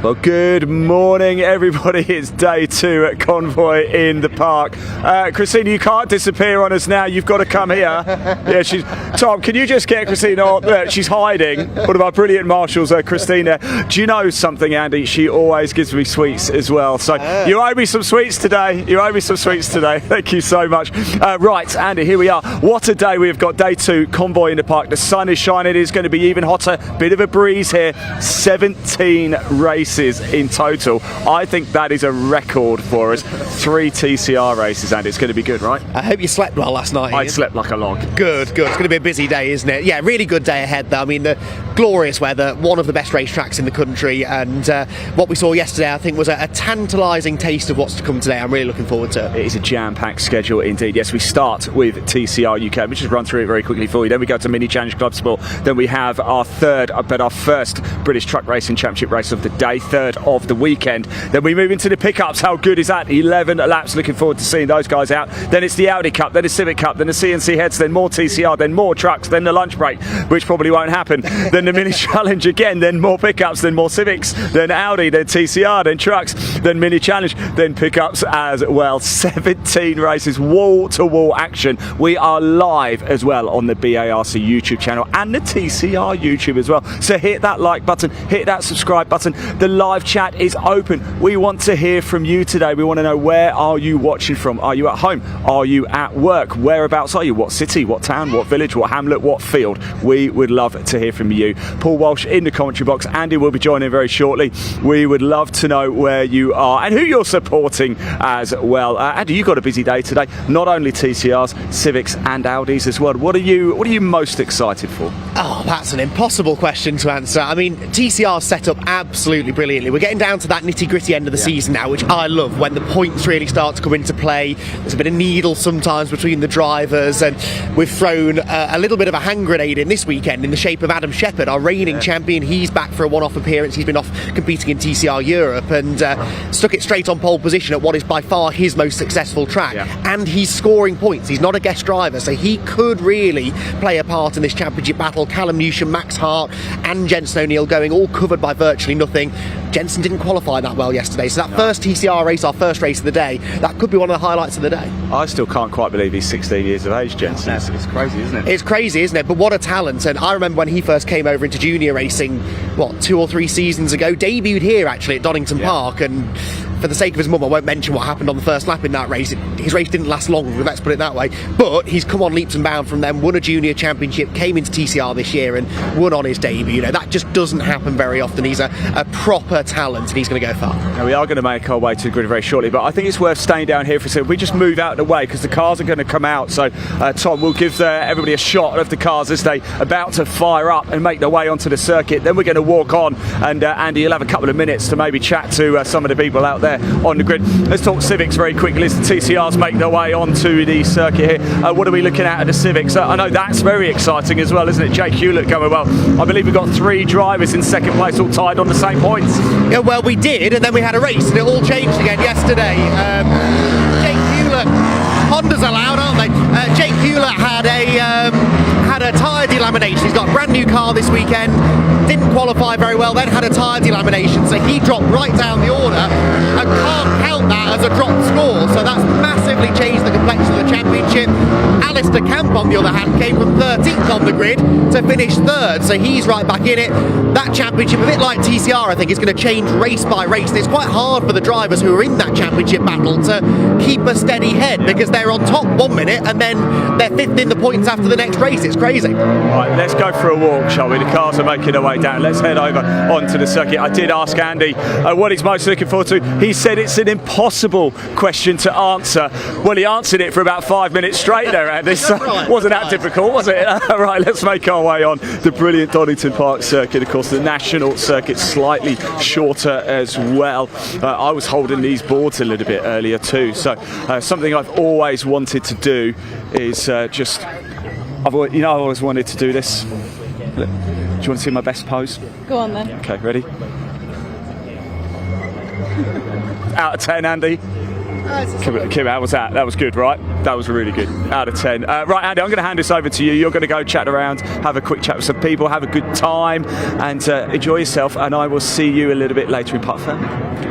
Well, good morning, everybody. It's day 2 at Convoy in the park. Christina, you can't disappear on us now. You've got to come here. Yeah, Tom, can you just get Christina? Oh, she's hiding. One of our brilliant marshals, Christina. Do you know something, Andy? She always gives me sweets as well. So you owe me some sweets today. You owe me some sweets today. Thank you so much. Right, Andy, here we are. What a day we've got. Day 2, Convoy in the park. The sun is shining. It is going to be even hotter. Bit of a breeze here. 17 races in total. I think that is a record for us. 3 TCR races, and it's going to be good, right? I hope you slept well last night. I slept like a log. Good. It's going to be a busy day, isn't it? Yeah, really good day ahead though. I mean, the glorious weather, one of the best racetracks in the country, and what we saw yesterday I think was a tantalising taste of what's to come today. I'm really looking forward to it. It is a jam-packed schedule indeed. Yes, we start with TCR UK. We'll just run through it very quickly for you. Then we go to Mini Challenge Clubsport. Then we have our first British Truck Racing Championship race of the day, third of the weekend. Then we move into the pickups. How good is that? 11 laps. Looking forward to seeing those guys out. Then it's the Audi Cup, then the Civic Cup, then the CNC Heads, then more TCR, then more trucks, then the lunch break, which probably won't happen. Then the Mini Challenge again, then more pickups, then more Civics, then Audi, then TCR, then trucks, then Mini Challenge, then pickups as well. 17 races, wall-to-wall action. We are live as well on the BARC YouTube channel and the TCR YouTube as well. So hit that like button, hit that subscribe button. The live chat is open. We want to hear from you today. We want to know, where are you watching from? Are you at home? Are you at work? Whereabouts are you? What city? What town? What village? What hamlet? What field? We would love to hear from you. Paul Walsh in the commentary box. Andy will be joining very shortly. We would love to know where you are and who you're supporting as well. Andy, you got a busy day today. Not only TCRs, Civics and Audis as well. What are you most excited for? Oh, that's an impossible question to answer. I mean, TCR set up absolutely brilliantly. We're getting down to that nitty-gritty end of the season now, which I love, when the points really start to come into play. There's a bit of needle sometimes between the drivers, and we've thrown a little bit of a hand grenade in this weekend in the shape of Adam Shepherd, our reigning champion. He's back for a one-off appearance. He's been off competing in TCR Europe and stuck it straight on pole position at what is by far his most successful track. And he's scoring points. He's not a guest driver, so he could really play a part in this championship battle. Callum Newsham, Max Hart and Jenson O'Neill going, all covered by virtually nothing. Jenson didn't qualify that well yesterday, so that first TCR race, our first race of the day, that could be one of the highlights of the day. I still can't quite believe he's 16 years of age, Jenson. It's crazy, isn't it? It's crazy, isn't it? But what a talent. And I remember when he first came over into junior racing, 2 or 3 seasons ago, debuted here actually at Donington Park, and for the sake of his mum, I won't mention what happened on the first lap in that race. His race didn't last long, let's put it that way. But he's come on leaps and bounds from them, won a junior championship, came into TCR this year and won on his debut. You know, that just doesn't happen very often. He's a proper talent, and he's going to go far. Now, we are going to make our way to the grid very shortly, but I think it's worth staying down here for a second. We just move out of the way because the cars are going to come out. So, Tom, we'll give everybody a shot of the cars as they about to fire up and make their way onto the circuit. Then we're going to walk on, and Andy, you'll have a couple of minutes to maybe chat to some of the people out there on the grid. Let's talk Civics very quickly as the TCRs make their way onto the circuit here. What are we looking at the Civics? I know that's very exciting as well, isn't it? Jake Hewlett going well. I believe we've got 3 drivers in second place, all tied on the same points. Yeah, well, we did, and then we had a race, and it all changed again yesterday. Jake Hewlett, Hondas are loud, aren't they? Jake Hewlett had a tyre delamination. He's got a brand new car this weekend. Didn't qualify very well, then had a tyre delamination, so he dropped right down the order and can't count that as a dropped score. So that's massively changed the other hand, came from 13th on the grid to finish 3rd, so he's right back in it. That championship, a bit like TCR, I think, is going to change race by race. And it's quite hard for the drivers who are in that championship battle to keep a steady head, because they're on top 1 minute and then they're 5th in the points after the next race. It's crazy. Right, let's go for a walk, shall we? The cars are making their way down. Let's head over onto the circuit. I did ask Andy what he's most looking forward to. He said it's an impossible question to answer. Well, he answered it for about 5 minutes straight there, Andy. So wasn't that difficult, was it? Right, let's make our way on the brilliant Donington Park circuit. Of course, the national circuit slightly shorter as well. I was holding these boards a little bit earlier too. So something I've always wanted to do is I've always wanted to do this. Look, do you want to see my best pose? Go on then. Okay, ready? Out of 10, Andy. Kim, how was that? That was good, right? That was really good. Out of 10. Right, Andy, I'm going to hand this over to you. You're going to go chat around, have a quick chat with some people, have a good time, and enjoy yourself. And I will see you a little bit later in part 3.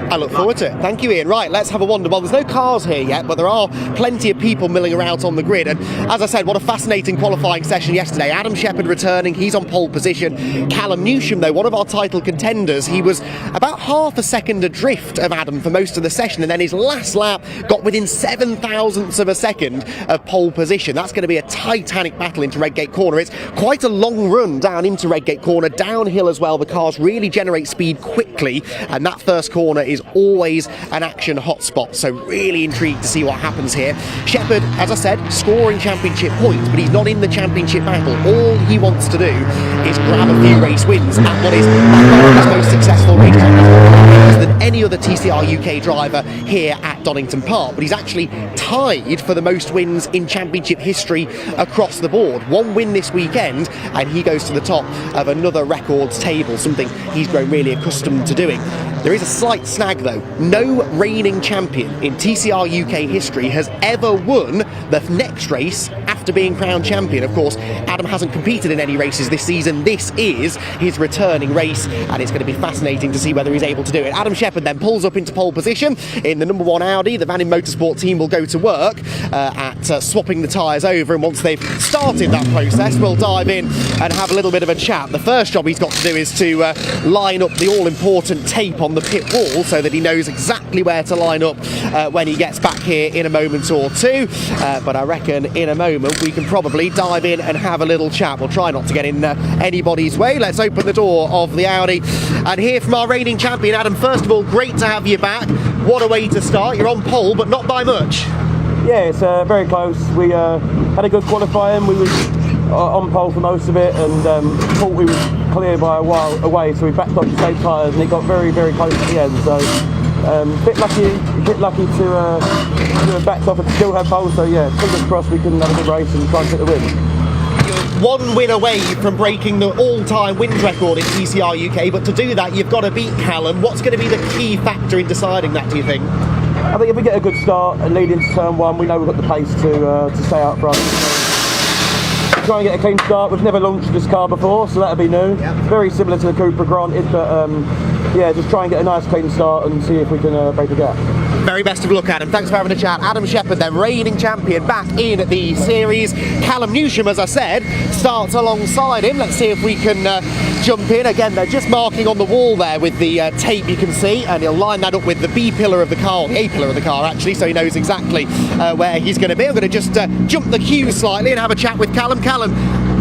I look forward to it. Thank you, Ian. Right, let's have a wander. Well, there's no cars here yet, but there are plenty of people milling around on the grid. And as I said, what a fascinating qualifying session yesterday. Adam Shepherd returning, he's on pole position. Callum Newsham, though, one of our title contenders, he was about half a second adrift of Adam for most of the session, and then his last lap got within 7,000ths of a second of pole position. That's going to be a titanic battle into Redgate Corner. It's quite a long run down into Redgate Corner, downhill as well. The cars really generate speed quickly, and that first corner is always an action hotspot, so really intrigued to see what happens here. Shepherd, as I said, scoring championship points, but he's not in the championship battle. All he wants to do is grab a few race wins at what is his most successful race than any other TCR UK driver here at Donington Park, but he's actually tied for the most wins in championship history across the board. 1 win this weekend and he goes to the top of another records table, something he's grown really accustomed to doing. There is a slight snag though. No reigning champion in TCR UK history has ever won the next race after being crowned champion. Of course, Adam hasn't competed in any races this season. This is his returning race, and it's going to be fascinating to see whether he's able to do it. Adam Shepherd then pulls up into pole position in the number 1 Audi. The Van in Motorsport team will go to work at swapping the tyres over, and once they've started that process, we'll dive in and have a little bit of a chat. The first job he's got to do is to line up the all-important tape on the pit wall so that he knows exactly where to line up when he gets back here in a moment or two. But I reckon in a moment we can probably dive in and have a little chat. We'll try not to get in anybody's way. Let's open the door of the Audi and hear from our reigning champion. Adam, first of all, great to have you back. What a way to start. You're on pole, but not by much. Yeah, it's very close. We had a good qualifying. We was on pole for most of it, and thought we was clear by a while away, so we backed off the state tyres, and it got very, very close at the end. So bit lucky to have backed off and still have pole. So yeah, fingers crossed we can have a good race and try and get the win. You're 1 win away from breaking the all-time wins record in TCR UK, but to do that you've got to beat Callum. What's going to be the key factor in deciding that, do you think? I think if we get a good start and lead into turn 1, we know we've got the pace to stay out front. Try and get a clean start. We've never launched this car before, so that'll be new. Yep. Very similar to the Cooper, granted, but yeah, just try and get a nice clean start and see if we can break the gap. Very best of luck, Adam. Thanks for having a chat. Adam Shepherd, then reigning champion, back in the series. Callum Newsham, as I said, starts alongside him. Let's see if we can jump in. Again, they're just marking on the wall there with the tape you can see, and he'll line that up with the B pillar of the car, or the A pillar of the car actually, so he knows exactly where he's going to be. I'm going to just jump the queue slightly and have a chat with Callum. Callum,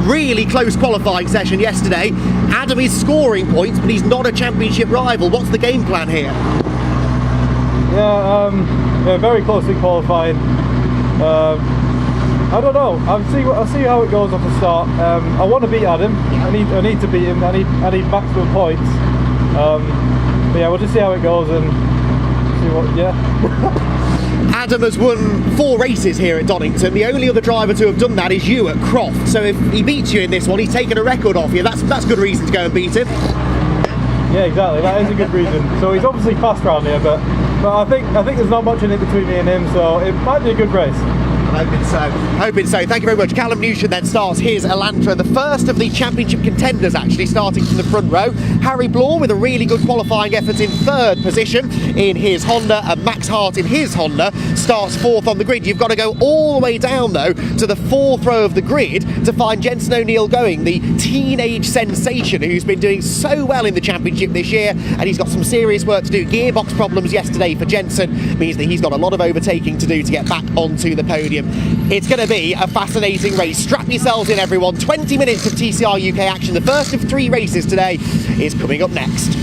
really close qualifying session yesterday. Adam is scoring points, but he's not a championship rival. What's the game plan here? Yeah, very closely qualified. I don't know. I'll see how it goes off the start. I want to beat Adam. I need to beat him. I need maximum points. But yeah, we'll just see how it goes and see what. Yeah. Adam has won 4 races here at Donington. The only other driver to have done that is you at Croft. So if he beats you in this one, he's taken a record off you. That's good reason to go and beat him. Yeah, exactly. That is a good reason. So he's obviously fast around here, but I think there's not much in it between me and him, so it might be a good race. I'm hoping so. Thank you very much. Callum Newsham then starts his Elantra, the first of the championship contenders actually, starting from the front row. Harry Blore with a really good qualifying effort in third position in his Honda, and Max Hart in his Honda starts fourth on the grid. You've got to go all the way down though to the fourth row of the grid to find Jenson O'Neill going, the teenage sensation who's been doing so well in the championship this year, and he's got some serious work to do. Gearbox problems yesterday for Jenson means that he's got a lot of overtaking to do to get back onto the podium. It's going to be a fascinating race. Strap yourselves in, everyone. 20 minutes of TCR UK action. The first of 3 races today is coming up next.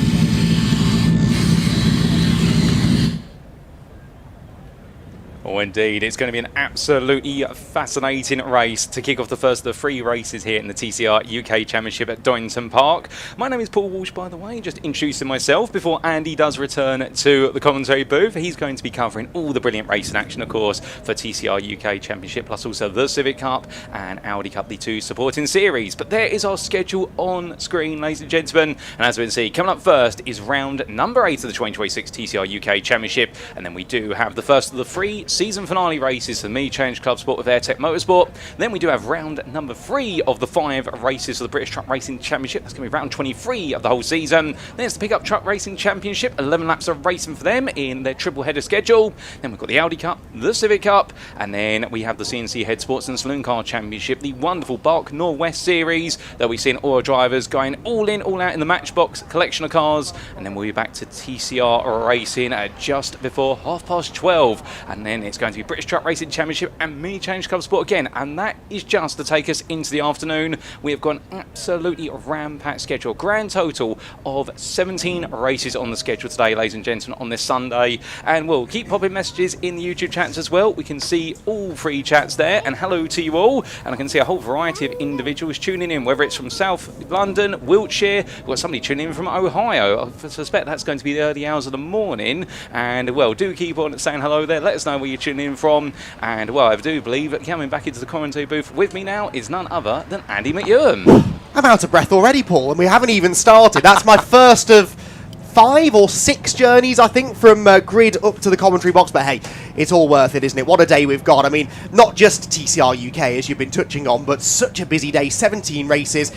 Oh, indeed. It's going to be an absolutely fascinating race to kick off the first of the 3 races here in the TCR UK Championship at Donington Park. My name is Paul Walsh, by the way, just introducing myself before Andy does return to the commentary booth. He's going to be covering all the brilliant racing action, of course, for TCR UK Championship, plus also the Civic Cup and Audi Cup, the 2 supporting series. But there is our schedule on screen, ladies and gentlemen. And as we can see, coming up first is round number 8 of the 2026 TCR UK Championship. And then we do have the first of the 3 season finale races for Mini Challenge Clubsport with AirTech Motorsport. Then we do have round number 3 of the 5 races of the British Truck Racing Championship. That's going to be round 23 of the whole season. Then it's the Pickup Truck Racing Championship, 11 laps of racing for them in their triple header schedule. Then we've got the Audi Cup, the Civic Cup, and then we have the CNC Head Sports and Saloon Car Championship, the wonderful BARC Northwest Series that we've seen all our drivers going all in, all out in the Matchbox collection of cars. And then we'll be back to TCR Racing at just before 12:30. And then it's going to be British Truck Racing Championship and Mini Challenge Clubsport again, and that is just to take us into the afternoon. We have got an absolutely ram-packed schedule, grand total of 17 races on the schedule today, ladies and gentlemen, on this Sunday. And we'll keep popping messages in the YouTube chats as well. We can see all 3 chats there, and hello to you all. And I can see a whole variety of individuals tuning in, whether it's from South London, Wiltshire. We've got somebody tuning in from Ohio. I suspect that's going to be the early hours of the morning. And well, do keep on saying hello there. Let us know where you're tuning in from. And well, I do believe that coming back into the commentary booth with me now is none other than Andy McEwan. I'm out of breath already, Paul, and we haven't even started. That's my first of 5 or 6 journeys, I think, from grid up to the commentary box. But hey, it's all worth it, isn't it? What a day we've got. I mean, not just TCR UK, as you've been touching on, but such a busy day, 17 races.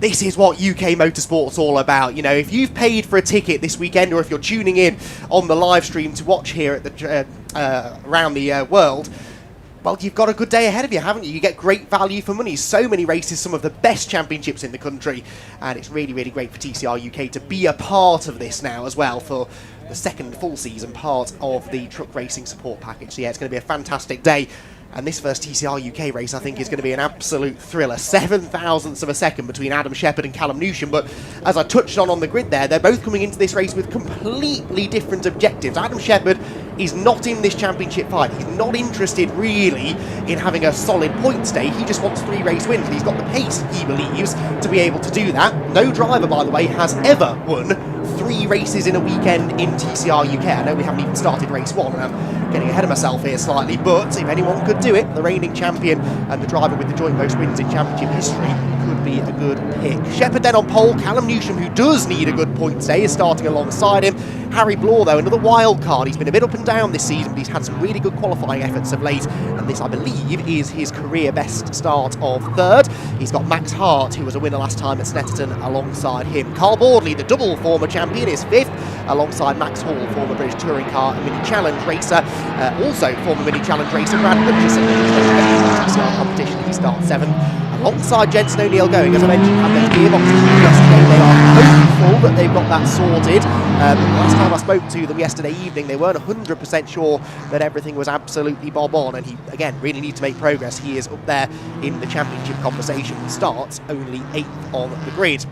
This is what UK motorsport's all about. You know, if you've paid for a ticket this weekend, or if you're tuning in on the live stream to watch here at the around the world, well, you've got a good day ahead of you, haven't you? You get great value for money. So many races, some of the best championships in the country, and it's really, really great for TCR UK to be a part of this now as well, for the second full season part of the truck racing support package. So yeah, it's going to be a fantastic day. And this first TCR UK race, I think, is going to be an absolute thriller. 7,000ths of a second between Adam Shepherd and Callum Newsham. But as I touched on the grid there, they're both coming into this race with completely different objectives. Adam Shepherd is not in this championship fight. He's not interested, really, in having a solid points day. He just wants 3 race wins. And he's got the pace, he believes, to be able to do that. No driver, by the way, has ever won 3 races in a weekend in TCR UK. I know we haven't even started race 1, and I'm getting ahead of myself here slightly, but if anyone could do it, the reigning champion and the driver with the joint most wins in championship history could be a good pick. Shepherd then on pole. Callum Newsham, who does need a good points day, is starting alongside him. Harry Blore, though, another wild card. He's been a bit up and down this season, but he's had some really good qualifying efforts of late, and this, I believe, is his career best start of 3rd. He's got Max Hart, who was a winner last time at Snetterton, alongside him. Carl Boardley, the double former champion, is 5th, alongside Max Hall, former British Touring Car and Mini Challenge racer. Also former Mini Challenge racer Brad Hutchison, in the TCR competition. He starts 7th. Alongside Jenson O'Neill going, as I mentioned, had their gearboxes yesterday. They are hopeful that they've got that sorted. Last time I spoke to them yesterday evening, they weren't 100% sure that everything was absolutely bob on, and he, again, really needs to make progress. He is up there in the championship conversation. Starts only 8th on the grid.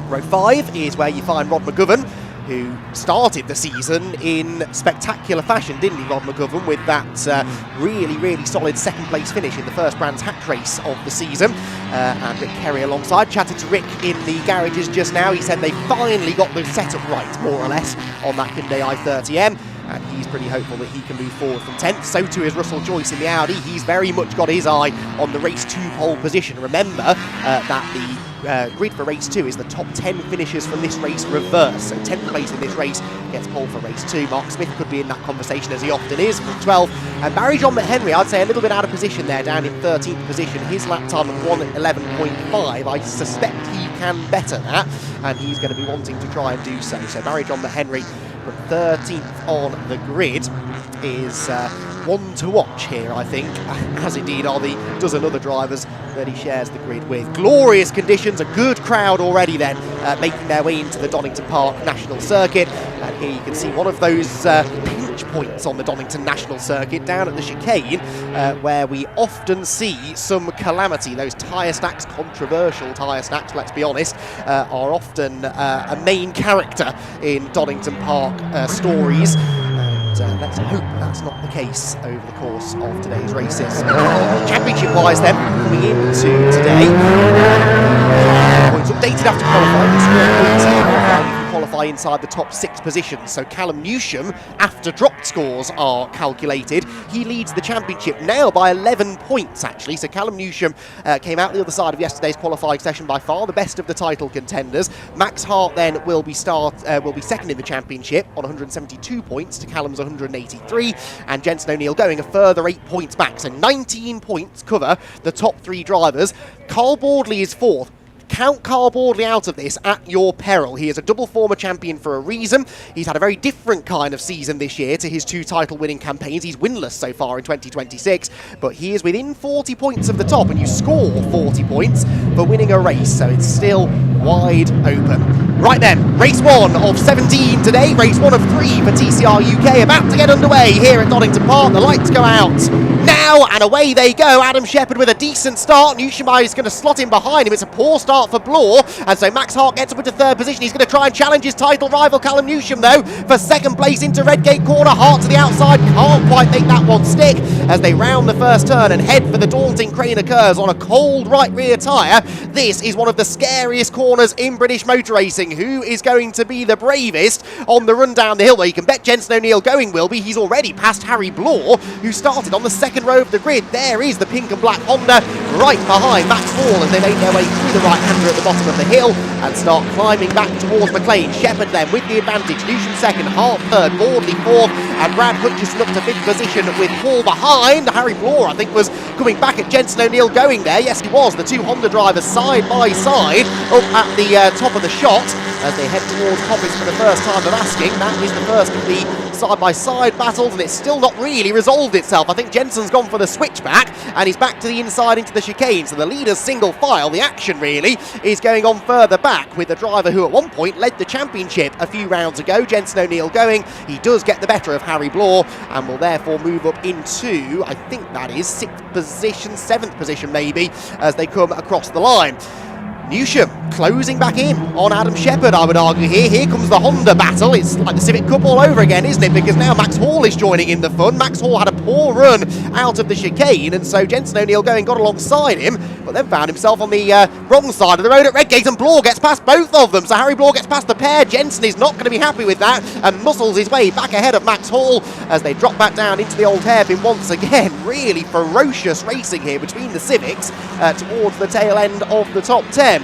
Row 5 is where you find Rod McGovern, who started the season in spectacular fashion, didn't he, Rod McGovern, with that really, really solid 2nd place finish in the first Brands Hatch race of the season. And Rick Kerry alongside. Chatted to Rick in the garages just now. He said they finally got the setup right, more or less, on that Hyundai i30M. And he's pretty hopeful that he can move forward from 10th. So too is Russell Joyce in the Audi. He's very much got his eye on the race 2 pole position. Remember that the grid for race 2 is the top 10 finishers from this race reverse. So 10th place in this race gets pole for race 2. Mark Smith could be in that conversation, as he often is, from 12. And Barry John McHenry, I'd say a little bit out of position there, down in 13th position. His lap time of 1:11.5. I suspect he can better that, and he's going to be wanting to try and do so. So Barry John McHenry from 13th on the grid is one to watch here, I think, as indeed are the dozen other drivers that he shares the grid with. Glorious conditions, a good crowd already then making their way into the Donington Park National Circuit. And here you can see one of those pinch points on the Donington National Circuit down at the chicane, where we often see some calamity. Those tyre stacks, controversial tyre stacks, let's be honest, are often a main character in Donington Park stories. Let's hope that's not the case over the course of today's races. Championship-wise then, coming into today, points updated after qualifying. Qualify inside the top 6 positions. So Callum Newsham, after dropped scores are calculated, he leads the championship now by 11 points actually. So Callum Newsham came out the other side of yesterday's qualifying session by far the best of the title contenders. Max Hart then will be second in the championship on 172 points to Callum's 183, and Jenson O'Neill going a further 8 points back. So 19 points cover the top 3 drivers. Carl Boardley is 4th. Count Carl Boardley out of this at your peril. He is a double former champion for a reason. He's had a very different kind of season this year to his 2 title-winning campaigns. He's winless so far in 2026, but he is within 40 points of the top, and you score 40 points for winning a race, so it's still wide open. Right then, race 1 of 17 today, race 1 of 3 for TCR UK, about to get underway here at Donington Park. The lights go out now, and away they go. Adam Shepherd with a decent start. Newsham is going to slot in behind him. It's a poor start for Bloor, and so Max Hart gets up into 3rd position. He's going to try and challenge his title rival Callum Newsham though for 2nd place into Redgate corner. Hart to the outside, can't quite make that one stick as they round the first turn and head for the daunting Crane Curves on a cold right rear tyre. This is one of the scariest corners in British motor racing. Who is going to be the bravest on the run down the hill? Well, you can bet Jenson O'Neill going will be. He's already passed Harry Bloor, who started on the 2nd row of the grid. There is the pink and black Honda right behind Max Hall as they make their way through the right-hander at the bottom of the hill and start climbing back towards McLean. Shepherd then with the advantage. Newsham 2nd, Hart 3rd, Boardley 4th, and Brad Hutchison up to 5th position with Paul behind. Harry Bloor, I think, was coming back at Jenson O'Neill going there. Yes, he was. The 2 Honda drivers side by side up at the top of the shot as they head towards Coppice for the first time of asking. That is the first of the side-by-side battles, and it's still not really resolved itself. I think Jensen's gone for the switchback, and he's back to the inside into the chicane. So the leader's single file, the action really, is going on further back with the driver who at one point led the championship a few rounds ago, Jenson O'Neill going. He does get the better of Harry Bloor and will therefore move up into, I think that is 6th position, 7th position maybe, as they come across the line. Newsham closing back in on Adam Shepherd, I would argue here. Here comes the Honda battle. It's like the Civic Cup all over again, isn't it? Because now Max Hall is joining in the fun. Max Hall had a poor run out of the chicane, and so Jenson O'Neill got alongside him, but then found himself on the wrong side of the road at Redgate, and Bloor gets past both of them. So Harry Bloor gets past the pair. Jenson is not going to be happy with that and muscles his way back ahead of Max Hall as they drop back down into the old hairpin once again. Really ferocious racing here between the Civics towards the tail end of the top 10.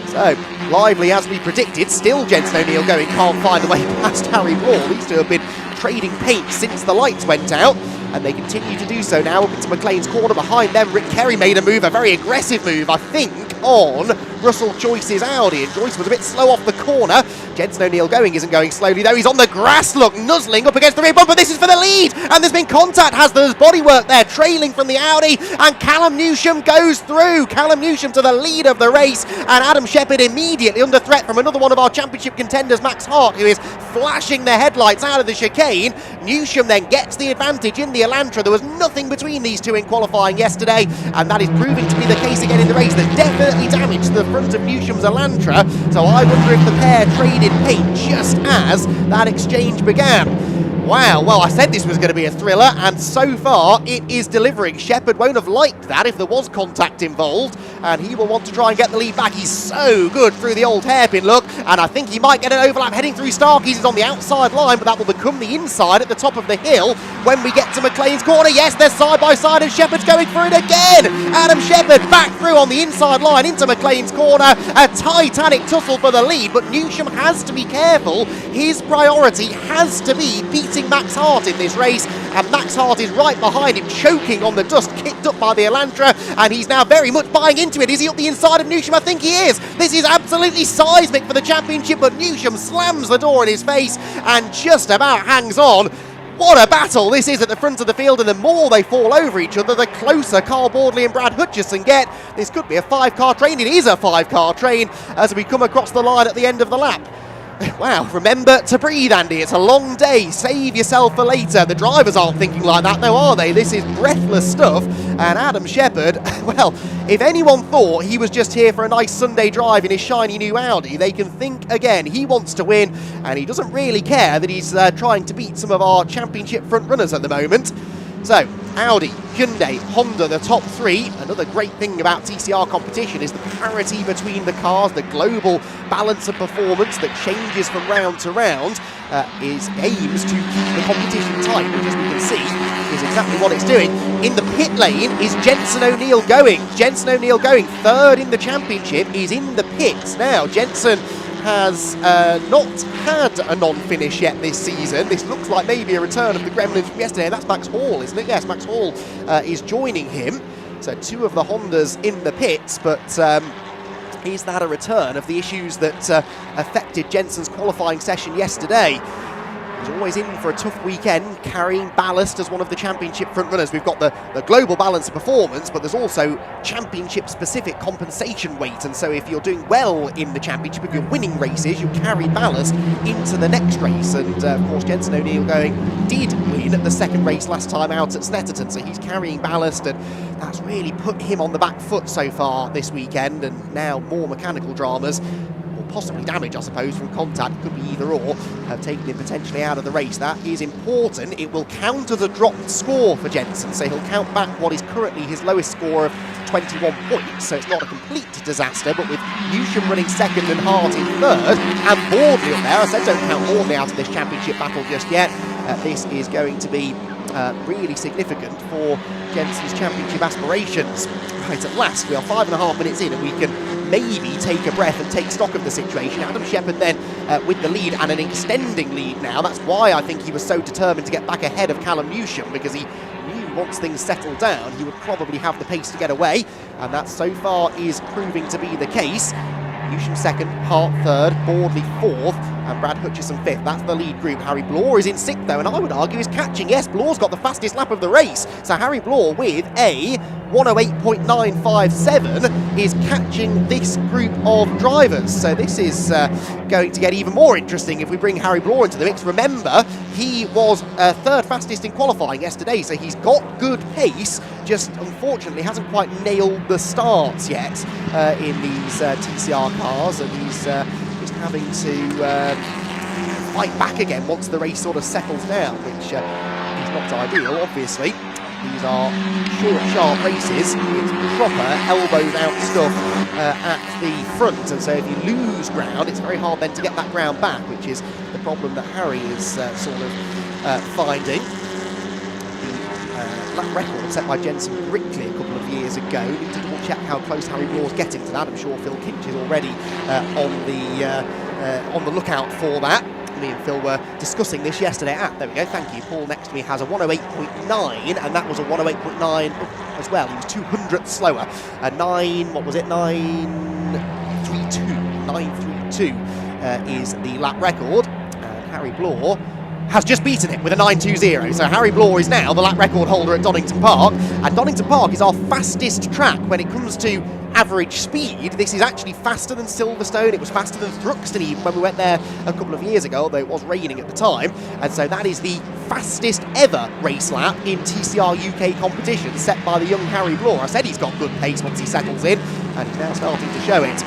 So, lively as we predicted. Still Jenson O'Neill can't find the way past Harry Bloor. These two have been trading paint since the lights went out, and they continue to do so now up into McLean's corner. Behind them, Rick Kerry made a move, a very aggressive move, I think, on Russell Joyce's Audi, and Joyce was a bit slow off the corner. Jenson O'Neill isn't going slowly though. He's on the grass, look, nuzzling up against the rear bumper. This is for the lead, and there's been contact. There's bodywork there, trailing from the Audi, and Callum Newsham goes through. Callum Newsham to the lead of the race, and Adam Shepherd immediately under threat from another one of our championship contenders, Max Hart, who is flashing the headlights out of the chicane. Newsham then gets the advantage in the Elantra. There was nothing between these two in qualifying yesterday, and that is proving to be the case again in the race. There's definitely damage to the front of Newsham's Elantra, so I wonder if the pair traded paint just as that exchange began. Wow, well, I said this was going to be a thriller, and so far it is delivering. Shepherd won't have liked that if there was contact involved, and he will want to try and get the lead back. He's so good through the old hairpin look, and I think he might get an overlap heading through Starkeys. He's on the outside line, but that will become the inside at the top of the hill when we get to McLean's corner. Yes, they're side by side, and Shepherd's going through it again. Adam Shepherd back through on the inside line into McLean's corner. A titanic tussle for the lead, but Newsham has to be careful. His priority has to be beating Max Hart in this race, and Max Hart is right behind him, choking on the dust kicked up by the Elantra, and he's now very much buying into it. Is he up the inside of Newsham? I think he is. This is absolutely seismic for the championship, but Newsham slams the door in his face and just about hangs on. What a battle this is at the front of the field, and the more they fall over each other, the closer Carl Boardley and Brad Hutchison get. This could be a 5-car train. It is a 5-car train as we come across the line at the end of the lap. Wow, remember to breathe, Andy. It's a long day. Save yourself for later. The drivers aren't thinking like that, though, are they? This is breathless stuff. And Adam Shepherd, well, if anyone thought he was just here for a nice Sunday drive in his shiny new Audi, they can think again. He wants to win, and he doesn't really care that he's trying to beat some of our championship front runners at the moment. So, Audi, Hyundai, Honda, the top three. Another great thing about TCR competition is the parity between the cars, the global balance of performance that changes from round to round, aims to keep the competition tight, which, as we can see, is exactly what it's doing. In the pit lane is Jensen O'Neill going. Jensen O'Neill going third in the championship is in the pits. Now, Jensen has not had a non-finish yet this season. This looks like maybe a return of the gremlins from yesterday. That's Max Hall, isn't it? Yes, Max Hall is joining him. So 2 of the Hondas in the pits, but is that a return of the issues that affected Jensen's qualifying session yesterday? He's always in for a tough weekend, carrying ballast as one of the championship front runners. We've got the global balance of performance, but there's also championship-specific compensation weight. And so if you're doing well in the championship, if you're winning races, you carry ballast into the next race. And of course, Jensen O'Neill did win at the second race last time out at Snetterton. So he's carrying ballast, and that's really put him on the back foot so far this weekend. And now more mechanical dramas, possibly damage, I suppose, from contact. It could be either or, have taken him potentially out of the race. That is important. It will count as a dropped score for Jensen, so he'll count back what is currently his lowest score of 21 points, so it's not a complete disaster. But with Newsham running second and Hart in third, and Boardley up there, I said don't count Boardley out of this championship battle just yet, this is going to be really significant for Jensen's championship aspirations. Right, at last, we are 5.5 minutes in, and we can maybe take a breath and take stock of the situation. Adam Shepherd then with the lead, and an extending lead now. That's why I think he was so determined to get back ahead of Callum Newsham, because he knew once things settled down, he would probably have the pace to get away, and that so far is proving to be the case. Newsham second, Hart third, Boardley fourth, and Brad Hutchison fifth. That's the lead group. Harry Blore is in sixth, though, and I would argue is catching. Yes, Blore's got the fastest lap of the race. So Harry Blore with a 108.957 is catching this group of drivers. So this is going to get even more interesting if we bring Harry Blore into the mix. Remember, he was third fastest in qualifying yesterday, so he's got good pace, just unfortunately hasn't quite nailed the starts yet in these TCR cars, and he's just having to fight back again once the race sort of settles down, which is not ideal, obviously. These are short, sharp races. It's proper elbows out stuff at the front, and so if you lose ground, it's very hard then to get that ground back, which is the problem that Harry is sort of finding. The lap record set by Jensen Brickley a couple of years ago. Need to double check how close Harry Blore's getting to that. I'm sure Phil Kinch is already on the lookout for that. Me and Phil were discussing this yesterday. There we go, thank you. Paul next to me has a 108.9, and that was a 108.9 as well. He was 200 slower. 932 is the lap record, and Harry Blore has just beaten it with a 9.20. So Harry Blore is now the lap record holder at Donington Park, and Donington Park is our fastest track when it comes to average speed. This is actually faster than Silverstone. It was faster than Thruxton even when we went there a couple of years ago, although it was raining at the time. And so that is the fastest ever race lap in TCR UK competition, set by the young Harry Blore. I said he's got good pace once he settles in, and he's now starting to show it.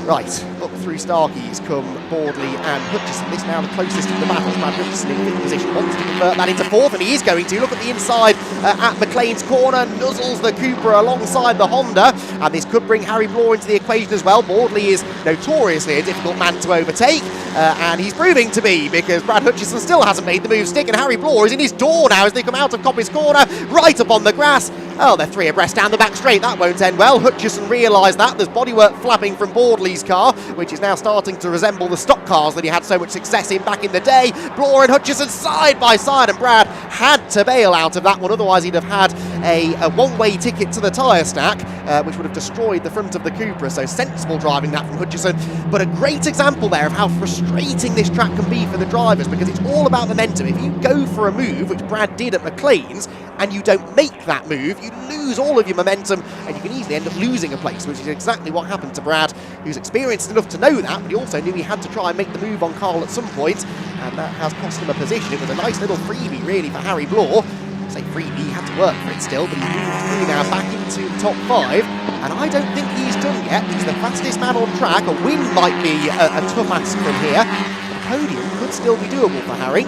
Right, up through through Starkeys come Boardley and Hutchison. This now the closest of the battles. Brad Hutchison in 5th position, wants to convert that into 4th, and he is going to. Look at the inside at McLean's corner, nuzzles the Cooper alongside the Honda, and this could bring Harry Bloor into the equation as well. Boardley is notoriously a difficult man to overtake, and he's proving to be, because Brad Hutchison still hasn't made the move stick, and Harry Bloor is in his door now as they come out of Coppice corner, right up on the grass. Oh, they're 3 abreast down the back straight. That won't end well. Hutchison realised that. There's bodywork flapping from Boardley's car, which is now starting to resemble the stock cars that he had so much success in back in the day. Bloor and Hutchison side by side, and Brad had to bail out of that one. Otherwise, he'd have had a one-way ticket to the tyre stack, which would have destroyed the front of the Cupra. So sensible driving that from Hutchison. But a great example there of how frustrating this track can be for the drivers, because it's all about momentum. If you go for a move, which Brad did at McLean's, and you don't make that move, you lose all of your momentum, and you can easily end up losing a place, which is exactly what happened to Brad, who's experienced enough to know that, but he also knew he had to try and make the move on Carl at some point, and that has cost him a position. It was a nice little freebie, really, for Harry Bloor. I say freebie, he had to work for it still, but he's moved through now back into the top 5, and I don't think he's done yet. He's the fastest man on track. A win might be a tough ask from here. The podium could still be doable for Harry.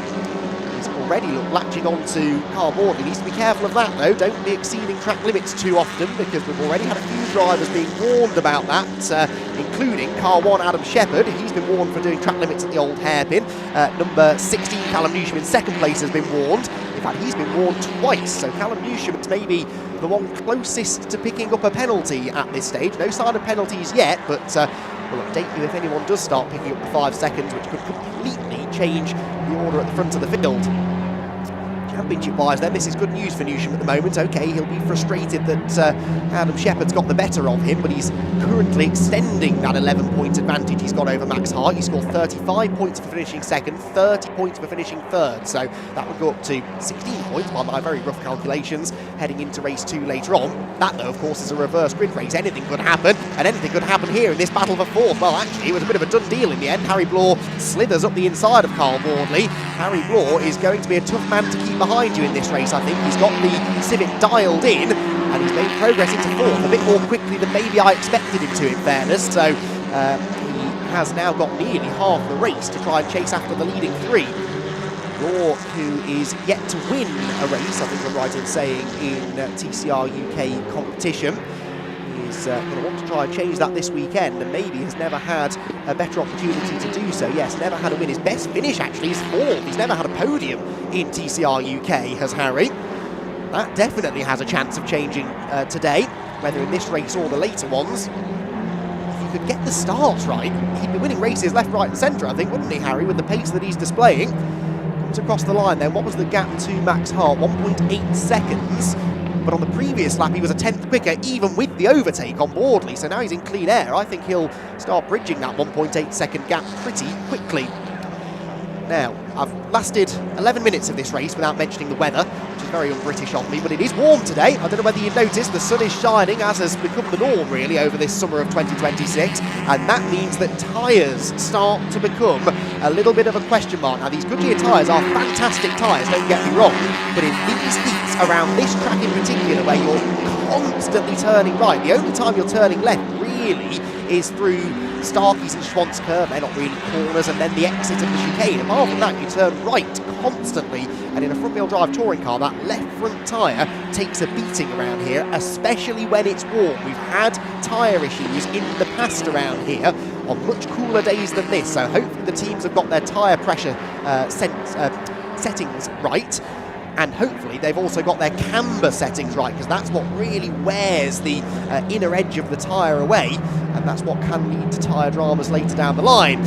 Already latching on to Carl Boardley. Needs to be careful of that though. Don't be exceeding track limits too often, because we've already had a few drivers being warned about that, including car 1 Adam Shepherd. He's been warned for doing track limits at the old hairpin. Number 16 Callum Newsham in 2nd place has been warned. In fact, he's been warned twice, so Callum Newsham is maybe the one closest to picking up a penalty at this stage. No sign of penalties yet, but we'll update you if anyone does start picking up the 5 seconds, which could completely change the order at the front of the field. Championship-wise then, this is good news for Newsham at the moment. OK, he'll be frustrated that Adam Shepherd's got the better of him, but he's currently extending that 11-point advantage he's got over Max Hart. He scored 35 points for finishing 2nd, 30 points for finishing 3rd, so that would go up to 16 points by my very rough calculations heading into race 2 later on. That, though, of course, is a reverse grid race. Anything could happen, and anything could happen here in this battle for 4th. Well, actually, it was a bit of a done deal in the end. Harry Bloor slithers up the inside of Carl Boardley. Harry Bloor is going to be a tough man to keep behind you in this race, I think. He's got the Civic dialed in, and he's made progress into 4th a bit more quickly than maybe I expected him to, in fairness. So he has now got nearly half the race to try and chase after the leading 3. Bloor, who is yet to win a race, I think I'm right in saying, in TCR UK competition, is going to want to try and change that this weekend, and maybe has never had a better opportunity to do so. Yes, never had a win. His best finish actually is 4th. He's never had a podium in TCR UK, has Harry. That definitely has a chance of changing today, whether in this race or the later ones. If he could get the starts right, he'd be winning races left, right and centre, I think, wouldn't he, Harry, with the pace that he's displaying. Comes across the line then. What was the gap to Max Hart? 1.8 seconds. But on the previous lap, he was a 10th quicker, even with the overtake on Boardley. So now he's in clean air. I think he'll start bridging that 1.8 second gap pretty quickly. Now, I've lasted 11 minutes of this race without mentioning the weather, which is very un-British of me, but it is warm today. I don't know whether you've noticed, the sun is shining, as has become the norm, really, over this summer of 2026, and that means that tyres start to become a little bit of a question mark. Now, these Goodyear tyres are fantastic tyres, don't get me wrong, but in these heats, around this track in particular, where you're constantly turning right, the only time you're turning left, really, is through Starkeys and Schwantz curve. They're not really corners, and then the exit of the chicane. Apart from that, you turn right constantly, and in a front-wheel drive touring car, that left front tyre takes a beating around here, especially when it's warm. We've had tyre issues in the past around here on much cooler days than this, so hopefully the teams have got their tyre pressure settings right. And hopefully they've also got their camber settings right, because that's what really wears the inner edge of the tyre away, and that's what can lead to tyre dramas later down the line.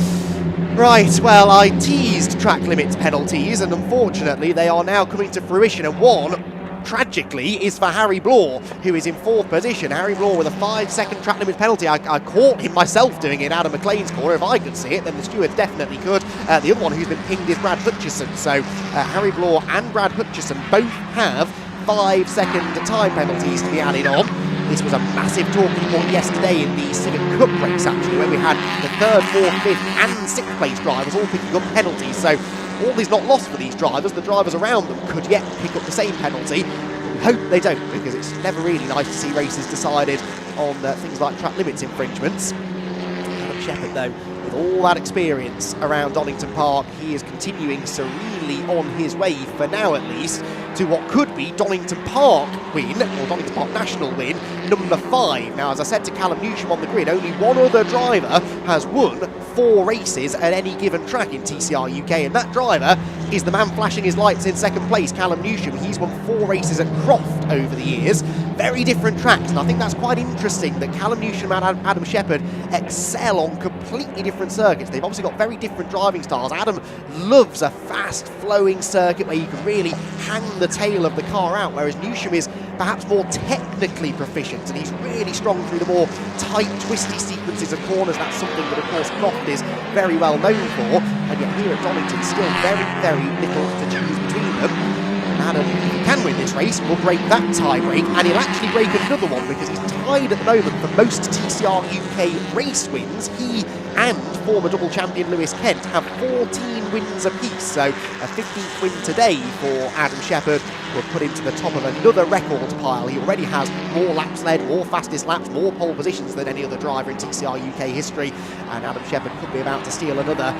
Right, well, I teased track limits penalties, and unfortunately they are now coming to fruition, and one, tragically, is for Harry Bloor, who is in 4th position. Harry Bloor with a 5-second track limit penalty. I caught him myself doing it in Adam McLean's corner. If I could see it, then the stewards definitely could. The other one who's been pinged is Brad Hutchison. So Harry Bloor and Brad Hutchison both have 5-second time penalties to be added on. This was a massive talking point yesterday in the Civic Cup race, actually, where we had the 3rd, 4th, 5th and 6th place drivers all picking up penalties. So all is not lost for these drivers. The drivers around them could yet pick up the same penalty. We hope they don't, because it's never really nice to see races decided on things like track limits infringements. Adam Shepherd, though, with all that experience around Donington Park, he is continuing serenely on his way, for now at least, to what could be Donington Park win, or Donington Park National win, number 5. Now, as I said to Callum Newsham on the grid, only one other driver has won 4 races at any given track in TCR UK, and that driver is the man flashing his lights in second place, Callum Newsham. He's won 4 races at Croft over the years, very different tracks, and I think that's quite interesting that Callum Newsham and Adam Shepherd excel on completely different circuits. They've obviously got very different driving styles. Adam loves a fast flowing circuit where you can really hang the tail of the car out, whereas Newsham is perhaps more technically proficient, and he's really strong through the more tight, twisty sequences of corners. That's something that, of course, Croft is very well known for, and yet here at Donington, still very, very little to choose between them. And Adam, if he can win this race, will break that tie break, and he'll actually break another one, because he's tied at the moment for most TCR UK race wins. He and former double champion Lewis Kent have 14 wins apiece, so a 15th win today for Adam Shepherd will put him to the top of another record pile. He already has more laps led, more fastest laps, more pole positions than any other driver in TCR UK history, and Adam Shepherd could be about to steal another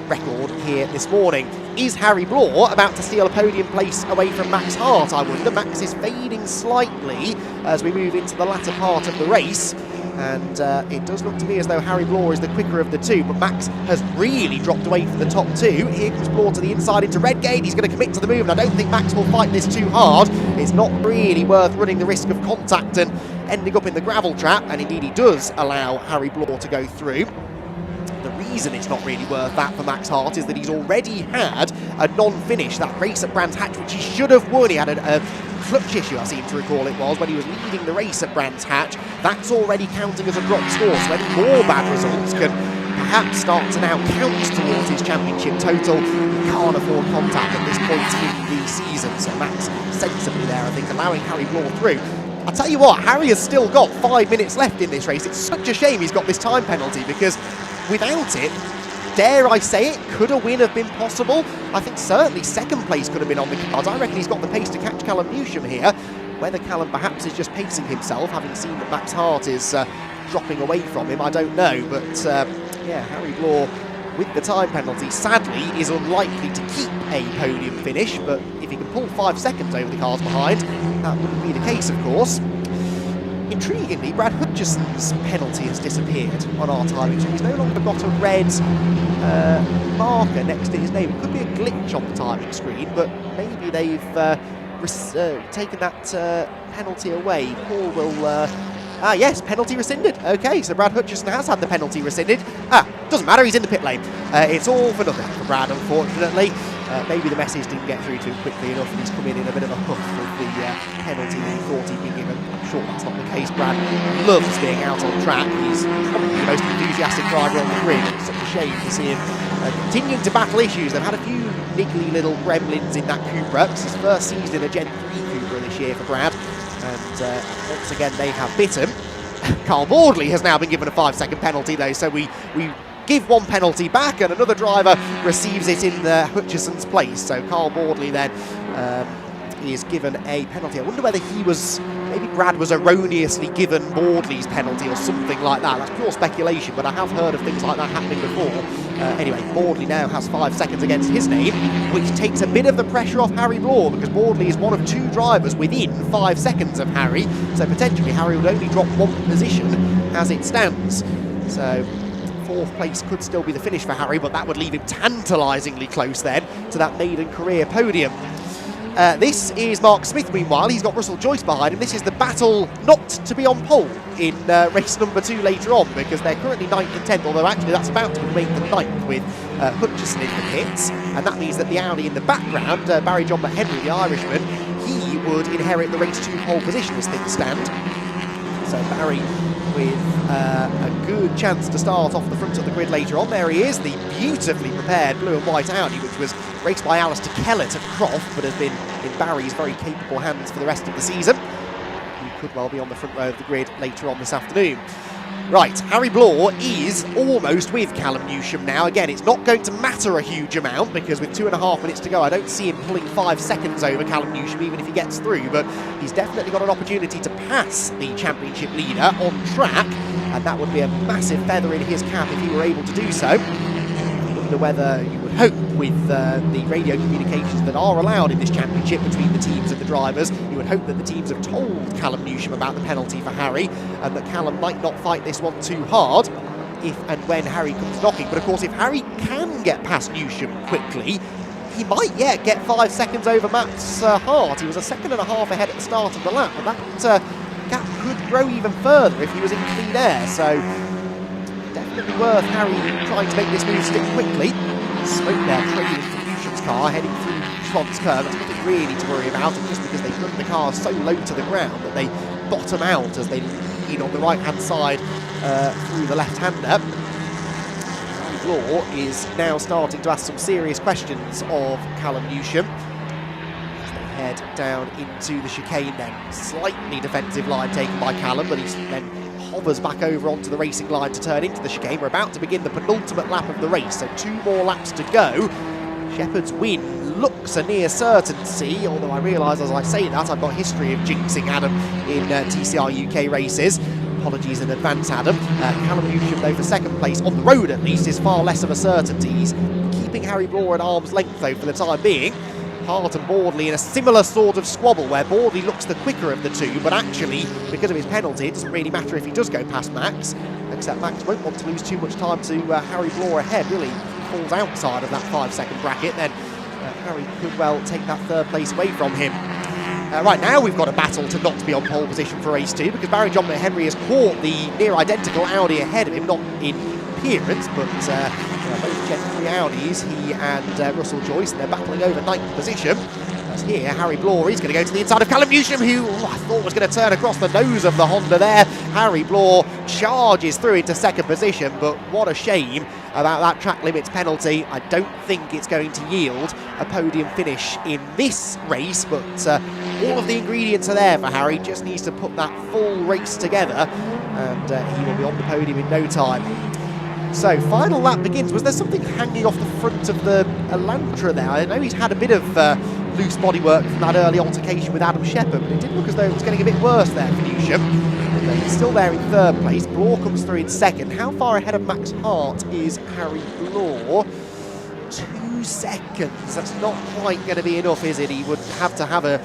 record here this morning. Is Harry Blore about to steal a podium place away from Max Hart, I wonder? Max is fading slightly as we move into the latter part of the race, and it does look to me as though Harry Blore is the quicker of the two, but Max has really dropped away from the top 2. Here comes Blore to the inside into Redgate. He's going to commit to the move, and I don't think Max will fight this too hard. It's not really worth running the risk of contact and ending up in the gravel trap, and indeed he does allow Harry Blore to go through. The reason it's not really worth that for Max Hart is that he's already had a non-finish, that race at Brands Hatch, which he should have won. He had a clutch issue, I seem to recall it was, when he was leading the race at Brands Hatch. That's already counting as a drop score, so any more bad results can perhaps start to now count towards his championship total. He can't afford contact at this point in the season, so Max sensibly there, I think, allowing Harry Blore through. I'll tell you what, Harry has still got 5 minutes left in this race. It's such a shame he's got this time penalty, because without it, dare I say it, could a win have been possible? I think certainly second place could have been on the cards. I reckon he's got the pace to catch Callum Newsham here. Whether Callum perhaps is just pacing himself, having seen that Max Hart is dropping away from him, I don't know. But yeah, Harry Blore with the time penalty, sadly, is unlikely to keep a podium finish. But if he can pull 5 seconds over the cars behind, that wouldn't be the case, of course. Intriguingly, Brad Hutchison's penalty has disappeared on our timing screen. He's no longer got a red marker next to his name. It could be a glitch on the timing screen, but maybe they've taken that penalty away. Paul will... yes, penalty rescinded. Okay, so Brad Hutchison has had the penalty rescinded. Doesn't matter, he's in the pit lane. It's all for nothing for Brad, unfortunately. Maybe the message didn't get through to him quickly enough, and he's come in a bit of a huff with the penalty that he thought he'd been given. I'm sure that's not the case. Brad loves being out on track. He's probably the most enthusiastic driver on the grid. It's such a shame to see him continuing to battle issues. They've had a few niggly little gremlins in that Cupra. It's his first season in a Gen 3 Cupra this year for Brad, and once again they have bitten. Carl Bordley has now been given a 5-second penalty though, so we give one penalty back and another driver receives it in Hutchison's place. So Carl Bordley then is given a penalty. I wonder whether maybe Brad was erroneously given Bordley's penalty or something like that. That's pure speculation, but I have heard of things like that happening before. Anyway, Bordley now has 5 seconds against his name, which takes a bit of the pressure off Harry Blore, because Bordley is one of 2 drivers within 5 seconds of Harry, so potentially Harry would only drop 1 position as it stands. So 4th place could still be the finish for Harry, but that would leave him tantalisingly close then to that maiden career podium. This is Mark Smith, meanwhile. He's got Russell Joyce behind him. This is the battle not to be on pole in race number 2 later on, because they're currently 9th and 10th, although actually that's about to be made the 9th with Hutchison in the pits, and that means that the Audi in the background, Barry John McHenry, the Irishman, he would inherit the race 2 pole position as things stand. So Barry with a good chance to start off the front of the grid later on. There he is, the beautifully prepared blue and white Audi, which was raced by Alistair Kellett at Croft, but has been in Barry's very capable hands for the rest of the season. He could well be on the front row of the grid later on this afternoon. Right, Harry Blore is almost with Callum Newsham now. Again, it's not going to matter a huge amount, because with 2.5 minutes to go, I don't see him pulling 5 seconds over Callum Newsham, even if he gets through, but he's definitely got an opportunity to pass the championship leader on track. and that would be a massive feather in his cap if he were able to do so. I wonder whether you would hope with the radio communications that are allowed in this championship between the teams and the drivers, you would hope that the teams have told Callum Newsham about the penalty for Harry, and that Callum might not fight this one too hard if and when Harry comes knocking. But of course, if Harry can get past Newsham quickly, he might yet get 5 seconds over Max Hart. He was a second and a half ahead at the start of the lap, and that gap could grow even further if he was in clean air. So definitely worth Harry trying to make this move stick quickly. Smoke there trailing from Newsham's car heading through Schwann's curve. That's nothing really to worry about, and just because they run the car so low to the ground that they bottom out as they lean on the right hand side through the left-hander. Law is now starting to ask some serious questions of Callum Newsham as they head down into the chicane then. Slightly defensive line taken by Callum, but he then hovers back over onto the racing line to turn into the chicane. We're about to begin the penultimate lap of the race, so 2 more laps to go. Shepherd's win looks a near certainty, although I realise as I say that I've got a history of jinxing Adam in TCR UK races. Apologies in advance, Adam. Callum Newsham, though, for second place, on the road at least, is far less of a certainty. He's keeping Harry Bloor at arm's length, though, for the time being. Hart and Boardley in a similar sort of squabble, where Boardley looks the quicker of the two, but actually, because of his penalty, it doesn't really matter if he does go past Max, except Max won't want to lose too much time to Harry Bloor ahead, really. If he falls outside of that 5-second bracket, then Harry could well take that third place away from him. Right now we've got a battle to not be on pole position for race 2, because Barry John McHenry has caught the near identical Audi ahead of him, not in appearance, but both Gen 3 Audis, he and Russell Joyce, and they're battling over 9th position. As here, Harry Bloor, he's going to go to the inside of Callum Newsham, who I thought was going to turn across the nose of the Honda there. Harry Bloor charges through into second position, but what a shame about that track limits penalty. I don't think it's going to yield a podium finish in this race, but all of the ingredients are there for Harry. Just needs to put that full race together, and he will be on the podium in no time. So, final lap begins. Was there something hanging off the front of the Elantra there? I know he's had a bit of loose bodywork from that early altercation with Adam Shepherd, but it did look as though it was getting a bit worse there for Newsham. And he's still there in third place. Bloor comes through in second. How far ahead of Max Hart is Harry Bloor? 2 seconds. That's not quite going to be enough, is it? He would have to have a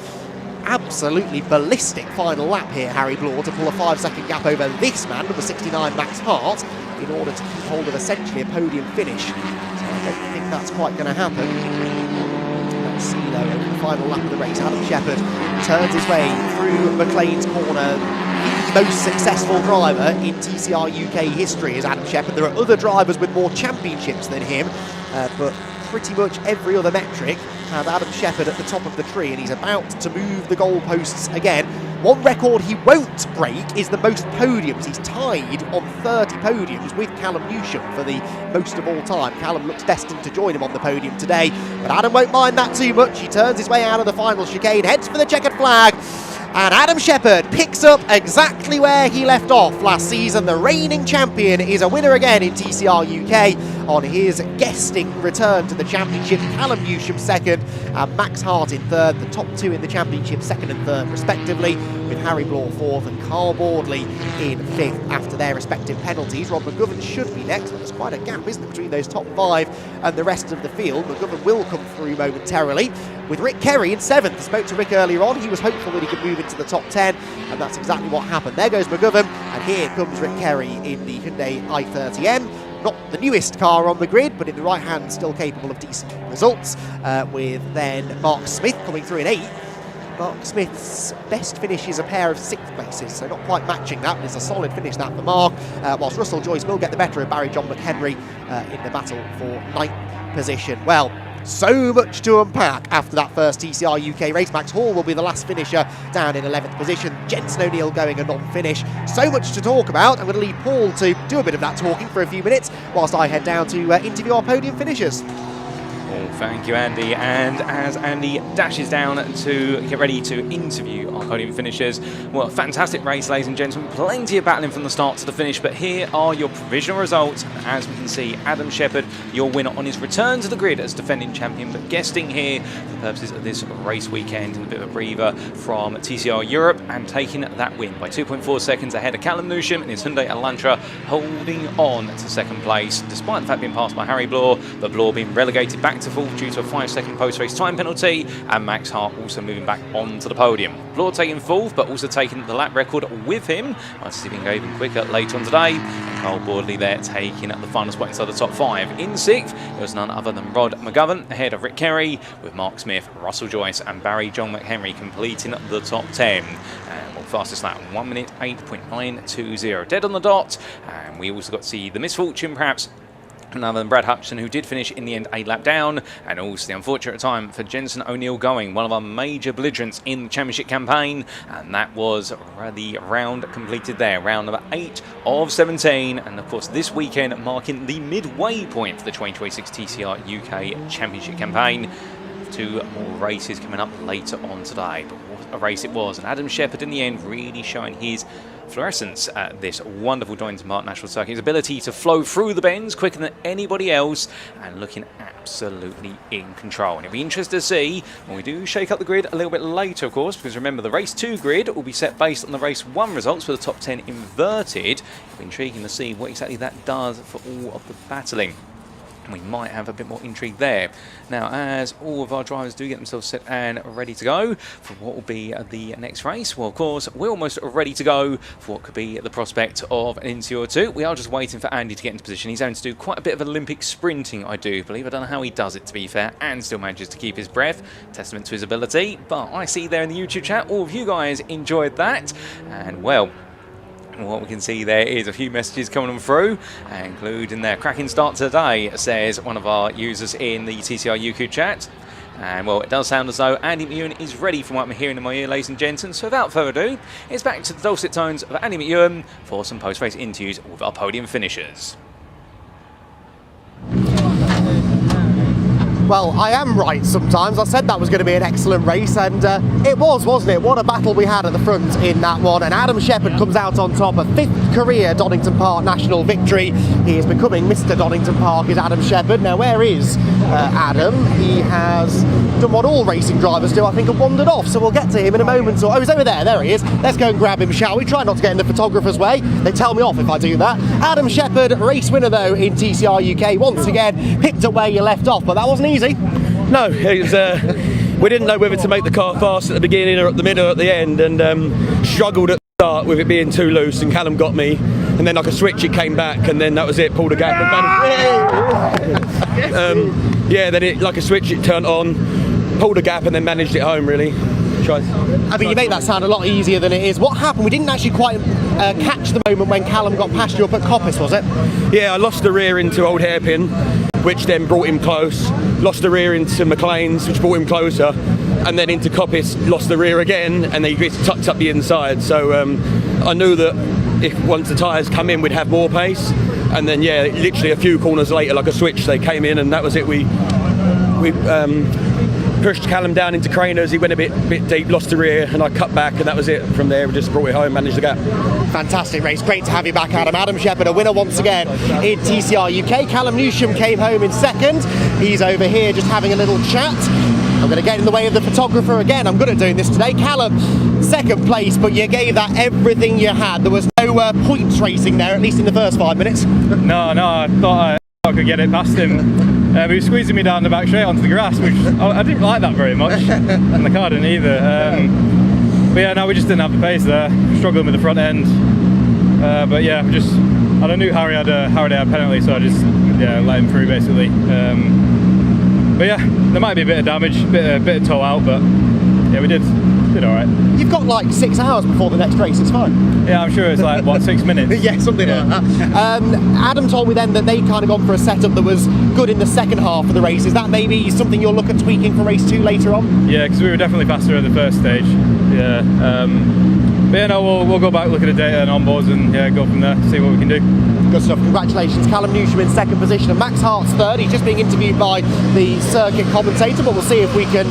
absolutely ballistic final lap here, Harry Bloor, to pull a 5-second gap over this man, number 69, Max Hart, in order to keep hold of essentially a podium finish. So I don't think that's quite going to happen. Let's see though, over the final lap of the race, Adam Shepherd turns his way through McLean's corner. The most successful driver in TCR UK history is Adam Shepherd. There are other drivers with more championships than him, but pretty much every other metric had Adam Shepherd at the top of the tree, and he's about to move the goalposts again. One record he won't break is the most podiums. He's tied on 30 podiums with Callum Newsham for the most of all time. Callum looks destined to join him on the podium today, but Adam won't mind that too much. He turns his way out of the final chicane, heads for the checkered flag, and Adam Shepherd picks up exactly where he left off last season. The reigning champion is a winner again in TCR UK on his guesting return to the championship. Callum Newsham second and Max Hart in third. The top 2 in the championship, second and third respectively, with Harry Bloor fourth and Carl Boardley in fifth after their respective penalties. Rob McGovern should be next, but there's quite a gap, isn't there, between those top 5 and the rest of the field. McGovern will come through momentarily, with Rick Kerry in 7th. I spoke to Rick earlier on. He was hopeful that he could move into the top 10, and that's exactly what happened. There goes McGovern, and here comes Rick Kerry in the Hyundai i30M. Not the newest car on the grid, but in the right hand still capable of decent results, with then Mark Smith coming through in 8th. Mark Smith's best finish is a pair of 6th places, so not quite matching that, but it's a solid finish that for Mark, whilst Russell Joyce will get the better of Barry John McHenry in the battle for 9th position. Well, so much to unpack after that first TCR UK race. Max Hall will be the last finisher down in 11th position. Jenson O'Neill going a non-finish. So much to talk about. I'm going to leave Paul to do a bit of that talking for a few minutes whilst I head down to interview our podium finishers. Well, thank you, Andy. And as Andy dashes down to get ready to interview our podium finishers, well, fantastic race, ladies and gentlemen. Plenty of battling from the start to the finish, but here are your provisional results. As we can see, Adam Shepherd, your winner on his return to the grid as defending champion, but guesting here for the purposes of this race weekend, and a bit of a breather from TCR Europe, and taking that win by 2.4 seconds ahead of Callum Newsham in his Hyundai Elantra, holding on to second place, despite the fact being passed by Harry Bloor, but Bloor being relegated back to fourth due to a 5-second post-race time penalty, and Max Hart also moving back onto the podium. Bloor taking fourth, but also taking the lap record with him. I see him go even quicker later on today. And Carl Boardley there taking the final spot inside the top 5. In sixth, it was none other than Rod McGovern, ahead of Rick Kerry, with Mark Smith, Russell Joyce, and Barry John McHenry completing the top 10. And well, fastest lap, 1 minute 8.920, dead on the dot. And we also got to see the misfortune, perhaps, none other than Brad Hutchinson, who did finish in the end a lap down, and also the unfortunate time for Jensen O'Neill going, one of our major belligerents in the championship campaign, and that was the round completed there, round number 8 of 17, and of course this weekend marking the midway point for the 2026 TCR UK Championship campaign. 2 more races coming up later on today, but what a race it was, and Adam Shepherd in the end really showing his fluorescence at this wonderful Donington Park National Circuit. His ability to flow through the bends quicker than anybody else, and looking absolutely in control. And it'll be interesting to see when we do shake up the grid a little bit later, of course, because remember the race 2 grid will be set based on the race 1 results, with the top 10 inverted. It'll be intriguing to see what exactly that does for all of the battling. We might have a bit more intrigue there. Now, as all of our drivers do get themselves set and ready to go for what will be the next race, well, of course, we're almost ready to go for what could be the prospect of an interview or two. We are just waiting for Andy to get into position. He's having to do quite a bit of Olympic sprinting, I do believe. I don't know how he does it, to be fair, and still manages to keep his breath. Testament to his ability. But I see there in the YouTube chat, all of you guys enjoyed that. And, well, what we can see there is a few messages coming on through, including their cracking start today, says one of our users in the TCR UK chat. And well, it does sound as though Andy McEwen is ready from what I'm hearing in my ear, ladies and gentlemen. So without further ado, it's back to the dulcet tones of Andy McEwen for some post-race interviews with our podium finishers. Well, I am right sometimes. I said that was going to be an excellent race, and it was, wasn't it? What a battle we had at the front in that one. And Adam Shepherd comes out on top, a 5th career Donington Park national victory. He is becoming Mr. Donington Park, is Adam Shepherd. Now, where is Adam? He has done what all racing drivers do, I think, and wandered off. So we'll get to him in a moment. Oh, he's over there. There he is. Let's go and grab him, shall we? Try not to get in the photographer's way. They tell me off if I do that. Adam Shepherd, race winner, though, in TCR UK. Once again, picked up where you left off, but that wasn't easy. No, it was, we didn't know whether to make the car fast at the beginning or at the middle or at the end, and struggled at the start with it being too loose, and Callum got me, and then like a switch it came back, and then that was it, pulled a gap and yeah, then it like a switch it turned on, pulled a gap and then managed it home really. I mean, you make that sound a lot easier than it is. What happened? We didn't actually quite catch the moment when Callum got past you up at Coppice, was it? Yeah, I lost the rear into Old Hairpin, which then brought him close. Lost the rear into McLean's, which brought him closer. And then into Coppice, lost the rear again, and then he tucked up the inside. So I knew that if once the tyres come in, we'd have more pace. And then, yeah, literally a few corners later, like a switch, they came in, and that was it. We pushed Callum down into Craners, he went a bit deep, lost the rear, and I cut back, and that was it. From there, we just brought it home, managed the gap. Fantastic race, great to have you back, Adam. Adam Shepherd, a winner once again in TCR UK. Callum Newsham came home in second. He's over here just having a little chat. I'm going to get in the way of the photographer again. I'm good at doing this today. Callum, second place, but you gave that everything you had. There was no points racing there, at least in the first 5 minutes. No, I thought I could get it past him. He was squeezing me down the back straight onto the grass, which I didn't like that very much, and the car didn't either. But yeah, no, we just didn't have the pace there, struggling with the front end. But yeah, I knew Harry had a penalty, so I just let him through basically. But yeah, there might be a bit of damage, a bit of toe out, but yeah, we did all right. You've got like 6 hours before the next race, it's fine. Yeah, I'm sure it's like, what, 6 minutes? Yeah, something like that. Adam told me then that they kind of gone for a setup that was good in the second half of the race. Is that maybe something you'll look at tweaking for race 2 later on? Yeah, because we were definitely faster at the first stage. Yeah. But yeah, no, we'll go back, look at the data and onboards, and yeah, go from there, see what we can do. Good stuff. Congratulations, Callum Newsham in second position and Max Hart's third. He's just being interviewed by the circuit commentator, but we'll see if we can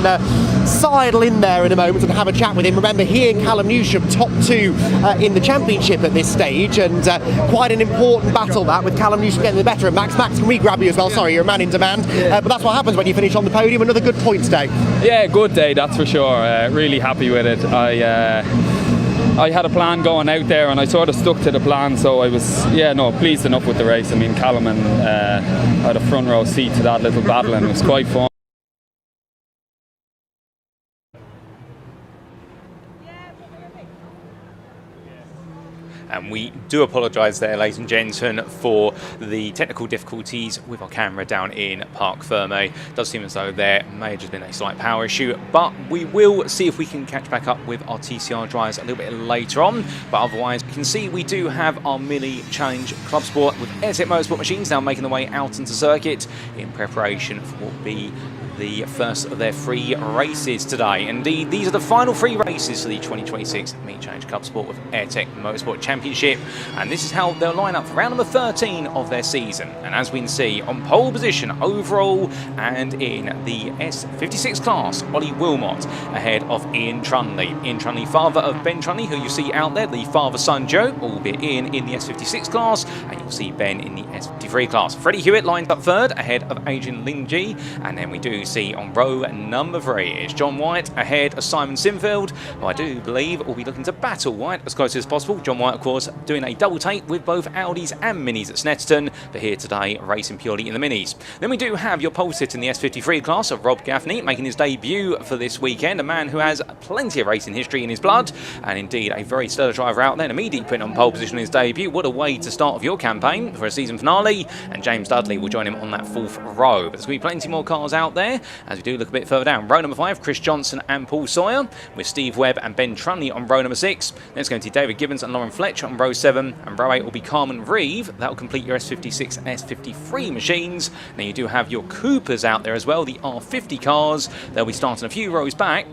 sidle in there in a moment and have a chat with him. Remember, he and Callum Newsham top two in the championship at this stage, and quite an important battle that, with Callum Newsham getting the better of Max. Max, can we grab you as well? Sorry, you're a man in demand. But that's what happens when you finish on the podium. Another good points day. Yeah, good day, that's for sure. Really happy with it. I had a plan going out there, and I sort of stuck to the plan, so I was, pleased enough with the race. I mean, Callum and I had a front row seat to that little battle, and it was quite fun. And we do apologise there, ladies and gentlemen, for the technical difficulties with our camera down in Parc Ferme. Does seem as though there may have just been a slight power issue, but we will see if we can catch back up with our TCR drivers a little bit later on. But otherwise, you can see we do have our mini challenge Clubsport with Airtech Motorsport machines now making their way out into circuit in preparation for what will be the first of their 3 races today. Indeed, these are the final 3 races for the 2026 Mini Challenge Clubsport with Airtech Motorsport Championship, and this is how they'll line up for round number 13 of their season. And as we can see, on pole position overall and in the S56 class, Ollie Wilmot ahead of Ian Trunley. Ian Trunley, father of Ben Trunley, who you see out there, the father-son Joe, albeit Ian in the S56 class, and you'll see Ben in the S53 class. Freddie Hewitt lined up third ahead of Adrian Lingji, and then we do see on row number 3 it's John White ahead of Simon Sinfield, who I do believe will be looking to battle White as close as possible. John White, of course, doing a double take with both Audis and Minis at Snetterton, but here today racing purely in the Minis. Then we do have your pole sit in the S53 class of Rob Gaffney making his debut for this weekend, a man who has plenty of racing history in his blood, and indeed a very stellar driver out there, and immediately putting on pole position in his debut. What a way to start off your campaign for a season finale, and James Dudley will join him on that 4th row. But there's going to be plenty more cars out there as we do look a bit further down. Row number 5, Chris Johnson and Paul Sawyer, with Steve Webb and Ben Trunley on row number 6. Then it's going to be David Gibbons and Lauren Fletcher on row 7, and row 8 will be Carmen Reeve. That will complete your S56 and S53 machines. Now you do have your Coopers out there as well, the R50 cars. They'll be starting a few rows back,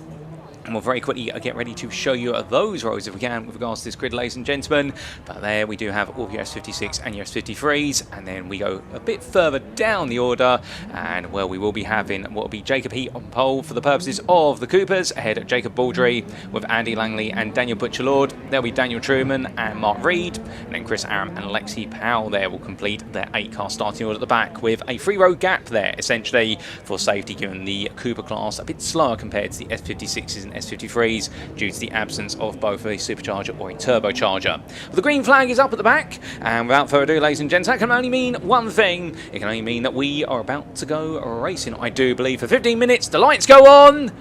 and we'll very quickly get ready to show you those rows if we can with regards to this grid, ladies and gentlemen. But there we do have all your S56 and your S53s, and then we go a bit further down the order, and well, we will be having what will be Jacob Heat on pole for the purposes of the Coopers, ahead of Jacob Baldry with Andy Langley and Daniel Butcherlord. There'll be Daniel Truman and Mark Reed, and then Chris Aram and Lexi Powell there will complete their 8-car starting order at the back, with a 3-row gap there essentially for safety, given the Cooper class a bit slower compared to the S56s and S53s due to the absence of both a supercharger or a turbocharger. Well, the green flag is up at the back, and without further ado, ladies and gents, that can only mean one thing. It can only mean that we are about to go racing, I do believe, for 15 minutes. The lights go on,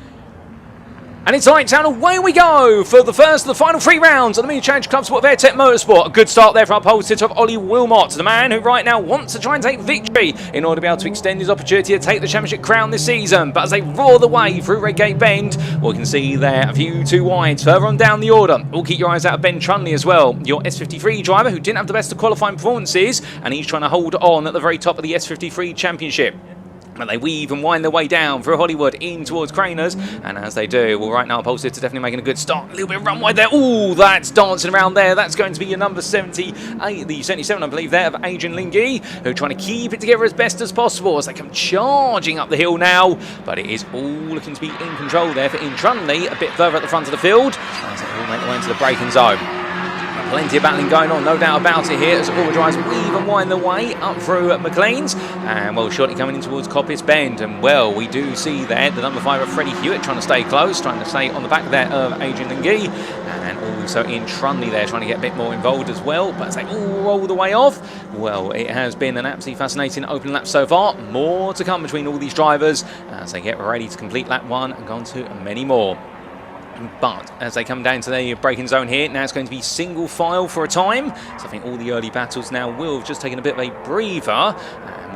and it's lights out, away we go for the first of the final 3 rounds of the Mini Challenge Clubsport of Airtech Motorsport. A good start there for our pole sitter of Ollie Wilmot, the man who right now wants to try and take victory in order to be able to extend his opportunity to take the championship crown this season. But as they roar the way through Redgate Bend, we can see there a few too wide. Further on down the order, we'll keep your eyes out of Ben Trunley as well, your S53 driver who didn't have the best of qualifying performances, and he's trying to hold on at the very top of the S53 championship. And they weave and wind their way down through Hollywood in towards Craners, and as they do, well, right now pole sitter definitely making a good start. A little bit of run wide there. Oh, that's dancing around there. That's going to be your number 78, the 77, I believe, there of Adrian Lingy, who are trying to keep it together as best as possible as they come charging up the hill now. But it is all looking to be in control there for Ian Trunley, a bit further at the front of the field, as they all make their way into the braking zone. Plenty of battling going on, no doubt about it here, as all the drivers weave and wind their way up through McLean's, and well, shortly coming in towards Coppice Bend. And well, we do see there the number 5 of Freddie Hewitt trying to stay close, trying to stay on the back there of Adrian Lingy, and also Ian Trunley there trying to get a bit more involved as well. But as they all roll the way off, well, it has been an absolutely fascinating opening lap so far. More to come between all these drivers as they get ready to complete lap 1 and go on to many more. But as they come down to the braking zone here, now it's going to be single file for a time. So I think all the early battles now will have just taken a bit of a breather.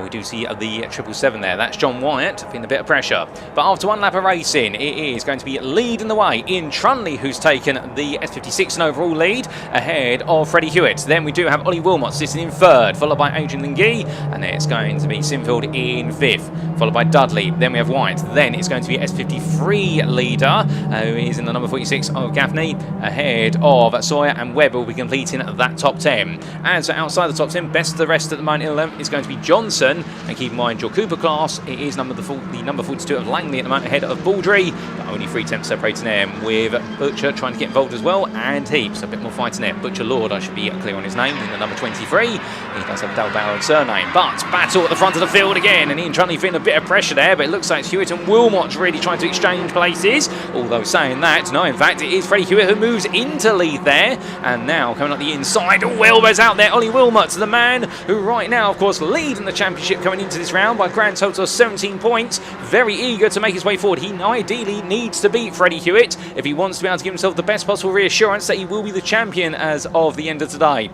We do see the 777 there. That's John Wyatt feeling a bit of pressure. But after one lap of racing, it is going to be leading the way in Trunley, who's taken the S56 and overall lead ahead of Freddie Hewitt. Then we do have Ollie Wilmot sitting in third, followed by Adrian Lingy, and then it's going to be Sinfield in fifth, followed by Dudley. Then we have White. Then it's going to be S53 leader, who is in the number 46 of Gaffney, ahead of Sawyer, and Webb will be completing that top 10. And so outside the top 10, best of the rest at the moment in 11th is going to be Johnson. And keep in mind, your Cooper class, it is the number 42 of Langley at the moment, ahead of Baldry, but only 3 tenths separating them, with Butcher trying to get involved as well, and Heaps, a bit more fighting there. Butcher Lord, I should be clear on his name, in the number 23. He does have a double-barreled surname, but battle at the front of the field again, and Ian Trunley feeling a bit of pressure there, but it looks like it's Hewitt and Wilmot really trying to exchange places, although saying that, no, in fact, it is Freddie Hewitt who moves into lead there, and now coming up the inside, elbows out there, Ollie Wilmot, the man who right now, of course, leading the championship coming into this round by a grand total of 17 points, very eager to make his way forward. He ideally needs to beat Freddie Hewitt if he wants to be able to give himself the best possible reassurance that he will be the champion as of the end of today.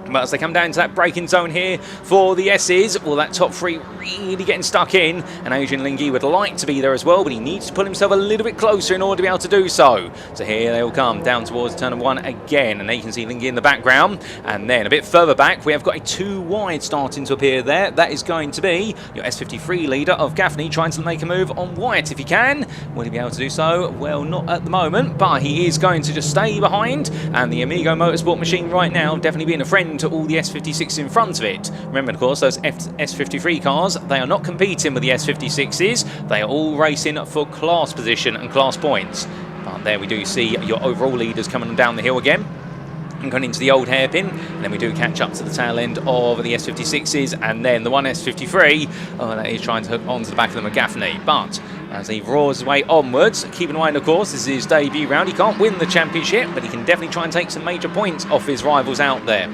But as they come down to that braking zone here for the S's, well, that top 3 really getting stuck in, and Adrian Lingy would like to be there as well, but he needs to pull himself a little bit closer in order to be able to do so. So here they will come down towards turn 1 again, and there you can see Lingy in the background, and then a bit further back we have got a 2 wide starting to appear there. That is going to be your S53 leader of Gaffney trying to make a move on Wyatt if he can. Will he be able to do so? Well, not at the moment, but he is going to just stay behind, and the Amigo Motorsport machine right now definitely being a friend to all the S56s in front of it. Remember, of course, those S53 cars, they are not competing with the S56s. They are all racing for class position and class points. But there we do see your overall leaders coming down the hill again and going into the old hairpin, and then we do catch up to the tail end of the S56s, and then the one S53 that is trying to hook onto the back of the McGaffney. But as he roars his way onwards, keep in mind, of course, this is his debut round. He can't win the championship, but he can definitely try and take some major points off his rivals out there.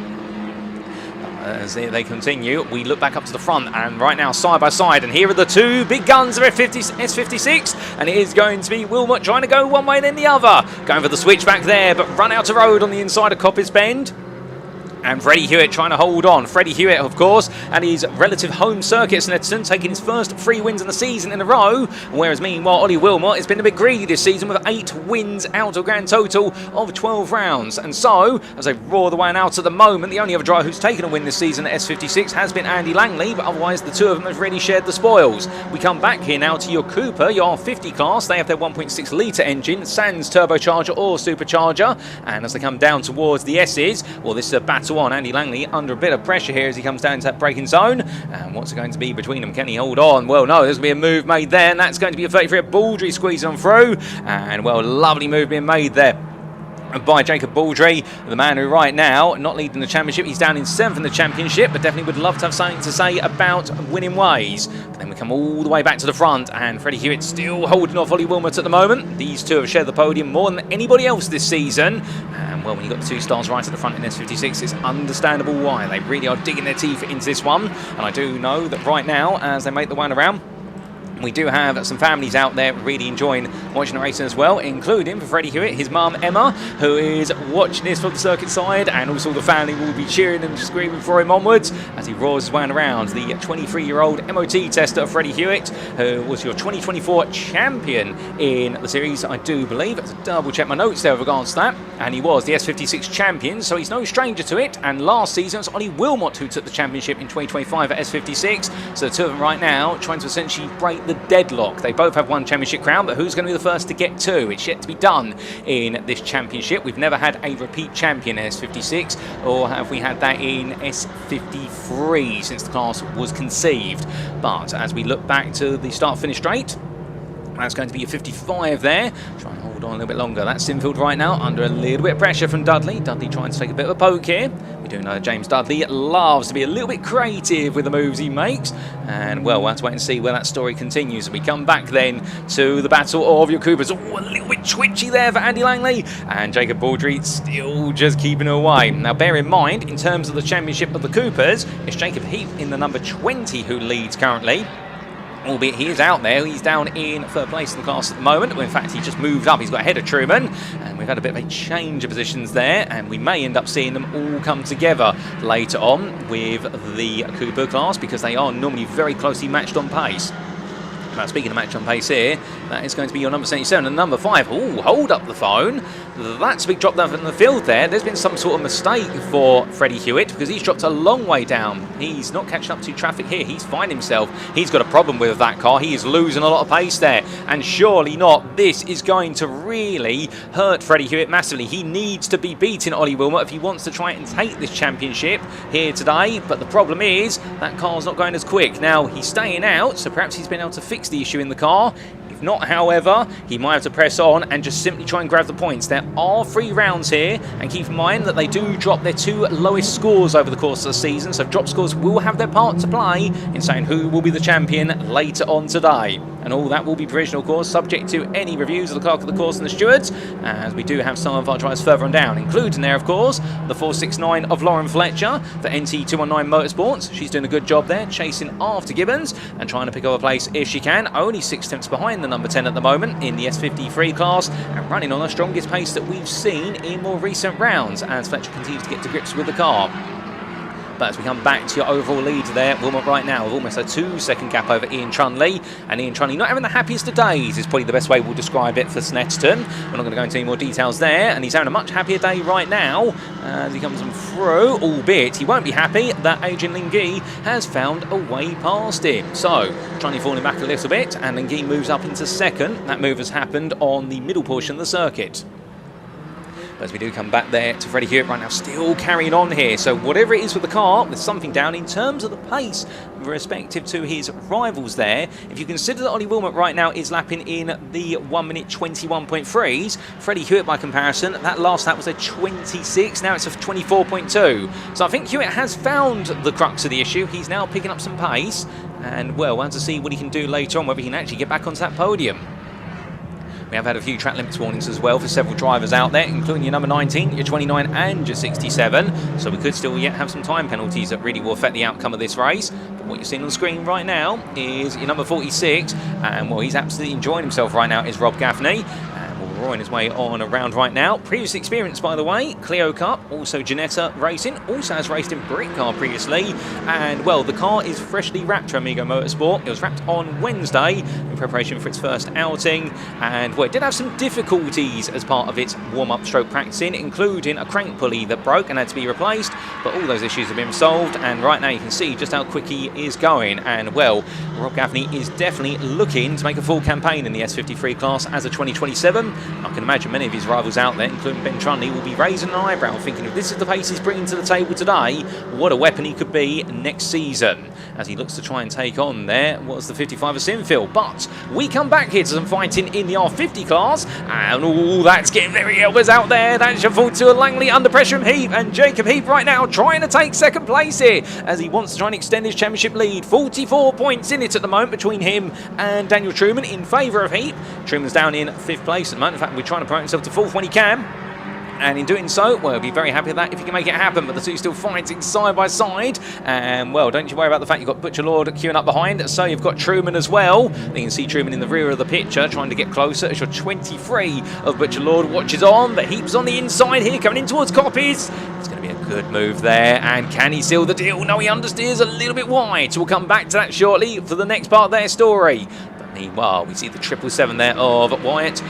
As they continue, we look back up to the front, and right now side by side, and here are the 2 big guns of S56, and it is going to be Wilmot trying to go one way then the other, going for the switch back there, but run out of road on the inside of Coppice Bend. And Freddie Hewitt trying to hold on. Freddie Hewitt, of course, and his relative home circuit, Snetterton, taking his first 3 wins in the season in a row. Whereas meanwhile, Ollie Wilmot has been a bit greedy this season with 8 wins out of a grand total of 12 rounds. And so, as they roar the one out at the moment, the only other driver who's taken a win this season at S56 has been Andy Langley, but otherwise the 2 of them have really shared the spoils. We come back here now to your Cooper, your 50 class. They have their 1.6 litre engine, sans turbocharger or supercharger. And as they come down towards the S's, well, this is a battle on. Andy Langley under a bit of pressure here as he comes down to that braking zone. And what's it going to be between them? Can he hold on? Well, no, there's going to be a move made there, and that's going to be a 33 at Baldry squeezing on through. And, well, lovely move being made there by Jacob Baldry, the man who right now not leading the championship. He's down in 7th in the championship, but definitely would love to have something to say about winning ways. But then we come all the way back to the front, and Freddie Hewitt still holding off Ollie Wilmot at the moment. These 2 have shared the podium more than anybody else this season. And, well, when you've got the 2 stars right at the front in S56, it's understandable why. They really are digging their teeth into this one. And I do know that right now, as they make the one around, we do have some families out there really enjoying watching the racing as well, including for Freddie Hewitt, his mum Emma, who is watching this from the circuit side, and also the family will be cheering and screaming for him onwards as he roars his way around. The 23-year-old MOT tester of Freddie Hewitt, who was your 2024 champion in the series, I do believe. Let's double check my notes there with regards to that. And he was the S56 champion, so he's no stranger to it. And last season it was Ollie Wilmot who took the championship in 2025 at S56. So the 2 of them right now trying to essentially break the deadlock. They both have 1 championship crown, but who's going to be the first to get 2? It's yet to be done in this championship. We've never had a repeat champion in S56, or have we had that in S53 since the class was conceived. But as we look back to the start-finish straight, that's going to be a 55 there. Try and hold on a little bit longer. That's Sinfield right now under a little bit of pressure from Dudley. Dudley trying to take a bit of a poke here. We do know that James Dudley loves to be a little bit creative with the moves he makes. And, well, we'll have to wait and see where that story continues. And we come back then to the battle of your Coopers. Oh, a little bit twitchy there for Andy Langley. And Jacob Baldry still just keeping away. Now, bear in mind, in terms of the championship of the Coopers, it's Jacob Heath in the number 20 who leads currently. albeit he is out there. He's down in third place in the class at the moment. Well, in fact, he just moved up. He's got ahead of Truman, and we've had a bit of a change of positions there, and we may end up seeing them all come together later on with the Cooper class, because they are normally very closely matched on pace. Now, speaking of match on pace here, that is going to be your number 77 and number 5. Oh, hold up the phone. That's a big drop down from the field there. There's been some sort of mistake for Freddie Hewitt, because he's dropped a long way down. He's not catching up to traffic here. He's finding himself. He's got a problem with that car. He is losing a lot of pace there. And surely not. This is going to really hurt Freddie Hewitt massively. He needs to be beating Ollie Wilmot if he wants to try and take this championship here today. But the problem is that car's not going as quick. Now, he's staying out, so perhaps he's been able to fix the issue in the car. If not, however, he might have to press on and just simply try and grab the points. There are 3 rounds here, and keep in mind that they do drop their 2 lowest scores over the course of the season, so drop scores will have their part to play in saying who will be the champion later on today. And all that will be provisional, of course, subject to any reviews of the clerk of the course and the stewards, as we do have some of our drivers further on down, including there, of course, the 469 of Lauren Fletcher for NT219 Motorsports. She's doing a good job there, chasing after Gibbons and trying to pick up a place if she can. Only 6 tenths behind the number 10 at the moment in the S53 class, and running on the strongest pace that we've seen in more recent rounds as Fletcher continues to get to grips with the car. But as we come back to your overall lead there, Wilmot right now with almost a 2-second gap over Ian Trunley. And Ian Trunley not having the happiest of days is probably the best way we'll describe it for Snetterton. We're not going to go into any more details there. And he's having a much happier day right now as he comes on through, albeit he won't be happy that Adrian Lingui has found a way past him. So Trunley falling back a little bit, and Lingui moves up into second. That move has happened on the middle portion of the circuit. As we do come back there to Freddie Hewitt right now, still carrying on here. So whatever it is with the car, there's something down in terms of the pace respective to his rivals there. If you consider that Ollie Wilmot right now is lapping in the 1 minute 21.3s, Freddie Hewitt by comparison, that last lap was a 26, now it's a 24.2. So I think Hewitt has found the crux of the issue. He's now picking up some pace, and well, we'll have to see what he can do later on, whether he can actually get back onto that podium. We have had a few track limits warnings as well for several drivers out there, including your number 19, your 29 and your 67. So we could still yet have some time penalties that really will affect the outcome of this race. But what you're seeing on the screen right now is your number 46. And well, he's absolutely enjoying himself right now, is Rob Gaffney. Roaring his way on around right now. Previous experience, by the way, Clio Cup, also Janetta Racing, also has raced in Brit Car previously. And well, the car is freshly wrapped for Amigo Motorsport. It was wrapped on Wednesday in preparation for its first outing. And well, it did have some difficulties as part of its warm-up stroke practicing, including a crank pulley that broke and had to be replaced. But all those issues have been solved, and right now you can see just how quick he is going. And well, Rob Gaffney is definitely looking to make a full campaign in the S53 class as a 2027. I can imagine many of his rivals out there, including Ben Trunley, will be raising an eyebrow thinking if this is the pace he's bringing to the table today, what a weapon he could be next season, as he looks to try and take on there was the 55 of Sinfield. But we come back here to some fighting in the R50 class, and all that's getting very elbows out there. That's your 42 Langley under pressure from Heap, and Jacob Heap right now trying to take second place here as he wants to try and extend his championship lead. 44 points in it at the moment between him and Daniel Truman in favour of Heap. Truman's down in 5th place at the moment. In fact, we're trying to promote himself to 4th when he can. And in doing so, well, he'll be very happy with that if he can make it happen. But the two still fighting side by side. And, well, don't you worry about the fact you've got Butcher Lord queuing up behind. So you've got Truman as well. You can see Truman in the rear of the picture trying to get closer as your 23 of Butcher Lord watches on. But Heap's on the inside here, coming in towards Copies. It's going to be a good move there. And can he seal the deal? No, he understeers a little bit wide. So we'll come back to that shortly for the next part of their story. But meanwhile, we see the 777 there of Wyatt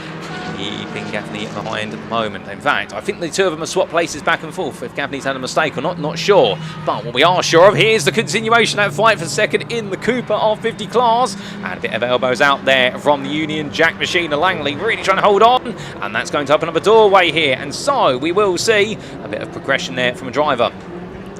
keeping Gaffney behind at the moment. In fact, I think the two of them have swapped places back and forth. If Gaffney's had a mistake or not, not sure. But what we are sure of, here's the continuation of that fight for second in the Cooper R50 class. And a bit of elbows out there from the Union Jack Machine of Langley, really trying to hold on. And that's going to open up a doorway here. And so we will see a bit of progression there from a driver.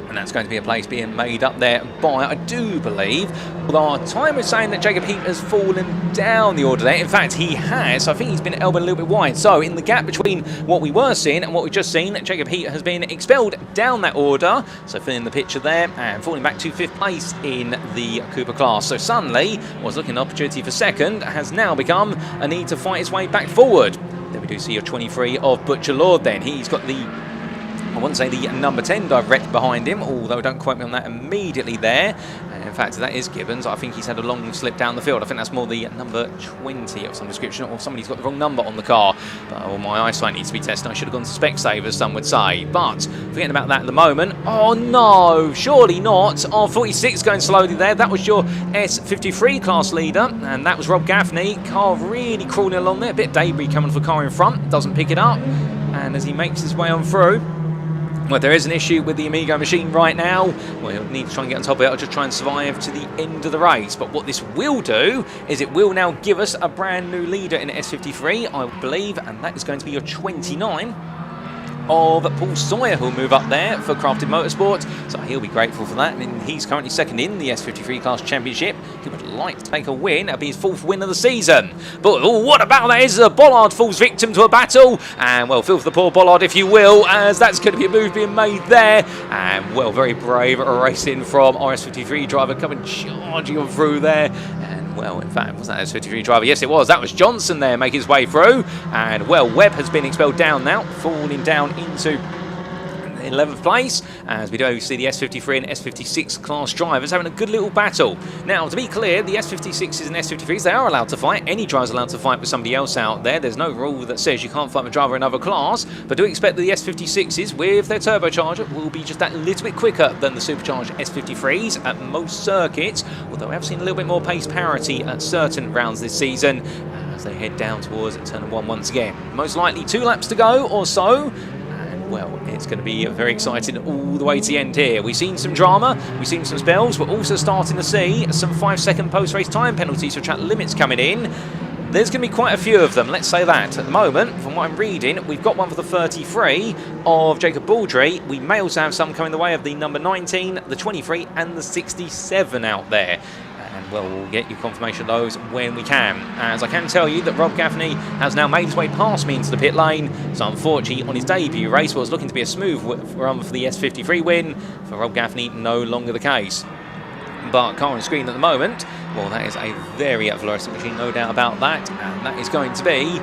And that's going to be a place being made up there by, I do believe, although our time is saying that Jacob Heap has fallen down the order there. In fact, he has. So I think he's been elbowed a little bit wide. So in the gap between what we were seeing and what we've just seen, Jacob Heap has been expelled down that order. So filling the picture there and falling back to 5th place in the Cooper class. So suddenly, was looking an opportunity for second, has now become a need to fight his way back forward. Then we do see your 23 of Butcher Lord then. He's got the wouldn't say the number 10 direct behind him, although don't quote me on that immediately there. In fact, that is Gibbons. I think he's had a long slip down the field. I think that's more the number 20 of some description, or somebody's got the wrong number on the car. But my eyesight needs to be tested. I should have gone to Specsavers, some would say. But forgetting about that at the moment. Oh no, surely not. R46 going slowly there. That was your S53 class leader, and that was Rob Gaffney. Car really crawling along there. A bit of debris coming for the car in front. Doesn't pick it up. And as he makes his way on through, well, there is an issue with the Amigo machine right now. Well, he'll need to try and get on top of it. I'll just try and survive to the end of the race. But what this will do is it will now give us a brand new leader in S53, I believe, and that is going to be your 29 of Paul Sawyer, who'll move up there for Crafted Motorsport, so he'll be grateful for that. I mean, he's currently second in the S53 class championship. He would like to take a win. That'll be his 4th win of the season. But what about that is Bollard falls victim to a battle, and well, feel for the poor Bollard if you will, as that's going to be a move being made there. And well, very brave racing from RS53 driver coming charging on through there. Well, in fact, was that S53 driver? Yes, it was. That was Johnson there making his way through. And, well, Webb has been expelled down now, falling down into 11th place, as we do see the S53 and S56 class drivers having a good little battle. Now, to be clear, the S56s and S53s, they are allowed to fight. Any driver's allowed to fight with somebody else out there. There's no rule that says you can't fight with a driver in another class, but do expect that the S56s with their turbocharger will be just that little bit quicker than the supercharged S53s at most circuits, although we have seen a little bit more pace parity at certain rounds this season as they head down towards turn 1 once again. Most likely 2 laps to go or so. Well, it's going to be very exciting all the way to the end here. We've seen some drama, we've seen some spells. We're also starting to see some 5-second post-race time penalties for track limits coming in. There's going to be quite a few of them, let's say that. At the moment, from what I'm reading, we've got one for the 33 of Jacob Baldry. We may also have some coming the way of the number 19, the 23 and the 67 out there. And well, we'll get you confirmation of those when we can. As I can tell you that Rob Gaffney has now made his way past me into the pit lane. So unfortunately, on his debut race, what was looking to be a smooth run for the S53 win, for Rob Gaffney, no longer the case. But car on screen at the moment, well, that is a very fluorescent machine, no doubt about that. And that is going to be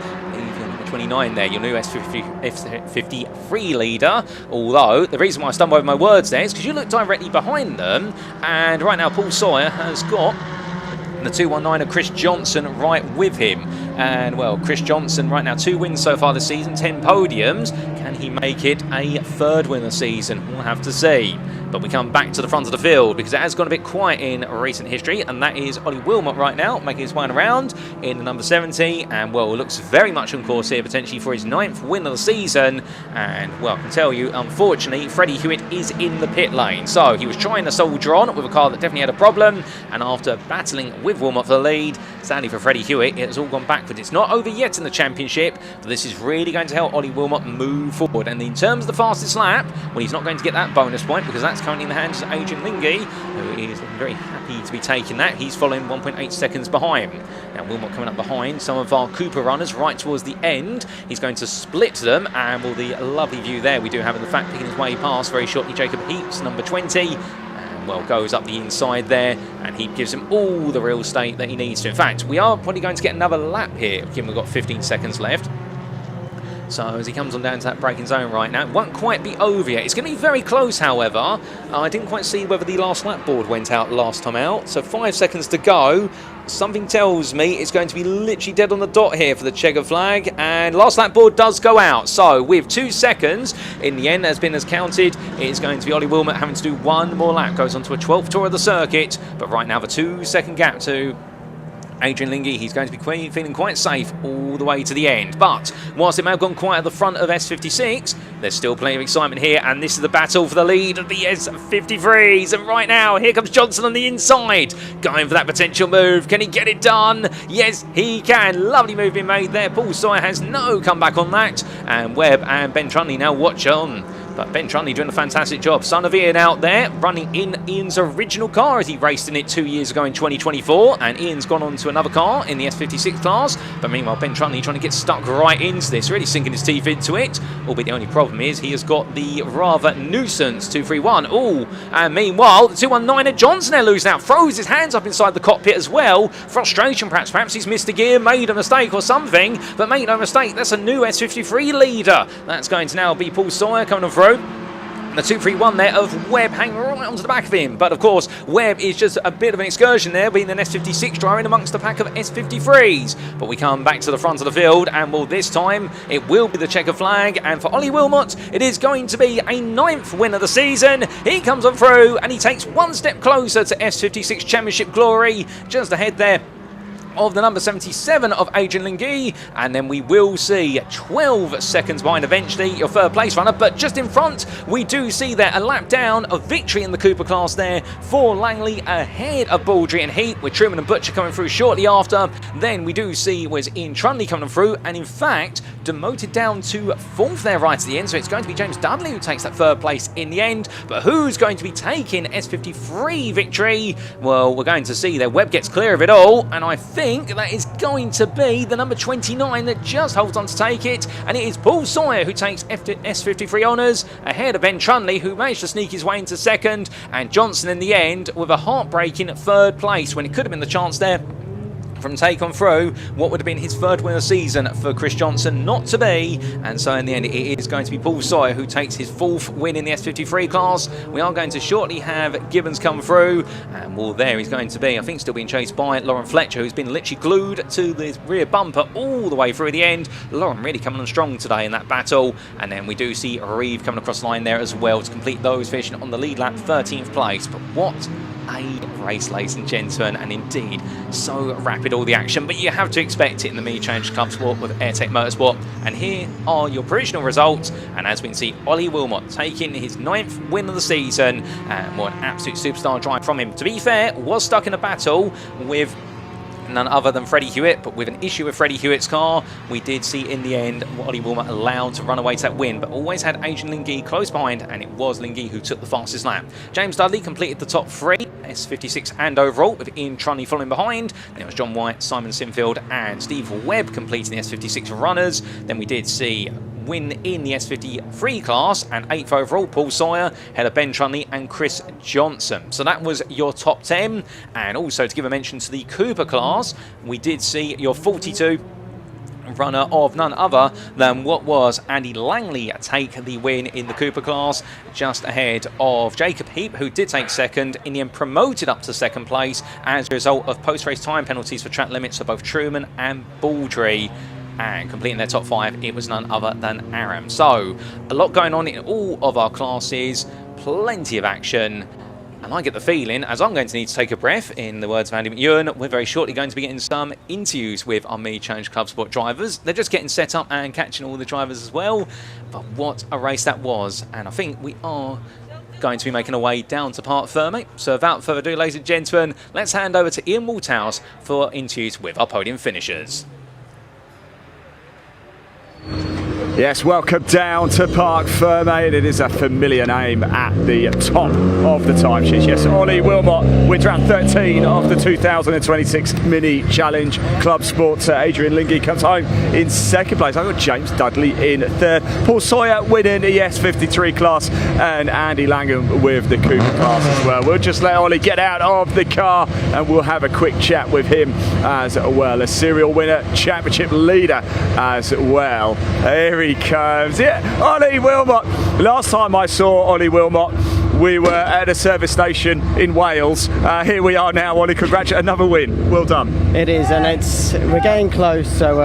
29 there, your new S53 leader. Although, the reason why I stumbled over my words there is because you look directly behind them, and right now Paul Sawyer has got the 219 of Chris Johnson right with him. And well, Chris Johnson right now 2 wins so far this season, 10 podiums. Can he make it a 3rd win of the season? We'll have to see. But we come back to the front of the field because it has gone a bit quiet in recent history, and that is Ollie Wilmot right now making his way around in the number 70, and well, looks very much on course here potentially for his 9th win of the season. And well, I can tell you, unfortunately, Freddie Hewitt is in the pit lane, so he was trying to soldier on with a car that definitely had a problem, and after battling with Wilmot for the lead, sadly for Freddie Hewitt, it has all gone backwards. It's not over yet in the championship, but this is really going to help Ollie Wilmot move forward. And in terms of the fastest lap, well, he's not going to get that bonus point because that's currently in the hands of Adrian Lingy, who is very happy to be taking that. He's following 1.8 seconds behind. Now Wilmot coming up behind some of our Cooper runners right towards the end. He's going to split them, and well, the lovely view there we do have in the fact picking his way past very shortly Jacob Heaps, number 20. Well, goes up the inside there, and he gives him all the real estate that he needs to. In fact, we are probably going to get another lap here, given we've got 15 seconds left. So as he comes on down to that braking zone right now, it won't quite be over yet. It's going to be very close, however. I didn't quite see whether the last lap board went out last time out. So 5 seconds to go. Something tells me it's going to be literally dead on the dot here for the checker flag. And last lap board does go out. So with 2 seconds in the end has been as counted, it's going to be Ollie Wilmot having to do 1 more lap. Goes on to a 12th tour of the circuit. But right now the 2-second gap to Adrian Lingy, he's going to be feeling quite safe all the way to the end. But whilst it may have gone quiet at the front of S56, there's still plenty of excitement here, and this is the battle for the lead of the S53s. And right now, here comes Johnson on the inside, going for that potential move. Can he get it done? Yes, he can. Lovely move being made there. Paul Sawyer has no comeback on that, and Webb and Ben Trunley now watch on. But Ben Trunley doing a fantastic job. Son of Ian out there, running in Ian's original car as he raced in it 2 years ago in 2024. And Ian's gone on to another car in the S56 class. But meanwhile, Ben Trunley trying to get stuck right into this, really sinking his teeth into it. Albeit the only problem is he has got the rather nuisance 231. Oh, and meanwhile, the 219 at Johnson there losing out. Throws his hands up inside the cockpit as well. Frustration perhaps. Perhaps he's missed a gear, made a mistake or something. But make no mistake, that's a new S53 leader. That's going to now be Paul Sawyer coming on through. the 2-3-1 there of Webb hanging right onto the back of him. But of course, Webb is just a bit of an excursion there, being an S56 driver in amongst the pack of S53s. But we come back to the front of the field, and well, this time it will be the checker flag. And for Ollie Wilmot, it is going to be a 9th win of the season. He comes on through, and he takes one step closer to S56 Championship glory, just ahead there of the number 77 of Adrian Lingui, and then we will see 12 seconds behind eventually your third place runner, but just in front we do see there a lap down of victory in the Cooper class there for Langley ahead of Baldry and Heat, with Truman and Butcher coming through shortly after. Then we do see was Ian Trunley coming through, and in fact demoted down to 4th there right at the end, so it's going to be James Dudley who takes that 3rd place in the end. But who's going to be taking S53 victory? Well, we're going to see that Webb gets clear of it all, and I think that is going to be the number 29 that just holds on to take it, and it is Paul Sawyer who takes S53 honours ahead of Ben Trunley, who managed to sneak his way into 2nd, and Johnson in the end with a heartbreaking 3rd place when it could have been the chance there from take on through what would have been his 3rd win of the season for Chris Johnson, not to be. And so in the end it is going to be Paul Sawyer who takes his 4th win in the S53 class. We are going to shortly have Gibbons come through, and well, there he's going to be, I think, still being chased by Lauren Fletcher, who's been literally glued to the rear bumper all the way through the end. Lauren really coming on strong today in that battle. And then we do see Reeve coming across the line there as well to complete those, finishing on the lead lap, 13th place. But what a race, ladies and gentlemen, and indeed so rapid all the action, but you have to expect it in the Mini Challenge Clubsport with AirTech Motorsport. And here are your provisional results, and as we can see, Ollie Wilmot taking his 9th win of the season, and what an absolute superstar drive from him. To be fair, was stuck in a battle with none other than Freddie Hewitt, but with an issue with Freddie Hewitt's car, we did see in the end Ollie Wilmot allowed to run away to that win, but always had Adrian Lingui close behind, and it was Lingui who took the fastest lap. James Dudley completed the top 3, S56 and overall, with Ian Trunley following behind. And it was John White, Simon Sinfield and Steve Webb completing the S56 runners. Then we did see win in the S53 class, and 8th overall, Paul Sawyer, ahead of Ben Trunley and Chris Johnson. So that was your top 10. And also to give a mention to the Cooper class, we did see your 42 runner of none other than what was Andy Langley take the win in the Cooper class, just ahead of Jacob Heap, who did take 2nd, in the end promoted up to 2nd place as a result of post-race time penalties for track limits for both Truman and Baldry. And completing their top 5, it was none other than Aram. So a lot going on in all of our classes, plenty of action. And I get the feeling, as I'm going to need to take a breath, in the words of Andy McEwan, we're very shortly going to be getting some interviews with our Mini Challenge Clubsport drivers. They're just getting set up and catching all the drivers as well. But what a race that was. And I think we are going to be making our way down to Park Ferme. So without further ado, ladies and gentlemen, let's hand over to Ian Walthouse for interviews with our podium finishers. Yes, welcome down to Park Ferme. It is a familiar name at the top of the timesheets. Yes, Ollie Wilmot wins round 13 of the 2026 Mini Challenge Clubsport. Adrian Lingui comes home in 2nd place. I've got James Dudley in 3rd. Paul Sawyer winning the S53 class, and Andy Langham with the Cooper class as well. We'll just let Ollie get out of the car and we'll have a quick chat with him as well. A serial winner, championship leader as well. Here he comes. Yeah, Ollie Wilmot. Last time I saw Ollie Wilmot, we were at a service station in Wales. Here we are now, Ollie. Congratulations, another win. Well done. It is, and we're getting close. So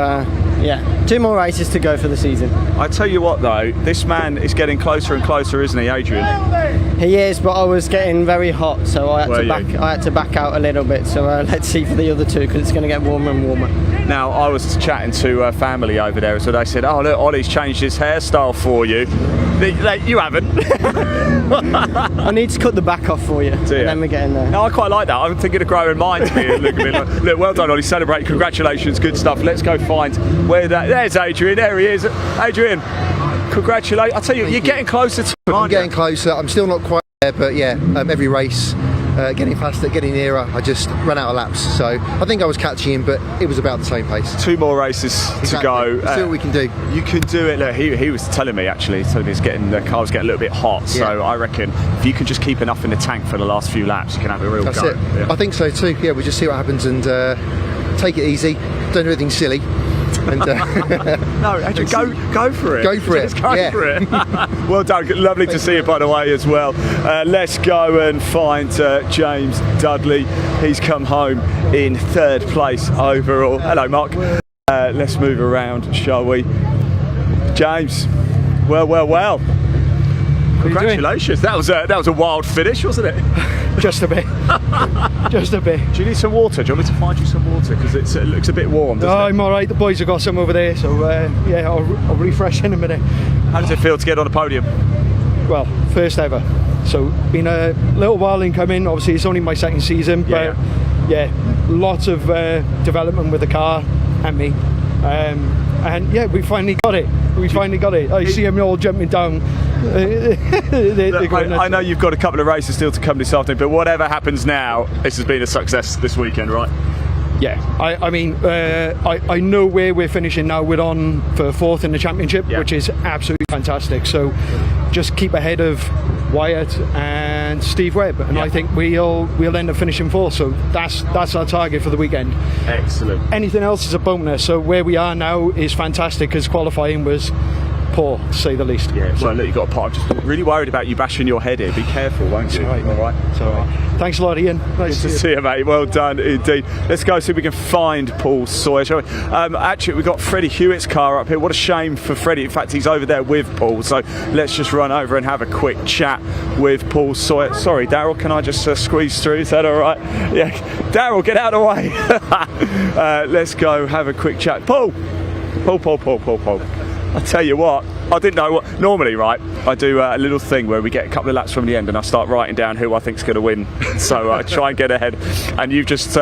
yeah, 2 more races to go for the season. I tell you what, though, this man is getting closer and closer, isn't he, Adrian? He is, but I was getting very hot, so I had to back out a little bit. So let's see for the other 2, because it's going to get warmer and warmer. Now, I was chatting to family over there, so they said, "Oh, look, Ollie's changed his hairstyle for you." You haven't. I need to cut the back off for you, and then we're getting there. No, I quite like that. I'm thinking of growing mine here. Look, well done, Ollie. Celebrate. Congratulations. Good stuff. Let's go find where that. There's Adrian. There he is. Adrian, congratulations. I tell you, you're getting closer to him. I'm getting closer. I'm still not quite there, but yeah, every race. Getting faster, getting nearer. I just ran out of laps, so I think I was catching him, but it was about the same pace. 2 more races to go. Let's see what we can do. You can do it. Look, he was telling me actually. The car was getting a little bit hot, so I reckon if you can just keep enough in the tank for the last few laps, you can have a real go. That's it. Yeah. I think so too. Yeah, we'll just see what happens and take it easy. Don't do anything silly. And, No, actually, go for it. Go for it. Just go Yeah. for it. Well done. Lovely to see you, by the way, as well. Let's go and find James Dudley. He's come home in 3rd place overall. Hello, Mark. Let's move around, shall we? James, well. Congratulations. That was a wild finish, wasn't it? Just a bit. Just a bit. Do you need some water? Do you want me to find you some water? Because it looks a bit warm, doesn't it? I'm all right. The boys have got some over there, so yeah, I'll refresh in a minute. How does it feel to get on the podium? Well, first ever. So been a little while in coming. Obviously, it's only my 2nd season, but yeah, lots of development with the car and me. And yeah, we finally got it. I see them all jumping down. I know you've got a couple of races still to come this afternoon, but whatever happens now, this has been a success this weekend, right? Yeah, I mean, I know where we're finishing now. We're on for 4th in the championship, which is absolutely fantastic. So just keep ahead of Wyatt and Steve Webb, and I think we'll end up finishing 4th. So that's our target for the weekend. Excellent. Anything else is a bonus. So where we are now is fantastic, because qualifying was poor, to say the least. Yeah, well, look, you've got a part. I'm just really worried about you bashing your head here. Be careful, won't you? All right. It's all right. Thanks a lot, Ian. Nice to see you, mate. Well done indeed. Let's go see if we can find Paul Sawyer, shall we? Actually, we've got Freddie Hewitt's car up here. What a shame for Freddie. In fact, he's over there with Paul. So let's just run over and have a quick chat with Paul Sawyer. Sorry, Daryl, can I just squeeze through? Is that all right? Yeah. Daryl, get out of the way. Let's go have a quick chat. Paul. I tell you what, I didn't know what. Normally, right, I do a little thing where we get a couple of laps from the end and I start writing down who I think's going to win. So I try and get ahead. And you've just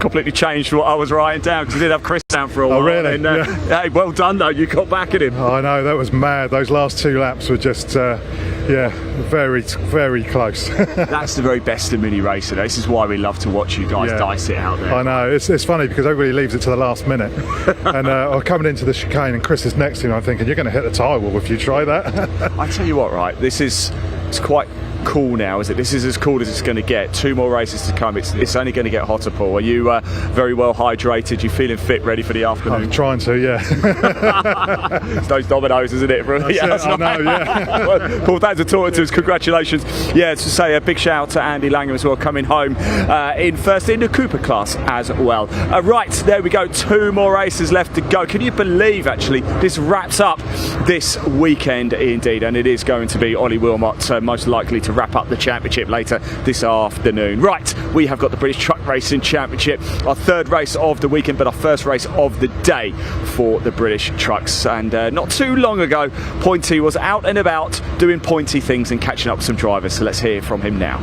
completely changed what I was writing down, because I did have Chris down for a while. Oh, really? And, hey, well done, though. You got back at him. Oh, I know, that was mad. Those last 2 laps were just, very, very close. That's the very best of mini racing. This is why we love to watch you guys dice it out there. I know. It's funny because everybody leaves it to the last minute. And I'm coming into the chicane and Chris is next to me. I'm thinking, you're going to hit the tyre wall if you try that. I tell you what, right, it's quite cool now, is it? This is as cool as it's going to get. 2 more races to come. It's only going to get hotter, Paul. Are you very well hydrated? You feeling fit, ready for the afternoon? I'm trying to, yeah. It's those dominoes, isn't it? I know, yeah. Well, Paul, thanks for talking to us. Congratulations. Yeah, to say a big shout out to Andy Langham as well, coming home in 1st in the Cooper class as well. Right, there we go. 2 more races left to go. Can you believe, actually, this wraps up this weekend indeed, and it is going to be Ollie Wilmot most likely to wrap up the championship later this afternoon. Right, we have got the British Truck Racing Championship, our 3rd race of the weekend, but our 1st race of the day for the British trucks. And not too long ago, Pointy was out and about doing pointy things and catching up with some drivers. So let's hear from him now.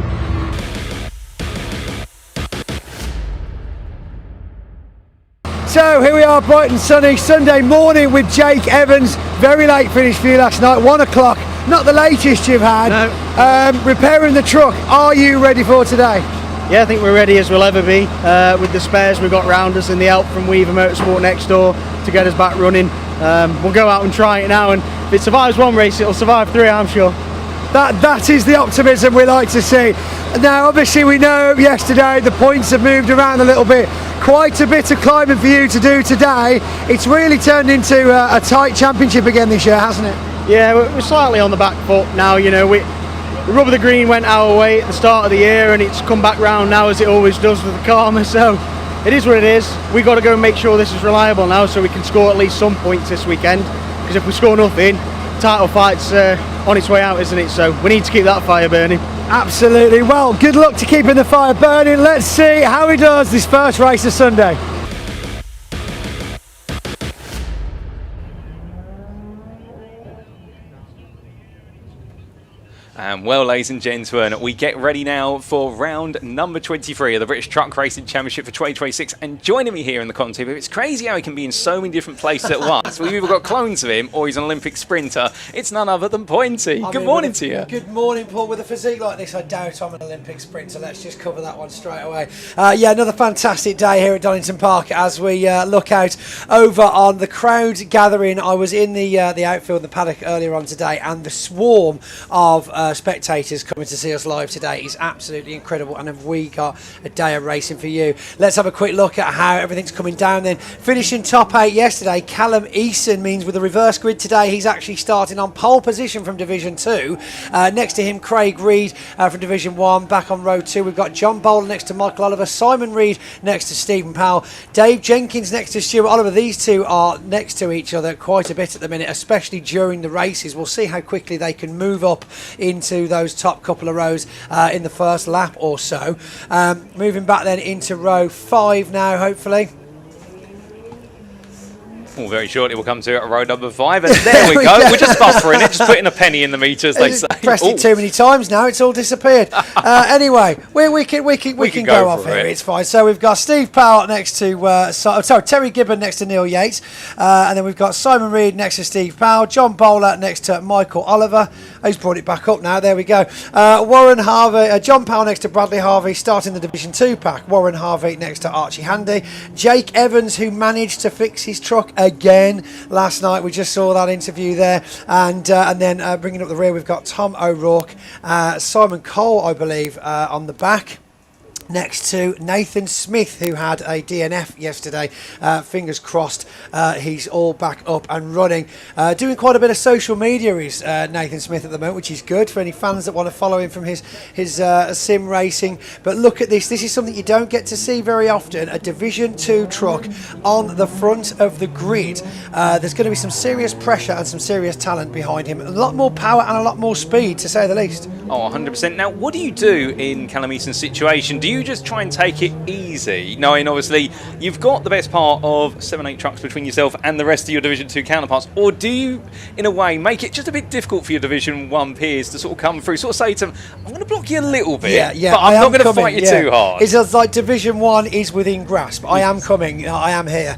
So here we are, bright and sunny Sunday morning with Jake Evans. Very late finish for you last night, 1 o'clock. Not the latest you've had. No. Repairing the truck. Are you ready for today? Yeah, I think we're ready as we'll ever be. With the spares we've got round us and the help from Weaver Motorsport next door to get us back running. We'll go out and try it now, and if it survives 1 race, it'll survive 3, I'm sure. That is the optimism we like to see. Now, obviously, we know yesterday the points have moved around a little bit. Quite a bit of climbing for you to do today. It's really turned into a tight championship again this year, hasn't it? Yeah, we're slightly on the back foot now. You know, the rub of the green went our way at the start of the year, and it's come back round now as it always does with the Karma. So it is what it is. We've got to go and make sure this is reliable now, so we can score at least some points this weekend. Because if we score nothing, title fight's on its way out, isn't it? So we need to keep that fire burning. Absolutely. Well, good luck to keeping the fire burning. Let's see how he does this 1st race of Sunday. And well, ladies and gentlemen, we get ready now for round number 23 of the British Truck Racing Championship for 2026. And joining me here in the commentary booth, it's crazy how he can be in so many different places at once. We've either got clones of him or he's an Olympic sprinter. It's none other than Pointy. Good morning to you. Good morning, Paul. With a physique like this, I doubt I'm an Olympic sprinter. Let's just cover that one straight away. Yeah, another fantastic day here at Donington Park as we look out over on the crowd gathering. I was in the outfield, the paddock earlier on today, and the swarm of spectators coming to see us live today is absolutely incredible, and have we got a day of racing for you. Let's have a quick look at how everything's coming down then. Finishing top 8 yesterday, Callum Eason means with a reverse grid today, he's actually starting on pole position from Division 2. Next to him, Craig Reed from Division 1. Back on row 2, we've got John Bowler next to Michael Oliver, Simon Reed next to Stephen Powell, Dave Jenkins next to Stuart Oliver. These two are next to each other quite a bit at the minute, especially during the races. We'll see how quickly they can move up into those top couple of rows in the first lap or so. Moving back then into row 5 now, hopefully. Well, very shortly we'll come to row number 5, and there we go. We're just buffering it, just putting a penny in the meter, as they say. Pressed it too many times now; it's all disappeared. Anyway, we can go off here. It's fine. So we've got Steve Powell next to Terry Gibbon next to Neil Yates, and then we've got Simon Reed next to Steve Powell, John Bowler next to Michael Oliver. Who's brought it back up now? There we go. Warren Harvey, John Powell next to Bradley Harvey, starting the Division 2 pack. Warren Harvey next to Archie Handy. Jake Evans, who managed to fix his truck again last night. We just saw that interview there, and then bringing up the rear, we've got Tom O'Rourke, Simon Cole, I believe, on the back. Next to Nathan Smith, who had a DNF yesterday. Fingers crossed, he's all back up and running. Doing quite a bit of social media is Nathan Smith at the moment, which is good for any fans that want to follow him from his sim racing. But look at this. This is something you don't get to see very often. A Division 2 truck on the front of the grid. There's going to be some serious pressure and some serious talent behind him. A lot more power and a lot more speed, to say the least. Oh, 100%. Now, what do you do in Callum Eason's situation? Do you just try and take it easy, knowing obviously you've got the best part of 7-8 trucks between yourself and the rest of your Division 2 counterparts, or do you in a way make it just a bit difficult for your Division 1 peers to sort of come through, sort of say to them, I'm going to block you a little bit, but I'm not going to fight you too hard? It's just like Division 1 is within grasp. I am coming, I am here.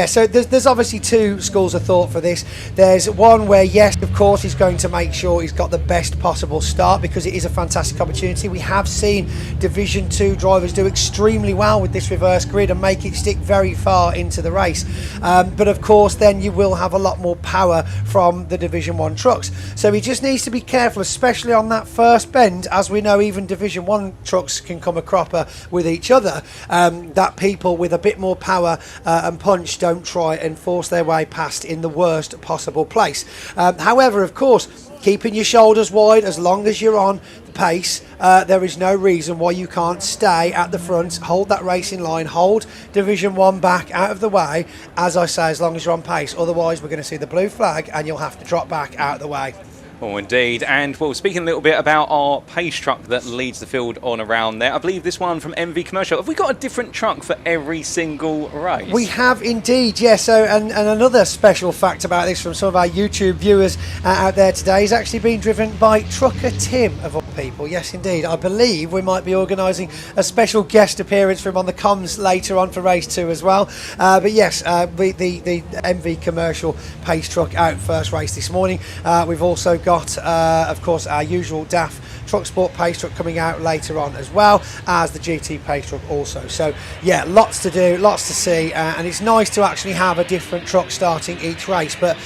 So there's obviously two schools of thought for this. There's one where, yes, of course, he's going to make sure he's got the best possible start, because it is a fantastic opportunity. We have seen Division 2 drivers do extremely well with this reverse grid and make it stick very far into the race. But of course, then you will have a lot more power from the Division 1 trucks. So he just needs to be careful, especially on that first bend. As we know, even Division 1 trucks can come a cropper with each other. That people with a bit more power and punch don't try and force their way past in the worst possible place. However, of course, keeping your shoulders wide as long as you're on the pace, there is no reason why you can't stay at the front, hold that racing line, hold Division 1 back out of the way, as I say, as long as you're on pace. Otherwise, we're going to see the blue flag and you'll have to drop back out of the way. Oh, indeed. And, well, speaking a little bit about our pace truck that leads the field on around there, I believe this one from MV Commercial, have we got a different truck for every single race? We have indeed, yes. So, and another special fact about this from some of our YouTube viewers out there today is actually being driven by Trucker Tim, of all people. Yes, indeed. I believe we might be organising a special guest appearance for him on the comms later on for race 2 as well. But yes, the MV Commercial pace truck out first race this morning. We've also got, of course, our usual DAF Clubsport pace truck coming out later on, as well as the GT pace truck also. So yeah, lots to do, lots to see, and it's nice to actually have a different truck starting each race. But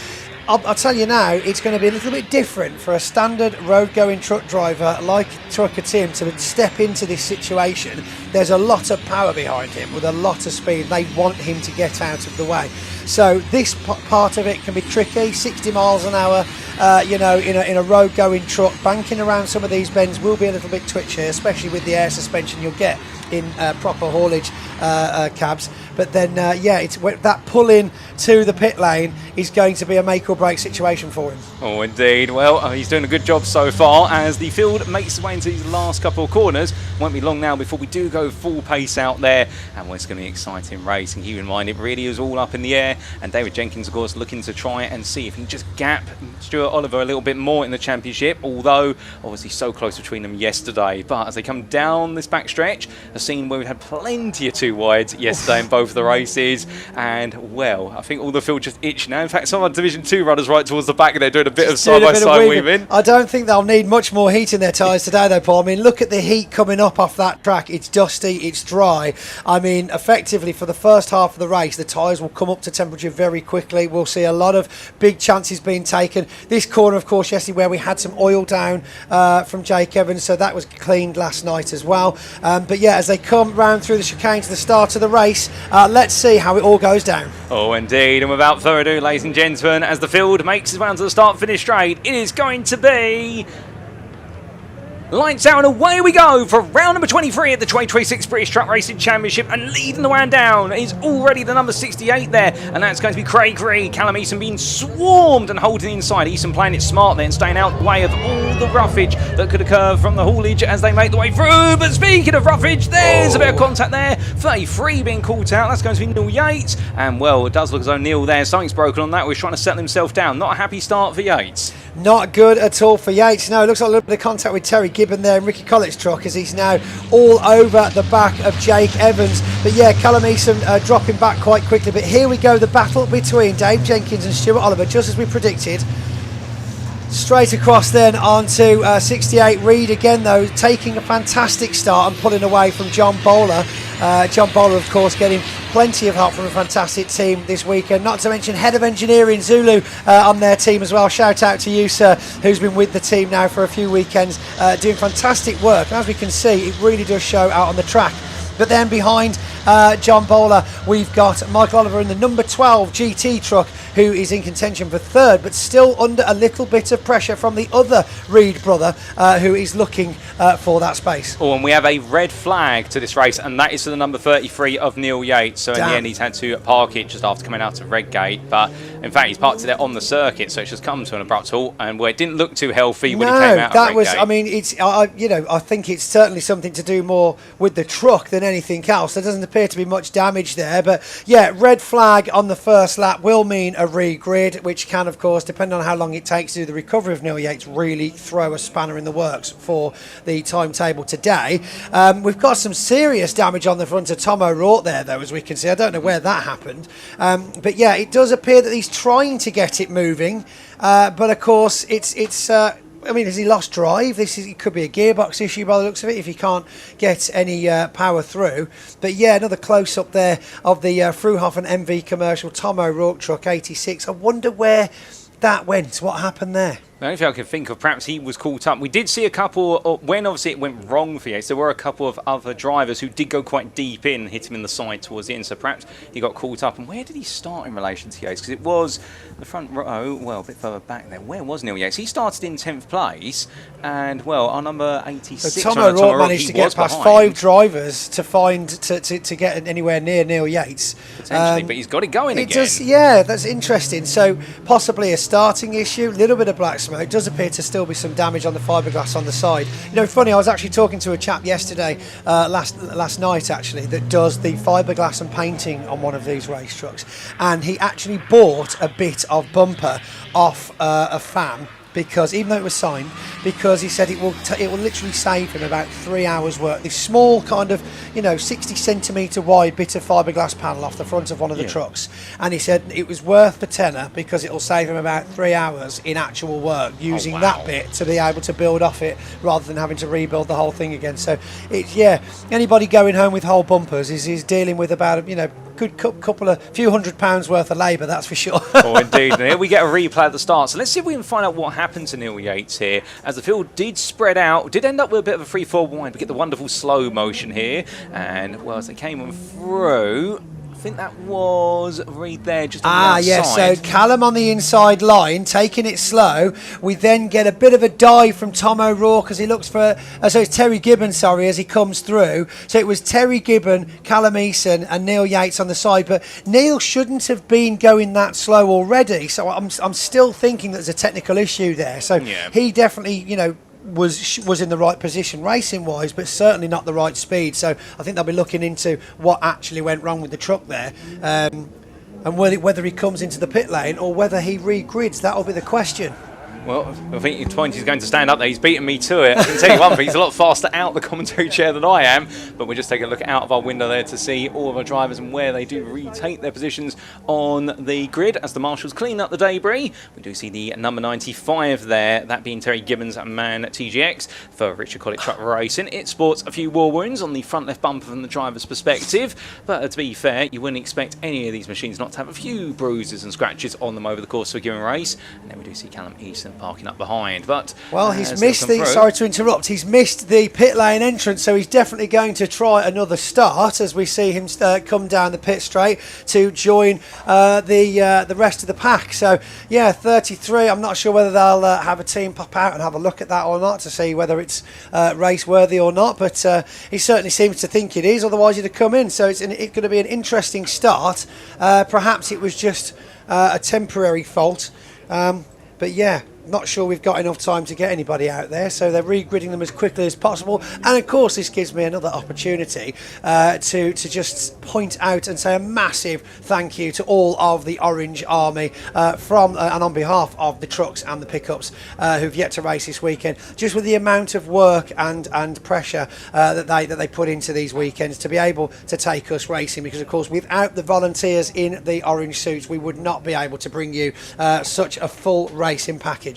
I'll tell you now, it's going to be a little bit different for a standard road-going truck driver like Trucker Tim to step into this situation. There's a lot of power behind him with a lot of speed. They want him to get out of the way. So this part of it can be tricky. 60 miles an hour, in a road-going truck, banking around some of these bends will be a little bit twitchy, especially with the air suspension you'll get in proper haulage cabs. But then, it's that pull in to the pit lane is going to be a make or break situation for him. Oh, indeed. Well, he's doing a good job so far as the field makes its way into these last couple of corners. Won't be long now before we do go full pace out there, and it's going to be an exciting race. And keep in mind, it really is all up in the air. And David Jenkins, of course, looking to try and see if he can just gap Stuart Oliver a little bit more in the championship, although obviously so close between them yesterday. But as they come down this back stretch, a scene where we had plenty of two wides yesterday in both of the races, and well, I think all the field just itch now. In fact, some of our Division 2 runners right towards the back, they're doing a bit of side-by-side weaving. I don't think they'll need much more heat in their tyres today though, Paul. I mean, look at the heat coming up off that track. It's dusty. frosty, it's dry. I mean, effectively for the first half of the race, the tyres will come up to temperature very quickly. We'll see a lot of big chances being taken. This corner, of course, yesterday where we had some oil down from Jake Evans, so that was cleaned last night as well. But yeah, as they come round through the chicane to the start of the race, let's see how it all goes down. Oh, indeed. And without further ado, ladies and gentlemen, as the field makes its way onto the start-finish straight, it is going to be lights out and away we go for round number 23 at the 2026 British Truck Racing Championship, and leading the way down is already the number 68 there, and that's going to be Craig Reed. Callum Eason being swarmed and holding the inside. Eason playing it smart there and staying out the way of all the roughage that could occur from the haulage as they make the way through. But speaking of roughage, there's a bit of contact there. 33 being caught out. That's going to be Neil Yates, and well, it does look as though Neil there, something's broken on that. We're trying to settle himself down. Not a happy start for Yates. Not good at all for Yates. No, it looks like a little bit of contact with Terry Gibbon there and Ricky Collett's truck as he's now all over the back of Jake Evans. But yeah, Callum Eason dropping back quite quickly. But here we go, the battle between Dave Jenkins and Stuart Oliver, just as we predicted. Straight across then onto 68 Reed again, though, taking a fantastic start and pulling away from John Bowler. John Bowler, of course, getting plenty of help from a fantastic team this weekend, not to mention head of engineering Zulu on their team as well. Shout out to you, sir, who's been with the team now for a few weekends, doing fantastic work. And as we can see, it really does show out on the track. But then behind John Bowler, we've got Michael Oliver in the number 12 GT truck, who is in contention for third, but still under a little bit of pressure from the other Reed brother, who is looking for that space. Oh, and we have a red flag to this race, and that is to the number 33 of Neil Yates. So in the end, he's had to park it just after coming out of Redgate. But in fact, he's parked it there on the circuit, so it's just come to an abrupt halt, and where it didn't look too healthy when he came out of Redgate. Was, I mean, it's, I think it's certainly something to do more with the truck than anything else. There doesn't appear to be much damage there, but yeah, red flag on the first lap will mean a regrid, which can, of course, depending on how long it takes to do the recovery of Neil Yates, really throw a spanner in the works for the timetable today. We've got some serious damage on the front of Tom O'Rourke there, though, as we can see. I don't know where that happened, but yeah, it does appear that he's trying to get it moving, but of course it's I mean, has he lost drive? It could be a gearbox issue by the looks of it if he can't get any power through. But yeah, another close-up there of the Fruhoffen MV commercial Tom O'Rourke truck 86. I wonder where that went. What happened there? The only thing I can think of, perhaps he was caught up. We did see a couple, when obviously it went wrong for Yates, there were a couple of other drivers who did go quite deep in, hit him in the side towards the end, so perhaps he got caught up. And where did he start in relation to Yates? Because it was the front row, well, a bit further back there. Where was Neil Yates? He started in 10th place, and, well, our number 86... So Tom O'Rourke managed to get past 5 drivers to find, to get anywhere near Neil Yates. Potentially, but he's got it going again. Yeah, that's interesting. So possibly a starting issue, a little bit of black smoke. It does appear to still be some damage on the fiberglass on the side. You know, funny, I was actually talking to a chap yesterday, last night actually, that does the fiberglass and painting on one of these race trucks, and he actually bought a bit of bumper off a fan, because even though it was signed, because he said it will literally save him about 3 hours work. This small kind of 60 centimetre wide bit of fiberglass panel off the front of one of the trucks, and he said it was worth the tenner because it will save him about 3 hours in actual work using that bit to be able to build off it rather than having to rebuild the whole thing again. So it's, yeah, anybody going home with whole bumpers is dealing with about good few £100 worth of labour, that's for sure. Oh, indeed. And here we get a replay at the start. So let's see if we can find out what happened to Neil Yates here, as the field did spread out, did end up with a bit of a free-fall wind. We get the wonderful slow motion here, and well, as they came on through, I think that was Reed there just on the outside. So Callum on the inside line, taking it slow. We then get a bit of a dive from Tom O'Rourke as he looks for, so it's Terry Gibbon, sorry, as he comes through. So it was Terry Gibbon, Callum Eason and Neil Yates on the side, but Neil shouldn't have been going that slow already. So I'm still thinking there's a technical issue there. So he definitely, was in the right position racing wise, but certainly not the right speed. So I think they'll be looking into what actually went wrong with the truck there, and whether he comes into the pit lane or whether he regrids. That'll be the question. Well, I think your point is going to stand up there. He's beaten me to it. I can tell you one thing, he's a lot faster out the commentary chair than I am, but we're just taking a look out of our window there to see all of our drivers and where they do retake their positions on the grid as the marshals clean up the debris. We do see the number 95 there, that being Terry Gibbons' Man TGX for Richard Collett Truck Racing. It sports a few war wounds on the front left bumper from the driver's perspective, but to be fair, you wouldn't expect any of these machines not to have a few bruises and scratches on them over the course of a given race. And then we do see Callum Easton parking up behind, but well, he's missed the sorry to interrupt, he's missed the pit lane entrance, so he's definitely going to try another start as we see him come down the pit straight to join the rest of the pack. So yeah, 33, I'm not sure whether they'll have a team pop out and have a look at that or not to see whether it's race worthy or not, but he certainly seems to think it is, otherwise he'd have come in. So it's going to be an interesting start. Perhaps it was just a temporary fault, but yeah, not sure we've got enough time to get anybody out there, so they're regridding them as quickly as possible. And of course this gives me another opportunity to just point out and say a massive thank you to all of the Orange Army from and on behalf of the trucks and the pickups who've yet to race this weekend, just with the amount of work and pressure that they put into these weekends to be able to take us racing, because of course without the volunteers in the orange suits we would not be able to bring you such a full racing package.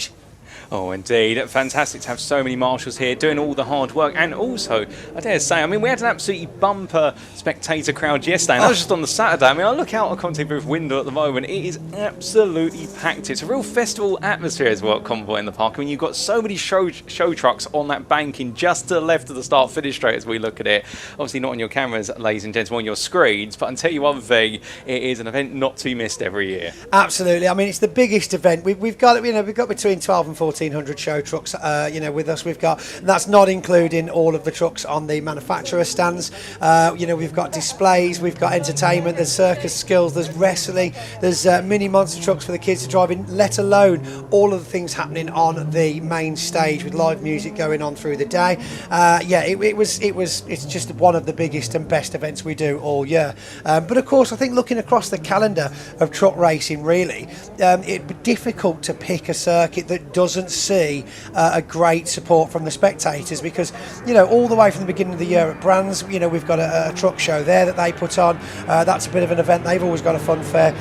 Oh, indeed. Fantastic to have so many marshals here doing all the hard work. And also, I dare say, I mean, we had an absolutely bumper spectator crowd yesterday. And I was just on the Saturday. I mean, I look out a commentary booth window at the moment. It is absolutely packed. It's a real festival atmosphere as well at Convoy in the Park. I mean, you've got so many show trucks on that banking just to the left of the start-finish straight as we look at it. Obviously not on your cameras, ladies and gentlemen, on your screens. But I can tell you one thing, it is an event not to be missed every year. Absolutely. I mean, it's the biggest event. We've got between 12 and 1,400 show trucks, with us. We've got, and that's not including all of the trucks on the manufacturer stands. We've got displays, we've got entertainment, there's circus skills, there's wrestling, there's mini monster trucks for the kids to drive in, let alone all of the things happening on the main stage with live music going on through the day. It's just one of the biggest and best events we do all year. But of course, I think looking across the calendar of truck racing, really, it'd be difficult to pick a circuit that doesn't see a great support from the spectators, because all the way from the beginning of the year at Brands, we've got a truck show there that they put on. That's a bit of an event. They've always got a fun fair.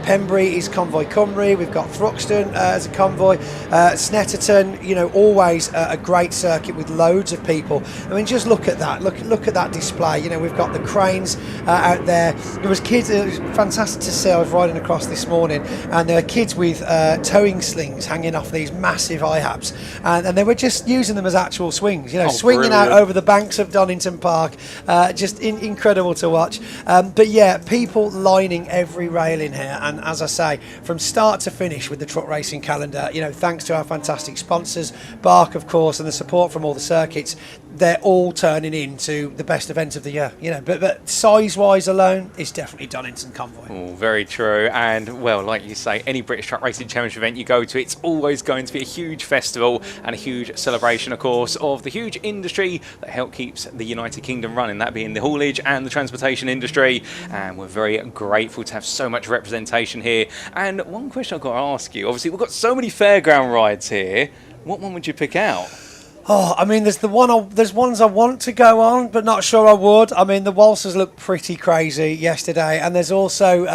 Pembury is Convoy Cymru. We've got Thruxton as a convoy. Snetterton, always a great circuit with loads of people. I mean, just look at that. Look at that display. We've got the cranes out there. There was kids. It was fantastic to see. I was riding across this morning, and there were kids with towing slings hanging off these massive IHABs, and they were just using them as actual swings, swinging out over the banks of Donington Park. Just incredible to watch. But yeah, people lining every rail in here, and as I say, from start to finish with the truck racing calendar, thanks to our fantastic sponsors, BARC of course, and the support from all the circuits, they're all turning into the best event of the year. But size-wise alone, it's definitely Donington Convoy. Oh, very true. And well, like you say, any British Truck Racing Championship event you go to, it's always going to be a huge festival and a huge celebration, of course, of the huge industry that keeps the United Kingdom running, that being the haulage and the transportation industry. And we're very grateful to have so much representation here. And one question I've got to ask you, obviously we've got so many fairground rides here. What one would you pick out? Oh, I mean, there's ones I want to go on, but not sure I would. I mean, the waltzers look pretty crazy yesterday, and there's also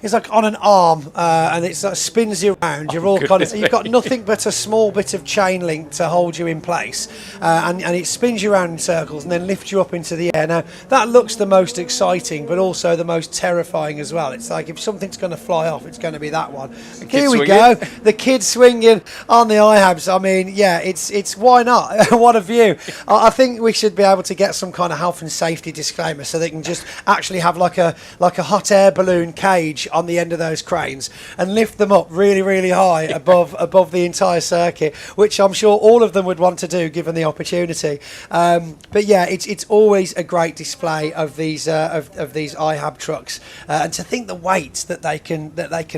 it's like on an arm, and it spins you around. You're all you've got nothing but a small bit of chain link to hold you in place, and it spins you around in circles and then lifts you up into the air. Now that looks the most exciting, but also the most terrifying as well. It's like if something's going to fly off, it's going to be that one. Here we go, the kids swinging on the IHABs. I mean, yeah, it's why not? What a view. I think we should be able to get some kind of health and safety disclaimer so they can just actually have like a hot air balloon cage on the end of those cranes and lift them up really, really high above the entire circuit, which I'm sure all of them would want to do given the opportunity. But yeah, it's always a great display of these IHAB trucks, and to think the weights that they can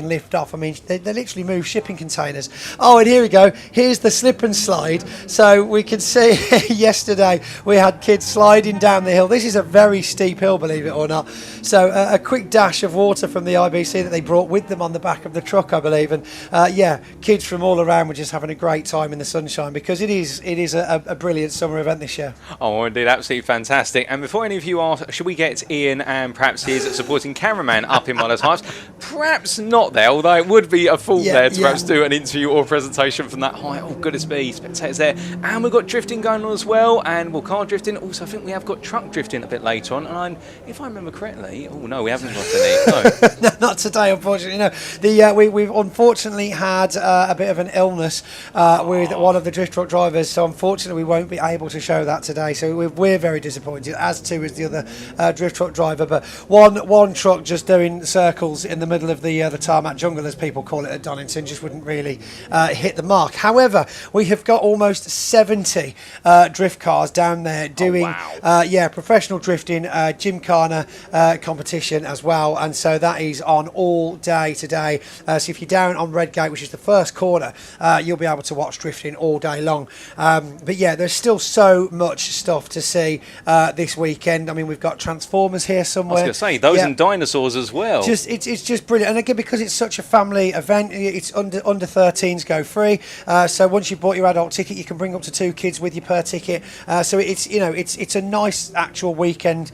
lift off. I mean, they literally move shipping containers. Oh, and here we go. Here's the slip and slide. So So we could see yesterday we had kids sliding down the hill. This is a very steep hill, believe it or not. So a quick dash of water from the IBC that they brought with them on the back of the truck, I believe. And kids from all around were just having a great time in the sunshine, because it is a brilliant summer event this year. Oh, indeed, absolutely fantastic. And before any of you ask, should we get Ian and perhaps his supporting cameraman up in one of the times? Perhaps not there, although it would be a fool there to perhaps do an interview or presentation from that height. Oh, goodness me, spectators there. And we've got drifting going on as well, and car drifting. Also, I think we have got truck drifting a bit later on. And if I remember correctly, oh no, we haven't got any. No. No, not today, unfortunately. No, we've unfortunately had a bit of an illness with one of the drift truck drivers, so unfortunately we won't be able to show that today. So we're very disappointed, as too is the other drift truck driver. But one truck just doing circles in the middle of the tarmac jungle, as people call it at Donington, just wouldn't really hit the mark. However, we have got almost 70 drift cars down there doing professional drifting, gymkhana competition as well, and so that is on all day today. So if you're down on Redgate, which is the first corner, you'll be able to watch drifting all day long. But yeah, there's still so much stuff to see this weekend. I mean, we've got Transformers here somewhere. I was going to say, those and dinosaurs as well. It's just brilliant. And again, because it's such a family event, it's under 13s go free. So once you've bought your adult ticket, you can bring up to 2 kids with you per ticket. So it's a nice actual weekend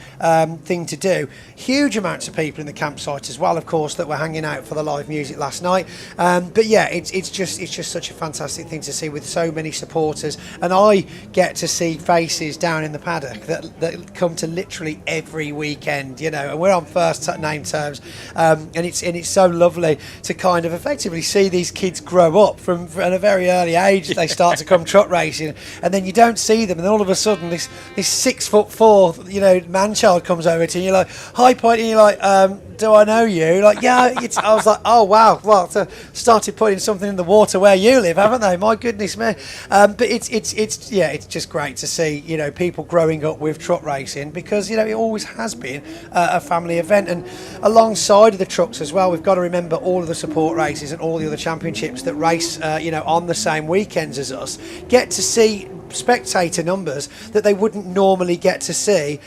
thing to do. Huge amounts of people in the campsite as well, of course, that were hanging out for the live music last night. But yeah, it's just such a fantastic thing to see, with so many supporters. And I get to see faces down in the paddock that come to literally every weekend, and we're on first name terms. And it's so lovely to kind of effectively see these kids grow up from at a very early age. They start to come truck racing, and then you don't see them, and then all of a sudden this 6'4", man-child comes over to you, and you're like, hi, Point, and you're like, do I know you? Like, yeah. I was like, oh wow, well, started putting something in the water where you live, haven't they? My goodness me. But it's just great to see people growing up with truck racing, because it always has been a family event. And alongside of the trucks as well, we've got to remember all of the support races and all the other championships that race on the same weekends as us get to see spectator numbers that they wouldn't normally get to see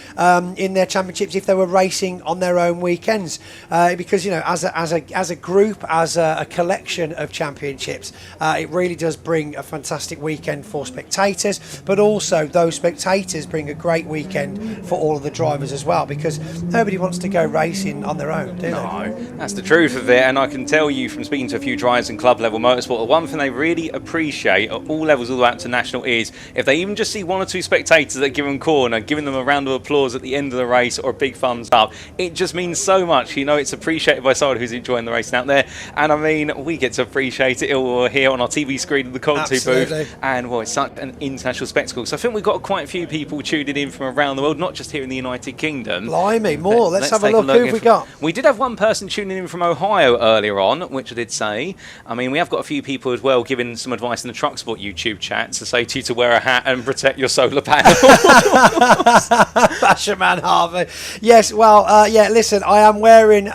in their championships if they were racing on their own weekends, because as a group, as a collection of championships, it really does bring a fantastic weekend for spectators, but also those spectators bring a great weekend for all of the drivers as well, because nobody wants to go racing on their own, do they? No, that's the truth of it. And I can tell you from speaking to a few drivers in club level motorsport, the one thing they really appreciate at all levels all the way up to national is if they even just see 1 or 2 spectators at a given corner giving them a round of applause at the end of the race or a big thumbs up, it just means so much. It's appreciated by someone who's enjoying the racing out there. And I mean, we get to appreciate it all here on our TV screen of the commentary booth. And well, it's such an international spectacle. So I think we've got quite a few people tuning in from around the world, not just here in the United Kingdom. Blimey, more. Let's have a look. Who have we got? We did have one person tuning in from Ohio earlier on, which I did say. I mean, we have got a few people as well giving some advice in the Trucksport YouTube chat to say to you to wear a hat and protect your solar panel. Fashion man Harvey. Yes, well, listen, I'm wearing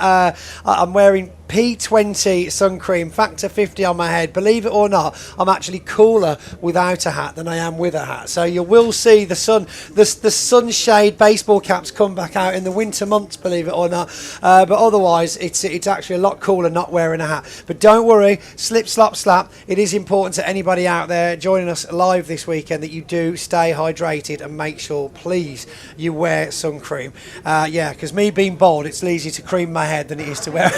P20 sun cream, factor 50 on my head. Believe it or not, I'm actually cooler without a hat than I am with a hat. So you will see the sunshade baseball caps come back out in the winter months, believe it or not. But otherwise, it's actually a lot cooler not wearing a hat. But don't worry, slip, slop, slap. It is important to anybody out there joining us live this weekend that you do stay hydrated and make sure, please, you wear sun cream. Because me being bald, it's easier to cream my head than it is to wear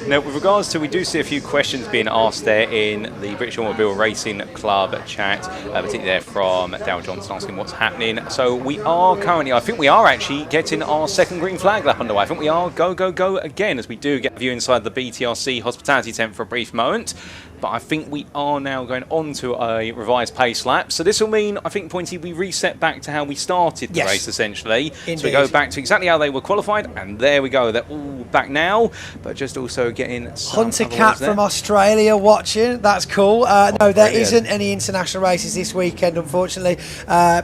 Now, with regards to, we do see a few questions being asked there in the British Automobile Racing Club chat, particularly there from Darryl Johnson asking what's happening. So we are currently, I think we are actually getting our second green flag lap underway. I think we are go again, as we do get a view inside the BTRC hospitality tent for a brief moment. But I think we are now going on to a revised pace lap. So this will mean, I think, Pointy, we reset back to how we started the race, essentially. Indeed. So we go back to exactly how they were qualified, and there we go. They're all back now, but just also getting some Hunter Cat from Australia watching. That's cool. No, there isn't any international races this weekend, unfortunately,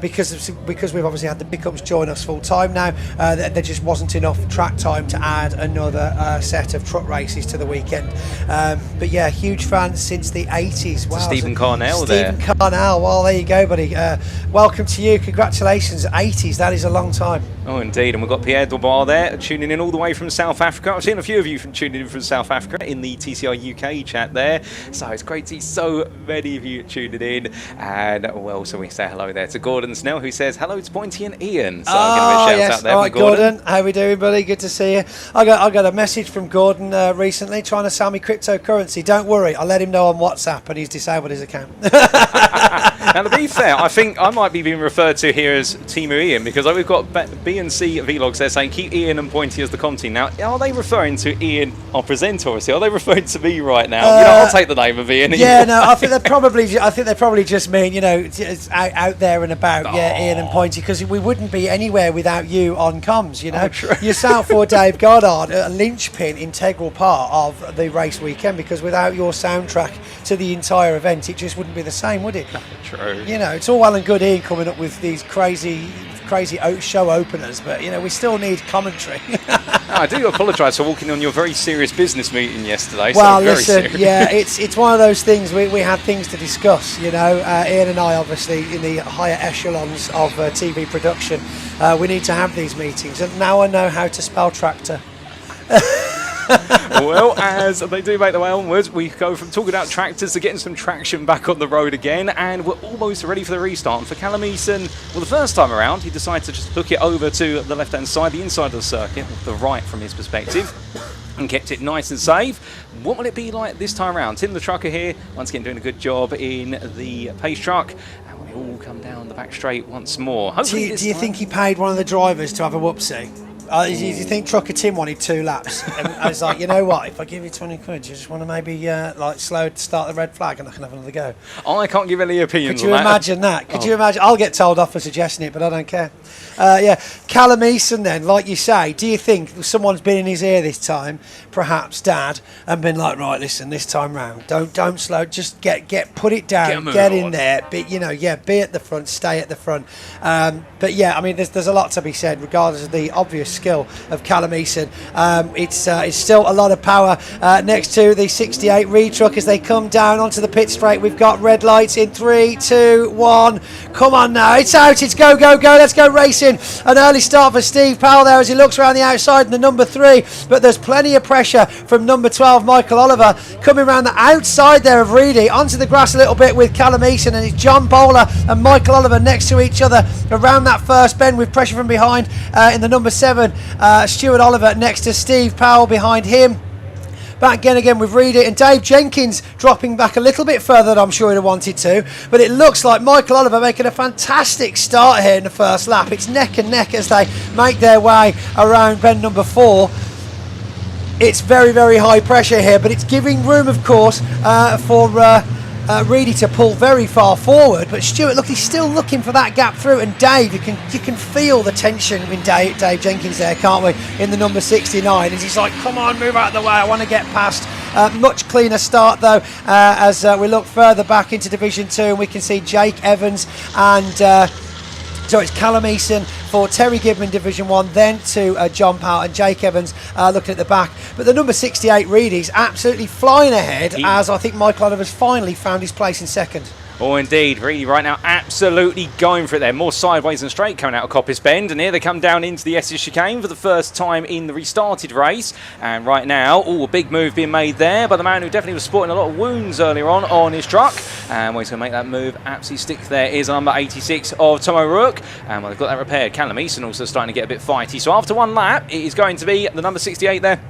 because we've obviously had the pickups join us full time now. There just wasn't enough track time to add another set of truck races to the weekend. But yeah, huge fans. since the 80s. Wow. Stephen Carnell there. Stephen Carnell, well, there you go, buddy. Welcome to you. Congratulations. 80s, that is a long time. Oh, indeed. And we've got Pierre Dobar there, tuning in all the way from South Africa. I've seen a few of you tuning in from South Africa in the TCR UK chat there. So it's great to see so many of you tuning in. And, well, so we say hello there to Gordon Snell, who says hello to Pointy and Ian. So I'll give him a shout out there. All right, Gordon. How we doing, buddy? Good to see you. I got a message from Gordon recently trying to sell me cryptocurrency. Don't worry, I let him know on WhatsApp, and he's disabled his account. Now, to be fair, I think I might be being referred to here as Team Ian, because we've got B&C Vlogs there saying keep Ian and Pointy as the com team. Now, are they referring to Ian, our presenter, or are they referring to me right now? I'll take the name of Ian. Yeah, no, I think they probably just mean, it's out there and about. Yeah, Ian and Pointy, because we wouldn't be anywhere without you on comms. Yourself or Dave Goddard, a linchpin, integral part of the race weekend, because without your soundtrack to the entire event, it just wouldn't be the same, would it? True. It's all well and good Ian coming up with these crazy show openers, but we still need commentary. I do apologise for walking on your very serious business meeting yesterday. Well, so very listen, serious. yeah, it's one of those things we had things to discuss. Ian and I, obviously, in the higher echelons of TV production, we need to have these meetings, and now I know how to spell tractor. Well, as they do make their way onwards, we go from talking about tractors to getting some traction back on the road again, and we're almost ready for the restart. And for Callum Eason, well, the first time around, he decided to just hook it over to the left-hand side, the inside of the circuit, the right from his perspective, and kept it nice and safe. What will it be like this time around? Tim the Trucker here, once again doing a good job in the pace truck, and we all come down the back straight once more. Do you think he paid one of the drivers to have a whoopsie? Do you think Trucker Tim wanted 2 laps? And I was like, you know what? If I give you 20 quid, you just want to maybe slow start the red flag, and I can have another go. I can't give any opinions. Could you imagine that? Could you imagine? I'll get told off for suggesting it, but I don't care. Callum Eason then, like you say, do you think someone's been in his ear this time, perhaps Dad, and been like, right, listen, this time round, don't slow, just put it down, get in there, be at the front, stay at the front. But yeah, I mean, there's a lot to be said, regardless of the obvious skill of Callum Eason. It's still a lot of power next to the 68 Reed truck as they come down onto the pit straight. We've got red lights in 3, 2, 1. Come on now, it's out, it's go, let's go racing. An early start for Steve Powell there as he looks around the outside in the number 3, but there's plenty of pressure from number 12 Michael Oliver coming around the outside there of Reedy onto the grass a little bit with Callum Eason, and it's John Bowler and Michael Oliver next to each other around that first bend with pressure from behind in the number 7 Stuart Oliver next to Steve Powell behind him. Back again with Reedy and Dave Jenkins dropping back a little bit further than I'm sure he'd have wanted to, but it looks like Michael Oliver making a fantastic start here in the first lap. It's neck and neck as they make their way around bend number 4. It's very, very high pressure here, but it's giving room, of course, for Reedy to pull very far forward. But Stuart, look, he's still looking for that gap through. And Dave, you can feel the tension in Dave Jenkins there, can't we? In the number 69, as he's like, come on, move out of the way, I want to get past. Much cleaner start though, as we look further back into Division 2, and we can see Jake Evans and. So it's Callum Eason for Terry Gibbon Division 1, then to John Powell and Jake Evans looking at the back. But the number 68 Reedy's absolutely flying ahead, as I think Michael Oliver's finally found his place in second. Oh, indeed. Really, right now, absolutely going for it there. More sideways and straight coming out of Coppice Bend. And here they come down into the Essex chicane for the first time in the restarted race. And right now, a big move being made there by the man who definitely was sporting a lot of wounds earlier on his truck. And he's going to make that move absolutely stick there is number 86 of Tom O'Rourke. And they've got that repaired. Callum Eason also starting to get a bit fighty. So after one lap, it is going to be the number 68 there.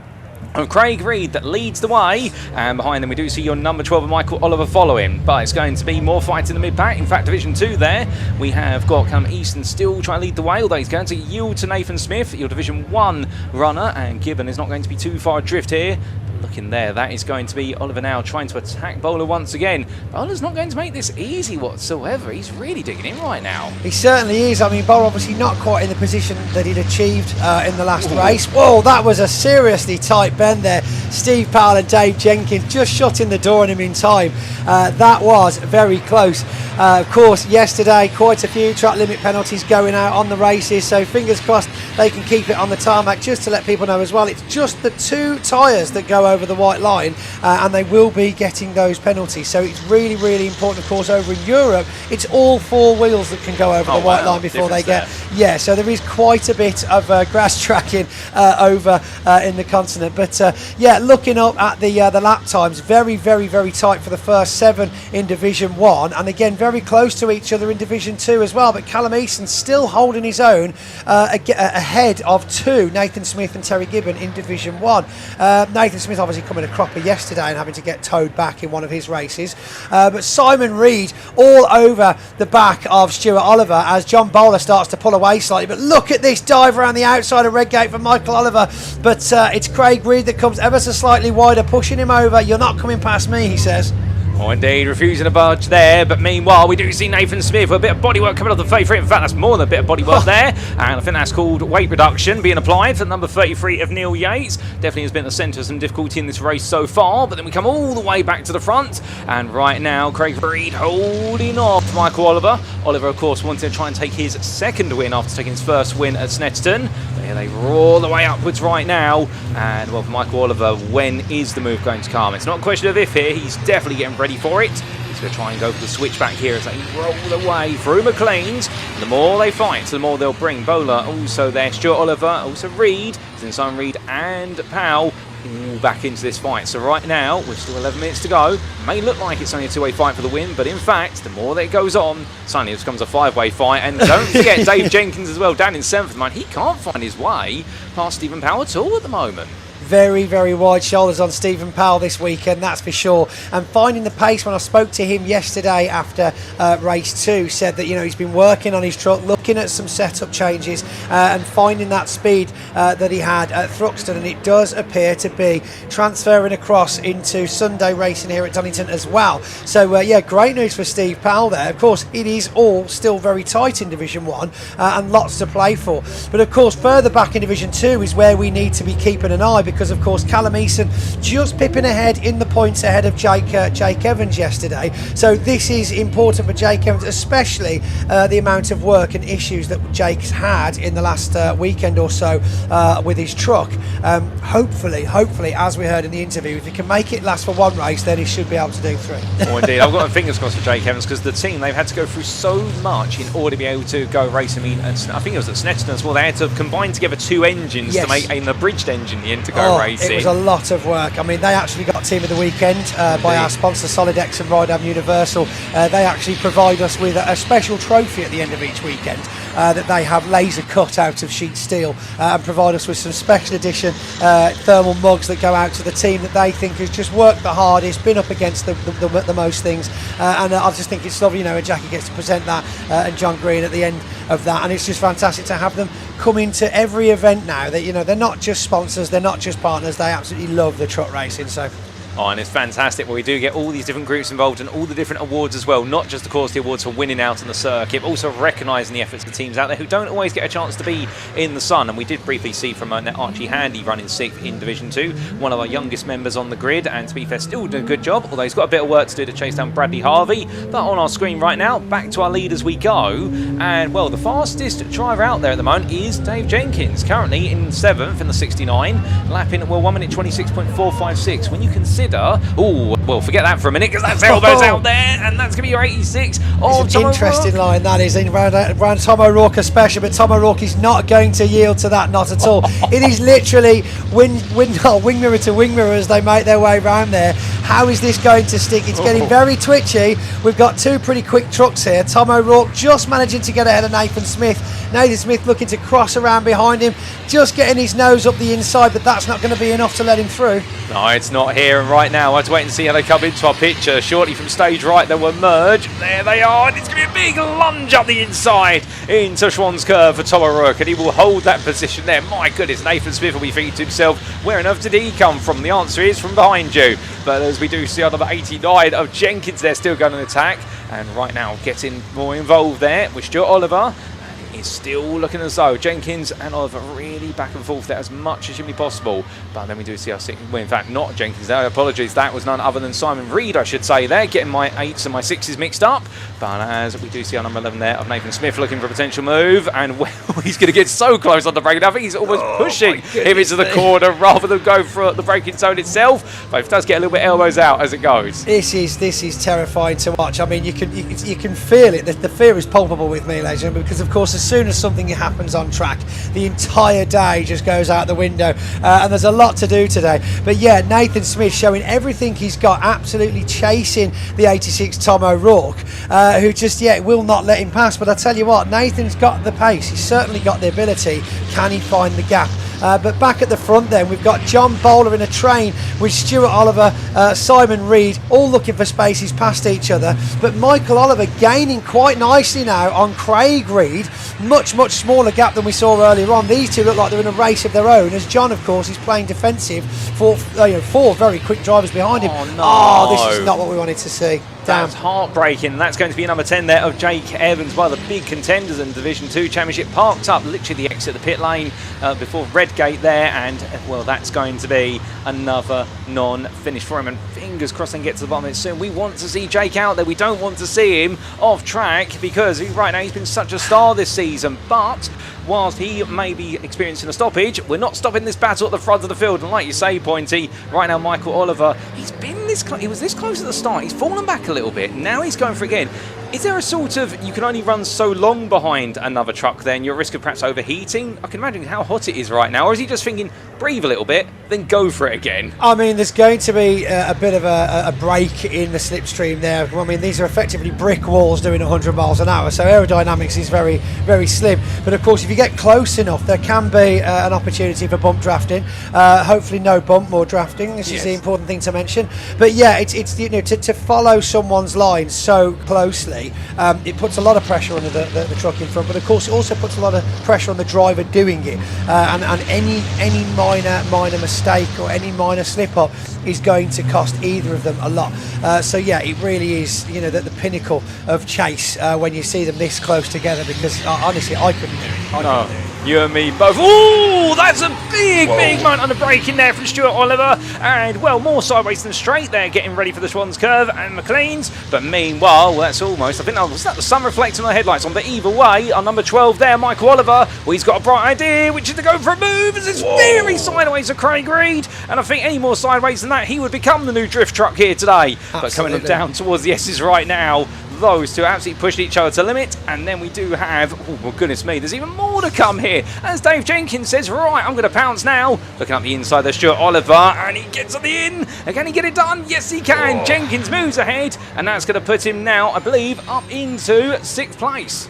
Craig Reed that leads the way, and behind them we do see your number 12 and Michael Oliver following, but it's going to be more fight in the mid-pack. In fact, Division 2 there, we have got Callum Easton still trying to lead the way, although he's going to yield to Nathan Smith, your Division 1 runner, and Gibbon is not going to be too far adrift here. Looking there, that is going to be Oliver now trying to attack Bowler once again. Bowler's not going to make this easy whatsoever. He's really digging in right now. He certainly is. I mean, Bowler obviously not quite in the position that he'd achieved in the last race. Whoa, that was a seriously tight bend there. Steve Powell and Dave Jenkins just shutting the door on him in time. That was very close. Of course, yesterday, quite a few track limit penalties going out on the races, so fingers crossed they can keep it on the tarmac. Just to let people know as well, it's just the 2 tyres that go over the white line, and they will be getting those penalties. So it's really, really important. Of course, over in Europe, it's all 4 wheels that can go over the white line before they get. Yeah, so there is quite a bit of grass tracking over in the continent. But yeah, looking up at the lap times, very, very, very tight for the first 7 in Division 1, and again very close to each other in Division 2 as well. But Callum Easton still holding his own ahead of 2, Nathan Smith and Terry Gibbon in Division 1. Nathan Smith obviously coming a cropper yesterday and having to get towed back in one of his races. But Simon Reed all over the back of Stuart Oliver as John Bowler starts to pull away slightly. But look at this dive around the outside of Redgate for Michael Oliver. But it's Craig Reed that comes ever so slightly wider, pushing him over. You're not coming past me, he says. Oh, indeed, refusing to budge there. But meanwhile, we do see Nathan Smith with a bit of bodywork coming off the favourite. In fact, that's more than a bit of bodywork there. And I think that's called weight reduction being applied for number 33 of Neil Yates. Definitely has been the centre of some difficulty in this race so far. But then we come all the way back to the front. And right now, Craig Reed holding off Michael Oliver. Oliver, of course, wanted to try and take his 2nd win after taking his 1st win at Snetterton. But here they roar the way upwards right now. And well, for Michael Oliver, when is the move going to come? It's not a question of if here. He's definitely getting ready for it. He's going to try and go for the switchback here as they roll away through McLean's. And the more they fight, the more they'll bring Bowler also there. Stuart Oliver, also Reed, then Simon Reed and Powell all back into this fight. So right now, we're still 11 minutes to go. May look like it's only a 2-way fight for the win, but in fact, the more that it goes on, suddenly it becomes a 5-way fight. And don't forget Dave Jenkins as well, down in 7th man. He can't find his way past Stephen Powell at all at the moment. Very, very wide shoulders on Stephen Powell this weekend, that's for sure. And finding the pace, when I spoke to him yesterday after race 2, said that, you know, he's been working on his truck, looking at some setup changes and finding that speed that he had at Thruxton, and it does appear to be transferring across into Sunday racing here at Donington as well. So yeah, great news for Steve Powell there. Of course, it is all still very tight in Division 1 and lots to play for. But of course, further back in Division 2 is where we need to be keeping an eye, because of course Callum Eason just pipping ahead in the points ahead of Jake Evans yesterday. So this is important for Jake Evans, especially the amount of work and issues that Jake's had in the last weekend or so with his truck. Hopefully, as we heard in the interview, if he can make it last for 1 race, then he should be able to do 3. Oh, indeed. I've got my fingers crossed for Jake Evans, because the team, they've had to go through so much in order to be able to go race. I mean, I think it was at Snetterton as well. They had to combine together 2 engines to make an abridged engine in to go racing. It was a lot of work. I mean, they actually got Team of the Weekend by our sponsor Solidex and Ride Universal. They actually provide us with a special trophy at the end of each weekend that they have laser cut out of sheet steel and provide us with some special edition thermal mugs that go out to the team that they think has just worked the hardest, been up against the most things, and I just think it's lovely, you know, and Jackie gets to present that and John Green at the end of that, and it's just fantastic to have them come into every event now. That, you know, they're not just sponsors, they're not just partners, they absolutely love the truck racing. So Oh, and it's fantastic. Well, we do get all these different groups involved and all the different awards as well. Not just, of course, the awards for winning out on the circuit, but also recognising the efforts of the teams out there who don't always get a chance to be in the sun. And we did briefly see from Archie Handy running 6th in Division 2, one of our youngest members on the grid, and to be fair, still doing a good job, although he's got a bit of work to do to chase down Bradley Harvey. But on our screen right now, back to our lead as we go. And, well, the fastest driver out there at the moment is Dave Jenkins, currently in 7th in the 69, lapping, well, 1 minute 26.456. When you consider, oh, well, forget that for a minute, because that's elbows out there, and that's going to be your 86. Oh, it's an interesting line, that is, around Tom O'Rourke especially, but Tom O'Rourke is not going to yield to that, not at all. It is literally wing mirror to wing mirror as they make their way around there. How is this going to stick? It's getting very twitchy. We've got 2 pretty quick trucks here. Tom O'Rourke just managing to get ahead of Nathan Smith. Nathan Smith looking to cross around behind him, just getting his nose up the inside, but that's not going to be enough to let him through. No, it's not here, and right now I have to wait and see how they come into our picture. Shortly from stage right, they will merge. There they are, and it's going to be a big lunge up the inside into Schwann's Curve for Tom O'Rourke, and he will hold that position there. My goodness, Nathan Smith will be thinking to himself, where on earth did he come from? The answer is from behind you. But as we do see on number 89 of Jenkins, they're still going to attack, and right now getting more involved there with Stuart Oliver. it's still looking as though Jenkins and Oliver really back and forth there as much as humanly possible. But then we do see well, in fact, not Jenkins there. Apologies, that was none other than Simon Reed, I should say there, getting my 8s and my 6s mixed up. But as we do see our number 11 there of Nathan Smith looking for a potential move, and well, he's going to get so close on the braking. I think he's almost pushing him into the corner rather than go for the braking zone itself. But it does get a little bit elbows out as it goes. This is terrifying to watch. I mean, you can feel it. The fear is palpable with me, ladies and gentlemen, because of course as soon as something happens on track, the entire day just goes out the window, and there's a lot to do today. But yeah, Nathan Smith showing everything he's got, absolutely chasing the 86 Tom O'Rourke, who just will not let him pass. But I tell you what, Nathan's got the pace, he's certainly got the ability. Can he find the gap? But back at the front then, we've got John Bowler in a train with Stuart Oliver, Simon Reed, all looking for spaces past each other. But Michael Oliver gaining quite nicely now on Craig Reed. Much smaller gap than we saw earlier on. These two look like they're in a race of their own, as John, of course, is playing defensive for four very quick drivers behind him. Oh, no. This is not what we wanted to see. That's heartbreaking. That's going to be number 10 there of Jake Evans, one of the big contenders in Division 2 Championship, parked up literally the exit of the pit lane before Redgate there, and well, that's going to be another non-finish for him, and fingers crossed and get to the bottom of it soon. We want to see Jake out there. We don't want to see him off track, because right now he's been such a star this season, but whilst he may be experiencing a stoppage, we're not stopping this battle at the front of the field. And like you say, Pointy, right now Michael Oliver, he was this close at the start. He's fallen back a little bit. Now he's going for it again. Is there a sort of, you can only run so long behind another truck then, you're at risk of perhaps overheating? I can imagine how hot it is right now. Or is he just thinking, breathe a little bit, then go for it again? I mean, there's going to be a bit of a break in the slipstream there. I mean, these are effectively brick walls doing 100 miles an hour, so aerodynamics is very, very slim. But of course, if you get close enough, there can be an opportunity for bump drafting. Hopefully no bump, more drafting. This is the important thing to mention. But yeah, it's to follow someone's line so closely, it puts a lot of pressure on the truck in front, but of course it also puts a lot of pressure on the driver doing it, and any minor mistake or any minor slip up is going to cost either of them a lot. So yeah, it really is the pinnacle of chase when you see them this close together, because honestly I couldn't do it. You and me both. Ooh, that's a big moment on the braking there from Stuart Oliver. And, well, more sideways than straight there, getting ready for the Swans curve and McLean's. But meanwhile, that's almost, I think that was the sun reflecting on the headlights on. But either way, on number 12 there, Michael Oliver, well, he's got a bright idea, which is to go for a move, as it's very sideways of Craig Reed. And I think any more sideways than that, he would become the new drift truck here today. Absolutely. But coming down towards the S's right now, those two absolutely pushing each other to the limit. And then we do have, oh my goodness me, there's even more to come here, as Dave Jenkins says, right, I'm going to pounce now. Looking up the inside, there's Stuart Oliver, and he gets on the in. And can he get it done? Yes, he can. Jenkins moves ahead, and that's going to put him now, I believe, up into 6th place.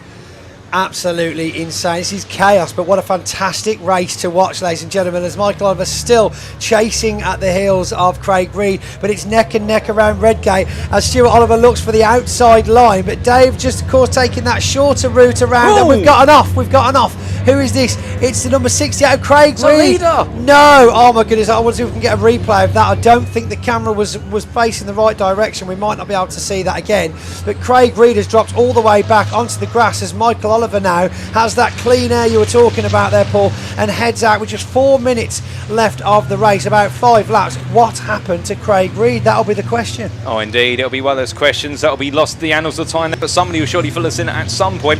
Absolutely insane. This is chaos, but what a fantastic race to watch, ladies and gentlemen, as Michael Oliver still chasing at the heels of Craig Reed, but it's neck and neck around Redgate as Stuart Oliver looks for the outside line, but Dave just, of course, taking that shorter route around. And we've got an off. Who is this? It's the number 68, Craig Reed. No, oh my goodness, I wonder if we can get a replay of that. I don't think the camera was facing the right direction. We might not be able to see that again, but Craig Reed has dropped all the way back onto the grass as Michael Oliver now has that clean air you were talking about there, Paul, and heads out with just 4 minutes left of the race, about 5 laps. What happened to Craig Reed? That'll be the question. Oh, indeed, it'll be one of those questions that'll be lost to the annals of time, but somebody will surely fill us in at some point.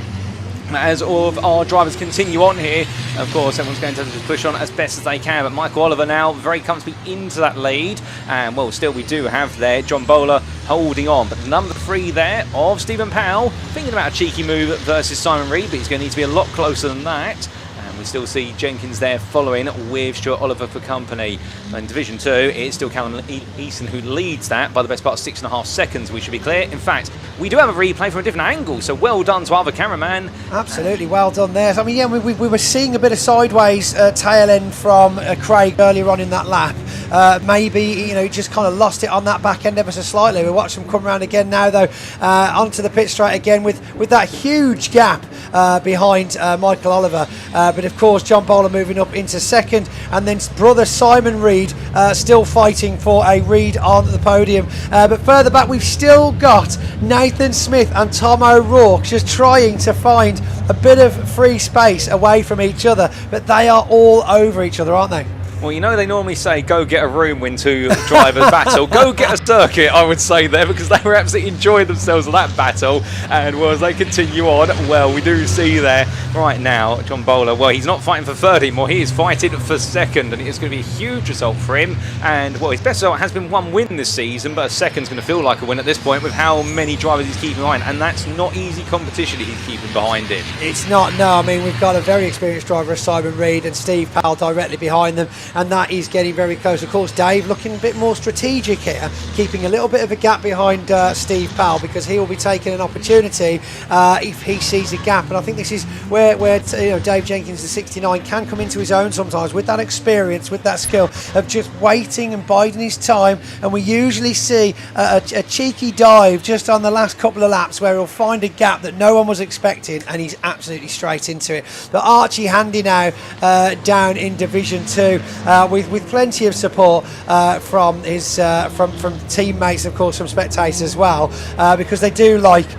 As all of our drivers continue on here, of course, everyone's going to have to push on as best as they can. But Michael Oliver now very comfortably into that lead. And, well, still we do have there John Bowler holding on. But number 3 there of Stephen Powell, thinking about a cheeky move versus Simon Reed, but he's going to need to be a lot closer than that. We still see Jenkins there following with Stuart Oliver for company. In Division 2, it's still Callum Easton who leads that by the best part of 6.5 seconds, we should be clear. In fact, we do have a replay from a different angle, so well done to our other cameraman. Absolutely, well done there. I mean, yeah, we were seeing a bit of sideways tail end from Craig earlier on in that lap. Maybe, just kind of lost it on that back end ever so slightly. We watch him come around again now, though, onto the pit straight again with that huge gap behind Michael Oliver. But of course, John Bowler moving up into second, and then brother Simon Reed still fighting for a Reed on the podium. But further back, we've still got Nathan Smith and Tom O'Rourke just trying to find a bit of free space away from each other, but they are all over each other, aren't they? Well, you know, they normally say go get a room when two drivers battle. Go get a circuit, I would say there, because they were absolutely enjoying themselves in that battle. And well, as they continue on, well, we do see there right now, John Bowler, well, he's not fighting for third anymore. He is fighting for second, and it's going to be a huge result for him. And, well, his best result has been one win this season, but a second's going to feel like a win at this point with how many drivers he's keeping behind. And that's not easy competition he's keeping behind him. It's not, no. I mean, we've got a very experienced driver, Simon Reed, and Steve Powell directly behind them. And that is getting very close. Of course, Dave looking a bit more strategic here, keeping a little bit of a gap behind Steve Powell, because he will be taking an opportunity if he sees a gap. And I think this is where Dave Jenkins, the 69, can come into his own sometimes with that experience, with that skill of just waiting and biding his time. And we usually see a cheeky dive just on the last couple of laps where he'll find a gap that no one was expecting, and he's absolutely straight into it. But Archie Handy now down in Division 2 with plenty of support from his from teammates, of course, from spectators as well, because they do like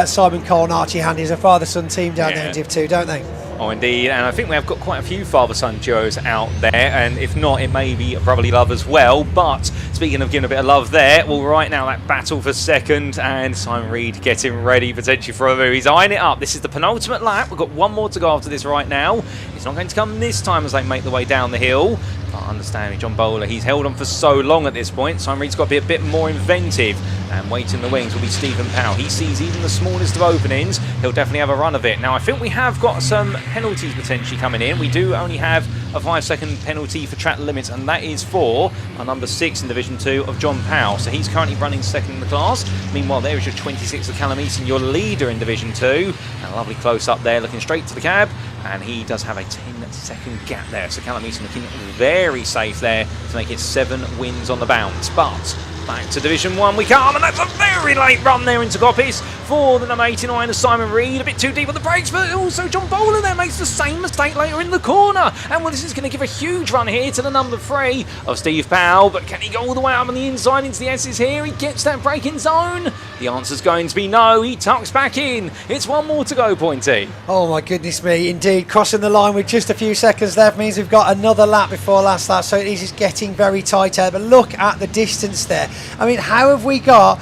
Simon Cole and Archie Handy as a father-son team down there in Div 2, don't they? Oh, indeed, and I think we have got quite a few father-son duos out there, and if not, it may be a brotherly love as well. But speaking of giving a bit of love there, well, right now that battle for second, and Simon Reed getting ready potentially for a move. He's eyeing it up. This is the penultimate lap. We've got one more to go after this right now. It's not going to come this time as they make the way down the hill. But understanding John Bowler, he's held on for so long at this point. Simon Reed's got to be a bit more inventive, and waiting in the wings will be Stephen Powell. He sees even the smallest of openings. He'll definitely have a run of it. Now, I think we have got some penalties potentially coming in. We do only have a 5-second penalty for track limits, and that is for our number 6 in Division 2 of John Powell. So he's currently running second in the class. Meanwhile, there is your 26 of Callum Easton, your leader in Division 2. And a lovely close up there, looking straight to the cab. And he does have a 10-second gap there. So Callum Easton looking very safe there to make it 7 wins on the bounce. But back to Division 1 we come, and that's a very late run there into Coppis for the number 89 of Simon Reed. A bit too deep on the brakes, but also John Bowler there makes the same mistake later in the corner. And well, this is going to give a huge run here to the number 3 of Steve Powell, but can he go all the way up on the inside into the S's here? He gets that braking zone. The answer's going to be no. He tucks back in. It's one more to go, Pointy. Oh my goodness me, indeed. Crossing the line with just a few seconds left means we've got another lap before last lap, so it is getting very tight here. But look at the distance there. I mean, how have we got,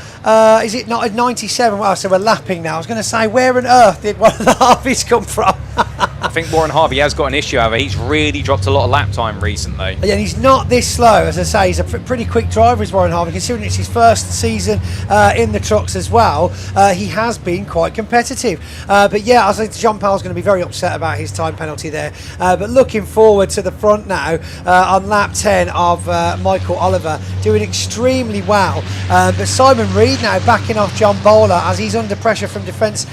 is it not at 97? Well, so we're lapping now. I was going to say, where on earth did one of the Harveys come from? I think Warren Harvey has got an issue, however. He's really dropped a lot of lap time recently. Yeah, and he's not this slow, as I say. He's a pretty quick driver, is Warren Harvey, considering it's his first season in the trucks as well. He has been quite competitive. But yeah, I think John Powell's going to be very upset about his time penalty there. But looking forward to the front now on lap 10 of Michael Oliver, doing extremely well. But Simon Reed now backing off John Bowler as he's under pressure from defence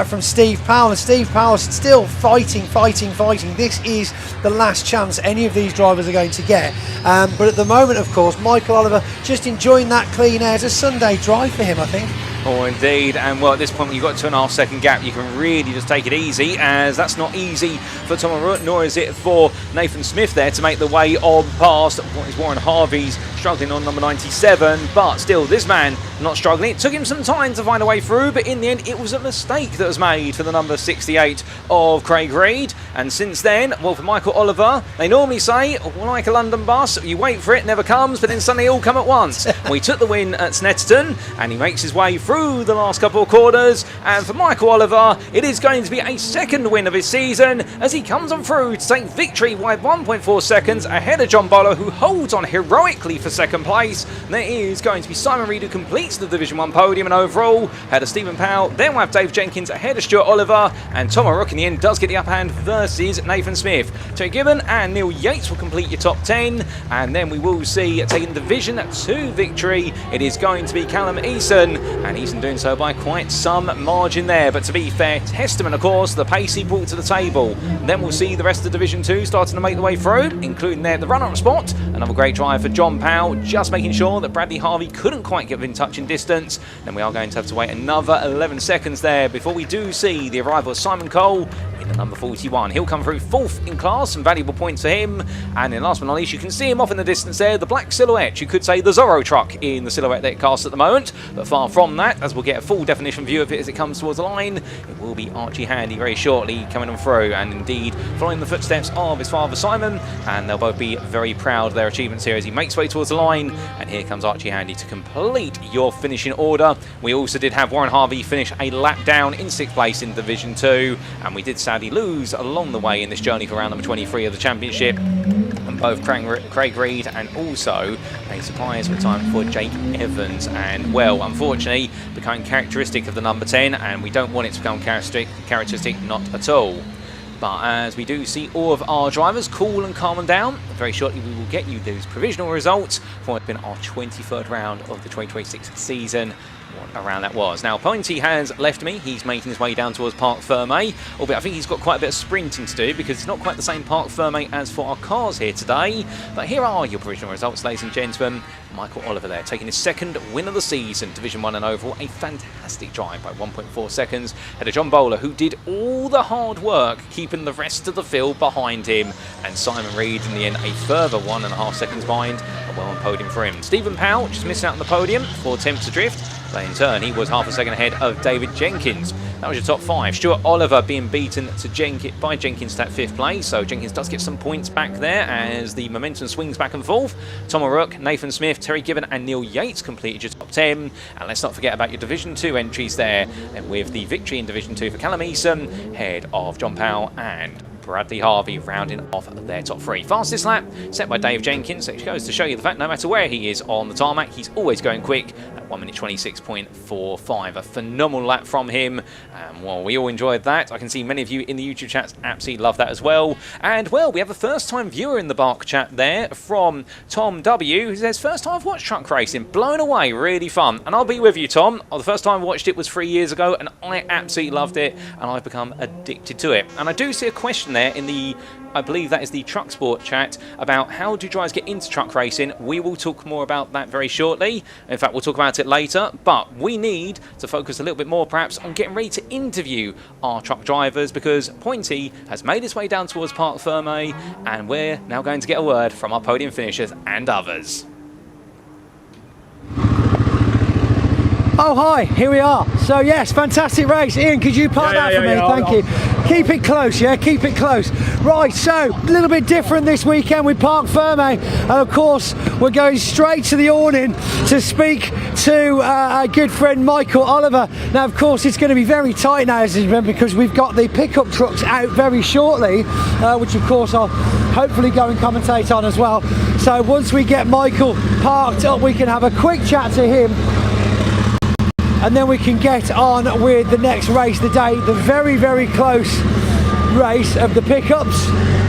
from Steve Powell. And Steve Powell's still fighting. This is the last chance any of these drivers are going to get. But at the moment, of course, Michael Oliver just enjoying that clean air. It's a Sunday drive for him, I think. Oh, indeed. And well, at this point, when you've got a 2.5 second gap, you can really just take it easy, as that's not easy for Tom O'Rourke, nor is it for Nathan Smith there to make the way on past what is Warren Harvey's struggling on number 97. But still, this man not struggling. It took him some time to find a way through, but in the end, it was a mistake that was made for the number 68 of Craig Reed. And since then, well, for Michael Oliver, they normally say, well, like a London bus, you wait for it, never comes, but then suddenly it all come at once. Well, he took the win at Snetterton, and he makes his way through the last couple of corners. And for Michael Oliver, it is going to be a second win of his season as he comes on through to take victory by 1.4 seconds ahead of John Bowler, who holds on heroically for second place. And there is going to be Simon Reed, who completes the Division 1 podium, and overall ahead of Stephen Powell. Then we'll have Dave Jenkins ahead of Stuart Oliver, and Tom O'Rourke in the end does get the upper hand versus Nathan Smith. Terry Gibbon and Neil Yates will complete your top 10, and then we will see taking Division 2 victory. It is going to be Callum Easton, and Easton doing so by quite some margin there. But to be fair, testament, of course, the pace he brought to the table. And then we'll see the rest of Division 2 starting to make the way through, including there the runner-up spot. Another great drive for John Powell. Powell just making sure that Bradley Harvey couldn't quite get in touch in distance. Then we are going to have to wait another 11 seconds there before we do see the arrival of Simon Cole in the number 41. He'll come through 4th in class, some valuable points for him. And then last but not least, you can see him off in the distance there, the black silhouette. You could say the Zorro truck in the silhouette that it casts at the moment, but far from that, as we'll get a full definition view of it as it comes towards the line. It will be Archie Handy very shortly coming on through, and indeed following the footsteps of his father Simon, and they'll both be very proud of their achievements here as he makes way towards the line. And here comes Archie Handy to complete your finishing order. We also did have Warren Harvey finish a lap down in 6th place in Division 2, and we did sadly lose along the way in this journey for round number 23 of the championship. And both Craig Reed and also a surprise retirement for Jake Evans, and well, unfortunately becoming characteristic of the number 10, and we don't want it to become characteristic, not at all. But as we do see all of our drivers cool and calm down, very shortly we will get you those provisional results for what's been our 23rd round of the 2026 season. What around that was. Now, Pointy has left me. He's making his way down towards Parc Fermé, albeit I think he's got quite a bit of sprinting to do because it's not quite the same Parc Fermé as for our cars here today. But here are your provisional results, ladies and gentlemen. Michael Oliver there, taking his 2nd win of the season, Division 1 and overall. A fantastic drive by 1.4 seconds. Had a John Bowler who did all the hard work, keeping the rest of the field behind him. And Simon Reed, in the end, a further 1.5 seconds behind. A well on podium for him. Stephen Powell just missing out on the podium for attempts to drift. But in turn, he was half a second ahead of David Jenkins. That was your top 5. Stuart Oliver being beaten by Jenkins to that 5th place. So Jenkins does get some points back there as the momentum swings back and forth. Tom O'Rourke, Nathan Smith, Terry Gibbon and Neil Yates completed your top 10. And let's not forget about your Division 2 entries there, and with the victory in Division 2 for Callum Eason, head of John Powell and Bradley Harvey rounding off their top 3. Fastest lap set by Dave Jenkins, which goes to show you the fact no matter where he is on the tarmac, he's always going quick at 1 minute 26.45. A phenomenal lap from him. Well, we all enjoyed that. I can see many of you in the YouTube chats absolutely love that as well. And well, we have a first time viewer in the BARC chat there from Tom W, who says, first time I've watched truck racing, blown away, really fun. And I'll be with you, Tom. The first time I watched it was 3 years ago and I absolutely loved it, and I've become addicted to it. And I do see a question there in the, I believe that is the Clubsport chat, about how do drivers get into truck racing. We will talk more about that very shortly. In fact, we'll talk about it later, but we need to focus a little bit more perhaps on getting ready to interview our truck drivers, because Pointy has made his way down towards Parc Fermé, and we're now going to get a word from our podium finishers and others. Oh hi, here we are. So yes, fantastic race. Ian, could you park that for me? Thank you. Keep it close, yeah, keep it close. Right, so a little bit different this weekend with Parc Fermé, and of course we're going straight to the awning to speak to our good friend Michael Oliver. Now of course it's going to be very tight now, as you remember, because we've got the pickup trucks out very shortly, which of course I'll hopefully go and commentate on as well. So once we get Michael parked up, we can have a quick chat to him, and then we can get on with the next race of the day, the very, very close race of the pickups.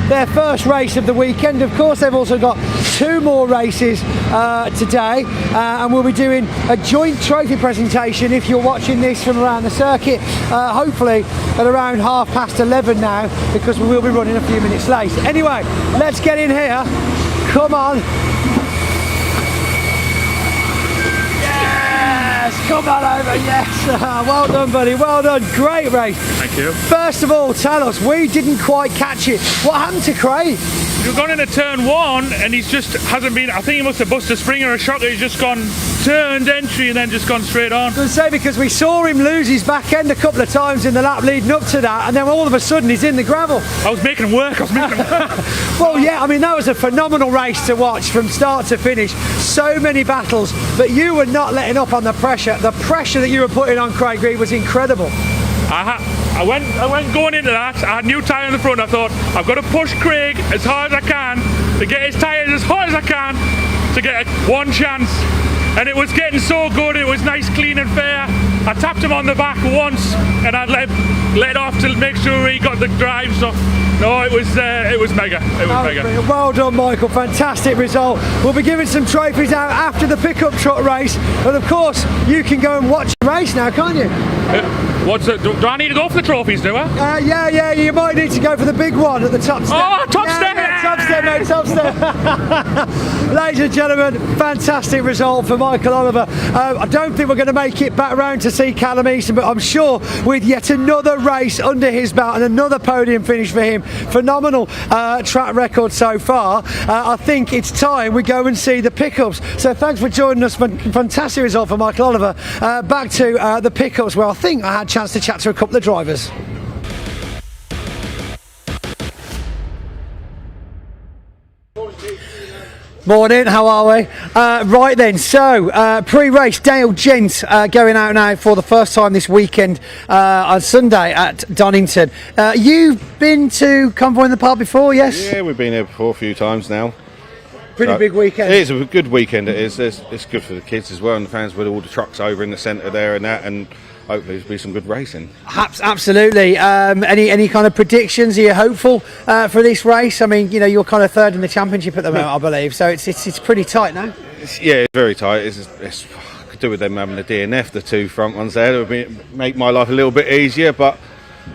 Their first race of the weekend. Of course, they've also got 2 more races today, and we'll be doing a joint trophy presentation if you're watching this from around the circuit, hopefully at around 11:30 now, because we will be running a few minutes late. Anyway, let's get in here. Come on. Come on over, yes. Well done, buddy, well done. Great race. Thank you. First of all, tell us, we didn't quite catch it. What happened to Craig? You've gone into turn 1 and he's just hasn't been, I think he must have busted a spring or a shock. He's just gone, turned entry and then just gone straight on. I was going to say, because we saw him lose his back end a couple of times in the lap leading up to that, and then all of a sudden he's in the gravel. I was making him work, Well, yeah, I mean, that was a phenomenal race to watch from start to finish. So many battles, but you were not letting up on the pressure. The pressure that you were putting on Craig Reed was incredible. I went going into that. I had a new tyre in the front. I thought, I've got to push Craig as hard as I can to get his tyres as hot as I can to get one chance. And it was getting so good. It was nice, clean and fair. I tapped him on the back once and I let off to make sure he got the drive. So no, it was mega. It was mega. Well done, Michael. Fantastic result. We'll be giving some trophies out after the pickup truck race, but of course you can go and watch the race now, can't you? Do I need to go for the trophies, do I? Yeah, you might need to go for the big one at the top step. Oh, top step! Yeah, top step, mate, top step. Ladies and gentlemen, fantastic result for Michael Oliver. I don't think we're going to make it back round to see Callum Easton, but I'm sure with yet another race under his belt and another podium finish for him, phenomenal track record so far, I think it's time we go and see the pickups. So thanks for joining us. Fantastic result for Michael Oliver. Back to the pickups, where I think I had a chance to chat to a couple of drivers. Morning, how are we? Right then, so pre-race, Dale Gent going out now for the first time this weekend on Sunday at Donington. You've been to Convoy in the Park before, yes? Yeah, we've been here before a few times now. Pretty big weekend. It is a good weekend, it is. It's good for the kids as well and the fans with all the trucks over in the centre there and that, and hopefully there'll be some good racing. Absolutely. Any kind of predictions? Are you hopeful for this race? I mean, you know, you're kind of third in the championship at the moment, I believe, so it's pretty tight now. It's very tight. It's I could do with them having a DNF, the two front ones there. It would make my life a little bit easier, but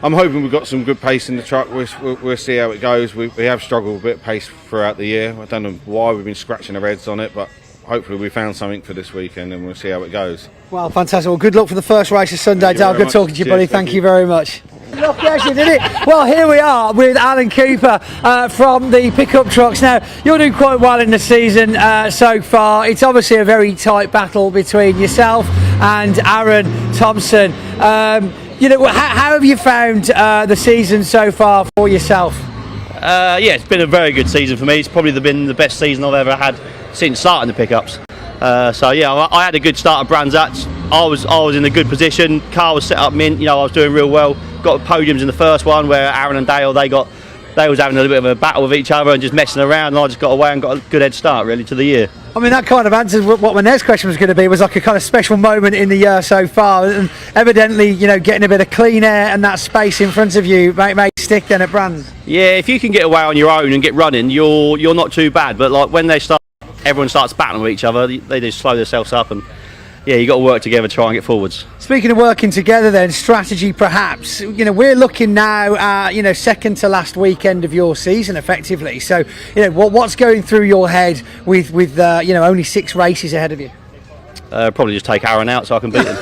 I'm hoping we've got some good pace in the truck. We'll see how it goes. We have struggled a bit of pace throughout the year. I don't know why we've been scratching our heads on it, but hopefully we found something for this weekend and we'll see how it goes. Well, fantastic. Well, good luck for the first race of Sunday, Dale. Good talking to you, buddy. Thank you very much. Look, you actually did it. Well, here we are with Alan Cooper from the pickup trucks. Now, you're doing quite well in the season so far. It's obviously a very tight battle between yourself and Aaron Thompson. You know, how have you found the season so far for yourself? Yeah, it's been a very good season for me. It's probably been the best season I've ever had since starting the pickups. So yeah, I had a good start at Brands Hatch. I was in a good position. Car was set up mint. You know, I was doing real well. Got podiums in the first one where Aaron and Dale they was having a little bit of a battle with each other and just messing around. And I just got away and got a good head start really to the year. I mean, that kind of answers what my next question was going to be. Was like a kind of special moment in the year so far, and evidently, you know, getting a bit of clean air and that space in front of you make stick then at Brands. Yeah, if you can get away on your own and get running, you're not too bad. But like when everyone starts battling with each other, they just slow themselves up, and yeah, you got to work together to try and get forwards. Speaking of working together, then strategy perhaps. You know, we're looking now, you know, second to last weekend of your season, effectively. So, you know, what's going through your head with you know, only 6 races ahead of you? Probably just take Aaron out so I can beat him.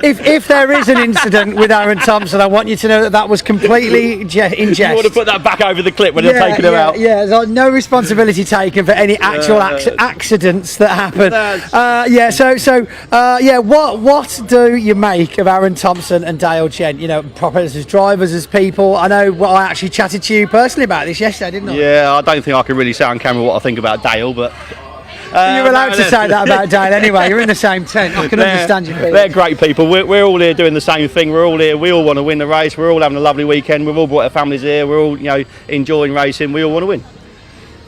If there is an incident with Aaron Thompson, I want you to know that was completely in jest. You want to put that back over the clip when they're taking him out? Yeah, there's no responsibility taken for any actual accidents that happen. What do you make of Aaron Thompson and Dale Gent? You know, proper as drivers, as people. I know I actually chatted to you personally about this yesterday, didn't I? Yeah, I don't think I can really say on camera what I think about Dale, but you're allowed to say that about Dale anyway. You're in the same tent. I can understand your feelings. They're great people. We're all here doing the same thing. We're all here. We all want to win the race. We're all having a lovely weekend. We've all brought our families here. We're all, you know, enjoying racing. We all want to win.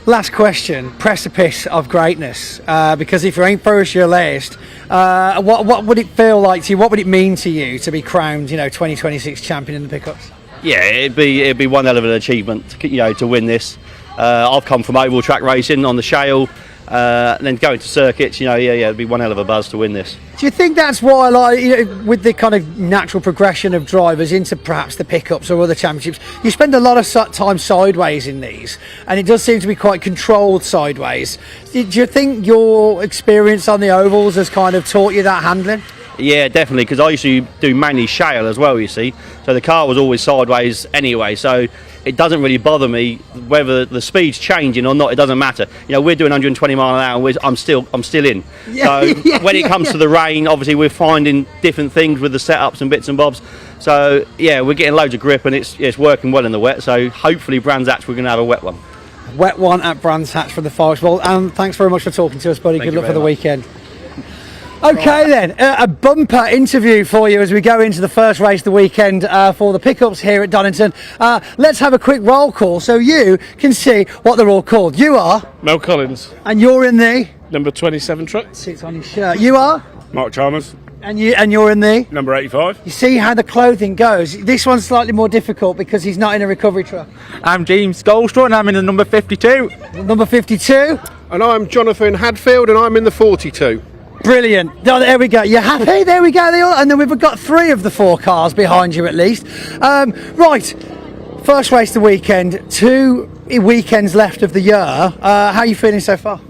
Last question: precipice of greatness. Because if you ain't first, you're last. What would it feel like to you? What would it mean to you to be crowned, you know, 2026 champion in the pickups? Yeah, it'd be one hell of an achievement, you know, to win this. I've come from oval track racing on the shale. And then going to circuits, you know, it'd be one hell of a buzz to win this. Do you think that's why, like, you know, with the kind of natural progression of drivers into perhaps the pickups or other championships, you spend a lot of time sideways in these, and it does seem to be quite controlled sideways. Do you think your experience on the ovals has kind of taught you that handling? Yeah, definitely, because I used to do mainly shale as well, you see, so the car was always sideways anyway, so it doesn't really bother me whether the speed's changing or not. It doesn't matter. You know, we're doing 120 mile an hour. I'm still in. When it comes to the rain, obviously we're finding different things with the setups and bits and bobs. So yeah, we're getting loads of grip and it's working well in the wet. So hopefully Brands Hatch we're going to have a wet one. Wet one at Brands Hatch for the Forest. Well, thanks very much for talking to us, buddy. Good luck for the weekend. Okay then, a bumper interview for you as we go into the first race of the weekend for the pickups here at Donington. Let's have a quick roll call so you can see what they're all called. You are? Mel Collins. And you're in the? Number 27 truck. Sits on your shirt. You are? Mark Chalmers. And you're in the? Number 85. You see how the clothing goes. This one's slightly more difficult because he's not in a recovery truck. I'm James Goldstraw and I'm in the number 52. Number 52. And I'm Jonathan Hadfield and I'm in the 42. Brilliant. Oh, there we go. You happy? There we go. And then we've got 3 of the 4 cars behind you at least. Right. First race of the weekend. 2 weekends left of the year. How are you feeling so far?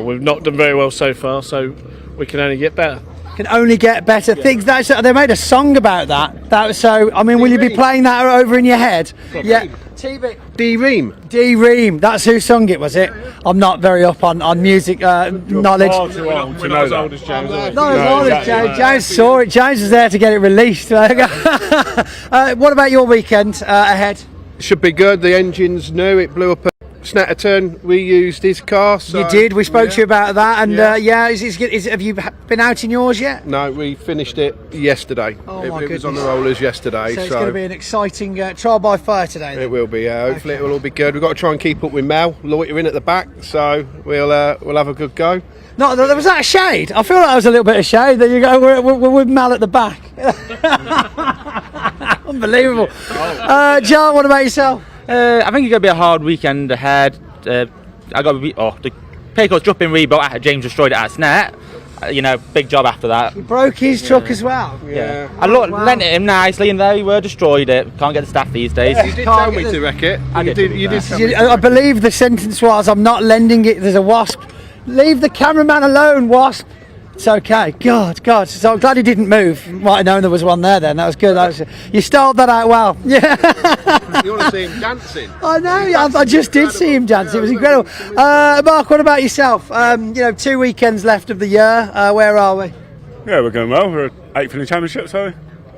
We've not done very well so far, so we can only get better. Can only get better. Things they made a song about that. That was so. I mean, will you be playing that over in your head? Yeah. D-Ream. D-Ream. That's who sung it, was it? I'm not very up on music knowledge. Far too old to know that. Not as old as James. Not as old as James. James saw it. James was there to get it released. What about your weekend ahead? Should be good. The engine's new. It blew up at Snetterton. We used his car. So, you did. We spoke to you about that. And have you been out in yours yet? No, we finished it yesterday. Oh, it was on the rollers yesterday. So it's going to be an exciting trial by fire today. Then? It will be. Hopefully it will all be good. We've got to try and keep up with Mel loitering at the back. So we'll have a good go. No, there was that a shade. I feel like that was a little bit of shade. There you go. We're with Mel at the back. Unbelievable. John, what about yourself? I think it's going to be a hard weekend ahead. I got to be. The Payco's dropping rebuilt. James destroyed it at Snet. Big job after that. He broke his truck as well. Yeah. I lent it him nicely, and they were destroyed it. Can't get the staff these days. You did tell me to wreck it. I did. I believe the sentence was, "I'm not lending it. There's a wasp. Leave the cameraman alone, wasp." It's okay. God. So I'm glad he didn't move. Might have known there was one there then. That was good. You styled that out well. Yeah. You want to see him dancing? I know. I just did see him dance. It was incredible. Mark, what about yourself? 2 weekends left of the year. Where are we? Yeah, we're going well. We're 8th in the championship, so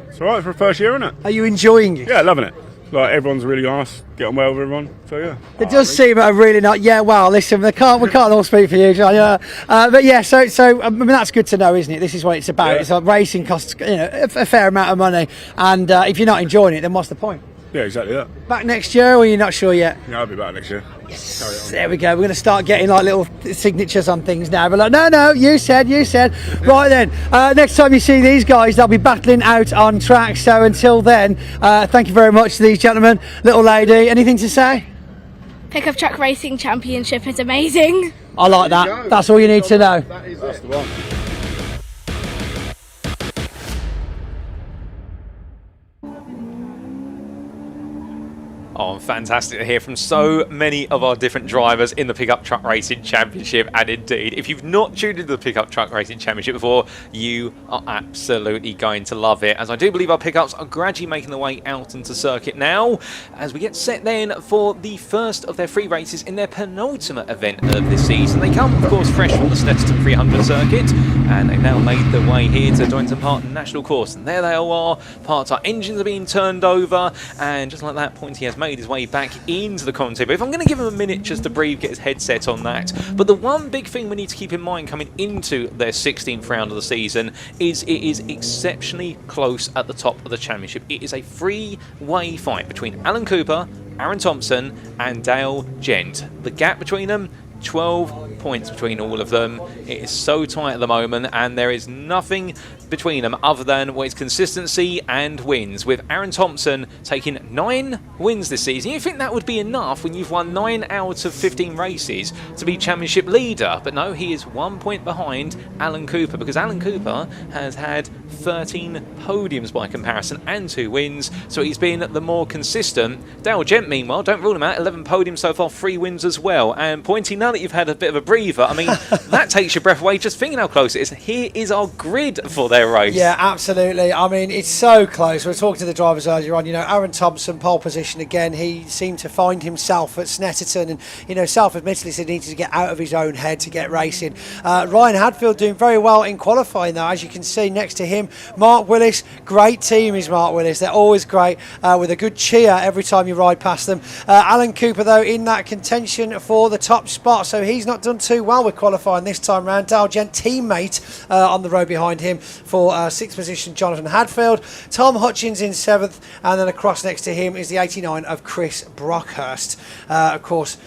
it's all right for a first year, isn't it? Are you enjoying it? Yeah, loving it. Like, everyone's really nice, get on well with everyone, so yeah. It does seem a really not. Yeah, well, listen, we can't all speak for you, John. But yeah, so I mean that's good to know, isn't it? This is what it's about. Yeah. It's like racing costs, a fair amount of money, and if you're not enjoying it, then what's the point? Yeah, exactly that. Back next year, or you're not sure yet? Yeah, I'll be back next year. Yes. There we go. We're going to start getting like little signatures on things now. We're like, no, you said. Right then, next time you see these guys, they'll be battling out on track. So until then, thank you very much to these gentlemen. Little lady, anything to say? Pickup Truck Racing Championship is amazing. I like that. That's all you need to know. That's the one. Oh, fantastic to hear from so many of our different drivers in the Pickup Truck Racing Championship. And indeed, if you've not tuned into the Pickup Truck Racing Championship before, you are absolutely going to love it, as I do believe our pickups are gradually making their way out into circuit now, as we get set then for the first of their 3 races in their penultimate event of this season. They come, of course, fresh from the Snetterton 300 circuit, and they've now made their way here to Donington Park National Course. And there they all are. Parts our engines are being turned over, and just like that, Pointy has made his way back into the commentary booth. I'm going to give him a minute just to breathe, get his headset on that. But the one big thing we need to keep in mind coming into their 16th round of the season is it is exceptionally close at the top of the championship. It is a 3-way fight between Alan Cooper, Aaron Thompson and Dale Gent. The gap between them, 12 points between all of them. It is so tight at the moment, and there is nothing between them other than its consistency and wins, with Aaron Thompson taking 9 wins this season. You think that would be enough when you've won 9 out of 15 races to be championship leader, but no, he is 1 point behind Alan Cooper, because Alan Cooper has had 13 podiums by comparison and 2 wins, so he's been the more consistent. Dale Gent, meanwhile, don't rule him out, 11 podiums so far, 3 wins as well. And Pointy, now that you've had a bit of a breather, I mean, that takes your breath away just thinking how close it is. Here is our grid for their race. Yeah, absolutely. I mean, it's so close. We were talking to the drivers earlier on. Aaron Thompson, pole position again. He seemed to find himself at Snetterton, and self-admittedly said he needed to get out of his own head to get racing. Ryan Hadfield doing very well in qualifying, though. As you can see next to him, Mark Willis. Great team is Mark Willis. They're always great, with a good cheer every time you ride past them. Alan Cooper, though, in that contention for the top spot, so he's not done too well with qualifying this time round. Dale Gent, teammate on the road behind him for 6th position, Jonathan Hadfield. Tom Hutchins in 7th, and then across next to him is the 89 of Chris Brockhurst. Of course,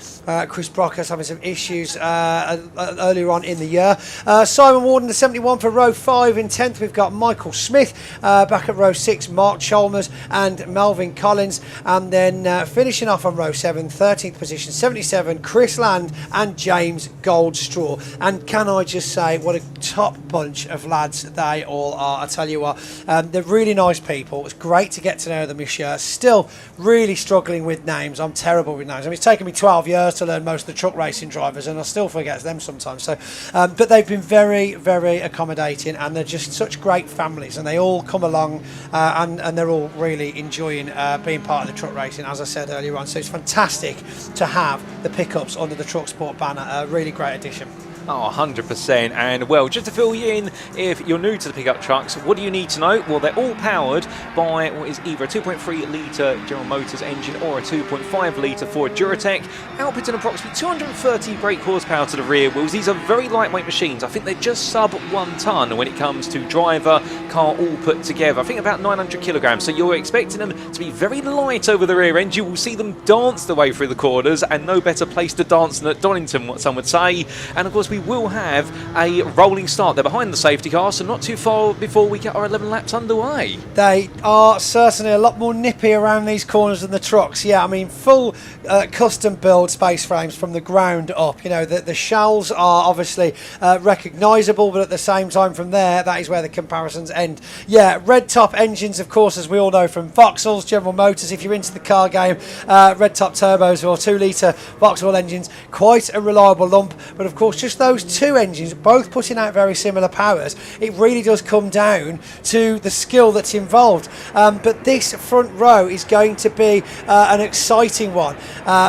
Chris Brockhurst having some issues earlier on in the year. Simon Warden, the 71 for row 5. In 10th, we've got Michael Smith. Back at row 6, Mark Chalmers and Melvin Collins. And then finishing off on row 7, 13th position, 77, Chris Land and and James Goldstraw. And can I just say, what a top bunch of lads they all are. I tell you what, they're really nice people. It's great to get to know them this year. Still really struggling with names. I'm terrible with names. I mean, it's taken me 12 years to learn most of the truck racing drivers, and I still forget them sometimes. So, but they've been very, very accommodating, and they're just such great families, and they all come along and they're all really enjoying being part of the truck racing, as I said earlier on. So it's fantastic to have the pickups under the Clubsport banner. A really great addition. Oh, 100%. And, well, just to fill you in, if you're new to the pickup trucks, what do you need to know? Well, they're all powered by what is either a 2.3 litre General Motors engine or a 2.5 litre Ford Duratec, outputting approximately 230 brake horsepower to the rear wheels. These are very lightweight machines. I think they're just sub 1 tonne when it comes to driver, car all put together. I think about 900 kilograms. So you're expecting them to be very light over the rear end. You will see them dance their way through the corners, and no better place to dance than at Donington, what some would say. And, of course, we will have a rolling start. They're behind the safety car, so not too far before we get our 11 laps underway. They are certainly a lot more nippy around these corners than the trucks. Yeah, I mean, full custom build space frames from the ground up. You know, the shells are obviously recognisable, but at the same time from there, that is where the comparisons end. Yeah, red top engines, of course, as we all know from Vauxhalls, General Motors. If you're into the car game, red top turbos or 2 litre Vauxhall engines, quite a reliable lump. But of course, just those two engines, both putting out very similar powers, it really does come down to the skill that's involved. But this front row is going to be an exciting one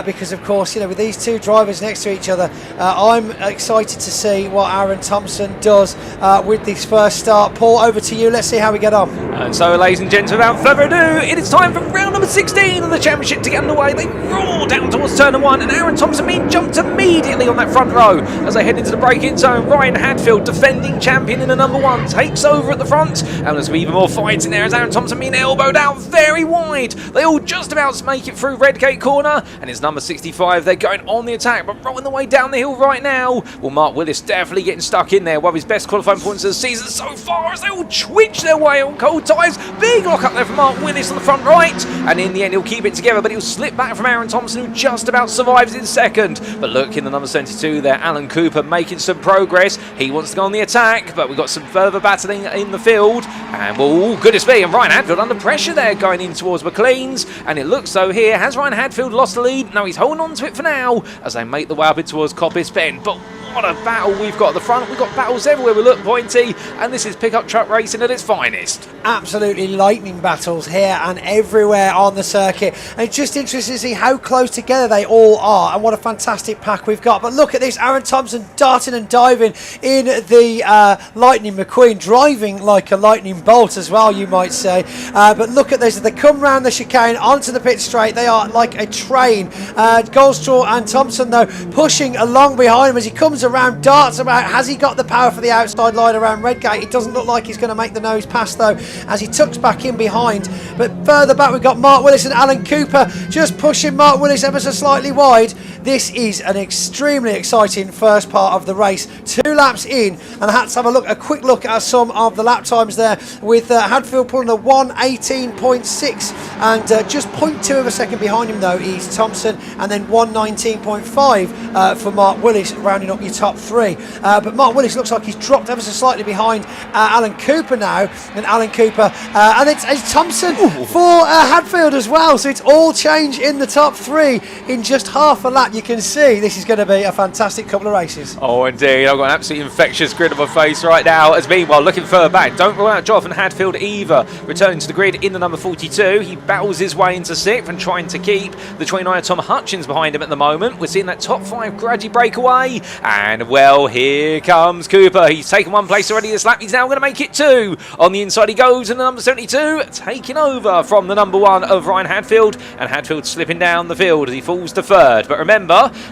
because, of course, you know, with these two drivers next to each other, I'm excited to see what Aaron Thompson does with this first start. Paul, over to you. Let's see how we get on. And so, ladies and gents, without further ado, it is time for round number 16 of the championship to get underway. They roar down towards turn 1, and Aaron Thompson being jumped immediately on that front row as they head into the braking zone. Ryan Hadfield, defending champion in the number 1, takes over at the front, and there's even more fights in there as Aaron Thompson being elbowed out very wide. They all just about make it through Redgate corner, and it's number 65. They're going on the attack, but rolling the way down the hill right now. Well, Mark Willis definitely getting stuck in there. One of his best qualifying points of the season so far as they all twitch their way on cold tyres. Big lock up there from Mark Willis on the front right, and in the end he'll keep it together, but he'll slip back from Aaron Thompson, who just about survives in second. But look, in the number 72 there, Alan Cooper making some progress. He wants to go on the attack, but we've got some further battling in the field, and well, goodness me, and Ryan Hadfield under pressure there going in towards McLean's, and it looks so here. Has Ryan Hadfield lost the lead? No, he's holding on to it for now as they make the way up towards Coppice Bend. But what a battle we've got at the front. We've got battles everywhere we look, Pointy, and this is pickup truck racing at its finest. Absolutely lightning battles here and everywhere on the circuit, and it's just interesting to see how close together they all are, and what a fantastic pack we've got. But look at this, Aaron Thompson darting and diving in the Lightning McQueen, driving like a lightning bolt as well, you might say. But look at this, as they come round the chicane onto the pit straight, they are like a train. Goldstraw and Thompson, though, pushing along behind him as he comes around, darts about. Has he got the power for the outside line around Redgate? It doesn't look like he's going to make the nose pass, though, as he tucks back in behind. But further back we've got Mark Willis and Alan Cooper just pushing Mark Willis ever so slightly wide. This is an extremely exciting first part of the race. 2 laps in, and I had to have a quick look at some of the lap times there, with Hadfield pulling a 1:18.6, and just 0.2 of a second behind him though is Thompson, and then 1:19.5 for Mark Willis, rounding up your top 3. But Mark Willis looks like he's dropped ever so slightly behind Alan Cooper now, and Alan Cooper, and it's Thompson for Hadfield as well. So it's all change in the top 3 in just half a lap. You can see this is going to be a fantastic couple of races. Oh, indeed. I've got an absolutely infectious grin on my face right now. As meanwhile, looking further back, don't rule out Jonathan Hadfield either. Returning to the grid in the number 42. He battles his way into 6th and trying to keep the 29 Tom Hutchins behind him at the moment. We're seeing that top 5 gradually break away. And, well, here comes Cooper. He's taken 1 place already this lap. He's now going to make it 2. On the inside he goes, and the number 72 taking over from the number 1 of Ryan Hadfield. And Hadfield slipping down the field as he falls to 3rd. But remember,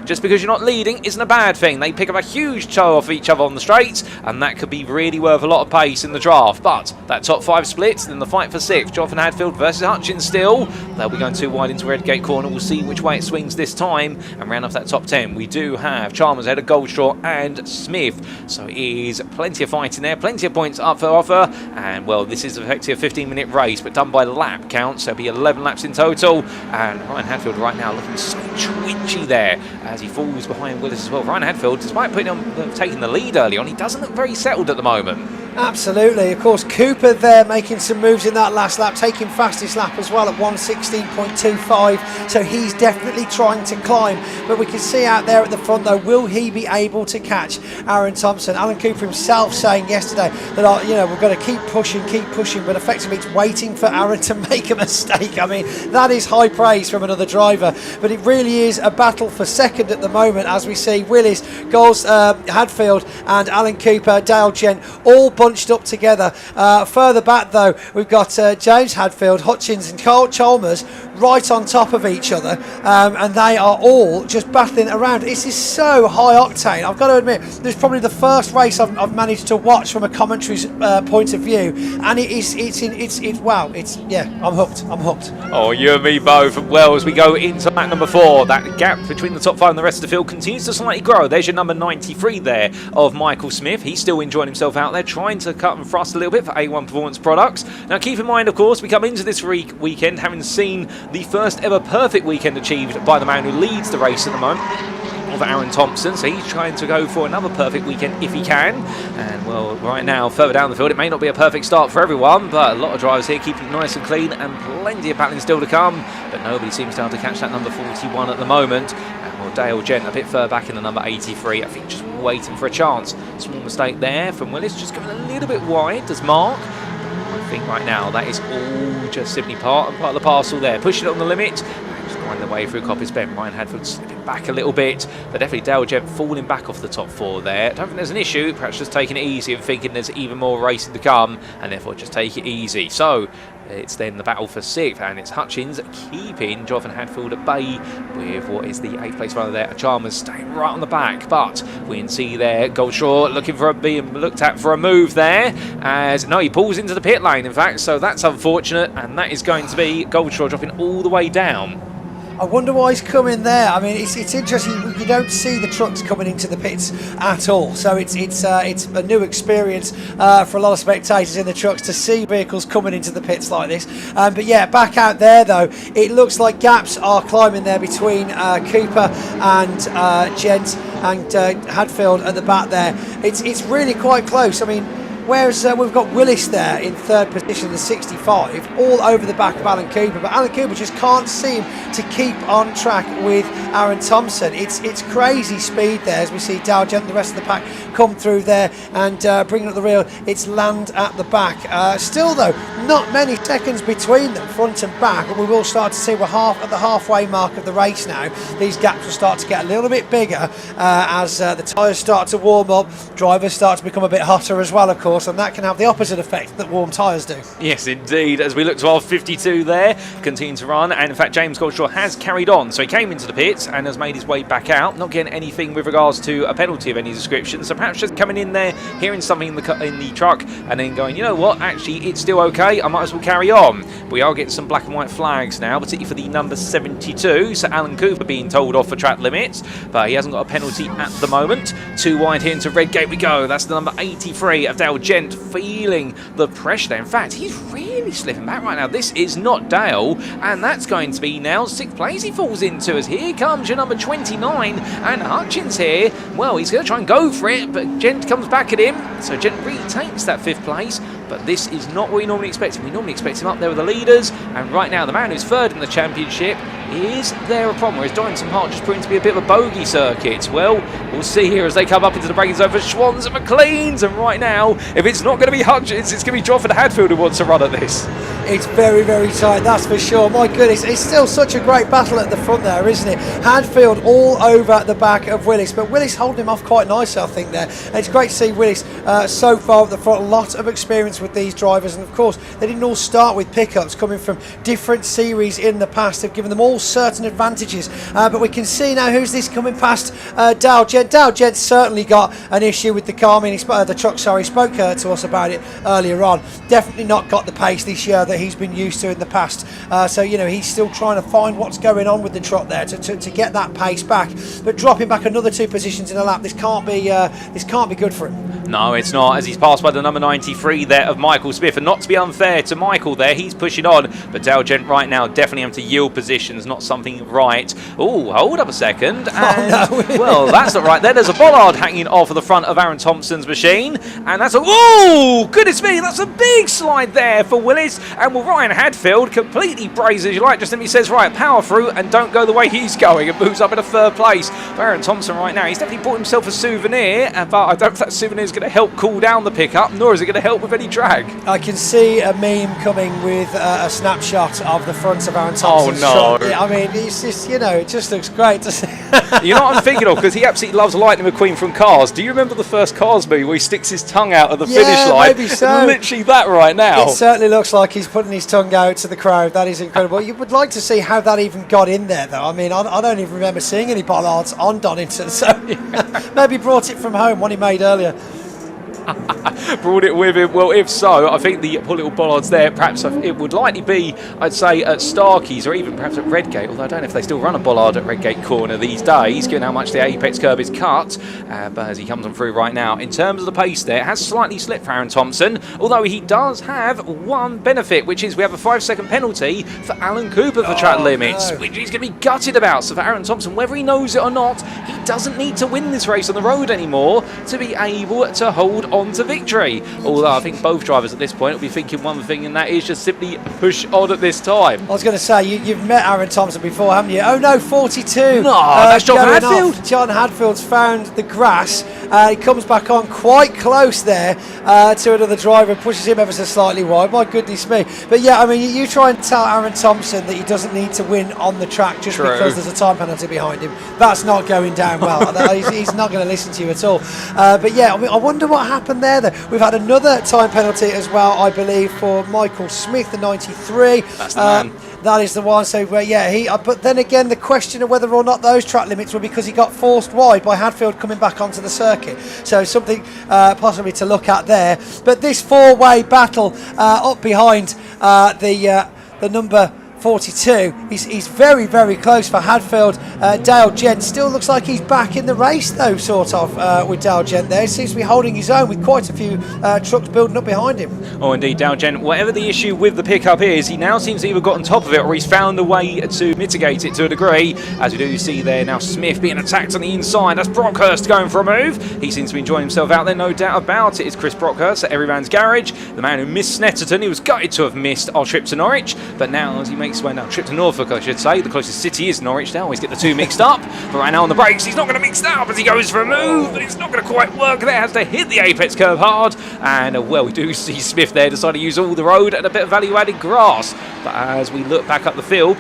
just because you're not leading isn't a bad thing. They pick up a huge toe off each other on the straights, and that could be really worth a lot of pace in the draft. But that top 5 splits, then the fight for 6th. Jonathan Hadfield versus Hutchins still. They'll be going too wide into Redgate corner. We'll see which way it swings this time. And round off that top 10, we do have Chalmers ahead of Goldstraw Goldshaw and Smith. So it is plenty of fighting there, plenty of points up for offer, and well, this is effectively a 15-minute race, but done by lap count, so it'll be 11 laps in total. And Ryan Hadfield right now looking so twitchy there as he falls behind Willis as well. Ryan Hadfield, despite taking the lead early on, he doesn't look very settled at the moment. Absolutely. Of course, Cooper there making some moves in that last lap, taking fastest lap as well at 1:16.25, so he's definitely trying to climb. But we can see out there at the front though, will he be able to catch Aaron Thompson? Alan Cooper himself saying yesterday that we're going to keep pushing, but effectively it's waiting for Aaron to make a mistake. I mean, that is high praise from another driver, but it really is a battle for second at the moment as we see Willis, Hadfield and Alan Cooper, Dale Gent all bunched up together. Further back though, we've got James Hadfield, Hutchins and Carl Chalmers right on top of each other, and they are all just battling around. This is so high octane. I've got to admit, this is probably the first race I've managed to watch from a commentary's point of view, and I'm hooked. Oh, you and me both. Well, as we go into lap number 4, that gap between the top 5 and the rest of the field continues to slightly grow. There's your number 93 there of Michael Smith. He's still enjoying himself out there, trying to cut and thrust a little bit for A1 Performance Products. Now keep in mind, of course, we come into this weekend having seen the first ever perfect weekend achieved by the man who leads the race at the moment, of Aaron Thompson, so he's trying to go for another perfect weekend if he can. And well, right now further down the field, it may not be a perfect start for everyone, but a lot of drivers here keeping it nice and clean, and plenty of battling still to come, but nobody seems to be able to catch that number 41 at the moment. And well, Dale Gent a bit further back in the number 83, I think just waiting for a chance. Small mistake there from Willis, just going a little bit wide, does Mark. I think right now that is all just simply part of the parcel there, pushing it on the limit, just going the way through Coppice Bend. Ryan Hadfield slipping back a little bit, but definitely Dale Gent falling back off the top 4 there. I don't think there's an issue, perhaps just taking it easy and thinking there's even more racing to come, and therefore just take it easy. So it's then the battle for 6th, and it's Hutchins keeping Jonathan Hadfield at bay with what is the 8th place runner there. Chalmers staying right on the back, but we can see there Goldshaw looking for being looked at for a move there, as no, he pulls into the pit lane in fact, so that's unfortunate, and that is going to be Goldshaw dropping all the way down. I wonder why he's coming there. I mean, it's interesting. You don't see the trucks coming into the pits at all, so it's a new experience for a lot of spectators in the trucks to see vehicles coming into the pits like this. But yeah, back out there though, it looks like gaps are climbing there between Cooper and Gent and Hadfield at the back there. It's really quite close. I mean, whereas we've got Willis there in 3rd position, the 65, all over the back of Alan Cooper, but Alan Cooper just can't seem to keep on track with Aaron Thompson. It's crazy speed there as we see Dow Gent and the rest of the pack come through there and bringing up the rear. It's Land at the back. Still though, not many seconds between them, front and back, but we will start to see we're at the halfway mark of the race now. These gaps will start to get a little bit bigger as the tyres start to warm up, drivers start to become a bit hotter as well, of course, and that can have the opposite effect that warm tyres do. Yes, indeed. As we look to our 52 there, continue to run, and in fact James Goldshaw has carried on, so he came into the pits and has made his way back out, not getting anything with regards to a penalty of any description, so perhaps just coming in there, hearing something in the truck, and then going, you know what, actually it's still okay, I might as well carry on. We are getting some black and white flags now, particularly for the number 72, so Alan Cooper being told off for track limits, but he hasn't got a penalty at the moment. 2 wide here into Redgate we go. That's the number 83 of Dale Gent, feeling the pressure there. In fact, he's really slipping back right now. This is not Dale, and that's going to be now 6th place he falls into, as here comes your number 29, and Hutchins here, well, he's going to try and go for it, but Gent comes back at him, so Gent retakes that 5th place, but this is not what we normally expect him. We normally expect him up there with the leaders, and right now the man who's 3rd in the championship, is there a problem? Or is Donington Park just proving to be a bit of a bogey circuit? Well, we'll see here as they come up into the braking zone for Schwans and McLeans, and right now, if it's not going to be Hutchins, it's going to be Jonathan Hadfield who wants to run at this. It's very, very tight, that's for sure. My goodness, it's still such a great battle at the front there, isn't it? Hadfield all over the back of Willis, but Willis holding him off quite nicely, I think, there. And it's great to see Willis so far at the front. A lot of experience with these drivers, and of course, they didn't all start with pickups coming from different series in the past. They've given them all all certain advantages. But we can see now who's this coming past Dale Gent. Dale Gent's certainly got an issue with the car. I mean, the truck, sorry, spoke to us about it earlier on. Definitely not got the pace this year that he's been used to in the past. So, you know, he's still trying to find what's going on with the truck there to get that pace back. But dropping back another 2 positions in a lap, this can't be good for him. No, it's not, as he's passed by the number 93 there of Michael Smith. And not to be unfair to Michael there, he's pushing on. But Dale Gent right now definitely having to yield positions, not something right. Oh, hold up a second. And, well, that's not right there. There's a bollard hanging off of the front of Aaron Thompson's machine. And that's oh, goodness me, that's a big slide there for Willis. And well, Ryan Hadfield completely brazen, as you like, just simply says, right, power through and don't go the way he's going, and moves up in a 3rd place. But Aaron Thompson right now, he's definitely bought himself a souvenir, but I don't know if that souvenir is going to help cool down the pickup, nor is it going to help with any drag. I can see a meme coming with a snapshot of the front of Aaron Thompson's truck. Yeah, I mean, it's just, you know, it just looks great to see. You know what I'm thinking of? Because he absolutely loves Lightning McQueen from Cars. Do you remember the first Cars movie where he sticks his tongue out at the finish line? Maybe so. Literally that right now. It certainly looks like he's putting his tongue out to the crowd. That is incredible. You would like to see how that even got in there, though. I mean, I don't even remember seeing any bollards on Donington, so maybe brought it from home, one he made earlier. Brought it with him. Well, if so, I think the poor little bollards there, perhaps it would likely be, I'd say, at Starkey's or even perhaps at Redgate, although I don't know if they still run a bollard at Redgate Corner these days, given how much the apex curb is cut. But as he comes on through right now, in terms of the pace there, it has slightly slipped for Aaron Thompson, although he does have one benefit, which is we have a 5-second penalty for Alan Cooper for track limits, which he's going to be gutted about. So for Aaron Thompson, whether he knows it or not, he doesn't need to win this race on the road anymore to be able to hold on to victory. Although I think both drivers at this point will be thinking one thing, and that is just simply push on at this time. I was going to say, you've met Aaron Thompson before, haven't you? Oh no, 42. No, that's John Hadfield. John Hadfield's found the grass. He comes back on quite close there to another driver, pushes him ever so slightly wide. My goodness me. But yeah, I mean, you try and tell Aaron Thompson that he doesn't need to win on the track just because there's a time penalty behind him. That's not going down well. He's not going to listen to you at all. But yeah, I mean, I wonder what happened there. We've had another time penalty as well, I believe, for Michael Smith, the 93. That's the man. That is the one. So yeah, but then again, the question of whether or not those track limits were because he got forced wide by Hadfield coming back onto the circuit. So something possibly to look at there. But this 4-way battle up behind the number 42. He's very, very close for Hadfield. Dale Gent still looks like he's back in the race, though, sort of, with Dale Gent there. He seems to be holding his own with quite a few trucks building up behind him. Oh, indeed, Dale Gent. Whatever the issue with the pickup is, he now seems to either got on top of it or he's found a way to mitigate it to a degree. As we do see there now, Smith being attacked on the inside. That's Brockhurst going for a move. He seems to be enjoying himself out there, no doubt about it. It's Chris Brockhurst at Everyman's Garage, the man who missed Snetterton. He was gutted to have missed our trip to Norwich, but now as he makes his way now, trip to Norfolk, I should say. The closest city is Norwich. They always get the two mixed up. But right now on the brakes, he's not going to mix that up as he goes for a move, but it's not going to quite work there. Has to hit the apex curve hard. And well, we do see Smith there decide to use all the road and a bit of value-added grass. But as we look back up the field,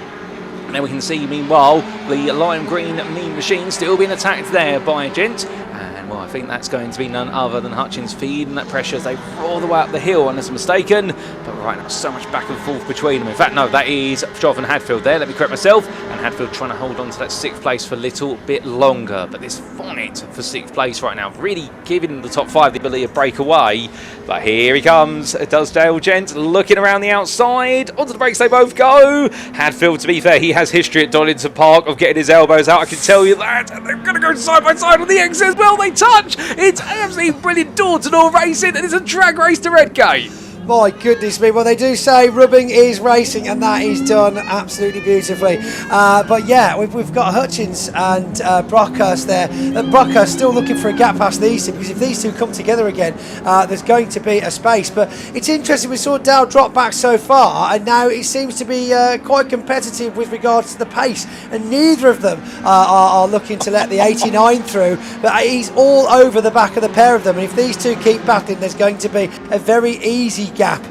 now we can see, meanwhile, the lime green mean machine still being attacked there by Gent. And well, I think that's going to be none other than Hutchins feeding that pressure as they roll the way up the hill, unless I'm mistaken. But right now, so much back and forth between them. In fact, no, that is Jonathan Hadfield there. Let me correct myself. And Hadfield trying to hold on to that 6th place for a little bit longer. But this fight for 6th place right now, really giving the top 5 the ability to break away. But here he comes. It does Dale Gent looking around the outside. Onto the brakes they both go. Hadfield, to be fair, he has history at Donington Park of getting his elbows out. I can tell you that. And they're going to go side by side on the exit. Well, they touch. It's absolutely brilliant door-to-door racing, and it's a drag race to Redgate. My goodness me. Well, they do say rubbing is racing, and that is done absolutely beautifully. But yeah, we've got Hutchins and Brockhurst there. Brockhurst still looking for a gap past these two, because if these two come together again, there's going to be a space. But it's interesting, we saw Dale drop back so far, and now it seems to be quite competitive with regards to the pace, and neither of them are looking to let the 89 through. But he's all over the back of the pair of them, and if these two keep battling, there's going to be a very easy gap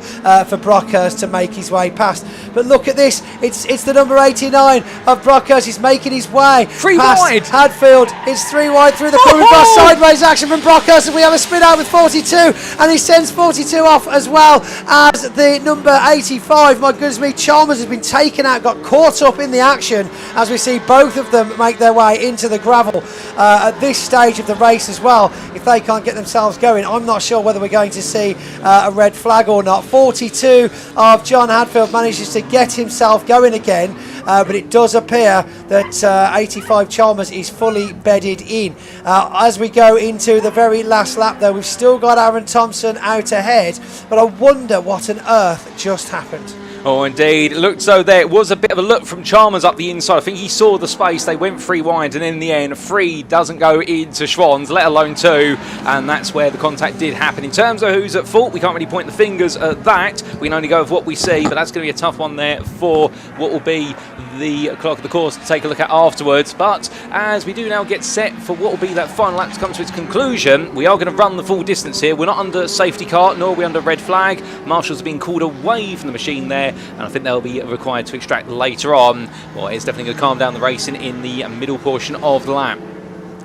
for Brockhurst to make his way past. But look at this, it's the number 89 of Brockhurst. He's making his way past wide. Hadfield. It's 3 wide through the corner. We've got sideways action from Brockhurst, and we have a spin out with 42, and he sends 42 off as well as the number 85. My goodness me, Chalmers has been taken out, got caught up in the action as we see both of them make their way into the gravel at this stage of the race as well. If they can't get themselves going, I'm not sure whether we're going to see a red flag or not. 42 of John Hadfield manages to get himself going again, but it does appear that 85 Chalmers is fully bedded in. As we go into the very last lap though, we've still got Aaron Thompson out ahead, but I wonder what on earth just happened. Oh, indeed. It looked so there. It was a bit of a look from Chalmers up the inside. I think he saw the space. They went 3 wide, and in the end, 3 doesn't go into Schwann's, let alone 2, and that's where the contact did happen. In terms of who's at fault, we can't really point the fingers at that. We can only go with what we see, but that's going to be a tough one there for what will be the clock of the course to take a look at afterwards. But as we do now get set for what will be that final lap to come to its conclusion, we are going to run the full distance here. We're not under safety car, nor are we under red flag. Marshals have been called away from the machine there, and I think they'll be required to extract later on. Well, it's definitely going to calm down the racing in the middle portion of the lap.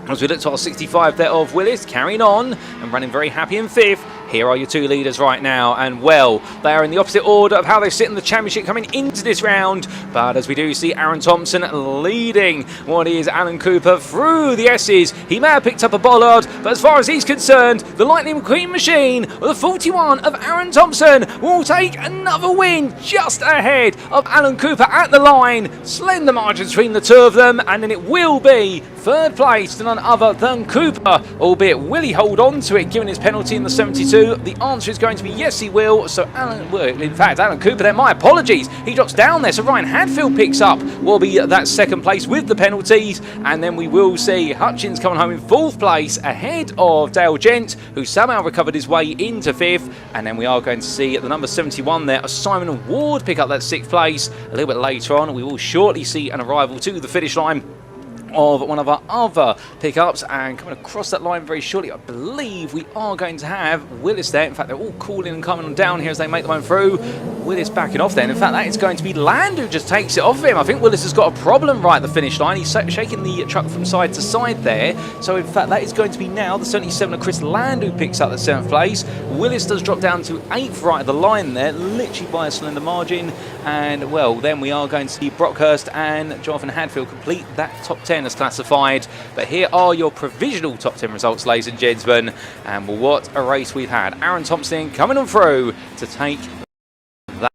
As we look to our 65 there of Willis, carrying on and running very happy in 5th. Here are your 2 leaders right now, and well, they are in the opposite order of how they sit in the championship coming into this round. But as we do see Aaron Thompson leading what is Alan Cooper through the S's. He may have picked up a bollard, but as far as he's concerned, the Lightning McQueen machine, the 41 of Aaron Thompson, will take another win just ahead of Alan Cooper at the line. Slender margins between the 2 of them, and then it will be 3rd place to none other than Cooper, albeit will he hold on to it given his penalty in the 72? The answer is going to be yes, he will. So Alan Cooper there, my apologies, he drops down there, so Ryan Hadfield picks up will be that 2nd place with the penalties, and then we will see Hutchins coming home in 4th place ahead of Dale Gent, who somehow recovered his way into 5th, and then we are going to see at the number 71 there, Simon Ward pick up that 6th place. A little bit later on, we will shortly see an arrival to the finish line of one of our other pickups, and coming across that line very shortly, I believe we are going to have Willis there. In fact, they're all calling and coming down here as they make their way through. Willis backing off then. In fact, that is going to be Land who just takes it off him. I think Willis has got a problem right at the finish line. He's shaking the truck from side to side there. So in fact, that is going to be now the 77 of Chris Land who picks up the 7th place. Willis does drop down to 8th right at the line there, literally by a slender margin. And well, then we are going to see Brockhurst and Jonathan Hadfield complete that top 10 as classified. But here are your provisional top 10 results, ladies and gentlemen, and well, what a race we've had. Aaron Thompson coming on through to take that.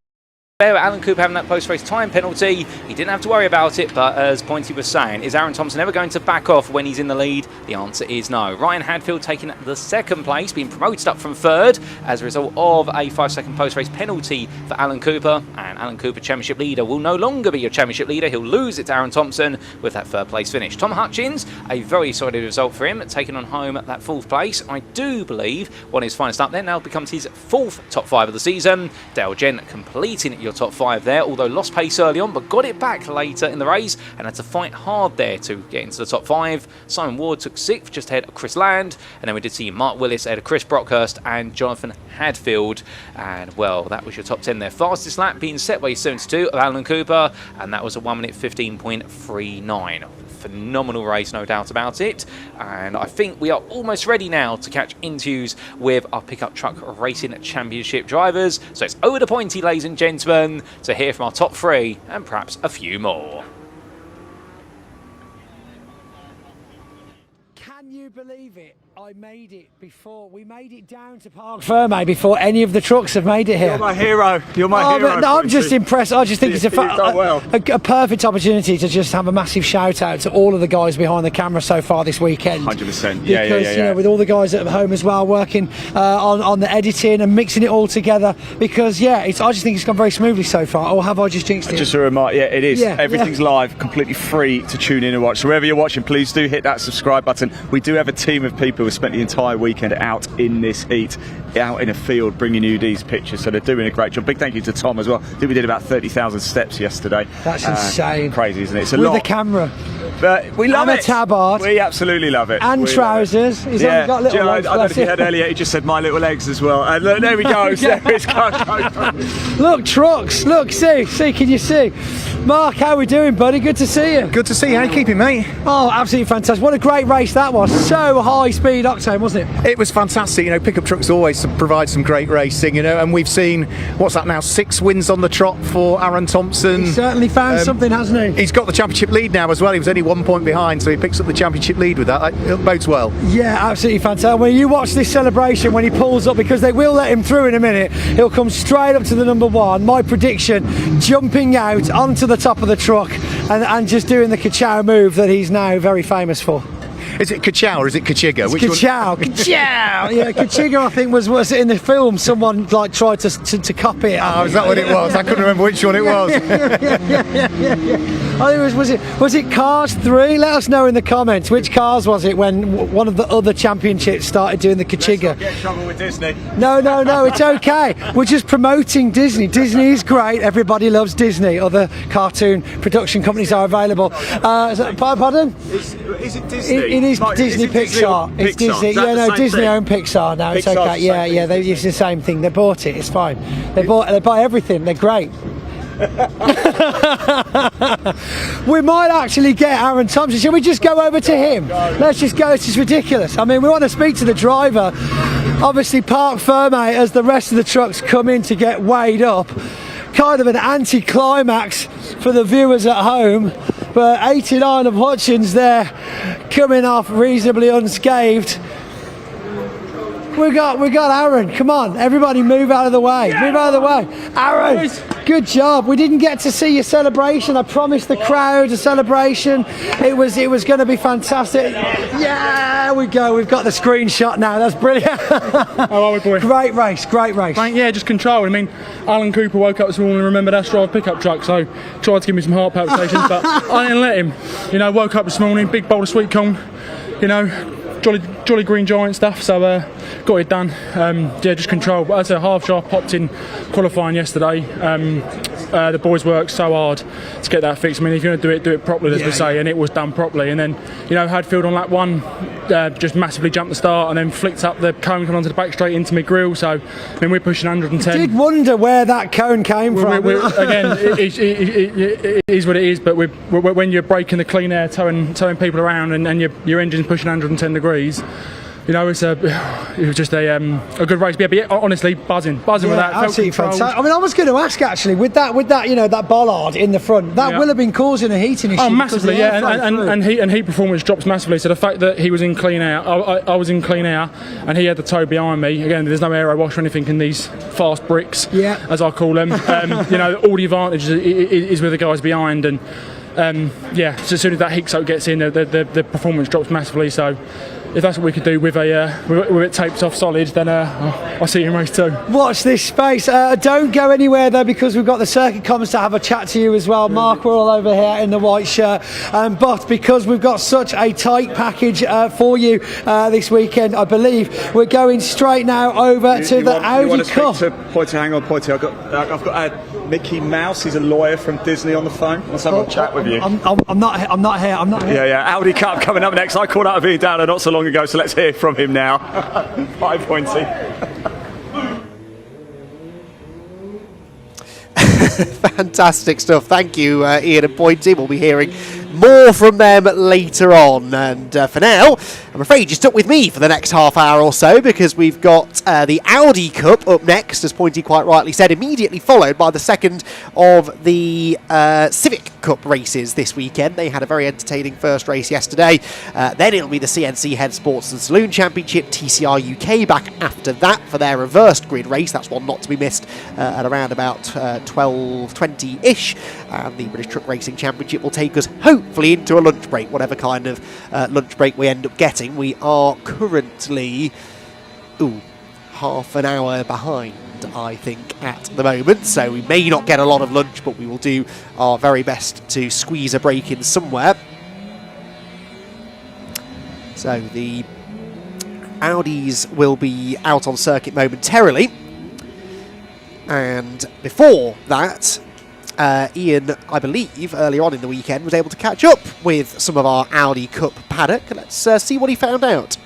Alan Cooper having that post-race time penalty, he didn't have to worry about it, but as Pointy was saying, is Aaron Thompson ever going to back off when he's in the lead? The answer is no. Ryan Hadfield taking the 2nd place, being promoted up from 3rd as a result of a 5-second post-race penalty for Alan Cooper, and Alan Cooper, championship leader, will no longer be your championship leader. He'll lose it to Aaron Thompson with that 3rd place finish. Tom Hutchins, a very solid result for him, taking on home that 4th place. I do believe one of his finest up there now becomes his 4th top 5 of the season. Dale Gent completing your top 5 there, although lost pace early on but got it back later in the race and had to fight hard there to get into the top 5. Simon Ward took 6th, just ahead of Chris Land, and then we did see Mark Willis ahead of Chris Brockhurst and Jonathan Hadfield. And well, that was your top 10 there. Fastest lap being set by 72 of Alan Cooper, and that was a 1 minute 15.39. Phenomenal race, no doubt about it, and I think we are almost ready now to catch interviews with our pickup truck racing championship drivers. So it's over to Pointy, ladies and gentlemen, to hear from our top 3 and perhaps a few more. Can you believe it? I made it before. We made it down to Park Ferme before any of the trucks have made it here. You're my hero. You're my hero. No, I'm just impressed. I just think it's a perfect opportunity to just have a massive shout out to all of the guys behind the camera so far this weekend. 100%. Because you know, with all the guys at home as well, working on the editing and mixing it all together. Because I just think it's gone very smoothly so far. Or have I just jinxed it? Just a reminder, it is. Yeah, Everything's live, completely free to tune in and watch. So wherever you're watching, please do hit that subscribe button. We do have a team of people who have spent the entire weekend out in this heat. out in a field bringing you these pictures, so they're doing a great job. Big thank you to Tom as well. I think we did about 30,000 steps yesterday. That's insane. Crazy, isn't it? It's a With lot. the camera. But we love and it. a tabard. We absolutely love it. And trousers. He's only got little legs. I don't know if you heard earlier, he just said my little legs as well. And look, there we go. Look, trucks. Look, see, can you see? Mark, how we doing, buddy? Good to see you. Good to see you. How you keeping, mate? Oh, absolutely fantastic. What a great race that was. So high speed octane, wasn't it? It was fantastic. You know, pickup trucks always provide some great racing, you know, and we've seen, what's that now, 6 wins on the trot for Aaron Thompson. He's certainly found something, hasn't he? He's got the championship lead now as well. He was only 1 point behind, so he picks up the championship lead with that. It bodes well. Yeah, absolutely fantastic. When you watch this celebration, when he pulls up, because they will let him through in a minute, he'll come straight up to the number 1. My prediction, jumping out onto the top of the truck and just doing the ka-chow move that he's now very famous for. Is it ka-chow or is it ka-chigga? It's ka-chow. Ka-chow. Yeah, ka-chigga, I think, was in the film. Someone like tried to copy it. Oh, is that what it was? I couldn't remember which one it was. Yeah. I think was it Cars 3? Let us know in the comments. Which cars was it when one of the other championships started doing the ka-chigga? Let's not get in trouble with Disney. No, it's okay. We're just promoting Disney. Disney is great. Everybody loves Disney. Other cartoon production companies are available. Pardon? Is it Disney? It is Disney Pixar. It's Disney. Yeah, no, Disney own Pixar now. It's okay. Yeah, it's the same thing. They bought it. It's fine. They buy everything. They're great. We might actually get Aaron Thompson. Shall we just go over to him? Let's just go. This is ridiculous. I mean, we want to speak to the driver. Obviously, park firm as the rest of the trucks come in to get weighed up. Kind of an anti-climax for the viewers at home. But 89 of Hutchins there, coming off reasonably unscathed. We got Aaron. Come on, everybody, move out of the way. Yeah. Move out of the way, Aaron. Good job. We didn't get to see your celebration. I promised the crowd a celebration. It was going to be fantastic. Yeah, we go. We've got the screenshot now. That's brilliant. How are we, boy? Great race. Yeah, just control. I mean, Alan Cooper woke up this morning and remembered how to drive a pickup truck, so tried to give me some heart palpitations, but I didn't let him. You know, woke up this morning, big bowl of sweet corn. You know. Jolly Green Giant stuff, so got it done. Just control. As a half shaft popped in qualifying yesterday. The boys worked so hard to get that fixed. I mean, if you're going to do it properly, as we say, and it was done properly. And then, you know, Hadfield on lap 1 just massively jumped the start and then flicked up the cone coming onto the back straight into my grill. So, I mean, we're pushing 110. I did wonder where that cone came from. Again, it is what it is. But when you're breaking the clean air, towing people around, and your engine's pushing 110 degrees. You know, it was just a good race. But yeah, honestly, buzzing with that. Absolutely fantastic. I mean, I was going to ask actually, with that, you know, that bollard in the front, that will have been causing a heating issue. Oh, massively, yeah, and heat performance drops massively. So the fact that he was in clean air, I was in clean air, and he had the tow behind me. Again, there's no aero wash or anything in these fast bricks, as I call them. You know, all the advantage is with the guys behind, and so as soon as that heat soak gets in, the performance drops massively. So. If that's what we could do with it taped off solid, then I'll see you in race 2. Watch this space. Don't go anywhere though, because we've got the circuit comms to have a chat to you as well. Mark, we're all over here in the white shirt, but because we've got such a tight package for you this weekend, I believe we're going straight now over to the Audi Cup. Hang on, Pointy. I've got Mickey Mouse. He's a lawyer from Disney on the phone. Let's have a chat with you. I'm not here. Yeah. Audi Cup coming up next. I called out a Vidal not so long ago, so let's hear from him now. Bye, Pointy. Fantastic stuff. Thank you, Ian and Pointy. We'll be hearing more from them later on, and for now I'm afraid you're stuck with me for the next half hour or so, because we've got the Audi Cup up next, as Pointy quite rightly said, immediately followed by the second of the Civic Cup races this weekend. They had a very entertaining first race yesterday. Then it'll be the CNC Head Sports and Saloon Championship, TCR UK back after that for their reversed grid race. That's one not to be missed at around about 12:20-ish, and the British Truck Racing Championship will take us hopefully into a lunch break, whatever kind of lunch break we end up getting. We are currently half an hour behind, I think, at the moment, so we may not get a lot of lunch, but we will do our very best to squeeze a break in somewhere. So the Audis will be out on circuit momentarily. And before that, Ian, I believe, earlier on in the weekend, was able to catch up with some of our Audi Cup paddock. Let's see what he found out.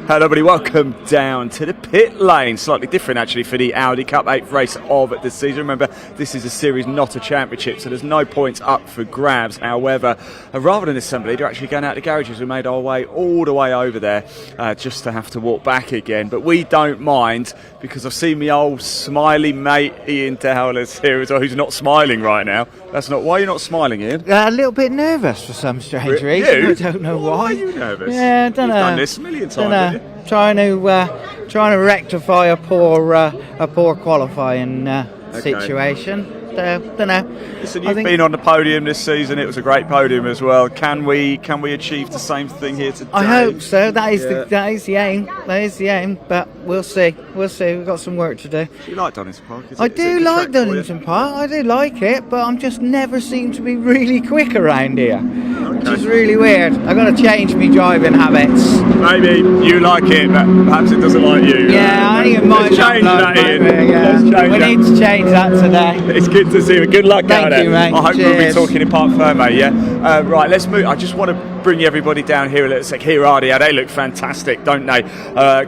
Hello everybody, welcome down to the pit lane. Slightly different actually for the Audi Cup, 8th race of the season. Remember, this is a series, not a championship, so there's no points up for grabs. However, rather than assembly, they're actually going out to the garages. We made our way all the way over there just to have to walk back again. But we don't mind, because I've seen my old smiley mate Ian Dowler's here as well, who's not smiling right now. That's not why you're not smiling, Ian. A little bit nervous for some strange reason. You? I don't know why. Why are you nervous? Yeah, I don't know. You've done this a million times, haven't you? Trying to rectify a poor qualifying situation. Don't know. Listen, you've been on the podium this season. It was a great podium as well. Can we achieve the same thing here today? I hope so. That is the aim. That is the aim. But we'll see. We'll see. We've got some work to do. Do you like Donington Park? I do like Donington Park. I do like it, but I'm just never seem to be really quick around here, which is really weird. I've got to change my driving habits. Maybe you like it, but perhaps it doesn't like you. Yeah, I think it might change that, Ian. We need to change that today. It's good to see you. Good luck out there. Thank you, mate. I hope Cheers. we'll be talking in Park Ferme, yeah? Right, let's move. I just want to bring everybody down here a little sec. Here are they. They look fantastic, don't they?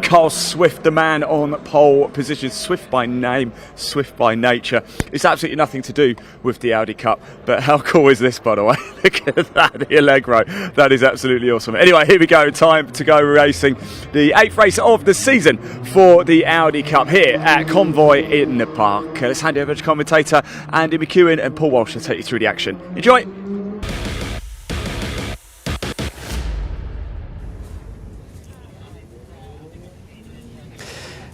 Carl Swift, the man on pole position. Swift by name, swift by nature. It's absolutely nothing to do with the Audi Cup, but how cool is this, by the way? Look at that, the Allegro. That is absolutely awesome. Anyway, here we go. Time to go racing. The 8th race of the season for the Audi Cup here at Convoy in the Park. Let's hand it over to commentator Andy McEwen and Paul Walsh to take you through the action. Enjoy.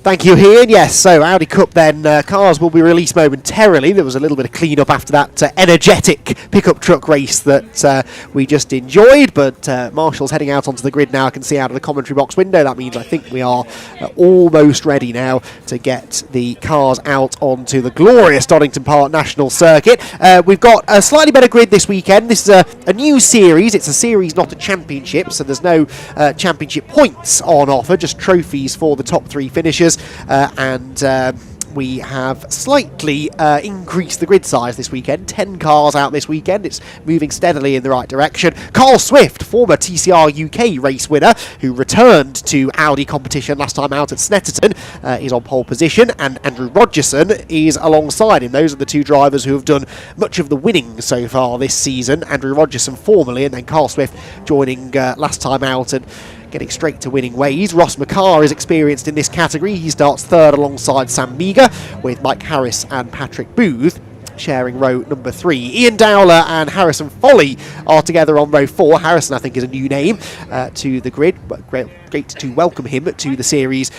Thank you, Ian. Yes, so Audi Cup then, cars will be released momentarily. There was a little bit of clean-up after that energetic pickup truck race that we just enjoyed, but Marshall's heading out onto the grid now. I can see out of the commentary box window. That means I think we are almost ready now to get the cars out onto the glorious Donington Park National Circuit. We've got a slightly better grid this weekend. This is a new series. It's a series, not a championship, so there's no championship points on offer, just trophies for the top 3 finishers. We have slightly increased the grid size this weekend. 10 cars out this weekend. It's moving steadily in the right direction. Carl Swift, former TCR UK race winner, who returned to Audi competition last time out at Snetterton, is on pole position, and Andrew Rogerson is alongside him. Those are the 2 drivers who have done much of the winning so far this season. Andrew Rogerson formerly, and then Carl Swift joining last time out and getting straight to winning ways. Ross McCarr is experienced in this category. He starts 3rd alongside Sam Meagher, with Mike Harris and Patrick Booth sharing row number 3. Ian Dowler and Harrison Foley are together on row 4. Harrison, I think, is a new name to the grid, but great to welcome him to the series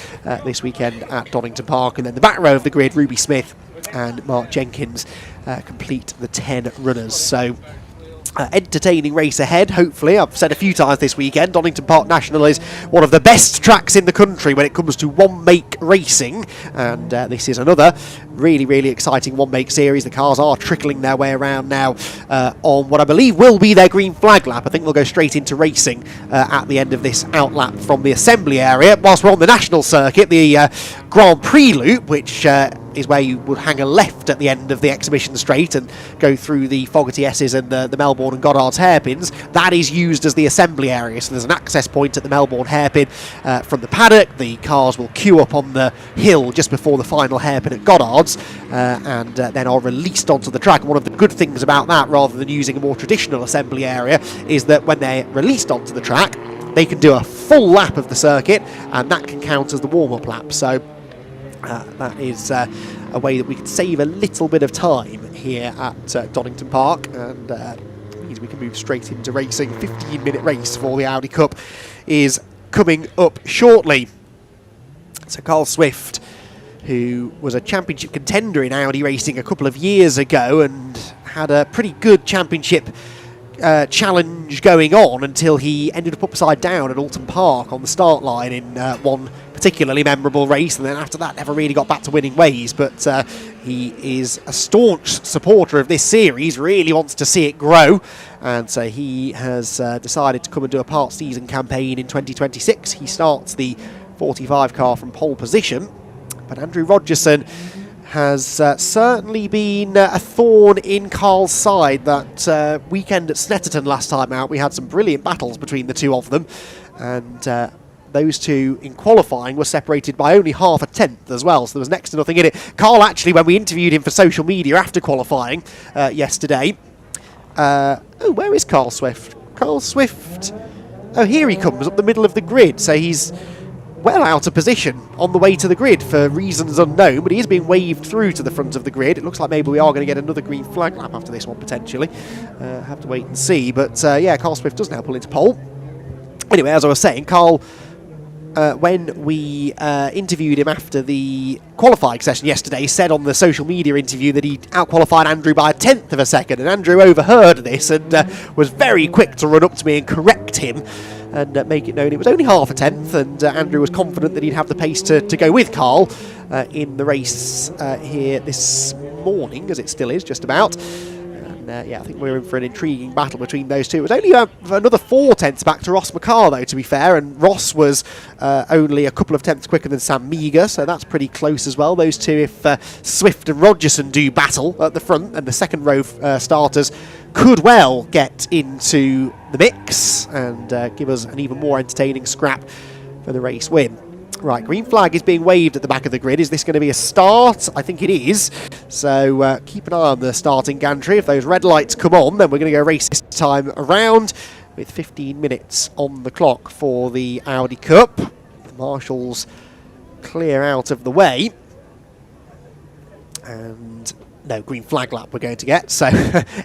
this weekend at Donington Park. And then the back row of the grid, Ruby Smith and Mark Jenkins complete the 10 runners. So entertaining race ahead, hopefully. I've said a few times this weekend, Donington Park National is one of the best tracks in the country when it comes to one-make racing, and this is another really exciting one-make series. The cars are trickling their way around now on what I believe will be their green flag lap. I think they'll go straight into racing at the end of this outlap from the assembly area. Whilst we're on the national circuit, the Grand Prix loop, which is where you would hang a left at the end of the exhibition straight and go through the Fogarty S's and the Melbourne and Goddard's hairpins. That is used as the assembly area, so there's an access point at the Melbourne hairpin from the paddock. The cars will queue up on the hill just before the final hairpin at Goddard's and then are released onto the track. And one of the good things about that, rather than using a more traditional assembly area, is that when they're released onto the track, they can do a full lap of the circuit, and that can count as the warm-up lap. So that is a way that we can save a little bit of time here at Donington Park, and means we can move straight into racing. 15-minute race for the Audi Cup is coming up shortly. So Carl Swift, who was a championship contender in Audi racing a couple of years ago and had a pretty good championship challenge going on until he ended up upside down at Alton Park on the start line in one particularly memorable race, and then after that never really got back to winning ways. But He is a staunch supporter of this series, really wants to see it grow, and so he has decided to come and do a part-season campaign in 2026. He starts the 45 car from pole position, but Andrew Rogerson has certainly been a thorn in Carl's side. That weekend at Snetterton last time out, we had some brilliant battles between the two of them, and those two in qualifying were separated by only half a tenth as well, so there was next to nothing in it. Carl, actually, when we interviewed him for social media after qualifying yesterday, where is Carl Swift? Carl Swift, oh, here he comes up the middle of the grid, so he's well out of position on the way to the grid for reasons unknown, but he is being waved through to the front of the grid. It looks like maybe we are going to get another green flag lap after this one, potentially. Have to wait and see, but yeah, Carl Swift does now pull into pole. Anyway, as I was saying, Carl, when we interviewed him after the qualifying session yesterday, said on the social media interview that he out-qualified Andrew by 1/10 of a second, and Andrew overheard this and was very quick to run up to me and correct him and make it known it was only half a tenth, and Andrew was confident that he'd have the pace to go with Carl in the race here this morning, as it still is, just about. Yeah, I think we're in for an intriguing battle between those two. It was only another 4 tenths back to Ross McCarr, though, to be fair, and Ross was only a couple of tenths quicker than Sam Meagher, so that's pretty close as well. Those two, if Swift and Rogerson do battle at the front, and the second row starters could well get into the mix and give us an even more entertaining scrap for the race win. Right, green flag is being waved at the back of the grid. Is this going to be a start? I think it is. So keep an eye on the starting gantry. If those red lights come on, then we're going to go race this time around with 15 minutes on the clock for the Audi Cup. The marshals clear out of the way. And no, green flag lap we're going to get. So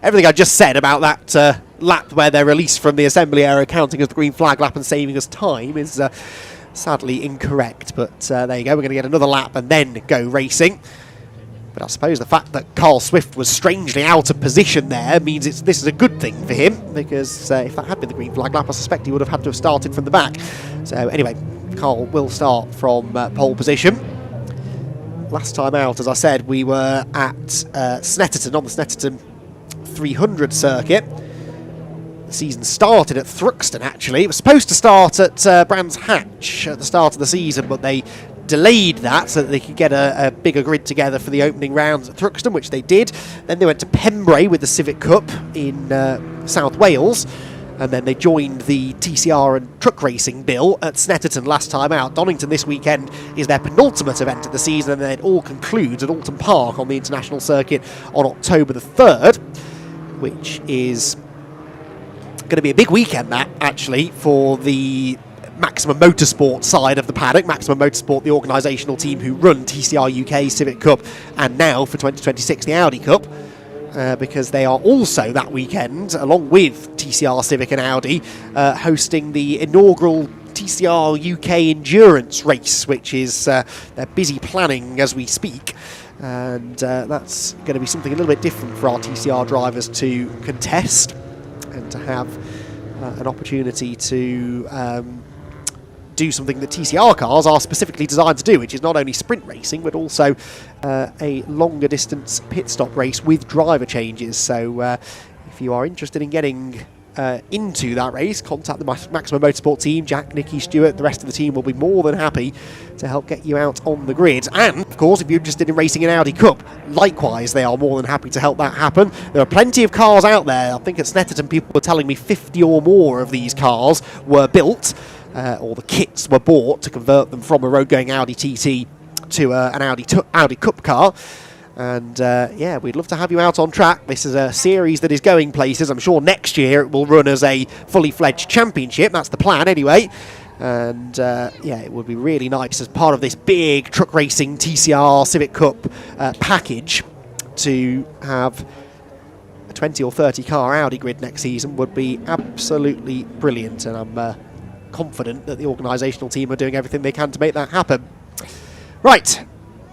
everything I just said about that lap where they're released from the assembly area counting as the green flag lap and saving us time is sadly incorrect, but there you go. We're going to get another lap and then go racing. But I suppose the fact that Carl Swift was strangely out of position there means this is a good thing for him, because if that had been the green flag lap, I suspect he would have had to have started from the back. So anyway, Carl will start from pole position. Last time out, as I said, we were at Snetterton, on the Snetterton 300 circuit. The season started at Thruxton, actually. It was supposed to start at Brands Hatch at the start of the season, but they delayed that so that they could get a bigger grid together for the opening rounds at Thruxton, which they did. Then they went to Pembrey with the Civic Cup in South Wales, and then they joined the TCR and truck racing bill at Snetterton last time out. Donington this weekend is their penultimate event of the season, and then it all concludes at Donington Park on the international circuit on October the 3rd, which is going to be a big weekend, that, actually, for the Maximum Motorsport side of the paddock. Maximum Motorsport, the organisational team who run TCR UK, Civic Cup, and now for 2026 the Audi Cup, because they are also that weekend, along with TCR, Civic and Audi, hosting the inaugural TCR UK Endurance race, which is they're busy planning as we speak. And that's going to be something a little bit different for our TCR drivers to contest, and to have an opportunity to do something that TCR cars are specifically designed to do, which is not only sprint racing, but also a longer distance pit stop race with driver changes. So if you are interested in getting into that race, contact the Maximum Motorsport team. Jack, Nicky, Stuart, the rest of the team will be more than happy to help get you out on the grid. And, of course, if you're interested in racing an Audi Cup, likewise, they are more than happy to help that happen. There are plenty of cars out there. I think at Snetterton, people were telling me 50 or more of these cars were built, or the kits were bought to convert them from a road-going Audi TT to an Audi Cup car. And yeah, we'd love to have you out on track. This is a series that is going places. I'm sure next year it will run as a fully fledged championship. That's the plan anyway. And yeah, it would be really nice as part of this big truck racing TCR Civic Cup package to have a 20 or 30 car Audi grid next season. Would be absolutely brilliant. And I'm confident that the organisational team are doing everything they can to make that happen. Right.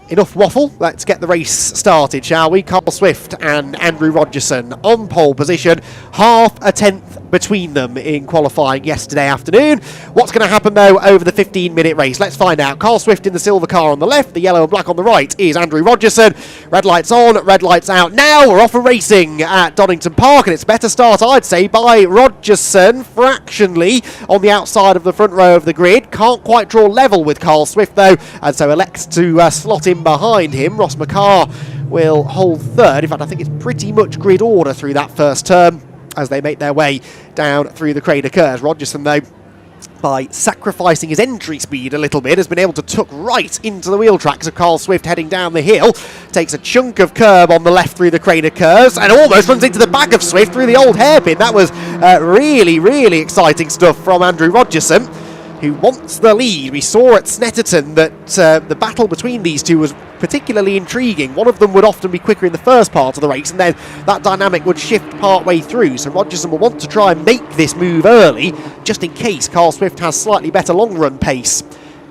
Enough waffle, let's get the race started, shall we? Carl Swift and Andrew Rogerson on pole position, half a tenth between them in qualifying yesterday afternoon. What's going to happen though over the 15-minute race? Let's find out. Carl Swift in the silver car on the left, the yellow and black on the right is Andrew Rogerson. Red lights on, red lights out now. We're off and racing at Donington Park, and it's a better start, I'd say, by Rogerson, fractionally on the outside of the front row of the grid. Can't quite draw level with Carl Swift though, and so elects to slot in behind him. Ross McCarr will hold third. In fact, I think it's pretty much grid order through that first turn as they make their way down through the Crater curves. Rogerson, though, by sacrificing his entry speed a little bit, has been able to tuck right into the wheel tracks of Carl Swift heading down the hill. Takes a chunk of curb on the left through the Crater curves and almost runs into the back of Swift through the old hairpin. That was really, really exciting stuff from Andrew Rogerson, who wants the lead. We saw at Snetterton that the battle between these two was particularly intriguing. One of them would often be quicker in the first part of the race, and then that dynamic would shift part way through. So Rogerson will want to try and make this move early, just in case Carl Swift has slightly better long-run pace.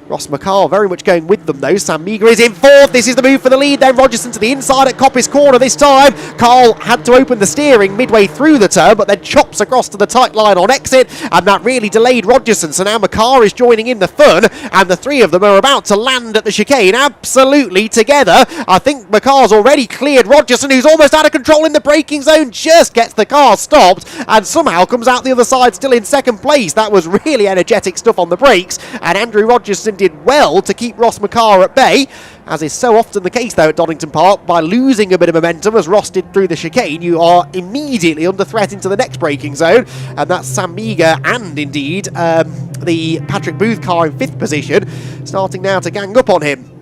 Ross McCarr very much going with them though. Sam Meagher is in fourth. This is the move for the lead. Then Rogerson to the inside at Coppice Corner this time. Carl had to open the steering midway through the turn, but then chops across to the tight line on exit, and that really delayed Rogerson. So now McCarr is joining in the fun, and the three of them are about to land at the chicane absolutely together. I think McCarr's already cleared Rogerson, who's almost out of control in the braking zone, just gets the car stopped and somehow comes out the other side still in second place. That was really energetic stuff on the brakes, and Andrew Rogerson did well to keep Ross McCarr at bay, as is so often the case though at Donington Park. By losing a bit of momentum as Ross did through the chicane, you are immediately under threat into the next braking zone, and that's Sam Meagher and indeed the Patrick Booth car in 5th position starting now to gang up on him.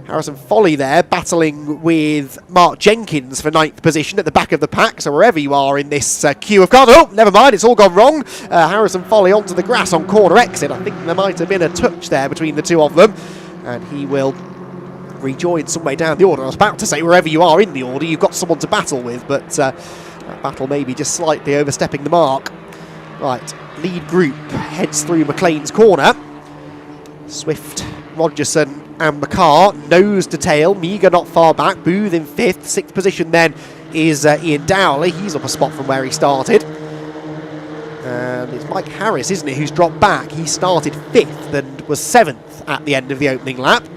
Harrison Foley there battling with Mark Jenkins for 9th position at the back of the pack. So wherever you are in this queue of cars, oh, never mind, it's all gone wrong. Harrison Foley onto the grass on corner exit. I think there might have been a touch there between the two of them, and he will rejoin some way down the order. I was about to say wherever you are in the order, you've got someone to battle with, but that battle maybe just slightly overstepping the mark. Right, lead group heads through McLean's corner. Swift, Rogerson and McCarr nose to tail. Meagher not far back. Booth in 5th. 6th position then is Ian Dowley. He's up a spot from where he started. And it's Mike Harris, isn't it, who's dropped back. He started 5th and was 7th at the end of the opening lap.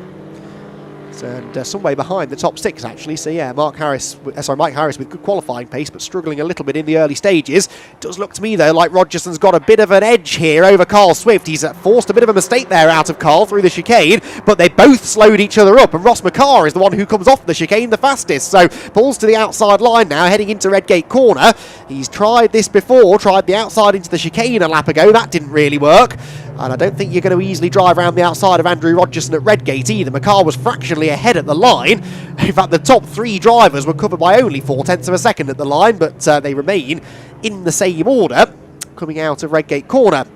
And some way behind the top 6 actually. So yeah, Mike Harris with good qualifying pace, but struggling a little bit in the early stages. Does look to me though like Rogerson's got a bit of an edge here over Carl Swift. He's forced a bit of a mistake there out of Carl through the chicane, but they both slowed each other up, and Ross McCarr is the one who comes off the chicane the fastest. So pulls to the outside line now, heading into Redgate Corner. He's tried this before, tried the outside into the chicane a lap ago. That didn't really work. And I don't think you're going to easily drive around the outside of Andrew Rogerson at Redgate either. McCarr was fractionally ahead at the line. In fact, the top 3 drivers were covered by only 0.4 of a second at the line, but they remain in the same order coming out of Redgate Corner.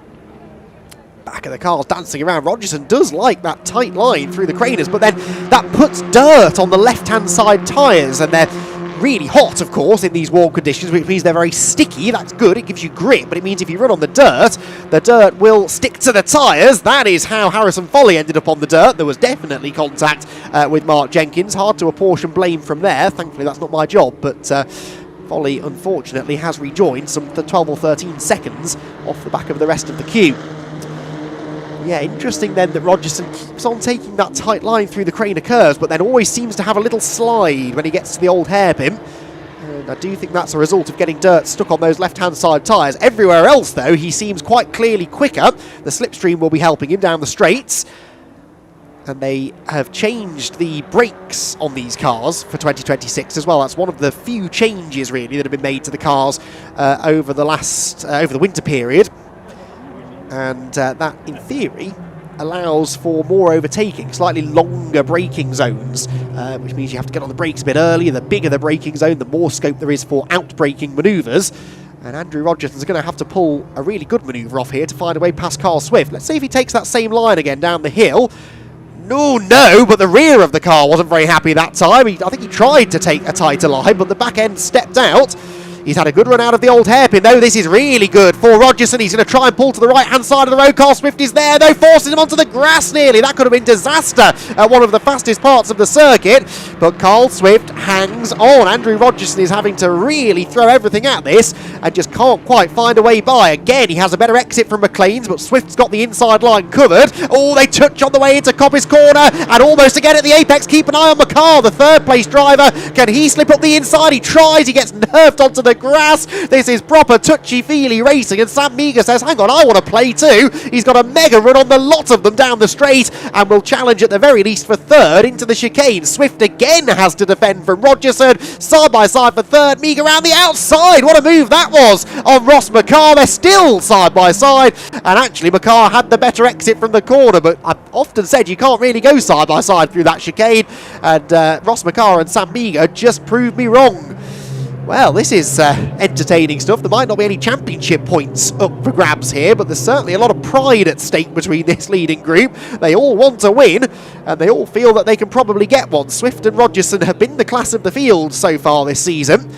Back of the cars dancing around. Rogerson does like that tight line through the craners, but then that puts dirt on the left-hand side tyres, and they're really hot, of course, in these warm conditions, which means they're very sticky. That's good, it gives you grip, but it means if you run on the dirt will stick to the tyres. That is how Harrison Foley ended up on the dirt. There was definitely contact with Mark Jenkins. Hard to apportion blame from there. Thankfully, that's not my job, but Foley, unfortunately, has rejoined some 12 or 13 seconds off the back of the rest of the queue. Yeah, interesting then that Rogerson keeps on taking that tight line through the craner curves, but then always seems to have a little slide when he gets to the old hairpin. And I do think that's a result of getting dirt stuck on those left-hand side tyres. Everywhere else, though, he seems quite clearly quicker. The slipstream will be helping him down the straights. And they have changed the brakes on these cars for 2026 as well. That's one of the few changes, really, that have been made to the cars over the winter period. And that, in theory, allows for more overtaking, slightly longer braking zones, which means you have to get on the brakes a bit earlier. The bigger the braking zone, the more scope there is for out-braking manoeuvres. And Andrew Rogerson's going to have to pull a really good manoeuvre off here to find a way past Carl Swift. Let's see if he takes that same line again down the hill. No, but the rear of the car wasn't very happy that time. I think he tried to take a tighter line, but the back end stepped out. He's had a good run out of the old hairpin, though. This is really good for Rogerson. He's going to try and pull to the right-hand side of the road. Carl Swift is there, though, forcing him onto the grass nearly. That could have been disaster at one of the fastest parts of the circuit. But Carl Swift hangs on. Andrew Rogerson is having to really throw everything at this and just can't quite find a way by. Again, he has a better exit from McLean's, but Swift's got the inside line covered. Oh, they touch on the way into Coppice Corner, and almost again at the apex. Keep an eye on McCarr, the third-place driver. Can he slip up the inside? He tries. He gets nerfed onto the grass. This is proper touchy-feely racing, and Sam Meagher says, hang on, I want to play too. He's got a mega run on the lot of them down the straight and will challenge at the very least for third into the chicane. Swift again has to defend from Rogerson. Side by side for third. Meagher around the outside. What a move that was on Ross McCarr. They're still side by side, and actually McCarr had the better exit from the corner, but I've often said you can't really go side by side through that chicane, and Ross McCarr and Sam Meagher just proved me wrong. Well, this is entertaining stuff. There might not be any championship points up for grabs here, but there's certainly a lot of pride at stake between this leading group. They all want to win, and they all feel that they can probably get one. Swift and Rogerson have been the class of the field so far this season,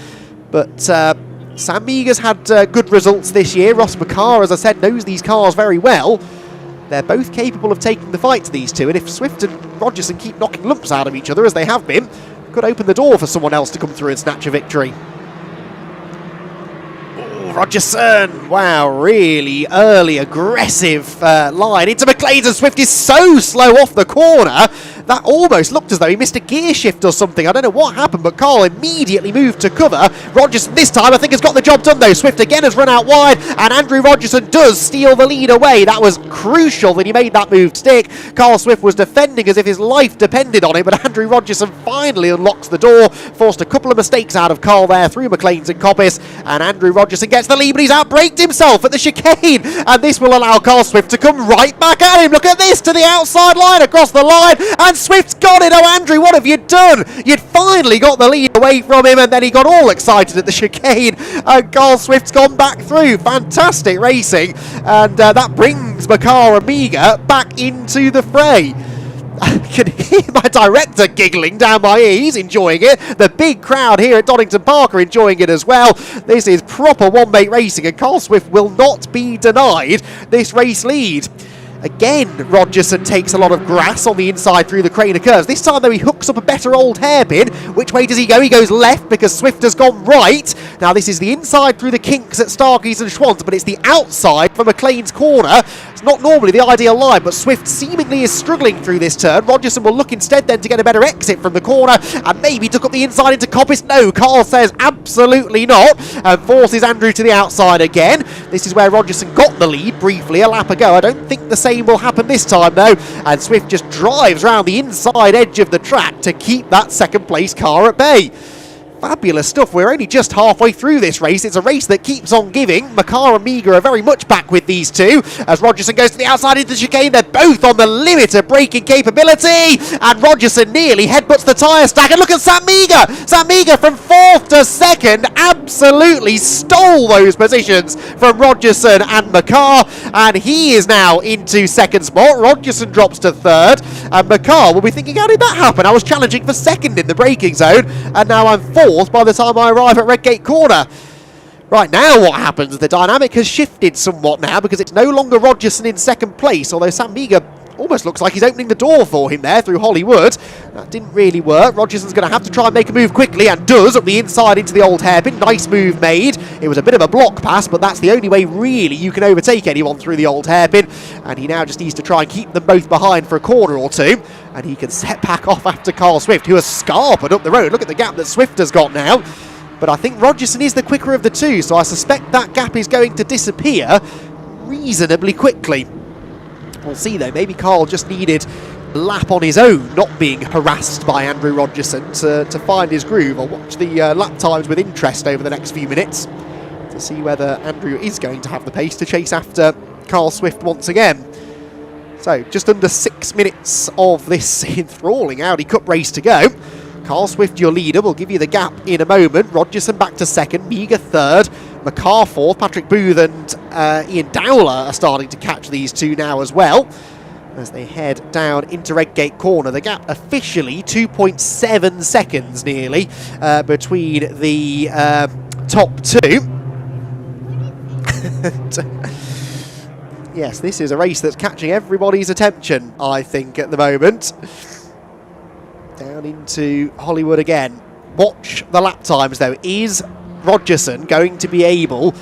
but Sam Meagher's had good results this year. Ross McCarr, as I said, knows these cars very well. They're both capable of taking the fight to these two, and if Swift and Rogerson keep knocking lumps out of each other, as they have been, could open the door for someone else to come through and snatch a victory. Rogerson, wow, really early aggressive line into McLean's, and Swift is so slow off the corner that almost looked as though he missed a gear shift or something. I don't know what happened, but Carl immediately moved to cover. Rogerson this time I think has got the job done though. Swift again has run out wide, and Andrew Rogerson does steal the lead away. That was crucial that he made that move stick. Carl Swift was defending as if his life depended on it, but Andrew Rogerson finally unlocks the door, forced a couple of mistakes out of Carl there through McLean's and Coppice, and Andrew Rogerson gets the lead, but he's outbraked himself at the chicane, and this will allow Carl Swift to come right back at him. Look at this, to the outside line, across the line, and Swift's got it. Oh, Andrew, what have you done? You'd finally got the lead away from him, and then he got all excited at the chicane, and Carl Swift's gone back through. Fantastic racing, and that brings McCarr and Meagher back into the fray. I can hear my director giggling down my ear. He's enjoying it. The big crowd here at Donington Park are enjoying it as well. This is proper one-mate racing, and Carl Swift will not be denied this race lead. Again, Rogerson takes a lot of grass on the inside through the Craner curves. This time, though, he hooks up a better old hairpin. Which way does he go? He goes left because Swift has gone right. Now, this is the inside through the kinks at Starkeys and Schwantz, but it's the outside for McLean's corner. It's not normally the ideal line, but Swift seemingly is struggling through this turn. Rogerson will look instead then to get a better exit from the corner and maybe duck up the inside into Coppice. No, Carl says absolutely not and forces Andrew to the outside again. This is where Rogerson got the lead briefly a lap ago. I don't think the same will happen this time though, and Swift just drives around the inside edge of the track to keep that second place car at bay. Fabulous stuff. We're only just halfway through this race. It's a race that keeps on giving. McCarr and Meagher are very much back with these two. As Rogerson goes to the outside into the chicane, they're both on the limit of braking capability. And Rogerson nearly headbutts the tyre stack. And look at Sam Meagher. Sam Meagher from 4th to 2nd absolutely stole those positions from Rogerson and McCarr. And he is now into 2nd spot. Rogerson drops to 3rd. And McCarr will be thinking, how did that happen? I was challenging for 2nd in the braking zone. And now I'm 4th by the time I arrive at Redgate Corner. Right, now what happens? The dynamic has shifted somewhat now because it's no longer Rogerson in 2nd place, although Sam Meagher almost looks like he's opening the door for him there through Hollywood. That didn't really work. Rogerson's going to have to try and make a move quickly, and does, up the inside into the old hairpin. Nice move made. It was a bit of a block pass, but that's the only way really you can overtake anyone through the old hairpin, and he now just needs to try and keep them both behind for a corner or two, and he can set back off after Carl Swift, who has scarpered up the road. Look at the gap that Swift has got now. But I think Rogerson is the quicker of the two, so I suspect that gap is going to disappear reasonably quickly. We'll see though, maybe Carl just needed a lap on his own, not being harassed by Andrew Rogerson to find his groove. I'll watch the lap times with interest over the next few minutes to see whether Andrew is going to have the pace to chase after Carl Swift once again. So just under 6 minutes of this enthralling Audi Cup race to go. Carl Swift, your leader, will give you the gap in a moment. Rogerson back to 2nd, Meagher 3rd, McCarr 4th. Patrick Booth and Ian Dowler are starting to catch these two now as well as they head down into Redgate Corner. The gap officially 2.7 seconds nearly between the top two. Yes, this is a race that's catching everybody's attention, I think, at the moment. Down into Hollywood again. Watch the lap times, though. Is Rogerson going to be able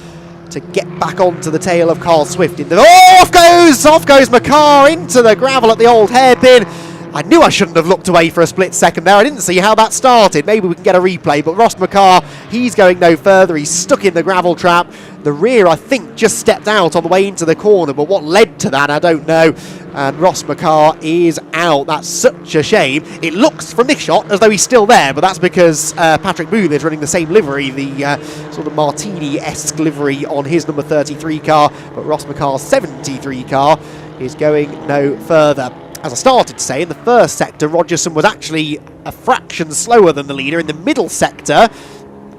to get back onto the tail of Carl Swift? Off goes McCarr into the gravel at the old hairpin. I knew I shouldn't have looked away for a split second there. I didn't see how that started. Maybe we can get a replay, but Ross McCarr, he's going no further. He's stuck in the gravel trap. The rear, I think, just stepped out on the way into the corner, but what led to that, I don't know. And Ross McCarr is out. That's such a shame. It looks from this shot as though he's still there, but that's because Patrick Booth is running the same livery, the sort of Martini-esque livery on his number 33 car, but Ross McCarr's 73 car is going no further. As I started to say, in the first sector, Rogerson was actually a fraction slower than the leader. In the middle sector,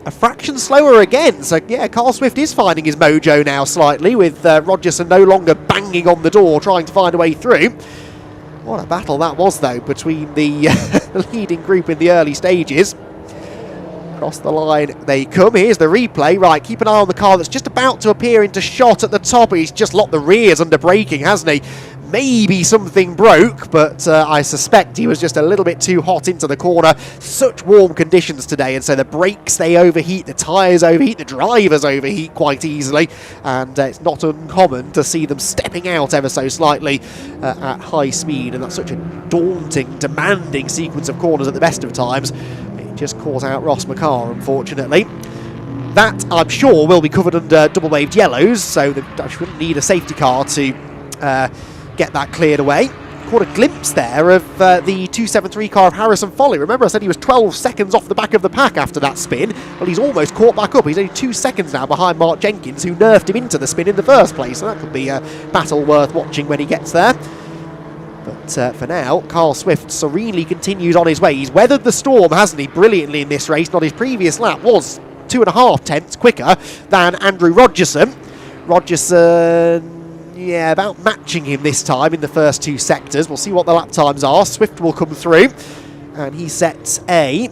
a fraction slower again. So, yeah, Carl Swift is finding his mojo now slightly, with Rogerson no longer banging on the door, trying to find a way through. What a battle that was, though, between the leading group in the early stages. Across the line they come. Here's the replay. Right, keep an eye on the car that's just about to appear into shot at the top. He's just locked the rears under braking, hasn't he? Maybe something broke, but I suspect he was just a little bit too hot into the corner. Such warm conditions today, and so the brakes, they overheat, the tyres overheat, the drivers overheat quite easily, and it's not uncommon to see them stepping out ever so slightly at high speed, and that's such a daunting, demanding sequence of corners at the best of times. It just caught out Ross McCarr, unfortunately. That, I'm sure, will be covered under double-waved yellows, so I shouldn't need a safety car to get that cleared away. Caught a glimpse there of the 273 car of Harrison Foley. Remember I said he was 12 seconds off the back of the pack after that spin? Well, he's almost caught back up. He's only 2 seconds now behind Mark Jenkins, who nerfed him into the spin in the first place. So that could be a battle worth watching when he gets there. But for now, Carl Swift serenely continues on his way. He's weathered the storm, hasn't he, brilliantly in this race. Not his previous lap was 2.5 tenths quicker than Andrew Rogerson. Rogerson, yeah, about matching him this time in the first 2 sectors. We'll see what the lap times are. Swift will come through, and he sets a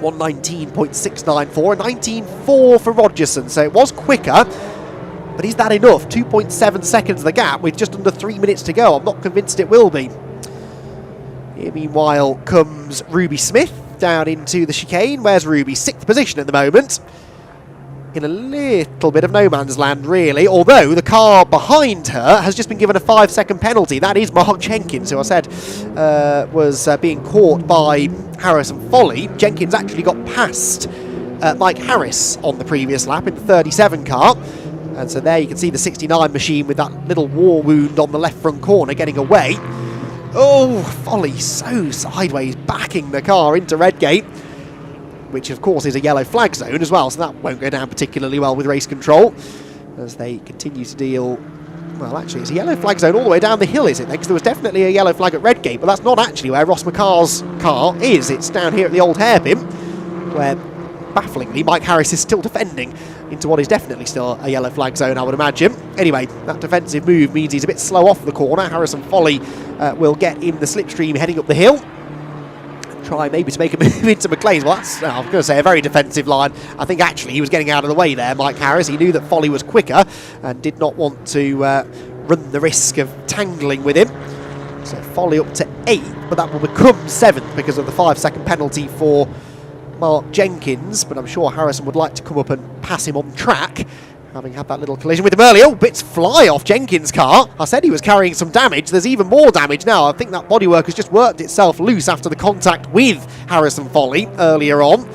1:19.694, a 19.4 for Rogerson. So it was quicker, but is that enough? 2.7 seconds the gap with just under 3 minutes to go. I'm not convinced it will be. Here, meanwhile, comes Ruby Smith down into the chicane. Where's Ruby? 6th position at the moment. In a little bit of no man's land, really, although the car behind her has just been given a 5-second penalty. That is Mark Jenkins, who I said was being caught by Harrison Foley. Jenkins actually got past Mike Harris on the previous lap in the 37 car, and so there you can see the 69 machine with that little war wound on the left front corner getting away. Oh, Foley so sideways, backing the car into Redgate, which of course is a yellow flag zone as well, so that won't go down particularly well with race control as they continue to deal. Well, actually, it's a yellow flag zone all the way down the hill, is it then? Because there was definitely a yellow flag at Redgate, but that's not actually where Ross McCarr's car is. It's down here at the old hairpin, where, bafflingly, Mike Harris is still defending into what is definitely still a yellow flag zone, I would imagine. Anyway, that defensive move means he's a bit slow off the corner. Harrison Foley will get in the slipstream heading up the hill. Try maybe to make a move into McLean's. Well, that's, I was going to say, a very defensive line. I think actually he was getting out of the way there, Mike Harris. He knew that Foley was quicker and did not want to run the risk of tangling with him. So Foley up to 8th, but that will become 7th because of the 5-second penalty for Mark Jenkins. But I'm sure Harrison would like to come up and pass him on track, having had that little collision with him earlier. Oh, bits fly off Jenkins' car. I said he was carrying some damage. There's even more damage now. I think that bodywork has just worked itself loose after the contact with Harrison Foley earlier on.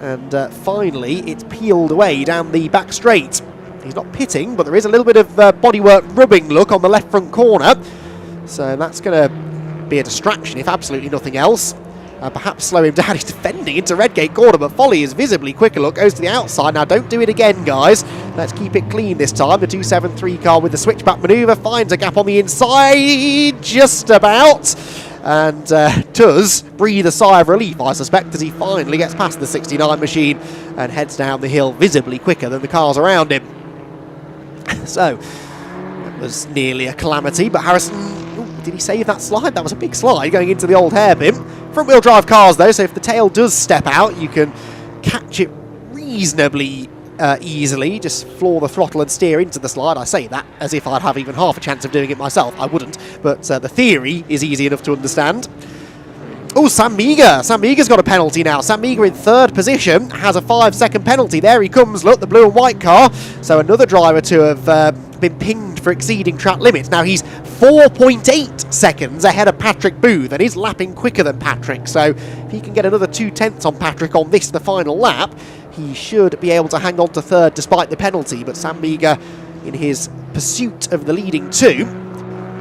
And finally, it's peeled away down the back straight. He's not pitting, but there is a little bit of bodywork rubbing look on the left front corner. So that's going to be a distraction, if absolutely nothing else. Perhaps slow him down. He's defending into Redgate corner, but Foley is visibly quicker. Look, goes to the outside. Now, don't do it again, guys. Let's keep it clean this time. The 273 car with the switchback manoeuvre finds a gap on the inside, just about, and does breathe a sigh of relief, I suspect, as he finally gets past the 69 machine and heads down the hill visibly quicker than the cars around him. So, that was nearly a calamity, but Harrison... Did he save that slide? That was a big slide going into the old hairpin. Front-wheel drive cars, though, so if the tail does step out, you can catch it reasonably easily, just floor the throttle and steer into the slide. I say that as if I'd have even half a chance of doing it myself. I wouldn't, but the theory is easy enough to understand. Oh, Sam Meagher. Sam Meagher's got a penalty now. Sam Meagher in third position has a 5-second penalty. There he comes. Look, the blue and white car. So another driver to have been pinged for exceeding track limits. Now he's 4.8 seconds ahead of Patrick Booth and is lapping quicker than Patrick. So if he can get another 2/10 on Patrick on this, the final lap, he should be able to hang on to third despite the penalty. But Sam Meagher, in his pursuit of the leading two,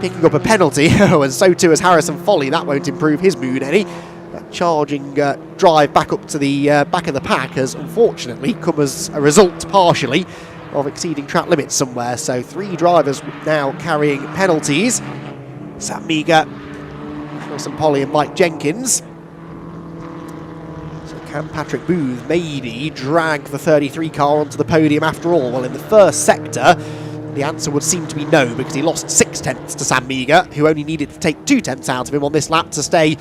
picking up a penalty, and so too has Harrison Foley. That won't improve his mood any. That charging drive back up to the back of the pack has unfortunately come as a result, partially, of exceeding track limits somewhere. So 3 drivers now carrying penalties. Sam Meagher, Harrison Foley and Mike Jenkins. So can Patrick Booth maybe drag the 33 car onto the podium after all? Well, in the first sector, the answer would seem to be no, because he lost 6/10 to Sam Meagher, who only needed to take 2/10 out of him on this lap to stay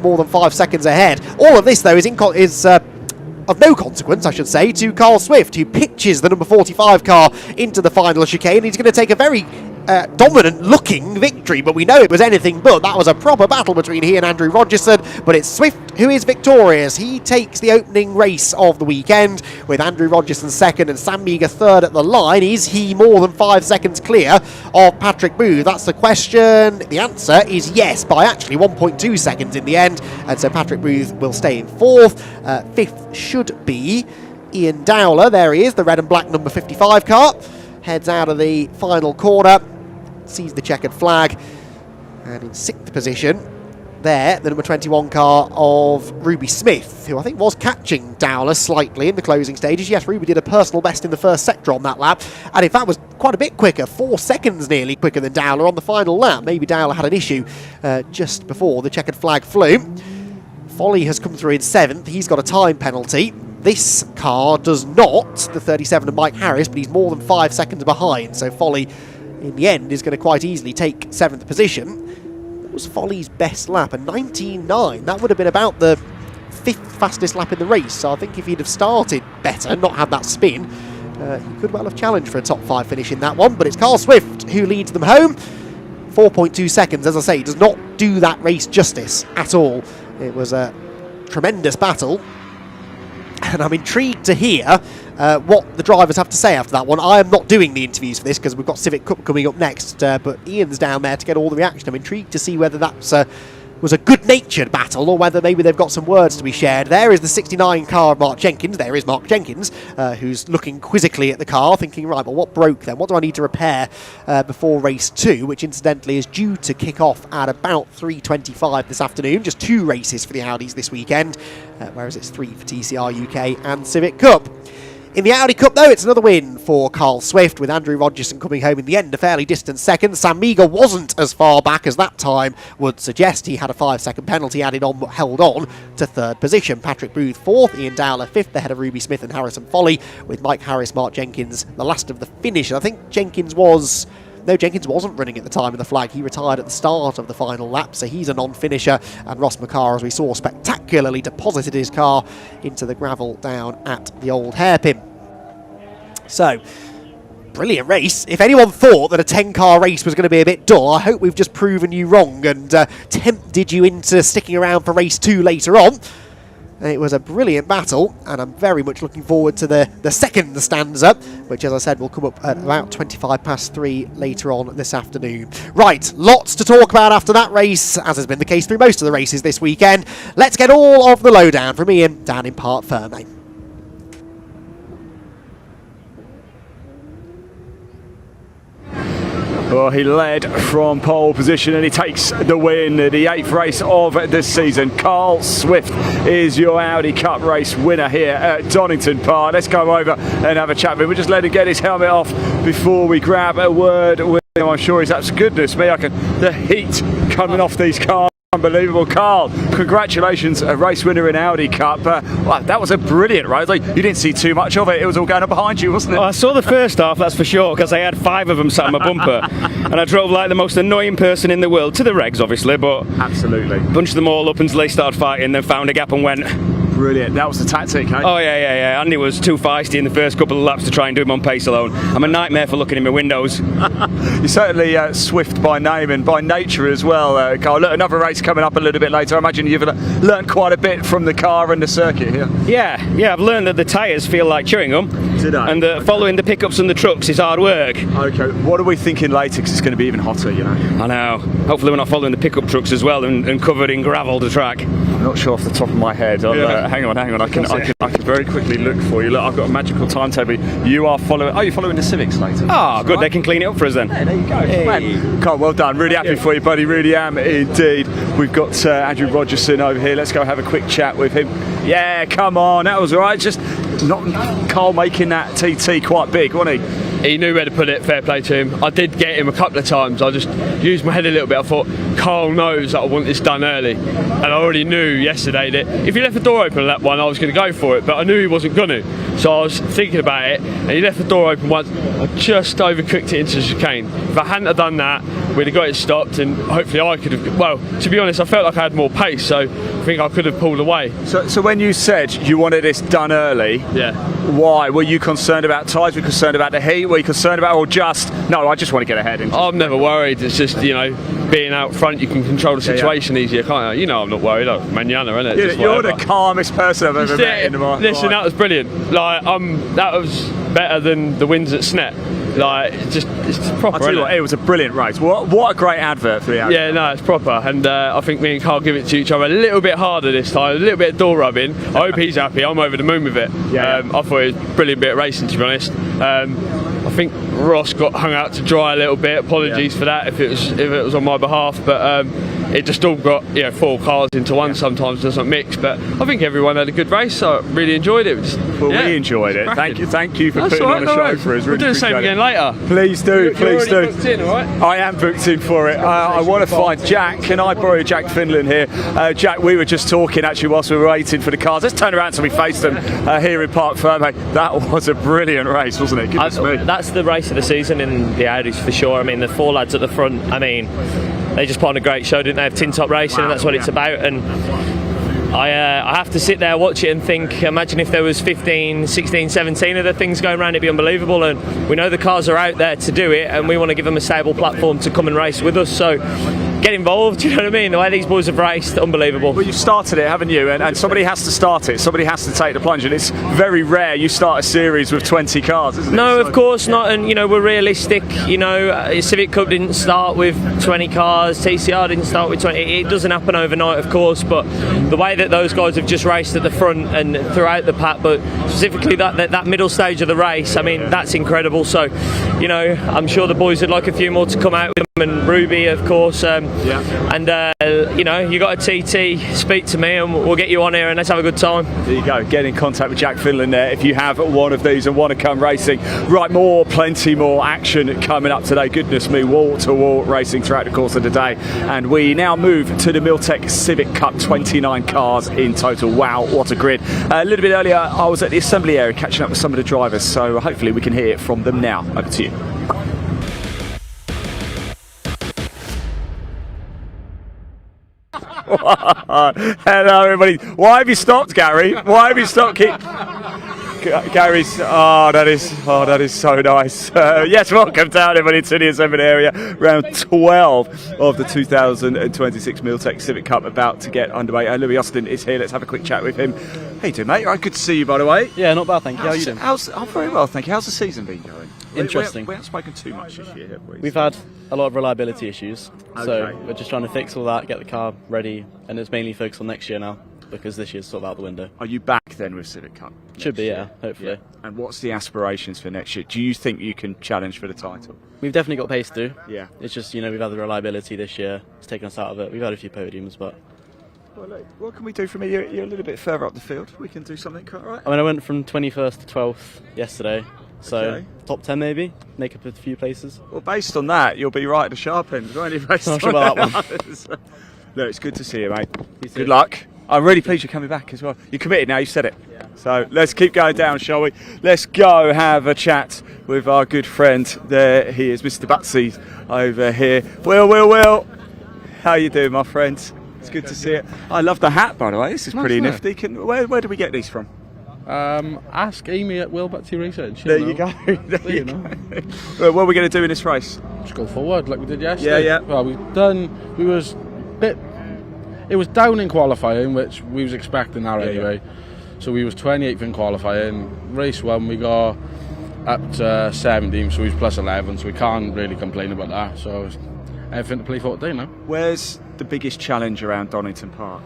more than 5 seconds ahead. All of this, though, is of no consequence, I should say, to Carl Swift, who pitches the number 45 car into the final chicane. He's going to take a very dominant-looking victory, but we know it was anything but. That was a proper battle between he and Andrew Rogerson, but it's Swift who is victorious. He takes the opening race of the weekend, with Andrew Rogerson second and Sam Meagher third at the line. Is he more than 5 seconds clear of Patrick Booth? That's the question. The answer is yes, by actually 1.2 seconds in the end, and so Patrick Booth will stay in fourth. Fifth should be Ian Dowler. There he is, the red and black number 55 car. Heads out of the final corner, sees the checkered flag, and in sixth position there, the number 21 car of Ruby Smith, who I think was catching Dowler slightly in the closing stages. Yes, Ruby did a personal best in the first sector on that lap, and in fact was quite a bit quicker, 4 seconds nearly quicker than Dowler on the final lap. Maybe Dowler had an issue just before the checkered flag flew. Foley has come through in seventh. He's got a time penalty. This car does not, the 37 of Mike Harris, but he's more than 5 seconds behind, so Foley in the end is going to quite easily take seventh position. That was Foley's best lap, a 19.9. That would have been about the 5th fastest lap in the race, so I think if he'd have started better, not had that spin, he could well have challenged for a top 5 finish in that one. But it's Carl Swift who leads them home. 4.2 seconds, as I say, does not do that race justice at all. It was a tremendous battle, and I'm intrigued to hear what the drivers have to say after that one. I am not doing the interviews for this because we've got Civic Cup coming up next, but Ian's down there to get all the reaction. I'm intrigued to see whether that's was a good-natured battle or whether maybe they've got some words to be shared. There is the 69 car of Mark Jenkins. There is Mark Jenkins, who's looking quizzically at the car, thinking, right, well, what broke then? What do I need to repair before race 2, which incidentally is due to kick off at about 3:25 this afternoon. Just 2 races for the Audis this weekend, whereas it's 3 for TCR UK and Civic Cup. In the Audi Cup, though, it's another win for Carl Swift, with Andrew Rogerson coming home in the end, a fairly distant second. Sam Meagher wasn't as far back as that time would suggest. He had a 5-second penalty added on, but held on to third position. Patrick Booth fourth, Ian Dowler fifth, ahead of Ruby Smith and Harrison Foley, with Mike Harris, Mark Jenkins the last of the finish. And I think Jenkins wasn't running at the time of the flag. He retired at the start of the final lap, so he's a non-finisher. And Ross McCarr, as we saw, spectacularly deposited his car into the gravel down at the old hairpin. So, brilliant race. If anyone thought that a 10-car race was going to be a bit dull, I hope we've just proven you wrong and tempted you into sticking around for race 2 later on. It was a brilliant battle, and I'm very much looking forward to the second stanza, which, as I said, will come up at about 3:25 later on this afternoon. Right, lots to talk about after that race, as has been the case through most of the races this weekend. Let's get all of the lowdown from Ian down in Parc Fermé. Well, he led from pole position and he takes the win, the 8th race of the season. Carl Swift is your Audi Cup race winner here at Donington Park. Let's go over and have a chat with him. We'll just let him get his helmet off before we grab a word with him. I'm sure he's absolutely, goodness me, the heat coming off these cars. Unbelievable. Carl, congratulations, a race winner in Audi Cup. Wow, that was a brilliant race. Like, you didn't see too much of it. It was all going on behind you, wasn't it? Well, I saw the first half, that's for sure, because I had 5 of them sat on my bumper. And I drove like the most annoying person in the world, to the regs, obviously, but... Absolutely. Bunched them all up until they started fighting, then found a gap and went... Brilliant. That was the tactic, eh? Oh yeah. Andy was too feisty in the first couple of laps to try and do him on pace alone. I'm a nightmare for looking in my windows. You're certainly swift by name and by nature as well, Carl. Look, another race coming up a little bit later. I imagine you've learned quite a bit from the car and the circuit here. Yeah. I've learned that the tyres feel like chewing gum. Did I? And that following the pickups and the trucks is hard work. Okay. What are we thinking later? Because it's going to be even hotter, you know. I know. Hopefully we're not following the pickup trucks as well and covered in gravel the track. I'm not sure off the top of my head. Hang on. I can very quickly look for you. Look, I've got a magical timetable. You are following. Oh, you're following the Civics later. Oh, good. Right. They can clean it up for us then. Hey, there you go. Hey. Carl, well done. Really happy for you, buddy. Really am indeed. We've got Andrew Rogerson over here. Let's go have a quick chat with him. Yeah, come on. That was all right. Just not Carl making that TT quite big, wasn't he? He knew where to put it, fair play to him. I did get him a couple of times. I just used my head a little bit. I thought, Carl knows that I want this done early. And I already knew yesterday that if he left the door open on that one, I was going to go for it. But I knew he wasn't going to. So I was thinking about it, and he left the door open once. I just overcooked it into the chicane. If I hadn't have done that, we'd have got it stopped, and hopefully I could have... Well, to be honest, I felt like I had more pace, so I think I could have pulled away. So when you said you wanted this done early, yeah, why? Were you concerned about tyres? Were you concerned about the heat? Were you concerned about, or just, no, I just want to get ahead? And I'm never worried. It's just, you know, being out front, you can control the situation easier, can't you? You know I'm not worried. I'm manana, innit? You're the calmest person I've ever met in the market. Listen, that was brilliant. Like, that was better than the wins at Snet. Like, it's proper. I'll tell you what, it was a brilliant race. What a great advert for the advert. Yeah, no, it's proper. And I think me and Carl give it to each other a little bit harder this time, a little bit of door rubbing. I hope he's happy. I'm over the moon with it. I thought it was a brilliant bit of racing, to be honest. I think Ross got hung out to dry a little bit. Apologies for that if it was on my behalf, but it just all got 4 cars into one. Sometimes doesn't mix, but I think everyone had a good race. So I really enjoyed it. We enjoyed it. Thank you for putting on a show for us. We'll do the same again later. Please do. You're booked in, all right? I am booked in for it. I want to find Jack. Can I borrow Jack Finland here? Jack, we were just talking actually whilst we were waiting for the cars. Let's turn around so we face them here in Park Ferme. That was a brilliant race, wasn't it? Goodness me. That's the race of the season in the Audis for sure. I mean, the 4 lads at the front, I mean, they just put on a great show, didn't they? Have tin top racing, and that's what it's about. And I have to sit there, watch it and think, imagine if there was 15, 16, 17 of the things going around, it'd be unbelievable. And we know the cars are out there to do it, and we want to give them a stable platform to come and race with us. So get involved, you know what I mean? The way these boys have raced, unbelievable. Well, you've started it, haven't you? And somebody has to start it. Somebody has to take the plunge. And it's very rare you start a series with 20 cars, isn't it? No, of course not. And, we're realistic. Civic Cup didn't start with 20 cars. TCR didn't start with 20. It doesn't happen overnight, of course. But the way that those guys have just raced at the front and throughout the pack, but specifically that middle stage of the race, I mean, that's incredible. So, I'm sure the boys would like a few more to come out with them, and Ruby, of course. And you got a TT, speak to me and we'll get you on here and let's have a good time. There you go, get in contact with Jack Finland there if you have one of these and want to come racing. Right, plenty more action coming up today. Goodness me, wall-to-wall racing throughout the course of the day. And we now move to the Miltech Civic Cup, 29 cars in total. Wow, what a grid. A little bit earlier I was at the assembly area catching up with some of the drivers, so hopefully we can hear it from them now. Over to you. Hello everybody. Why have you stopped, Gary? Why have you stopped? Gary's, that is so nice. Yes, welcome down everybody to the assembly area. Round 12 of the 2026 Miltech Civic Cup about to get underway. Louis Austin is here. Let's have a quick chat with him. How you doing, mate? Right, good to see you, by the way. Yeah, not bad, thank you. How are you doing? I'm very well, thank you. How's the season been going? Interesting. We haven't spoken too much this year, have we? We've had a lot of reliability issues, Okay. so we're just trying to fix all that, get the car ready, and it's mainly focused on next year now, because this year's sort of out the window. Are you back then with Civic Cup? Should be, yeah, hopefully. Yeah. And what's the aspirations for next year? Do you think you can challenge for the title? We've definitely got pace to. Yeah. It's just, we've had the reliability this year, it's taken us out of it. We've had a few podiums, but... Well, look, what can we do from here? You're a little bit further up the field. We can do something, right? I went from 21st to 12th yesterday, so Okay. top 10 maybe, make up a few places. Well, based on that, you'll be right at the sharp end, won't you? Not sure about that one. Look, it's good to see you, mate. Good luck. I'm really pleased you're coming back as well. You're committed now, you said it. Yeah. So let's keep going down, shall we? Let's go have a chat with our good friend. There he is, Mr. Butsy over here. Will. How you doing, my friend? It's good to see it. I love the hat, by the way. This is pretty Nice, nifty. Where do we get these from? Ask Amy at Wilbutty Research. There you go. There you go. Well, what are we going to do in this race? Just go forward like we did yesterday. Yeah. Well, it was down in qualifying, which we was expecting that anyway. So we was 28th in qualifying. Race 1 we got up to 17th, so we was plus 11, so we can't really complain about that. So it's everything to play for today now. Where's the biggest challenge around Donington Park?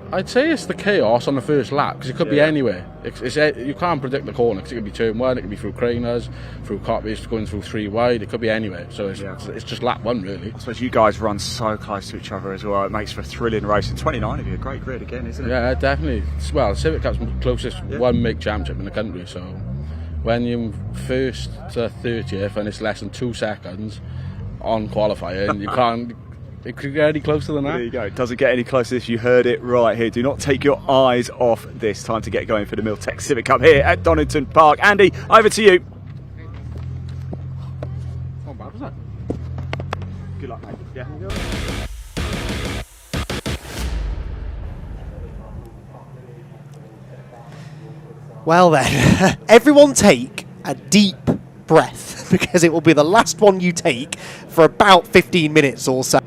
I'd say it's the chaos on the first lap, because it could be anywhere. You can't predict the corner, because it could be turn 1, it could be through Craners, through copies, going through 3 wide, it could be anywhere. So it's just lap 1 really. I suppose you guys run so close to each other as well. It makes for a thrilling race. And 29 of you, a great grid again, isn't it? Yeah, definitely. Well, Civic Cup's the closest one make championship in the country, so when you're first to 30th and it's less than 2 seconds on qualifying, you can't. It could get any closer than that. There you go. It doesn't get any closer than this. You heard it right here. Do not take your eyes off this. Time to get going for the Miltech Civic Cup here at Donington Park. Andy, over to you. Not bad, was that? Good luck, mate. Yeah. Well then, everyone take a deep breath, because it will be the last one you take for about 15 minutes or so.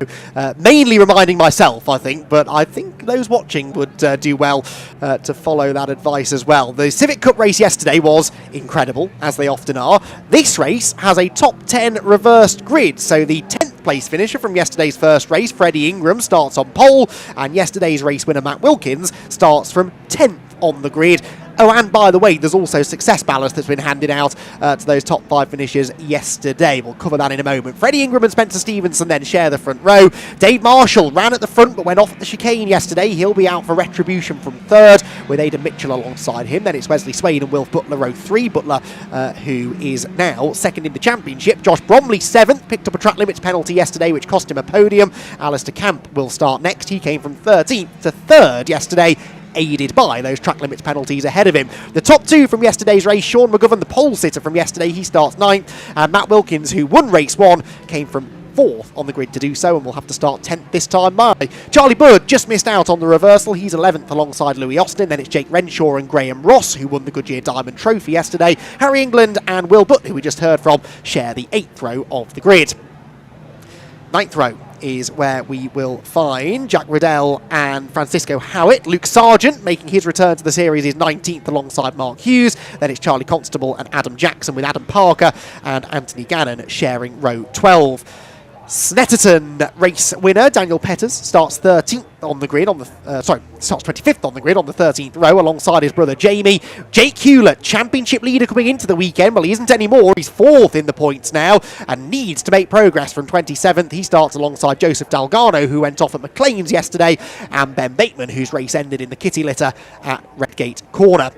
Mainly reminding myself, I think, but I think those watching would do well to follow that advice as well. The Civic Cup race yesterday was incredible, as they often are. This race has a top 10 reversed grid, so the 10th place finisher from yesterday's first race, Freddie Ingram, starts on pole, and yesterday's race winner, Matt Wilkins, starts from 10th on the grid. Oh, and by the way, there's also success ballast that's been handed out to those top 5 finishers yesterday. We'll cover that in a moment. Freddie Ingram and Spencer Stevenson then share the front row. Dave Marshall ran at the front but went off at the chicane yesterday. He'll be out for retribution from 3rd with Aidan Mitchell alongside him. Then it's Wesley Swain and Wilf Butler row 3. Butler, who is now 2nd in the championship. Josh Bromley 7th, picked up a track limits penalty yesterday which cost him a podium. Alistair Camp will start next. He came from 13th to 3rd yesterday, aided by those track limits penalties ahead of him. The top 2 from yesterday's race, Sean McGovern, the pole sitter from yesterday, he starts 9th, and Matt Wilkins, who won race 1, came from 4th on the grid to do so, and will have to start 10th this time by. Charlie Bird just missed out on the reversal. He's 11th alongside Louis Austin. Then it's Jake Renshaw and Graham Ross, who won the Goodyear Diamond Trophy yesterday. Harry England and Will Butt, who we just heard from, share the 8th row of the grid. 9th row is where we will find Jack Riddell and Francisco Howitt. Luke Sargent, making his return to the series, is 19th alongside Mark Hughes. Then it's Charlie Constable and Adam Jackson, with Adam Parker and Anthony Gannon sharing row 12. Snetterton race winner Daniel Petters starts 13th on the grid starts 25th on the grid on the 13th row alongside his brother Jamie. Jake Hewlett, championship leader coming into the weekend. Well, he isn't anymore. He's 4th in the points now and needs to make progress from 27th. He starts alongside Joseph Dalgano, who went off at McLean's yesterday, and Ben Bateman, whose race ended in the kitty litter at Redgate Corner.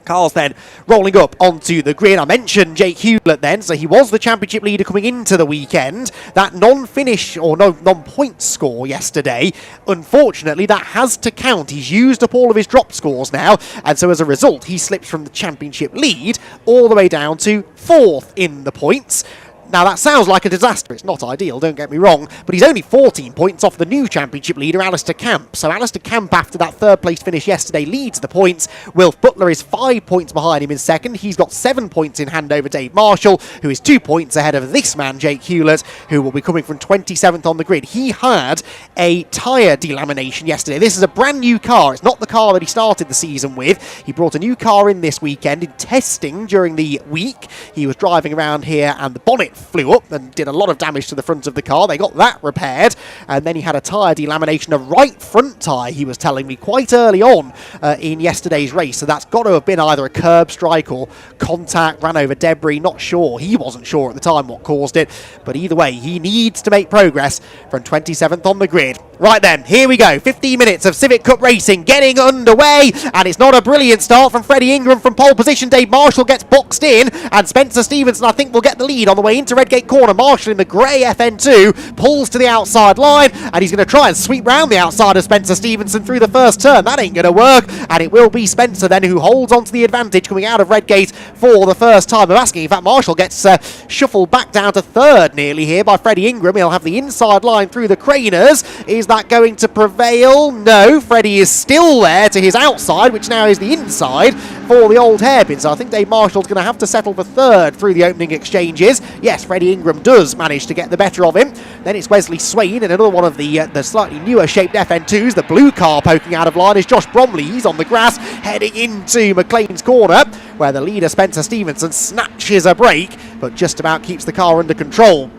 Cars then rolling up onto the grid. I mentioned Jake Hewlett then, so he was the championship leader coming into the weekend. That non-finish or non-point score yesterday, unfortunately, that has to count. He's used up all of his drop scores now, and so as a result, he slips from the championship lead all the way down to 4th in the points. Now, that sounds like a disaster. It's not ideal, don't get me wrong, but he's only 14 points off the new championship leader, Alistair Camp. So Alistair Camp, after that 3rd place finish yesterday, leads the points. Wilf Butler is 5 points behind him in 2nd. He's got 7 points in hand over Dave Marshall, who is 2 points ahead of this man, Jake Hewlett, who will be coming from 27th on the grid. He had a tyre delamination yesterday. This is a brand new car. It's not the car that he started the season with. He brought a new car in this weekend in testing during the week. He was driving around here and the bonnet flew up and did a lot of damage to the front of the car. They got that repaired, and then he had a tyre delamination, a right front tyre, he was telling me, quite early on in yesterday's race. So that's got to have been either a curb strike or contact, ran over debris, not sure. He wasn't sure at the time what caused it, but either way, he needs to make progress from 27th on the grid. Right then, here we go. 15 minutes of Civic Cup racing getting underway, and it's not a brilliant start from Freddie Ingram from pole position. Dave Marshall gets boxed in, and Spencer Stevenson, I think, will get the lead on the way into Redgate Corner. Marshall in the grey FN2 pulls to the outside line, and he's going to try and sweep round the outside of Spencer Stevenson through the first turn. That ain't going to work, and it will be Spencer then who holds on to the advantage coming out of Redgate for the first time of asking. In fact, Marshall gets shuffled back down to third nearly here by Freddie Ingram. He'll have the inside line through the Craners. Is that going to prevail? No, Freddie is still there to his outside, which now is the inside for the old hairpin. So I think Dave Marshall's going to have to settle for third through the opening exchanges. Yes, Freddie Ingram does manage to get the better of him. Then it's Wesley Swain and another one of the slightly newer shaped FN2s. The blue car poking out of line is Josh Bromley. He's on the grass heading into McLean's Corner, where the leader Spencer Stevenson snatches a break, but just about keeps the car under control.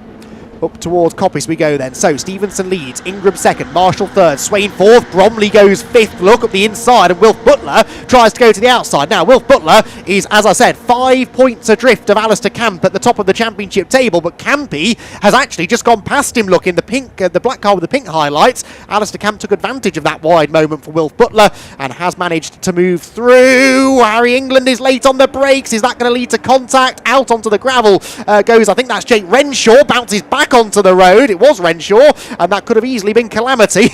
Up towards Coppice we go then. So Stevenson leads, Ingram second, Marshall third, Swain fourth, Bromley goes fifth. Look up the inside, and Wilf Butler tries to go to the outside. Now Wilf Butler is, as I said, 5 points adrift of Alistair Camp at the top of the championship table, but Campy has actually just gone past him. Look in the pink, the black car with the pink highlights. Alistair Camp took advantage of that wide moment for Wilf Butler and has managed to move through. Harry England is late on the brakes. Is that going to lead to contact? Out onto the gravel goes, I think that's Jake Renshaw, bounces back onto the road. It was Renshaw, and that could have easily been calamity.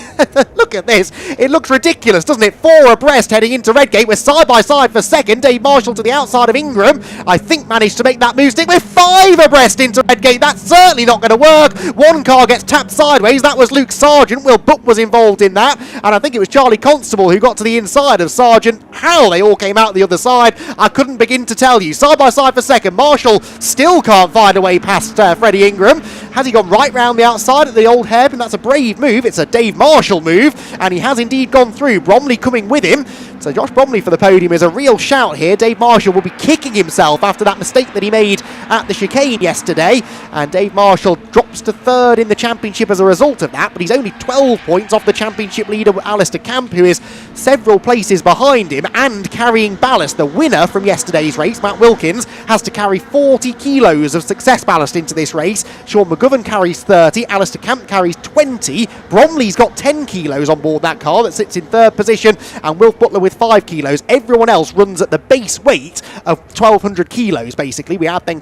Look at this. It looks ridiculous, doesn't it? 4 abreast heading into Redgate. We're side by side for second. Dave Marshall to the outside of Ingram. I think managed to make that move stick. We're 5 abreast into Redgate. That's certainly not going to work. One car gets tapped sideways. That was Luke Sargent. Will Buck was involved in that, and I think it was Charlie Constable who got to the inside of Sargent. How they all came out the other side, I couldn't begin to tell you. Side by side for second. Marshall still can't find a way past Freddie Ingram. Has he gone right round the outside at the old hairpin? That's a brave move. It's a Dave Marshall move, and he has indeed gone through. Bromley coming with him. So Josh Bromley for the podium is a real shout here. Dave Marshall will be kicking himself after that mistake that he made at the chicane yesterday, and Dave Marshall drops to third in the championship as a result of that, but he's only 12 points off the championship leader Alistair Camp, who is several places behind him and carrying ballast. The winner from yesterday's race, Matt Wilkins, has to carry 40 kilos of success ballast into this race. Sean McGovern carries 30, Alistair Camp carries 20, Bromley's got 10 kilos on board that car that sits in third position, and Wilf Butler with 5 kilos. Everyone else runs at the base weight of 1,200 kilos, basically. We add then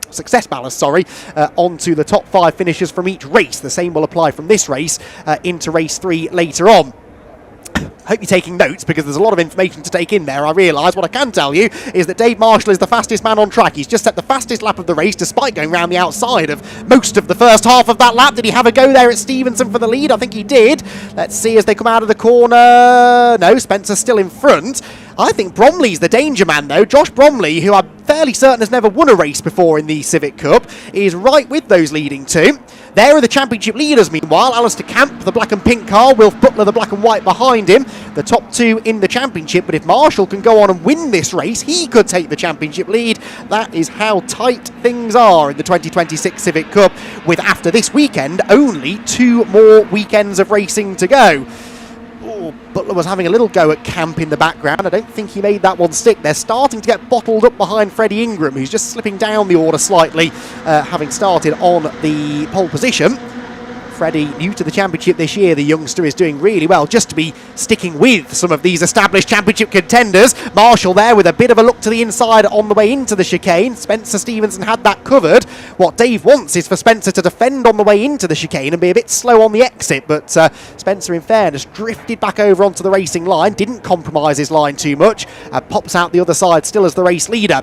success ballast, onto the top 5 finishers from each race. The same will apply from this race into race 3 later on. Hope you're taking notes, because there's a lot of information to take in there. I realise what I can tell you is that Dave Marshall is the fastest man on track. He's just set the fastest lap of the race despite going round the outside of most of the first half of that lap. Did he have a go there at Stevenson for the lead? I think he did. Let's see as they come out of the corner. No, Spencer's still in front. I think Bromley's the danger man though. Josh Bromley, who I'm fairly certain has never won a race before in the Civic Cup, is right with those leading two. There are the championship leaders meanwhile. Alistair Camp, the black and pink car, Wilf Butler, the black and white behind him. The top 2 in the championship, but if Marshall can go on and win this race, he could take the championship lead. That is how tight things are in the 2026 Civic Cup, with after this weekend only 2 more weekends of racing to go. Butler was having a little go at Camp in the background. I don't think he made that one stick. They're starting to get bottled up behind Freddie Ingram, who's just slipping down the order slightly, having started on the pole position. Freddie, new to the championship this year, the youngster is doing really well just to be sticking with some of these established championship contenders. Marshall there with a bit of a look to the inside on the way into the chicane. Spencer Stevenson had that covered. What Dave wants is for Spencer to defend on the way into the chicane and be a bit slow on the exit, but Spencer, in fairness, drifted back over onto the racing line, didn't compromise his line too much, and pops out the other side still as the race leader.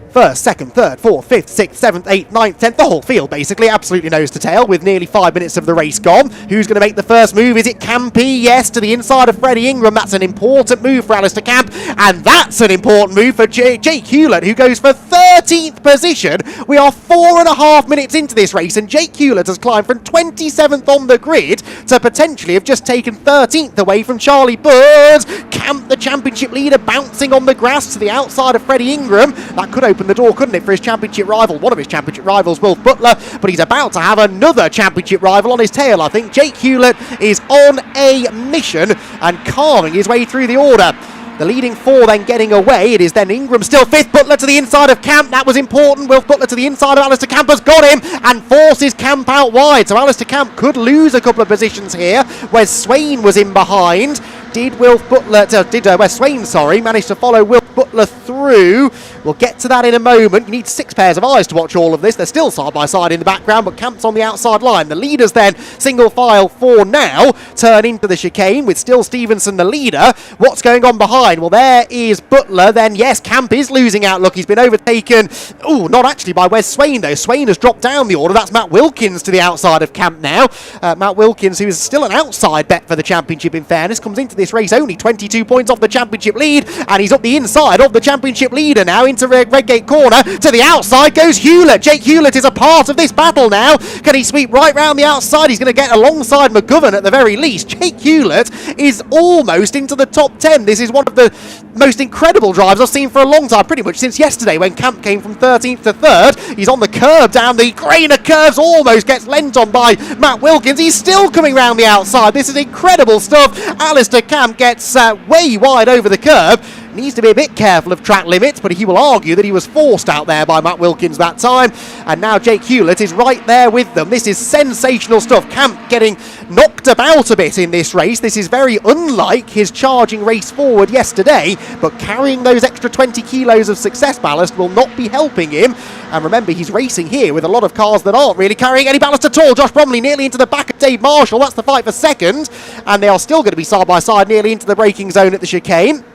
First, second, third, fourth, fifth, sixth, seventh, eighth, ninth, 10th, the whole field basically, absolutely nose to tail with nearly 5 minutes of the race gone. Who's going to make the first move? Is it Campy? Yes, to the inside of Freddie Ingram. That's an important move for Alistair Camp, and that's an important move for Jake Hewlett, who goes for 13th position. We are 4.5 minutes into this race, and Jake Hewlett has climbed from 27th on the grid to potentially have just taken 13th away from Charlie Burns. Camp, the championship leader, bouncing on the grass to the outside of Freddie Ingram. That could open the door, couldn't it, for his championship rival, one of his championship rivals, Wilf Butler, but he's about to have another championship rival on his tail, I think. Jake Hewlett is on a mission and carving his way through the order. The leading 4 then getting away. It is then Ingram still 5th. Butler to the inside of Camp. That was important. Wilf Butler to the inside of Alistair Camp has got him and forces Camp out wide. So Alistair Camp could lose a couple of positions here. Wes Swain was in behind. Did Wes Swain, manage to follow Wilf Butler through? We'll get to that in a moment. You need 6 pairs of eyes to watch all of this. They're still side by side in the background, but Camp's on the outside line. The leaders then, single file for now, turn into the chicane with still Stevenson the leader. What's going on behind? Well, there is Butler. Then, yes, Camp is losing out. Look, he's been overtaken. Oh, not actually by Wes Swain, though. Swain has dropped down the order. That's Matt Wilkins to the outside of Camp now. Matt Wilkins, who is still an outside bet for the championship, in fairness, comes into this race only 22 points off the championship lead, and he's up the inside of the championship leader now into Redgate corner. To the outside goes Hewlett. Jake Hewlett is a part of this battle now. Can he sweep right round the outside? He's going to get alongside McGovern at the very least. Jake Hewlett is almost into the top 10. This is one of the most incredible drives I've seen for a long time, pretty much since yesterday when Camp came from 13th to 3rd. He's on the curb down the grain of curves, almost gets lent on by Matt Wilkins. He's still coming round the outside. This is incredible stuff. Alistair Camp gets way wide over the curb. Needs to be a bit careful of track limits, but he will argue that he was forced out there by Matt Wilkins that time. And now Jake Hewlett is right there with them. This is sensational stuff. Camp getting knocked about a bit in this race. This is very unlike his charging race forward yesterday, but carrying those extra 20 kilos of success ballast will not be helping him. And remember, he's racing here with a lot of cars that aren't really carrying any ballast at all. Josh Bromley nearly into the back of Dave Marshall. That's the fight for second. And they are still going to be side by side nearly into the braking zone at the chicane.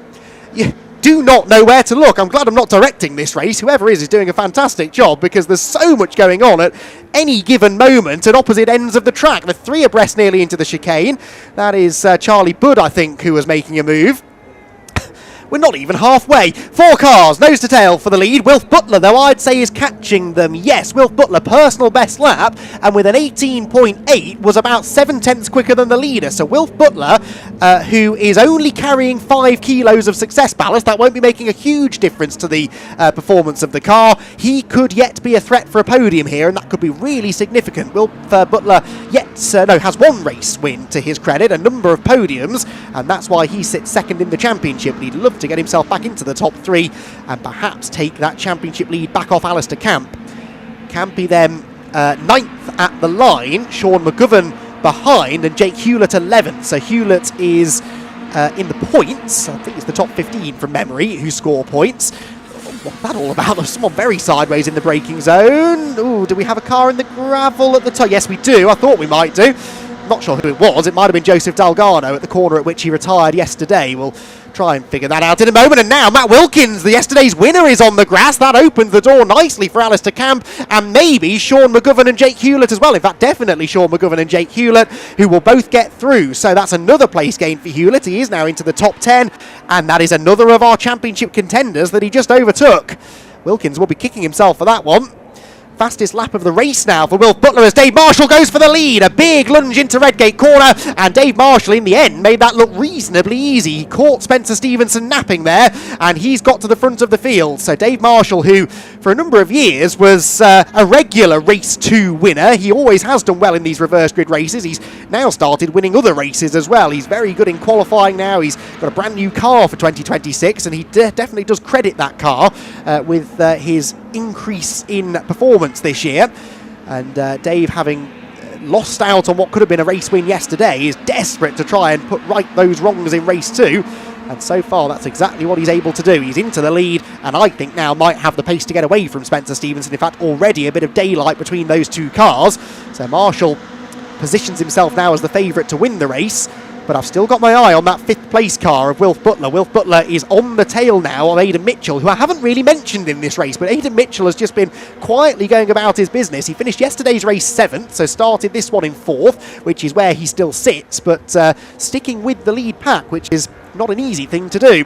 You do not know where to look. I'm glad I'm not directing this race. Whoever is doing a fantastic job, because there's so much going on at any given moment at opposite ends of the track. The 3 abreast nearly into the chicane. That is Charlie Budd, I think, who was making a move. We're not even halfway. 4 cars, nose to tail for the lead. Wilf Butler, though, I'd say is catching them. Yes, Wilf Butler, personal best lap, and with an 18.8, was about 7 tenths quicker than the leader. So Wilf Butler, who is only carrying 5 kilos of success ballast, that won't be making a huge difference to the performance of the car. He could yet be a threat for a podium here, and that could be really significant. Wilf Butler has 1 race win to his credit, a number of podiums, and that's why he sits second in the championship. He'd love to get himself back into the top 3 and perhaps take that championship lead back off Alistair Camp. Campy then 9th at the line, Sean McGovern behind, and Jake Hewlett 11th. So Hewlett is in the points. I think it's the top 15 from memory who score points. What's that all about? There's someone very sideways in the braking zone. Ooh, do we have a car in the gravel at the top? Yes, we do. I thought we might do. Not sure who it was. It might have been Joseph Dalgarno at the corner at which he retired yesterday. We'll try and figure that out in a moment. And now Matt Wilkins, the yesterday's winner, is on the grass. That opens the door nicely for Alistair Camp, and maybe Sean McGovern and Jake Hewlett as well. In fact, definitely Sean McGovern and Jake Hewlett, who will both get through. So that's another place gain for Hewlett. He is now into the top 10, and that is another of our championship contenders that he just overtook. Wilkins will be kicking himself for that one. Fastest lap of the race now for Wilf Butler as Dave Marshall goes for the lead. A big lunge into Redgate corner, and Dave Marshall in the end made that look reasonably easy. He caught Spencer Stevenson napping there, and he's got to the front of the field. So Dave Marshall, who for a number of years was a regular race 2 winner, he always has done well in these reverse grid races. He's now started winning other races as well. He's very good in qualifying now. He's got a brand new car for 2026, and he definitely does credit that car with his increase in performance this year. And Dave, having lost out on what could have been a race win yesterday, is desperate to try and put right those wrongs in race 2, and so far that's exactly what he's able to do. He's into the lead, and I think now might have the pace to get away from Spencer Stevenson. In fact, already a bit of daylight between those 2 cars. So Marshall positions himself now as the favourite to win the race, but I've still got my eye on that 5th place car of Wilf Butler. Wilf Butler is on the tail now of Aidan Mitchell, who I haven't really mentioned in this race, but Aidan Mitchell has just been quietly going about his business. He finished yesterday's race 7th, so started this one in 4th, which is where he still sits, but sticking with the lead pack, which is not an easy thing to do.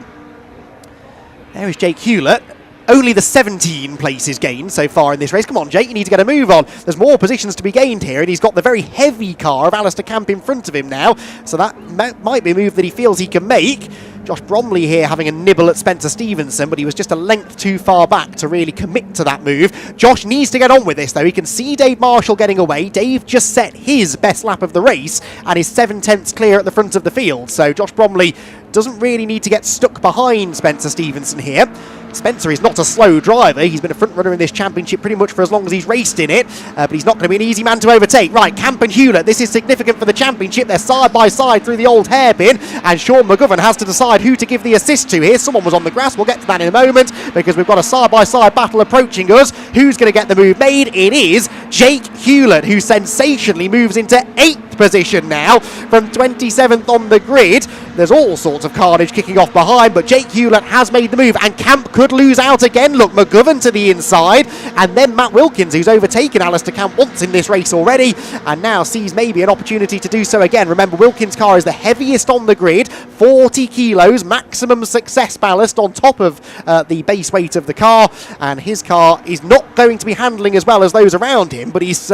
There is Jake Hewlett. Only the 17 places gained so far in this race. Come on, Jake, you need to get a move on. There's more positions to be gained here, and he's got the very heavy car of Alistair Camp in front of him now, so that might be a move that he feels he can make. Josh Bromley here having a nibble at Spencer Stevenson, but he was just a length too far back to really commit to that move. Josh needs to get on with this, though. He can see Dave Marshall getting away. Dave just set his best lap of the race and is 7 tenths clear at the front of the field, so Josh Bromley doesn't really need to get stuck behind Spencer Stevenson here. Spencer is not a slow driver. He's been a front runner in this championship pretty much for as long as he's raced in it, but he's not going to be an easy man to overtake. Right, Camp and Hewlett, this is significant for the championship. They're side by side through the old hairpin, and Sean McGovern has to decide who to give the assist to here. Someone was on the grass. We'll get to that in a moment, because we've got a side by side battle approaching us. Who's going to get the move made? It is Jake Hewlett, who sensationally moves into 8th position now from 27th on the grid. There's all sorts of carnage kicking off behind, but Jake Hewlett has made the move, and Camp could lose out again. Look, McGovern to the inside, and then Matt Wilkins, who's overtaken Alistair Camp once in this race already, and now sees maybe an opportunity to do so again. Remember, Wilkins' car is the heaviest on the grid, 40 kilos, maximum success ballast on top of the base weight of the car, and his car is not going to be handling as well as those around him, but he's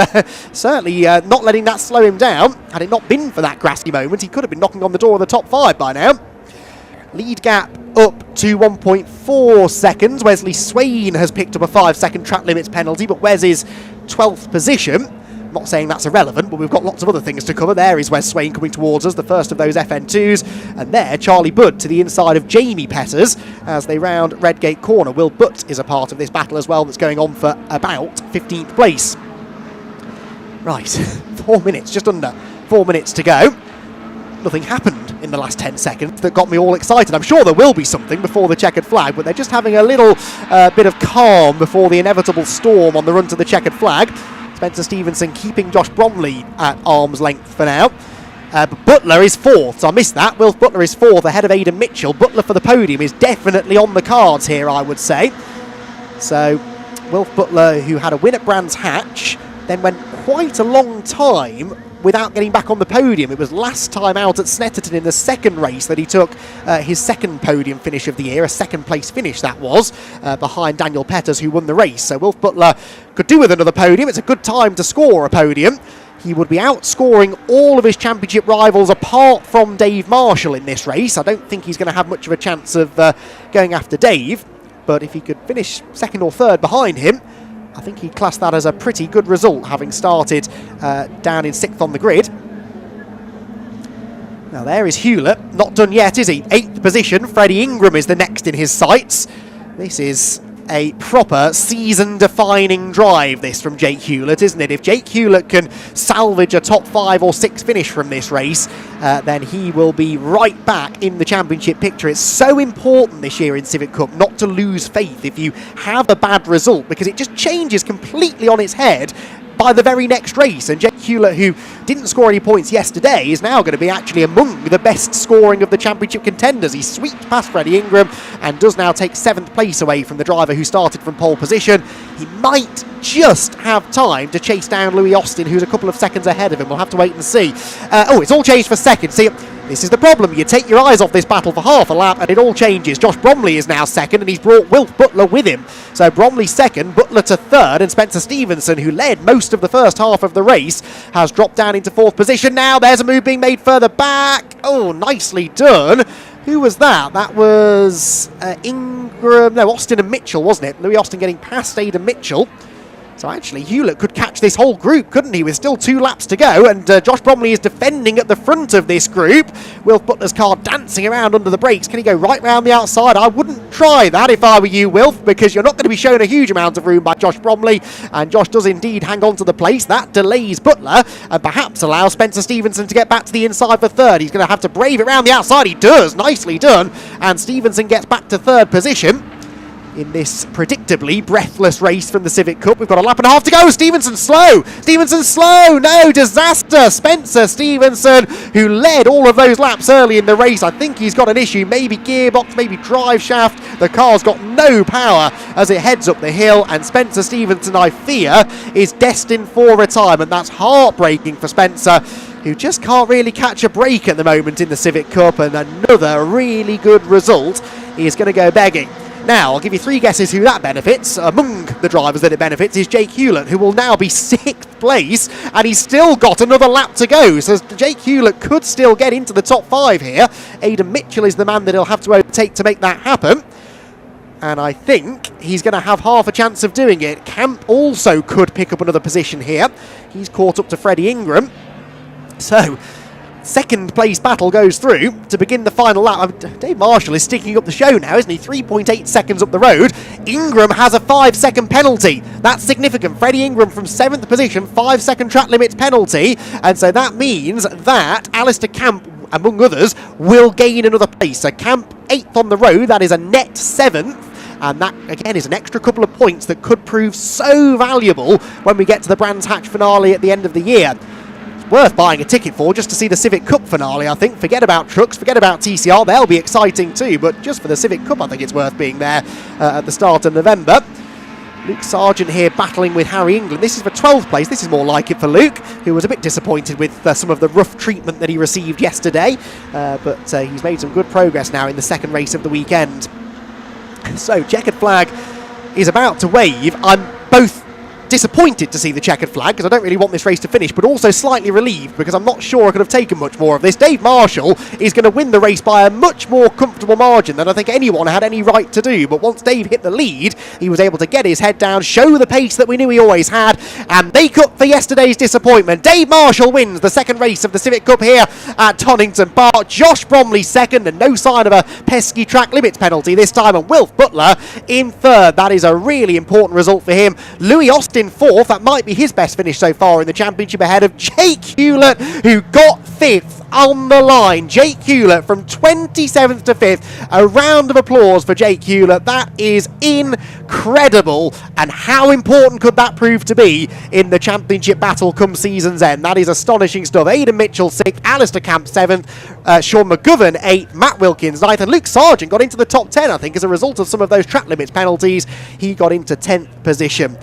certainly not letting that slow him down. Had it not been for that grassy moment, he could have been knocking on the door of the top 5 by now. Lead gap up to 1.4 seconds. Wesley Swain has picked up a 5-second track limits penalty, but Wes is 12th position. I'm not saying that's irrelevant, but we've got lots of other things to cover. There is Wes Swain coming towards us, the first of those FN2s. And there, Charlie Budd to the inside of Jamie Petters as they round Redgate Corner. Will Butt is a part of this battle as well, that's going on for about 15th place. Right, 4 minutes, just under 4 minutes to go. Nothing happened in the last 10 seconds that got me all excited. I'm sure there will be something before the checkered flag, but they're just having a little bit of calm before the inevitable storm on the run to the checkered flag. Spencer Stevenson keeping Josh Bromley at arm's length for now. But Butler is 4th, so I missed that. Wilf Butler is 4th ahead of Aidan Mitchell. Butler for the podium is definitely on the cards here, I would say. So Wilf Butler, who had a win at Brands Hatch, then went quite a long time without getting back on the podium. It was last time out at Snetterton in the second race that he took his second podium finish of the year, a second place finish that was, behind Daniel Petters, who won the race. So Wilf Butler could do with another podium. It's a good time to score a podium. He would be outscoring all of his championship rivals apart from Dave Marshall in this race. I don't think he's going to have much of a chance of going after Dave, but if he could finish second or third behind him, I think he'd class that as a pretty good result, having started down in 6th on the grid. Now there is Hewlett, not done yet, is he? 8th position. Freddie Ingram is the next in his sights. This is a proper season-defining drive, this, from Jake Hewlett, isn't it? If Jake Hewlett can salvage a top 5 or 6 finish from this race, then he will be right back in the championship picture. It's so important this year in Civic Cup not to lose faith if you have a bad result, because it just changes completely on its head by the very next race. And Jake Hewlett, who didn't score any points yesterday, is now going to be actually among the best scoring of the championship contenders. He swept past Freddie Ingram and does now take 7th place away from the driver who started from pole position. He might just have time to chase down Louis Austin, who's a couple of seconds ahead of him. We'll have to wait and see. It's all changed for second. See, this is the problem. You take your eyes off this battle for half a lap and it all changes. Josh Bromley is now second, and he's brought Wilf Butler with him. So Bromley second, Butler to third, and Spencer Stevenson, who led most of the first half of the race, has dropped down into 4th position. Now there's a move being made further back. Oh, nicely done. Who was that? That was Ingram. No, Austin and Mitchell, wasn't it? Louis Austin getting past Aidan Mitchell. So actually, Hewlett could catch this whole group, couldn't he, with still 2 laps to go, and Josh Bromley is defending at the front of this group. Wilf Butler's car dancing around under the brakes. Can he go right round the outside? I wouldn't try that if I were you, Wilf, because you're not going to be shown a huge amount of room by Josh Bromley, and Josh does indeed hang on to the place. That delays Butler, and perhaps allows Spencer Stevenson to get back to the inside for third. He's going to have to brave it round the outside. He does, nicely done, and Stevenson gets back to 3rd position in this predictably breathless race from the Civic Cup. We've got a lap and a half to go. Stevenson slow. No, disaster. Spencer Stevenson, who led all of those laps early in the race. I think he's got an issue. Maybe gearbox, maybe drive shaft. The car's got no power as it heads up the hill, and Spencer Stevenson, I fear, is destined for retirement. That's heartbreaking for Spencer, who just can't really catch a break at the moment in the Civic Cup, and another really good result is going to go begging. Now, I'll give you 3 guesses who that benefits. Among the drivers that it benefits is Jake Hewlett, who will now be 6th place, and he's still got another lap to go. So Jake Hewlett could still get into the top 5 here. Aidan Mitchell is the man that he'll have to overtake to make that happen, and I think he's going to have half a chance of doing it. Camp also could pick up another position here. He's caught up to Freddie Ingram. So second place battle goes through to begin the final lap. Dave Marshall is sticking up the show now, isn't he? 3.8 seconds up the road. Ingram has a 5-second penalty. That's significant. Freddie Ingram from 7th position, 5-second track limits penalty. And so that means that Alistair Camp, among others, will gain another place. So Camp 8th on the road, that is a net 7th. And that, again, is an extra couple of points that could prove so valuable when we get to the Brands Hatch finale at the end of the year. Worth buying a ticket for just to see the Civic Cup finale, I think. Forget about trucks, forget about TCR, they'll be exciting too, but just for the Civic Cup I think it's worth being there at the start of November. Luke Sargent here battling with Harry England. This is for 12th place. This is more like it for Luke, who was a bit disappointed with some of the rough treatment that he received yesterday, but he's made some good progress now in the second race of the weekend. So, checkered flag is about to wave. I'm both disappointed to see the checkered flag because I don't really want this race to finish, but also slightly relieved because I'm not sure I could have taken much more of this. Dave Marshall is going to win the race by a much more comfortable margin than I think anyone had any right to do, but once Dave hit the lead, he was able to get his head down, show the pace that we knew he always had, and make up for yesterday's disappointment. Dave Marshall wins the second race of the Civic Cup here at Donington Park. Josh Bromley second, and no sign of a pesky track limits penalty this time, and Wilf Butler in third. That is a really important result for him. Louis Austin fourth, that might be his best finish so far in the championship, ahead of Jake Hewlett, who got fifth on the line. Jake Hewlett from 27th to 5th. A round of applause for Jake Hewlett. That is incredible, and how important could that prove to be in the championship battle come season's end? That is astonishing stuff. Aidan Mitchell 6th, Alistair Camp 7th, Sean McGovern 8th, Matt Wilkins 9th, and Luke Sargent got into the top 10, I think, as a result of some of those track limits penalties. He got into 10th position.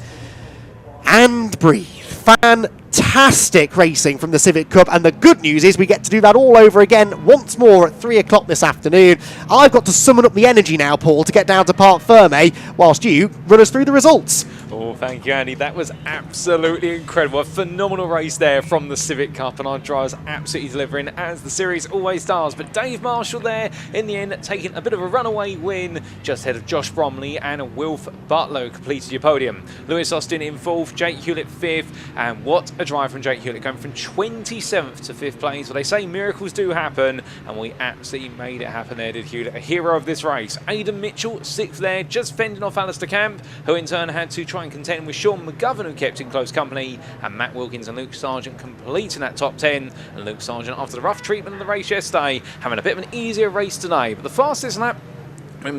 And breathe. Fantastic racing from the Civic Cup, and the good news is we get to do that all over again once more at 3 o'clock this afternoon. I've got to summon up the energy now, Paul, to get down to Parc Ferme whilst you run us through the results. Oh, thank you, Andy. That was absolutely incredible. A phenomenal race there from the Civic Cup, and our drivers absolutely delivering, as the series always does. But Dave Marshall there, in the end, taking a bit of a runaway win, just ahead of Josh Bromley and Wilf Butler, completed your podium. Lewis Austin in 4th, Jake Hewlett 5th, and what a drive from Jake Hewlett, going from 27th to 5th place. Well, they say miracles do happen, and we absolutely made it happen there, did Hewlett, a hero of this race. Aidan Mitchell 6th there, just fending off Alistair Camp, who in turn had to try and contend with Sean McGovern, who kept in close company, and Matt Wilkins and Luke Sargent completing that top 10. And Luke Sargent, after the rough treatment of the race yesterday, having a bit of an easier race today. But the fastest lap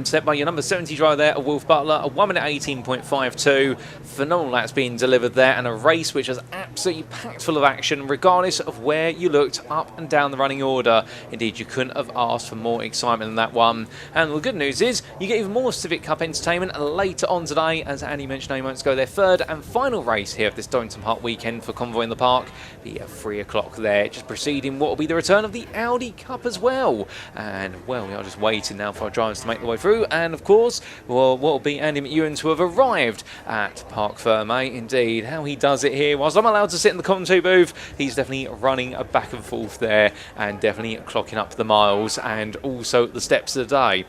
set by your number 70 driver there, a Wilf Butler, a 1 minute 18.52. Phenomenal laps being delivered there, and a race which was absolutely packed full of action, regardless of where you looked up and down the running order. Indeed, you couldn't have asked for more excitement than that one. And the good news is, you get even more Civic Cup entertainment later on today, as Andy mentioned a moment ago, their third and final race here of this Donington Park weekend for Convoy in the Park. Be at 3 o'clock there, just preceding what will be the return of the Audi Cup as well. And, well, we are just waiting now for our drivers to make the way through, and of course, well, what will be Andy McEwen to have arrived at Parc Ferme. Indeed, how he does it here, whilst I'm allowed to sit in the commentary booth, he's definitely running a back and forth there, and definitely clocking up the miles and also the steps of the day.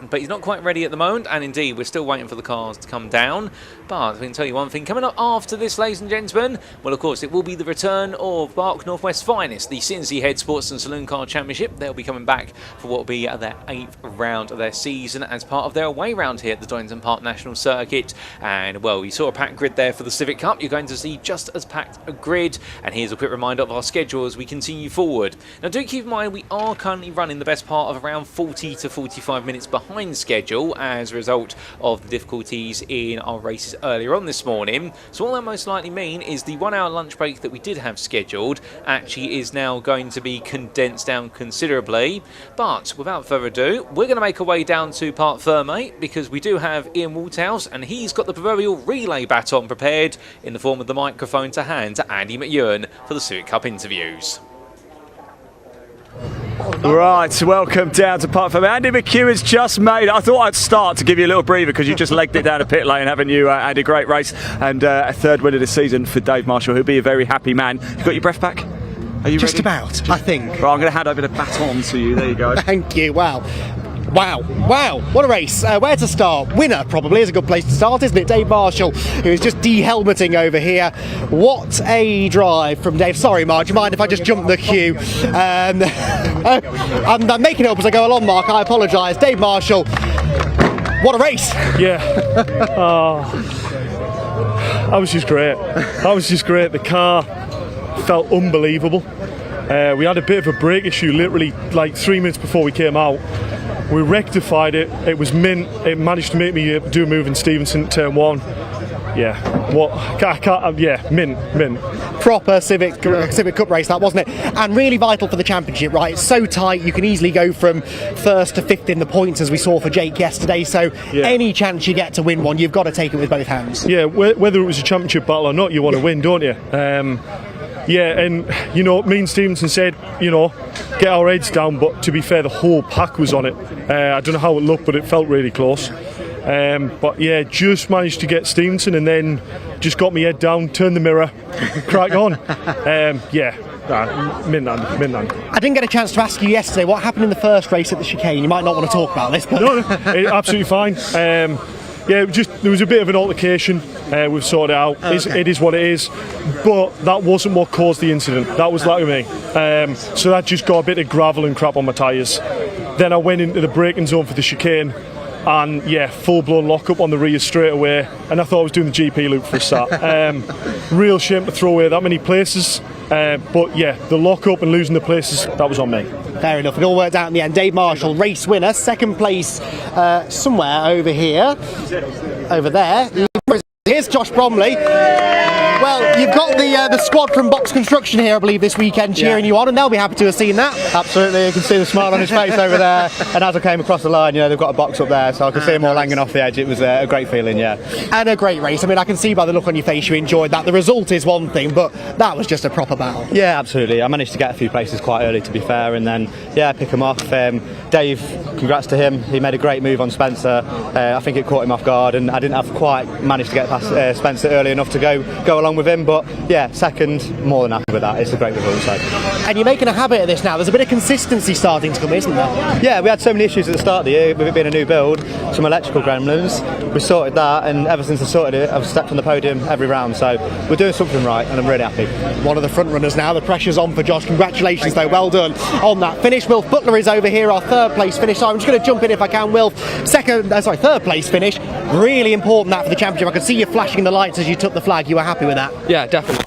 But he's not quite ready at the moment, and indeed we're still waiting for the cars to come down. But I can tell you one thing, coming up after this, ladies and gentlemen, well, of course, it will be the return of BARC Northwest's finest, the CNC Head Sports and Saloon Car Championship. They'll be coming back for what will be their 8th round of their season as part of their away round here at the Donington Park National Circuit. And, well, you saw a packed grid there for the Civic Cup. You're going to see just as packed a grid. And here's a quick reminder of our schedule as we continue forward. Now, do keep in mind, we are currently running the best part of around 40 to 45 minutes behind schedule as a result of the difficulties in our races earlier on this morning. So all that most likely mean is the 1 hour lunch break that we did have scheduled actually is now going to be condensed down considerably. But without further ado, we're going to make our way down to Parc Ferme, because we do have Ian Walthouse, and he's got the proverbial relay baton prepared in the form of the microphone to hand to Andy McEwen for the Civic Cup interviews. Right, welcome down to Parc Ferme. Andy McEwen's just made. I thought I'd start to give you a little breather because you just legged it down a pit lane, haven't you, Andy? Great race, and a third win of the season for Dave Marshall, who'll be a very happy man. You got your breath back? Are you just ready? about, I think. Well, I'm going to hand over the baton to you. There you go. Thank you. Wow. Wow, what a race. Where to start? Winner probably is a good place to start, isn't it? Dave Marshall, who is just de-helmeting over here. What a drive from Dave. Sorry, Mark, do you mind if I just jump the queue? I'm making it up as I go along, Mark. I apologise. Dave Marshall, what a race. Yeah. That was just great. The car felt unbelievable. We had a bit of a brake issue literally like 3 minutes before we came out. We rectified it. It was mint. It managed to make me do a move in Stevenson turn 1. Yeah. Mint. Proper Civic Cup race, that, wasn't it? And really vital for the championship, right? It's so tight. You can easily go from first to fifth in the points, as we saw for Jake yesterday. So any chance you get to win one, you've got to take it with both hands. Yeah. Whether it was a championship battle or not, you want to win, don't you? Yeah, and me and Stevenson said, get our heads down, but to be fair, the whole pack was on it. I don't know how it looked, but it felt really close. But yeah, just managed to get Stevenson and then just got my head down, turned the mirror, crack on. Mint. I didn't get a chance to ask you yesterday what happened in the first race at the chicane. You might not want to talk about this, but no, absolutely fine. There was a bit of an altercation. We've sorted it out. Okay. It is what it is. But that wasn't what caused the incident. That was like me. So that just got a bit of gravel and crap on my tyres. Then I went into the braking zone for the chicane. And full-blown lock-up on the rear straight away. And I thought I was doing the GP loop for a start. Real shame to throw away that many places. But yeah, the lock-up and losing the places, that was on me. Fair enough, it all worked out in the end. Dave Marshall, race winner, second place somewhere over here. Over there. Here's Josh Bromley. Well, you've got the squad from Box Construction here, I believe, this weekend cheering you on, and they'll be happy to have seen that. Absolutely, you can see the smile on his face over there. And as I came across the line, they've got a box up there, so I could see them all hanging off the edge. It was a great feeling, yeah. And a great race. I mean, I can see by the look on your face you enjoyed that. The result is one thing, but that was just a proper battle. Yeah, absolutely. I managed to get a few places quite early, to be fair, and then, pick him off. Dave, congrats to him. He made a great move on Spencer. I think it caught him off guard, and I didn't have quite managed to get past Spencer early enough to go along with him, but second, more than happy with that. It's a great result. So. And you're making a habit of this now. There's a bit of consistency starting to come, isn't there? Yeah, we had so many issues at the start of the year with it being a new build, some electrical gremlins. We sorted that, and ever since I sorted it, I've stepped on the podium every round. So we're doing something right, and I'm really happy. One of the front runners now. The pressure's on for Josh. Congratulations, though. Well done on that finish. Wilf Butler is over here, our third place finish. So I'm just going to jump in if I can. Wilf, third place finish. Really important that for the championship. I could see you flashing the lights as you took the flag. You were happy with that? Yeah, definitely.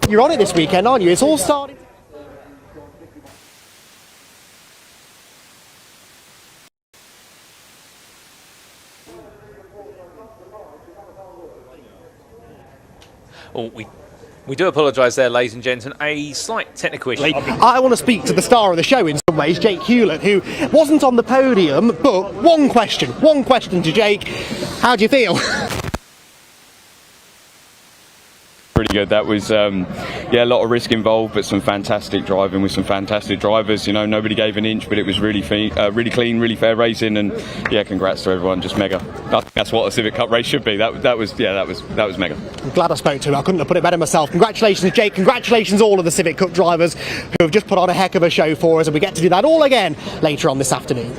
You're on it this weekend, aren't you? It's all starting. Oh, we do apologise there, ladies and gentlemen. A slight technical issue. I want to speak to the star of the show in some ways, Jake Hewlett, who wasn't on the podium, but one question to Jake. How do you feel? Pretty good. That was a lot of risk involved, but some fantastic driving with some fantastic drivers. Nobody gave an inch, but it was really clean, really fair racing, and congrats to everyone. Just mega. I think that's what a Civic Cup race should be. That was mega. I'm glad I spoke to him. I couldn't have put it better myself. Congratulations, Jake. Congratulations all of the Civic Cup drivers who have just put on a heck of a show for us, and we get to do that all again later on this afternoon.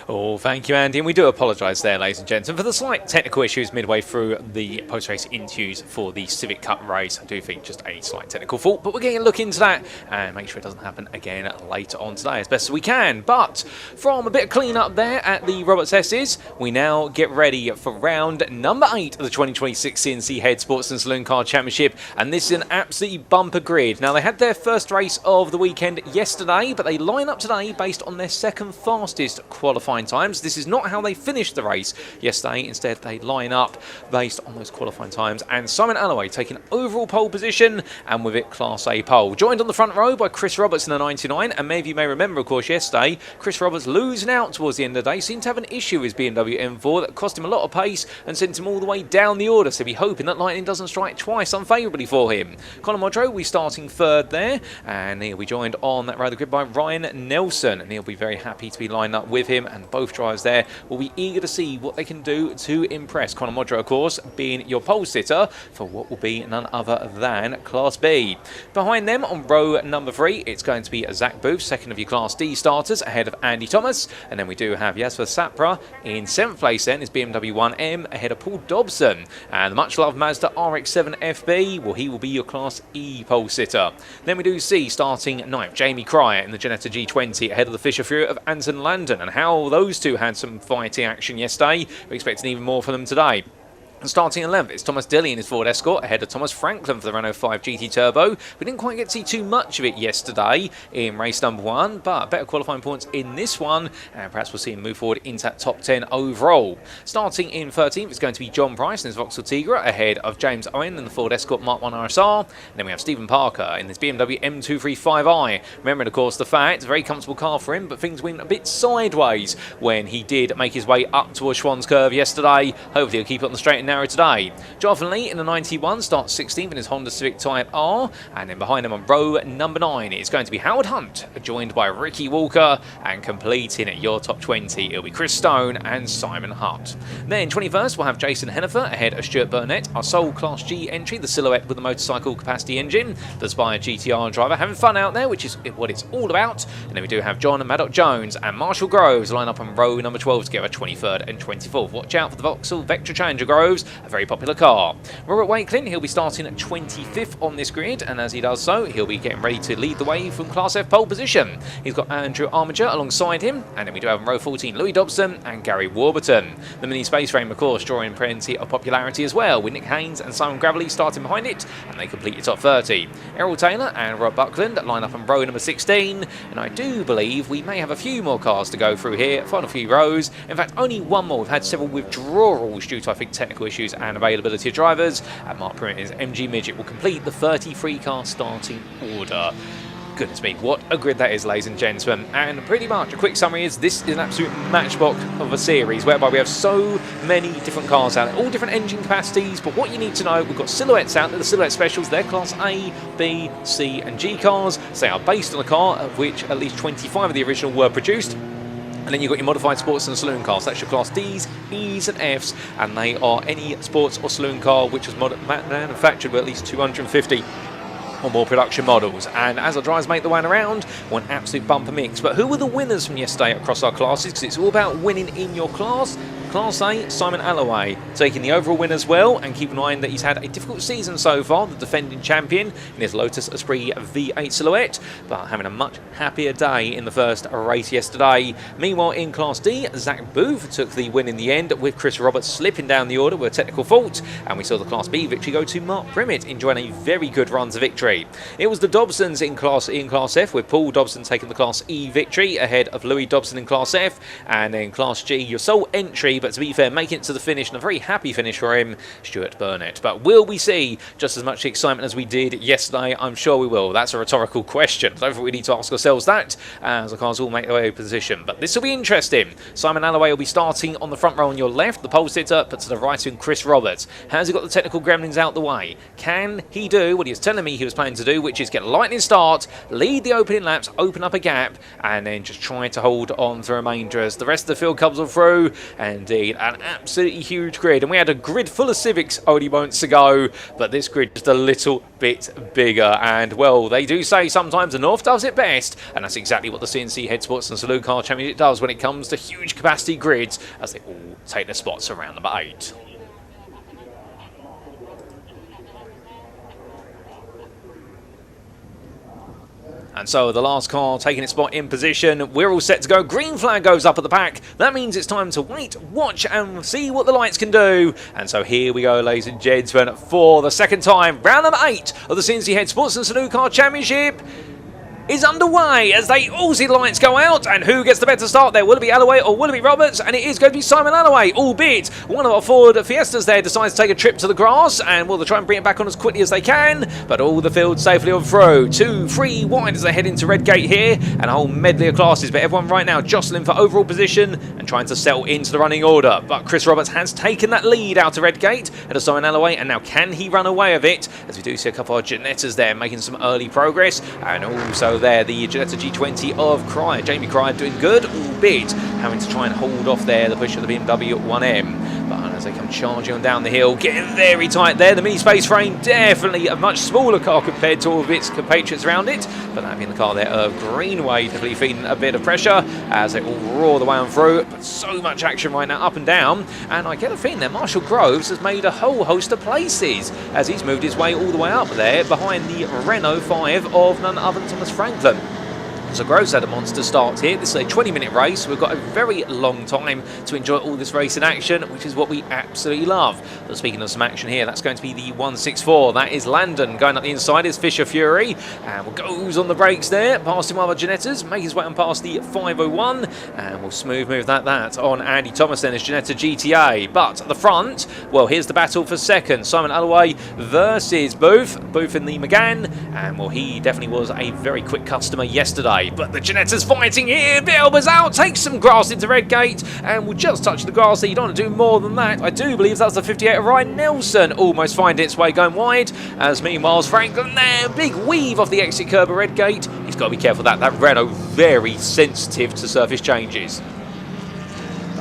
Oh, thank you, Andy. And we do apologise there, ladies and gentlemen, for the slight technical issues midway through the post-race interviews for the Civic Cup race. I do think just a slight technical fault, but we're getting a look into that and make sure it doesn't happen again later on today as best as we can. But from a bit of clean-up there at the Roberts S's, we now get ready for round number 8 of the 2026 CNC Head Sports and Saloon Car Championship, and this is an absolutely bumper grid. Now, they had their first race of the weekend yesterday, but they line up today based on their second fastest qualifying times. This is not how they finished the race yesterday. Instead, they line up based on those qualifying times, and Simon Alloway taking overall pole position, and with it Class A pole. Joined on the front row by Chris Roberts in the 99, and maybe you may remember, of course, yesterday, Chris Roberts losing out towards the end of the day, seemed to have an issue with his BMW M4 that cost him a lot of pace and sent him all the way down the order, so be hoping that lightning doesn't strike twice unfavourably for him. Conor Modro, we starting third there, and he'll be joined on that row of the grid by Ryan Nelson, and he'll be very happy to be lined up with him, and and both drivers there will be eager to see what they can do to impress. Conor Modra, of course, being your pole sitter for what will be none other than Class B. Behind them on row number 3, it's going to be Zach Booth, second of your Class D starters, ahead of Andy Thomas, and then we do have Jasper Sapra in 7th place. Then is BMW 1M ahead of Paul Dobson, and the much loved Mazda RX-7 FB, well, he will be your Class E pole sitter. Then we do see starting 9th Jamie Cryer in the Janetta G20 ahead of the Fisher Fury of Anton Landon, and how those two had some fighting action yesterday. We're expecting even more from them today. And starting 11th, it's Thomas Dilly in his Ford Escort ahead of Thomas Franklin for the Renault 5 GT Turbo. We didn't quite get to see too much of it yesterday in race number 1, but better qualifying points in this one, and perhaps we'll see him move forward into that top 10 overall. Starting in 13th, it's going to be John Price in his Vauxhall Tigra ahead of James Owen in the Ford Escort Mark 1 RSR. And then we have Stephen Parker in this BMW M235i. Remembering, of course, the fact it's a very comfortable car for him, but things went a bit sideways when he did make his way up towards Schwann's Curve yesterday. Hopefully he'll keep it on the straight and narrow today. Jonathan Lee in the 91 starts 16th in his Honda Civic Type R, and then behind him on row number 9 it's going to be Howard Hunt, joined by Ricky Walker, and completing at your top 20 it'll be Chris Stone and Simon Hutt. Then 21st we'll have Jason Hennifer ahead of Stuart Burnett, our sole Class G entry, the Silhouette with the motorcycle capacity engine, the Spire GTR driver having fun out there, which is what it's all about. And then we do have John Maddock Jones and Marshall Groves line up on row number 12 together, 23rd and 24th. Watch out for the Vauxhall Vectra Challenger Groves, a very popular car. Robert Wakelin, he'll be starting at 25th on this grid, and as he does so, he'll be getting ready to lead the way from Class F pole position. He's got Andrew Armiger alongside him, and then we do have on row 14 Louis Dobson and Gary Warburton. The mini space frame, of course, drawing plenty of popularity as well, with Nick Haynes and Simon Gravely starting behind it, and they complete your top 30. Errol Taylor and Rob Buckland line up on row number 16, and I do believe we may have a few more cars to go through here, final few rows. In fact, only one more. We've had several withdrawals due to, I think, technical issues and availability of drivers, and Mark Primit's MG Midget will complete the 33 car starting order. Goodness me, what a grid that is, ladies and gentlemen. And pretty much a quick summary is this is an absolute matchbox of a series whereby we have so many different cars out there, all different engine capacities. But what you need to know, we've got silhouettes out there, the silhouette specials. They're Class A, B, C and G cars. They are based on a car of which at least 25 of the original were produced. And then you've got your modified sports and saloon cars. That's your Class Ds, Es and Fs, and they are any sports or saloon car which was manufactured with at least 250 or more production models. And as our drivers make the way around, one absolute bumper mix. But who were the winners from yesterday across our classes? Because it's all about winning in your class. Class A, Simon Alloway taking the overall win as well, and keep in mind that he's had a difficult season so far, the defending champion in his Lotus Esprit V8 Silhouette, but having a much happier day in the first race yesterday. Meanwhile, in Class D, Zach Booth took the win in the end, with Chris Roberts slipping down the order with a technical fault, and we saw the Class B victory go to Mark Primit, enjoying a very good run to victory. It was the Dobsons in Class E and Class F, with Paul Dobson taking the Class E victory ahead of Louis Dobson in Class F, and in Class G, your sole entry, but to be fair, making it to the finish, and a very happy finish for him, Stuart Burnett. But will we see just as much excitement as we did yesterday? I'm sure we will. That's a rhetorical question. I don't think we need to ask ourselves that, as the cars all make their way to position. But this will be interesting. Simon Alloway will be starting on the front row on your left, the pole sitter, but to the right in Chris Roberts. Has he got the technical gremlins out the way? Can he do what he was telling me he was planning to do, which is get a lightning start, lead the opening laps, open up a gap, and then just try to hold on to the remainder as the rest of the field comes on through? Indeed, an absolutely huge grid, and we had a grid full of Civics only moments ago, but this grid just a little bit bigger. And well, they do say sometimes the North does it best, and that's exactly what the CNC Head Sports and Saloon Car Championship does when it comes to huge capacity grids, as they all take their spots around number 8. And so the last car taking its spot in position. We're all set to go. Green flag goes up at the back. That means it's time to wait, watch and see what the lights can do. And so here we go, ladies and gentlemen, for the second time. Round number 8 of the CNC Head Sports and Saloon Car Championship is underway as they all see the lights go out. And who gets the better start there? Will it be Alloway or will it be Roberts? And it is going to be Simon Alloway, albeit one of our Ford Fiestas there decides to take a trip to the grass, and will they try and bring it back on as quickly as they can, but all the field safely on through. 2, 3 wide as they head into Redgate here, and a whole medley of classes, but everyone right now jostling for overall position and trying to settle into the running order. But Chris Roberts has taken that lead out of Redgate at a Simon Alloway, and now can he run away with it, as we do see a couple of Janettas there making some early progress, and also Renault there, the Ginetta G20 of Cryer. Jamie Cryer doing good, albeit having to try and hold off there the push of the BMW 1M. But as they come charging on down the hill, getting very tight there. The mini space frame, definitely a much smaller car compared to all of its compatriots around it. But that being the car there of Greenway, definitely feeling a bit of pressure as they all roar the way on through. But so much action right now, up and down. And I get a feeling that Marshall Groves has made a whole host of places as he's moved his way all the way up there behind the Renault 5 of none other than Thomas Franklin. So Groves had a monster start here. This is a 20-minute race. We've got a very long time to enjoy all this race in action, which is what we absolutely love. But speaking of some action here, that's going to be the 164. That is Landon. Going up the inside is Fisher Fury. And goes on the brakes there, past him other Ginettas, make his way on past the 501. And we'll smooth move that on Andy Thomas then as Ginetta GTA. But at the front, well, here's the battle for second. Simon Alloway versus Booth. Booth in the Megane. And well, he definitely was a very quick customer yesterday. But the Ginetta's fighting here. Bielba's out, takes some grass into Redgate, and will just touch the grass there. You don't want to do more than that. I do believe that's the 58 of Ryan Nelson. Almost finding its way going wide. As meanwhile, Franklin there, big weave off the exit curb of Redgate. He's got to be careful that Renault very sensitive to surface changes.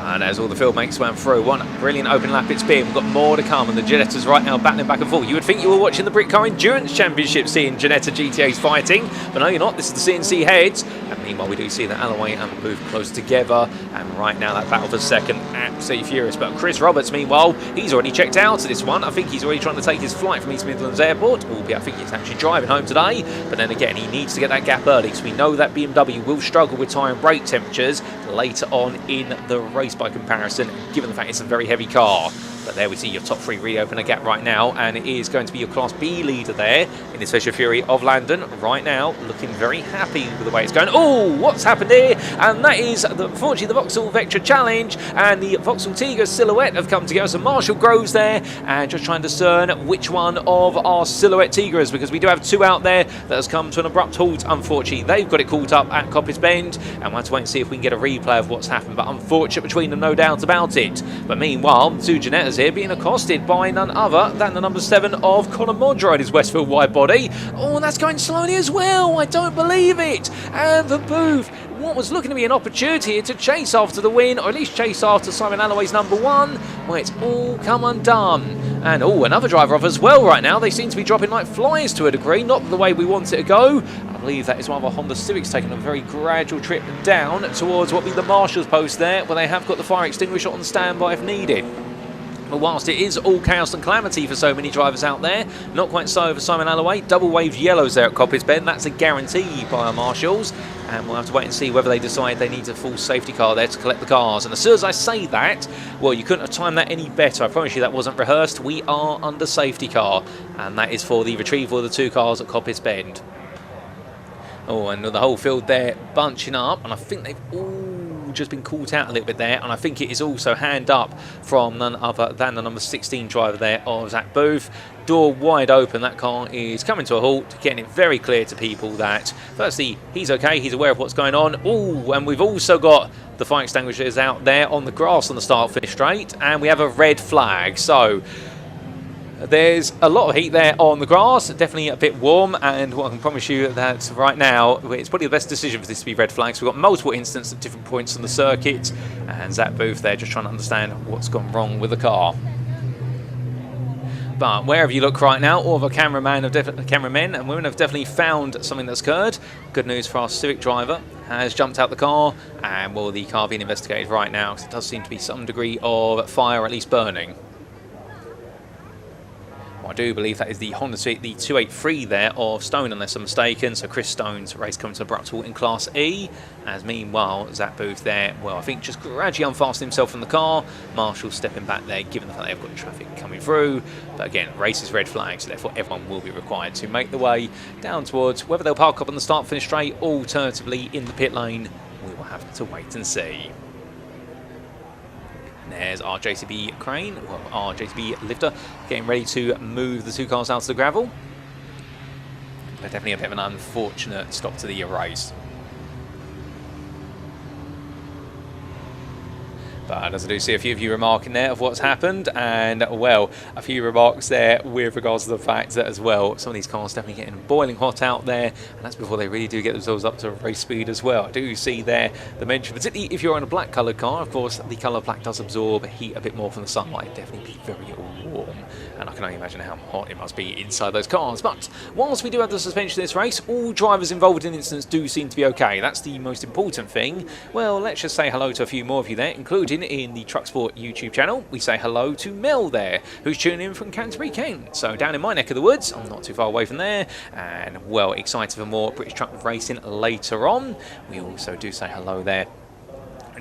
And as all the field makes way through, one brilliant open lap it's been. We've got more to come, and the Ginetta's right now battling back and forth. You would think you were watching the Brit Car Endurance Championship seeing Ginetta GTA's fighting, but no, you're not. This is the CNC heads. And meanwhile, we do see that Alloway and Booth close together. And right now, that battle for second, absolutely furious. But Chris Roberts, meanwhile, he's already checked out of this one. I think he's already trying to take his flight from East Midlands Airport. Albeit, I think he's actually driving home today. But then again, he needs to get that gap early, because we know that BMW will struggle with tyre and brake temperatures later on in the race by comparison, given the fact it's a very heavy car. But there we see your top three reopen a gap right now, and it is going to be your Class B leader there in this Fisher Fury of Landon right now, looking very happy with the way it's going. Oh, what's happened here? And that is, unfortunately, the Vauxhall Vectra Challenge and the Vauxhall Tigra Silhouette have come together. So Marshall Groves there, and just trying to discern which one of our Silhouette Tigras, because we do have two out there that has come to an abrupt halt. Unfortunately, they've got it caught up at Coppice Bend, and we'll have to wait and see if we can get a replay of what's happened. But unfortunate between them, no doubt about it. But meanwhile, two Ginettas here being accosted by none other than the number 7 of Conor Modra in his Westfield wide body. Oh, and that's going slowly as well. I don't believe it. And the Booth, what was looking to be an opportunity here to chase after the win, or at least chase after Simon Alloway's number 1, well, it's all come undone. And oh, another driver off as well right now. They seem to be dropping like flies to a degree, not the way we want it to go. I believe that is one of our Honda Civics taking a very gradual trip down towards what will be the Marshalls post there, where they have got the fire extinguisher on standby if needed. But whilst it is all chaos and calamity for so many drivers out there, not quite so for Simon Alloway. Double waved yellows there at Coppice Bend. That's a guarantee by our marshals. And we'll have to wait and see whether they decide they need a full safety car there to collect the cars. And as soon as I say that, well, you couldn't have timed that any better. I promise you that wasn't rehearsed. We are under safety car. And that is for the retrieval of the two cars at Coppice Bend. Oh, and the whole field there bunching up. And I think they've all just been caught out a little bit there, and I think it is also hand up from none other than the number 16 driver there of Zach Booth. Door wide open, that car is coming to a halt, getting it very clear to people that firstly he's okay, he's aware of what's going on. Oh, and we've also got the fire extinguishers out there on the grass on the start finish straight, and we have a red flag. So there's a lot of heat there on the grass, definitely a bit warm, and I can promise you that right now it's probably the best decision for this to be red flags. We've got multiple incidents at different points on the circuit, and Zach Booth there just trying to understand what's gone wrong with the car. But wherever you look right now, all of our cameramen and women have definitely found something that's occurred. Good news for our Civic driver, has jumped out the car, and well, the car being investigated right now, because it does seem to be some degree of fire, at least burning. I do believe that is the Honda Civic, the 283 there of Stone, unless I'm mistaken. So Chris Stone's race coming to abrupt halt in Class E. As meanwhile, Zach Booth there, well, I think just gradually unfastening himself from the car. Marshall stepping back there, given the fact they've got traffic coming through. But again, race is red flag, so therefore everyone will be required to make the way down towards whether they'll park up on the start finish straight, alternatively in the pit lane. We will have to wait and see. There's our JCB crane, well, our JCB lifter, getting ready to move the two cars out to the gravel. But definitely a bit of an unfortunate stop to the race. But as I do see a few of you remarking there of what's happened, and well, a few remarks there with regards to the fact that as well, some of these cars definitely getting boiling hot out there, and that's before they really do get themselves up to race speed as well. I do see there the mention, particularly if you're in a black coloured car, of course, the colour black does absorb heat a bit more from the sunlight, definitely be very warm, and I can only imagine how hot it must be inside those cars. But whilst we do have the suspension in this race, all drivers involved in incidents do seem to be okay. That's the most important thing. Well, let's just say hello to a few more of you there, including in the Clubsport YouTube channel. We say hello to Mel there, who's tuning in from Canterbury, Kent. So down in my neck of the woods, I'm not too far away from there, and well, excited for more British truck racing later on. We also do say hello there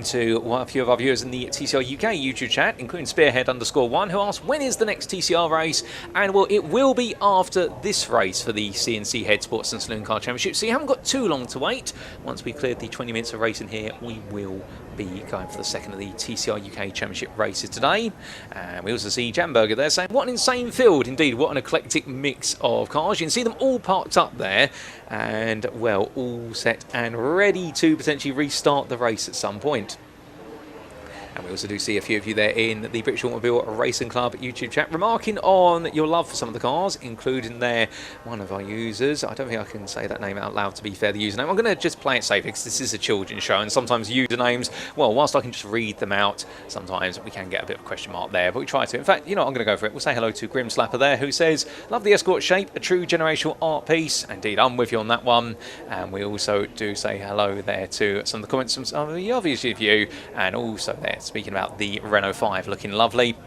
to a few of our viewers in the TCR UK YouTube chat, including Spearhead_1, who asked, when is the next TCR race? And well, it will be after this race for the CNC Head Sports and Saloon Car Championship, so you haven't got too long to wait. Once we cleared the 20 minutes of racing here, we will be going for the second of the TCR UK Championship races today. And we also see Jamberger there saying, what an insane field. Indeed, what an eclectic mix of cars. You can see them all parked up there, and well, all set and ready to potentially restart the race at some point. And we also do see a few of you there in the British Automobile Racing Club YouTube chat remarking on your love for some of the cars, including there one of our users. I don't think I can say that name out loud, to be fair, the username. I'm going to just play it safe because this is a children's show, and sometimes usernames, well, whilst I can just read them out, sometimes we can get a bit of a question mark there, but we try to. In fact, you know, I'm going to go for it. We'll say hello to Grim Slapper there, who says, love the Escort shape, a true generational art piece. Indeed, I'm with you on that one. And we also do say hello there to some of the comments from some of the obvious of you, and also there speaking about the Renault 5 looking lovely.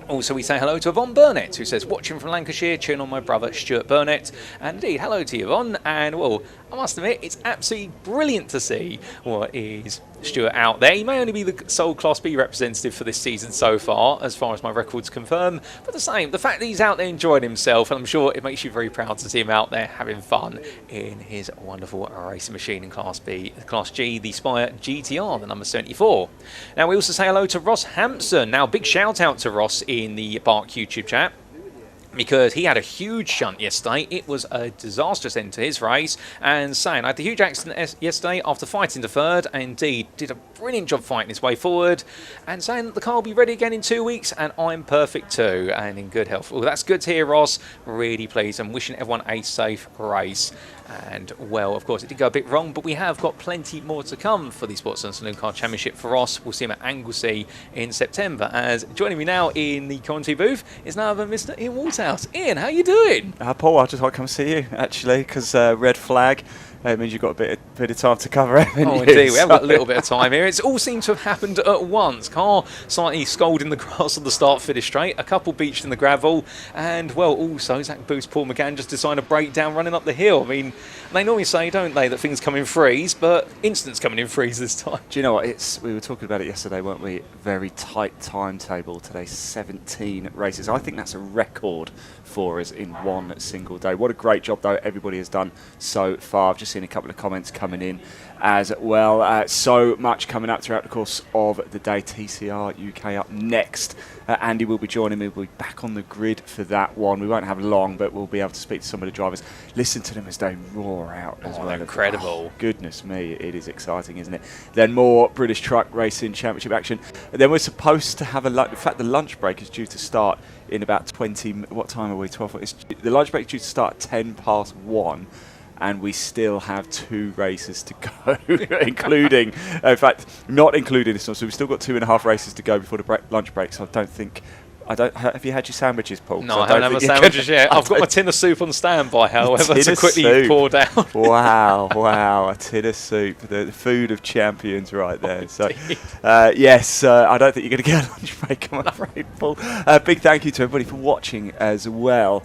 Also, we say hello to Yvonne Burnett, who says, watching from Lancashire, cheering on my brother Stuart Burnett. And indeed, hello to you, Yvonne. And well, I must admit, it's absolutely brilliant to see what is Stuart out there. He may only be the sole Class B representative for this season so far as my records confirm. But the same, the fact that he's out there enjoying himself, and I'm sure it makes you very proud to see him out there having fun in his wonderful racing machine in Class G, the Spire GTR, the number 74. Now, we also say hello to Ross Hampson. Now, big shout out to Ross in the BARC YouTube chat, because he had a huge shunt yesterday. It was a disastrous end to his race, and saying, I had a huge accident yesterday after fighting to third, and indeed did a brilliant job fighting his way forward, and saying that the car will be ready again in 2 weeks, and I'm perfect too, and in good health. Well, that's good to hear, Ross. Really pleased. I'm wishing everyone a safe race. And well, of course, it did go a bit wrong, but we have got plenty more to come for the Sports and Saloon Car Championship for Ross. We'll see him at Anglesey in September. As joining me now in the commentary booth is now Mr. Ian Waterhouse. Ian, how you doing? Paul, I just want to come see you, actually, because red flag. It means you've got a bit of time to cover it. Oh, indeed. We have got a little bit of time here. It's all seemed to have happened at once. Car slightly sculled in the grass on the start-finish straight, a couple beached in the gravel, and, well, also Zach Booth, Paul McGann just decided to break down running up the hill. I mean, they normally say, don't they, that things come in threes, but instants coming in threes this time. Do you know what? We were talking about it yesterday, weren't we? Very tight timetable today, 17 races. I think that's a record for us in one single day. What a great job, though, everybody has done so far. I've just seen a couple of comments coming in as well. So much coming up throughout the course of the day. TCR UK up next. Andy will be joining me. We'll be back on the grid for that one. We won't have long, but we'll be able to speak to some of the drivers. Listen to them as they roar out as well. Incredible. Oh, goodness me, it is exciting, isn't it? Then more British Truck Racing Championship action. Then we're supposed to have in fact, the lunch break is due to start in about 20... What time are we? 12? The lunch break is due to start at 1:10. And we still have 2 races to go, including, in fact, not including this one. So we've still got 2.5 races to go before the lunch break. So I don't think... have you had your sandwiches, Paul? No, I haven't had my sandwiches yet. I've got my tin of soup on standby, however, to quickly pour down. Wow, a tin of soup. The food of champions right there. So, yes, I don't think you're going to get a lunch break, I'm afraid, Paul. Big thank you to everybody for watching as well.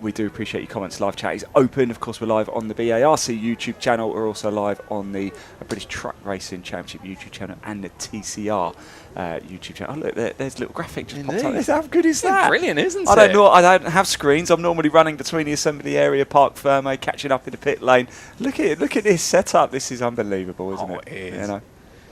We do appreciate your comments. Live chat is open. Of course, we're live on the BARC YouTube channel. We're also live on the British Truck Racing Championship YouTube channel and the TCR YouTube channel. Oh, look, there's a little graphic just popped up. How good is that? Brilliant, isn't it? I don't have screens. I'm normally running between the assembly area, Park Ferme, catching up in the pit lane. Look at this setup. This is unbelievable, isn't it? It is. You know?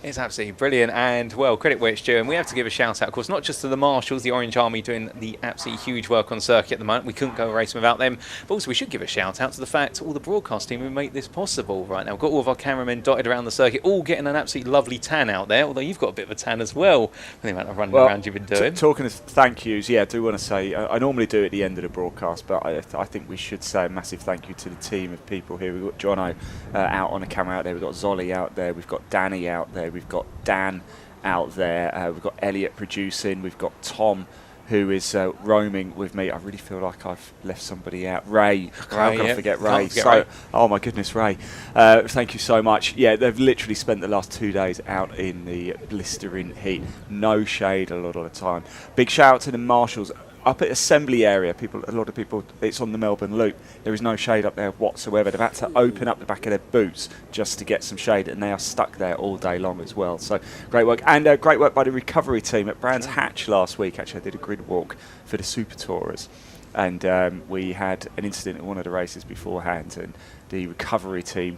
It's absolutely brilliant, and well, credit where it's due, and we have to give a shout out, of course, not just to the marshals, the Orange Army doing the absolutely huge work on circuit at the moment. We couldn't go racing without them, but also we should give a shout out to the fact all the broadcast team who make this possible right now. We've got all of our cameramen dotted around the circuit, all getting an absolutely lovely tan out there, although you've got a bit of a tan as well, the amount of running around you've been doing. Talking of thank yous, yeah, I do want to say, I normally do it at the end of the broadcast, but I think we should say a massive thank you to the team of people here. We've got Jono out on the camera out there, we've got Zolly out there, we've got Danny out there, we've got Dan out there, we've got Elliot producing, we've got Tom who is roaming with me. I really feel like I've left somebody out. Ray, how can I forget Ray? Ray? Oh my goodness, Ray. Thank you so much. Yeah, they've literally spent the last 2 days out in the blistering heat. No shade a lot of the time. Big shout out to the marshals. Up at assembly area, a lot of people, it's on the Melbourne Loop. There is no shade up there whatsoever. They've had to open up the back of their boots just to get some shade, and they are stuck there all day long as well. So great work, and great work by the recovery team at Brands Hatch last week. Actually, I did a grid walk for the Super Tourers, and we had an incident at one of the races beforehand, and the recovery team,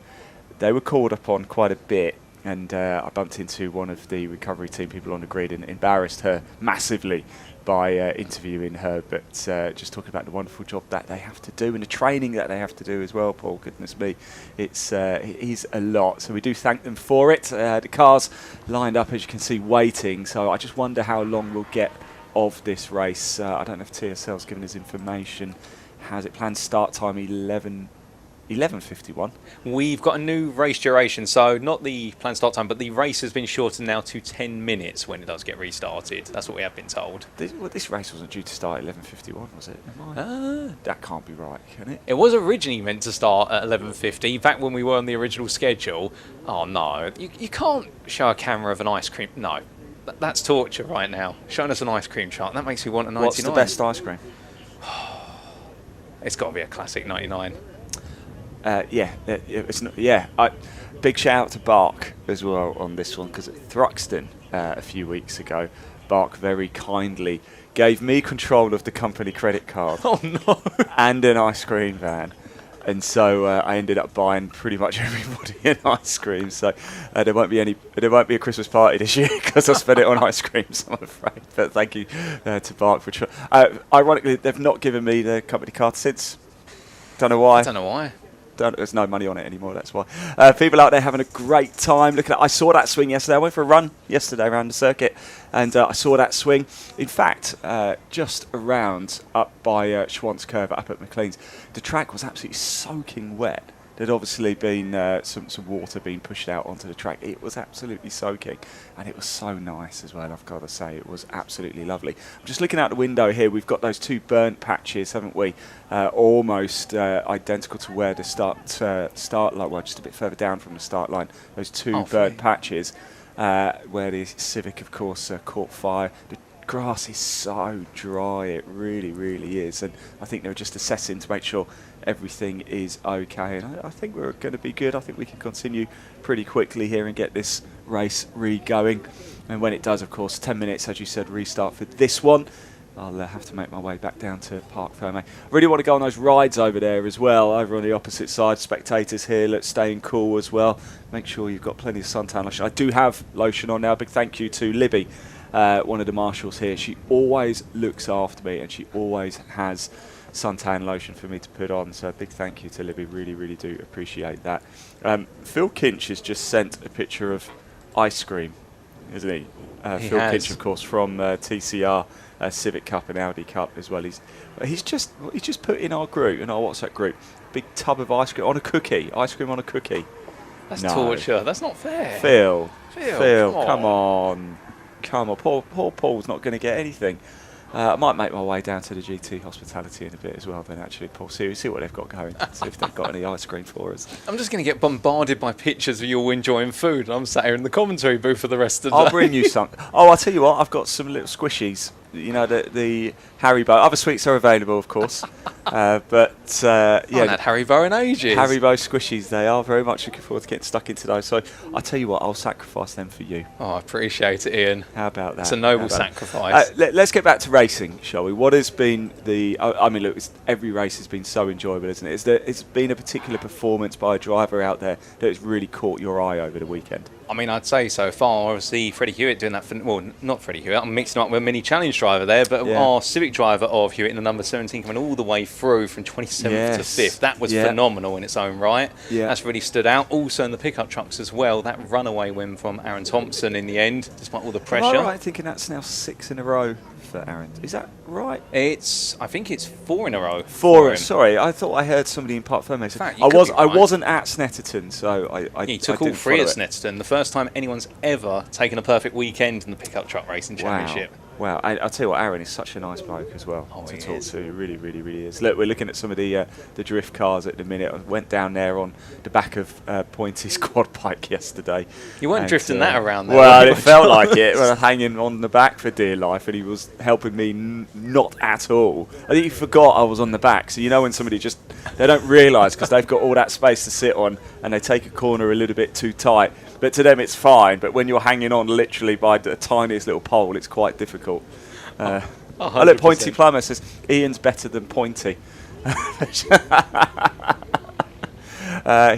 they were called upon quite a bit. And I bumped into one of the recovery team people on the grid and embarrassed her massively by interviewing her, but just talking about the wonderful job that they have to do and the training that they have to do as well, Paul. Goodness me, it is a lot. So we do thank them for it. The cars lined up, as you can see, waiting. So I just wonder how long we'll get of this race. I don't know if TSL's given us information. Has it planned start time 11:51. We've got a new race duration, so not the planned start time, but the race has been shortened now to 10 minutes when it does get restarted. That's what we have been told. This race wasn't due to start at 11:51, was it? That can't be right, can it? It was originally meant to start at 11:50, back when we were on the original schedule. Oh no, you can't show a camera of an ice cream. No, that's torture right now. Showing us an ice cream chart, that makes me want a 99. What's the best ice cream? It's got to be a classic 99. Big shout out to BARC as well on this one, because at Thruxton a few weeks ago, BARC very kindly gave me control of the company credit card. Oh no! And an ice cream van, and so I ended up buying pretty much everybody an ice cream. So there won't be a Christmas party this year because I spent it on ice creams, I'm afraid. But thank you to BARC for. Ironically, they've not given me the company card since. Don't know why. I don't know why. There's no money on it anymore, that's why. People out there having a great time. Look at that. I saw that swing yesterday. I went for a run yesterday around the circuit, and I saw that swing. In fact, just around up by Schwantz Curve up at McLean's, the track was absolutely soaking wet. There'd obviously been some water being pushed out onto the track. It was absolutely soaking, and it was so nice as well, I've got to say. It was absolutely lovely. I'm just looking out the window here. We've got those two burnt patches, haven't we? Almost identical to where the start line, well, just a bit further down from the start line. Those two burnt patches where the Civic, of course, caught fire. The grass is so dry, it really, really is. And I think they were just assessing to make sure everything is okay, and I think we're going to be good. I think we can continue pretty quickly here and get this race re-going, and when it does, of course, 10 minutes, as you said, restart for this one. I'll have to make my way back down to Parc Ferme. I really want to go on those rides over there as well, over on the opposite side. Spectators here, let's staying cool as well. Make sure you've got plenty of suntan lotion. I do have lotion on now. Big thank you to Libby, one of the marshals here. She always looks after me, and she always has suntan lotion for me to put on, so a big thank you to Libby. Really, really do appreciate that. Phil Kinch has just sent a picture of ice cream, isn't he? Phil Kinch, of course, from TCR Civic Cup and Audi Cup as well. He's just put in our group, in our WhatsApp group, big tub of ice cream on a cookie. Ice cream on a cookie. That's torture. That's not fair. Phil, come on. Poor Paul's not going to get anything. I might make my way down to the GT Hospitality in a bit as well then, actually, Paul. See what they've got going. See if they've got any ice cream for us. I'm just going to get bombarded by pictures of you all enjoying food. I'm sat here in the commentary booth for the rest of the day. I'll bring you some. Oh, I'll tell you what, I've got some little squishies. You know, the Haribo. Other sweets are available, of course. Yeah, I haven't had Haribo in ages. Haribo squishies, they are. Very much looking forward to getting stuck into those. So I'll tell you what, I'll sacrifice them for you. Oh, I appreciate it, Ian. How about that? It's a noble sacrifice. Let's get back to racing, shall we? What has been look, every race has been so enjoyable, isn't it? It's been a particular performance by a driver out there that has really caught your eye over the weekend. I mean, I'd say so far. Obviously, Freddie Hewitt doing that for, well, not Freddie Hewitt, I'm mixing up with a mini challenge driver there, but our Civic driver of Hewitt in the number 17 coming all the way through from 27th to 5th. That was phenomenal in its own right. That's really stood out. Also in the pickup trucks as well, that runaway win from Aaron Thompson in the end, despite all the pressure. Am I right thinking that's now 6 in a row for Aaron? Is that right? I think it's 4 in a row. 4. Sorry, I thought I heard somebody in Park Ferme say. I wasn't at Snetterton, so I took all 3 at Snetterton. The first time anyone's ever taken a perfect weekend in the pickup truck racing championship. Wow, I'll tell you what, Aaron is such a nice bloke as well to talk to. He really, really, really is. Look, we're looking at some of the drift cars at the minute. I went down there on the back of Pointy's quad bike yesterday. You weren't drifting that around there. Well, it felt like it. When I was hanging on the back for dear life, and he was helping me not at all. I think he forgot I was on the back. So you know when somebody they don't realise because they've got all that space to sit on, and they take a corner a little bit too tight. But to them it's fine, but when you're hanging on literally by the tiniest little pole, it's quite difficult. Look, Pointy Plumber says, Ian's better than Pointy.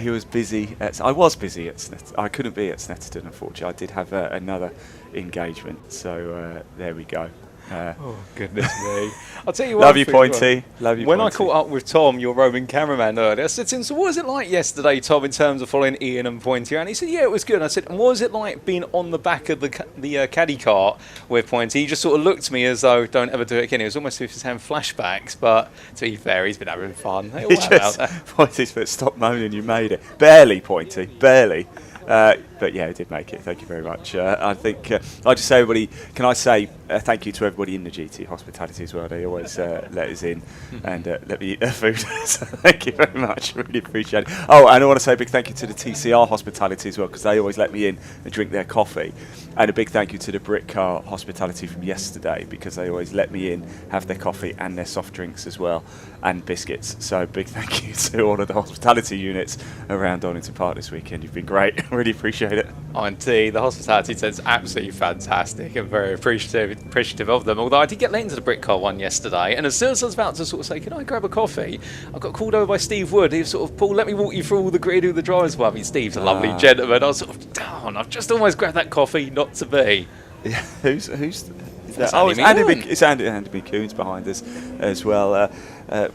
He was busy. I was busy at Snetterton. I couldn't be at Snetterton, unfortunately. I did have another engagement, so there we go. Oh, goodness me. I'll tell you what. Love you, Pointy. Love you, When Pointy. I caught up with Tom, your roving cameraman, earlier, I said to him, so what was it like yesterday, Tom, in terms of following Ian and Pointy? And he said, yeah, it was good. And I said, and what was it like being on the back of the caddy cart with Pointy? He just sort of looked at me as though, don't ever do it again. It was almost as if he was having flashbacks, but to be fair, he's been having fun. They all have out there. Pointy's but stop moaning, you made it. Barely, Pointy, barely. But yeah, I did make it. Thank you very much. I think I'll just say, everybody, can I say thank you to everybody in the GT hospitality as well. They always let us in and let me eat their food. So thank you very much. Really appreciate it. Oh, and I want to say a big thank you to the TCR hospitality as well, because they always let me in and drink their coffee. And a big thank you to the Brick Car hospitality from yesterday, because they always let me in, have their coffee and their soft drinks as well, and biscuits. So big thank you to all of the hospitality units around Donington Park this weekend. You've been great. Really appreciate it. Oh, indeed. The hospitality team's absolutely fantastic and very appreciative of them. Although I did get let into the Brick Car one yesterday, and as soon as I was about to sort of say, can I grab a coffee, I got called over by Steve Wood. He was sort of, Paul, let me walk you through all the grid, who the drivers were. I mean, Steve's a lovely gentleman. I was sort of down. I've just almost grabbed that coffee, not to be. Yeah, who's that? Oh, it's Andy B. Coons behind us as well.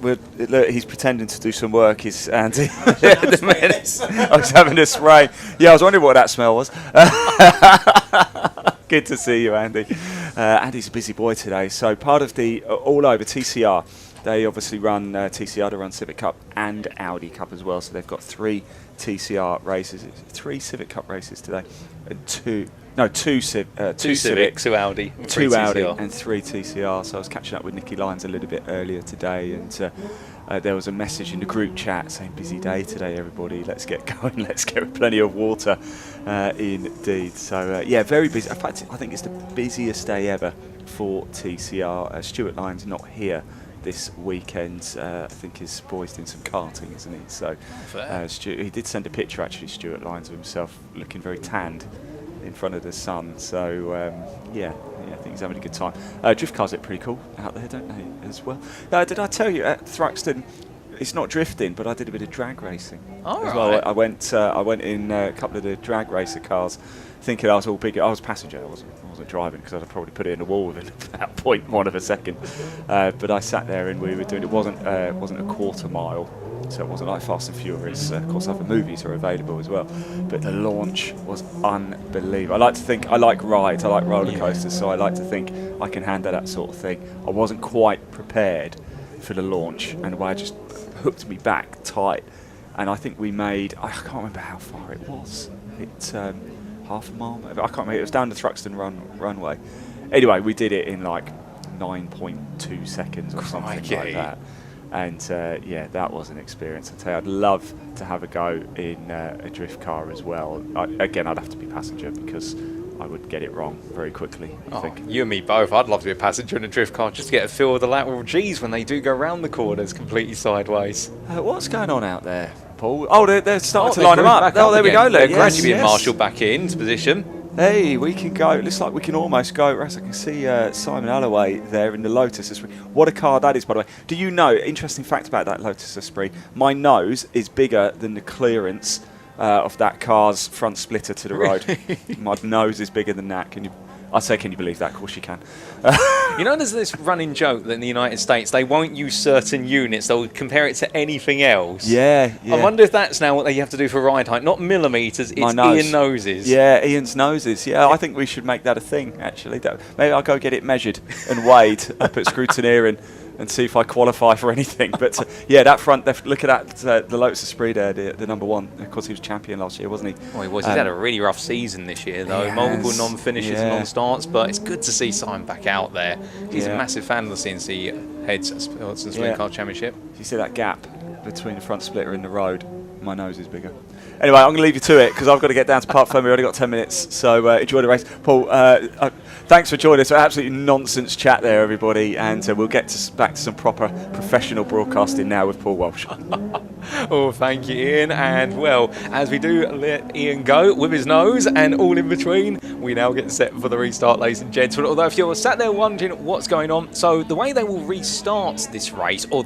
Look, he's pretending to do some work. He's Andy. I was having a spray. Yeah, I was wondering what that smell was. Good to see you, Andy. Andy's a busy boy today. So part of the all over TCR, they obviously run TCR to run Civic Cup and Audi Cup as well. So they've got 3 TCR races, 3 Civic Cup races today, and two Civics, 2 Audi, 2 Audi and 3 TCR. So I was catching up with Nicky Lyons a little bit earlier today, and there was a message in the group chat saying, busy day today, everybody, let's get going, let's get plenty of water, indeed. So yeah, very busy. In fact, I think it's the busiest day ever for TCR. Stuart Lyons not here this weekend. I think he's poised in some karting, isn't he? So he did send a picture, actually, Stuart Lyons, of himself looking very tanned in front of the sun. So yeah, I think he's having a good time. Drift cars look pretty cool out there, don't they, as well? Did I tell you at Thruxton, it's not drifting, but I did a bit of drag racing as well. I went in a couple of the drag racer cars, thinking I was all big. I was passenger. I wasn't driving, because I'd probably put it in the wall within about 0.1 of a second. But I sat there and we were doing. It wasn't a quarter mile, so it wasn't like Fast and Furious. Of course, other movies are available as well. But the launch was unbelievable. I like to think I like rides. I like roller coasters, so I like to think I can handle that sort of thing. I wasn't quite prepared for the launch, and the way it just hooked me back tight. And I think we made. I can't remember how far it was. It's half a mile. I can't remember. It was down the Thruxton runway. Anyway, we did it in like 9.2 seconds or something like that. And yeah, that was an experience. I tell you, I'd love to have a go in a drift car as well. Again, I'd have to be passenger, because I would get it wrong very quickly. I think. You and me both. I'd love to be a passenger in a drift car just to get a feel of the lateral G's when they do go round the corners completely sideways. What's going on out there, Paul? Oh, they're starting to line them up. Oh, there we go. They're gradually being marshalled back into position. Hey, we can go. It looks like we can almost go. I can see Simon Alloway there in the Lotus Esprit. What a car that is, by the way. Do you know, interesting fact about that Lotus Esprit, my nose is bigger than the clearance of that car's front splitter to the road. My nose is bigger than that. I say, can you believe that? Of course you can. You know, there's this running joke that in the United States they won't use certain units; they'll compare it to anything else. Yeah. I wonder if that's now what they have to do for ride height, not millimetres. It's Ian noses. Yeah, Ian's noses. Yeah, I think we should make that a thing. Actually, maybe I'll go get it measured and weighed up at Scrutineering and see if I qualify for anything. But yeah, that front, look at that, the Lotus Esprit there, the number one. Of course, he was champion last year, wasn't he? Oh, he was. He's had a really rough season this year, though. Multiple non-finishes and non-starts, but it's good to see Simon back out there. He's a massive fan of the CNC Heads Sports and Saloon Car Championship. You see that gap between the front splitter and the road? My nose is bigger. Anyway, I'm going to leave you to it because I've got to get down to Park Firm. We've already got 10 minutes, so enjoy the race. Paul, thanks for joining us. Absolutely nonsense chat there, everybody, and we'll get back to some proper professional broadcasting now with Paul Walsh. Oh, thank you, Ian. And, well, as we do let Ian go with his nose and all in between, we now get set for the restart, ladies and gentlemen. Although if you're sat there wondering what's going on, so the way they will restart this race, or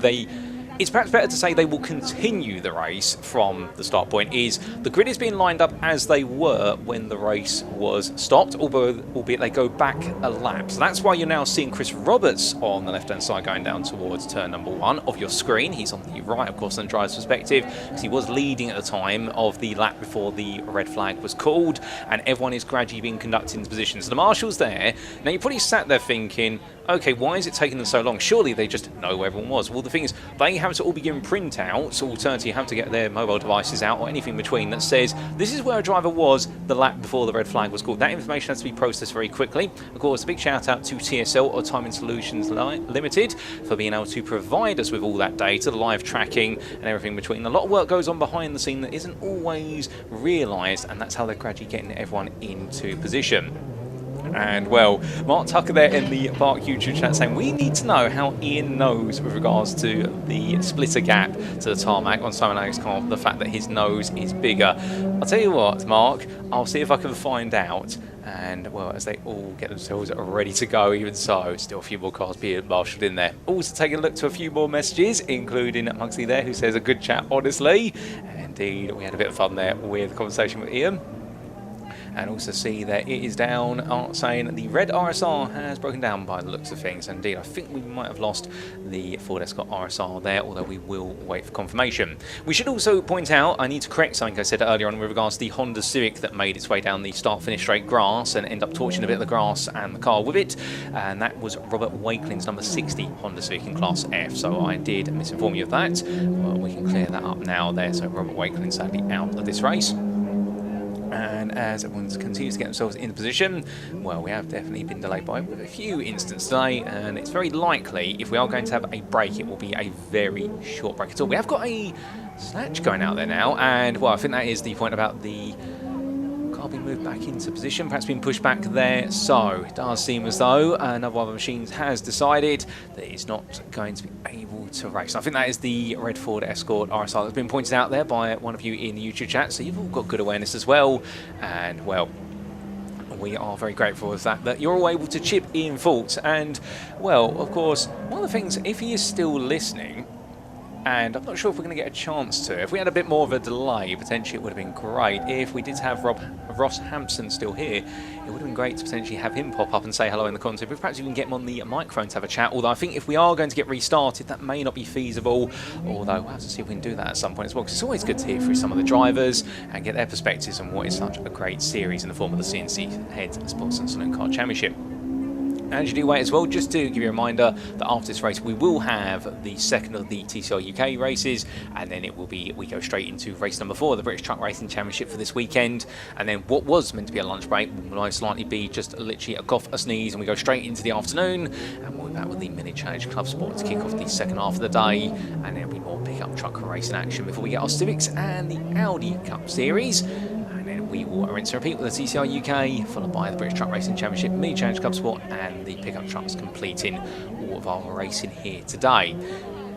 it's perhaps better to say they will continue the race from the start point, is the grid is being lined up as they were when the race was stopped, albeit they go back a lap. So that's why you're now seeing Chris Roberts on the left-hand side going down towards turn number 1 of your screen. He's on the right, of course, on the driver's perspective, because he was leading at the time of the lap before the red flag was called, and everyone is gradually being conducted into position. So the marshal's there. Now, you probably sat there thinking, okay, why is it taking them so long? Surely they just know where everyone was. Well, the thing is, they have to all be given printouts, alternatively have to get their mobile devices out or anything between that says this is where a driver was the lap before the red flag was called. That information has to be processed very quickly. Of course, a big shout out to TSL or Timing Solutions Limited for being able to provide us with all that data, the live tracking and everything between. A lot of work goes on behind the scene that isn't always realised, and that's how they're gradually getting everyone into position. And, well, Mark Tucker there in the BARC YouTube chat saying we need to know how Ian knows with regards to the splitter gap to the tarmac on Simon Alex car, the fact that his nose is bigger. I'll tell you what, Mark, I'll see if I can find out. And, well, as they all get themselves ready to go, even so, still a few more cars being marshalled in there. Also taking a look to a few more messages, including Muggsy there, who says a good chat, honestly. And indeed, we had a bit of fun there with the conversation with Ian. And also see that it is down, saying the red RSR has broken down by the looks of things. Indeed, I think we might have lost the Ford Escort RSR there, although we will wait for confirmation. We should also point out, I need to correct something I said earlier on with regards to the Honda Civic that made its way down the start-finish straight grass and ended up torching a bit of the grass and the car with it. And that was Robert Wakeling's number 60 Honda Civic in Class F. So I did misinform you of that. Well, we can clear that up now there. So Robert Wakeling sadly out of this race. And as everyone continues to get themselves in position, well, we have definitely been delayed by a few instances today, and it's very likely if we are going to have a break, it will be a very short break at all. We have got a snatch going out there now, and, well, I think that is the point about the car being moved back into position, perhaps being pushed back there. So it does seem as though another one of the machines has decided that it's not going to be able to race. I think that is the red Ford Escort RSR that's been pointed out there by one of you in the YouTube chat, so you've all got good awareness as well. And, well, we are very grateful for that you're all able to chip in faults. And, well, of course, one of the things, if he is still listening, and I'm not sure if we're going to get a chance to. If we had a bit more of a delay, potentially it would have been great. If we did have Ross Hampson still here, it would have been great to potentially have him pop up and say hello in the content. But perhaps we can get him on the microphone to have a chat. Although I think if we are going to get restarted, that may not be feasible. Although we'll have to see if we can do that at some point as well. Because it's always good to hear through some of the drivers and get their perspectives on what is such a great series in the form of the CNC Heads Sports and Saloon Car Championship. And you do wait as well, just to give you a reminder that after this race we will have the second of the TCR UK races, and then we go straight into race number 4, the British Truck Racing Championship for this weekend. And then what was meant to be a lunch break will most likely be just literally a cough, a sneeze, and we go straight into the afternoon, and we'll be back with the Mini Challenge Clubsport to kick off the second half of the day, and then there'll be more pickup truck racing action before we get our Civics and the Audi Cup Series. And then we will rinse and repeat with the TCR UK, followed by the British Truck Racing Championship, Mini Challenge Clubsport, and the pickup trucks completing all of our racing here today.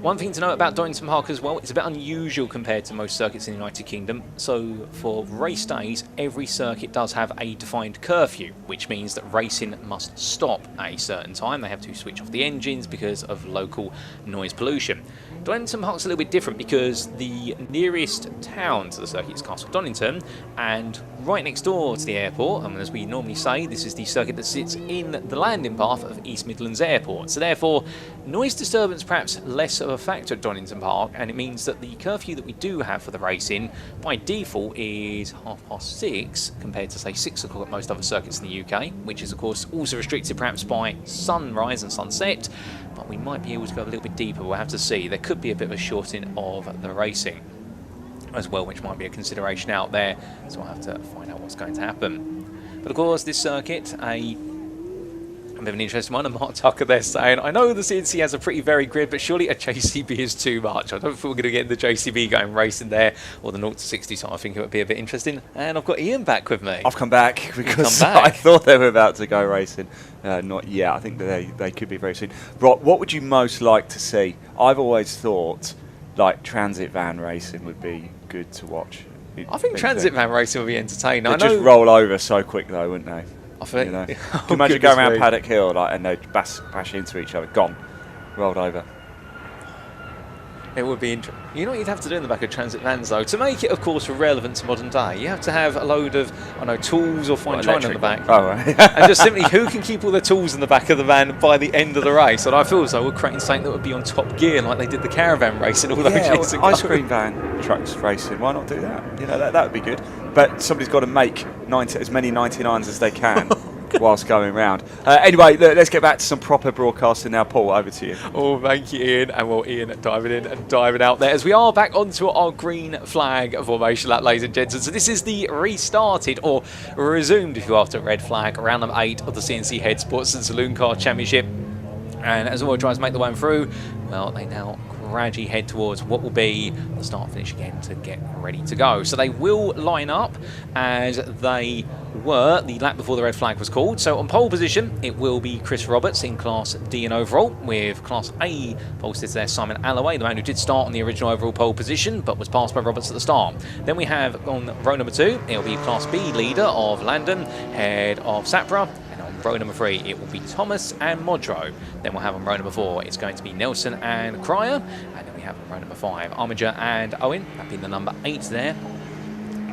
One thing to note about Donington Park as well, it's a bit unusual compared to most circuits in the United Kingdom. So for race days, every circuit does have a defined curfew, which means that racing must stop at a certain time. They have to switch off the engines because of local noise pollution. Donington Park's a little bit different because the nearest town to the circuit is Castle Donington, and right next door to the airport, and as we normally say, this is the circuit that sits in the landing path of East Midlands Airport. So therefore, noise disturbance perhaps less of a factor at Donington Park, and it means that the curfew that we do have for the racing by default is 6:30 compared to say 6 o'clock at most other circuits in the UK, which is of course also restricted perhaps by sunrise and sunset, but we might be able to go a little bit deeper. We'll have to see. There could be a bit of a shortening of the racing as well, which might be a consideration out there, so I'll have to find out what's going to happen. But of course, this circuit, a bit of an interesting one, and Mark Tucker there saying, I know the CNC has a pretty varied grid, but surely a JCB is too much. I don't think we're going to get the JCB going racing there, or the 0 to 60, so I think it would be a bit interesting. And I've got Ian back with me. I've come back because I thought they were about to go racing. Not yet. I think that they could be very soon. Rob, what would you most like to see? I've always thought like transit van racing would be good to watch. I think transit van racing would be entertaining. They'd just roll over so quick though, wouldn't they? I think. You know? Can you imagine going around Paddock Hill and they'd bash into each other? Gone. Rolled over. It would be interesting. You know what you'd have to do in the back of transit vans, though? To make it, of course, relevant to modern day, you have to have a load of, tools or fine china in the back. Oh, right. And just simply, who can keep all the tools in the back of the van by the end of the race? And I feel as though we're creating something that would be on Top Gear, like they did the caravan racing all those years ago. Ice cream van trucks racing. Why not do that? You know, that would be good. But somebody's got to make as many 99s as they can. Whilst going round. Anyway, let's get back to some proper broadcasting now. Paul, over to you. Oh, thank you, Ian. And well, Ian diving in and diving out there as we are back onto our green flag formation lap, ladies and gentlemen. So this is the restarted or resumed, if you after red flag, round number 8 of the CNC Head Sports and Saloon Car Championship. And as all tries to make the one through, well, they now gradually head towards what will be the start finish again to get ready to go. So they will line up as they were the lap before the red flag was called. So on pole position, it will be Chris Roberts in Class D and overall, with Class A posted there Simon Alloway, the man who did start on the original overall pole position but was passed by Roberts at the start. Then we have on row number 2, it will be Class B leader of Landon, head of Sapra. Row number 3, it will be Thomas and Modro. Then we'll have on row number 4, it's going to be Nelson and Cryer. And then we have on row number 5, Armiger and Owen. That being the number 8 there,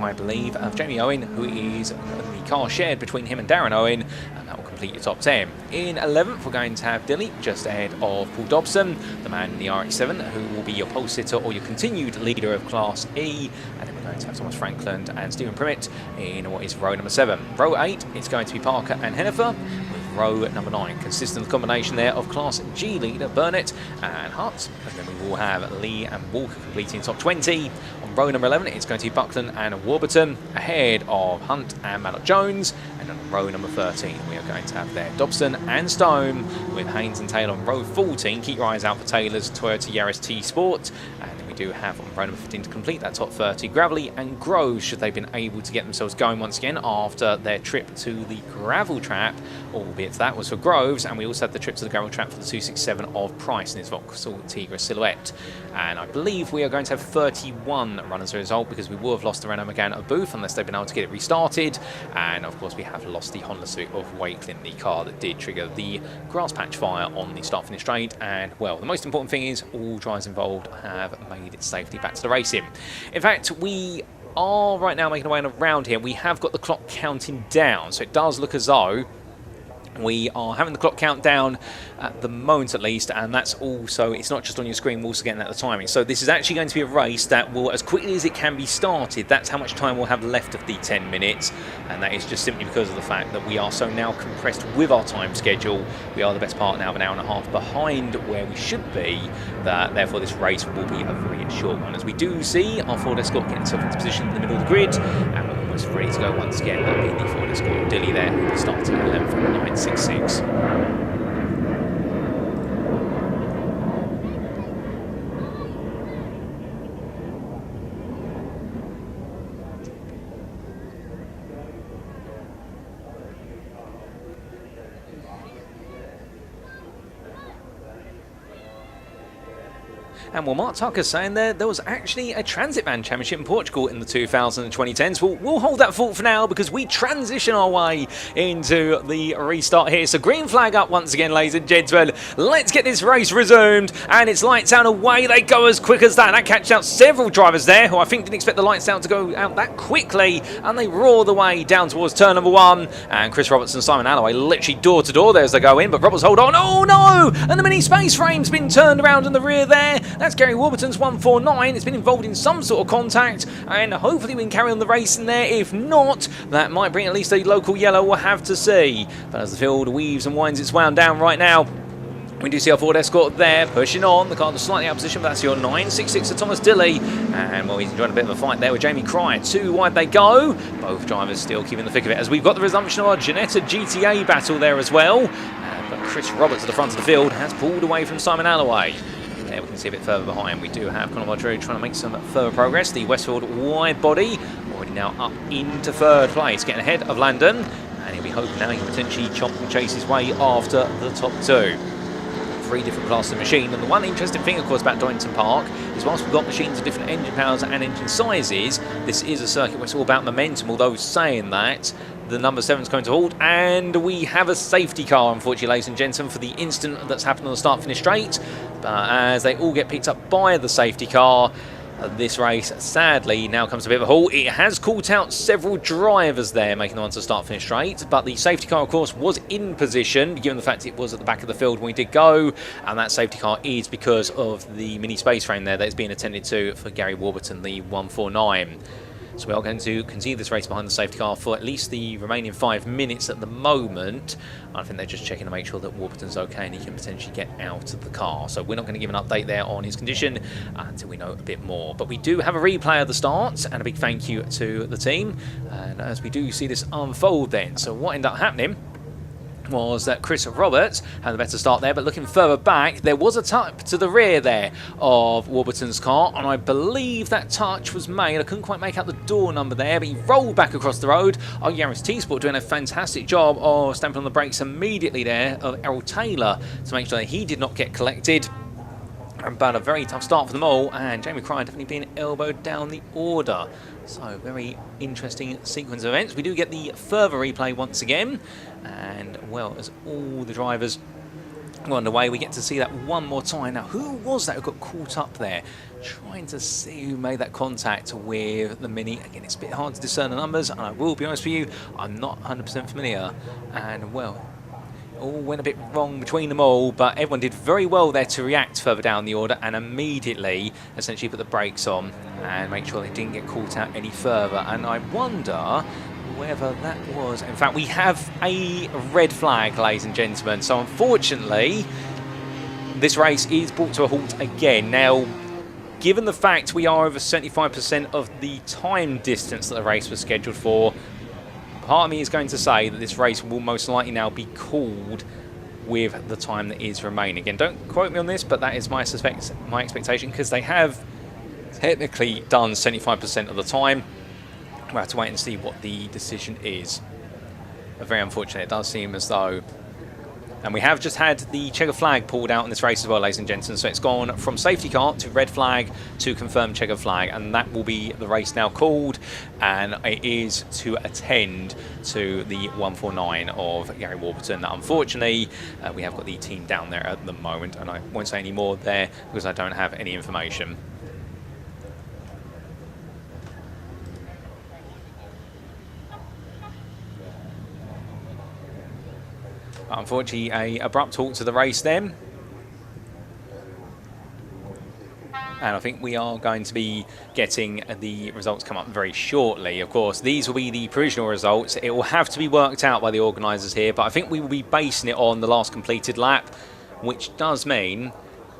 I believe, of Jamie Owen, who is the car shared between him and Darren Owen, and that will complete your top 10. In 11th, we're going to have Dilly, just ahead of Paul Dobson, the man in the RX-7, who will be your pole sitter or your continued leader of Class E. And then we're going to have Thomas Frankland and Stephen Primmett in what is row number 7. Row 8, it's going to be Parker and Hennifer, with row number 9, consistent combination there of Class G leader Burnett and Hutt. And then we will have Lee and Walker completing top 20. On row number 11, it's going to be Buckland and Warburton, ahead of Hunt and Mallock Jones. And on row number 13, we are going to have there Dobson and Stone, with Haynes and Taylor on row 14. Keep your eyes out for Taylor's Toyota Yaris T Sport. And then we do have on row number 15 to complete that top 30, Gravelly and Groves, should they've been able to get themselves going once again after their trip to the gravel trap, albeit that was for Groves. And we also had the trip to the gravel trap for the 267 of Price in his Vauxhall Tigra Silhouette. And I believe we are going to have 31 runners as a result, because we will have lost the Renault Megane at Booth unless they've been able to get it restarted. And of course we have lost the Honda Civic of Wakelin, the car that did trigger the grass patch fire on the start finish straight. And well, the most important thing is all drivers involved have made it safely back to the racing. In fact, we are right now making our way around here. We have got the clock counting down, so it does look as though we are having the clock count down at the moment at least, and that's also, it's not just on your screen, we're also getting at the timing. So this is actually going to be a race that will, as quickly as it can be started, that's how much time we'll have left of the 10 minutes, and that is just simply because of the fact that we are so now compressed with our time schedule. We are the best part now of an hour and a half behind where we should be, that therefore this race will be a very short one, as we do see our Ford Escort getting itself into position in the middle of the grid, and we're almost ready to go once again. That being the Ford Escort Dilly there, who will be starting at 11 from 966. And well, Mark Tucker's saying there was actually a Transit Van Championship in Portugal in the 2010s. We'll hold that thought for now because we transition our way into the restart here. So green flag up once again, ladies and gentlemen. Let's get this race resumed, and it's lights out, away they go as quick as that. That catches out several drivers there who I think didn't expect the lights out to go out that quickly, and they roar the way down towards turn number 1. And Chris Roberts and Simon Alloway literally door to door there as they go in, but Roberts hold on. Oh no! And the mini space frame's been turned around in the rear there. That's Gary Warburton's 149. It's been involved in some sort of contact, and hopefully we can carry on the race in there. If not, that might bring at least a local yellow. We'll have to see. But as the field weaves and winds its wound down right now, we do see our Ford Escort there pushing on. The car is slightly out of position, but that's your 966 of Thomas Dilley. And well, he's enjoying a bit of a fight there with Jamie Cryer. 2 wide they go. Both drivers still keeping the thick of it as we've got the resumption of our Ginetta GTA battle there as well. But Chris Roberts at the front of the field has pulled away from Simon Alloway. There we can see a bit further behind. We do have Conor Margeau trying to make some further progress. The Westfield wide body already now up into 3rd place, getting ahead of Landon. And he'll be hoping now he can potentially chomp and chase his way after the top 2. 3 different classes of machine, and the one interesting thing of course about Donington Park is whilst we've got machines of different engine powers and engine sizes, this is a circuit where it's all about momentum, although saying that, the number 7 is going to halt, and we have a safety car, unfortunately, ladies and gentlemen, for the incident that's happened on the start-finish straight. But as they all get picked up by the safety car, this race sadly now comes to a bit of a halt. It has caught out several drivers there making the one to start finish straight, but the safety car of course was in position given the fact it was at the back of the field when we did go, and that safety car is because of the mini space frame there that is being attended to for Gary Warburton, the 149. So we are going to continue this race behind the safety car for at least the remaining 5 minutes at the moment. I think they're just checking to make sure that Warburton's okay and he can potentially get out of the car. So we're not going to give an update there on his condition until we know a bit more. But we do have a replay of the start, and a big thank you to the team. And as we do see this unfold then, so what ended up happening was that Chris Roberts had a better start there, but looking further back, there was a touch to the rear there of Warburton's car, and I believe that touch was made. I couldn't quite make out the door number there, but he rolled back across the road. Our Yaris T-Sport doing a fantastic job of stamping on the brakes immediately there of Errol Taylor to make sure that he did not get collected. But a very tough start for them all, and Jamie Cryer definitely being elbowed down the order. So very interesting sequence of events. We do get the further replay once again, and well, as all the drivers go underway, we get to see that one more time. Now, who was that who got caught up there? Trying to see who made that contact with the Mini. Again, it's a bit hard to discern the numbers, and I will be honest with you, I'm not 100% familiar. And well, all went a bit wrong between them all, but everyone did very well there to react further down the order and immediately essentially put the brakes on and make sure they didn't get caught out any further. And I wonder whether that was, in fact, we have a red flag, ladies and gentlemen. So unfortunately, this race is brought to a halt again. Now, given the fact we are over 75% of the time distance that the race was scheduled for, part of me is going to say that this race will most likely now be called with the time that is remaining. Again, don't quote me on this, but that is my expectation, because they have technically done 75% of the time. We'll have to wait and see what the decision is. But very unfortunate, it does seem as though. And we have just had the checker flag pulled out in this race as well, ladies and gentlemen. So it's gone from safety car to red flag to confirmed checker flag. And that will be the race now called. And it is to attend to the 149 of Gary Warburton. Unfortunately, we have got the team down there at the moment. And I won't say any more there because I don't have any information. Unfortunately, an abrupt halt to the race then. And I think we are going to be getting the results come up very shortly. Of course, these will be the provisional results. It will have to be worked out by the organisers here, but I think we will be basing it on the last completed lap, which does mean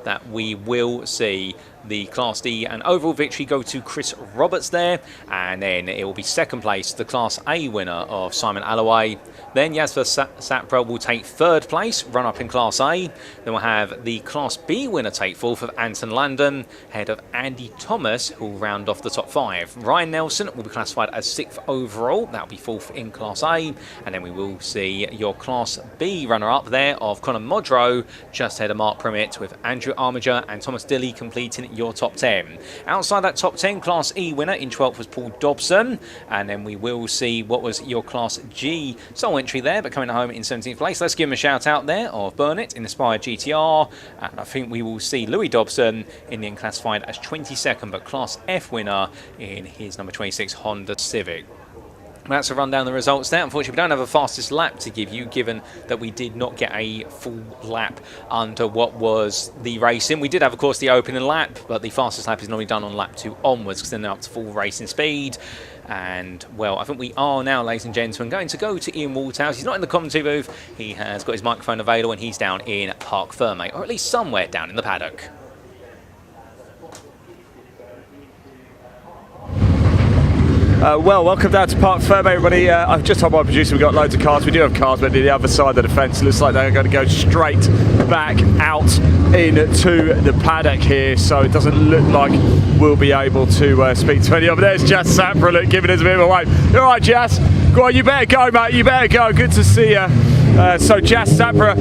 that we will see the Class D and overall victory go to Chris Roberts there, and then it will be second place, the Class A winner of Simon Alloway. Then Jasper Sapra will take third place, run up in Class A. Then we'll have the Class B winner take fourth of Anton Landon, ahead of Andy Thomas, who will round off the top 5. Ryan Nelson will be classified as 6th overall, that will be 4th in Class A. And then we will see your Class B runner-up there of Conor Modrow, just ahead of Mark Primmitt, with Andrew Armiger and Thomas Dilly completing your top 10. Outside that top 10, Class E winner in 12th was Paul Dobson. And then we will see what was your Class G sole entry there, but coming home in 17th place. Let's give him a shout out there of Burnett in Inspired GTR. And I think we will see Louis Dobson in the end classified as 22nd, but Class F winner in his number 26 Honda Civic. That's a rundown of the results there. Unfortunately, we don't have a fastest lap to give you, given that we did not get a full lap under what was the racing. We did have, of course, the opening lap, but the fastest lap is normally done on lap 2 onwards, because then they're up to full racing speed. And, well, I think we are now, ladies and gentlemen, going to go to Ian Walthouse. He's not in the commentary booth. He has got his microphone available, and he's down in Parc Ferme, or at least somewhere down in the paddock. Well, welcome down to Parc Ferme, everybody. I've just told my producer we've got loads of cars. We do have cars, but the other side of the fence looks like they're going to go straight back out into the paddock here, so it doesn't look like we'll be able to speak to any of them. There's Jas Sapra giving us a bit of a wave. All right, Jas? Go on, you better go, mate. You better go. Good to see you. So Jas Sapra,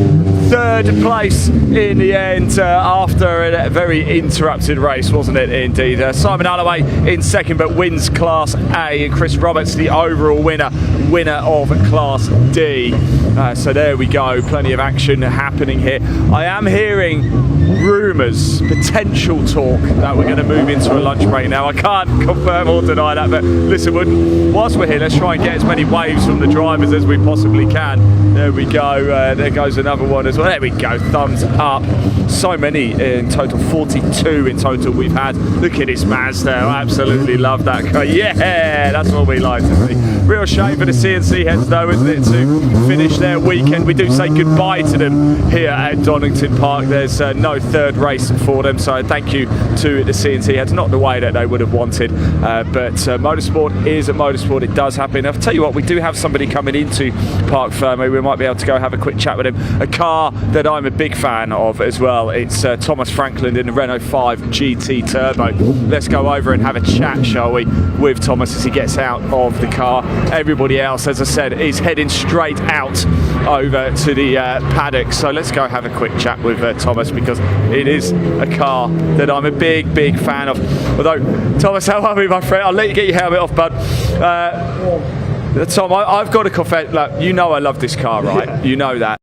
third place in the end after a very interrupted race, wasn't it, indeed? Simon Alloway in second, but wins Class A, and Chris Roberts the overall winner of Class D. So there we go, plenty of action happening here. I am hearing rumours, potential talk that we're going to move into a lunch break now. I can't confirm or deny that, but listen, whilst we're here, let's try and get as many waves from the drivers as we possibly can. There we go, there goes another one as well. There we go, thumbs up. So many in total, 42 in total we've had. Look at this Mazda, I absolutely love that car. Yeah, that's what we like to see. Real shame for the CNC heads though, isn't it, to finish their weekend. We do say goodbye to them here at Donington Park. There's no third race for them, so thank you to the CNC heads. Not the way that they would have wanted, but motorsport is a motorsport. It does happen. I'll tell you what, we do have somebody coming into Parc Ferme. We might be able to go have a quick chat with him. A car that I'm a big fan of as well. It's Thomas Franklin in the Renault 5 GT Turbo. Let's go over and have a chat, shall we, with Thomas as he gets out of the car. Everybody else, as I said, is heading straight out over to the paddock. So let's go have a quick chat with Thomas, because it is a car that I'm a big fan of. Although, Thomas, how are we, my friend? I'll let you get your helmet off, bud. Tom, I've got to confess, look, you know I love this car, right? You know that.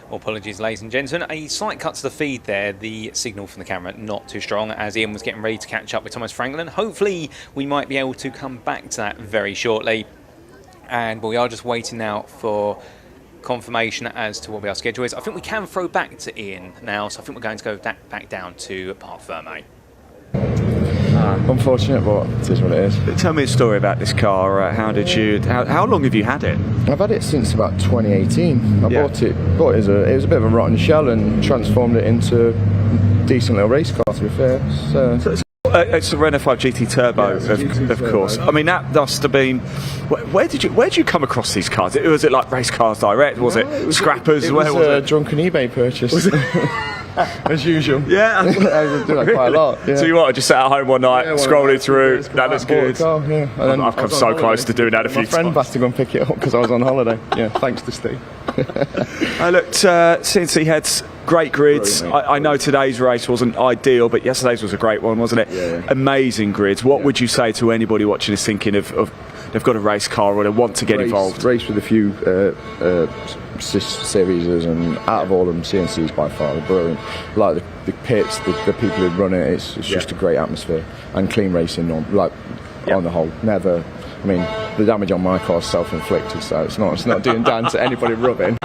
Apologies, ladies and gentlemen. A slight cut to the feed there. The signal from the camera not too strong, as Ian was getting ready to catch up with Thomas Franklin. Hopefully we might be able to come back to that very shortly. And we are just waiting now for confirmation as to what our schedule is. I think we can throw back to Ian now, so I think we're going to go back down to Parc Ferme. Unfortunate, but it is what it is. Tell me a story about this car. How long have you had it? I've had it since about 2018. I bought it as it was a bit of a rotten shell and transformed it into a decent little race car, to be fair. It's a Renault 5 GT Turbo, of course. I mean, that must have been. Where did you come across these cars? Was it like Race Cars Direct? Was it Scrappers? It was a drunken eBay purchase. As usual. Yeah, I do that quite a lot. Yeah. So you what? Just sat at home one night, scrolling through. That looks good. Car, yeah. And then I've come so close to doing that a few times. My friend had to go and pick it up because I was on holiday. Yeah, thanks to Steve. I looked CNC heads. Great grids. I know today's race wasn't ideal, but yesterday's was a great one, wasn't it? Yeah. Amazing grids. What would you say to anybody watching this thinking of they've got a race car or they want to get involved? Race with a few series, and out of all of them, CNC is by far the brilliant. Like the pits, the people who run it, it's just a great atmosphere and clean racing on the whole. Never. I mean, the damage on my car is self-inflicted, so it's not doing down to anybody rubbing.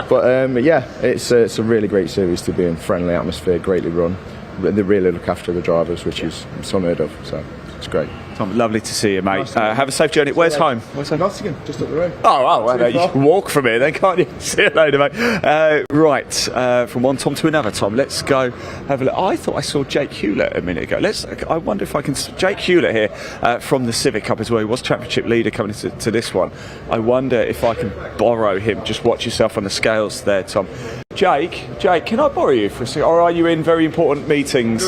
But yeah, it's a really great series to be in. Friendly atmosphere, greatly run. they really look after the drivers, which is unheard of. So it's great. Tom, lovely to see you, mate. Have a safe journey. Where's home? Nottingham, just up the road. Oh, well, you can walk from here then, can't you? See you later, mate. Right, from one Tom to another Tom. Let's go have a look. I thought I saw Jake Hewlett a minute ago. I wonder if I can... Jake Hewlett here from the Civic Cup as well. He was championship leader coming to this one. I wonder if I can borrow him. Just watch yourself on the scales there, Tom. Jake, can I borrow you for a second? Or are you in very important meetings?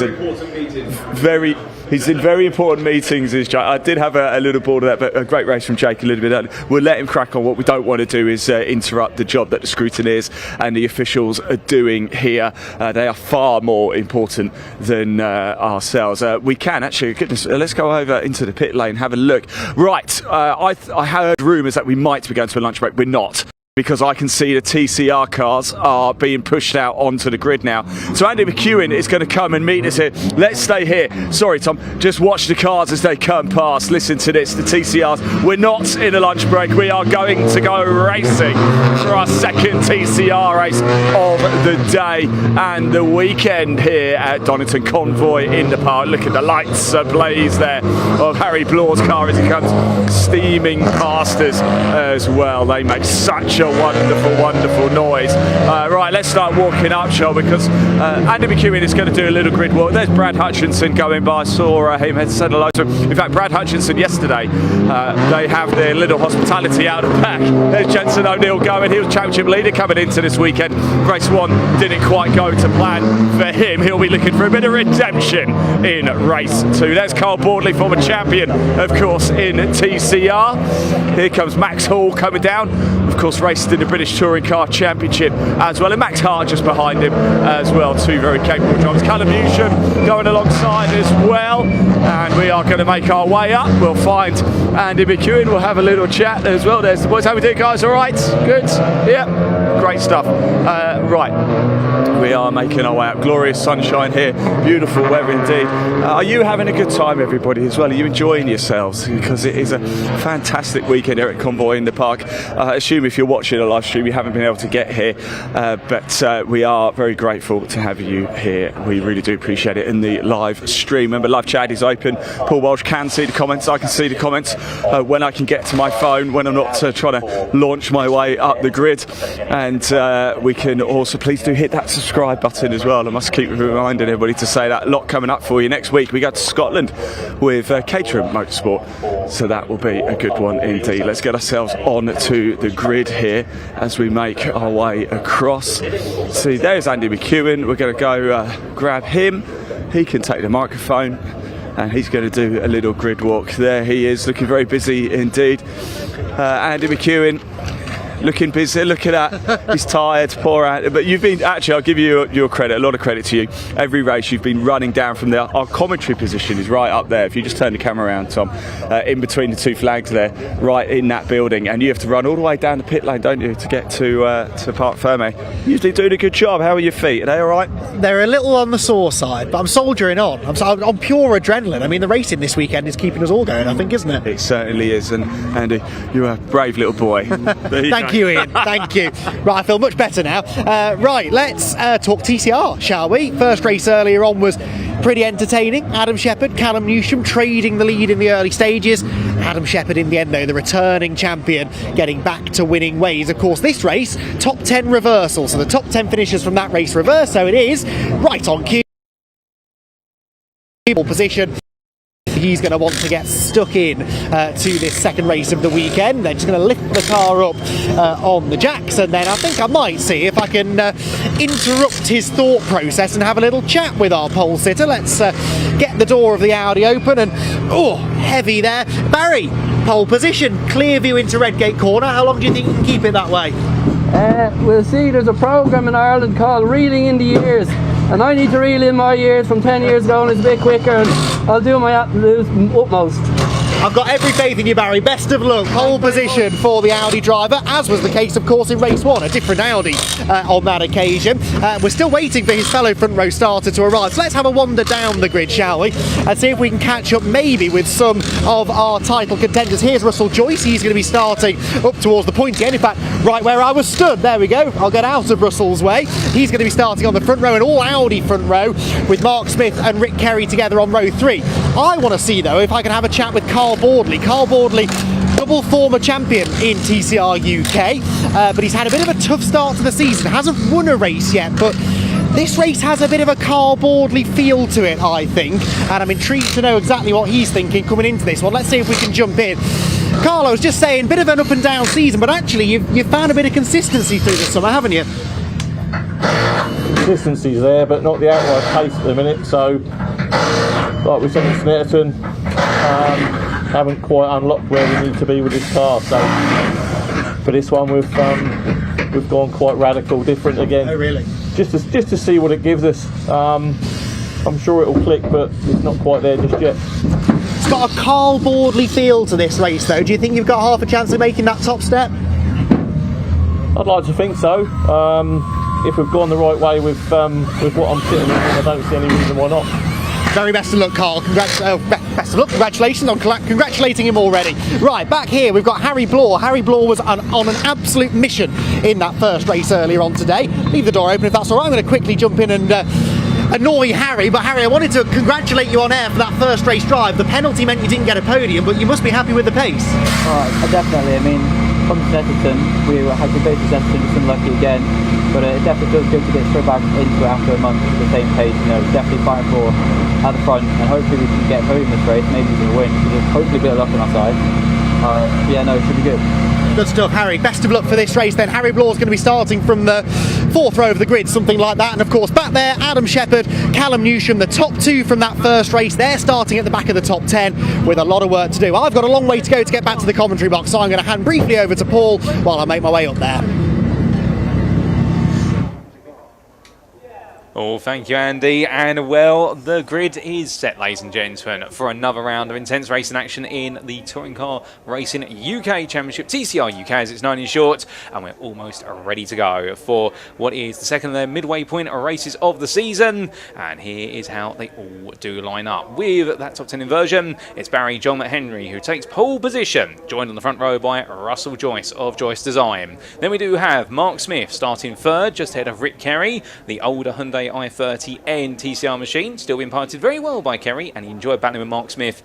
He's in very important meetings, is Jake. I did have a little board of that, but a great race from Jake a little bit early. We'll let him crack on. What we don't want to do is interrupt the job that the scrutineers and the officials are doing here. They are far more important than ourselves. We can actually, goodness, let's go over into the pit lane, have a look. Right, I heard rumours that we might be going to a lunch break. We're not, because I can see the TCR cars are being pushed out onto the grid now. So Andy McEwen is going to come and meet us here. Let's stay here. Sorry, Tom. Just watch the cars as they come past. Listen to this, the TCRs. We're not in a lunch break. We are going to go racing for our second TCR race of the day and the weekend here at Donington Convoy in the park. Look at the lights ablaze there of Harry Blaw's car as he comes steaming past us as well. They make such a wonderful noise. Right, let's start walking up, shall we? Because Andy McEwen is going to do a little grid walk. There's Brad Hutchinson going by. I saw him, had said hello to him. In fact, Brad Hutchinson yesterday, they have their little hospitality out of the back. There's Jensen O'Neill going. He was championship leader coming into this weekend. Race 1 didn't quite go to plan for him. He'll be looking for a bit of redemption in race 2. There's Carl Bordley, former champion, of course, in TCR. Here comes Max Hall coming down. Of course, raced in the British Touring Car Championship as well, and Max Hart just behind him as well. Two very capable drivers. Callum Newsham going alongside as well, and we are going to make our way up. We'll find Andy McEwen. We'll have a little chat as well. There's the boys. How we doing, guys? All right? Good? Yeah, great stuff. Right, we are making our way up. Glorious sunshine here, beautiful weather indeed. Are you having a good time, everybody, as well? Are you enjoying yourselves? Because it is a fantastic weekend here at Convoy in the Park. I assume if you're watching a live stream you haven't been able to get here, but we are very grateful to have you here. We really do appreciate it in the live stream. Remember, live chat is open. Paul Walsh can see the comments. I can see the comments when I can get to my phone, when I'm not trying to launch my way up the grid. And we can also, please do hit that subscribe button as well. I must keep reminding everybody to say that. A lot coming up for you next week. We go to Scotland with Caterham Motorsport, so that will be a good one indeed. Let's get ourselves on to the grid here as we make our way across. See, there's Andy McEwen. We're going to go grab him. He can take the microphone and he's going to do a little grid walk. There he is, looking very busy indeed. Andy McEwen, looking busy. Look at that. He's tired, poor Andy. But you've been, actually, I'll give you your credit, a lot of credit to you. Every race you've been running down from there. Our commentary position is right up there. If you just turn the camera around, Tom, in between the two flags there, right in that building. And you have to run all the way down the pit lane, don't you, to get to Parc Ferme. Usually doing a good job. How are your feet? Are they all right? They're a little on the sore side, but I'm soldiering on. I'm on pure adrenaline. I mean, the racing this weekend is keeping us all going, I think, isn't it? It certainly is. And Andy, you're a brave little boy. Thank you, Ian. Thank you. Right, I feel much better now. Right, let's talk TCR, shall we? First race earlier on was pretty entertaining. Adam Shepherd, Callum Newsham trading the lead in the early stages. Adam Shepherd in the end, though, the returning champion, getting back to winning ways. Of course, this race, top 10 reversal. So the top 10 finishers from that race reverse. So it is right on cue. Position. He's going to want to get stuck in to this second race of the weekend. They're just going to lift the car up on the jacks, and then I think I might see if I can interrupt his thought process and have a little chat with our pole sitter. Let's get the door of the Audi open, and oh, heavy there. Barry, pole position, clear view into Redgate Corner. How long do you think you can keep it that way? We'll see. There's a programme in Ireland called Reeling in the Years, and I need to reel in my years from 10 years ago, and it's a bit quicker, and I'll do my absolute utmost. I've got every faith in you, Barry. Best of luck. Pole position for the Audi driver, as was the case, of course, in race 1. A different Audi on that occasion. We're still waiting for his fellow front row starter to arrive. So let's have a wander down the grid, shall we? And see if we can catch up maybe with some of our title contenders. Here's Russell Joyce. He's going to be starting up towards the pointy end. In fact, right where I was stood. There we go. I'll get out of Russell's way. He's going to be starting on the front row, an all Audi front row, with Mark Smith and Rick Kerry together on row 3. I want to see, though, if I can have a chat with Carl Boardley. Carl Boardley, double former champion in TCR UK, but he's had a bit of a tough start to the season. Hasn't won a race yet, but this race has a bit of a Carl Boardley feel to it, I think, and I'm intrigued to know exactly what he's thinking coming into this one. Let's see if we can jump in. Carl, I was just saying, bit of an up and down season, but actually you've found a bit of consistency through the summer, haven't you? Consistency's there, but not the outright pace at the minute. So, like we said in Snetterton, haven't quite unlocked where we need to be with this car. So, for this one, we've gone quite radical, different again. Oh, really? Just to see what it gives us. I'm sure it'll click, but it's not quite there just yet. It's got a Carl Boardley feel to this race, though. Do you think you've got half a chance of making that top step? I'd like to think so. If we've gone the right way with what I'm sitting in, I don't see any reason why not. Very best of luck, Carl. Best of luck. Congratulations on congratulating him already. Right, back here we've got Harry Blore. Harry Blore was on an absolute mission in that first race earlier on today. Leave the door open if that's all right. I'm going to quickly jump in and annoy Harry. But Harry, I wanted to congratulate you on air for that first race drive. The penalty meant you didn't get a podium, but you must be happy with the pace. Definitely. I mean, from Snetterton, we had to go to Snetterton, just unlucky again. But it definitely feels good to get straight back into it after a month at the same pace. You know, definitely fighting for at the front, and hopefully we can get home this race, maybe even win. Hopefully a bit of luck on our side. Yeah, no, it should be good. Good stuff, Harry. Best of luck for this race then. Harry Blore's going to be starting from the 4th row of the grid, something like that. And of course, back there, Adam Shepherd, Callum Newsham, the top 2 from that first race. They're starting at the back of the top 10 with a lot of work to do. I've got a long way to go to get back to the commentary box, so I'm going to hand briefly over to Paul while I make my way up there. Oh, thank you, Andy. And well, the grid is set, ladies and gentlemen, for another round of intense racing action in the Touring Car Racing UK Championship, TCR UK as it's known in short. And we're almost ready to go for what is the second of their midway point races of the season. And here is how they all do line up. With that top 10 inversion, it's Barry John McHenry who takes pole position, joined on the front row by Russell Joyce of Joyce Design. Then we do have Mark Smith starting 3rd, just ahead of Rick Kerry, the older Hyundai i30N TCR machine, still being piloted very well by Kerry, and he enjoyed battling with Mark Smith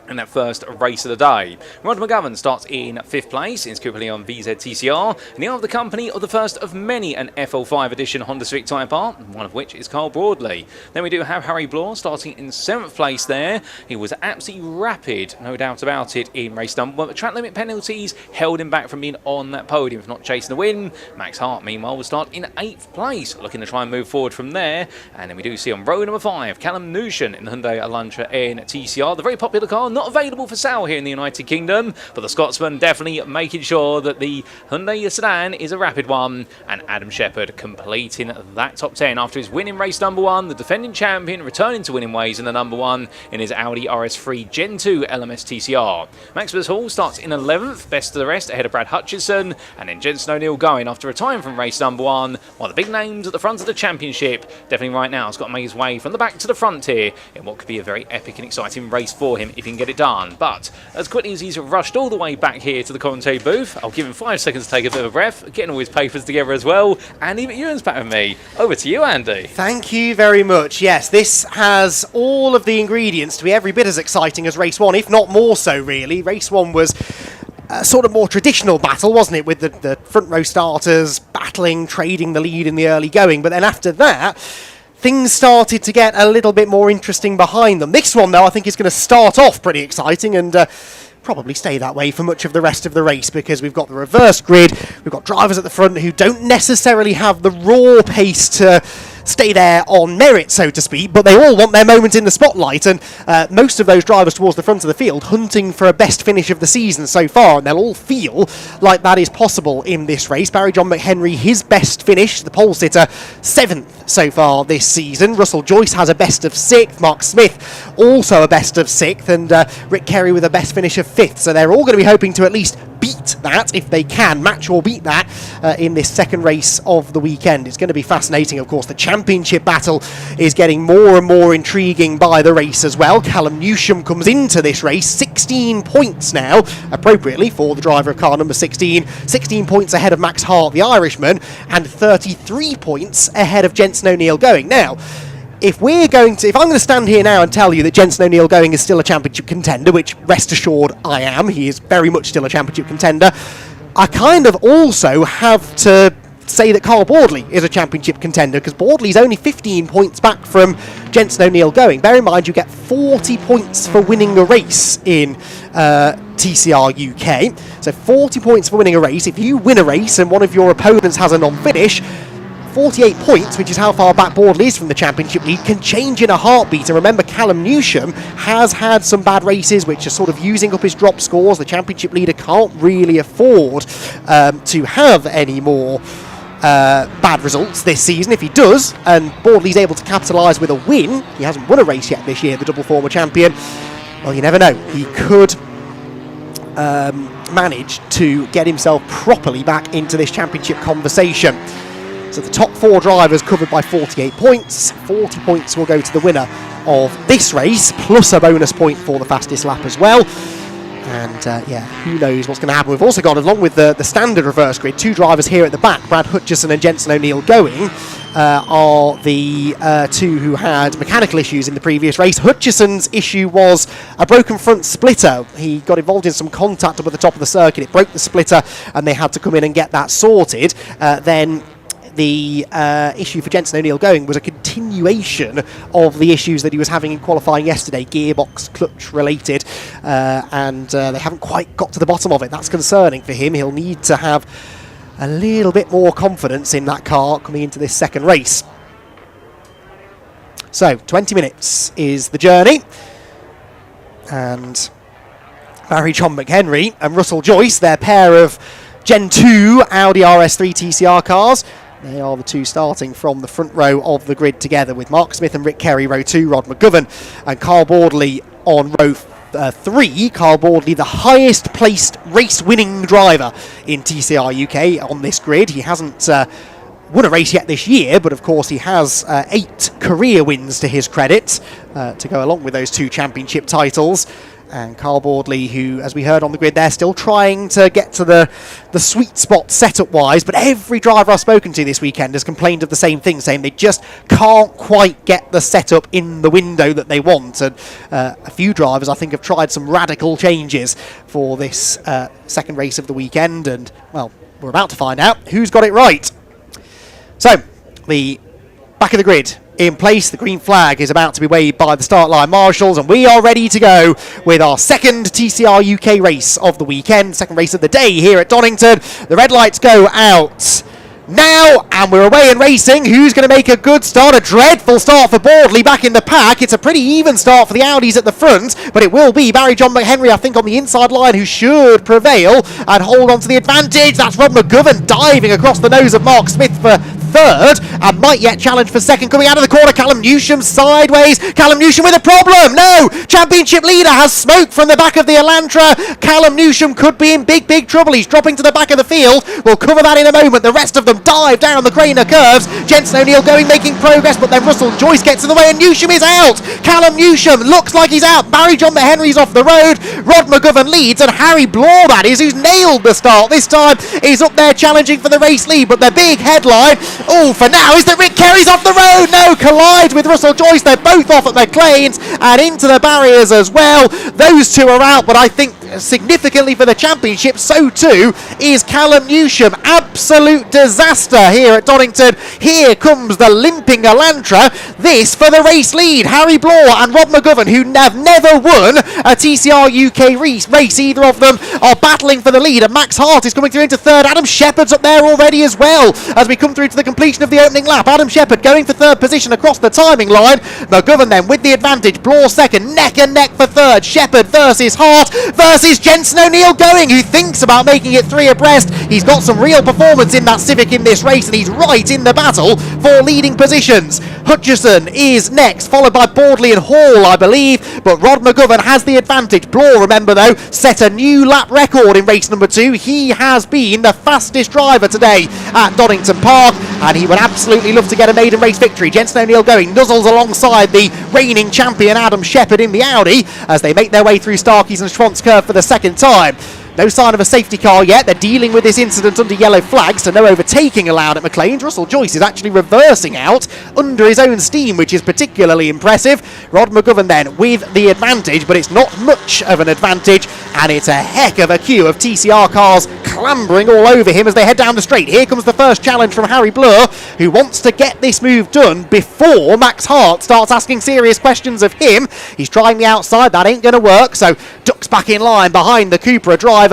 in that first race of the day. Rod McGovern starts in 5th place in his Cooper Leon VZ TCR, and he of the company of the first of many an FL5 edition Honda Civic Type R, one of which is Carl Broadley. Then we do have Harry Blore starting in 7th place there. He was absolutely rapid, no doubt about it, in race number 1, but track limit penalties held him back from being on that podium, if not chasing the win. Max Hart, meanwhile, will start in 8th place, looking to try and move forward from there. And then we do see on row number 5, Callum Newsham in the Hyundai Elantra N TCR, the very popular car, not available for sale here in the United Kingdom, but the Scotsman definitely making sure that the Hyundai sedan is a rapid one. And Adam Shepherd completing that top 10 after his win in race number 1, the defending champion returning to winning ways in the number 1 in his Audi RS3 Gen 2 LMS TCR. Maximus Hall starts in 11th, best of the rest ahead of Brad Hutchison, and then Jensen O'Neill going after retiring from race number 1, while the big names at the front of the championship definitely right now has got to make his way from the back to the front here in what could be a very epic and exciting race for him if he can get it done. But as quickly as he's rushed all the way back here to the commentary booth, I'll give him 5 seconds to take a bit of a breath, getting all his papers together as well. Andy McEwan's back with me. Over to you, Andy. Thank you very much. Yes, this has all of the ingredients to be every bit as exciting as race 1, if not more so, really. Race 1 was a sort of more traditional battle, wasn't it, with the front row starters battling, trading the lead in the early going. But then after that, things started to get a little bit more interesting behind them. This one, though, I think is going to start off pretty exciting and probably stay that way for much of the rest of the race, because we've got the reverse grid, we've got drivers at the front who don't necessarily have the raw pace to stay there on merit, so to speak, but they all want their moment in the spotlight, and most of those drivers towards the front of the field hunting for a best finish of the season so far, and they'll all feel like that is possible in this race. Barry John McHenry, his best finish, the pole sitter, 7th so far this season. Russell Joyce has a best of 6th, Mark Smith also a best of 6th, and Rick Kerry with a best finish of 5th, so they're all going to be hoping to at least beat that, if they can, match or beat that in this second race of the weekend. It's going to be fascinating, of course. The championship battle is getting more and more intriguing by the race as well. Callum Newsham comes into this race 16 points now, appropriately for the driver of car number 16, 16 points ahead of Max Hart, the Irishman, and 33 points ahead of Jenson O'Neill Going. Now, if I'm going to stand here now and tell you that Jenson O'Neill Going is still a championship contender, which rest assured I am, he is very much still a championship contender, I kind of also have to say that Carl Boardley is a championship contender, because Boardley's only 15 points back from Jenson O'Neill Going. Bear in mind, you get 40 points for winning a race in TCR UK. So 40 points for winning a race. If you win a race and one of your opponents has a non-finish, 48 points, which is how far back Boardley is from the championship lead, can change in a heartbeat. And remember, Callum Newsham has had some bad races which are sort of using up his drop scores. The championship leader can't really afford to have any more bad results this season. If he does, and Boardley's able to capitalise with a win, he hasn't won a race yet this year, the double former champion, well, you never know. He could manage to get himself properly back into this championship conversation. So the top 4 drivers covered by 48 points. 40 points will go to the winner of this race, plus a bonus point for the fastest lap as well. And who knows what's going to happen. We've also got, along with the standard reverse grid, 2 drivers here at the back. Brad Hutchison and Jenson O'Neill Going are the 2 who had mechanical issues in the previous race. Hutchison's issue was a broken front splitter. He got involved in some contact up at the top of the circuit. It broke the splitter and they had to come in and get that sorted. Then the issue for Jenson O'Neill Going was a continuation of the issues that he was having in qualifying yesterday, gearbox, clutch related, and they haven't quite got to the bottom of it. That's concerning for him. He'll need to have a little bit more confidence in that car coming into this second race. So 20 minutes is the journey, and Barry John McHenry and Russell Joyce, their pair of Gen 2 Audi RS3 TCR cars, they are the 2 starting from the front row of the grid together, with Mark Smith and Rick Kerry row 2, Rod McGovern and Carl Boardley on row 3. Carl Boardley, the highest placed race winning driver in TCR UK on this grid. He hasn't won a race yet this year, but of course he has 8 career wins to his credit to go along with those 2 championship titles. And Carl Boardley, who, as we heard on the grid, they're still trying to get to the sweet spot setup-wise, but every driver I've spoken to this weekend has complained of the same thing, saying they just can't quite get the setup in the window that they want. And a few drivers, I think, have tried some radical changes for this second race of the weekend, and, well, we're about to find out who's got it right. So, the back of the grid in place, the green flag is about to be waved by the start line marshals, and we are ready to go with our second TCR UK race of the weekend, second race of the day here at Donington. The red lights go out now, and we're away and racing. Who's going to make a good start? A dreadful start for Boardley back in the pack. It's a pretty even start for the Audis at the front, but it will be Barry John McHenry, I think, on the inside line who should prevail and hold on to the advantage. That's Rod McGovern diving across the nose of Mark Smith for third, and might yet challenge for second. Coming out of the corner, Callum Newsham sideways. Callum Newsham with a problem. No! Championship leader has smoke from the back of the Elantra. Callum Newsham could be in big, big trouble. He's dropping to the back of the field. We'll cover that in a moment. The rest of them dive down the Craner curves. Jenson O'Neill Going, making progress, but then Russell Joyce gets in the way and Newsham is out. Callum Newsham looks like he's out. Barry John McHenry's off the road. Rod McGovern leads, and Harry Blore, that is, who's nailed the start this time, is up there challenging for the race lead. But the big headline, for now, is that Rick Kerry's off the road. No, collides with Russell Joyce. They're both off at McLean's and into the barriers as well. Those 2 are out, but I think significantly for the championship, so too is Callum Newsham. Absolute disaster here at Donington. Here comes the limping Elantra. This for the race lead. Harry Bloor and Rob McGovern, who have never won a TCR UK race, either of them are battling for the lead, and Max Hart is coming through into third. Adam Shepherd's up there already as well as we come through to the completion of the opening lap. Adam Shepherd going for third position across the timing line. McGovern then with the advantage. Bloor second, neck and neck for third. Shepherd versus Hart versus Jenson O'Neill going, who thinks about making it three abreast. He's got some real performance in that Civic in this race, and he's right in the battle for leading positions. Hutchison is next, followed by Bordley and Hall, I believe, but Rod McGovern has the advantage. Bloor, remember though, set a new lap record in race number 2. He has been the fastest driver today at Donington Park, and he would absolutely love to get a maiden race victory. Jenson O'Neill going, nuzzles alongside the reigning champion Adam Shepherd in the Audi as they make their way through Starkeys and Schwantz Curve for the second time. No sign of a safety car yet. They're dealing with this incident under yellow flags, so no overtaking allowed at McLean's. Russell Joyce is actually reversing out under his own steam, which is particularly impressive. Rod McGovern then with the advantage, but it's not much of an advantage, and it's a heck of a queue of TCR cars clambering all over him as they head down the straight. Here comes the first challenge from Harry Bloor, who wants to get this move done before Max Hart starts asking serious questions of him. He's trying the outside, that ain't going to work, so ducks back in line behind the Cupra driver.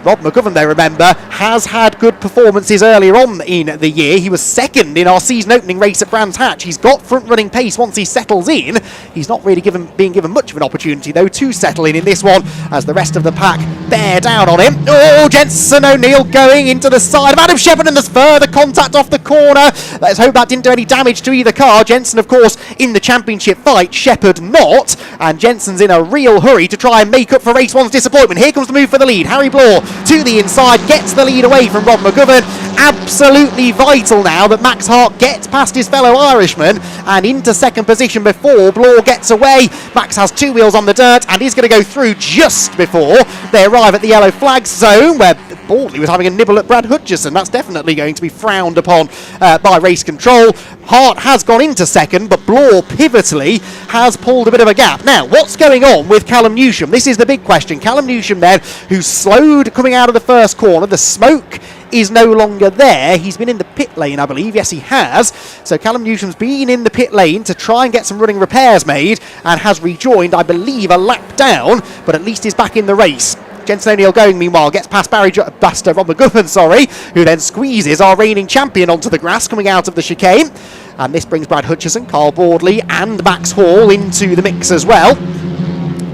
Rob McGovern, they remember, has had good performances earlier on in the year. He was second in our season opening race at Brands Hatch. He's got front-running pace once he settles in. He's not really being given much of an opportunity, though, to settle in this one as the rest of the pack bear down on him. Oh, Jenson O'Neill going into the side of Adam Shepherd, and there's further contact off the corner. Let's hope that didn't do any damage to either car. Jenson, of course, in the championship fight, Shepherd not, and Jenson's in a real hurry to try and make up for race one's disappointment. Here comes the move for the lead. Harry Bloor to the inside, gets the lead away from Rob McGovern. Absolutely vital now that Max Hart gets past his fellow Irishman and into second position before Bloor gets away. Max has two wheels on the dirt and is going to go through just before they arrive at the yellow flag zone, where Baldley was having a nibble at Brad Hutchison. That's definitely going to be frowned upon by race control. Hart has gone into second, but Bloor pivotally has pulled a bit of a gap. Now, what's going on with Callum Newsham? This is the big question. Callum Newsham then, who slowed coming out of the first corner. The smoke is no longer there. He's been in the pit lane, I believe. Yes, he has. So Callum Newsham's been in the pit lane to try and get some running repairs made and has rejoined, I believe, a lap down, but at least is back in the race. Jenson O'Neill going, meanwhile, gets past Rob McGovern, who then squeezes our reigning champion onto the grass coming out of the chicane. And this brings Brad Hutchison, Carl Bordley and Max Hall into the mix as well.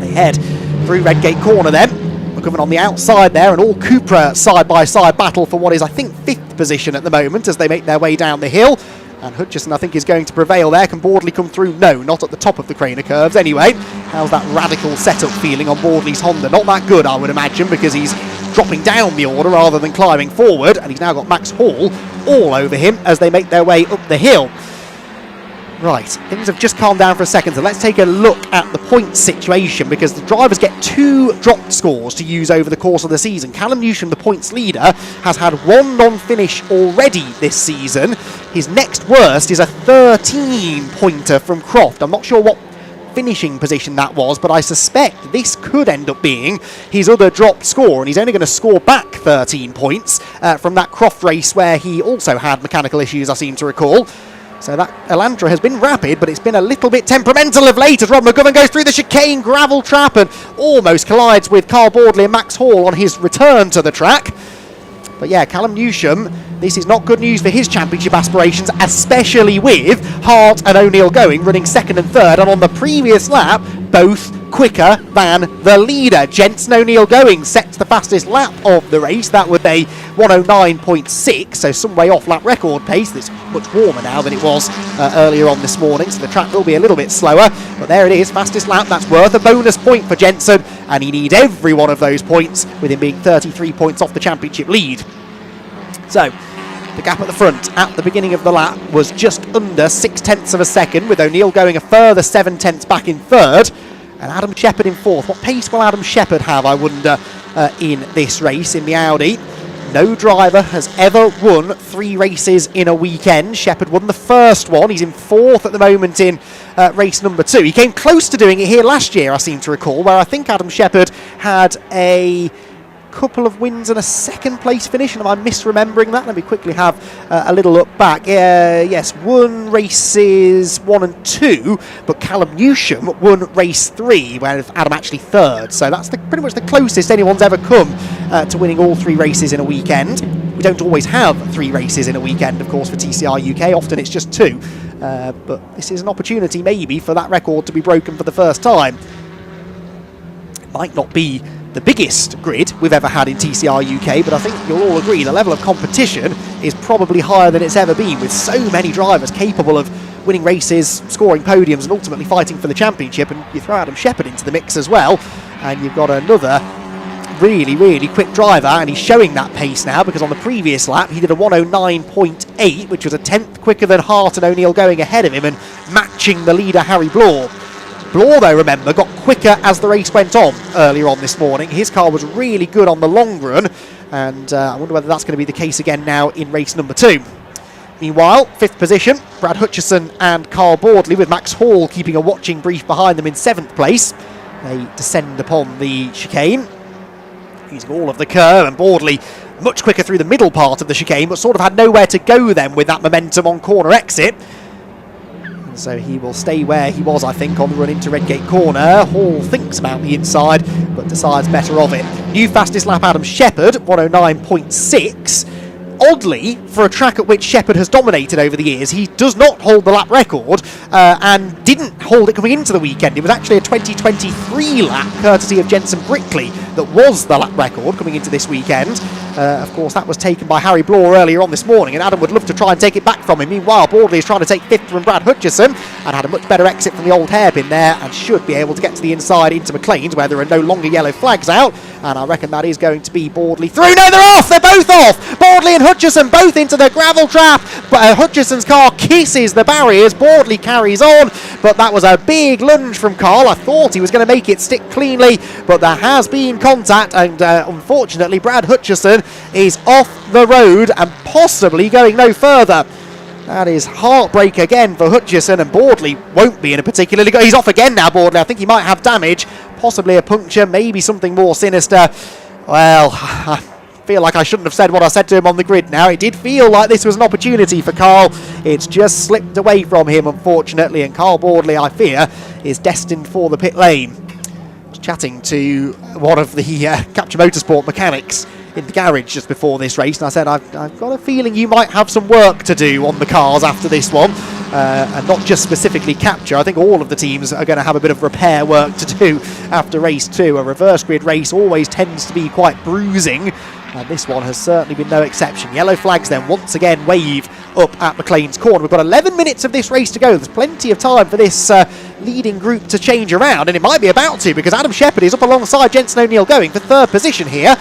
They head through Redgate Corner then. McGovern on the outside there, and all Cupra side-by-side battle for what is, I think, 5th position at the moment as they make their way down the hill. And Hutchison, I think, is going to prevail there. Can Bordley come through? No, not at the top of the Craner curves anyway. How's that radical setup feeling on Bordley's Honda? Not that good, I would imagine, because he's dropping down the order rather than climbing forward, and he's now got Max Hall all over him as they make their way up the hill. Right, things have just calmed down for a second, so let's take a look at the point situation, because the drivers get 2 dropped scores to use over the course of the season. Callum Newsham, the points leader, has had 1 non-finish already this season. His next worst is a 13-pointer from Croft. I'm not sure what finishing position that was, but I suspect this could end up being his other dropped score, and he's only going to score back 13 points from that Croft race where he also had mechanical issues, I seem to recall. So that Elantra has been rapid, but it's been a little bit temperamental of late as Rob McGovern goes through the chicane gravel trap and almost collides with Carl Bordley and Max Hall on his return to the track. But yeah, Callum Newsham, this is not good news for his championship aspirations, especially with Hart and O'Neill going, running second and third, and on the previous lap, both quicker than the leader. Jenson O'Neill going sets the fastest lap of the race. That would be 109.6, so some way off lap record pace. It's much warmer now than it was earlier on this morning, so the track will be a little bit slower. But there it is, fastest lap. That's worth a bonus point for Jenson, and he needs every one of those points, with him being 33 points off the championship lead. So the gap at the front at the beginning of the lap was just under 0.6 of a second, with O'Neill going a further 0.7 back in third, and Adam Shepherd in fourth. What pace will Adam Shepherd have, I wonder, in this race in the Audi? No driver has ever won 3 races in a weekend. Shepherd won the first one. He's in 4th at the moment in race number 2. He came close to doing it here last year, I seem to recall, where I think Adam Shepherd had a couple of wins and a 2nd place finish, and am I misremembering that? Let me quickly have a little look back. Yes, won races 1 and 2, but Callum Newsham won race 3, where Adam actually 3rd. So that's pretty much the closest anyone's ever come to winning all 3 races in a weekend. We don't always have 3 races in a weekend, of course, for TCR UK. Often it's just 2. But this is an opportunity maybe for that record to be broken for the first time. It might not be the biggest grid we've ever had in TCR UK, but I think you'll all agree the level of competition is probably higher than it's ever been, with so many drivers capable of winning races, scoring podiums and ultimately fighting for the championship. And you throw Adam Shepherd into the mix as well, and you've got another really quick driver, and he's showing that pace now, because on the previous lap he did a 109.8, which was a 10th quicker than Hart and O'Neill going ahead of him and matching the leader Harry Blore. Blore, though, remember, got quicker as the race went on earlier on this morning. His car was really good on the long run, and I wonder whether that's going to be the case again now in race number 2. Meanwhile, 5th position, Brad Hutchison and Carl Boardley, with Max Hall keeping a watching brief behind them in 7th place. They descend upon the chicane, using all of the curve, and Boardley much quicker through the middle part of the chicane, but sort of had nowhere to go then with that momentum on corner exit. So he will stay where he was, I think, on the run into Redgate Corner. Hall thinks about the inside, but decides better of it. New fastest lap, Adam Shepherd, 109.6. Oddly, for a track at which Shepherd has dominated over the years, he does not hold the lap record, and didn't hold it coming into the weekend. It was actually a 2023 lap, courtesy of Jensen Brickley, that was the lap record coming into this weekend. Of course, that was taken by Harry Blore earlier on this morning, and Adam would love to try and take it back from him. Meanwhile, Boardley is trying to take 5th from Brad Hutchison, and had a much better exit from the old hairpin there, and should be able to get to the inside into McLean's, where there are no longer yellow flags out, and I reckon that is going to be Boardley through. No, they're off! They're both off! Boardley and Hutchison both into the gravel trap, but Hutchison's car kisses the barriers. Boardley carries on, but that was a big lunge from Carl. I thought he was going to make it stick cleanly, but there has been contact, and unfortunately Brad Hutchison is off the road and possibly going no further. That is heartbreak again for Hutchison, and Boardley won't be in a particularly good... He's off again now, Boardley. I think he might have damage, possibly a puncture, maybe something more sinister. Well, I feel like I shouldn't have said what I said to him on the grid now. It did feel like this was an opportunity for Carl. It's just slipped away from him, unfortunately, and Carl Boardley, I fear, is destined for the pit lane. I was chatting to one of the Capture Motorsport mechanics in the garage just before this race, and I said, I've got a feeling you might have some work to do on the cars after this one, and not just specifically Capture. I think all of the teams are going to have a bit of repair work to do after race 2. A reverse grid race always tends to be quite bruising, and this one has certainly been no exception. Yellow flags then once again wave up at McLean's Corner. We've got 11 minutes of this race to go. There's plenty of time for this leading group to change around, and it might be about to, because Adam Shepherd is up alongside Jensen O'Neill going for 3rd position here.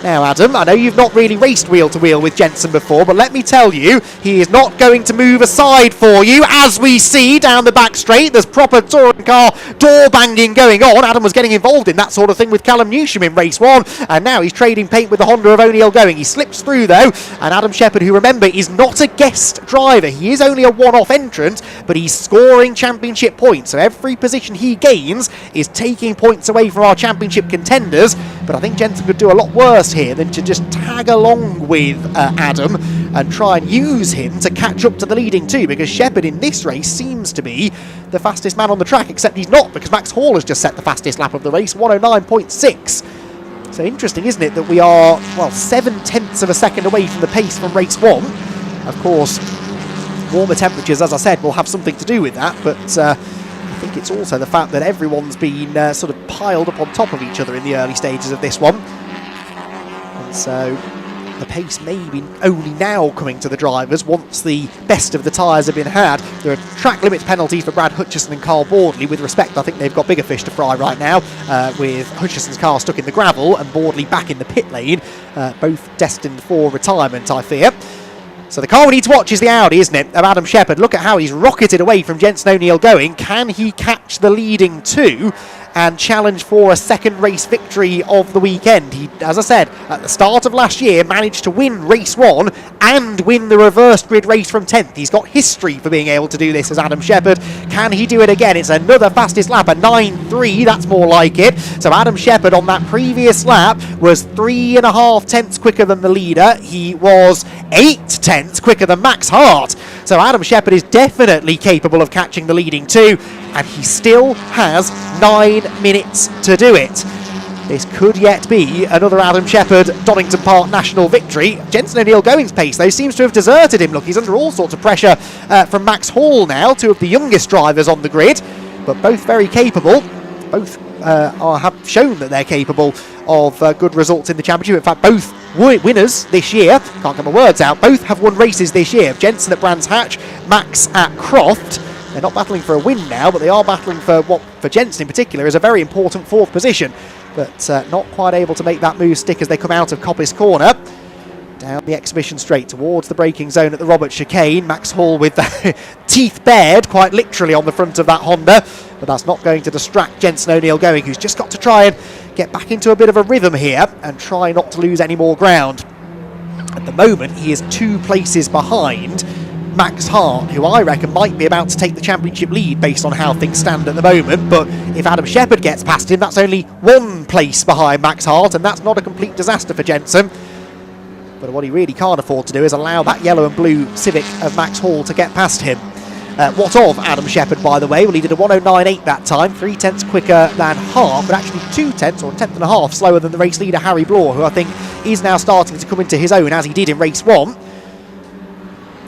Now, Adam, I know you've not really raced wheel-to-wheel with Jensen before, but let me tell you, he is not going to move aside for you. As we see down the back straight, there's proper touring car door-banging going on. Adam was getting involved in that sort of thing with Callum Newsham in race 1, and now he's trading paint with the Honda of O'Neill going. He slips through, though, and Adam Shepherd, who, remember, is not a guest driver. He is only a one-off entrant, but he's scoring championship points, so every position he gains is taking points away from our championship contenders. But I think Jensen could do a lot worse here than to just tag along with Adam and try and use him to catch up to the leading 2, because Shepherd in this race seems to be the fastest man on the track, except he's not, because Max Hall has just set the fastest lap of the race, 109.6. So interesting, isn't it, that we are, well, 7/10 of a second away from the pace from race 1. Of course, warmer temperatures, as I said, will have something to do with that, but I think it's also the fact that everyone's been sort of piled up on top of each other in the early stages of this one. And so the pace may be only now coming to the drivers once the best of the tyres have been had. There are track limits penalties for Brad Hutchison and Carl Boardley. With respect, I think they've got bigger fish to fry right now, with Hutchison's car stuck in the gravel and Boardley back in the pit lane, both destined for retirement, I fear. So the car we need to watch is the Audi, isn't it, of Adam Shepherd. Look at how he's rocketed away from Jensen O'Neill going. Can he catch the leading 2? and challenge for a second race victory of the weekend. He, as I said, at the start of last year, managed to win race 1 and win the reverse grid race from 10th. He's got history for being able to do this as Adam Shepherd. Can he do it again? It's another fastest lap, a 9.3, that's more like it. So Adam Shepherd on that previous lap was 3.5 tenths quicker than the leader. He was 8 tenths quicker than Max Hart. So Adam Shepherd is definitely capable of catching the leading 2, and he still has 9 minutes to do it. This could yet be another Adam Shepherd Donington Park national victory. Jenson O'Neill-Going's pace, though, seems to have deserted him. Look, he's under all sorts of pressure from Max Hall now, 2 of the youngest drivers on the grid, but both very capable. Both have shown that they're capable of good results in the championship. In fact, both winners this year. Can't get my words out. Both have won races this year. Jenson at Brands Hatch, Max at Croft. They're not battling for a win now, but they are battling for what, for Jenson in particular, is a very important 4th position. But not quite able to make that move stick as they come out of Coppice Corner. Down the exhibition straight towards the braking zone at the Robert chicane. Max Hall with the teeth bared, quite literally, on the front of that Honda. But that's not going to distract Jenson O'Neill-Going, who's just got to try and get back into a bit of a rhythm here and try not to lose any more ground. At the moment, he is 2 places behind Max Hart, who I reckon might be about to take the championship lead based on how things stand at the moment. But if Adam Shepherd gets past him, that's only 1 place behind Max Hart, and that's not a complete disaster for Jenson. But what he really can't afford to do is allow that yellow and blue Civic of Max Hall to get past him. What of Adam Shepherd, by the way? Well, he did a 1:09.8 that time, 3 tenths quicker than Hart, but actually 2 tenths or 1.5 tenths slower than the race leader Harry Bloor, who I think is now starting to come into his own, as he did in race 1.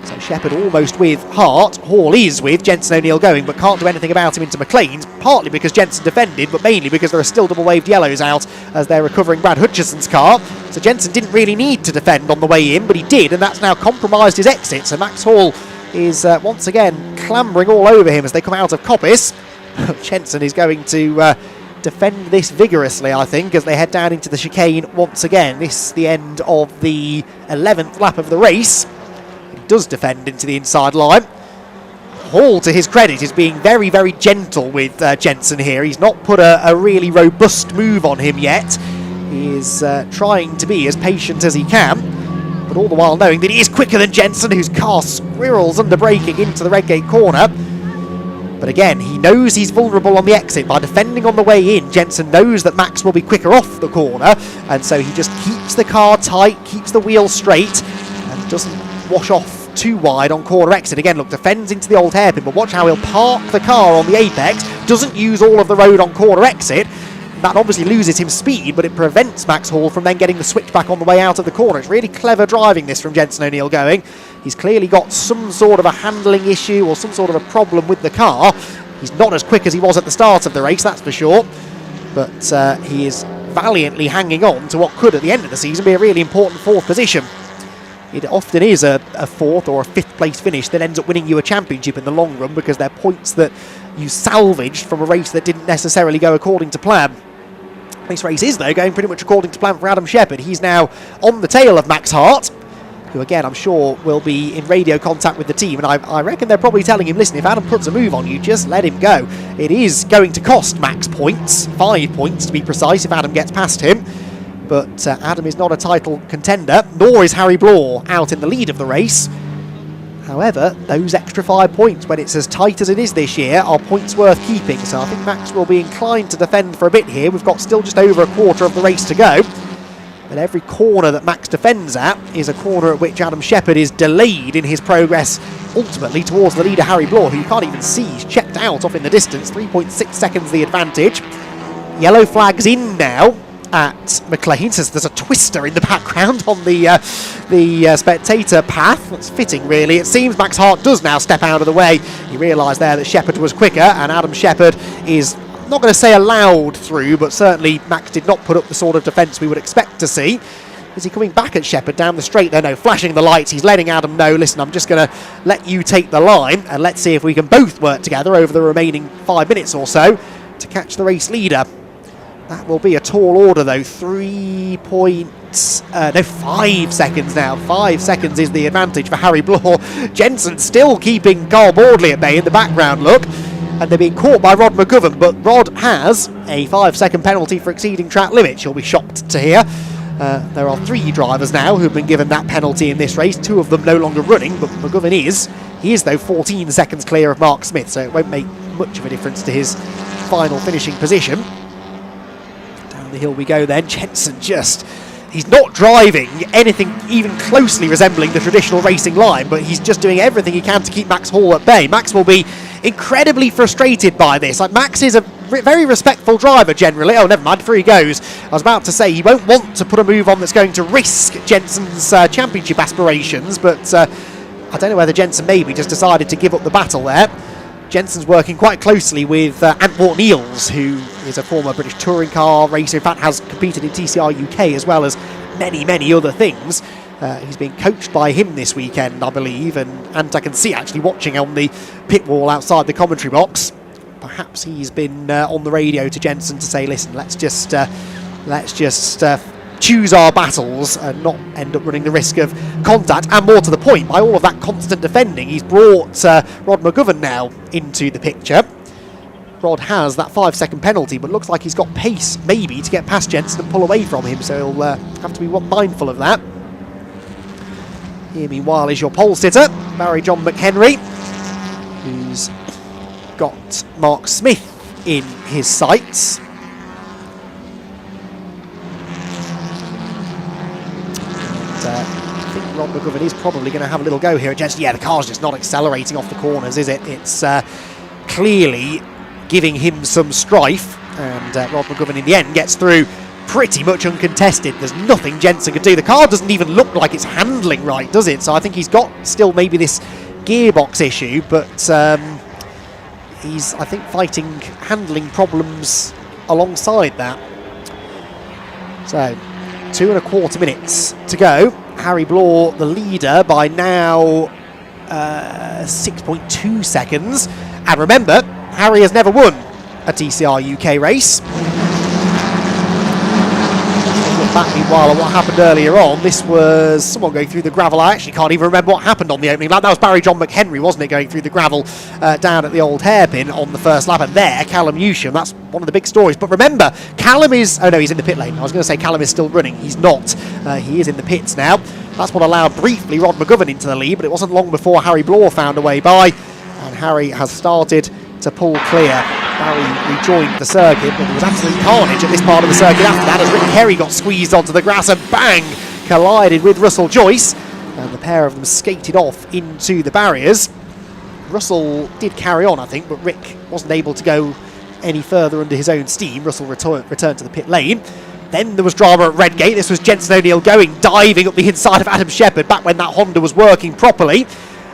So Shepherd almost with Hart. Hall is with Jenson O'Neill-Going, but can't do anything about him into McLean's, partly because Jenson defended, but mainly because there are still double-waved yellows out as they're recovering Brad Hutchison's car. So Jenson didn't really need to defend on the way in, but he did, and that's now compromised his exit. So Max Hall is once again clambering all over him as they come out of Coppice. Jenson is going to defend this vigorously, I think, as they head down into the chicane once again. This is the end of the 11th lap of the race. He does defend into the inside line. Hall, to his credit, is being very, very gentle with Jenson here. He's not put a really robust move on him yet. He is trying to be as patient as he can, but all the while knowing that he is quicker than Jenson, whose car squirrels under braking into the Redgate corner. But again, he knows he's vulnerable on the exit. By defending on the way in, Jenson knows that Max will be quicker off the corner, and so he just keeps the car tight, keeps the wheel straight, and doesn't wash off too wide on corner exit. Again, look, defends into the old hairpin, but watch how he'll park the car on the apex, doesn't use all of the road on corner exit. That obviously loses him speed, but it prevents Max Hall from then getting the switch back on the way out of the corner. It's really clever driving this from Jenson O'Neill-Going. He's clearly got some sort of a handling issue or some sort of a problem with the car. He's not as quick as he was at the start of the race, that's for sure. But he is valiantly hanging on to what could, at the end of the season, be a really important 4th position. It often is a 4th or a 5th place finish that ends up winning you a championship in the long run, because they're points that you salvaged from a race that didn't necessarily go according to plan. This race is, though, going pretty much according to plan for Adam Shepherd. He's now on the tail of Max Hart, who, again, I'm sure will be in radio contact with the team. And I reckon they're probably telling him, listen, if Adam puts a move on you, just let him go. It is going to cost Max points, 5 points to be precise, if Adam gets past him. But Adam is not a title contender, nor is Harry Bloor out in the lead of the race. However, those extra 5 points, when it's as tight as it is this year, are points worth keeping. So I think Max will be inclined to defend for a bit here. We've got still just over a quarter of the race to go. But every corner that Max defends at is a corner at which Adam Shepherd is delayed in his progress, ultimately towards the leader Harry Bloor, who you can't even see. He's checked out off in the distance, 3.6 seconds the advantage. Yellow flag's in now at McLean's. There's a twister in the background on the spectator path. That's fitting, really. It seems Max Hart does now step out of the way. He realised there that Shepherd was quicker, and Adam Shepherd is, I'm not going to say allowed through, but certainly Max did not put up the sort of defence we would expect to see. Is he coming back at Shepherd down the straight there? No, flashing the lights. He's letting Adam know, listen, I'm just going to let you take the line, and let's see if we can both work together over the remaining 5 minutes or so to catch the race leader. That will be a tall order, though. 5 seconds now. 5 seconds is the advantage for Harry Bloor. Jenson still keeping Carl Bordley at bay in the background, look. and they're being caught by Rod McGovern, but Rod has a 5-second penalty for exceeding track limits. You'll be shocked to hear. There are 3 drivers now who've been given that penalty in this race, 2 of them no longer running, but McGovern is. He is, though, 14 seconds clear of Mark Smith, so it won't make much of a difference to his final finishing position. Down the hill we go then. Jensen he's not driving anything even closely resembling the traditional racing line, but he's just doing everything he can to keep Max Hall at bay. Max will be incredibly frustrated by this. Like, Max is a very respectful driver generally. Oh, never mind, through he goes. I was about to say he won't want to put a move on that's going to risk Jensen's championship aspirations, but I don't know whether Jensen maybe just decided to give up the battle there. Jensen's working quite closely with Antwort Niels, who is a former British touring car racer, in fact has competed in TCR UK as well as many, many other things. He's being coached by him this weekend, I believe, and I can see actually watching on the pit wall outside the commentary box. Perhaps he's been on the radio to Jensen to say, listen, let's just choose our battles and not end up running the risk of contact. And more to the point, by all of that constant defending, he's brought Rod McGovern now into the picture. Rod has that 5-second penalty, but looks like he's got pace maybe to get past Jensen and pull away from him, so he'll have to be mindful of that. Here meanwhile is your pole sitter, Barry John McHenry, who's got Mark Smith in his sights. I think Rod McGovern is probably going to have a little go here at Jensen. Yeah, the car's just not accelerating off the corners, is it? It's clearly giving him some strife, and Rod McGovern in the end gets through pretty much uncontested. There's nothing Jensen could do. The car doesn't even look like it's handling right, does it? So I think he's got still maybe this gearbox issue, but he's, I think, fighting handling problems alongside that. So 2.25 minutes to go. Harry Blaw, the leader, by now 6.2 seconds. And remember, Harry has never won a TCR UK race. Look back meanwhile at what happened earlier on. This was someone going through the gravel. I actually can't even remember what happened on the opening lap. That was Barry John McHenry, wasn't it, going through the gravel down at the old hairpin on the first lap. And there, Callum Newsham, that's one of the big stories. But remember, Callum is... Oh no, he's in the pit lane. I was going to say Callum is still running. He's not. He is in the pits now. That's what allowed briefly Rod McGovern into the lead, but it wasn't long before Harry Blaw found a way by. And Harry has started to pull clear. Barry rejoined the circuit, but there was absolute carnage at this part of the circuit after that as Rick Kerry got squeezed onto the grass and bang, collided with Russell Joyce, and the pair of them skated off into the barriers. Russell did carry on, I think, but Rick wasn't able to go any further under his own steam. Russell returned to the pit lane. Then there was drama at Redgate. This was Jensen O'Neill diving up the inside of Adam Shepherd back when that Honda was working properly.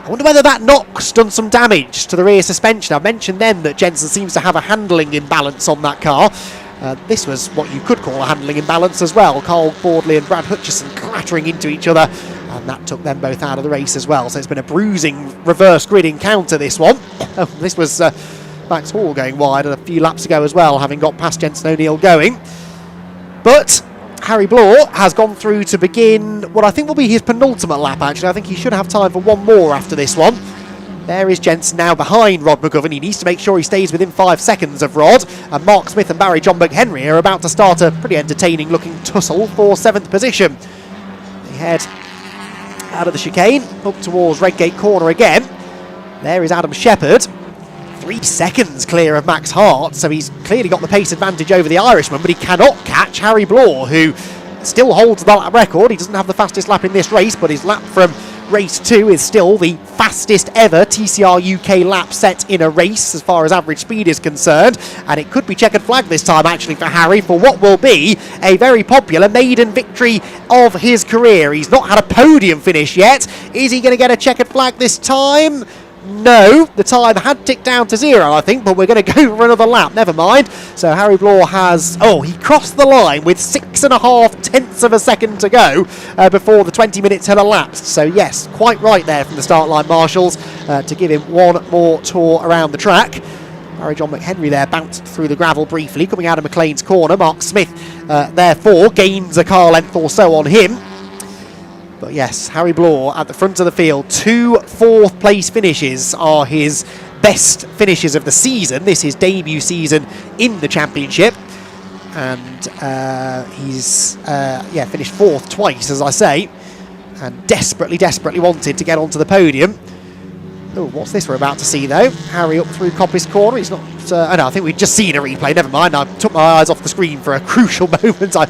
I wonder whether that knock's done some damage to the rear suspension. I mentioned then that Jensen seems to have a handling imbalance on that car. This was what you could call a handling imbalance as well. Carl Fordley and Brad Hutchison clattering into each other, and that took them both out of the race as well. So it's been a bruising reverse grid encounter, this one. This was Max Hall going wide a few laps ago as well, having got past Jensen O'Neill going. But Harry Blaw has gone through to begin what I think will be his penultimate lap, actually. I think he should have time for one more after this one. There is Jensen now behind Rod McGovern. He needs to make sure he stays within 5 seconds of Rod. And Mark Smith and Barry John McHenry are about to start a pretty entertaining looking tussle for 7th position. They head out of the chicane, up towards Redgate Corner again. There is Adam Shepherd. 3 seconds clear of Max Hart, so he's clearly got the pace advantage over the Irishman, but he cannot catch Harry Blaw, who still holds the lap record. He doesn't have the fastest lap in this race, but his lap from race 2 is still the fastest ever TCR UK lap set in a race as far as average speed is concerned, and it could be checkered flag this time actually for Harry for what will be a very popular maiden victory of his career. He's not had a podium finish yet. Is he going to get a checkered flag this time? No, the time had ticked down to 0, I think, but we're going to go for another lap. Never mind. So Harry Blaw has... Oh, he crossed the line with 6.5 tenths of a second to go before the 20 minutes had elapsed. So yes, quite right there from the start line marshals to give him one more tour around the track. Barry John McHenry there bounced through the gravel briefly, coming out of McLean's corner. Mark Smith, therefore, gains a car length or so on him. But yes, Harry Blaw at the front of the field. 2 4th place finishes are his best finishes of the season. This is debut season in the championship, and he's finished 4th twice, as I say, and desperately wanted to get onto the podium. Oh, what's this we're about to see, though? Harry up through Coppice Corner. He's not... I think we've just seen a replay. Never mind. I took my eyes off the screen for a crucial moment. I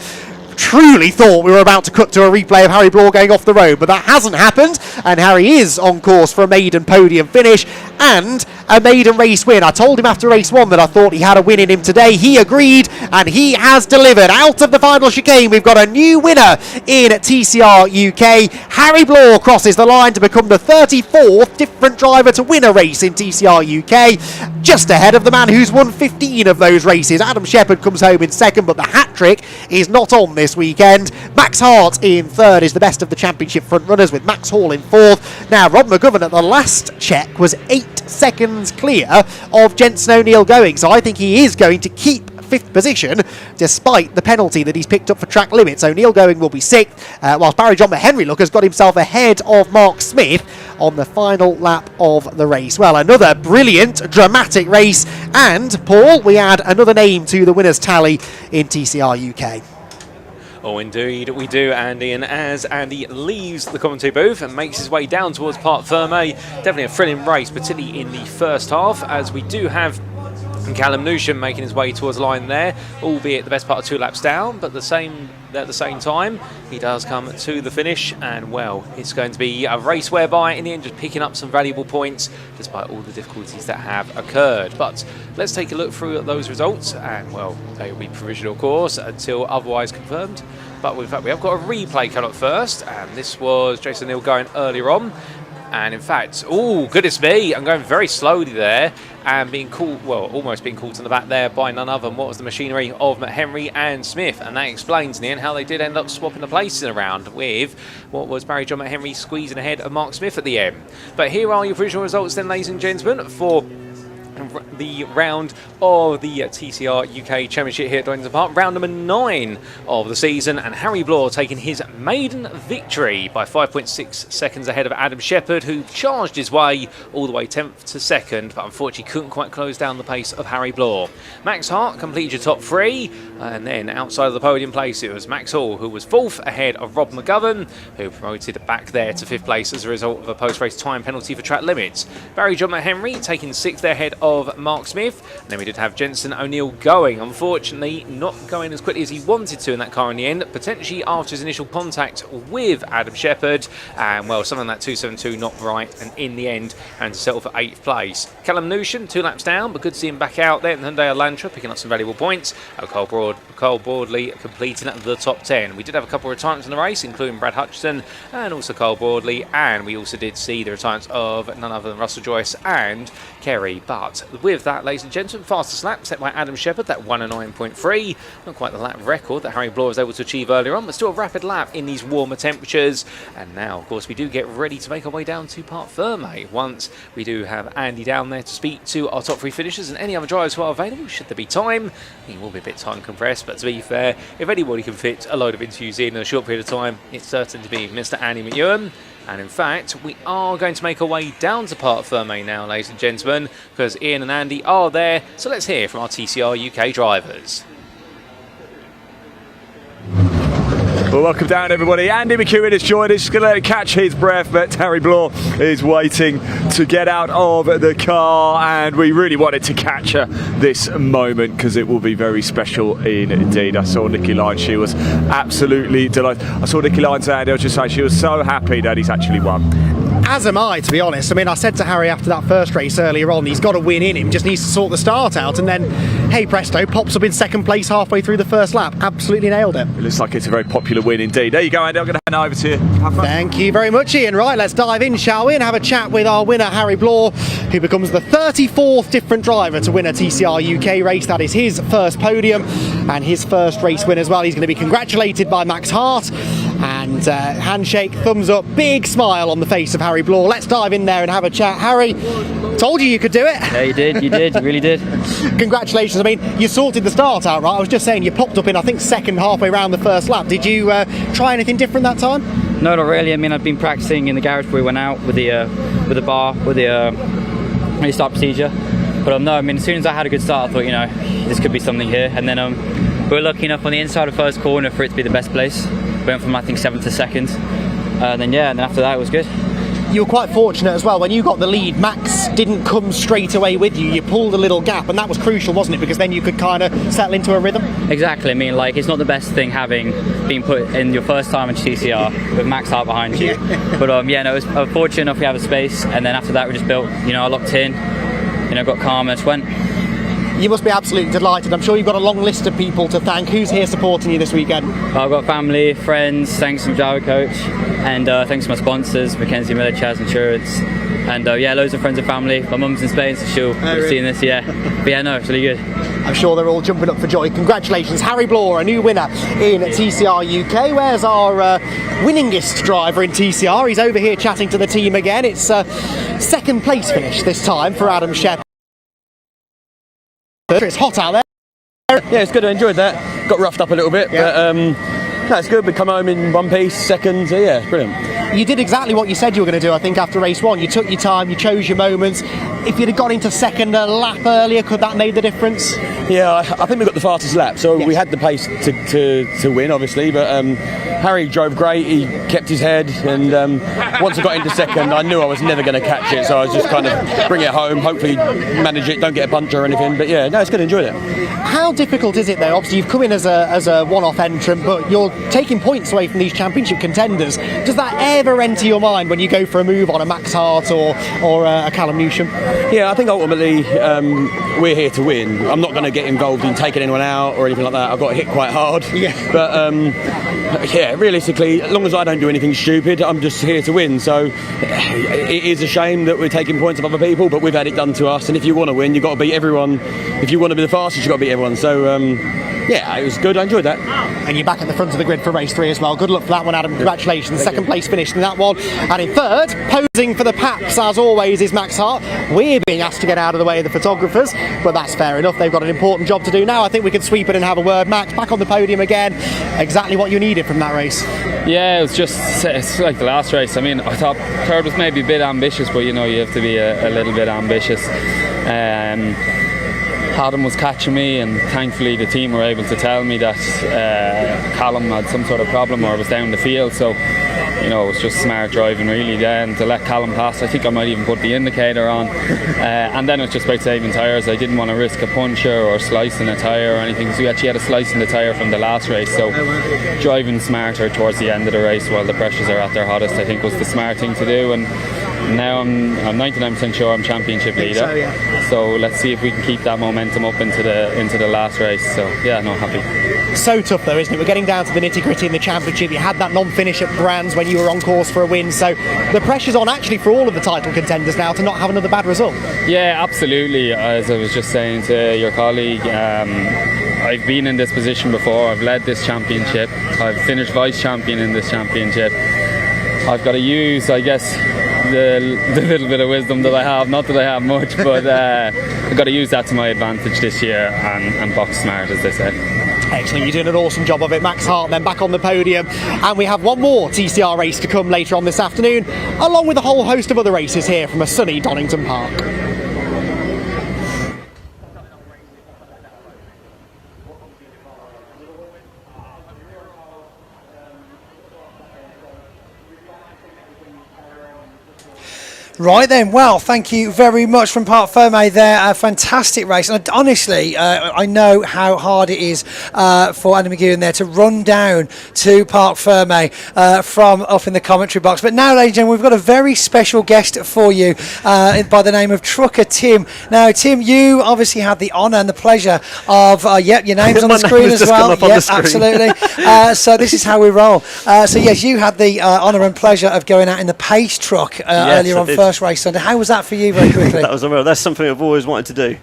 truly thought we were about to cut to a replay of Harry Blore going off the road, but that hasn't happened, and Harry is on course for a maiden podium finish and a maiden race win. I told him after race 1 that I thought he had a win in him today. He agreed, and he has delivered. Out of the final chicane, we've got a new winner in TCR UK. Harry Blore crosses the line to become the 34th different driver to win a race in TCR UK, just ahead of the man who's won 15 of those races. Adam Shepherd comes home in 2nd, but the hat-trick is not on this weekend. Max Hart in 3rd is the best of the championship front runners, with Max Hall in 4th. Now, Rob McGovern at the last check was 8 seconds clear of Jensen O'Neill going, so I think he is going to keep 5th position despite the penalty that he's picked up for track limits. O'Neill going will be 6th, whilst Barry John McHenry has got himself ahead of Mark Smith on the final lap of the race. Well, another brilliant, dramatic race, and Paul, we add another name to the winners' tally in TCR UK. Oh, indeed, we do, Andy. And as Andy leaves the commentary booth and makes his way down towards Parc Fermé, definitely a thrilling race, particularly in the first half, as we do have Callum Newsham making his way towards the line there, albeit the best part of 2 laps down, but at the same time, he does come to the finish, and well, it's going to be a race whereby in the end just picking up some valuable points despite all the difficulties that have occurred. But let's take a look through at those results, and well, they will be provisional, of course, until otherwise confirmed. But in fact, we have got a replay coming up first, and this was Jason Neal going earlier on. And in fact, oh goodness me, I'm going very slowly there and being caught, well, almost being caught in the back there by none other than what was the machinery of McHenry and Smith. And that explains in the end how they did end up swapping the places around, with what was Barry John McHenry squeezing ahead of Mark Smith at the end. But here are your provisional results then, ladies and gentlemen, for the round of the TCR UK Championship here at Donington Park, round number 9 of the season, and Harry Blore taking his maiden victory by 5.6 seconds ahead of Adam Shepherd, who charged his way all the way 10th to 2nd, but unfortunately couldn't quite close down the pace of Harry Blore. Max Hart completed your top 3, and then outside of the podium place it was Max Hall, who was 4th ahead of Rob McGovern, who promoted back there to 5th place as a result of a post-race time penalty for track limits. Barry John McHenry taking 6th ahead of Mark Smith, and then we did have Jensen O'Neill going, unfortunately not going as quickly as he wanted to in that car in the end, potentially after his initial contact with Adam Shepherd, and well, something like that 272 not right, and in the end and to settle for 8th place. Callum Newsham 2 laps down, but good to see him back out there in the Hyundai Elantra picking up some valuable points. Cole Broadley completing at the top 10. We did have a couple of retirements in the race, including Brad Hutchison and also Cole Broadley, and we also did see the retirements of none other than Russell Joyce and Kerry. But with that, ladies and gentlemen, fastest lap set by Adam Shepherd, that 109.3. Not quite the lap record that Harry Blore was able to achieve earlier on, but still a rapid lap in these warmer temperatures. And now, of course, we do get ready to make our way down to Parc Fermé. Once we do have Andy down there to speak to our top 3 finishers and any other drivers who are available, should there be time. He will be a bit time compressed, but to be fair, if anybody can fit a load of interviews in a short period of time, it's certain to be Mr. Andy McEwen. And in fact, we are going to make our way down to Parc Fermé now, ladies and gentlemen, because Ian and Andy are there. So let's hear from our TCR UK drivers. Well, welcome down, everybody. Andy McEwen has joined us. He's going to let it catch his breath, but Harry Blore is waiting to get out of the car, and we really wanted to capture this moment because it will be very special indeed. I saw Nikki Lyons. She was absolutely delighted. I saw Nikki Lyons, Andy. I was just saying she was so happy that he's actually won. As am I, to be honest. I mean, I said to Harry after that first race earlier on, he's got a win in him, just needs to sort the start out, and then, hey presto, pops up in 2nd place halfway through the first lap. Absolutely nailed it. It looks like it's a very popular win indeed. There you go, Andy. I'm going to hand over to you. Have fun. Thank you very much, Ian. Right, let's dive in, shall we, and have a chat with our winner, Harry Blore, who becomes the 34th different driver to win a TCR UK race. That is his first podium and his first race win as well. He's going to be congratulated by Max Hart, and handshake, thumbs up, big smile on the face of Harry Blore. Let's dive in there and have a chat. Harry, told you could do it. Yeah, you did, you really did. Congratulations. I mean, you sorted the start out, right? I was just saying you popped up in, I think, 2nd halfway around the first lap. Did you try anything different that time? No, not really. I mean, I've been practicing in the garage before we went out with the bar, with the restart procedure. But no, I mean, as soon as I had a good start, I thought, you know, this could be something here. And then we were lucky enough on the inside of first corner for it to be the best place. Went from, I think, 7th to 2nd. And then after that it was good. You were quite fortunate as well. When you got the lead, Max didn't come straight away with you. You pulled a little gap, and that was crucial, wasn't it? Because then you could kind of settle into a rhythm. Exactly. I mean, like, it's not the best thing having been put in your first time in TCR with Max Hart behind you. But no, it was fortunate enough we have a space, and then after that we just built. You know, I locked in. You know, got calm and just went. You must be absolutely delighted. I'm sure you've got a long list of people to thank. Who's here supporting you this weekend? I've got family, friends, thanks to Java Coach, and thanks to my sponsors, Mackenzie Miller, Chaz Insurance, and loads of friends and family. My mum's in Spain, so she'll be seeing this, But no, it's really good. I'm sure they're all jumping up for joy. Congratulations, Harry Blore, a new winner in TCR UK. Where's our winningest driver in TCR? He's over here chatting to the team again. It's second place finish this time for Adam Shepherd. It's hot out there. Yeah, it's good. I enjoyed that. Got roughed up a little bit, but no, it's good. We come home in one piece, second. So yeah, it's brilliant. You did exactly what you said you were going to do, I think, after race 1. You took your time, you chose your moments. If you'd have got into second a lap earlier, could that have made the difference? Yeah, I think we got the fastest lap, so we had the pace to win, obviously. But Harry drove great. He kept his head, and once I got into second, I knew I was never going to catch it. So I was just kind of bring it home, hopefully manage it, don't get a puncture or anything. But yeah, no, it's good. Enjoyed it. How difficult is it, though? Obviously, you've come in as a one-off entrant, but you're taking points away from these championship contenders. Does that ever enter your mind when you go for a move on a Max Hart or a Callum Newsham? Yeah, I think ultimately we're here to win. I'm not going to get involved in taking anyone out or anything like that. I've got hit quite hard. But realistically, as long as I don't do anything stupid, I'm just here to win. So it is a shame that we're taking points of other people, but we've had it done to us. And if you want to win, you've got to beat everyone. If you want to be the fastest, you've got to beat everyone. So it was good. I enjoyed that. And you're back at the front of the grid for race 3 as well. Good luck for that one, Adam. Congratulations. Second place finished in that one. And in third, posing for the Paps, as always, is Max Hart. We're being asked to get out of the way of the photographers, but that's fair enough. They've got an important job to do now. I think we can sweep it and have a word. Max, back on the podium again. Exactly what you needed from that race. Yeah, it's like the last race. I mean, I thought third was maybe a bit ambitious, but you know, you have to be a little bit ambitious. Adam was catching me, and thankfully the team were able to tell me that Callum had some sort of problem or was down the field, so you know, it was just smart driving really then to let Callum pass. I think I might even put the indicator on, and then it was just about saving tyres. I didn't want to risk a puncture or slicing a tyre or anything, because we actually had a slice in the tyre from the last race, so driving smarter towards the end of the race while the pressures are at their hottest, I think, was the smart thing to do. And now I'm 99% sure I'm championship leader. So let's see if we can keep that momentum up into the last race. So yeah, no, happy. So tough though, isn't it? We're getting down to the nitty-gritty in the championship. You had that non-finish at Brands when you were on course for a win. So the pressure's on actually for all of the title contenders now to not have another bad result. Yeah, absolutely. As I was just saying to your colleague, I've been in this position before. I've led this championship. I've finished vice champion in this championship. I've got to use, I guess, the little bit of wisdom that I have, not that I have much, but I've got to use that to my advantage this year and box smart, as they say. Excellent, you're doing an awesome job of it. Max Hart then back on the podium, and we have one more TCR race to come later on this afternoon, along with a whole host of other races here from a sunny Donington Park. Right then, well, thank you very much from Parc Fermé there. A fantastic race. And honestly, I know how hard it is for Andy McGeown there to run down to Parc Fermé from up in the commentary box. But now, ladies and gentlemen, we've got a very special guest for you by the name of Trucker Tim. Now, Tim, you obviously had the honour and the pleasure of, your name's on the screen as well. Yep, absolutely. So this is how we roll. So yes, you had the honour and pleasure of going out in the pace truck earlier on first race Sunday. How was that for you, very quickly? That was unreal. That's something I've always wanted to do.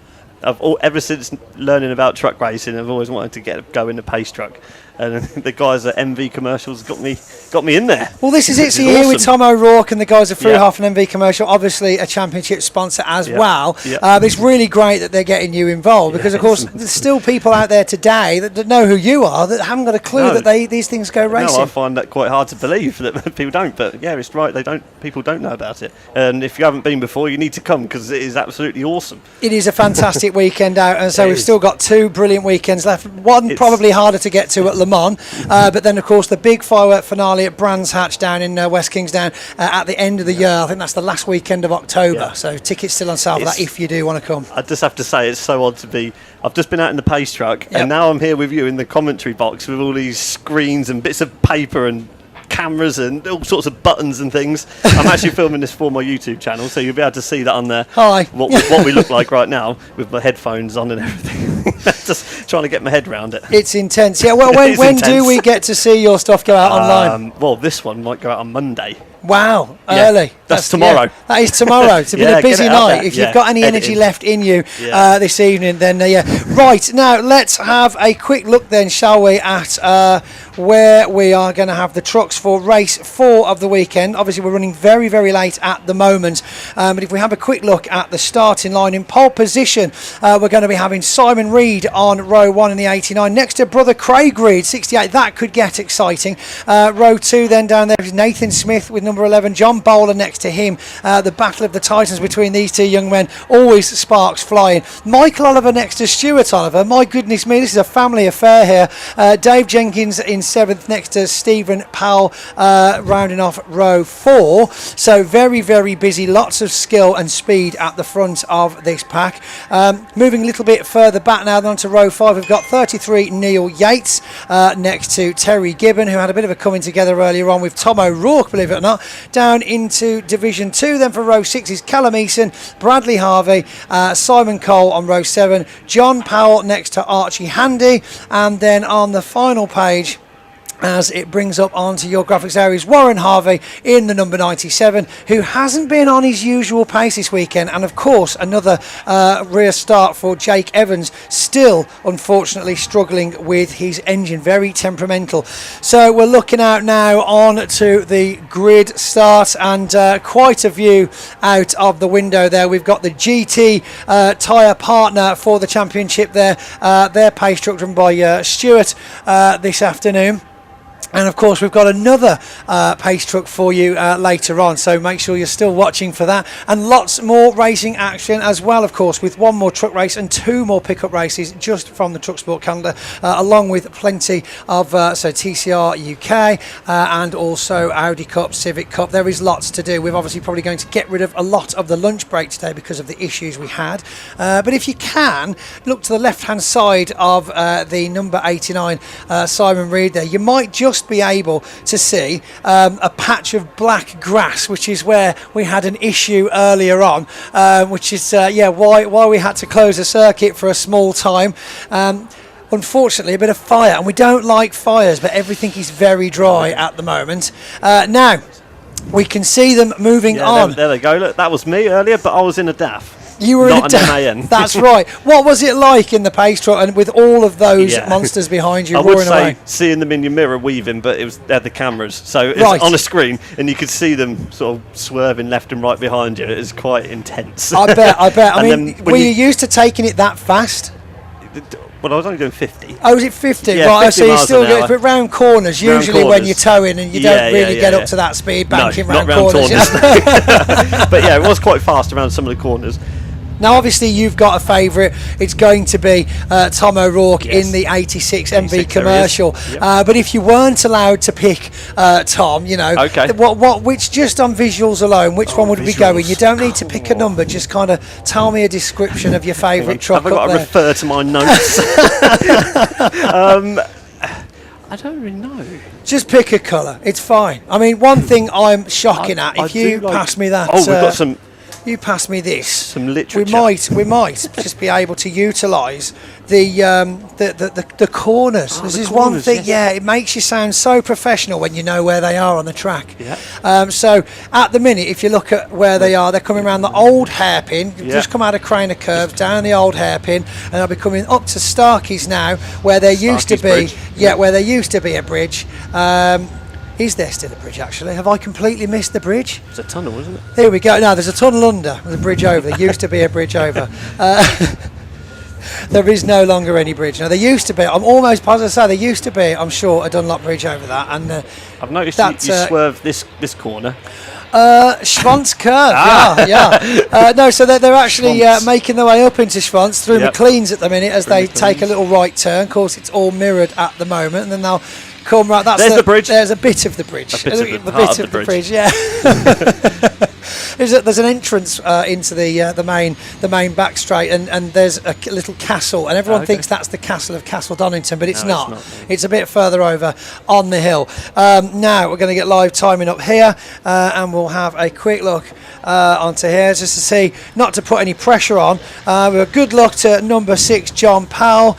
Ever since learning about truck racing, I've always wanted to go in the pace truck. and the guys at MV Commercials got me in there. Well, this is it. So Which you're here awesome. with Tom O'Rourke and the guys at Fruhalf and MV Commercial, obviously a championship sponsor as well. But it's really great that they're getting you involved because, of course, there's still people out there today that know who you are that haven't got a clue that these things go racing. No, I find that quite hard to believe that people don't. But yeah, it's right. People don't know about it. And if you haven't been before, you need to come because it is absolutely awesome. It is a fantastic weekend out, and so we've still got 2 brilliant weekends left. One probably harder to get to at Le Mans, but then of course the big firework finale at Brands Hatch down in West Kingsdown at the end of the year. I think that's the last weekend of October. So tickets still on sale for that if you do want to come. I just have to say it's so odd to be. I've just been out in the pace truck, and now I'm here with you in the commentary box with all these screens and bits of paper and cameras and all sorts of buttons and things. I'm actually filming this for my YouTube channel, so you'll be able to see that on there. Hi. What we look like right now with my headphones on and everything. Just trying to get my head around it. It's intense. Yeah. Well, when do we get to see your stuff go out online? Well, this one might go out on Monday. Wow, early. That's tomorrow. That is tomorrow. It's been a busy night. If you've got any energy left in you this evening, then Right, now let's have a quick look then, shall we, at where we are going to have the trucks for race 4 of the weekend. Obviously, we're running very, very late at the moment. But if we have a quick look at the starting line, in pole position, we're going to be having Simon Reed on row 1 in the 89. Next to brother Craig Reed, 68. That could get exciting. Row 2 then down there is Nathan Smith with number 11. John Bowler next to him. The battle of the titans between these 2 young men. Always sparks flying. Michael Oliver next to Stuart Oliver. My goodness me, this is a family affair here. Dave Jenkins in 7th next to Stephen Powell, rounding off row 4. So very, very busy. Lots of skill and speed at the front of this pack. Moving a little bit further back now on to row 5, we've got 33 Neil Yates next to Terry Gibbon, who had a bit of a coming together earlier on with Tom O'Rourke, believe it or not. Down into Division 2 then for row 6 is Callum Eason, Bradley Harvey, Simon Cole on row 7, John Powell next to Archie Handy, and then on the final page, as it brings up onto your graphics areas, Warren Harvey in the number 97, who hasn't been on his usual pace this weekend, and of course another rear start for Jake Evans, still unfortunately struggling with his engine, very temperamental. So we're looking out now on to the grid start, and quite a view out of the window there. We've got the GT tyre partner for the championship there, their pace truck driven by Stuart this afternoon. And of course, we've got another pace truck for you later on, so make sure you're still watching for that. And lots more racing action as well, of course, with 1 more truck race and 2 more pickup races just from the Clubsport calendar, along with plenty of TCR UK and also Audi Cup, Civic Cup. There is lots to do. We're obviously probably going to get rid of a lot of the lunch break today because of the issues we had. But if you can, look to the left-hand side of the number 89, Simon Reed there. You might just be able to see a patch of black grass, which is where we had an issue earlier on, which is why we had to close the circuit for a small time. Unfortunately, a bit of fire, and we don't like fires, but everything is very dry at the moment. Now we can see them moving on. There they go. Look, that was me earlier, but I was in a DAF. You were not in an MAN. That's right. What was it like in the pace truck and with all of those monsters behind you roaring away? I would say seeing them in your mirror weaving, but they had the cameras, so it's on a screen, and you could see them sort of swerving left and right behind you. It was quite intense. I bet. I mean, were you used to taking it that fast? Well, I was only doing 50. Oh, was it 50? Yeah, right, 50 so you miles still an get hour. round corners, usually when you're towing, and you don't really get up to that speed banking round corners. But yeah, it was quite fast around some of the corners. Now, obviously, you've got a favourite. It's going to be Tom O'Rourke in the 86 MV Commercial. Yep. But if you weren't allowed to pick Tom, you know, which just on visuals alone, which one would we go in? You don't need to pick a number. Just kind of tell me a description of your favourite truck. Have I got to refer to my notes? I don't really know. Just pick a colour. It's fine. I mean, one thing I'm shocking at, if you pass me that... Oh, we've got some... you pass me this. Some literature. We might just be able to utilise the corners. This is one corners, thing. yes. Yeah, it makes you sound so professional when you know where they are on the track. Yeah. So at the minute, if you look at where they are, they're coming around the old hairpin. You've just come out of Craner Curves, down the old hairpin, and they'll be coming up to Starkey's now, where there used to be. Bridge. Yeah, where there used to be a bridge. Is there still a bridge, actually? Have I completely missed the bridge? It's a tunnel, isn't it? Here we go. No, there's a tunnel under. There's a bridge over. There used to be a bridge over. There is no longer any bridge. Now, there used to be. I'm almost positive to say there used to be, I'm sure, a Dunlop bridge over that. And I've noticed you swerve this corner. Schwanz curve, no, so they're actually making their way up into Schwanz through McLean's at the minute as they take a little right turn. Of course, it's all mirrored at the moment, and then they'll come right. There's the bridge. There's a bit of the bridge. A bit of the bridge. Yeah. There's an entrance into the main back straight, and there's a little castle, and everyone thinks that's the castle of Castle Donington, but it's not. It's a bit further over on the hill. Now we're going to get live timing up here, and we'll have a quick look onto here just to see, not to put any pressure on. Good luck to number 6, John Powell.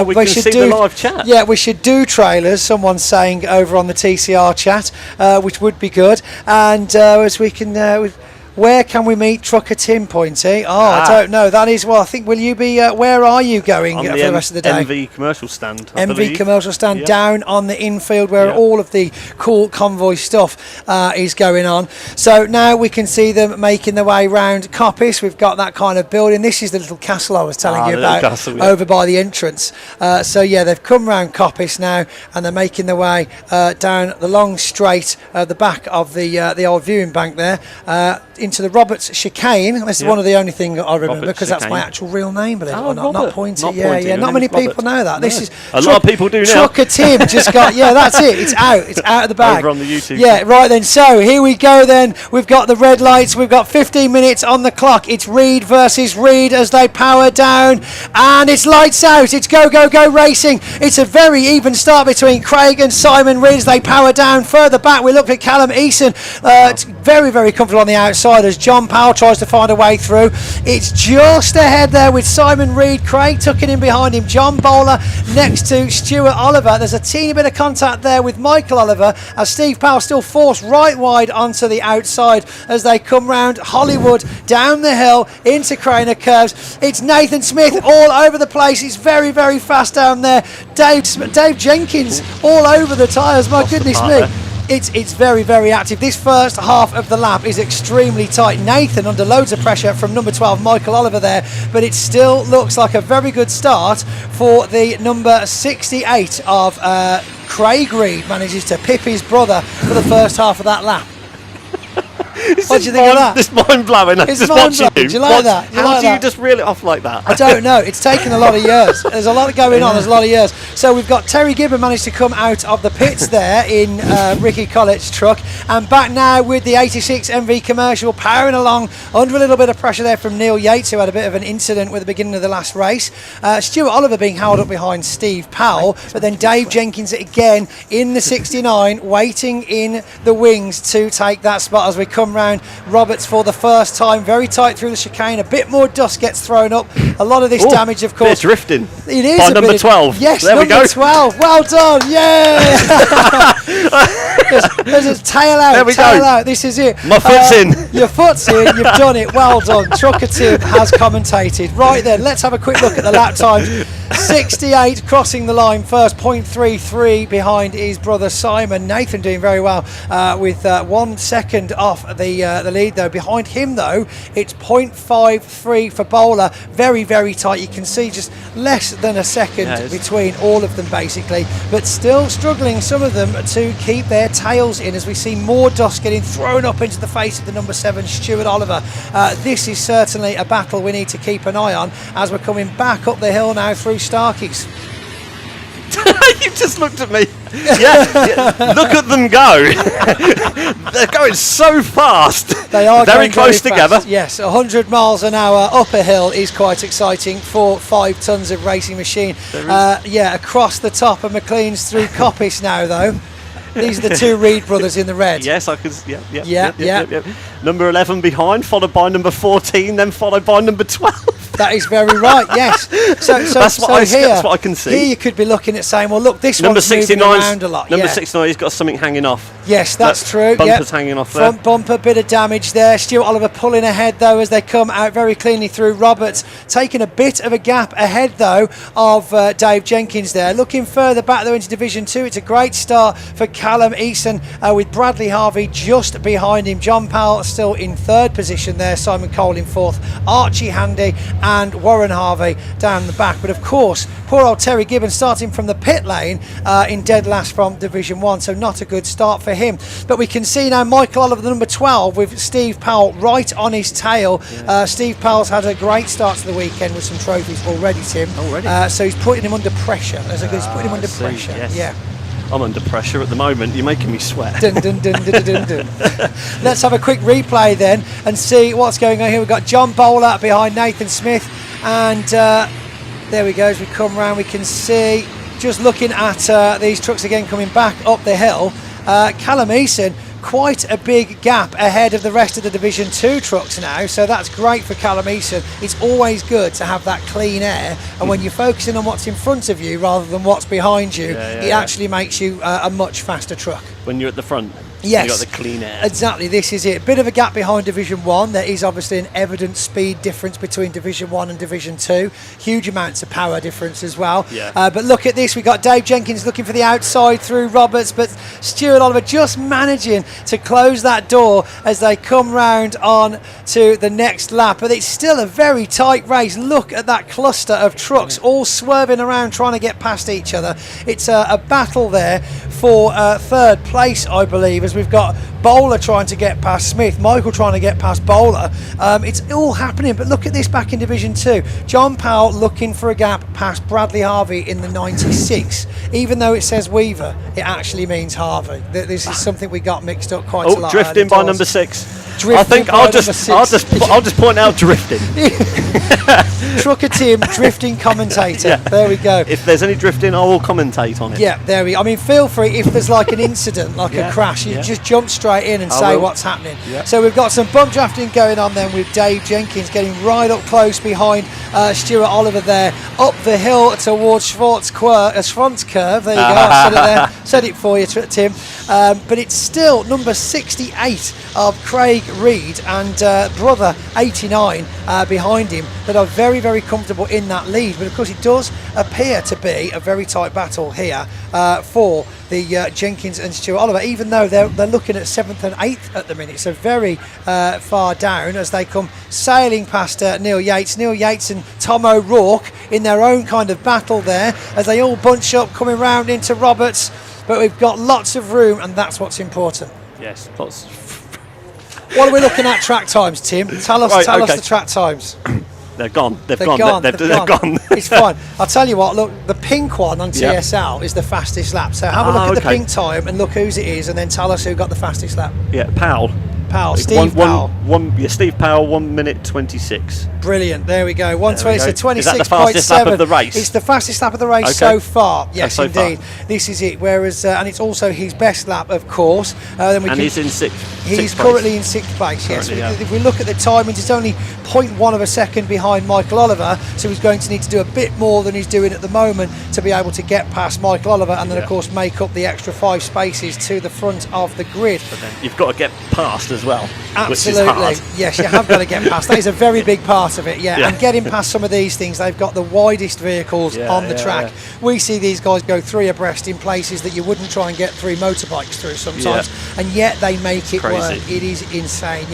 We can see the live chat. Yeah, we should do trailers. Someone's saying over on the TCR chat, which would be good. And as we can, where can we meet Trucker Tim Pointy? I don't know. That is, I think, will you be, where are you going for the rest of the day? MV commercial stand. MV commercial stand down on the infield where all of the cool convoy stuff is going on. So now we can see them making their way round Coppice. We've got that kind of building. This is the little castle I was telling you about over by the entrance. So yeah, they've come round Coppice now, and they're making their way down the long straight the back of the old viewing bank there. Into the Roberts chicane. This is one of the only things I remember, because that's my actual real name, believe it or not. Not Pointy. Not many people know that. This is a lot of people do now. Trucker Tim just got that's it. It's out of the bag. Over on the YouTube. Yeah, right then. So here we go then. We've got the red lights. We've got 15 minutes on the clock. It's Reed versus Reed as they power down, and it's lights out. It's go racing. It's a very even start between Craig and Simon Reed as they power down. Further back, we look at Callum Eason. It's very comfortable on the outside as John Powell tries to find a way through. It's just ahead there with Simon Reed, Craig tucking in behind him, John Bowler next to Stuart Oliver. There's a teeny bit of contact there with Michael Oliver as Steve Powell still forced right wide onto the outside as they come round Hollywood, down the hill into Craner Curves. It's Nathan Smith all over the place. It's very fast down there. Dave Jenkins all over the tyres. My goodness me. It's very active. This first half of the lap is extremely tight. Nathan under loads of pressure from number 12 Michael Oliver there, but it still looks like a very good start for the number 68 of Craig Reed. Manages to pip his brother for the first half of that lap. What do you think of that? It's mind-blowing. It's just mind-blowing. watching you. Do you like that? How do you just reel it off like that? I don't know. It's taken a lot of years. There's a lot going on. There's a lot of years. So we've got Terry Gibbon managed to come out of the pits there in Ricky Collett's truck, and back now with the 86 MV commercial powering along under a little bit of pressure there from Neil Yates, who had a bit of an incident with the beginning of the last race. Stuart Oliver being held up behind Steve Powell, but then Dave Jenkins again in the 69 waiting in the wings to take that spot as we come round Roberts for the first time. Very tight through the chicane. A bit more dust gets thrown up. A lot of this damage, of course. Bit drifting. It is by a number bit 12. Yes, there number we go. 12. Well done. Yeah. there's a tail out. There we tail go. out. This is it. My foot's in. Your foot's in. You've done it. Well done. Trucker Tim has commentated. Right then, let's have a quick look at the lap times. 68 crossing the line first, 0.33 behind his brother Simon. Nathan doing very well with 1 second off the lead though. Behind him though, it's 0.53 for Bowler. Very tight. You can see just less than a second between all of them basically, but still struggling, some of them, to keep their tails in as we see more dust getting thrown up into the face of the number 7 Stuart Oliver. This is certainly a battle we need to keep an eye on as we're coming back up the hill now through Starkey's. You just looked at me. Yeah, look at them go. They're going so fast. They are very close very together. Fast. Yes, 100 miles an hour up a hill is quite exciting for 5 tons of racing machine. Across the top of McLean's through Coppice now though. These are the two Reed brothers in the red. Yes, I could. Yeah. Number 11 behind, followed by number 14, then followed by number 12. That is very right. Yes. So that's what I can see. Here you could be looking at saying, well, look, this number one's moving around a lot. Number 69, he's got something hanging off. Yes, that's true. Bumpers hanging off there. Front bumper, bit of damage there. Stuart Oliver pulling ahead though as they come out very cleanly through. Roberts taking a bit of a gap ahead though of Dave Jenkins there. Looking further back though into Division 2, it's a great start for Callum Eason with Bradley Harvey just behind him. John Powell still in third position there. Simon Cole in fourth. Archie Handy and Warren Harvey down the back. But of course, poor old Terry Gibbons starting from the pit lane in dead last from Division 1. So not a good start for him. But we can see now Michael Oliver, the number 12, with Steve Powell right on his tail. Steve Powell's had a great start to the weekend with some trophies already, Tim. So he's putting him under pressure. He's putting him under pressure. Yes. Yeah. I'm under pressure at the moment. You're making me sweat. Dun, dun, dun, dun, dun, dun. Let's have a quick replay then and see what's going on here. We've got John Bowler behind Nathan Smith, and there we go. As we come round, we can see, just looking at these trucks again coming back up the hill, Callum Eason, quite a big gap ahead of the rest of the Division 2 trucks now, so that's great for Callum Eason. It's always good to have that clean air, and when you're focusing on what's in front of you rather than what's behind you, it actually makes you a much faster truck. When you're at the front. Yes, you've got the clean air. Exactly, this is it. Bit of a gap behind Division 1. There is obviously an evident speed difference between Division 1 and Division 2. Huge amounts of power difference as well. But look at this, we've got Dave Jenkins looking for the outside through Roberts, but Stuart Oliver just managing to close that door as they come round on to the next lap. But it's still a very tight race. Look at that cluster of trucks all swerving around trying to get past each other. It's a battle there for third place, I believe, as we've got Bowler trying to get past Smith, Michael trying to get past Bowler. It's all happening, but look at this back in Division 2. John Powell looking for a gap past Bradley Harvey in the 96. Even though it says Weaver, it actually means Harvey. This is something we got mixed up quite a lot. Drifting by number 6. Drifting I think I'll just point out drifting. Trucker Tim, drifting commentator. There we go. If there's any drifting, I will commentate on it. Yeah, there we go. I mean, feel free, if there's like an incident, like a crash, you just jump straight in and say what's happening. So we've got some bump drafting going on then with Dave Jenkins getting right up close behind Stuart Oliver there, up the hill towards Schwartz curve. There you go, I said it there. Said it for you, Tim. But it's still number 68 of Craig Reed and brother 89 behind him that are very, very comfortable in that lead. But of course it does appear to be a very tight battle here for the Jenkins and Stuart Oliver, even though they're looking at 7th and 8th at the minute, so very far down as they come sailing past Neil Yates and Tom O'Rourke in their own kind of battle there as they all bunch up coming round into Roberts. But we've got lots of room, and that's what's important. Yes, lots. What are we looking at track times, Tim? Tell us the track times. They're gone. They've gone. It's fine. I'll tell you what, look, the pink one on TSL is the fastest lap. So have a look at the pink time and look whose it is, and then tell us who got the fastest lap. Yeah, Powell. Steve Powell. Steve Powell, 1 minute 26. Brilliant. There we go. 1:20. So 26.7. Is that the fastest lap of the race? It's the fastest lap of the race so far. Yes, indeed. This is it. Whereas, and it's also his best lap, of course. He's in sixth. He's currently in 6th place. Yes. If we look at the timings, it's only 0.1 of a second behind Michael Oliver. So he's going to need to do a bit more than he's doing at the moment to be able to get past Michael Oliver, and then of course make up the extra 5 spaces to the front of the grid. But then you've got to get past as well. Absolutely. Which is hard. Yes, you have got to get past. That is a very big part of it. And getting past some of these things, they've got the widest vehicles on the track. We see these guys go 3 abreast in places that you wouldn't try and get 3 motorbikes through sometimes, and yet they make it work. It is insane.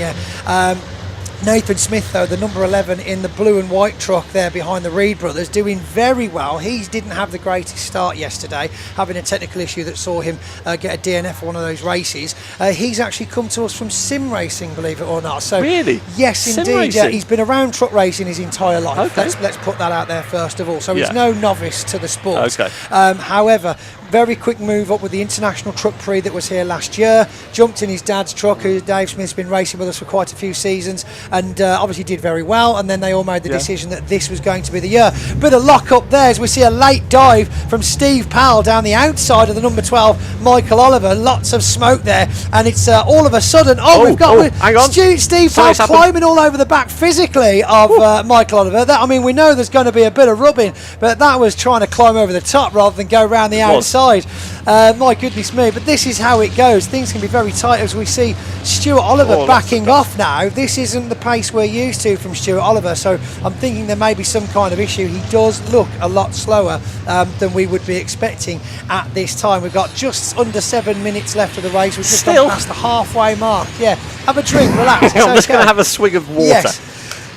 Nathan Smith, though, the number 11 in the blue and white truck there behind the Reed brothers, doing very well. He didn't have the greatest start yesterday, having a technical issue that saw him get a DNF for one of those races. He's actually come to us from sim racing, believe it or not. So really? Yes, sim indeed. Racing? Yeah, he's been around truck racing his entire life. Let's put that out there first of all. So he's no novice to the sport. However, very quick move up with the International Truck Prix that was here last year, jumped in his dad's truck, who Dave Smith's been racing with us for quite a few seasons, and obviously did very well, and then they all made the decision that this was going to be the year. Bit of lock up there as we see a late dive from Steve Powell down the outside of the number 12 Michael Oliver. Lots of smoke there, and it's all of a sudden we've got hang on. Steve Powell climbing all over the back physically of Michael Oliver. That, I mean, we know there's going to be a bit of rubbing, but that was trying to climb over the top rather than go around the outside. My goodness me, but this is how it goes. Things can be very tight as we see Stuart Oliver backing off now. This isn't the pace we're used to from Stuart Oliver, so I'm thinking there may be some kind of issue. He does look a lot slower than we would be expecting at this time. We've got just under 7 minutes left of the race. We've just gone past the halfway mark. Yeah, have a drink, relax. I'm just going to have a swig of water. Yes.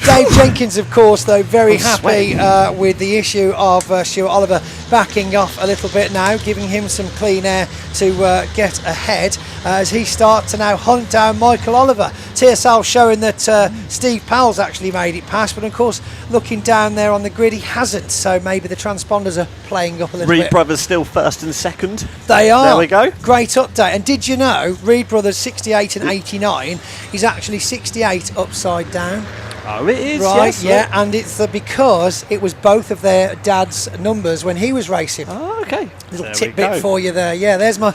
Dave Jenkins, of course, though, very happy with the issue of Stuart Oliver backing off a little bit now, giving him some clean air to get ahead as he starts to now hunt down Michael Oliver. TSL showing that Steve Powell's actually made it past, but of course, looking down there on the grid, he hasn't, so maybe the transponders are playing up a little bit. Reed Brothers still first and second. They are. There we go. Great update. And did you know, Reed Brothers 68 and 89 is actually 68 upside down? Oh, it is, right, yes. yeah, and it's because it was both of their dad's numbers when he was racing. Oh, okay. Little tidbit for you there. Yeah, there's my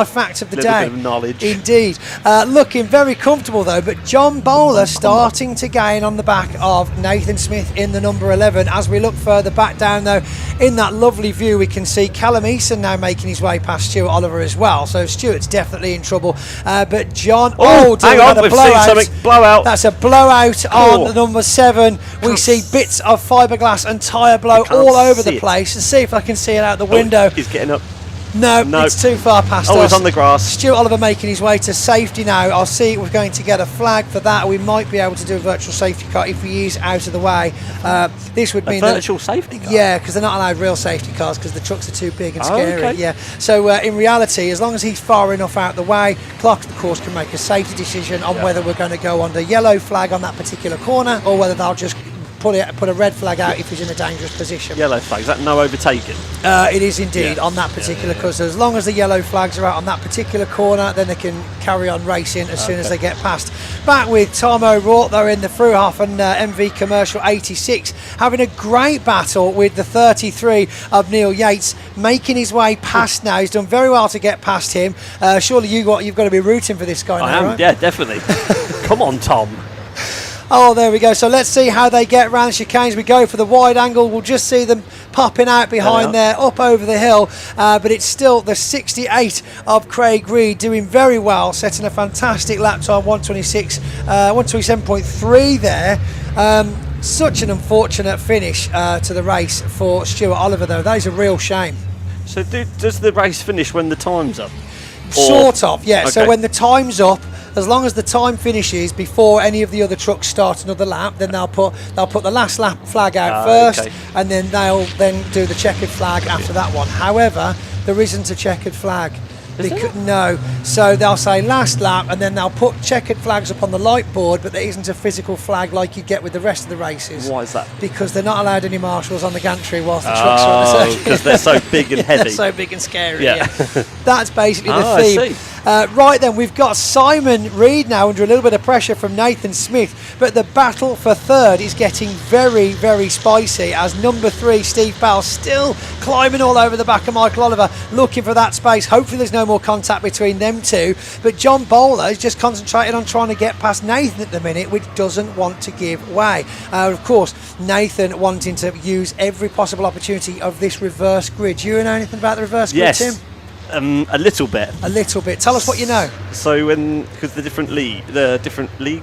fact of the day. Bit of knowledge. Indeed. Looking very comfortable though, but John Bowler starting to gain on the back of Nathan Smith in the number 11. As we look further back down though, in that lovely view we can see Callum Eason now making his way past Stuart Oliver as well. So Stuart's definitely in trouble. But John, hang on, we've seen something. Blowout. That's a blowout on the number 7. We see bits of fiberglass and tyre blow all over the place. And see if I can see it out the window. He's getting up. No, it's too far past us. It's on the grass. Stuart Oliver making his way to safety now. I'll see if we're going to get a flag for that. We might be able to do a virtual safety car if he is out of the way. This would mean a virtual safety car? Yeah, because they're not allowed real safety cars because the trucks are too big and scary. Okay. Yeah. So in reality, as long as he's far enough out the way, clerk of the course can make a safety decision on whether we're going to go under yellow flag on that particular corner or whether they'll just put a red flag out if he's in a dangerous position. Yellow flag, is that no overtaking? It is indeed on that particular corner. So as long as the yellow flags are out on that particular corner, then they can carry on racing as soon as they get past. Back with Tom O'Rourke though in the Fruhafen MV Commercial 86, having a great battle with the 33 of Neil Yates, making his way past now. He's done very well to get past him. Surely you've got to be rooting for this guy now, I am, right? yeah, definitely. Come on, Tom. Oh, there we go. So let's see how they get round the chicanes. We go for the wide angle. We'll just see them popping out behind there, up over the hill. But it's still the 68 of Craig Reed doing very well, setting a fantastic lap time, 127.3 there. Such an unfortunate finish to the race for Stuart Oliver, though. That is a real shame. So does the race finish when the time's up? Sort of, yeah. Okay. So when the time's up, as long as the time finishes before any of the other trucks start another lap, then they'll put the last lap flag out first, and then they'll then do the checkered flag after that one. However, there isn't a checkered flag. No, so they'll say last lap, and then they'll put checkered flags up on the light board, but there isn't a physical flag like you get with the rest of the races. Why is that? Because they're not allowed any marshals on the gantry whilst the trucks are on the circuit. Because they're so big and heavy. They're so big and scary. Yeah. That's basically the I theme. see. Right then, we've got Simon Reed now under a little bit of pressure from Nathan Smith, but the battle for third is getting very, very spicy as number 3, Steve Bell, still climbing all over the back of Michael Oliver, looking for that space. Hopefully there's no more contact between them two, but John Bowler is just concentrated on trying to get past Nathan at the minute, which doesn't want to give way. Of course, Nathan wanting to use every possible opportunity of this reverse grid. Do you know anything about the reverse grid, Tim? A little bit. A little bit. Tell us what you know. So because the different leagues,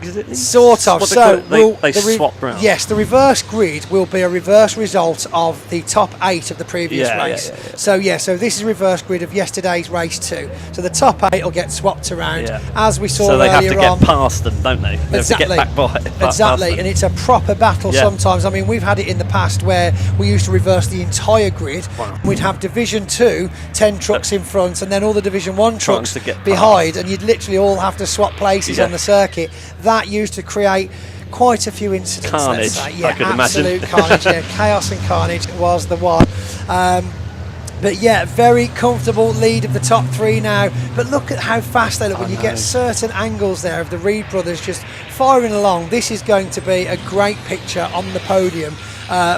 is it? Sort of. So they swap round. Yes, the reverse grid will be a reverse result of the top 8 of the previous race. So this is a reverse grid of yesterday's race 2. So the top 8 will get swapped around as we saw earlier on. So they have to get past them, don't they? They Exactly. have to get back by. Exactly, and it's a proper battle sometimes. I mean, we've had it in the past where we used to reverse the entire grid. Wow. We'd have Division 2, 10 trucks in front, and then all the Division 1 trucks to get behind, and you'd literally all have to swap places on the circuit. That used to create quite a few incidents. Carnage, let's say. Yeah, I could absolute imagine. carnage. Yeah, chaos and carnage was the one. But yeah, very comfortable lead of the top three now. But look at how fast they look when you get certain angles there of the Reed brothers just firing along. This is going to be a great picture on the podium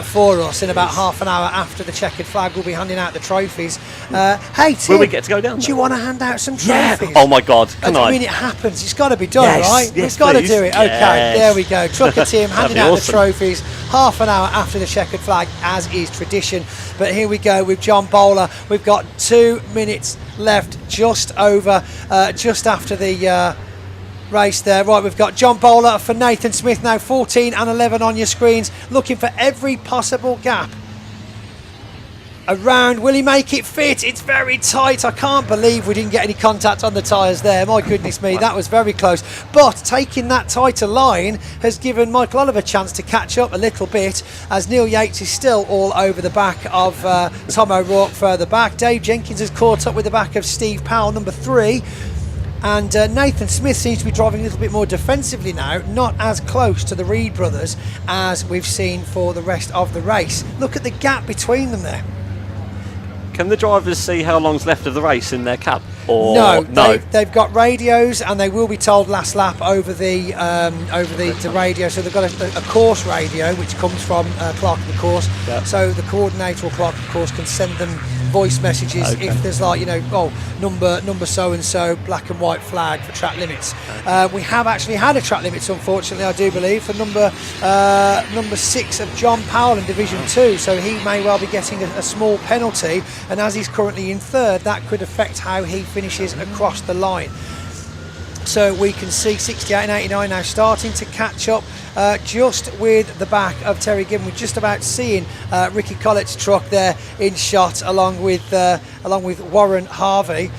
for us in about half an hour after the checkered flag. We'll be handing out the trophies. Hey Tim, will we get to go down? Do you want to hand out some Yeah. trophies? Oh my God, can I? I mean, it happens. It's got to be done, Yes, right? yes, We've got to please. do it. Okay, Yes. there we go. Trucker Tim handing That'd out be the awesome. trophies half an hour after the checkered flag, as is tradition. But here we go with John Bowler. We've got 2 minutes left, just after the race there. Right, we've got John Bowler for Nathan Smith now, 14 and 11 on your screens, looking for every possible gap around. Will he make it fit? It's very tight. I can't believe we didn't get any contact on the tyres there. My goodness me, that was very close. But taking that tighter line has given Michael Oliver a chance to catch up a little bit, as Neil Yates is still all over the back of Tom O'Rourke further back. Dave Jenkins has caught up with the back of Steve Powell, number 3. And Nathan Smith seems to be driving a little bit more defensively now, not as close to the Reed brothers as we've seen for the rest of the race. Look at the gap between them there. Can the drivers see how long's left of the race in their cab? Or No, they've got radios, and they will be told last lap over the radio. So they've got a course radio which comes from Clark of the course. Yep. So the coordinator or Clark of the course can send them voice messages if there's number so and so, black and white flag for track limits. We have actually had a track limits, unfortunately, I do believe, for number 6 of John Powell in Division 2. So he may well be getting a small penalty, and as he's currently in 3rd, that could affect how he finishes across the line. So we can see 68 and 89 now starting to catch up just with the back of Terry Gibbon. We're just about seeing Ricky Collett's truck there in shot, along with Warren Harvey.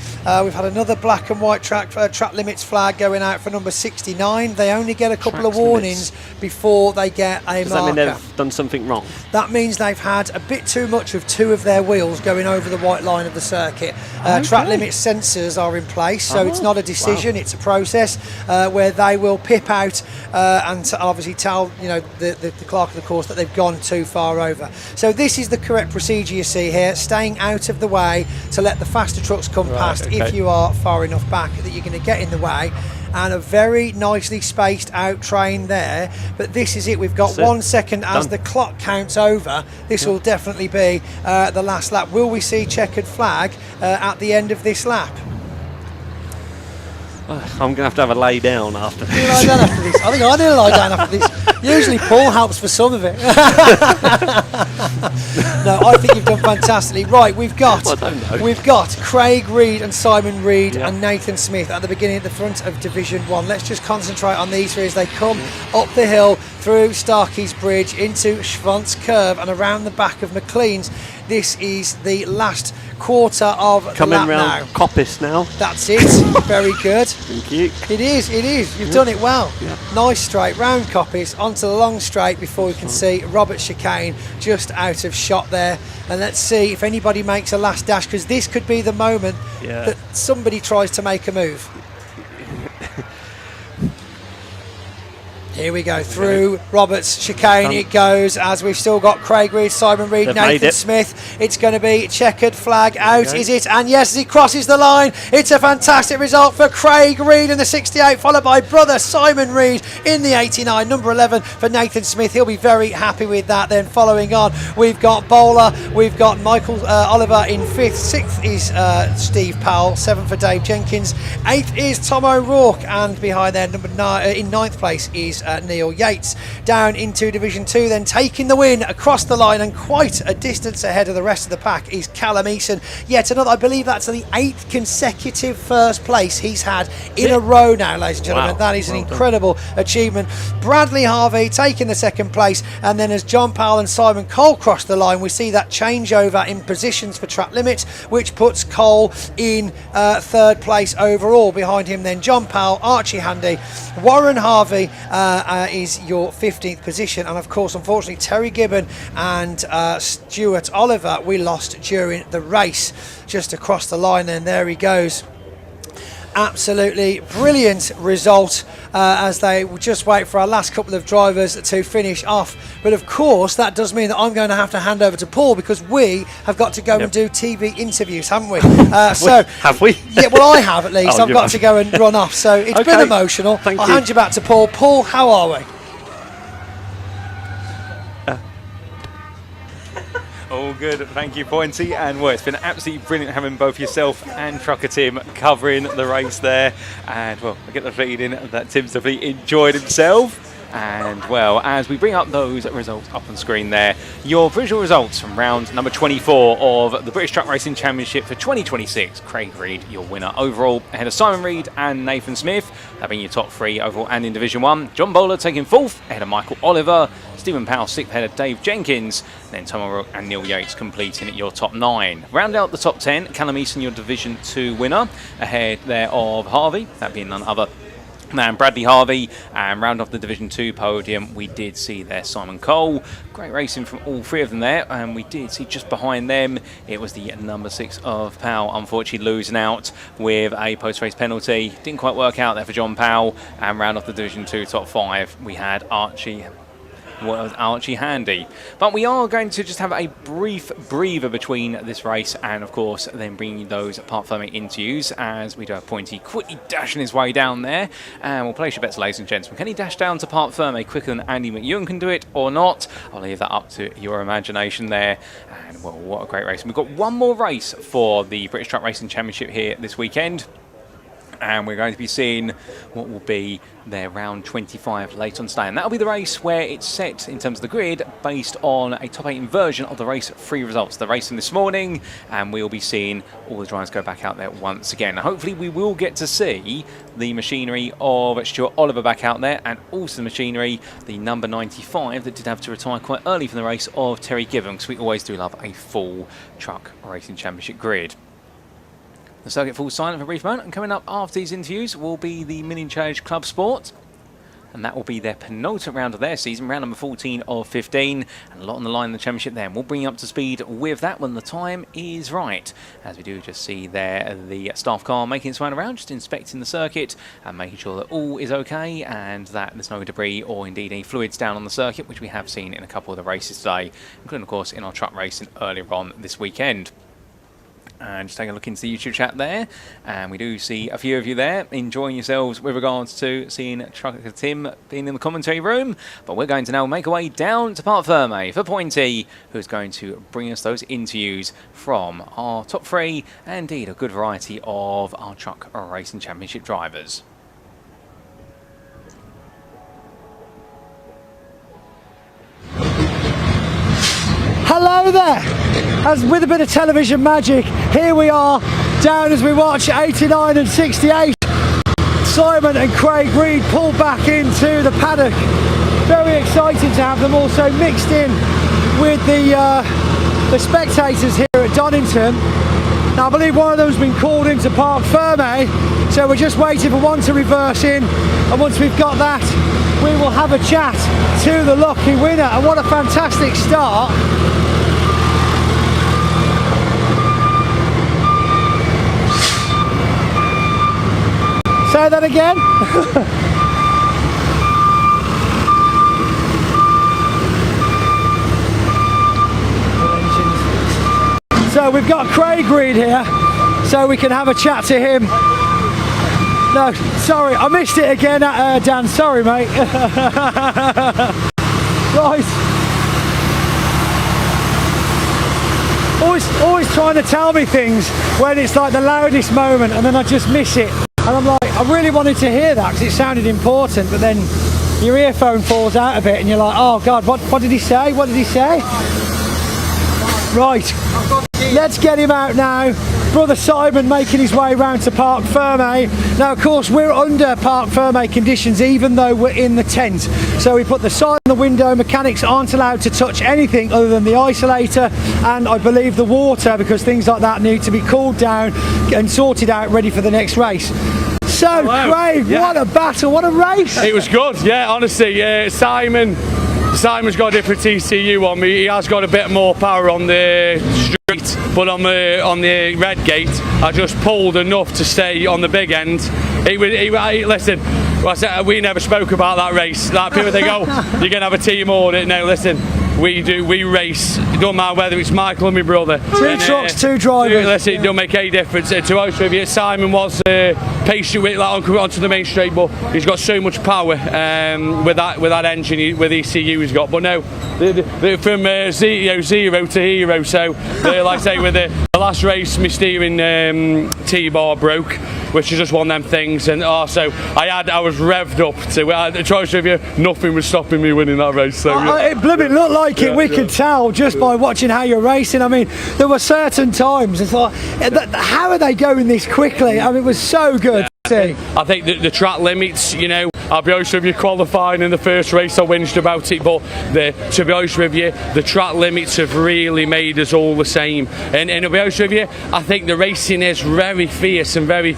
We've had another black and white track limits flag going out for number 69. They only get a couple of warnings before they get a Does marker. that mean they've done something wrong? That means they've had a bit too much of 2 of their wheels going over the white line of the circuit. Track limit sensors are in place, so it's not a decision, it's a process where they will pip out and obviously tell the clerk of the course that they've gone too far over. So this is the correct procedure you see here, staying out of the way to let the faster trucks come past if you are far enough back that you're going to get in the way. And a very nicely spaced out train there, but this is it. We've got 1 second as the clock counts over. This will definitely be the last lap. Will we see checkered flag at the end of this lap? I'm going to have a lay down after this. Lie down after this. I think I need to lie down after this. Usually Paul helps for some of it. No, I think you've done fantastically. Right, we've got Craig Reed and Simon Reed and Nathan Smith at the beginning at the front of Division 1. Let's just concentrate on these 3 as they come up the hill through Starkey's Bridge into Schwantz Curve and around the back of McLean's. This is the last quarter of coming the lap round now. Coppice now. That's it. Very good. Thank you. It is. You've done it well. Nice straight round Coppice onto the long straight before we can see Robert Chicane just out of shot there. And let's see if anybody makes a last dash, because this could be the moment that somebody tries to make a move. Here we go through Roberts chicane. It goes as we've still got Craig Reed, Simon Reed, Nathan Smith. It's going to be checkered flag out, is it? And yes, as he crosses the line, it's a fantastic result for Craig Reed in the 68, followed by brother Simon Reed in the 89, number 11 for Nathan Smith. He'll be very happy with that. Then following on, we've got Bowler, we've got Michael Oliver in 5th, 6th is Steve Powell, 7th for Dave Jenkins, 8th is Tom O'Rourke, and behind there, in 9th place is Neil Yates. Down into Division 2, then taking the win across the line and quite a distance ahead of the rest of the pack is Callum Eason. Yet another, I believe that's the 8th consecutive first place he's had in a row now, ladies and gentlemen. That is an incredible achievement. Bradley Harvey taking the 2nd place, and then as John Powell and Simon Cole cross the line, we see that changeover in positions for track limits, which puts Cole in 3rd place overall. Behind him then John Powell, Archie Handy, Warren Harvey is your 15th position, and of course unfortunately Terry Gibbon and Stuart Oliver we lost during the race just across the line, and there he goes. Absolutely brilliant result as they just wait for our last couple of drivers to finish off. But of course, that does mean that I'm going to have to hand over to Paul because we have got to go and do TV interviews, haven't we? So have we? Yeah, well, I have at least. Oh, I've got to go and run off. So it's been emotional. I'll hand you back to Paul. Paul, how are we? All good, thank you, Pointy. And well, it's been absolutely brilliant having both yourself and Trucker Tim covering the race there. And well, I get the feeling that Tim's definitely enjoyed himself. And well, as we bring up those results up on screen there, your visual results from round number 24 of the British Truck Racing Championship for 2026. Craig Reed, your winner overall, ahead of Simon Reed and Nathan Smith. That being your top 3 overall and in Division 1. John Bowler taking 4th, ahead of Michael Oliver. Stephen Powell 6th, ahead of Dave Jenkins. And then Tom O'Rourke and Neil Yates completing your top 9. Round out the top 10, Callum Easton, your Division 2 winner, ahead there of Harvey, that being none other than Bradley Harvey. And round off the Division 2 podium, we did see there Simon Cole. Great racing from all 3 of them there, and we did see just behind them, it was the number 6 of Powell, unfortunately losing out with a post-race penalty. Didn't quite work out there for John Powell. And round off the Division 2 top 5, we had Archie Handy. But we are going to just have a brief breather between this race and, of course, then bringing those Parc Fermé interviews as we do have Pointy quickly dashing his way down there. And we'll place your bets, ladies and gentlemen. Can he dash down to Parc Fermé quicker than Andy McEwen can do it or not? I'll leave that up to your imagination there. And, well, what a great race. We've got one more race for the British Truck Racing Championship here this weekend. And we're going to be seeing what will be their round 25 late on today. And that'll be the race where it's set in terms of the grid based on a top 8 inversion of the race 3 results. The racing this morning, and we'll be seeing all the drivers go back out there once again. Hopefully we will get to see the machinery of Stuart Oliver back out there, and also the machinery, the number 95 that did have to retire quite early from the race of Terry Gibbon, because we always do love a full truck racing championship grid. The circuit falls silent for a brief moment, and coming up after these interviews will be the Mini Challenge Clubsport, and that will be their penultimate round of their season, round number 14 of 15, and a lot on the line in the championship there. And we'll bring you up to speed with that when the time is right, as we do just see there the staff car making its way around, just inspecting the circuit and making sure that all is okay and that there's no debris or indeed any fluids down on the circuit, which we have seen in a couple of the races today, including of course in our truck racing earlier on this weekend. And just take a look into the YouTube chat there, and we do see a few of you there enjoying yourselves with regards to seeing Trucker Tim being in the commentary room. But we're going to now make our way down to Parc Fermé for Pointy, who's going to bring us those interviews from our top 3 and indeed a good variety of our truck racing championship drivers. Hello there! As with a bit of television magic, here we are down as we watch 89 and 68. Simon and Craig Reed pull back into the paddock. Very exciting to have them also mixed in with the spectators here at Donington. Now I believe one of them's been called into Parc Fermé, so we're just waiting for one to reverse in, and once we've got that, we will have a chat to the lucky winner. And what a fantastic start. Say that again. So we've got Craig Reed here, so we can have a chat to him. No, sorry, I missed it again, Dan. Sorry, mate. Right. Always trying to tell me things when it's like the loudest moment, and then I just miss it. And I'm like, I really wanted to hear that because it sounded important, but then your earphone falls out of it, and you're like, oh God, what did he say? What did he say? Right. Let's get him out now. Brother Simon making his way round to Parc Fermé. Now of course we're under Parc Fermé conditions even though we're in the tent. So we put the sign on the window, mechanics aren't allowed to touch anything other than the isolator and I believe the water, because things like that need to be cooled down and sorted out ready for the next race. So Craig, what a battle, what a race. It was good, yeah, honestly. Simon Simon's got a different TCU on me. He has got a bit more power on the street, but on the red gate, I just pulled enough to stay on the big end. Listen, we never spoke about that race. Like, people think, oh, you're going to have a team audit. No, listen, we race. It don't matter whether it's Michael and my brother. Two trucks, two drivers. Listen, it don't make any difference. To be honest with you, Simon was patient with onto the main straight, but he's got so much power with that engine, with ECU he's got. But no, from zero to hero. So, like I say, with the last race, my steering T-bar broke, which is just one of them things. And also, I was revved up to try to you, nothing was stopping me winning that race. So it blooming looked like it. We could tell just by watching how you're racing. I mean, there were certain times I thought, how are they going this quickly? I mean, it was so good. I think the track limits, I'll be honest with you, qualifying in the first race I whinged about it, but to be honest with you, the track limits have really made us all the same. And to be honest with you, I think the racing is very fierce and very,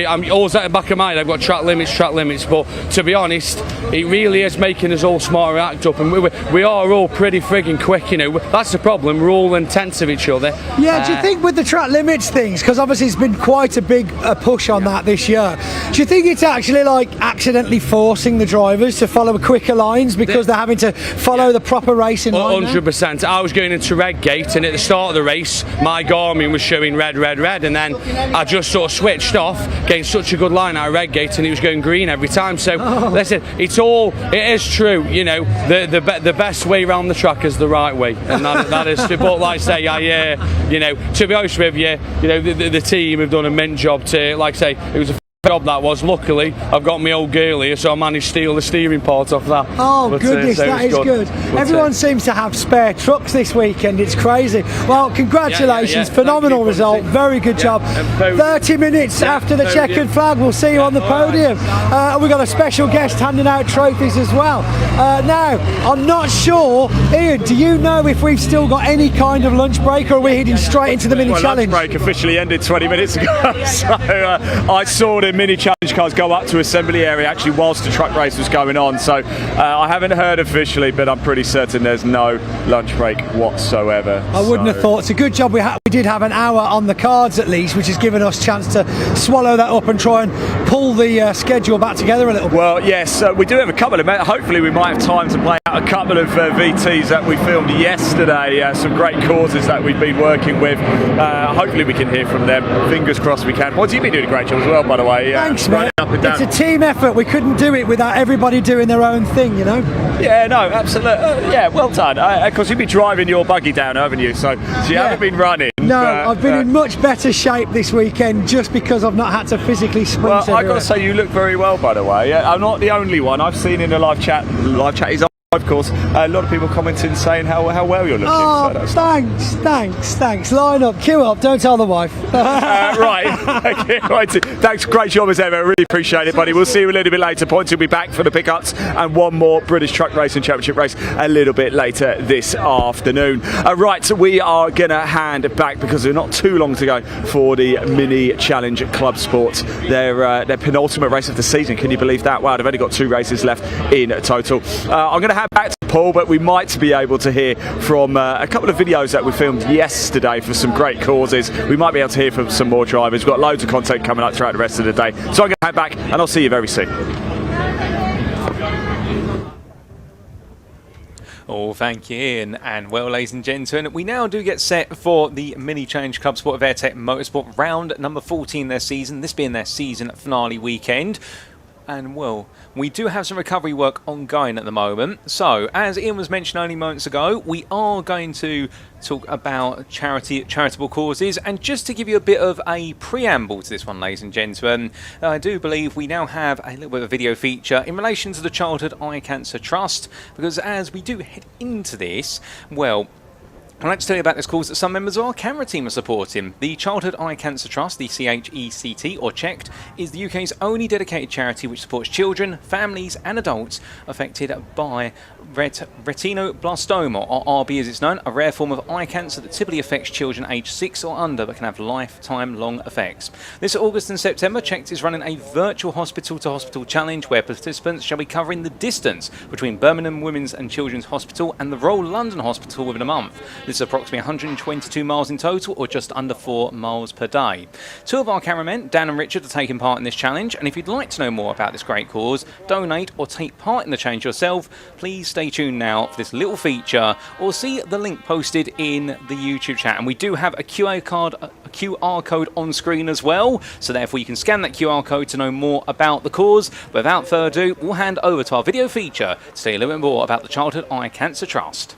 I'm always at the back of my mind, I've got track limits, but to be honest, it really is making us all smarter, act up, and we are all pretty frigging quick, That's the problem, we're all intense of each other. Yeah, do you think with the track limits things, because obviously it's been quite a big push on that this year, do you think it's actually like accidentally forcing the drivers to follow quicker lines because they're having to follow the proper racing line? 100%. I was going into red gate, and at the start of the race my Garmin was showing red, and then I just sort of switched off, getting such a good line out of red gate, and it was going green every time. So listen, it is true, the best way around the track is the right way, and that is true. But like I say, to be honest with you, the team have done a mint job to, like I say, it was a job that was. Luckily, I've got my old girl here, so I managed to steal the steering part off that. Oh, goodness, that is good. Everyone seems to have spare trucks this weekend. It's crazy. Well, congratulations. Phenomenal result. Very good job. 30 minutes after the checkered flag, we'll see you on the podium. We've got a special guest handing out trophies as well. Now, I'm not sure, Ian, do you know if we've still got any kind of lunch break, or are we heading straight into the mini challenge? Lunch break officially ended 20 minutes ago. So I saw the mini challenge cars go up to assembly area actually whilst the truck race was going on, so I haven't heard officially, but I'm pretty certain there's no lunch break whatsoever. I wouldn't have thought. It's a good job we did have an hour on the cards at least, which has given us a chance to swallow that up and try and pull the schedule back together a little bit. Well, yes, we do have a couple of, hopefully we might have time to play out a couple of VTs that we filmed yesterday, some great causes that we've been working with. Hopefully we can hear from them, fingers crossed we can. Well, you've been doing a great job as well, by the way. Thanks, mate. It's a team effort. We couldn't do it without everybody doing their own thing, Yeah, no, absolutely. Yeah, well done. Because you've been driving your buggy down, haven't you? So you haven't been running. No, I've been in much better shape this weekend just because I've not had to physically sprint. Well, everywhere. I've got to say, you look very well, by the way. I'm not the only one. I've seen in the live chat is on. Of course, a lot of people commenting saying how well you're looking. Oh, so thanks. Line up, queue up, don't tell the wife. Right. Okay, right. Thanks, great job as ever. Really appreciate it, buddy. We'll see you a little bit later. Points will be back for the pickups and one more British Truck Racing Championship race a little bit later this afternoon. Right, so we are going to hand back because we're not too long to go for the Mini Challenge at Clubsport. Their penultimate race of the season. Can you believe that? Wow, they've only got 2 races left in total. I'm going to hand back to Paul, but we might be able to hear from a couple of videos that we filmed yesterday for some great causes. We might be able to hear from some more drivers. We've got loads of content coming up throughout the rest of the day. So I'm going to head back and I'll see you very soon. Oh, thank you, Ian. And well, ladies and gentlemen, we now do get set for the Mini Challenge Clubsport of Airtech Motorsport round number 14 their season, this being their season finale weekend. And well, we do have some recovery work ongoing at the moment. So, as Ian was mentioning only moments ago, we are going to talk about charitable causes. And just to give you a bit of a preamble to this one, ladies and gentlemen, I do believe we now have a little bit of a video feature in relation to the Childhood Eye Cancer Trust. Because as we do head into this, well, I'd like to tell you about this cause that some members of our camera team are supporting. The Childhood Eye Cancer Trust, the CHECT, or CHECT, is the UK's only dedicated charity which supports children, families and adults affected by retinoblastoma, or RB as it's known, a rare form of eye cancer that typically affects children aged 6 or under but can have lifetime-long effects. This August and September, CHECT is running a virtual hospital-to-hospital challenge where participants shall be covering the distance between Birmingham Women's and Children's Hospital and the Royal London Hospital within a month. This is approximately 122 miles in total, or just under 4 miles per day. 2 of our cameramen, Dan and Richard, are taking part in this challenge, and if you'd like to know more about this great cause, donate or take part in the challenge yourself, please stay tuned now for this little feature, or see the link posted in the YouTube chat. And we do have a QR code on screen as well, so therefore you can scan that QR code to know more about the cause. But without further ado, we'll hand over to our video feature to tell you a little bit more about the Childhood Eye Cancer Trust.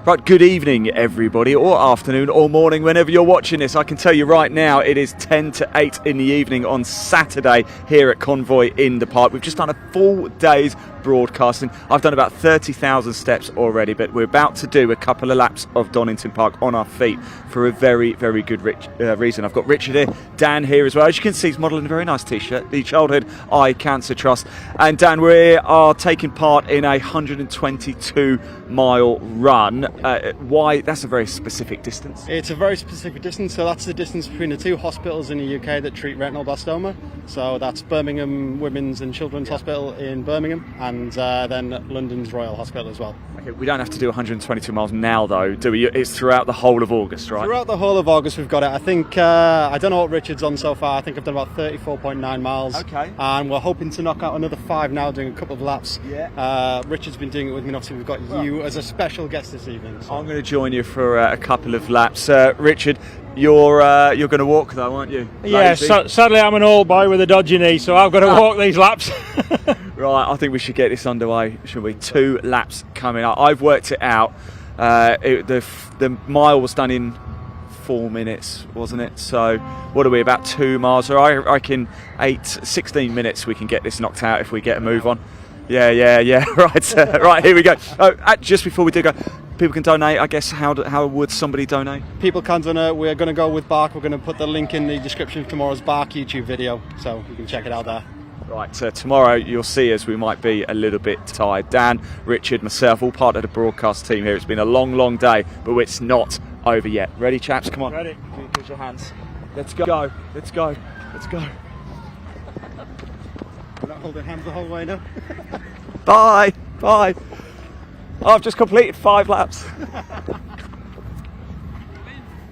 Right, good evening everybody, or afternoon, or morning, whenever you're watching this. I can tell you right now it is 10 to 8 in the evening on Saturday here at Convoy in the Park. We've just done a full day's broadcasting. I've done about 30,000 steps already, but we're about to do a couple of laps of Donington Park on our feet for a very, very good reason. I've got Richard here, Dan here as well. As you can see, he's modelling a very nice t-shirt, the Childhood Eye Cancer Trust. And Dan, we are taking part in a 122-mile run. Why? That's a very specific distance. It's a very specific distance, so that's the distance between the 2 hospitals in the UK that treat retinoblastoma. So that's Birmingham Women's and Children's Hospital in Birmingham, and then London's Royal Hospital as well. Okay, we don't have to do 122 miles now though, do we? It's throughout the whole of August, right? Throughout the whole of August we've got it. I think, I don't know what Richard's on so far, I think I've done about 34.9 miles. Okay. And we're hoping to knock out another 5 now, doing a couple of laps. Yeah. Richard's been doing it with me, and obviously we've got you as a special guest this evening. So. I'm going to join you for a couple of laps. Richard, you're going to walk though, aren't you? Yeah, sadly I'm an old boy with a dodgy knee, so I've got to walk these laps. Right, I think we should get this underway, shall we? 2 laps coming up. I've worked it out. The mile was done in 4 minutes, wasn't it? So what are we, about 2 miles? So I reckon 16 minutes we can get this knocked out if we get a move on. Yeah. Right, right, here we go. Just before we do go, people can donate, I guess. How would somebody donate? People can donate. We're going to go with BARC. We're going to put the link in the description of tomorrow's BARC YouTube video, so you can check it out there. Right, tomorrow you'll see us. We might be a little bit tired. Dan, Richard, myself, all part of the broadcast team here. It's been a long, long day, but it's not over yet. Ready, chaps? Come on. Ready. Put your hands. Let's go. Let's go. Let's go. We're not holding hands the whole way now. Bye. Bye. I've just completed 5 laps.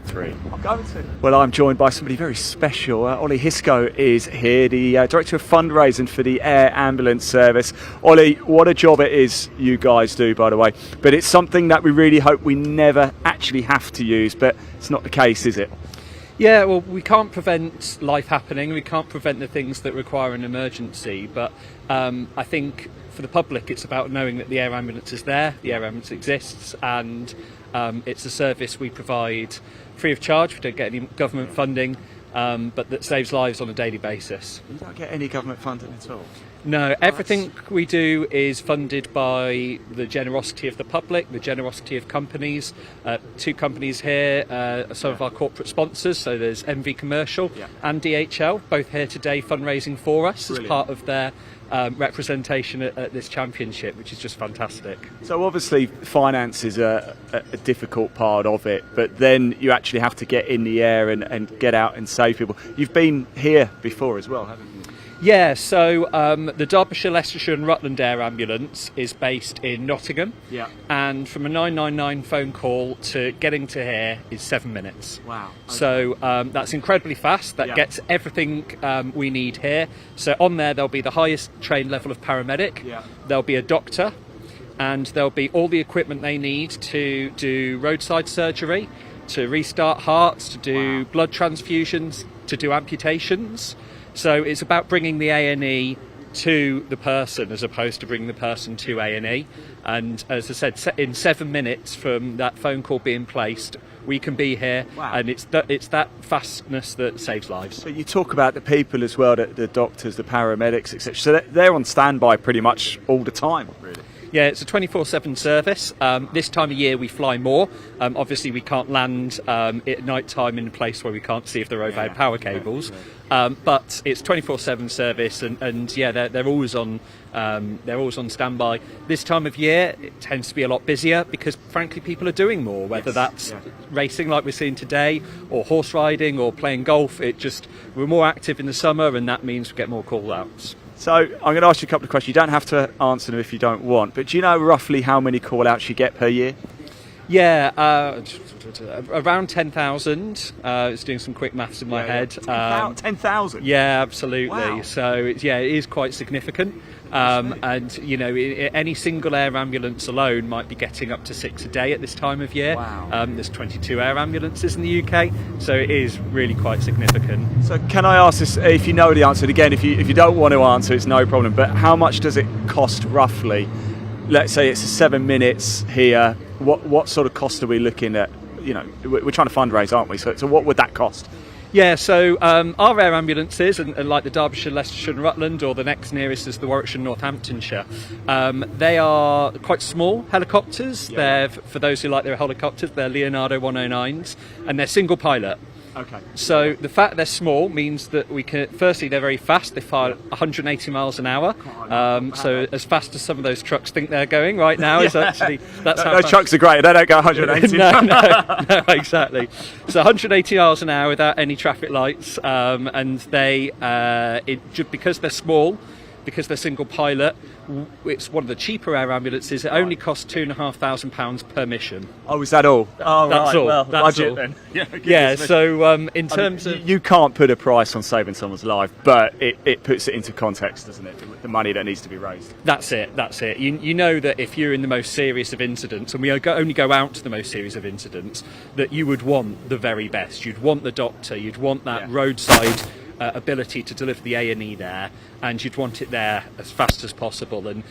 3. I'm going to. Well, I'm joined by somebody very special. Ollie Hisco is here, the Director of Fundraising for the Air Ambulance Service. Ollie, what a job it is you guys do, by the way. But it's something that we really hope we never actually have to use, but it's not the case, is it? Yeah, well, we can't prevent life happening. We can't prevent the things that require an emergency. But I think for the public, it's about knowing that the air ambulance is there, the air ambulance exists, and it's a service we provide free of charge. We don't get any government funding, but that saves lives on a daily basis. You don't get any government funding at all? No, everything we do is funded by the generosity of the public, the generosity of companies. 2 companies here are some of our corporate sponsors, so there's MV Commercial and DHL, both here today fundraising for us. Brilliant. As part of their representation at this championship, which is just fantastic. So obviously finance is a difficult part of it, but then you actually have to get in the air and get out and save people. You've been here before as well, haven't you? Yeah, so the Derbyshire, Leicestershire and Rutland Air Ambulance is based in Nottingham. Yeah. And from a 999 phone call to getting to here is 7 minutes. Wow. Okay. So that's incredibly fast. That gets everything we need here. So on there, there'll be the highest trained level of paramedic. Yeah. There'll be a doctor. And there'll be all the equipment they need to do roadside surgery, to restart hearts, to do blood transfusions, to do amputations. So it's about bringing the A&E to the person as opposed to bringing the person to A&E. And as I said, in 7 minutes from that phone call being placed, we can be here. And it's that fastness that saves lives. But you talk about the people as well, the doctors, the paramedics, etc. So they're on standby pretty much all the time, really. Yeah, it's a 24/7 service. This time of year we fly more. Obviously we can't land at night time in a place where we can't see if there are overhead power cables. But it's 24/7 service, and yeah, they're always on. They're always on standby. This time of year it tends to be a lot busier because frankly people are doing more, whether that's racing like we're seeing today, or horse riding, or playing golf. We're more active in the summer, and that means we get more call outs. So I'm going to ask you a couple of questions. You don't have to answer them if you don't want, but do you know roughly how many call-outs you get per year? Yeah, around 10,000. It's doing some quick maths in my head. 10,000? Yeah, absolutely. Wow. So it is quite significant. And you know, any single air ambulance alone might be getting up to 6 a day at this time of year. Wow. There's 22 air ambulances in the UK, so it is really quite significant. So can I ask this, if you know the answer, again, if you don't want to answer, it's no problem, but how much does it cost roughly? Let's say it's 7 minutes here. What sort of cost are we looking at? You know, we're trying to fundraise, aren't we? So what would that cost? Yeah, so our air ambulances, and like the Derbyshire, Leicestershire and Rutland, or the next nearest is the Warwickshire and Northamptonshire, they are quite small helicopters. They're, for those who like their helicopters, they're Leonardo 109s, and they're single pilot. Okay. So the fact they're small means that we can. Firstly, they're very fast. They fire 180 miles an hour. So as fast as some of those trucks think they're going right now is actually that's how. Those trucks are great. They don't go 180. no, exactly. So 180 miles an hour without any traffic lights, and they because they're small, because they're single pilot. It's one of the cheaper air ambulances. It only costs £2,500 per mission. Oh, is that all? Oh, that's right. all. Well, That's budget all. then. Yeah. So in terms of you can't put a price on saving someone's life, but it puts it into context, doesn't it? The money that needs to be raised. That's it. You know that if you're in the most serious of incidents, and we only go out to the most serious of incidents, that you would want the very best. You'd want the doctor. You'd want that roadside ability to deliver the A&E there, and you'd want it there as fast as possible. And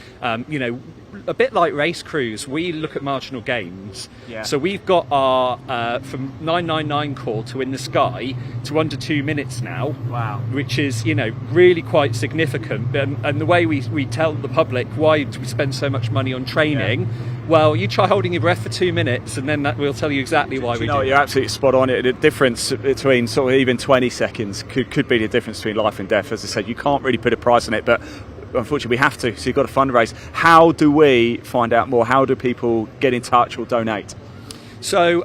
you know, a bit like race crews, we look at marginal gains. So we've got our from 999 call to in the sky to under 2 minutes now. Wow. Which is, you know, really quite significant. And the way we tell the public why do we spend so much money on training. Well, you try holding your breath for 2 minutes, and then we'll tell you exactly why we do it. You're absolutely spot on. The difference between sort of even 20 seconds could be the difference between life and death. As I said, you can't really put a price on it, but unfortunately we have to. So you've got to fundraise. How do we find out more? How do people get in touch or donate? So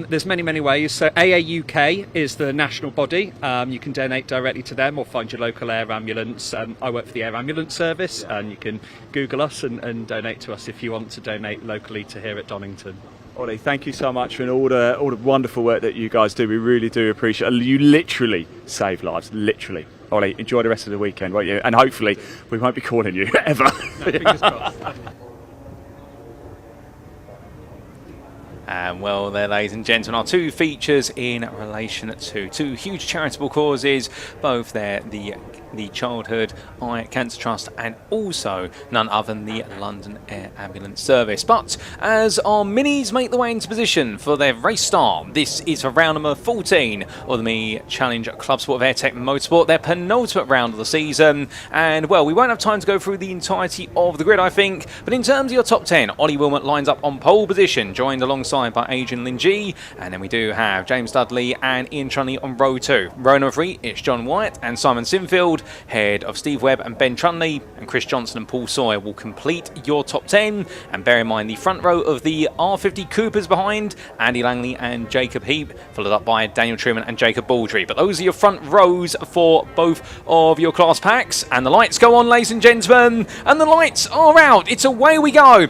there's many ways. So AAUK is the national body. You can donate directly to them or find your local air ambulance. I work for the Air Ambulance Service, and you can Google us and donate to us if you want to donate locally to here at Donington. Ollie, thank you so much for all the wonderful work that you guys do. We really do appreciate it. You literally save lives, literally. Ollie, enjoy the rest of the weekend, won't you? And hopefully we won't be calling you ever. No, fingers crossed. And well, there, ladies and gentlemen, our two features in relation to two huge charitable causes, both there, the Childhood Eye Cancer Trust and also none other than the London Air Ambulance Service. But as our minis make the way into position for their race start, this is for round number 14 of the Mini Challenge Clubsport of AirTech Motorsport, their penultimate round of the season. And well, we won't have time to go through the entirety of the grid, I think, but in terms of your top 10, Ollie Wilmot lines up on pole position, joined alongside by Adrian Lingy, and then we do have James Dudley and Ian Trunley on row 2. Row number 3, it's John White and Simon Sinfield, head of Steve Webb and Ben Trunley, and Chris Johnson and Paul Sawyer will complete your top 10. And bear in mind the front row of the R50 Coopers behind Andy Langley and Jacob Heap, followed up by Daniel Truman and Jacob Baldry. But those are your front rows for both of your class packs, and the lights go on, ladies and gentlemen, and the lights are out. It's away we go.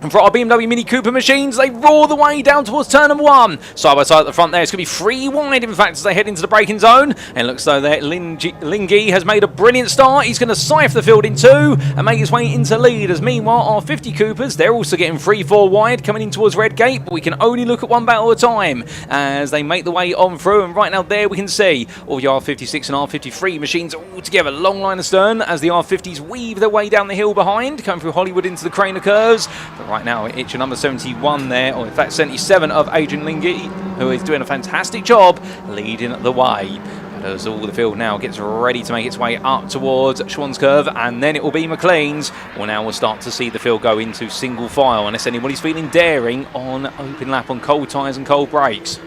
And for our BMW Mini Cooper machines, they roar the way down towards turn number 1. Side by side at the front there, it's going to be 3 wide, in fact, as they head into the braking zone. And it looks though that Lingy has made a brilliant start. He's going to scythe the field in 2 and make his way into lead. As meanwhile, our 50 Coopers, they're also getting 3-4 wide, coming in towards Redgate. But we can only look at one battle at a time as they make the way on through. And right now there we can see all the R56 and R53 machines all together, long line astern, as the R50s weave their way down the hill behind, coming through Hollywood into the Craner curves. But right now it's your number 71 there, or in fact 77 of Adrian Lingy, who is doing a fantastic job leading the way. As all the field now gets ready to make its way up towards Schwanskirch, and then it will be McLean's. Well, now we'll start to see the field go into single file, unless anybody's feeling daring on open lap on cold tyres and cold brakes.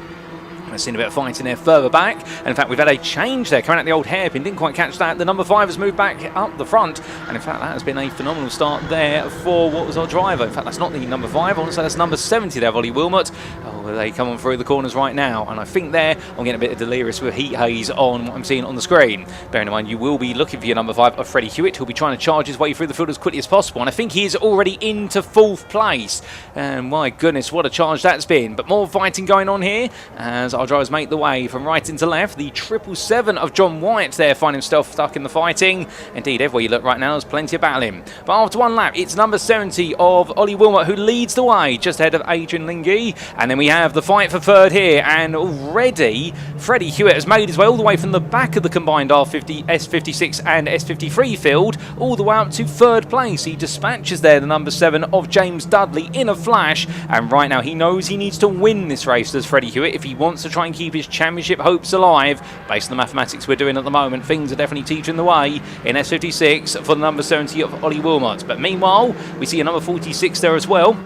I've seen a bit of fighting there further back, and in fact we've had a change there coming out the old hairpin. Didn't quite catch that. The number 5 has moved back up the front, and in fact that has been a phenomenal start there for what was our driver. In fact, that's not the number 5, I want to say that's number 70 there, Ollie Wilmot. Oh, they come on through the corners right now, and I think there I'm getting a bit of delirious with heat haze on what I'm seeing on the screen. Bearing in mind you will be looking for your number 5 of Freddie Hewitt, who'll be trying to charge his way through the field as quickly as possible, and I think he is already into 4th place, and my goodness, what a charge that's been. But more fighting going on here as our drivers make the way from right into left. The 777 of John White there find himself stuck in the fighting. Indeed, everywhere you look right now there's plenty of battling. But after one lap, it's number 70 of Ollie Wilmot who leads the way just ahead of Adrian Lingy. And then we have the fight for third here, and already Freddie Hewitt has made his way all the way from the back of the combined R50, S56 and S53 field all the way up to third place. He dispatches there the number 7 of James Dudley in a flash, and right now he knows he needs to win this race as Freddie Hewitt if he wants to try and keep his championship hopes alive. Based on the mathematics we're doing at the moment, things are definitely teetering the way in S56 for the number 70 of Ollie Wilmot. But meanwhile, we see a number 46 there as well,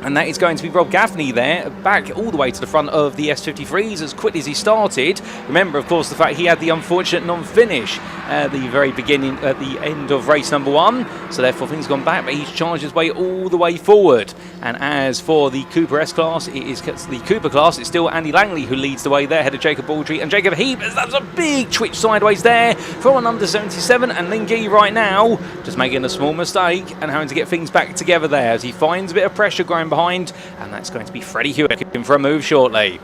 and that is going to be Rob Gaffney there, back all the way to the front of the S53s as quickly as he started. Remember, of course, the fact he had the unfortunate non-finish at the very beginning, at the end of race number 1, so therefore things gone back, but he's charged his way all the way forward. And as for the Cooper S class, it is the Cooper class, it's still Andy Langley who leads the way there, ahead of Jacob Baldry and Jacob Heap. That's a big twitch sideways there from number 77, and Lingy right now just making a small mistake and having to get things back together there as he finds a bit of pressure going behind, and that's going to be Freddie Hewitt looking for a move shortly.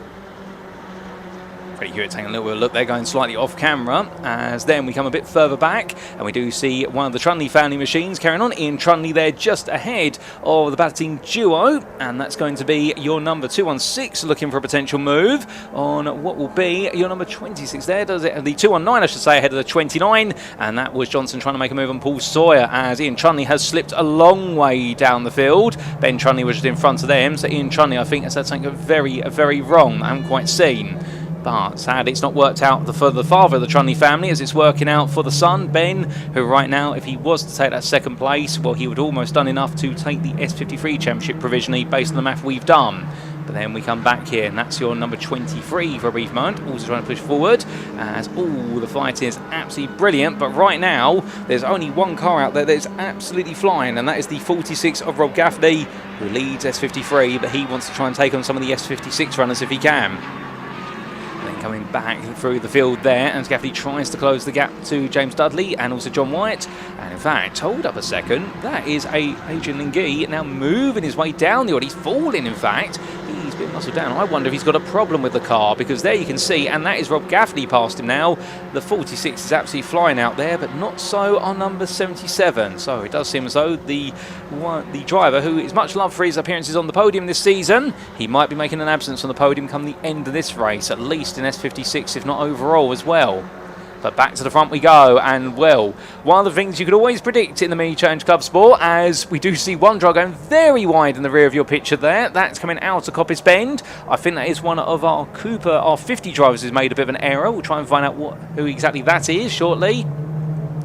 Freddie Hewitt taking a little bit of a look there, going slightly off camera, as then we come a bit further back and we do see one of the Trunley family machines carrying on. Ian Trunley there just ahead of the batting duo, and that's going to be your number 216 looking for a potential move on what will be your number 26 there. Does it the 219, I should say, ahead of the 29, and that was Johnson trying to make a move on Paul Sawyer as Ian Trunley has slipped a long way down the field. Ben Trunley was just in front of them, so Ian Trunley I think has had something very wrong I haven't quite seen. But sadly, it's not worked out for the father of the Trunley family as it's working out for the son, Ben, who right now, if he was to take that second place, well, he would almost done enough to take the S53 Championship provisionally based on the math we've done. But then we come back here, and that's your number 23 for a brief moment, also trying to push forward, as all the fight is absolutely brilliant. But right now, there's only one car out there that's absolutely flying, and that is the 46 of Rob Gaffney, who leads S53, but he wants to try and take on some of the S56 runners if he can. Coming back through the field there, and Gaffney tries to close the gap to James Dudley and also John White. And in fact, hold up a second, that is Adrian Lingy now moving his way down the order. He's falling, in fact. He's been muscled down. I wonder if he's got a problem with the car, because there you can see, and that is Rob Gaffney past him now. The 46 is absolutely flying out there, but not so on number 77. So it does seem as though the driver, who is much loved for his appearances on the podium this season, he might be making an absence on the podium come the end of this race, at least in S56, if not overall as well. But back to the front we go, and well, one of the things you could always predict in the Mini Challenge Clubsport, as we do see one driver going very wide in the rear of your picture there. That's coming out of Coppice Bend. I think that is one of our Cooper R50 drivers who's made a bit of an error. We'll try and find out who exactly that is shortly,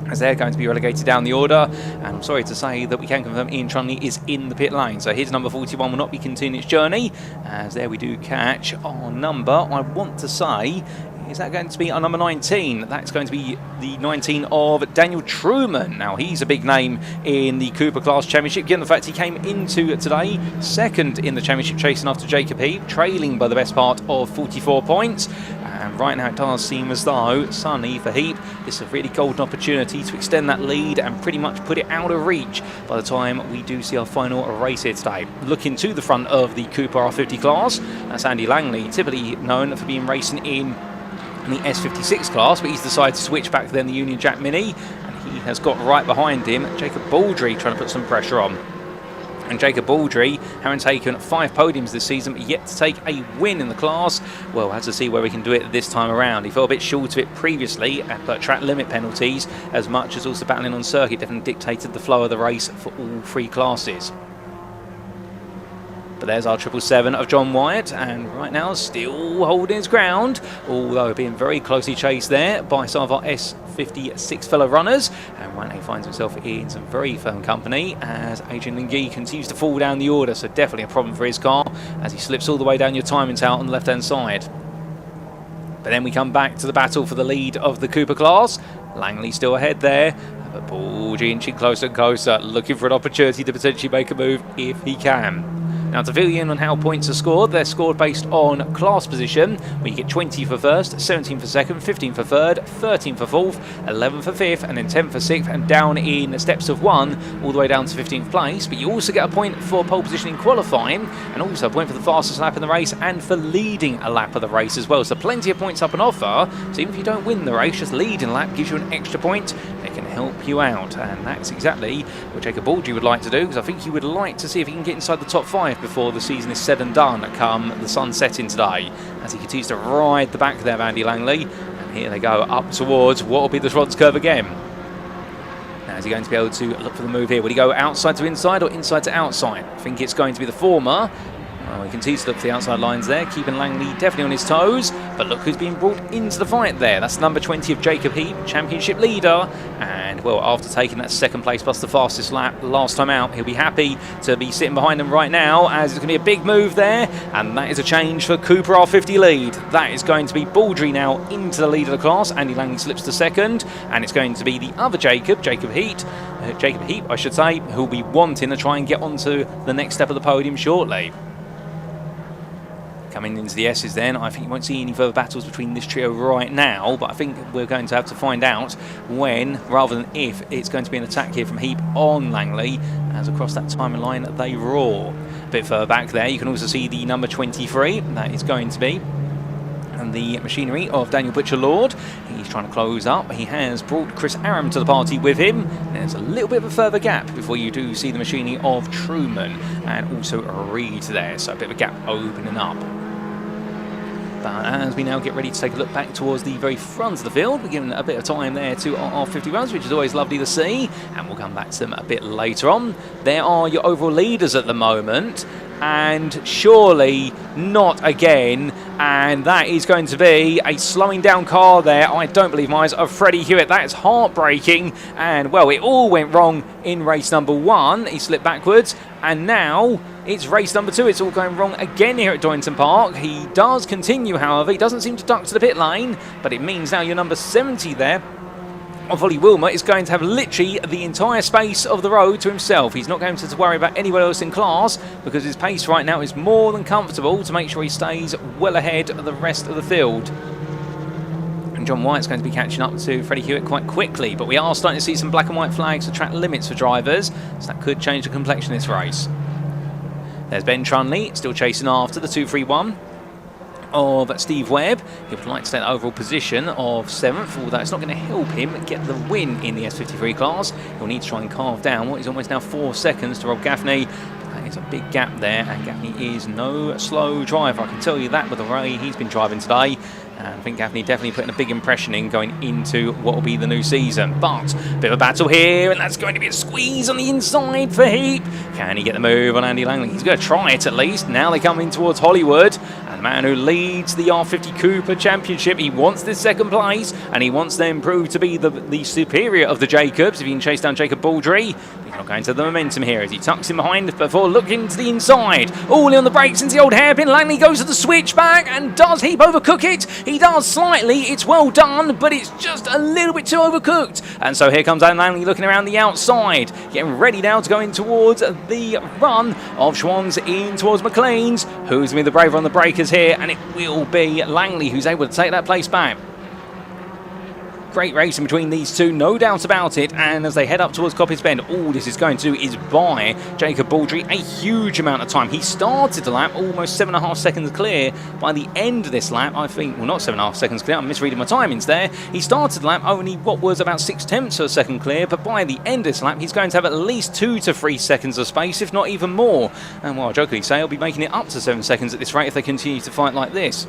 as they're going to be relegated down the order. And I'm sorry to say that we can confirm Ian Trunley is in the pit lane, so his number 41 will not be continuing its journey, as there we do catch our number, I want to say, is that going to be our number 19? That's going to be the 19 of Daniel Truman. Now, he's a big name in the Cooper Class Championship, given the fact he came into today second in the championship, chasing after Jacob Heap, trailing by the best part of 44 points. And right now it does seem as though, sunny for Heap, this is a really golden opportunity to extend that lead and pretty much put it out of reach by the time we do see our final race here today. Looking to the front of the Cooper R50 class, that's Andy Langley, typically known for being racing in the S56 class, but he's decided to switch back to then the Union Jack Mini, and he has got right behind him Jacob Baldry trying to put some pressure on. And Jacob Baldry, having taken 5 podiums this season, but yet to take a win in the class, well, has to see where we can do it this time around. He fell a bit short of it previously, but track limit penalties, as much as also battling on circuit, definitely dictated the flow of the race for all 3 classes. But there's our 777 of John Wyatt, and right now still holding his ground, although being very closely chased there by some of our S56 fellow runners. And right now he finds himself in some very firm company as Adrian Lingi continues to fall down the order, so definitely a problem for his car as he slips all the way down your timing tower on the left-hand side. But then we come back to the battle for the lead of the Cooper class. Langley still ahead there, but Baldry inching closer and closer, looking for an opportunity to potentially make a move if he can. Now, to fill you in on how points are scored, they're scored based on class position, where you get 20 for first, 17 for second, 15 for third, 13 for fourth, 11 for fifth, and then 10 for sixth, and down in steps of 1 all the way down to 15th place. But you also get a point for pole position in qualifying, and also a point for the fastest lap in the race, and for leading a lap of the race as well. So plenty of points up on offer. So even if you don't win the race, just leading a lap gives you an extra point. It can help you out, and that's exactly what Jacob Baldry would like to do, because I think he would like to see if he can get inside the top 5 before the season is said and done come the sun setting today, as he continues to ride the back there of Andy Langley. And here they go up towards what will be the Schwantz curve again. Now, is he going to be able to look for the move here? Will he go outside to inside or inside to outside? I think it's going to be the former. Well, he continues to look for the outside lines there, keeping Langley definitely on his toes. But look who's being brought into the fight there. That's number 20 of Jacob Heap, championship leader. And, well, after taking that second place plus the fastest lap last time out, he'll be happy to be sitting behind them right now, as it's going to be a big move there. And that is a change for Cooper R50 lead. That is going to be Baldry now into the lead of the class. Andy Langley slips to second. And it's going to be the other Jacob Heap, I should say, who'll be wanting to try and get onto the next step of the podium shortly. Coming into the S's then, I think you won't see any further battles between this trio right now, but I think we're going to have to find out when, rather than if, it's going to be an attack here from Heap on Langley, as across that timing line they roar. A bit further back there, you can also see the number 23, that is going to be and the machinery of Daniel Butcher-Lord. He's trying to close up. He has brought Chris Aram to the party with him. There's a little bit of a further gap before you do see the machinery of Truman and also Reed there, so a bit of a gap opening up. But as we now get ready to take a look back towards the very front of the field, we're giving a bit of time there to our 50 runs, which is always lovely to see, and we'll come back to them a bit later on. There are your overall leaders at the moment, and surely not again, and that is going to be a slowing down car there, I don't believe my eyes, of Freddie Hewitt. That is heartbreaking, and well, it all went wrong in race number 1. He slipped backwards, and now it's race number 2. It's all going wrong again here at Donington Park. He does continue, however. He doesn't seem to duck to the pit lane, but it means now your number 70 there of Ollie Wilmer is going to have literally the entire space of the road to himself. He's not going to worry about anyone else in class, because his pace right now is more than comfortable to make sure he stays well ahead of the rest of the field. And John White's going to be catching up to Freddie Hewitt quite quickly, but we are starting to see some black and white flags for track limits for drivers, so that could change the complexion of this race. There's Ben Trunley still chasing after the 231 of Steve Webb. He would like to take the overall position of 7th, although it's not going to help him get the win in the S53 class. He'll need to try and carve down what is almost now 4 seconds to Rob Gaffney. That is a big gap there, and Gaffney is no slow driver, I can tell you that, with the way he's been driving today. And I think Gaffney definitely putting a big impression in going into what will be the new season. But a bit of a battle here, and that's going to be a squeeze on the inside for Heap. Can he get the move on Andy Langley? He's going to try it at least. Now they come in towards Hollywood, and the man who leads the R50 Cooper Championship, he wants this second place, and he wants them proved to be the superior of the Jacobs. If he can chase down Jacob Baldry, he's not going to the momentum here as he tucks in behind before looking to the inside. All in on the brakes into the old hairpin. Langley goes to the switchback, and does Heap overcook it? He does slightly. It's well done, but it's just a little bit too overcooked. And so here comes Andy Langley looking around the outside, getting ready now to go in towards the run of Schwann's in towards McLean's. Who's going to be the braver on the breakers here? And it will be Langley who's able to take that place back. Great racing between these two, no doubt about it. And as they head up towards Coppice Bend, all this is going to do is buy Jacob Baldry a huge amount of time. He started the lap almost 7.5 seconds clear. By the end of this lap, I think, well, not 7.5 seconds clear, I'm misreading my timings there. He started the lap only what was about 0.6 of a second clear, but by the end of this lap, he's going to have at least 2 to 3 seconds of space, if not even more. And while I jokingly say, he'll be making it up to 7 seconds at this rate if they continue to fight like this.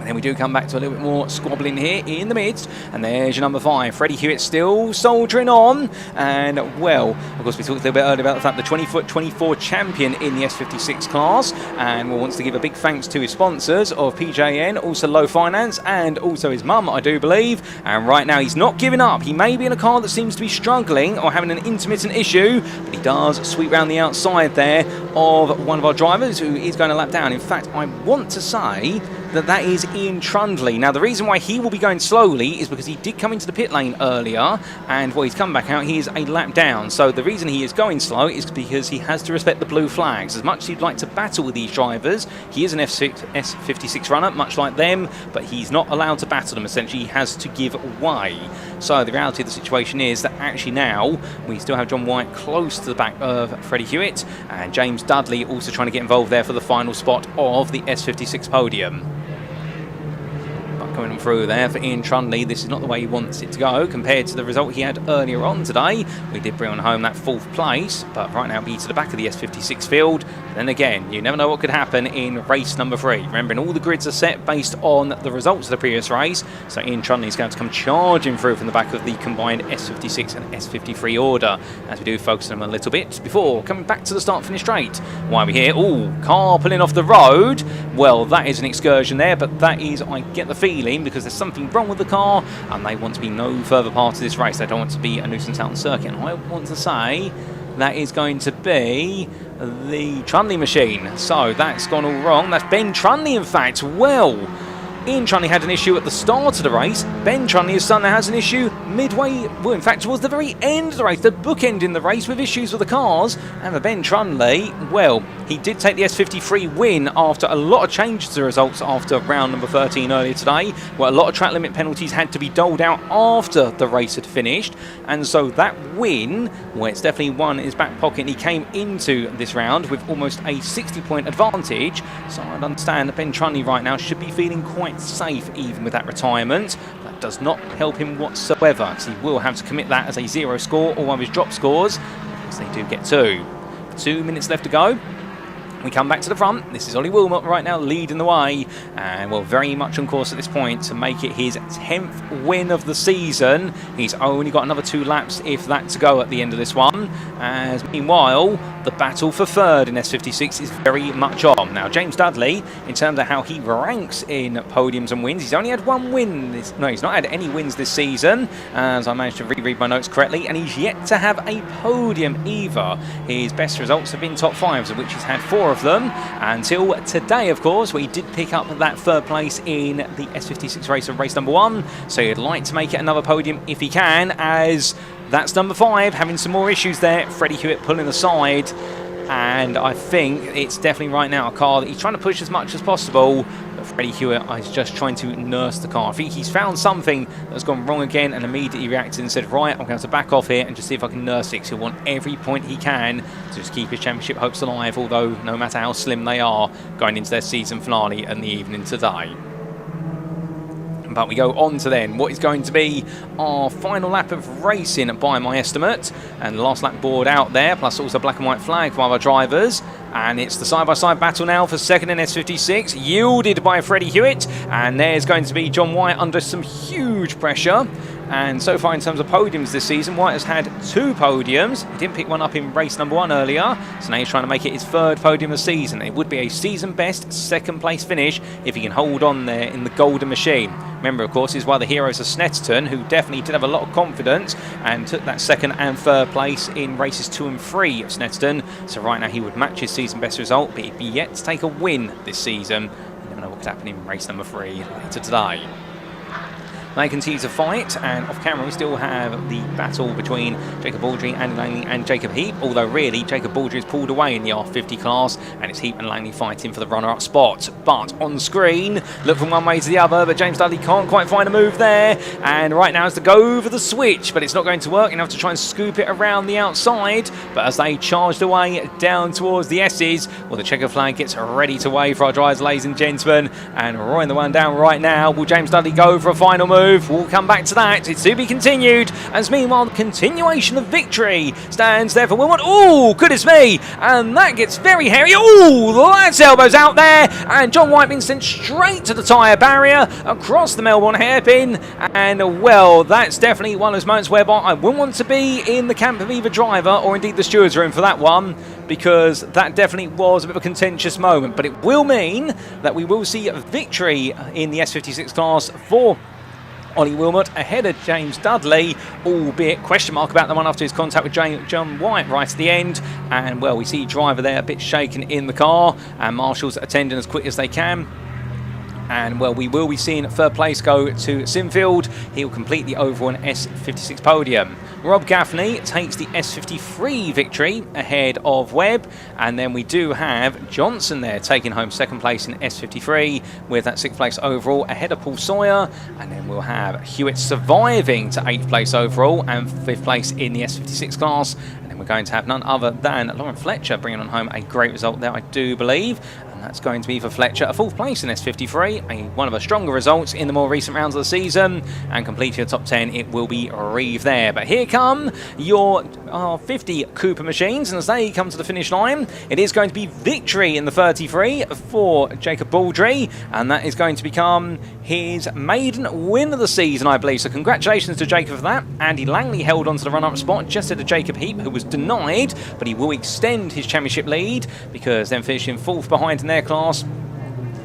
And then we do come back to a little bit more squabbling here in the midst. And there's your number 5, Freddie Hewitt, still soldiering on. And, well, of course, we talked a little bit earlier about the fact the 20-foot 24 champion in the S56 class. And we wants to give a big thanks to his sponsors of PJN, also Low Finance, and also his mum, I do believe. And right now, he's not giving up. He may be in a car that seems to be struggling or having an intermittent issue, but he does sweep round the outside there of one of our drivers who is going to lap down. In fact, I want to say that is Ian Trundley. Now, the reason why he will be going slowly is because he did come into the pit lane earlier, and while he's come back out, he is a lap down. So the reason he is going slow is because he has to respect the blue flags. As much as he'd like to battle with these drivers, he is an S56 runner, much like them, but he's not allowed to battle them. Essentially, he has to give way. So the reality of the situation is that actually now we still have John White close to the back of Freddie Hewitt, and James Dudley also trying to get involved there for the final spot of the S56 podium. Coming through there for Ian Trundley, this is not the way he wants it to go compared to the result he had earlier on today. We did bring on home that 4th place, but right now be to the back of the S56 field. Then again, you never know what could happen in race number 3. Remembering all the grids are set based on the results of the previous race, so Ian Trundley is going to come charging through from the back of the combined S56 and S53 order, as we do focus on them a little bit before coming back to the start-finish straight. Why are we here? Oh, car pulling off the road. Well, that is an excursion there, but that is, I get the feeling, because there's something wrong with the car and they want to be no further part of this race. They don't want to be a nuisance out on circuit, and I want to say that is going to be the Trundley machine. So that's gone all wrong. That's Ben Trundley, in fact. Well, Ian Trundley had an issue at the start of the race. Ben Trundley, his son, has an issue midway, well, in fact, towards the very end of the race, the bookend in the race with issues with the cars. And for Ben Trundley, well, he did take the S53 win after a lot of changes to the results after round number 13 earlier today, where a lot of track limit penalties had to be doled out after the race had finished. And so that win, well, it's definitely one in his back pocket. And he came into this round with almost a 60-point advantage. So I'd understand that Ben Trundley right now should be feeling quite safe even with that retirement. That does not help him whatsoever, because he will have to commit that as a 0 score or one of his drop scores, because they do get 2. 2 minutes left to go. We come back to the front. This is Ollie Wilmot right now leading the way, and well, very much on course at this point to make it his 10th win of the season. He's only got another 2 laps, if that, to go at the end of this one. As meanwhile, the battle for 3rd in S56 is very much on. Now, James Dudley, in terms of how he ranks in podiums and wins, he's only had 1 win. No, he's not had any wins this season, as I managed to reread my notes correctly, and he's yet to have a podium either. His best results have been top 5s, of which he's had 4 of them until today, of course, where he did pick up that 3rd place in the S56 race of race number 1. So he'd like to make it another podium if he can, as that's number 5 having some more issues there. Freddie Hewitt pulling aside, and I think it's definitely right now a car that he's trying to push as much as possible. But Freddie Hewitt is just trying to nurse the car. I think he's found something that's gone wrong again and immediately reacted and said, right, I'm going to have to back off here and just see if I can nurse it. He'll want every point he can to just keep his championship hopes alive, although no matter how slim they are going into their season finale in the evening today. But we go on to then what is going to be our final lap of racing by my estimate, and the last lap board out there, plus also black and white flag for our drivers. And it's the side-by-side battle now for 2nd in S56, yielded by Freddie Hewitt, and there's going to be John White under some huge pressure. And so far in terms of podiums this season, White has had 2 podiums. He didn't pick one up in race number 1 earlier, so now he's trying to make it his 3rd podium of the season. It would be a season best 2nd place finish if he can hold on there in the golden machine. Remember, of course, is why the heroes of Snetterton, who definitely did have a lot of confidence and took that 2nd and 3rd place in races 2 and 3 of Snetterton. So right now he would match his season best result, but he'd be yet to take a win this season. You never know what could happen in race number 3 later today. They continue to fight, and off camera we still have the battle between Jacob Baldry, Andy Langley and Jacob Heap, although really Jacob Baldry is pulled away in the R50 class, and it's Heap and Langley fighting for the runner-up spot. But on screen, look from one way to the other, but James Dudley can't quite find a move there, and right now is to go for the switch, but it's not going to work. You have to try and scoop it around the outside, but as they charged away down towards the S's, well, the checker flag gets ready to wave for our drivers, ladies and gentlemen, and roaring the one down right now. Will James Dudley go for a final move? move. We'll come back to that. It's to be continued. As meanwhile, the continuation of victory stands there for Wilmot. Oh, goodness me. And that gets very hairy. Oh, the lad's elbows out there. And John White being sent straight to the tyre barrier across the Melbourne hairpin. And, well, that's definitely one of those moments whereby I wouldn't want to be in the camp of either driver or indeed the steward's room for that one, because that definitely was a bit of a contentious moment. But it will mean that we will see a victory in the S56 class for Ollie Wilmot ahead of James Dudley, albeit question mark about the one after his contact with John White right at the end. And, well, we see driver there a bit shaken in the car, and marshals attending as quick as they can. And, well, we will be seeing third place go to Sinfield. He'll complete the overall S56 podium. Rob Gaffney takes the S53 victory ahead of Webb. And then we do have Johnson there taking home second place in S53 with that sixth place overall ahead of Paul Sawyer. And then we'll have Hewitt surviving to eighth place overall and fifth place in the S56 class. And then we're going to have none other than Lauren Fletcher bringing on home a great result there, I do believe. And that's going to be for Fletcher, a fourth place in S53, one of her stronger results in the more recent rounds of the season, and completing the top 10, it will be Reeve there. But here come your 50 Cooper machines, and as they come to the finish line, it is going to be victory in the 33 for Jacob Baldry, and that is going to become his maiden win of the season, I believe. So congratulations to Jacob for that. Andy Langley held on to the run-up spot just ahead of Jacob Heap, who was denied, but he will extend his championship lead, because then finishing fourth behind in their class,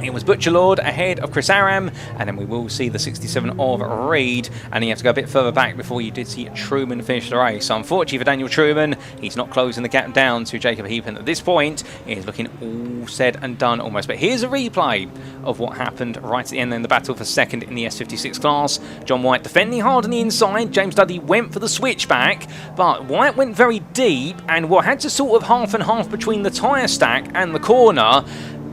it was Butcher Lord ahead of Chris Aram, and then we will see the 67 of Reed, and you have to go a bit further back before you did see Truman finish the race. So unfortunately for Daniel Truman, he's not closing the gap down to Jacob Heap, and at this point it is looking all said and done almost. But here's a replay of what happened right at the end in the battle for second in the S56 class. John White defending hard on the inside. James Dudley went for the switchback, but White went very deep and had to sort of half and half between the tyre stack and the corner.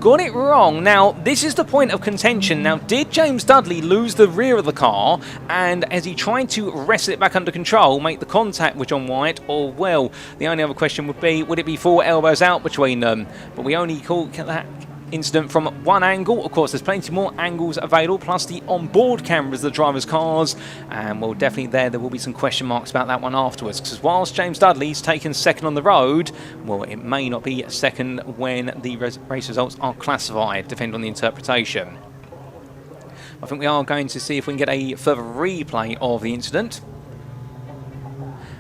Got it wrong. Now, this is the point of contention. Now, did James Dudley lose the rear of the car, and as he tried to wrestle it back under control, make the contact with John White, or, well, the only other question would be, would it be 4 elbows out between them? But we only call that incident from one angle. Of course, there's plenty more angles available, plus the onboard cameras of the drivers' cars, and well, definitely there will be some question marks about that one afterwards, because whilst James Dudley's taken second on the road, well, it may not be second when the race results are classified, depending on the interpretation. I think we are going to see if we can get a further replay of the incident.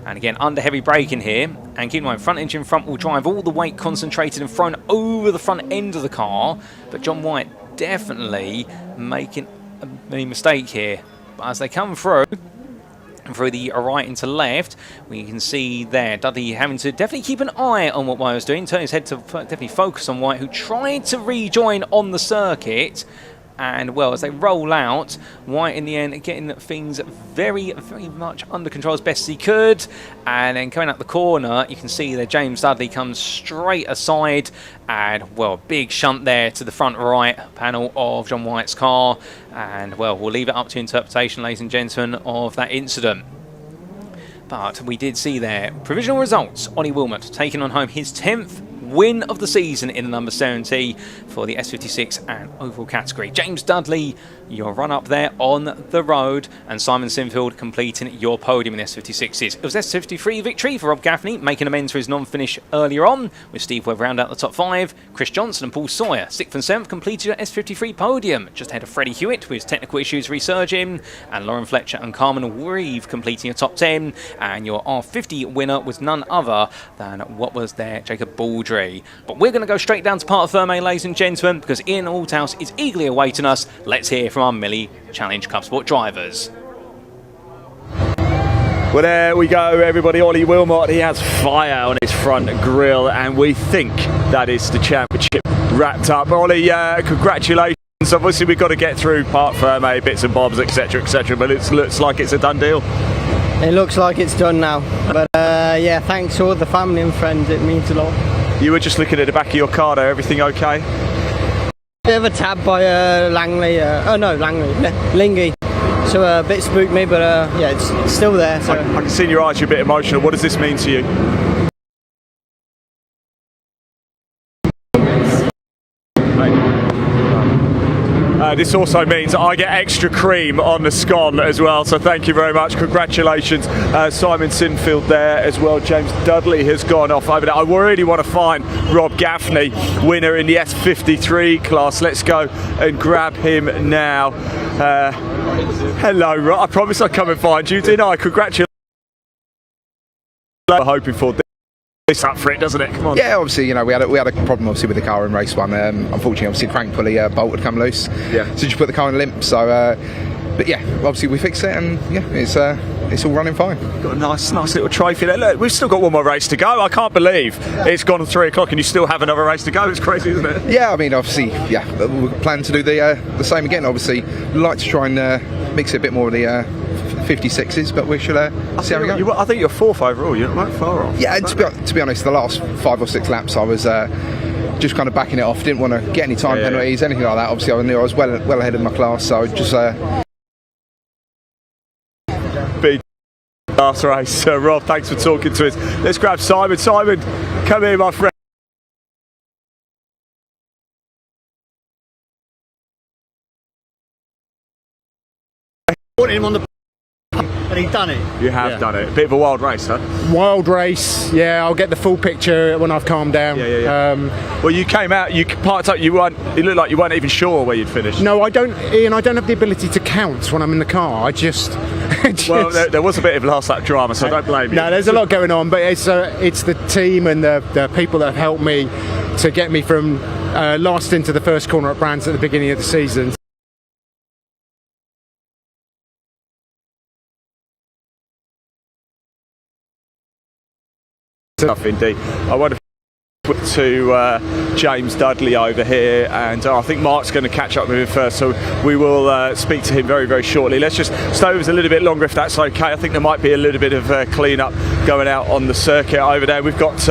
And again, under heavy braking here, and keep in mind, front engine, front wheel drive, all the weight concentrated and thrown over the front end of the car. But John White definitely making a mistake here. But as they come through the right into left, we can see there Dudley having to definitely keep an eye on what White was doing, turn his head to definitely focus on White, who tried to rejoin on the circuit. And, well, as they roll out, White in the end getting things very, very much under control as best as he could. And then coming out the corner, you can see that James Dudley comes straight aside. And, well, big shunt there to the front right panel of John White's car. And, well, we'll leave it up to interpretation, ladies and gentlemen, of that incident. But we did see there provisional results. Ollie Wilmot taking on home his 10th win of the season in the number 70 for the S56 and overall category. James Dudley, your run up there on the road, and Simon Sinfield completing your podium in the S56s. It was S53 victory for Rob Gaffney, making amends for his non-finish earlier on, with Steve Webb round out the top 5. Chris Johnson and Paul Sawyer, 6th and 7th, completed your S53 podium, just ahead of Freddie Hewitt with his technical issues resurging, and Lauren Fletcher and Carmen Reeve completing your top 10, and your R50 winner was none other than what was there, Jacob Baldry. But we're going to go straight down to part of Ferme, ladies and gentlemen, because Ian Althouse is eagerly awaiting us. Let's hear from our Millie Challenge Clubsport drivers. Well, there we go, everybody. Ollie Wilmot, he has fire on his front grille, and we think that is the championship wrapped up. Ollie, congratulations. Obviously, we've got to get through part Ferme, bits and bobs, etc., but it looks like it's a done deal. It looks like it's done now. But, yeah, thanks to all the family and friends. It means a lot. You were just looking at the back of your car there. Everything okay? Bit of a tab by Lingy. So a bit spooked me, but yeah, it's still there. So. I can see in your eyes you're a bit emotional. What does this mean to you? This also means I get extra cream on the scone as well, so thank you very much. Congratulations, Simon Sinfield there as well. James Dudley has gone off over there. I really want to find Rob Gaffney, winner in the S53 class. Let's go and grab him now. Hello, Rob. I promised I'd come and find you, didn't I? Congratulations. We're hoping for this up for it, doesn't it? Come on. Yeah, obviously, you know, we had a problem obviously with the car in race one. Unfortunately, obviously, crank pulley bolt had come loose. Yeah. So just put the car in limp. So, but yeah, obviously we fixed it, and yeah, it's all running fine. Got a nice little trophy there. Look, we've still got one more race to go. I can't believe it's gone 3 o'clock and you still have another race to go. It's crazy, isn't it? Yeah, I mean, obviously, yeah, we plan to do the same again. Obviously, we'd like to try and mix it a bit more of the 56s, but we shall see how we go. I think you're 4th overall. You're not far off. Yeah, to be honest, the last 5 or 6 laps I was just kind of backing it off. Didn't want to get any time penalties, anything like that. Obviously, I knew I was well ahead of my class, so just big last race. Rob, thanks for talking to us. Let's grab Simon. Simon, come here, my friend. Put him on the and he's done it. You have done it. A bit of a wild race, huh? Wild race, yeah. I'll get the full picture when I've calmed down. Well, you came out, you parked up, it looked like you weren't even sure where you'd finished. No, I don't, Ian, I don't have the ability to count when I'm in the car. I just... Well, there was a bit of last lap drama, so I don't blame you. No, there's a lot going on, but it's the team and the people that have helped me to get me from last into the first corner at Brands at the beginning of the season. Tough indeed. I wonder if to James Dudley over here, and I think Mark's going to catch up with him first, so we will speak to him very, very shortly. Let's just stay with us a little bit longer if that's okay. I think there might be a little bit of clean-up going out on the circuit over there. We've got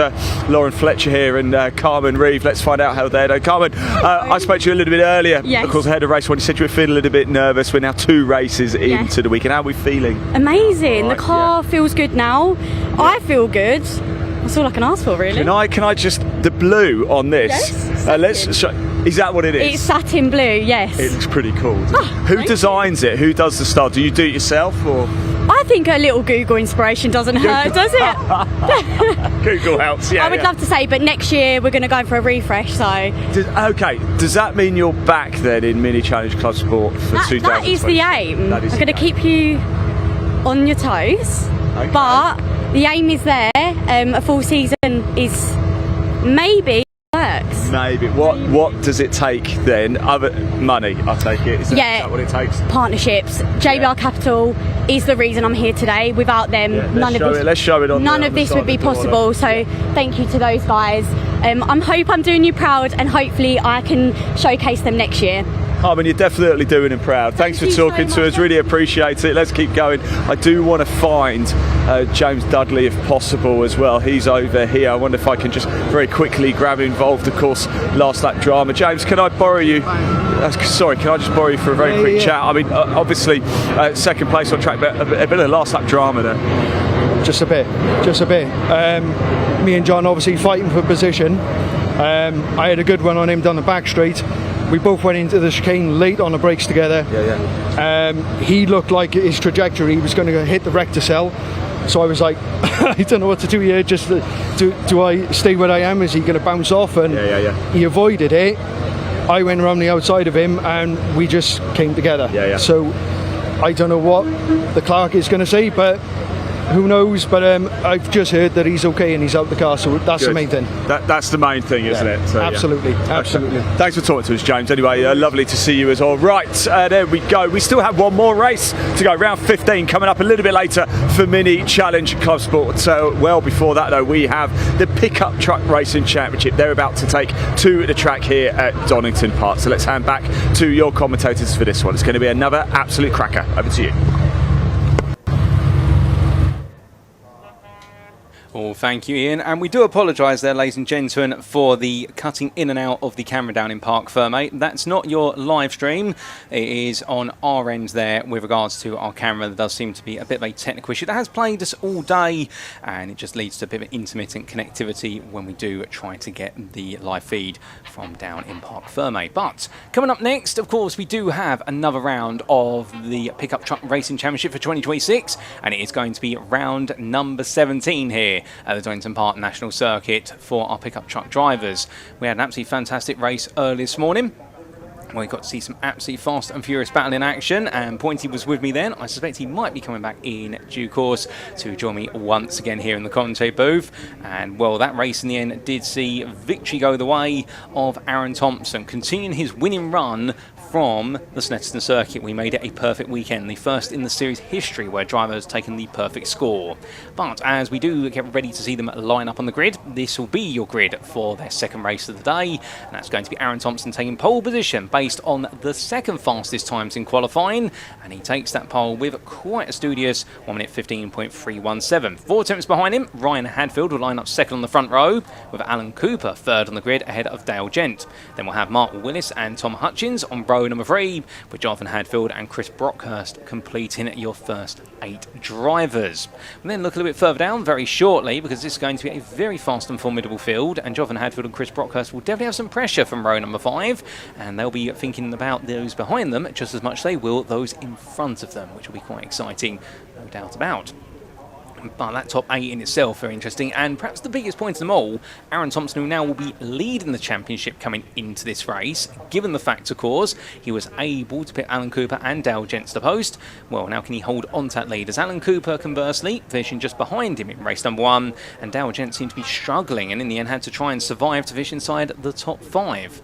Lauren Fletcher here and Carmen Reeve. Let's find out how they're doing. Carmen, I spoke to you a little bit earlier, of course, ahead of race one. You said you were feeling a little bit nervous. We're now 2 races into the weekend. How are we feeling? Amazing. Right, the car feels good now. I feel good. That's all I can ask for, really. Can I just, the blue on this? Yes. Let's show, is that what it is? It's satin blue, yes. It looks pretty cool. Who designs it? Who does the style? Do you do it yourself, or? I think a little Google inspiration doesn't hurt, does it? Google helps, yeah. I would love to say, but next year we're going to go for a refresh, so. Okay, does that mean you're back then in Mini Challenge Clubsport for 2020? That is the aim. I'm going to keep you on your toes, but the aim is there. A full season is maybe works. Maybe. What does it take then? Other money, I take it. Is that what it takes? Partnerships. JBR Capital is the reason I'm here today. Without them, let's show it on none of this would be possible. So thank you to those guys. I hope I'm doing you proud, and hopefully I can showcase them next year. Carmen, you're definitely doing him proud. Thanks for talking to us. Really appreciate it. Let's keep going. I do want to find James Dudley if possible as well. He's over here. I wonder if I can just very quickly grab him involved. Of course, last lap drama. James, can I borrow you? Sorry, can I just borrow you for a very quick chat? I mean, obviously, second place on track, but a bit of last lap drama there. Just a bit. Me and John obviously fighting for position. I had a good run on him down the back straight. We both went into the chicane late on the brakes together. He looked like his trajectory was going to hit the rector cell. So I was like, I don't know what to do here. Just do I stay where I am? Is he going to bounce off? And he avoided it. I went around the outside of him, and we just came together. So I don't know what the clerk is going to say, but who knows? But I've just heard that he's okay and he's out the car, so that's the main thing. That's the main thing, isn't it? So, absolutely. Thanks for talking to us, James. Anyway, lovely to see you as well. Right, there we go. We still have one more race to go. Round 15 coming up a little bit later for Mini Challenge Clubsport. So, well before that, though, we have the Pickup Truck Racing Championship. They're about to take to the track here at Donington Park. So let's hand back to your commentators for this one. It's going to be another absolute cracker. Over to you. Oh, thank you, Ian. And we do apologise there, ladies and gentlemen, for the cutting in and out of the camera down in Park Ferme. That's not your live stream. It is on our end there with regards to our camera. There does seem to be a bit of a technical issue that has plagued us all day, and it just leads to a bit of intermittent connectivity when we do try to get the live feed from down in Park Ferme. But coming up next, of course, we do have another round of the Pickup Truck Racing Championship for 2026, and it is going to be round number 17 here at the Donington Park National Circuit for our pickup truck drivers. We had an absolutely fantastic race early this morning. We got to see some absolutely fast and furious battle in action, and Pointy was with me then. I suspect he might be coming back in due course to join me once again here in the commentary booth. And well, that race in the end did see victory go the way of Aaron Thompson, continuing his winning run from the Snetterton circuit. We made it a perfect weekend, the first in the series history where drivers taken the perfect score. But as we do get ready to see them line up on the grid, this will be your grid for their second race of the day, and that's going to be Aaron Thompson taking pole position based on the second fastest times in qualifying, and he takes that pole with quite a studious 1 minute 15.317. 4 attempts behind him, Ryan Hadfield will line up second on the front row, with Alan Cooper third on the grid ahead of Dale Gent. Then we'll have Mark Willis and Tom Hutchins on row number 3, with Jonathan Hadfield and Chris Brockhurst completing your first 8 drivers. We'll then look a little bit further down very shortly, because this is going to be a very fast and formidable field, and Jonathan Hadfield and Chris Brockhurst will definitely have some pressure from row number 5, and they'll be thinking about those behind them just as much as they will those in front of them, which will be quite exciting, no doubt about. But that top 8 in itself, very interesting, and perhaps the biggest point of them all, Aaron Thompson, who now will be leading the championship coming into this race, given the fact, of course, he was able to pit Alan Cooper and Dale Gent to the post. Well, now can he hold on to that lead, as Alan Cooper, conversely, finishing just behind him in race number 1, and Dale Gent seemed to be struggling, and in the end had to try and survive to finish inside the top 5.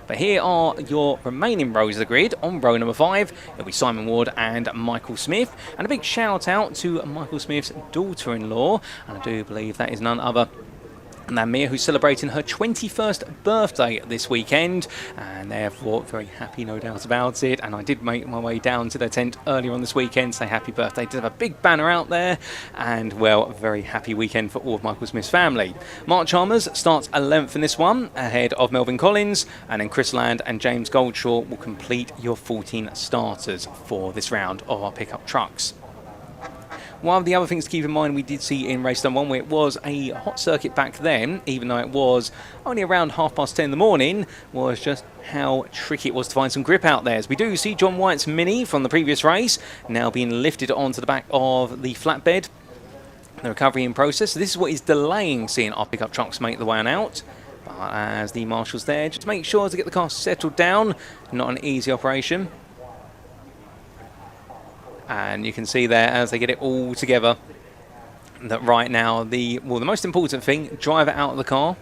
But here are your remaining rows of the grid. On row number 5, it'll be Simon Ward and Michael Smith. And a big shout out to Michael Smith's daughter-in-law, and I do believe that is none other than Mia, who's celebrating her 21st birthday this weekend, and therefore very happy, no doubt about it. And I did make my way down to their tent earlier on this weekend, say happy birthday. Did have a big banner out there, and well, a very happy weekend for all of Michael Smith's family. Mark Chalmers starts 11th in this one, ahead of Melvin Collins, and then Chris Land and James Goldshaw will complete your 14 starters for this round of our pickup trucks. One of the other things to keep in mind, we did see in race number 1, where it was a hot circuit back then, even though it was only around 10:30 in the morning, was just how tricky it was to find some grip out there. As we do see John White's Mini from the previous race now being lifted onto the back of the flatbed. The recovery in process. This is what is delaying seeing our pickup trucks make the way on out. But as the marshal's there, just make sure to get the car settled down. Not an easy operation. And you can see there, as they get it all together, that right now the most important thing, driver out of the car.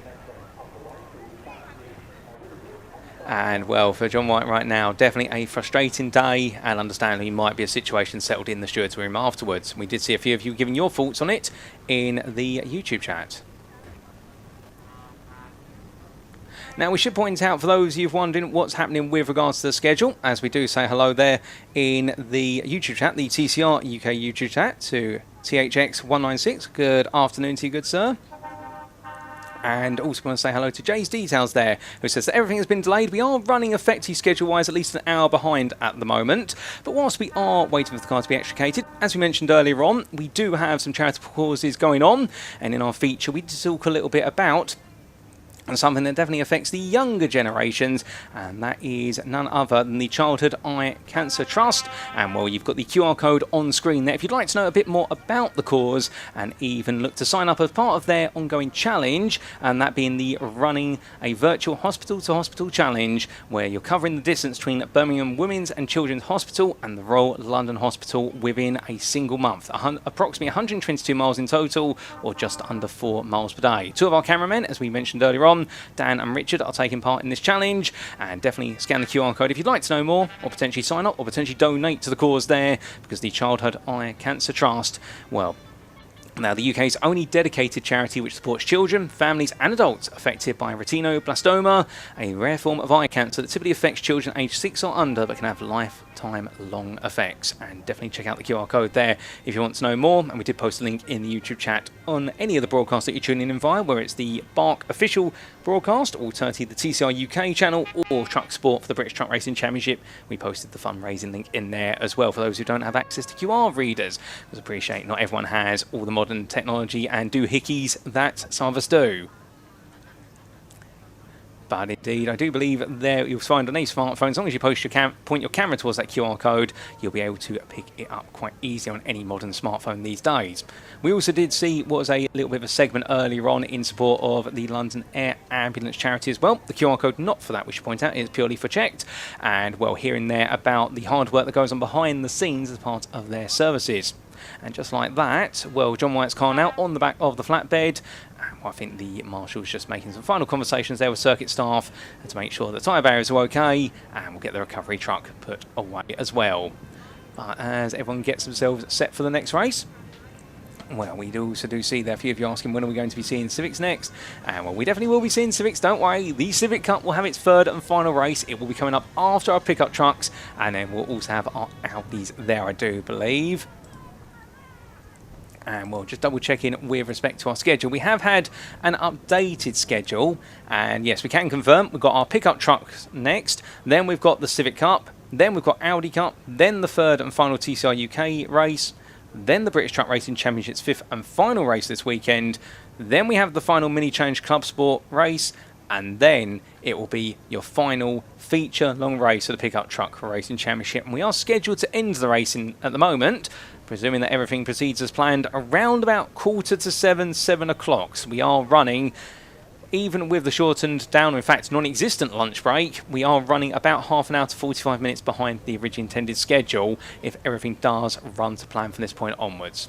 And well, for John White right now, definitely a frustrating day, and understandably might be a situation settled in the stewards' room afterwards. We did see a few of you giving your thoughts on it in the YouTube chat. Now, we should point out, for those of you wondering what's happening with regards to the schedule, as we do say hello there in the YouTube chat, the TCR UK YouTube chat, to THX196. Good afternoon to you, good sir. And also want to say hello to Jay's Details there, who says that everything has been delayed. We are running effective schedule-wise at least an hour behind at the moment. But whilst we are waiting for the car to be extricated, as we mentioned earlier on, we do have some charitable causes going on. And in our feature, we talk a little bit about and something that definitely affects the younger generations, and that is none other than the Childhood Eye Cancer Trust. And well, you've got the QR code on screen there if you'd like to know a bit more about the cause, and even look to sign up as part of their ongoing challenge, and that being the running a virtual hospital-to-hospital challenge, where you're covering the distance between Birmingham Women's and Children's Hospital and the Royal London Hospital within a single month. Approximately 122 miles in total, or just under 4 miles per day. 2 of our cameramen, as we mentioned earlier on, Dan and Richard, are taking part in this challenge, and definitely scan the QR code if you'd like to know more, or potentially sign up, or potentially donate to the cause there, because the Childhood Eye Cancer Trust, well, now the UK's only dedicated charity which supports children, families and adults affected by retinoblastoma, a rare form of eye cancer that typically affects children aged 6 or under but can have life time-long effects. And definitely check out the QR code there if you want to know more. And we did post a link in the YouTube chat on any of the broadcasts that you're tuning in via, where it's the BARC official broadcast, alternatively the TCR UK channel, or Truck Sport for the British Truck Racing Championship. We posted the fundraising link in there as well for those who don't have access to QR readers. I appreciate not everyone has all the modern technology and doohickeys that some of us do. But indeed, I do believe there you'll find on a smartphone, as long as you point your camera towards that QR code, you'll be able to pick it up quite easily on any modern smartphone these days. We also did see what was a little bit of a segment earlier on in support of the London Air Ambulance charity as well. The QR code, not for that, we should point out, is purely for checked. And, well, hearing there about the hard work that goes on behind the scenes as part of their services. And just like that, well, John White's car now on the back of the flatbed. I think the marshal's just making some final conversations there with circuit staff to make sure the tyre barriers are okay, and we'll get the recovery truck put away as well. But as everyone gets themselves set for the next race, well, we also do see there a few of you asking when are we going to be seeing Civics next. And well, we definitely will be seeing Civics, don't worry. The Civic Cup will have its third and final race. It will be coming up after our pickup trucks, and then we'll also have our Audis there, I do believe. And we'll just double check in with respect to our schedule. We have had an updated schedule, and yes, we can confirm we've got our pickup trucks next, then we've got the Civic Cup, then we've got Audi Cup, then the third and final TCR UK race, then the British Truck Racing Championship's fifth and final race this weekend, then we have the final Mini Challenge Clubsport race, and then it will be your final feature long race of the Pickup Truck Racing Championship. And we are scheduled to end the racing at the moment, presuming that everything proceeds as planned, around about 7:15, 7 o'clock. So we are running, even with the shortened down, in fact non-existent lunch break, we are running about half an hour to 45 minutes behind the originally intended schedule if everything does run to plan from this point onwards.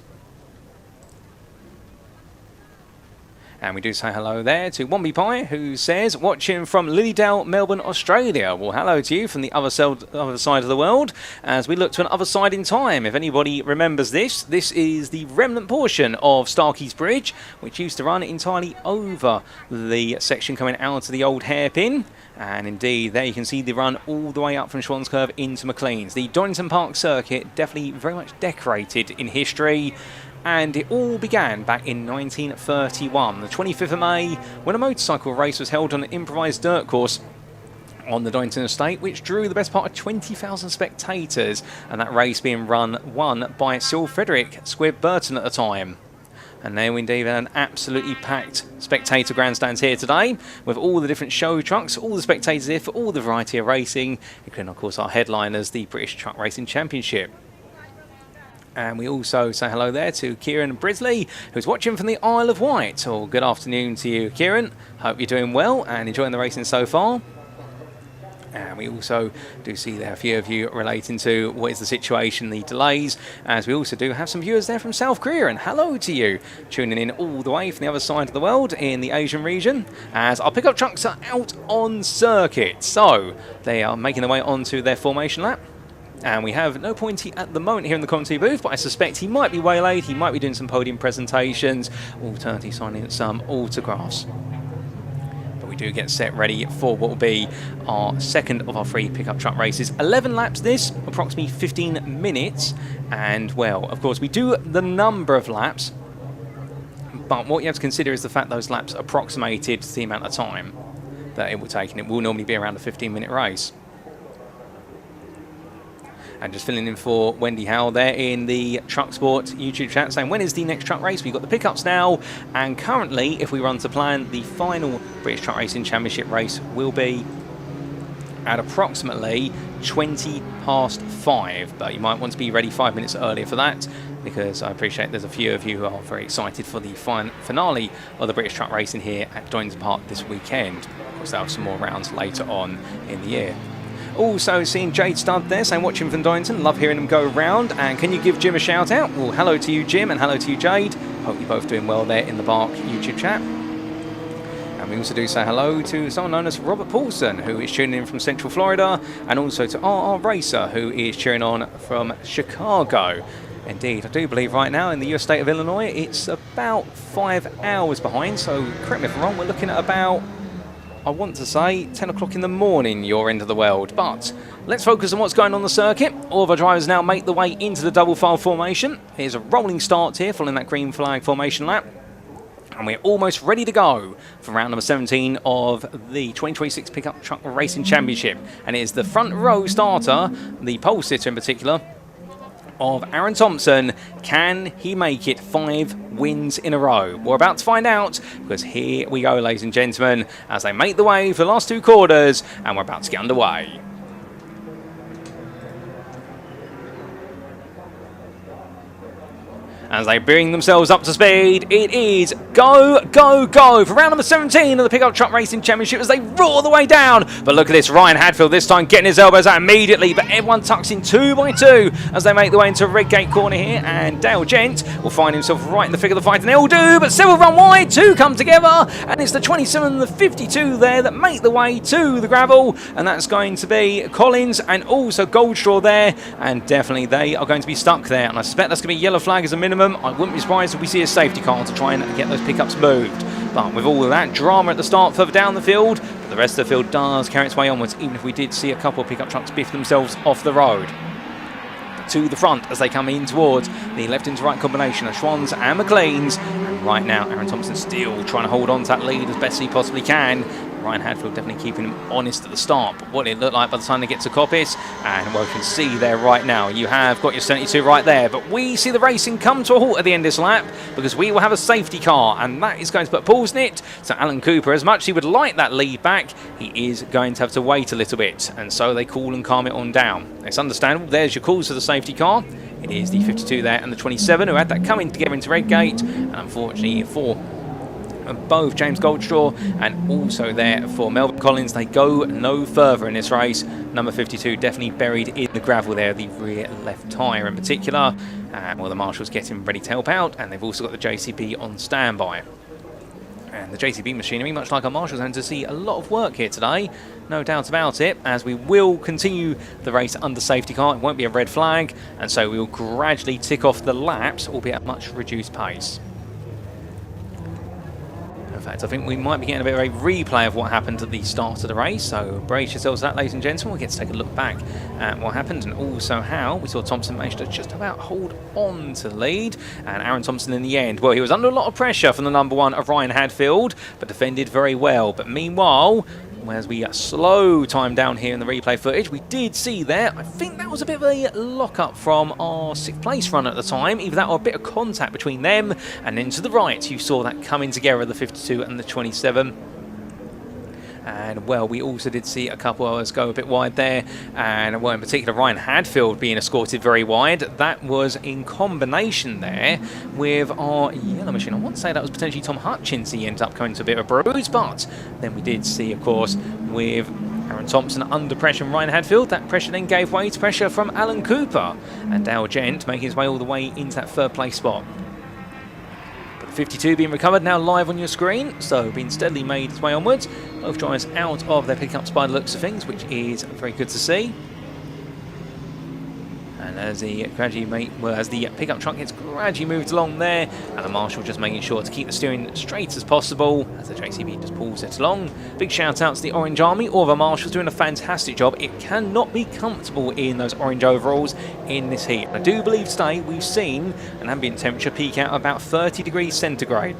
And we do say hello there to Womby Pie, who says, watching from Lilydale, Melbourne, Australia. Well, hello to you from the other side of the world, as we look to another side in time. If anybody remembers this, this is the remnant portion of Starkey's Bridge, which used to run entirely over the section coming out to the old hairpin. And indeed, there you can see the run all the way up from Schwann's Curve into McLean's. The Donington Park circuit, definitely very much decorated in history. And it all began back in 1931, the 25th of May, when a motorcycle race was held on an improvised dirt course on the Donington estate, which drew the best part of 20,000 spectators, and that race being won by Sir Frederick Squibb Burton at the time. And there we indeed have an absolutely packed spectator grandstands here today, with all the different show trucks, all the spectators here for all the variety of racing, including of course our headliners, the British Truck Racing Championship. And we also say hello there to Kieran Brisley, who's watching from the Isle of Wight. Well, good afternoon to you, Kieran. Hope you're doing well and enjoying the racing so far. And we also do see there a few of you relating to what is the situation, the delays, as we also do have some viewers there from South Korea. And hello to you, tuning in all the way from the other side of the world in the Asian region, as our pickup trucks are out on circuit. So they are making their way onto their formation lap. And we have no Pointy at the moment here in the commentary booth, but I suspect he might be waylaid, he might be doing some podium presentations, alternatively signing some autographs. But we do get set ready for what will be our second of our 3 pickup truck races. 11 laps this, approximately 15 minutes. And, well, of course, we do the number of laps, but what you have to consider is the fact those laps approximated the amount of time that it will take, and it will normally be around a 15-minute race. And just filling in for Wendy Howell there in the Truck Sport YouTube chat, saying when is the next truck race? We've got the pickups now, and currently, if we run to plan, the final British Truck Racing Championship race will be at approximately 5:20. But you might want to be ready 5 minutes earlier for that, because I appreciate there's a few of you who are very excited for the finale of the British Truck Racing here at Donington Park this weekend. Of course, they'll have some more rounds later on in the year. Also seeing Jade Studd there saying watching from Donington, love hearing them go around, and can you give Jim a shout out? Well, hello to you Jim and hello to you Jade, hope you're both doing well there in the BARC YouTube chat. And we also do say hello to someone known as Robert Paulson, who is tuning in from Central Florida, and also to RR Racer, who is cheering on from Chicago. Indeed, I do believe right now in the US state of Illinois it's about 5 hours behind, so correct me if I'm wrong, we're looking at about I want to say 10 o'clock in the morning, your end of the world. But let's focus on what's going on the circuit. All of our drivers now make the way into the double file formation. Here's a rolling start here, following that green flag formation lap. And we're almost ready to go for round number 17 of the 2026 Pickup Truck Racing Championship. And it is the front row starter, the pole sitter in particular, of Aaron Thompson. Can he make it 5 wins in a row? We're about to find out, because here we go, ladies and gentlemen, as they make the way for the last 2 quarters, and we're about to get underway. As they bring themselves up to speed, it is go, go, go for round number 17 of the Pickup Truck Racing Championship as they roar the way down. But look at this, Ryan Hadfield this time getting his elbows out immediately, but everyone tucks in 2 by 2 as they make the way into Redgate corner here, and Dale Gent will find himself right in the thick of the fight, and they all do, but several run wide, 2 come together, and it's the 27 and the 52 there that make the way to the gravel, and that's going to be Collins and also Goldstraw there, and definitely they are going to be stuck there, and I suspect that's going to be a yellow flag as a minimum. I wouldn't be surprised if we see a safety car to try and get those pickups moved. But with all of that drama at the start further down the field, the rest of the field does carry its way onwards, even if we did see a couple of pickup trucks biff themselves off the road. To the front as they come in towards the left into right combination of Schwann's and McLean's. And right now, Aaron Thompson still trying to hold on to that lead as best he possibly can. Ryan Hadfield definitely keeping him honest at the start, but what it looked like by the time they get to Coppice, and well, you can see there right now, you have got your 72 right there, but we see the racing come to a halt at the end of this lap, because we will have a safety car, and that is going to put pause in it. So Alan Cooper, as much as he would like that lead back, he is going to have to wait a little bit, and so they cool and calm it on down. It's understandable, there's your calls for the safety car. It is the 52 there and the 27 who had that coming together into Redgate, and unfortunately for both James Goldstraw and also there for Melvin Collins, they go no further in this race. Number 52 definitely buried in the gravel there, the rear left tyre in particular. Well, the marshals getting ready to help out, and they've also got the JCB on standby. And the JCB machinery, much like our marshals, are going to see a lot of work here today, no doubt about it, as we will continue the race under safety car. It won't be a red flag, and so we will gradually tick off the laps, albeit at a much reduced pace. In fact, I think we might be getting a bit of a replay of what happened at the start of the race, so brace yourselves for that, ladies and gentlemen. We'll get to take a look back at what happened, and also how we saw Thompson manage to just about hold on to the lead, and Aaron Thompson in the end, well, he was under a lot of pressure from the number 1 of Ryan Hadfield, but defended very well. But meanwhile, as we slow time down here in the replay footage, we did see there, I think that was a bit of a lock-up from our 6th place run at the time, either that or a bit of contact between them, and then to the right you saw that coming together, the 52 and the 27. And well, we also did see a couple of us go a bit wide there, and well, in particular Ryan Hadfield being escorted very wide. That was in combination there with our yellow machine. I want to say that was potentially Tom Hutchins. He ended up coming to a bit of a bruise, but then we did see, of course, with Aaron Thompson under pressure from Ryan Hadfield, that pressure then gave way to pressure from Alan Cooper, and Dale Gent making his way all the way into that 3rd place spot. 52 being recovered, now live on your screen, so being steadily made its way onwards. Both drivers out of their pickups by the looks of things, which is very good to see. And as the pickup truck gets gradually moved along there, and the marshal just making sure to keep the steering straight as possible as the JCB just pulls it along. Big shout out to the Orange Army. All of our marshals doing a fantastic job. It cannot be comfortable in those orange overalls in this heat. I do believe today we've seen an ambient temperature peak out about 30 degrees centigrade.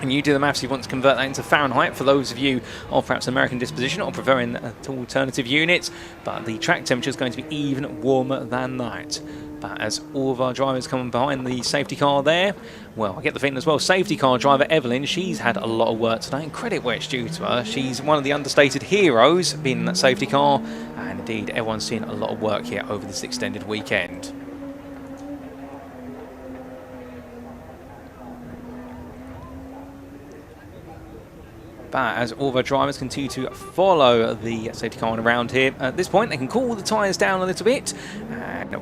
And you do the maths if you want to convert that into Fahrenheit for those of you of perhaps American disposition or preferring alternative units, but the track temperature is going to be even warmer than that. But as all of our drivers come behind the safety car there, well, I get the feeling as well, safety car driver Evelyn, she's had a lot of work today, and credit where it's due to her. She's one of the understated heroes being in that safety car, and indeed everyone's seen a lot of work here over this extended weekend. But as all of our drivers continue to follow the safety car around here, at this point they can cool the tyres down a little bit.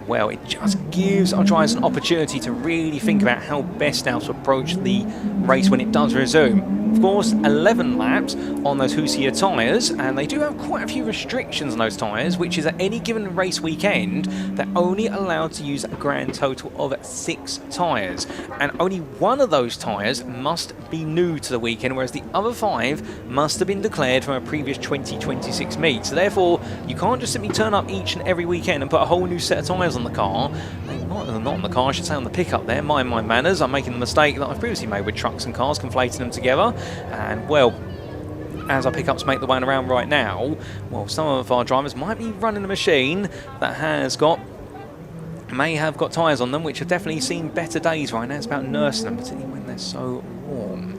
well, it just gives our drivers an opportunity to really think about how best now to approach the race when it does resume. Of course, 11 laps on those Hoosier tyres, and they do have quite a few restrictions on those tyres, which is at any given race weekend, they're only allowed to use a grand total of 6 tyres, and only one of those tyres must be new to the weekend, whereas the other 5 must have been declared from a previous 2026 meet. So therefore, you can't just simply turn up each and every weekend and put a whole new set of tyres on the car. Not on the car, I should say on the pickup there. Mind my manners. I'm making the mistake that I've previously made with trucks and cars, conflating them together. And, well, as our pickups make the way around right now, well, some of our drivers might be running a machine that may have got tyres on them, which have definitely seen better days right now. It's about nursing them, particularly when they're so warm.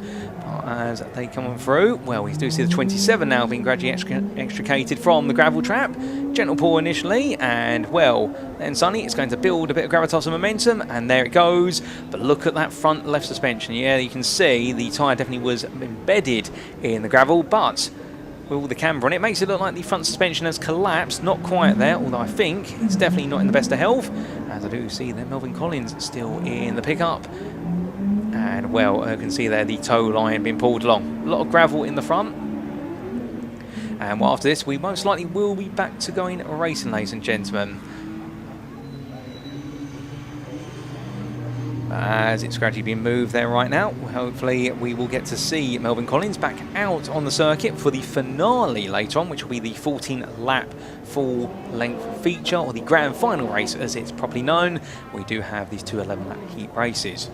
As they come on through, well, we do see the 27 now being gradually extricated from the gravel trap. Gentle pull initially, and well, then Sonny, it's going to build a bit of gravitas and momentum, and there it goes. But look at that front left suspension. Yeah, you can see the tyre definitely was embedded in the gravel, but with all the camber on it, makes it look like the front suspension has collapsed. Not quite there, although I think it's definitely not in the best of health. As I do see there, Melvin Collins still in the pickup. And, well, you can see there the tow line being pulled along. A lot of gravel in the front. And well, after this, we most likely will be back to going racing, ladies and gentlemen. As it's gradually being moved there right now, hopefully we will get to see Melvin Collins back out on the circuit for the finale later on, which will be the 14-lap full-length feature, or the grand final race as it's properly known. We do have these 2 11-lap heat races.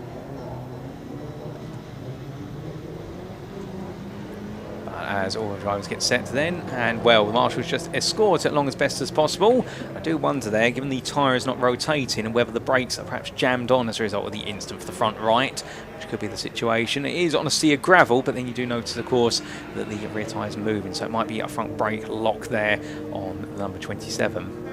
As all the drivers get set then, and well, the marshals just escort it along as best as possible. I do wonder there, given the tyre is not rotating, and whether the brakes are perhaps jammed on as a result of the instant for the front right, which could be the situation. It is on a sea of gravel, but then you do notice, of course, that the rear tyre is moving, so it might be a front brake lock there on number 27.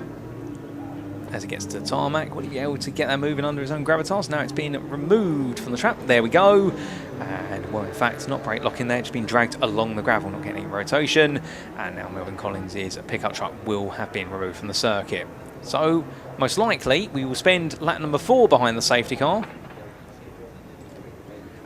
As it gets to the tarmac, will he be able to get that moving under his own gravitas? Now it's being removed from the trap. There we go. And, well, in fact, not brake locking there, just being dragged along the gravel, not getting any rotation. And now Melvin Collins' pickup truck will have been removed from the circuit. So, most likely, we will spend lap number 4 behind the safety car.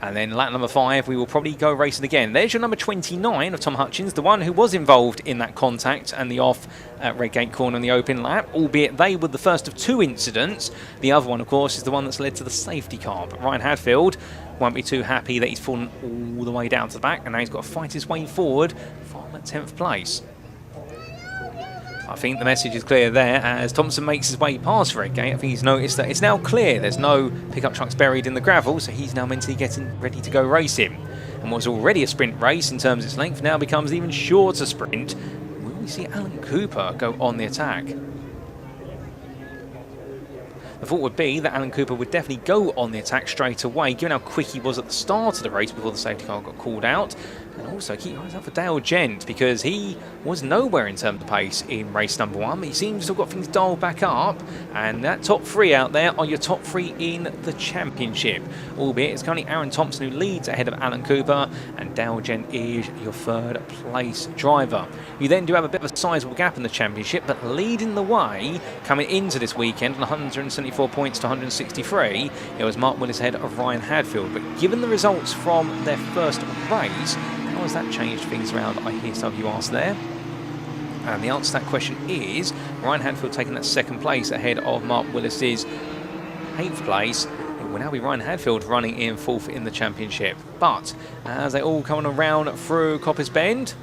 And then lap number 5, we will probably go racing again. There's your number 29 of Tom Hutchins, the one who was involved in that contact and the off at Redgate Corner in the open lap, albeit they were the first of 2 incidents. The other one, of course, is the one that's led to the safety car. But Ryan Hadfield won't be too happy that he's fallen all the way down to the back, and now he's got to fight his way forward from 10th place. I think the message is clear there as Thompson makes his way past Redgate. I think he's noticed that it's now clear there's no pickup trucks buried in the gravel, so he's now mentally getting ready to go racing. And what's already a sprint race in terms of its length now becomes an even shorter sprint. Will we see Alan Cooper go on the attack? The thought would be that Alan Cooper would definitely go on the attack straight away, given how quick he was at the start of the race before the safety car got called out. And also keep your eyes out for Dale Gent, because he was nowhere in terms of pace in race number 1, but he seems to have got things dialed back up. And that top 3 out there are your top 3 in the championship. Albeit it's currently Aaron Thompson who leads ahead of Alan Cooper, and Dale Gent is your 3rd place driver. You then do have a bit of a sizable gap in the championship, but leading the way coming into this weekend on 174 points to 163, it was Mark Willis ahead of Ryan Hadfield. But given the results from their first race, how has that changed things around? I hear some of you ask there. And the answer to that question is Ryan Hadfield taking that 2nd place ahead of Mark Willis's 8th place. It will now be Ryan Hadfield running in 4th in the championship. But as they all come around through Coppice Bend,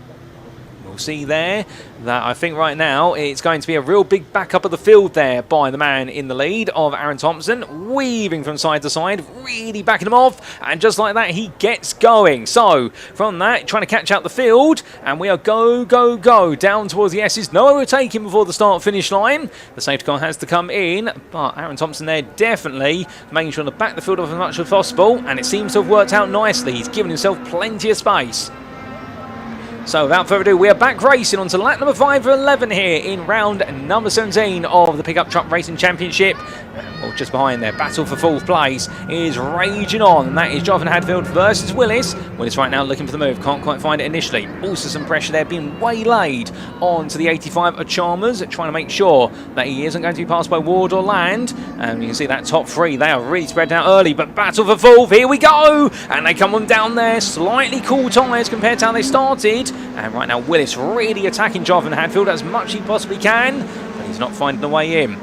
we'll see there that I think right now it's going to be a real big backup of the field there by the man in the lead of Aaron Thompson, weaving from side to side, really backing him off, and just like that he gets going. So from that, trying to catch out the field, and we are go down towards the S's. No overtaking before the start finish line. The safety car has to come in, but Aaron Thompson there definitely making sure to back the field off as much as possible, and it seems to have worked out nicely. He's given himself plenty of space. So without further ado, we are back racing onto lap number 5 of 11 here in round number 17 of the Pickup Truck Racing Championship. Well, just behind there, battle for 4th place is raging on, and that is Jonathan Hadfield versus Willis. Willis right now looking for the move, can't quite find it initially. Also some pressure there, being waylaid onto the 85 of Chalmers, trying to make sure that he isn't going to be passed by Ward or Land. And you can see that top 3, they are really spread out early, but battle for 4th, here we go! And they come on down there, slightly cool tyres compared to how they started. And right now Willis really attacking Jonathan Hadfield as much as he possibly can, but he's not finding the way in.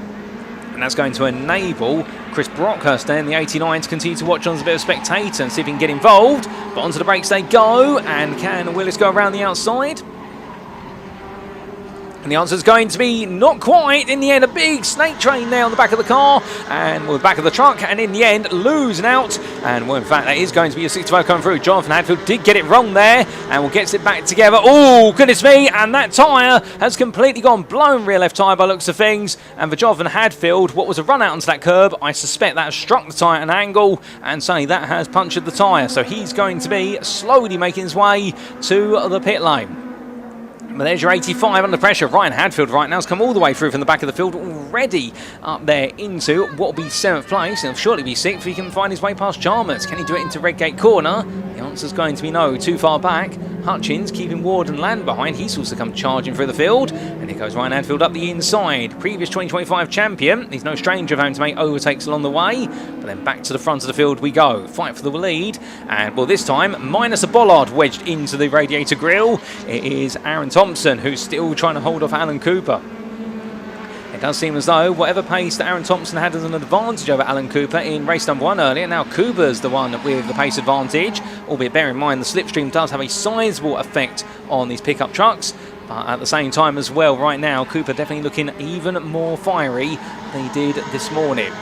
And that's going to enable Chris Brockhurst there in the 89 to continue to watch on as a bit of a spectator and see if he can get involved. But onto the brakes they go, and can Willis go around the outside? And the answer is going to be not quite. In the end, a big snake train there on the back of the car, and well, the back of the truck, and in the end, losing out. And well, in fact, that is going to be a 65 coming through. Jonathan Hadfield did get it wrong there, and will gets it back together. Oh, goodness me, and that tyre has completely gone blown, rear left tyre by looks of things. And for Jonathan Hadfield, what was a run out onto that curb, I suspect that has struck the tyre at an angle, and say that has punctured the tyre. So he's going to be slowly making his way to the pit lane. But there's your 85 under pressure. Ryan Hadfield right now has come all the way through from the back of the field, already up there into what will be 7th place. He'll surely be 6th if he can find his way past Chalmers. Can he do it into Redgate Corner? The answer's going to be no, too far back. Hutchins keeping Ward and Land behind. He's also come charging through the field. And here goes Ryan Hadfield up the inside. Previous 2025 champion. He's no stranger of having to make overtakes along the way. But then back to the front of the field we go. Fight for the lead. And well, this time, minus a bollard wedged into the radiator grille, it is Aaron Thompson who's still trying to hold off Alan Cooper. It does seem as though whatever pace that Aaron Thompson had as an advantage over Alan Cooper in race number 1 earlier, now Cooper's the one with the pace advantage, albeit bear in mind the slipstream does have a sizable effect on these pickup trucks. But at the same time as well, right now, Cooper definitely looking even more fiery than he did this morning.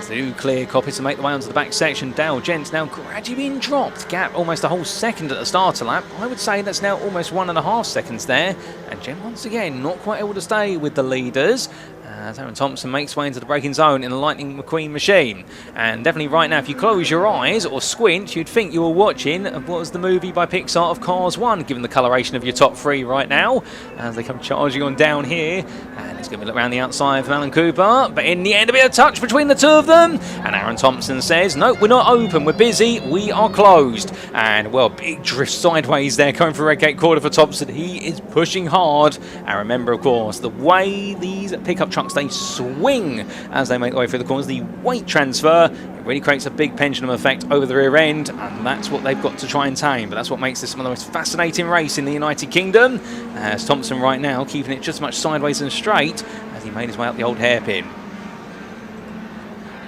Do clear copies to make the way onto the back section. Dale Gent's now gradually being dropped. Gap almost a whole second at the starter lap. I would say that's now almost 1.5 seconds there. And Gent once again not quite able to stay with the leaders, as Aaron Thompson makes way into the braking zone in a Lightning McQueen machine. And definitely right now, if you close your eyes or squint, you'd think you were watching what was the movie by Pixar of Cars 1, given the coloration of your top 3 right now, as they come charging on down here. And it's going to look around the outside from Alan Cooper, but in the end, a bit of touch between the two of them. And Aaron Thompson says, no, we're not open, we're busy, we are closed. And well, big drift sideways there coming through Redgate Corner for Thompson. He is pushing hard. And remember, of course, the way these pickup trucks, they swing as they make their way through the corners. The weight transfer, it really creates a big pendulum effect over the rear end, and that's what they've got to try and tame. But that's what makes this one of the most fascinating race in the United Kingdom, as Thompson right now keeping it just as much sideways and straight as he made his way up the old hairpin.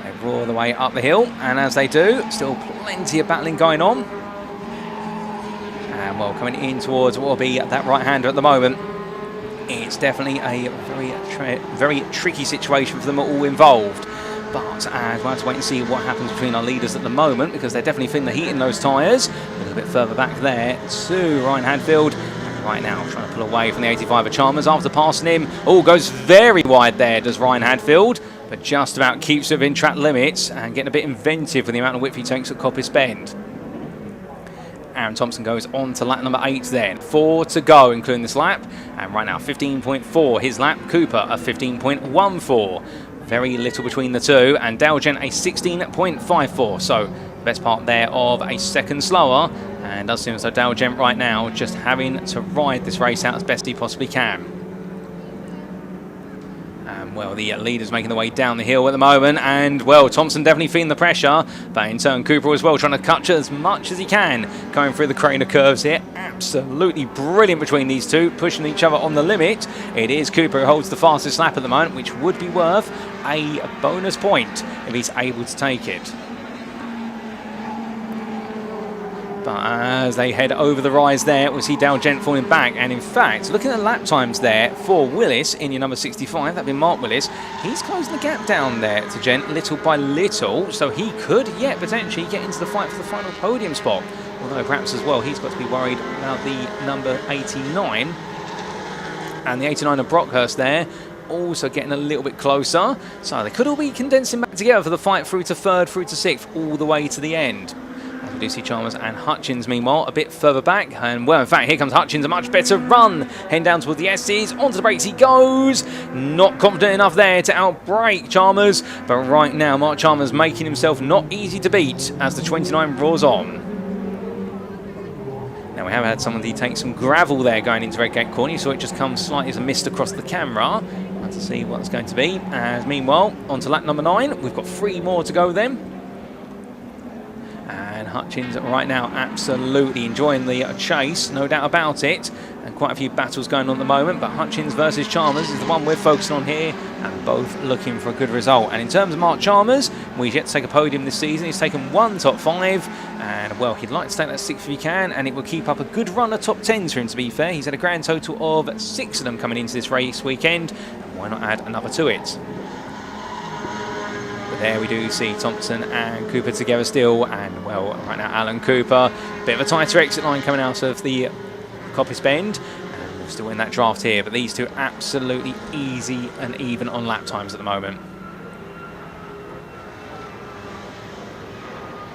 They roar the way up the hill, and as they do, still plenty of battling going on. And well, coming in towards what will be that right-hander at the moment, it's definitely a very tricky situation for them all involved. But we'll have to wait and see what happens between our leaders at the moment, because they're definitely feeling the heat in those tyres. A little bit further back there to Ryan Hadfield. Right now trying to pull away from the 85 of Chalmers after passing him. Oh, goes very wide there, does Ryan Hadfield, but just about keeps it within track limits and getting a bit inventive with the amount of whip he takes at Coppice Bend. Aaron Thompson goes on to lap number 8 then. 4 to go, including this lap. And right now, 15.4 his lap. Cooper a 15.14. Very little between the two. And Dale Gent a 16.54. So, the best part there of a second slower. And does seem as though Dale Gent right now just having to ride this race out as best he possibly can. Well, the leader's making the way down the hill at the moment, and well, Thompson definitely feeling the pressure, but in turn Cooper as well trying to cut as much as he can, going through the crane of curves here. Absolutely brilliant between these two, pushing each other on the limit. It is Cooper who holds the fastest lap at the moment, which would be worth a bonus point if he's able to take it. But as they head over the rise there, we see Dale Gent falling back. And in fact, looking at lap times there for Willis in your number 65, that'd be Mark Willis, he's closing the gap down there to Gent little by little. So he could yet potentially get into the fight for the final podium spot. Although perhaps as well, he's got to be worried about the number 89. And the 89 of Brockhurst there, also getting a little bit closer. So they could all be condensing back together for the fight through to 3rd, through to 6th, all the way to the end. do see Chalmers and Hutchins, meanwhile, a bit further back. And, well, in fact, here comes Hutchins, a much better run. Heading down towards the S's. Onto the brakes he goes. Not confident enough there to outbrake Chalmers. But right now, Mark Chalmers making himself not easy to beat as the 29 roars on. Now, we have had somebody take some gravel there going into Redgate Corner. You saw it just come slightly as a mist across the camera. To see what it's going to be. As meanwhile, on to lap number 9. We've got 3 more to go then. And Hutchins right now absolutely enjoying the chase, no doubt about it. And quite a few battles going on at the moment. But Hutchins versus Chalmers is the one we're focusing on here. And both looking for a good result. And in terms of Mark Chalmers, we've yet to take a podium this season. He's taken 1 top 5. And, well, he'd like to take that 6th if he can. And it will keep up a good run of top 10s for him, to be fair. He's had a grand total of 6 of them coming into this race weekend. Why not add another to it? But there we do see Thompson and Cooper together still. And, well, right now Alan Cooper. Bit of a tighter exit line coming out of the Coppice Bend. And we're still in that draft here. But these two absolutely easy and even on lap times at the moment.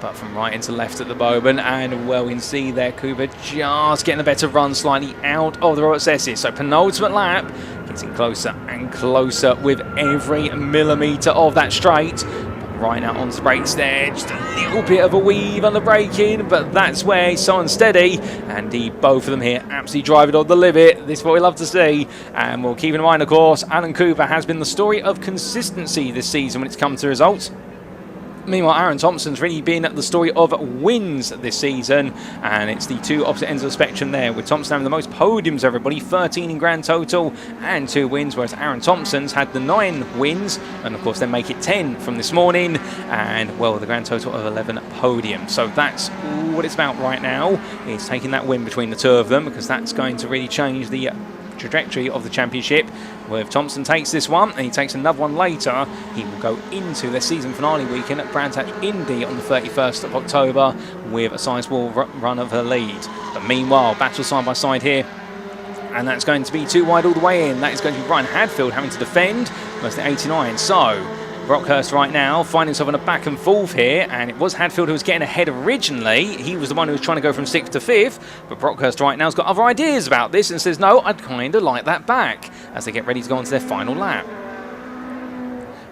But from right into left at the moment, and well, we can see there Cooper just getting a better run slightly out of the Roberts S's. So penultimate lap, getting closer and closer with every millimetre of that straight. But right now onto the brakes there, just a little bit of a weave on the braking, but that's where he's so unsteady. And both of them here absolutely driving on the limit. This is what we love to see. And we'll keep in mind, of course, Alan Cooper has been the story of consistency this season when it's come to results. Meanwhile, Aaron Thompson's really been the story of wins this season, and it's the 2 opposite ends of the spectrum there, with Thompson having the most podiums, everybody, 13 in grand total and 2 wins, whereas Aaron Thompson's had the 9 wins, and of course then make it 10 from this morning, and well, the grand total of 11 podiums. So that's what it's about right now, is taking that win between the 2 of them, because that's going to really change the trajectory of the championship. Well, if Thompson takes this one and he takes another one later, he will go into their season finale weekend at Brands Hatch Indy on the 31st of October with a sizable run of her lead. But meanwhile, battle side by side here, and that's going to be 2 wide all the way in. That is going to be Ryan Hadfield having to defend versus the 89. So Brockhurst right now finding himself in a back and forth here, and it was Hadfield who was getting ahead originally. He was the one who was trying to go from 6th to 5th, but Brockhurst right now has got other ideas about this and says, no, I'd kind of like that back, as they get ready to go on to their final lap.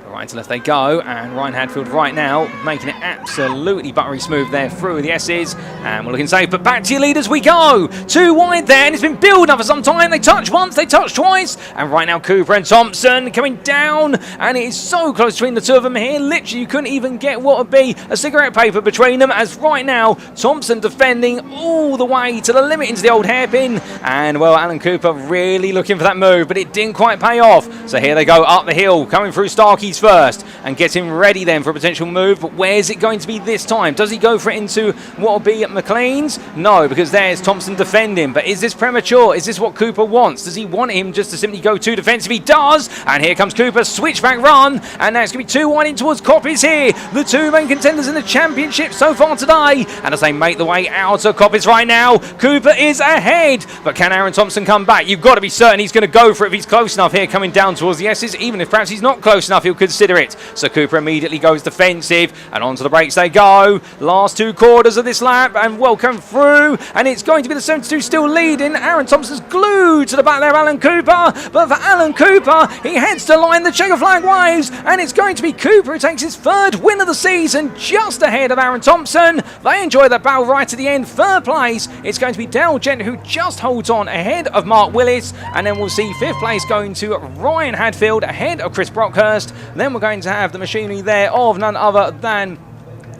Right to left they go, and Ryan Hadfield right now making it absolutely buttery smooth there through the S's, and we're looking safe, but back to your leaders we go. 2 wide there, and it's been building up for some time. They touch once, they touch twice, and right now Cooper and Thompson coming down, and it is so close between the 2 of them here. Literally you couldn't even get what would be a cigarette paper between them, as right now Thompson defending all the way to the limit into the old hairpin, and well, Alan Cooper really looking for that move, but it didn't quite pay off. So here they go up the hill, coming through Starkey's first, and getting ready then for a potential move. But where's it going to be this time? Does he go for it into what will be McLean's? No, because there's Thompson defending. But is this premature? Is this what Cooper wants? Does he want him just to simply go too defensive? He does, and here comes Cooper, switchback run, and now it's going to be 2 wide in towards Coppice here, the 2 main contenders in the championship so far today. And as they make the way out of Coppice right now, Cooper is ahead, but can Aaron Thompson come back? You've got to be certain he's going to go for it if he's close enough here, coming down towards the S's. Even if perhaps he's not close enough, he'll consider it. So Cooper immediately goes defensive, and onto the brakes they go. Last 2 quarters of this lap, and welcome through, and it's going to be the 72 still leading. Aaron Thompson's glued to the back there, Alan Cooper, but for Alan Cooper, he heads to line, the checker flag waves, and it's going to be Cooper who takes his 3rd win of the season, just ahead of Aaron Thompson. They enjoy the battle right to the end. 3rd place, it's going to be Dale Gent who just holds on ahead of Mark Willis, and then we'll see 5th place going to Ryan Hadfield ahead of Chris Brockhurst. Then we're going to have the machinery there of none other than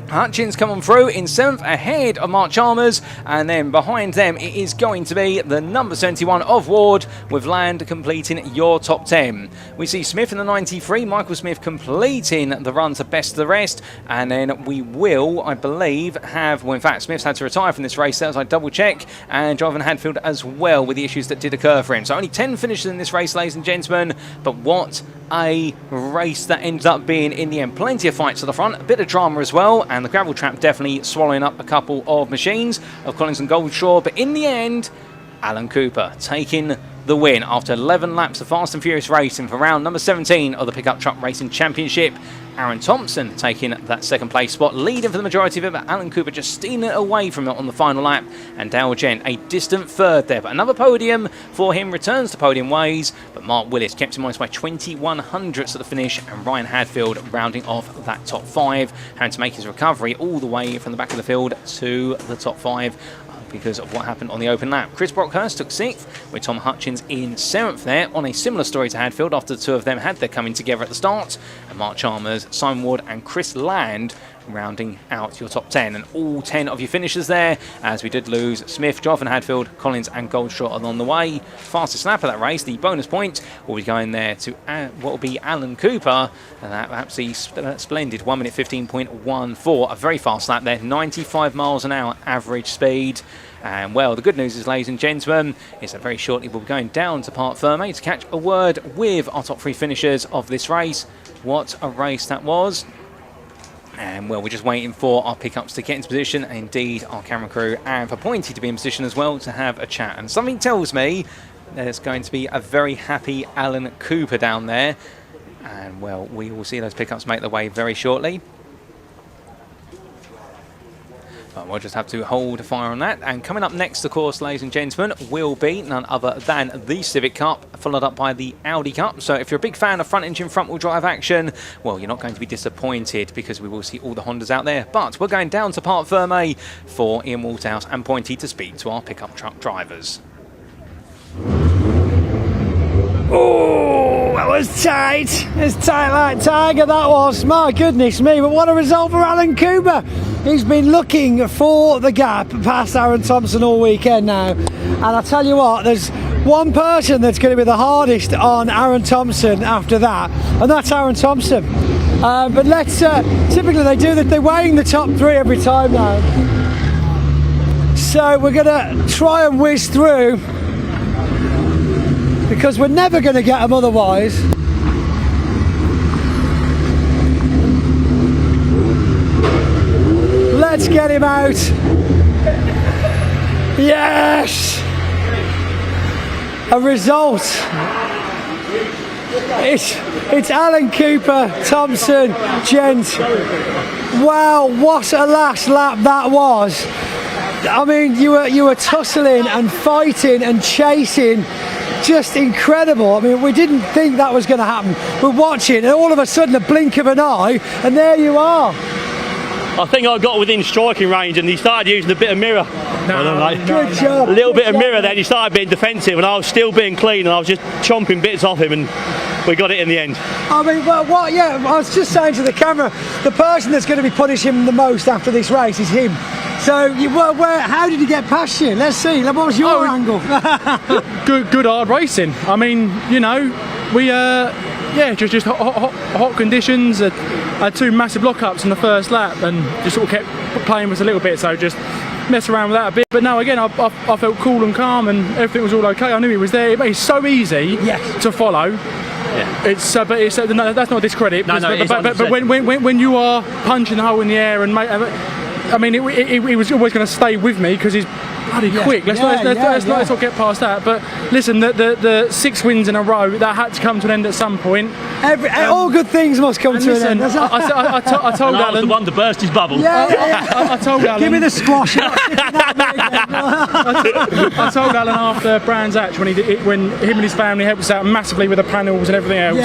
Hutchins coming through in 7th ahead of Mark Chalmers, and then behind them it is going to be the number 71 of Ward, with Land completing your top 10. We see Smith in the 93, Michael Smith completing the run to best of the rest, and then we will, I believe, have, well in fact Smith's had to retire from this race, as I double check, and Jonathan Hadfield as well with the issues that did occur for him. So only 10 finishes in this race, ladies and gentlemen, but what a race that ends up being in the end. Plenty of fights to the front, a bit of drama as well, and the gravel trap definitely swallowing up a couple of machines of Collins and Goldshaw, but in the end Alan Cooper taking the win after 11 laps of fast and furious racing for round number 17 of the Pickup Truck Racing Championship. Aaron Thompson taking that second place spot, leading for the majority of it, but Alan Cooper just stealing it away from it on the final lap, and Dale Gent a distant third there. But another podium for him, returns to podium ways, but Mark Willis kept him honest by 2100ths at the finish, and Ryan Hadfield rounding off that top 5, having to make his recovery all the way from the back of the field to the top 5 because of what happened on the open lap. Chris Brockhurst took 6th, with Tom Hutchins in 7th there, on a similar story to Hadfield after the two of them had their coming together at the start, and Mark Chalmers, Simon Ward and Chris Land rounding out your top 10, and all 10 of your finishers there, as we did lose Smith, Jonathan Hadfield, Collins and Goldstraw along the way. Fastest lap of that race, the bonus point will be going there to what will be Alan Cooper, and that absolutely splendid 1 minute 15.14, a very fast lap there, 95 miles an hour average speed. And well, the good news is, ladies and gentlemen, is that very shortly we'll be going down to Park Ferme to catch a word with our top 3 finishers of this race. What a race that was. And well, we're just waiting for our pickups to get into position, and indeed our camera crew and for Pointy to be in position as well to have a chat. And something tells me there's going to be a very happy Alan Cooper down there. And well, we will see those pickups make their way very shortly. But we'll just have to hold fire on that. And coming up next, of course, ladies and gentlemen, will be none other than the Civic Cup, followed up by the Audi Cup. So if you're a big fan of front-engine, front-wheel drive action, well, you're not going to be disappointed because we will see all the Hondas out there. But we're going down to Park Ferme for Ian Waterhouse and Pointy to speak to our pickup truck drivers. Oh, that was tight. It's tight like tiger, that was. My goodness me, but what a result for Alan Cooper. He's been looking for the gap past Aaron Thompson all weekend now. And I tell you what, there's one person that's going to be the hardest on Aaron Thompson after that, and that's Aaron Thompson. But let's, typically they're weighing the top 3 every time now. So we're going to try and whiz through, because we're never going to get them otherwise. Let's get him out. Yes! A result. It's Alan Cooper, Thompson, Gent. Wow, what a last lap that was. I mean, you were tussling and fighting and chasing. Just incredible. I mean, we didn't think that was going to happen. We're watching, and all of a sudden, a blink of an eye, and there you are. I think I got within striking range, and he started using a bit of mirror. Good job. A little bit of mirror, then he started being defensive, and I was still being clean, and I was just chomping bits off him, and we got it in the end. I mean, what? Yeah, I was just saying to the camera, the person that's going to be punishing him the most after this race is him. So, how did he get past you? Let's see. What was your angle? good hard racing. I mean, you know, we just hot conditions. Had 2 massive lockups in the first lap, and just sort of kept playing with us a little bit. So just mess around with that a bit. But no, again, I felt cool and calm, and everything was all okay. I knew he was there. It's so easy to follow. Yeah. No, that's not a discredit. But when you are punching the hole in the air and I mean, he was always going to stay with me because he's bloody quick. Let's not get past that. But listen, the 6 wins in a row, that had to come to an end at some point. All good things must come to an end. I told Alan. I was the one to burst his bubble. I told Alan. Give me the squash. I told Alan after Brands Hatch when him and his family helped us out massively with the panels and everything else.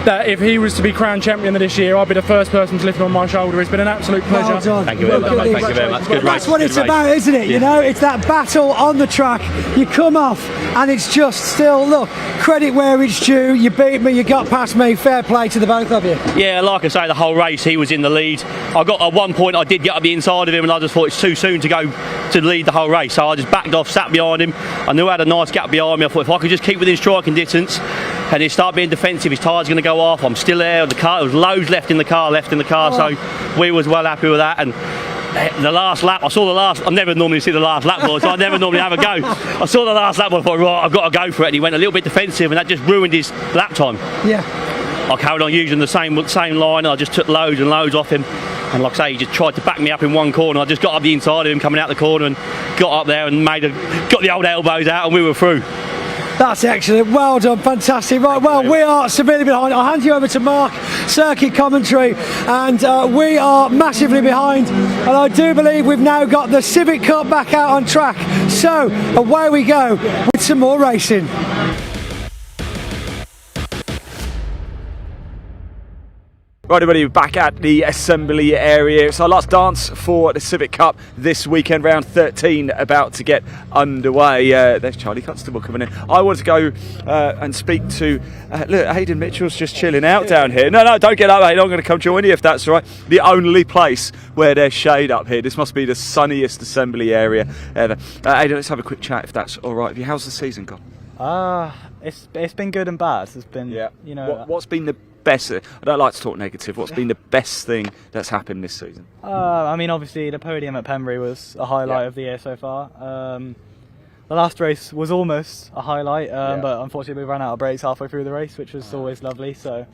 That if he was to be crowned champion of this year, I'd be the first person to lift him on my shoulder. It's been an absolute pleasure. Well done. Thank you very much. Thank you very much. Good race. That's what it's about, isn't it? You know, it's that battle on the track. You come off, and it's just still, look, credit where it's due. You beat me, you got past me. Fair play to the both of you. Yeah, like I say, the whole race he was in the lead. I got at one point I did get up the inside of him, and I just thought it's too soon to go to lead the whole race. So I just backed off, sat behind him. I knew I had a nice gap behind me. I thought if I could just keep within striking distance, and he start being defensive, his tyre's going to go off. I'm still there. The car, there was loads left in the car. So we was well happy with that. And the last lap, I never normally see the last lap board, so I never normally have a go. I saw the last lap board, I thought, right, I've got to go for it, and he went a little bit defensive, and that just ruined his lap time. I carried on using the same line, and I just took loads and loads off him, and like I say, he just tried to back me up in one corner. I just got up the inside of him coming out the corner, and got up there and got the old elbows out, and we were through. That's excellent. Well done. Fantastic. Right, well, we are severely behind. I'll hand you over to Mark, circuit commentary, and we are massively behind. And I do believe we've now got the Civic Cup back out on track. So away we go with some more racing. Right, everybody, back at the assembly area. It's our last dance for the Civic Cup this weekend, round 13 about to get underway. There's Charlie Constable coming in. I want to go and speak to, look, Hayden Mitchell's just chilling out down here. No, don't get up, Hayden, I'm going to come join you if that's all right. The only place where there's shade up here. This must be the sunniest assembly area ever. Hayden, let's have a quick chat if that's all right with you. How's the season gone? It's been good and bad. It's been, you know... What's been the best? I don't like to talk negative. What's been the best thing that's happened this season? I mean, obviously the podium at Pembrey was a highlight of the year so far. The last race was almost a highlight, but unfortunately we ran out of brakes halfway through the race, which was always lovely. So,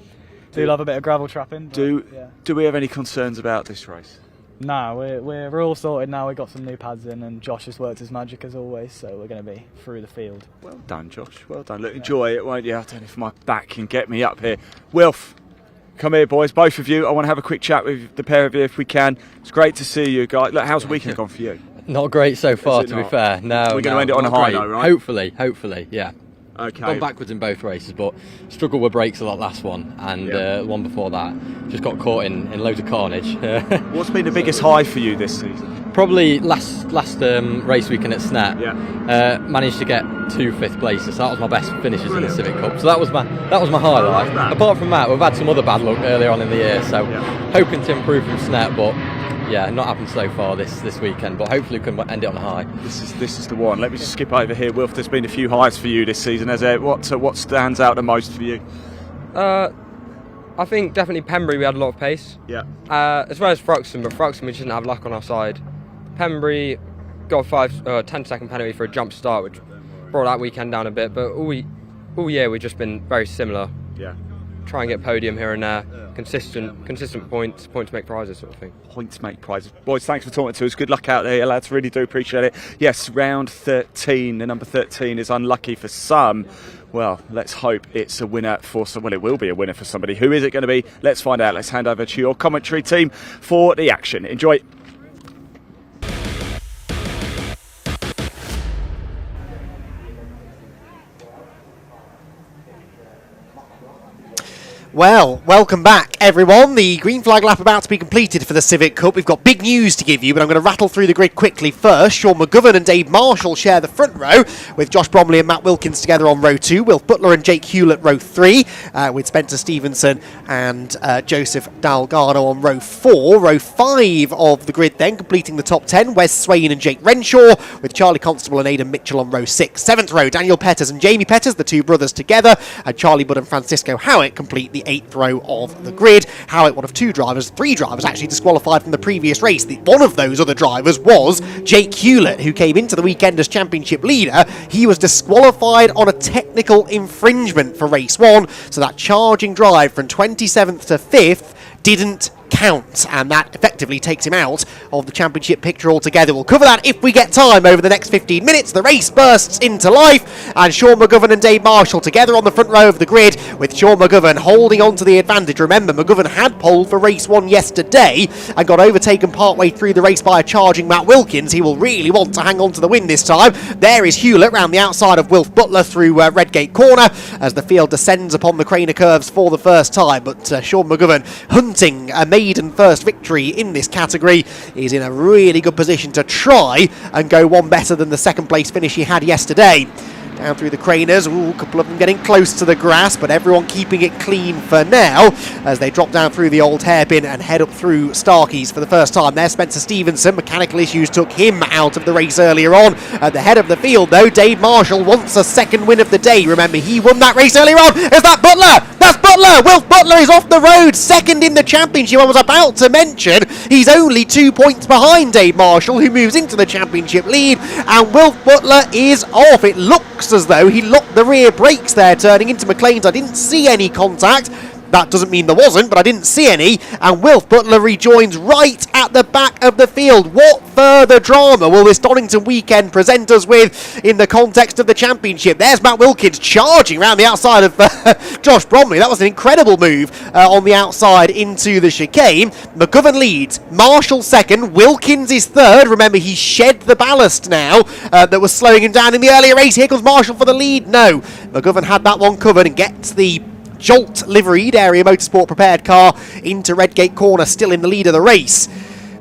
do love a bit of gravel trapping. Do we have any concerns about this race? No, we're all sorted now. We've got some new pads in, and Josh has worked his magic as always, so we're going to be through the field. Well done, Josh. Well done. Look, enjoy it, won't you? I don't know if my back can get me up here. Wilf, come here, boys, both of you. I want to have a quick chat with the pair of you if we can. It's great to see you guys. Look, how's the weekend gone for you? Not great so far, to be fair. No, we're going to end it on a high note, right? Hopefully, yeah. Okay. Gone backwards in both races, but struggled with brakes a lot last one, and the one before that just got caught in loads of carnage. What's been the biggest high for you this season? Probably last race weekend at Snap. Managed to get 2 5th places, so that was my best finishes in the Civic Cup. So that was my highlight. Apart from that, we've had some other bad luck earlier on in the year, so hoping to improve from Snap, but not happened so far this weekend, but hopefully we can end it on a high. This is the one. Let me just skip over here. Wilf, there's been a few highs for you this season. What stands out the most for you? I think definitely Pembrey, we had a lot of pace. As well as Thruxton, but Thruxton we didn't have luck on our side. Pembrey got a 10-second penalty for a jump start, which brought that weekend down a bit, but all year we've just been very similar. Try and get podium here and there, consistent points to make prizes, sort of thing. Points make prizes. Boys, thanks for talking to us. Good luck out there, lads. Really do appreciate it. Yes, round 13. The number 13 is unlucky for some. Well, let's hope it's a winner for some. Well, it will be a winner for somebody. Who is it going to be? Let's find out. Let's hand over to your commentary team for the action. Enjoy. Well, welcome back everyone. The green flag lap about to be completed for the Civic Cup. We've got big news to give you, but I'm going to rattle through the grid quickly first. Sean McGovern and Dave Marshall share the front row, with Josh Bromley and Matt Wilkins together on row 2, Wilf Butler and Jake Hewlett row 3, with Spencer Stevenson and Joseph Dalgado on row 4. Row 5 of the grid then, completing the top 10, Wes Swain and Jake Renshaw, with Charlie Constable and Aidan Mitchell on row 6. 7th row, Daniel Petters and Jamie Petters, the two brothers together, and Charlie Budd and Francisco Howitt complete the 8th row of the grid. Howitt, one of three drivers actually disqualified from the previous race. One of those other drivers was Jake Hewlett, who came into the weekend as championship leader. He was disqualified on a technical infringement for race 1, so that charging drive from 27th to 5th didn't count, and that effectively takes him out of the championship picture altogether. We'll cover that if we get time over the next 15 minutes. The race bursts into life, and Sean McGovern and Dave Marshall together on the front row of the grid, with Sean McGovern holding on to the advantage. Remember, McGovern had pole for race 1 yesterday and got overtaken partway through the race by a charging Matt Wilkins. He will really want to hang on to the win this time. There is Hewlett round the outside of Wilf Butler through Redgate Corner as the field descends upon the Craner curves for the first time, but Sean McGovern, hunting a maiden first victory in this category, is in a really good position to try and go one better than the second place finish he had yesterday. Down through the Craners, a couple of them getting close to the grass, but everyone keeping it clean for now as they drop down through the old hairpin and head up through Starkeys for the first time. There's Spencer Stevenson. Mechanical issues took him out of the race earlier on. At the head of the field, though, Dave Marshall wants a second win of the day. Remember, he won that race earlier on. Is that Butler? That's Butler! Wilf Butler is off the road, second in the championship. I was about to mention he's only 2 points behind Dave Marshall, who moves into the championship lead, and Wilf Butler is off. It looks as though he locked the rear brakes there turning into McLean's. I didn't see any contact. That doesn't mean there wasn't, but I didn't see any. And Wilf Butler rejoins right at the back of the field. What further drama will this Donington weekend present us with in the context of the championship? There's Matt Wilkins charging around the outside of Josh Bromley. That was an incredible move on the outside into the chicane. McGovern leads, Marshall second, Wilkins is third. Remember, he shed the ballast now that was slowing him down in the earlier race. Here comes Marshall for the lead. No, McGovern had that one covered and gets the Jolt liveried Area Motorsport prepared car into Redgate Corner, still in the lead of the race.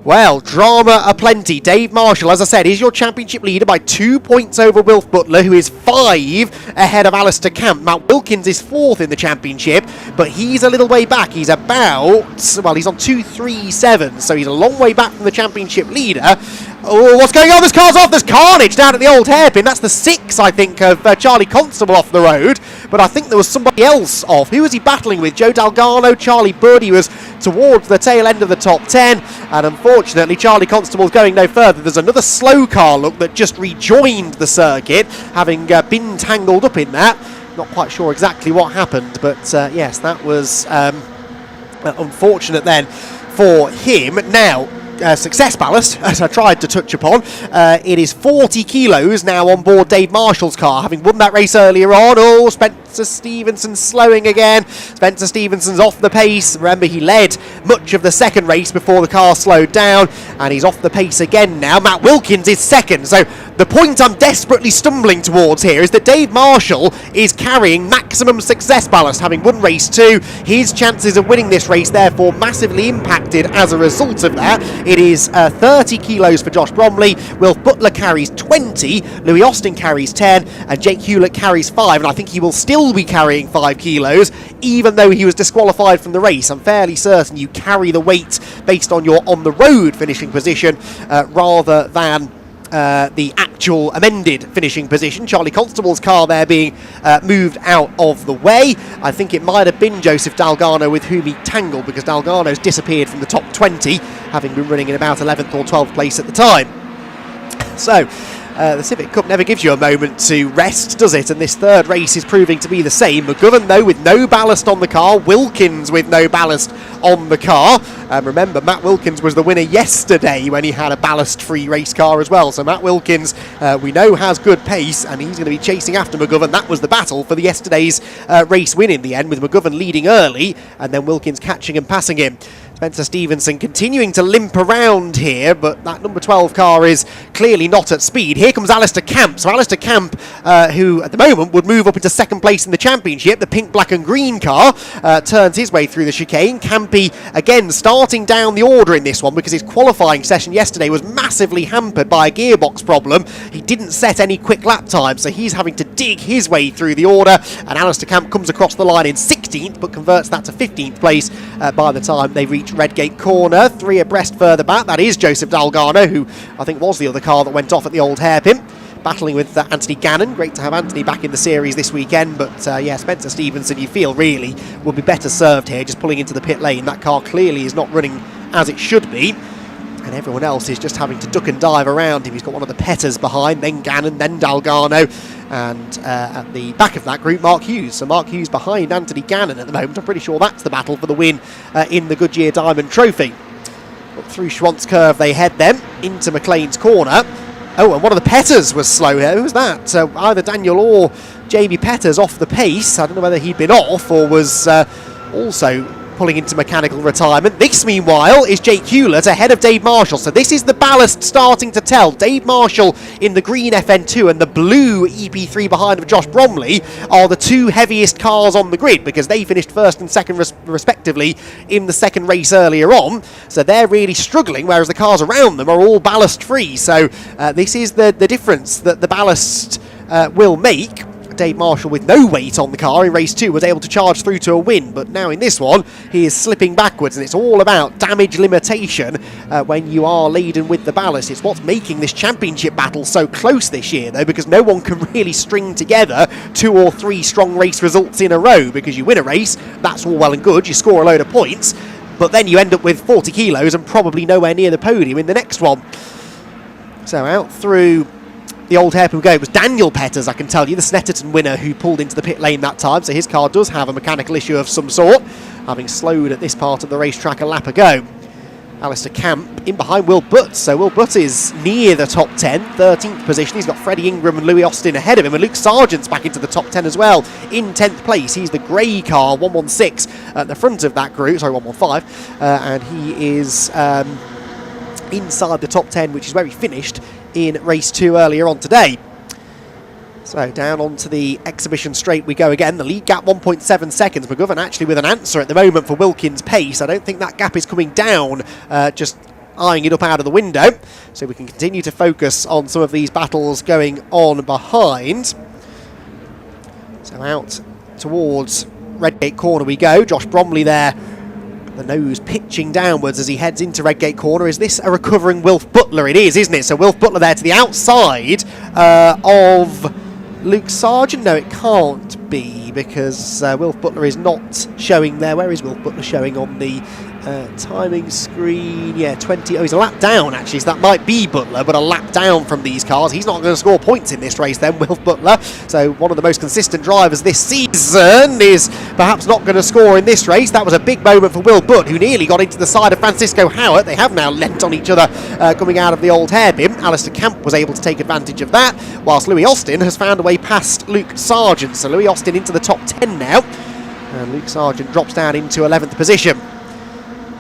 Well, drama aplenty. Dave Marshall, as I said, is your championship leader by 2 points over Wilf Butler, who is 5 ahead of Alistair Camp. Matt Wilkins is 4th in the championship, but he's a little way back. He's about, well, he's on 2.37, so he's a long way back from the championship leader. Oh, what's going on? This car's off. There's carnage down at the old hairpin. That's the 6, I think, of Charlie Constable off the road. But I think there was somebody else off. Who was he battling with? Joe Dalgarno, Charlie Bird. He was towards the tail end of the top 10. And unfortunately, Charlie Constable's going no further. There's another slow car, look, that just rejoined the circuit, having been tangled up in that. Not quite sure exactly what happened. But yes, that was unfortunate then for him. Now, success ballast, as I tried to touch upon, it is 40 kilos now on board Dave Marshall's car, having won that race earlier on. Oh, Spencer Stevenson slowing again. Spencer Stevenson's off the pace. Remember, he led much of the second race before the car slowed down, and he's off the pace again now. Matt Wilkins is second, so the point I'm desperately stumbling towards here is that Dave Marshall is carrying maximum success ballast, having won race 2. His chances of winning this race therefore massively impacted as a result of that. It is 30 kilos for Josh Bromley. Wilf Butler carries 20, Louis Austin carries 10, and Jake Hewlett carries 5, and I think he will still be carrying 5 kilos, even though he was disqualified from the race. I'm fairly certain you carry the weight based on your on-the-road finishing position rather than the actual amended finishing position. Charlie Constable's car there being moved out of the way. I think it might have been Joseph Dalgarno with whom he tangled, because Dalgarno's disappeared from the top 20, having been running in about 11th or 12th place at the time. So the Civic Cup never gives you a moment to rest, does it? And this third race is proving to be the same. McGovern, though, with no ballast on the car. Wilkins with no ballast on the car. Remember, Matt Wilkins was the winner yesterday when he had a ballast-free race car as well. So Matt Wilkins, we know, has good pace, and he's going to be chasing after McGovern. That was the battle for the yesterday's race win in the end, with McGovern leading early and then Wilkins catching and passing him. Spencer Stevenson continuing to limp around here, but that number 12 car is clearly not at speed. Here comes Alistair Camp. So Alistair Camp, who at the moment would move up into second place in the championship, the pink, black and green car, turns his way through the chicane. Campy, again, starting down the order in this one, because his qualifying session yesterday was massively hampered by a gearbox problem. He didn't set any quick lap time, so he's having to dig his way through the order, and Alistair Camp comes across the line in 16th, but converts that to 15th place by the time they reach Redgate Corner. 3 abreast further back, that is Joseph Dalgarno, who I think was the other car that went off at the old hairpin, battling with Anthony Gannon. Great to have Anthony back in the series this weekend, but yeah, Spencer Stevenson, you feel really would be better served here just pulling into the pit lane. That car clearly is not running as it should be, and everyone else is just having to duck and dive around him. He's got one of the Petters behind, then Gannon, then Dalgarno, and at the back of that group, Mark Hughes. So Mark Hughes behind Anthony Gannon at the moment. I'm pretty sure that's the battle for the win in the Goodyear Diamond Trophy. Up through Schwantz Curve they head then, into McLean's Corner. Oh, and one of the Petters was slow here. Who was that? So either Daniel or Jamie Petters off the pace. I don't know whether he'd been off or was also pulling into mechanical retirement. This, meanwhile, is Jake Hewlett ahead of Dave Marshall. So this is the ballast starting to tell. Dave Marshall in the green FN2 and the blue EP3 behind of Josh Bromley are the 2 heaviest cars on the grid, because they finished first and second respectively in the second race earlier on. So they're really struggling, whereas the cars around them are all ballast free. So this is the difference that the ballast will make. Dave Marshall, with no weight on the car in race 2, was able to charge through to a win, but now in this one he is slipping backwards, and it's all about damage limitation when you are laden with the ballast. It's what's making this championship battle so close this year, though, because no one can really string together 2 or 3 strong race results in a row. Because you win a race, that's all well and good, you score a load of points, but then you end up with 40 kilos and probably nowhere near the podium in the next one. So out through the old hairpin go. It was Daniel Petters, I can tell you, the Snetterton winner, who pulled into the pit lane that time, so his car does have a mechanical issue of some sort. having slowed at this part of the racetrack a lap ago. Alistair Camp in behind Will Butt, so Will Butt is near the top 10, 13th position. He's got Freddie Ingram and Louis Austin ahead of him, and Luke Sargent's back into the top 10 as well, in 10th place. He's the grey car, 116 at the front of that group, sorry, 115, and he is inside the top 10, which is where he finished in race 2 earlier on today. So down onto the exhibition straight we go again. The lead gap 1.7 seconds. McGovern actually with an answer at the moment for Wilkins' pace. I don't think that gap is coming down, just eyeing it up out of the window. So we can continue to focus on some of these battles going on behind. So out towards Redgate Corner we go. Josh Bromley there, the nose pitching downwards as he heads into Redgate Corner. Is this a recovering Wilf Butler? It is, isn't it? So Wilf Butler there to the outside of Luke Sargent. No, it can't be, because Wilf Butler is not showing there. Where is Wilf Butler showing on the timing screen? Yeah, 20. Oh, he's a lap down actually, so that might be Butler, but a lap down from these cars. He's not going to score points in this race then, Wilf Butler. So one of the most consistent drivers this season is perhaps not going to score in this race. That was a big moment for Will Butt, who nearly got into the side of Francisco Howard. They have now leapt on each other coming out of the old hairpin. Alistair Camp was able to take advantage of that, whilst Louis Austin has found a way past Luke Sargent. So Louis Austin into the top 10 now, and Luke Sargent drops down into 11th position.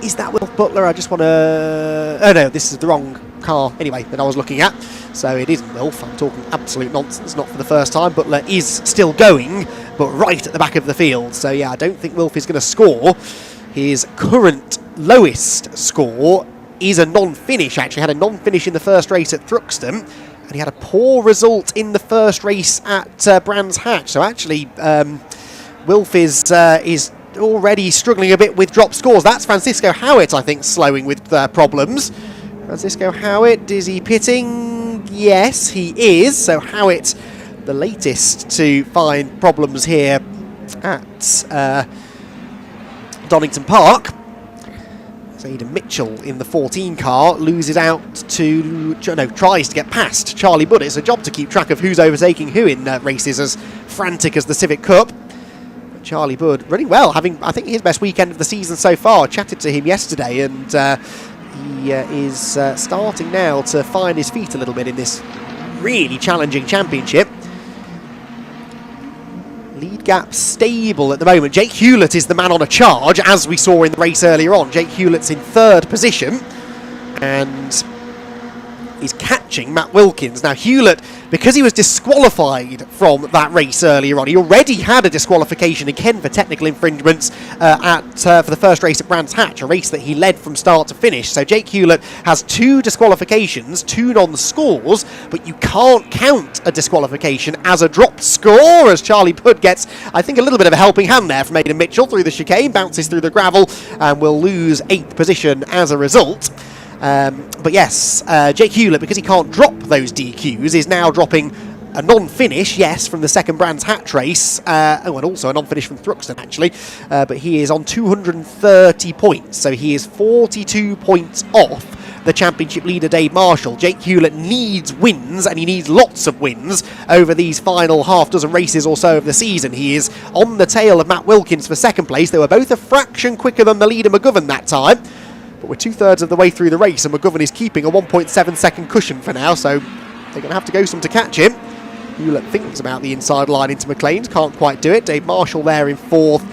Is that Wilf Butler? I just want to... Oh no, this is the wrong car anyway that I was looking at. So it isn't Wilf. I'm talking absolute nonsense, not for the first time. Butler is still going, but right at the back of the field. So yeah, I don't think Wilf is going to score. His current lowest score is a non-finish, actually. Had a non-finish in the first race at Thruxton, and he had a poor result in the first race at Brands Hatch. So actually, Wilf is already struggling a bit with drop scores. That's Francisco Howitt, I think, slowing with problems. Francisco Howitt, is he pitting? Yes, he is. So Howitt, the latest to find problems here at Donington Park. Aidan Mitchell in the 14 car loses out to, tries to get past Charlie Budd. It's a job to keep track of who's overtaking who in races as frantic as the Civic Cup. Charlie Budd running well, having, I think, his best weekend of the season so far. Chatted to him yesterday, and he is starting now to find his feet a little bit in this really challenging championship. Lead gap stable at the moment. Jake Hewlett is the man on a charge, as we saw in the race earlier on. Jake Hewlett's in 3rd position and is catching Matt Wilkins. Now Hewlett, because he was disqualified from that race earlier on, he already had a disqualification again for technical infringements for the first race at Brands Hatch, a race that he led from start to finish. So Jake Hewlett has 2 disqualifications, 2 non-scores, but you can't count a disqualification as a dropped score, as Charlie Budd gets, I think, a little bit of a helping hand there from Aidan Mitchell through the chicane, bounces through the gravel, and will lose 8th position as a result. But yes, Jake Hewlett, because he can't drop those DQs, is now dropping a non-finish, yes, from the second Brands Hatch race, and also a non-finish from Thruxton, actually, but he is on 230 points, so he is 42 points off the championship leader Dave Marshall. Jake Hewlett needs wins, and he needs lots of wins over these final half dozen races or so of the season. He is on the tail of Matt Wilkins for second place. They were both a fraction quicker than the leader McGovern that time. But we're 2/3 of the way through the race, and McGovern is keeping a 1.7 second cushion for now, so they're going to have to go some to catch him. Hewlett thinks about the inside line into McLean's, can't quite do it. Dave Marshall there in 4th,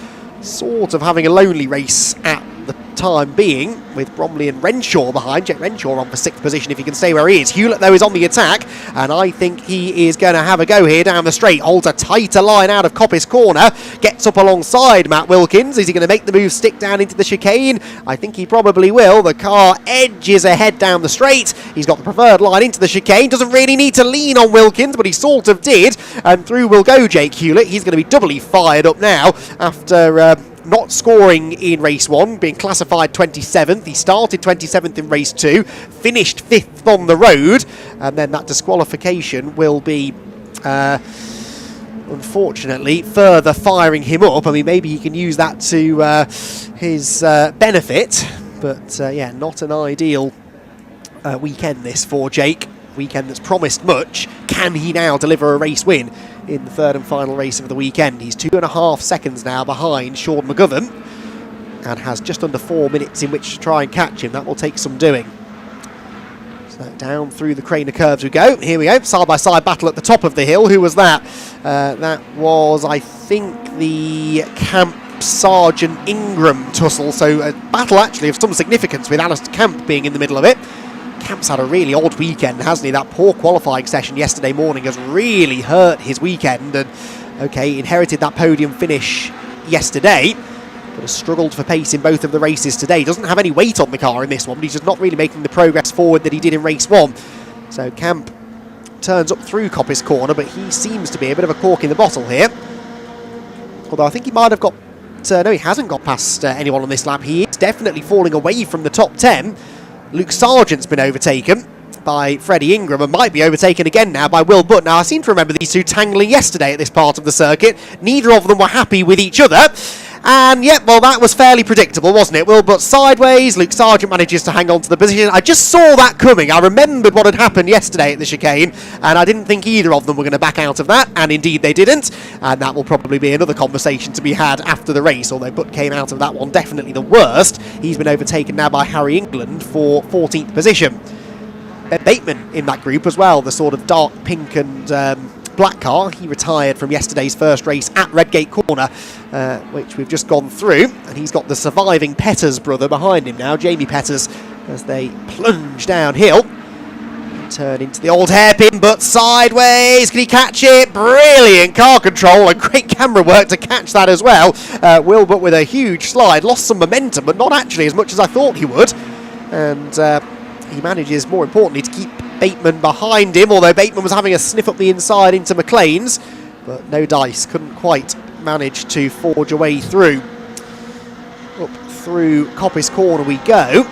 sort of having a lonely race at the time being, with Bromley and Renshaw behind. Jet Renshaw on for 6th position if he can stay where he is. Hewlett, though, is on the attack, and I think he is going to have a go here down the straight. Holds a tighter line out of Coppice Corner, gets up alongside Matt Wilkins. Is he going to make the move, stick down into the chicane? I think he probably will. The car edges ahead down the straight. He's got the preferred line into the chicane. Doesn't really need to lean on Wilkins, but he sort of did, and through will go Jake Hewlett. He's going to be doubly fired up now after not scoring in race 1, being classified 27th. He started 27th in race 2, finished 5th on the road, and then that disqualification will be, unfortunately, further firing him up. I mean, maybe he can use that to his benefit, but yeah, not an ideal weekend this for Jake. Weekend that's promised much. Can he now deliver a race win in the 3rd and final race of the weekend? He's 2.5 seconds now behind Sean McGovern. and has just under 4 minutes in which to try and catch him. That will take some doing. So down through the crane of curves we go. Here we go, side-by-side battle at the top of the hill. Who was that? That was, I think, the Camp Sergeant Ingram tussle. So a battle actually of some significance with Alistair Camp being in the middle of it. Camp's had a really odd weekend, hasn't he? That poor qualifying session yesterday morning has really hurt his weekend. And okay, inherited that podium finish yesterday, but has struggled for pace in both of the races today. Doesn't have any weight on the car in this one, but he's just not really making the progress forward that he did in race 1. So Camp turns up through Coppice Corner, but he seems to be a bit of a cork in the bottle here. Although I think he might have got... no, he hasn't got past anyone on this lap. He is definitely falling away from the top 10. Luke Sargent's been overtaken by Freddie Ingram and might be overtaken again now by Will Butt. Now, I seem to remember these two tangling yesterday at this part of the circuit. Neither of them were happy with each other. And, yep, well, that was fairly predictable, wasn't it? Will Butt sideways, Luke Sargent manages to hang on to the position. I just saw that coming. I remembered what had happened yesterday at the chicane, and I didn't think either of them were going to back out of that, and indeed they didn't. And that will probably be another conversation to be had after the race, although Butt came out of that one definitely the worst. He's been overtaken now by Harry England for 14th position. Ben Bateman in that group as well, the sort of dark pink and black car. He retired from yesterday's first race at Redgate Corner, which we've just gone through, and he's got the surviving Petters brother behind him now, Jamie Petters, as they plunge downhill. Turn into the old hairpin, but sideways. Can he catch it? Brilliant car control and great camera work to catch that as well. Will Butt with a huge slide, lost some momentum, but not actually as much as I thought he would. And he manages, more importantly, to keep Bateman behind him, although Bateman was having a sniff up the inside into McLean's, but no dice, couldn't quite manage to forge a way through. Up through Coppice Corner we go.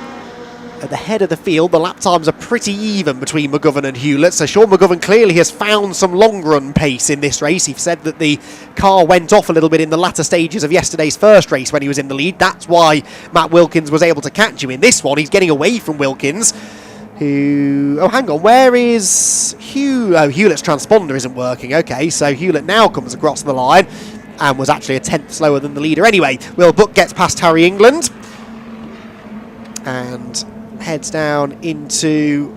At the head of the field, the lap times are pretty even between McGovern and Hewlett, so Sean McGovern clearly has found some long-run pace in this race. He said that the car went off a little bit in the latter stages of yesterday's first race when he was in the lead. That's why Matt Wilkins was able to catch him. In this one, he's getting away from Wilkins, who... Oh, hang on, where is Hugh? Oh, Hewlett's transponder isn't working. Okay, so Hewlett now comes across the line and was actually a tenth slower than the leader anyway. Will Butt gets past Harry England and heads down into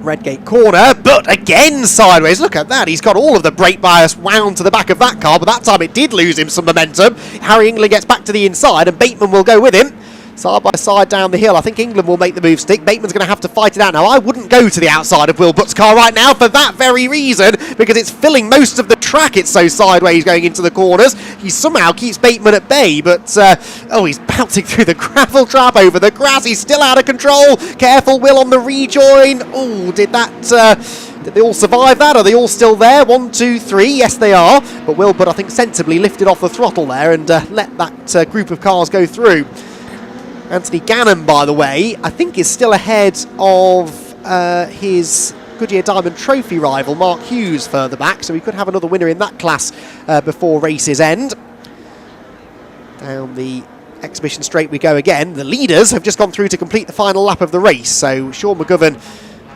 Redgate Corner, but again sideways. Look at that, he's got all of the brake bias wound to the back of that car, but that time it did lose him some momentum. Harry England gets back to the inside and Bateman will go with him. Side by side down the hill. I think England will make the move stick. Bateman's going to have to fight it out. Now, I wouldn't go to the outside of Will Butt's car right now for that very reason, because it's filling most of the track. It's so sideways going into the corners. He somehow keeps Bateman at bay, but, oh, he's bouncing through the gravel trap over the grass. He's still out of control. Careful, Will, on the rejoin. Oh, did they all survive that? Are they all still there? 1, 2, 3. Yes, they are. But Will Butt, I think, sensibly lifted off the throttle there and let that group of cars go through. Anthony Gannon, by the way, I think is still ahead of his Goodyear Diamond Trophy rival, Mark Hughes, further back, so we could have another winner in that class before race's end. Down the exhibition straight we go again. The leaders have just gone through to complete the final lap of the race, so Sean McGovern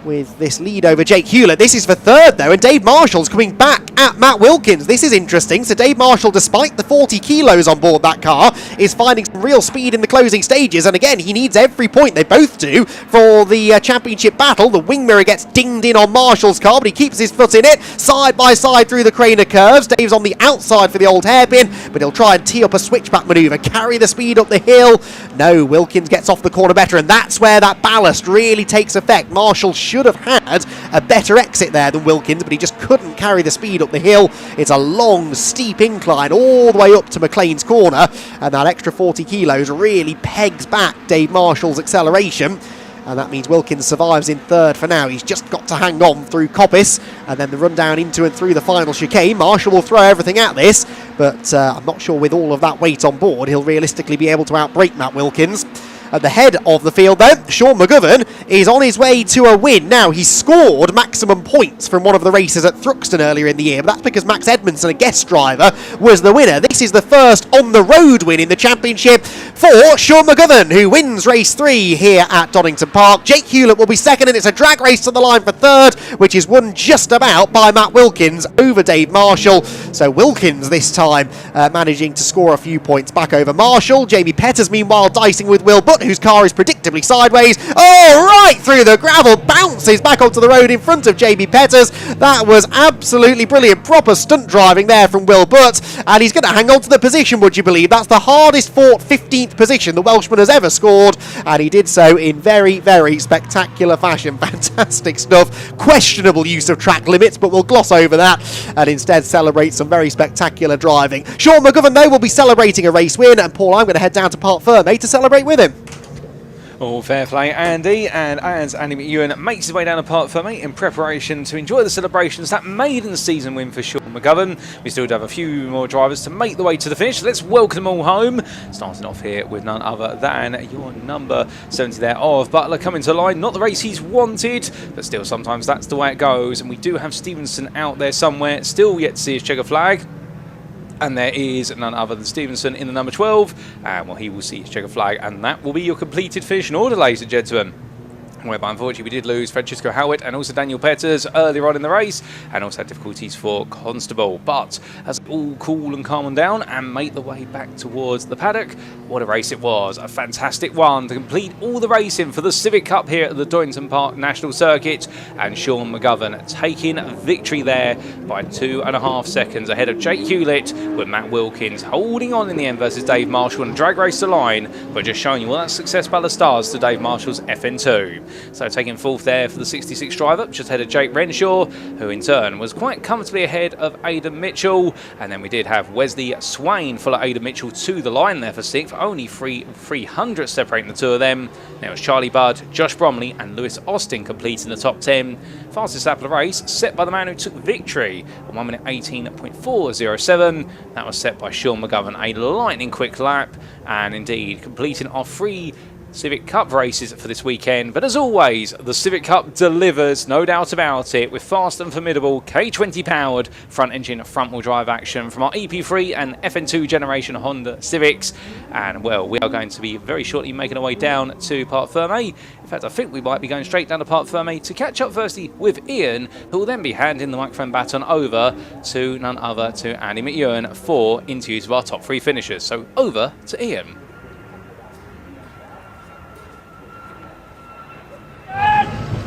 with this lead over Jake Hewlett. This is for third, though, and Dave Marshall's coming back at Matt Wilkins. This is interesting. So Dave Marshall, despite the 40 kilos on board that car, is finding some real speed in the closing stages, and again, he needs every point, they both do, for the championship battle. The wing mirror gets dinged in on Marshall's car, but he keeps his foot in it, side by side through the crane of curves. Dave's on the outside for the old hairpin, but he'll try and tee up a switchback manoeuvre, carry the speed up the hill. No, Wilkins gets off the corner better, and that's where that ballast really takes effect. Marshall should have had a better exit there than Wilkins, but he just couldn't carry the speed up the hill. It's a long, steep incline all the way up to McLean's corner, and that extra 40 kilos really pegs back Dave Marshall's acceleration, and that means Wilkins survives in third for now. He's just got to hang on through Coppice, and then the run down into and through the final chicane. Marshall will throw everything at this, but I'm not sure with all of that weight on board he'll realistically be able to outbrake Matt Wilkins. At the head of the field, though, Sean McGovern is on his way to a win. Now, he scored maximum points from one of the races at Thruxton earlier in the year, but that's because Max Edmondson, a guest driver, was the winner. This is the first on-the-road win in the championship for Sean McGovern, who wins race 3 here at Donington Park. Jake Hewlett will be second, and it's a drag race to the line for third, which is won just about by Matt Wilkins over Dave Marshall. So Wilkins this time managing to score a few points back over Marshall. Jamie Petters, meanwhile, dicing with Will Butt, whose car is predictably sideways. Oh, right through the gravel, bounces back onto the road in front of Jamie Petters. That was absolutely brilliant. Proper stunt driving there from Will Butt, and he's going to hang on to the position, would you believe? That's the hardest fought 15th position the Welshman has ever scored, and he did so in very, very spectacular fashion. Fantastic stuff. Questionable use of track limits, but we'll gloss over that and instead celebrate some very spectacular driving. Sean McGovern, though, will be celebrating a race win, and Paul, I'm going to head down to Park Ferme to celebrate with him. All fair play, Andy. And as Andy McEwen makes his way down to Park Ferme in preparation to enjoy the celebrations, that maiden season win for Sean McGovern. We still do have a few more drivers to make the way to the finish. Let's welcome them all home. Starting off here with none other than your number 70 there of Butler coming to line. Not the race he's wanted, but still sometimes that's the way it goes. And we do have Stevenson out there somewhere, still yet to see his checker flag. And there is none other than Stevenson in the number 12. And well, he will see his checker flag, and that will be your completed finish in order, ladies and gentlemen. Whereby, unfortunately, we did lose Francisco Howard and also Daniel Petters earlier on in the race, and also had difficulties for Constable. But as all cool and calm down and make the way back towards the paddock, what a race it was. A fantastic one to complete all the racing for the Civic Cup here at the Donington Park National Circuit. And Sean McGovern taking victory there by 2.5 seconds ahead of Jake Hewlett, with Matt Wilkins holding on in the end versus Dave Marshall and drag race to line, but just showing you all that success by the stars to Dave Marshall's FN2. So taking fourth there for the 66 driver, just ahead of Jake Renshaw, who in turn was quite comfortably ahead of Aidan Mitchell. And then we did have Wesley Swain follow Aidan Mitchell to the line there for sixth, only 300 separating the two of them. Now it's Charlie Budd, Josh Bromley and Lewis Austin completing the top 10. Fastest lap of the race set by the man who took victory on 1 minute 18.407. That was set by Sean McGovern, a lightning quick lap, and indeed completing our 3 Civic Cup races for this weekend. But as always, the Civic Cup delivers, no doubt about it, with fast and formidable K20 powered front engine front wheel drive action from our EP3 and FN2 generation Honda Civics. And well, we are going to be very shortly making our way down to Park Ferme. In fact, I think we might be going straight down to Park Ferme to catch up firstly with Ian, who will then be handing the microphone baton over to none other to Andy McEwen for interviews of our top 3 finishers. So over to Ian.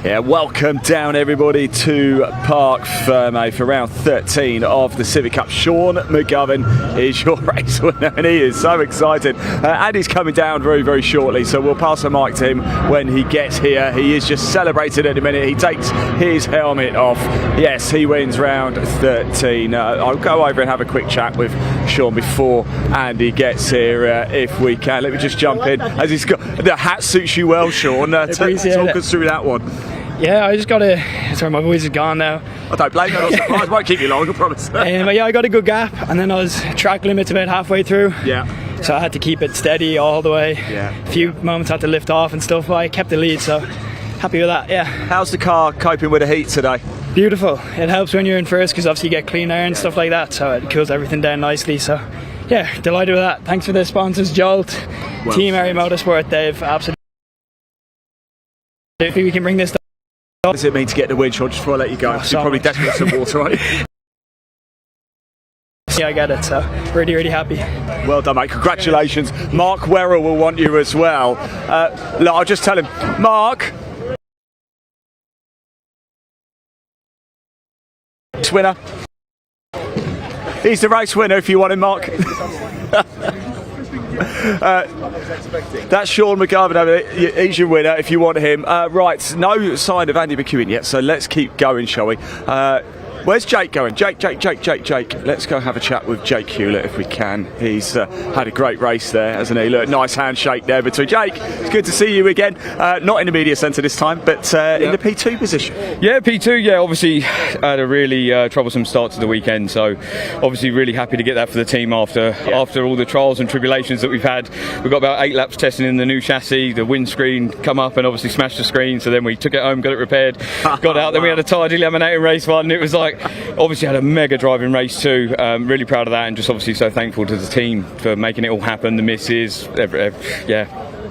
Yeah, welcome down everybody to Park Ferme for round 13 of the Civic Cup. Sean McGovern is your race winner, and he is so excited. Andy's coming down very, very shortly, so we'll pass the mic to him when he gets here. He is just celebrating at the minute. He takes his helmet off. Yes, he wins round 13. I'll go over and have a quick chat with Sean before Andy gets here, if we can. Let me just jump in. As he's got the hat suits you well, Sean. Talk us through that one. Yeah, I just got a... Sorry, my voice is gone now. I don't blame you, I'm not surprised. Won't keep you long, I promise. But yeah, I got a good gap, and then I was track limits about halfway through. Yeah. So I had to keep it steady all the way. Yeah. A few moments I had to lift off and stuff, but I kept the lead, so happy with that, yeah. How's the car coping with the heat today? Beautiful. It helps when you're in first, because obviously you get clean air and stuff like that, so it cools everything down nicely, so... Yeah, delighted with that. Thanks for the sponsors, Jolt, Team Area Motorsport. They've absolutely... If we can bring this... What does it mean to get the win, Sean? Just before I let you go, you're probably desperate for some water, aren't you? Yeah, I get it, so really, really happy. Well done, mate. Congratulations. Mark Werrell will want you as well. Look, I'll just tell him, Mark, winner. He's the race winner if you want him, Mark. That's Sean McGovern. He's your winner if you want him. Right, no sign of Andy McEwen yet, so let's keep going, shall we? Where's Jake going? Jake. Let's go have a chat with Jake Hewlett if we can. He's had a great race there, hasn't he? Look, nice handshake there between Jake. It's good to see you again. Not in the media centre this time, but in the P2 position. Yeah, P2. Yeah, obviously had a really troublesome start to the weekend. So obviously really happy to get that for the team after all the trials and tribulations that we've had. We've got about 8 laps testing in the new chassis. The windscreen come up and obviously smashed the screen. So then we took it home, got it repaired, got out. Then we had a tidy laminating race one. It was like obviously had a mega driving race too. Really proud of that, and just obviously so thankful to the team for making it all happen. The misses,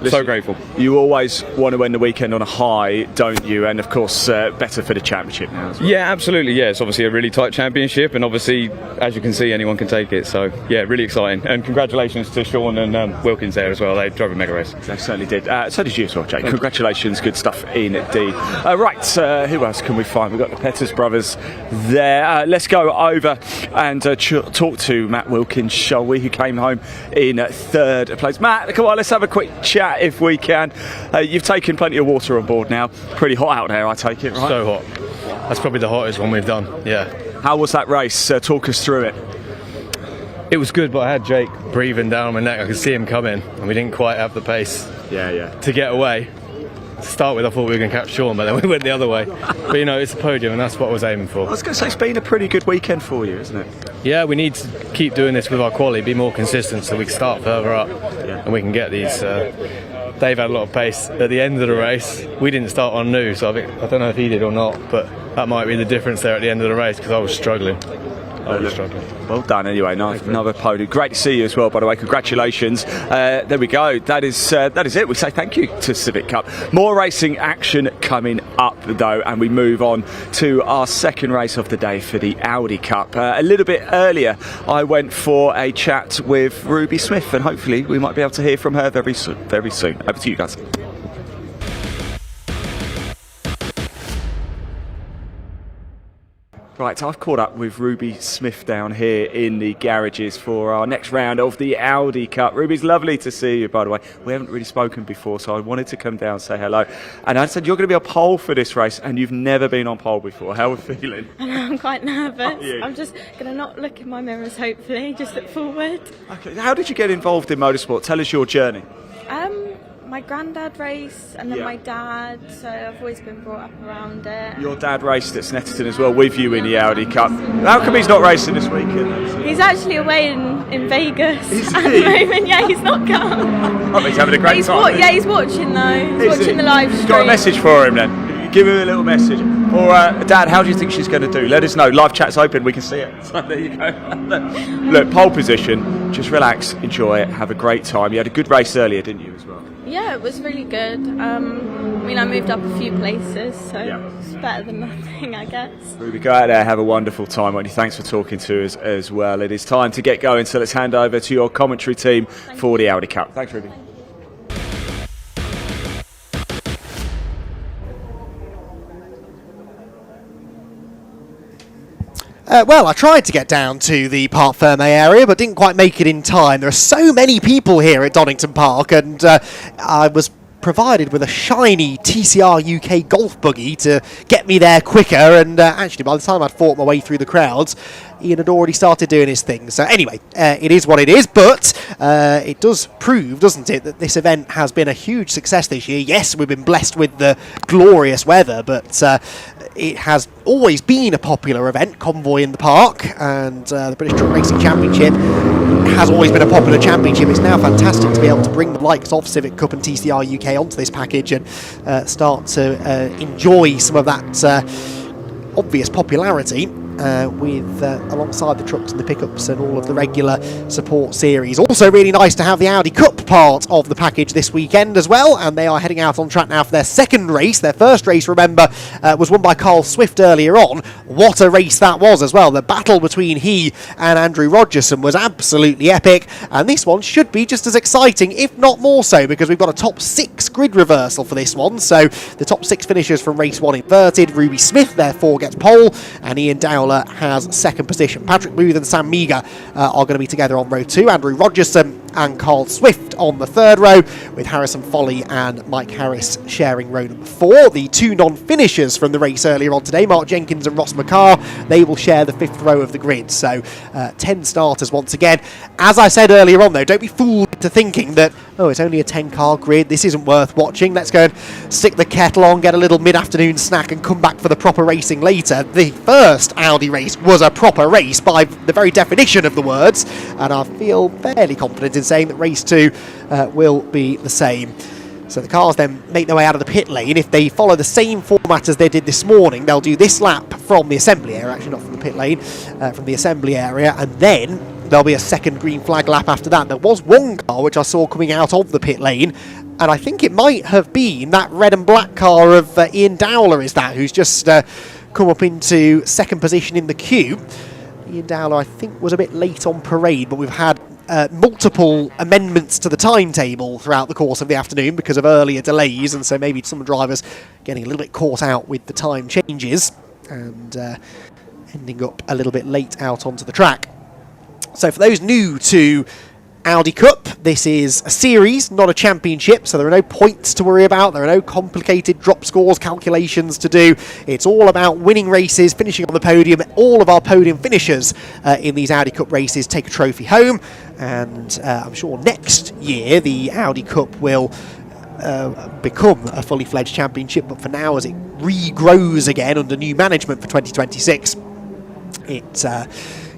Listen, so grateful. You always want to end the weekend on a high, don't you? And of course, better for the championship now as well. Yeah, absolutely. Yeah, it's obviously a really tight championship, and obviously, as you can see, anyone can take it. So yeah, really exciting. And congratulations to Sean and Wilkins there as well. They drove a mega race. They certainly did. So did you as well, Jake. Congratulations, good stuff indeed. Right, who else can we find? We've got the Pettis brothers there. Let's go over and talk to Matt Wilkins, shall we, who came home in 3rd place. Matt, come on, let's have a quick chat if we can. You've taken plenty of water on board now. Pretty hot out there, I take it, right? So hot. That's probably the hottest one we've done, yeah. How was that race? Talk us through it. It was good, but I had Jake breathing down on my neck. I could see him coming, and we didn't quite have the pace to get away. To start with, I thought we were going to catch Sean, but then we went the other way. But you know, it's a podium, and that's what I was aiming for. I was going to say, it's been a pretty good weekend for you, isn't it? Yeah, we need to keep doing this with our quality, be more consistent so we can start further up and we can get these. Dave had a lot of pace at the end of the race. We didn't start on new, so I don't know if he did or not, but that might be the difference there at the end of the race because I was struggling. Well done anyway, another podium. Great to see you as well, by the way. Congratulations. There we go. That is it. We say thank you to Civic Cup. More racing action coming up though, and we move on to our second race of the day for the Audi Cup. A little bit earlier I went for a chat with Ruby Smith, and hopefully we might be able to hear from her very soon. Over to you guys. Right, I've caught up with Ruby Smith down here in the garages for our next round of the Audi Cup. Ruby's lovely to see you, by the way. We haven't really spoken before, so I wanted to come down and say hello. And I said, you're going to be on pole for this race, and you've never been on pole before. How are you feeling? I'm quite nervous. I'm just going to not look in my mirrors, hopefully, just look forward. Okay, how did you get involved in motorsport? Tell us your journey. My granddad raced, and then my dad, so I've always been brought up around it. Your dad raced at Snetterton as well with you in the Audi Cup. How come he's not racing this weekend? He's actually away in Vegas at the moment. Yeah, he's not come. Oh, he's having a great time. He's watching though. He's watching the live stream. Got a message for him then. Give him a little message. Or Dad, how do you think she's going to do? Let us know. Live chat's open. We can see it. So there you go. Look, pole position. Just relax, enjoy it, have a great time. You had a good race earlier, didn't you, as well? Yeah, it was really good. I moved up a few places, so it's better than nothing, I guess. Ruby, go out there, have a wonderful time, won't you? Thanks for talking to us as well. It is time to get going, so let's hand over to your commentary team for the Audi Cup. Thanks, Ruby. Well, I tried to get down to the Parc Fermé area, but didn't quite make it in time. There are so many people here at Donington Park, and I was provided with a shiny TCR UK golf buggy to get me there quicker, and actually by the time I'd fought my way through the crowds, Ian had already started doing his thing. So anyway, it is what it is, but it does prove, doesn't it, that this event has been a huge success this year. Yes, we've been blessed with the glorious weather, but it has always been a popular event, Convoy in the Park, and the British Truck Racing Championship has always been a popular championship. It's now fantastic to be able to bring the likes of Civic Cup and TCR UK onto this package and start to enjoy some of that obvious popularity with alongside the trucks and the pickups and all of the regular support series. Also really nice to have the Audi Cup part of the package this weekend as well, and they are heading out on track now for their second race. Their first race, remember, was won by Carl Swift earlier on. What a race that was as well. The battle between he and Andrew Rogerson was absolutely epic, and this one should be just as exciting, if not more so, because we've got a top 6 grid reversal for this one. So the top 6 finishers from race 1 inverted. Ruby Smith therefore gets pole, and Ian Dowler has second position. Patrick Booth and Sam Meager are going to be together on row 2. Andrew Rogerson and Carl Swift on the third row, with Harrison Foley and Mike Harris sharing row number 4. The two non-finishers from the race earlier on today, Mark Jenkins and Ross McCarr, they will share the 5th row of the grid. So 10 starters once again. As I said earlier on though, don't be fooled into thinking that, oh, it's only a 10-car grid, this isn't worth watching, let's go and stick the kettle on, get a little mid-afternoon snack and come back for the proper racing later. The first Audi race was a proper race by the very definition of the words, and I feel fairly confident in saying that race 2 will be the same. So the cars then make their way out of the pit lane. If they follow the same format as they did this morning, they'll do this lap from the assembly area, actually not from the pit lane, from the assembly area, and then there'll be a second green flag lap after that. There was one car which I saw coming out of the pit lane, and I think it might have been that red and black car of Ian Dowler, is that, who's just come up into second position in the queue. Ian Dowler, I think, was a bit late on parade, but we've had multiple amendments to the timetable throughout the course of the afternoon because of earlier delays, and so maybe some drivers getting a little bit caught out with the time changes and ending up a little bit late out onto the track. So for those new to Audi Cup, this is a series, not a championship, so there are no points to worry about, there are no complicated drop scores calculations to do. It's all about winning races, finishing on the podium. All of our podium finishers in these Audi Cup races take a trophy home, and I'm sure next year the Audi Cup will become a fully fledged championship, but for now, as it regrows again under new management for 2026, it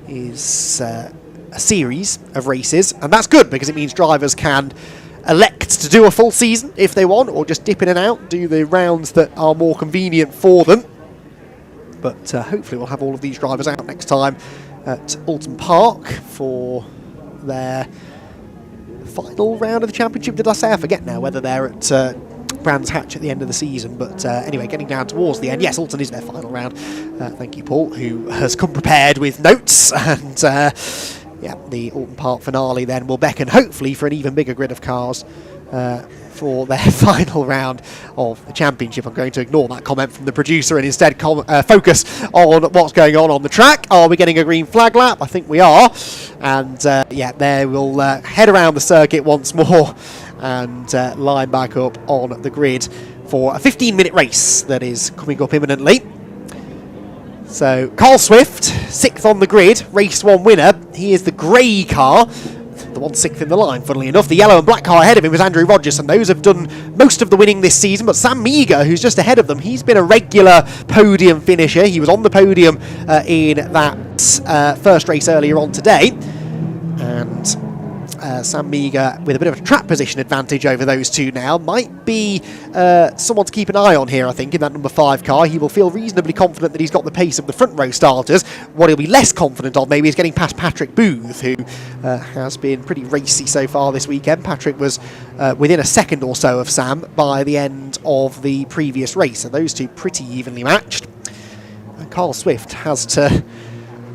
is a series of races, and that's good because it means drivers can elect to do a full season if they want, or just dip in and out, do the rounds that are more convenient for them. But hopefully we'll have all of these drivers out next time at Alton Park for their final round of the championship. Did I say? I forget now whether they're at Brands Hatch at the end of the season, but anyway, getting down towards the end. Yes, Alton is their final round. Thank you, Paul, who has come prepared with notes, and yeah, the Alton Park finale then will beckon, hopefully, for an even bigger grid of cars for their final round of the championship. I'm going to ignore that comment from the producer and instead focus on what's going on the track. Are we getting a green flag lap? I think we are. And yeah, they will head around the circuit once more and line back up on the grid for a 15-minute race that is coming up imminently. So Carl Swift, 6th on the grid, race 1 winner. He is the grey car, the one 6th in the line, funnily enough. The yellow and black car ahead of him was Andrew Rogers, and those have done most of the winning this season. But Sam Meager, who's just ahead of them, he's been a regular podium finisher. He was on the podium in that first race earlier on today. And Sam Meager, with a bit of a track position advantage over those two now, might be someone to keep an eye on here, I think, in that number 5 car. He will feel reasonably confident that he's got the pace of the front row starters. What he'll be less confident of maybe is getting past Patrick Booth, who has been pretty racy so far this weekend. Patrick was within a second or so of Sam by the end of the previous race, so those two pretty evenly matched. And Carl Swift has to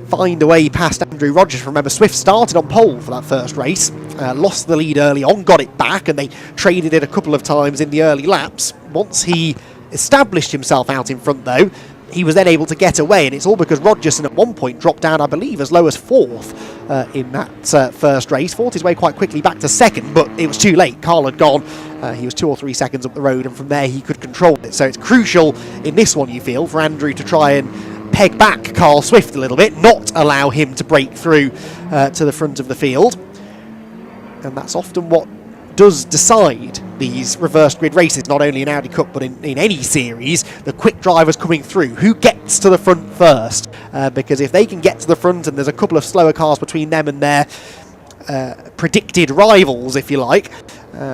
find a way past Andrew Rogers. Remember, Swift started on pole for that first race, lost the lead early on, got it back, and they traded it a couple of times in the early laps. Once he established himself out in front, though, he was then able to get away, and it's all because Rogerson at one point dropped down, I believe, as low as 4th in that first race. Fought his way quite quickly back to 2nd, but it was too late. Carl had gone. He was 2 or 3 seconds up the road, and from there he could control it. So it's crucial in this one, you feel, for Andrew to try and peg back Carl Swift a little bit, not allow him to break through to the front of the field. And that's often what does decide these reverse grid races, not only in Audi Cup but in any series. The quick drivers coming through, who gets to the front first, because if they can get to the front and there's a couple of slower cars between them and their predicted rivals, if you like,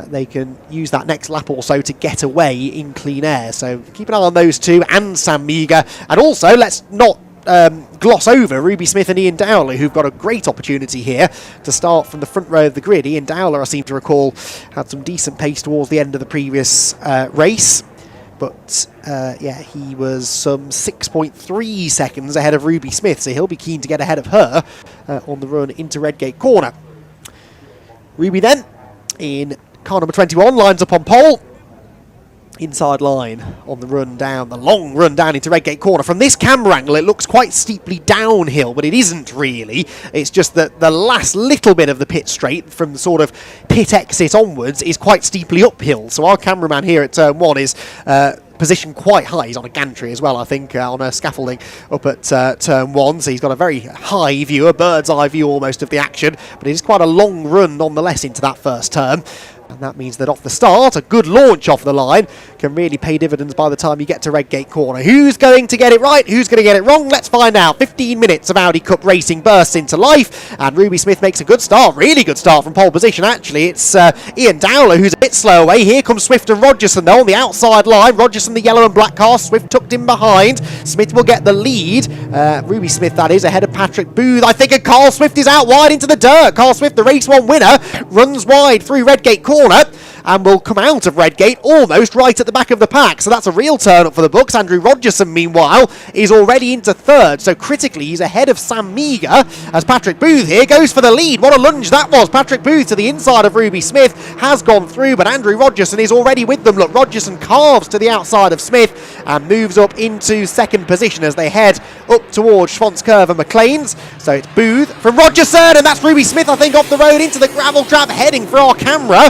they can use that next lap or so to get away in clean air. So keep an eye on those two and Sam Meager, and also let's not gloss over Ruby Smith and Ian Dowler, who've got a great opportunity here to start from the front row of the grid. Ian Dowler, I seem to recall, had some decent pace towards the end of the previous race, but yeah, he was some 6.3 seconds ahead of Ruby Smith, so he'll be keen to get ahead of her on the run into Redgate Corner. Ruby then, in car number 21, lines up on pole. inside line on the run down, the long run down into Redgate corner. From this camera angle, it looks quite steeply downhill, but it isn't really. It's just that the last little bit of the pit straight from the sort of pit exit onwards is quite steeply uphill. So our cameraman here at turn 1 is positioned quite high. He's on a gantry as well, I think, on a scaffolding up at turn 1, so he's got a very high view, a bird's eye view almost of the action, but it is quite a long run nonetheless into that first turn. And that means that off the start, a good launch off the line can really pay dividends by the time you get to Redgate corner. Who's going to get it right? Who's going to get it wrong? Let's find out. 15 minutes of Audi Cup racing bursts into life, and Ruby Smith makes a good start, really good start from pole position actually. It's Ian Dowler who's a bit slow away. Here comes Swift and Rogerson though on the outside line. Rogerson the yellow and black car, Swift tucked in behind. Smith will get the lead. Ruby Smith that is, ahead of Patrick Booth I think, and Carl Swift is out wide into the dirt. Carl Swift, the race 1 winner, runs wide through Redgate corner and will come out of Redgate almost right at the back of the pack. So that's a real turn up for the books. Andrew Rogerson, meanwhile, is already into third. So critically, he's ahead of Sam Meagher as Patrick Booth here goes for the lead. What a lunge that was. Patrick Booth to the inside of Ruby Smith has gone through, but Andrew Rogerson is already with them. Look, Rogerson carves to the outside of Smith and moves up into second position as they head up towards Schwantz Curve and McLean's. So it's Booth from Rogerson, and that's Ruby Smith, I think, off the road into the gravel trap, heading for our camera,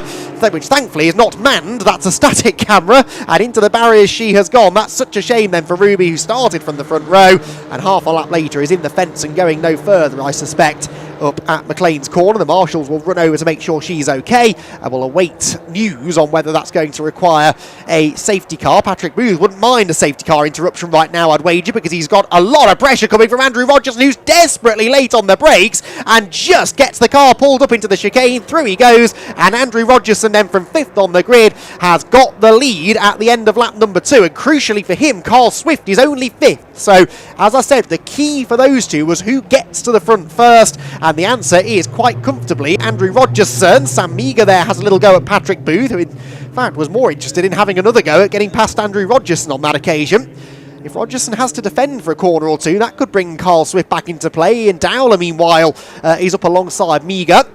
which thankfully is not manned. That's a static camera, and into the barriers she has gone. That's such a shame then for Ruby, who started from the front row and half a lap later is in the fence and going no further, I suspect, up at McLean's corner. The marshals will run over to make sure she's okay and will await news on whether that's going to require a safety car. Patrick Booth wouldn't mind a safety car interruption right now, I'd wager, because he's got a lot of pressure coming from Andrew Rogerson, who's desperately late on the brakes and just gets the car pulled up into the chicane. Through he goes, and Andrew Rogerson then from 5th on the grid has got the lead at the end of lap number 2, and crucially for him, Carl Swift is only 5th. So as I said, the key for those two was who gets to the front first, and the answer is quite comfortably Andrew Rogerson. Sam Meagher there has a little go at Patrick Booth, who in fact was more interested in having another go at getting past Andrew Rogerson on that occasion. If Rogerson has to defend for a corner or two, that could bring Carl Swift back into play. And Dowler, meanwhile, is up alongside Meagher.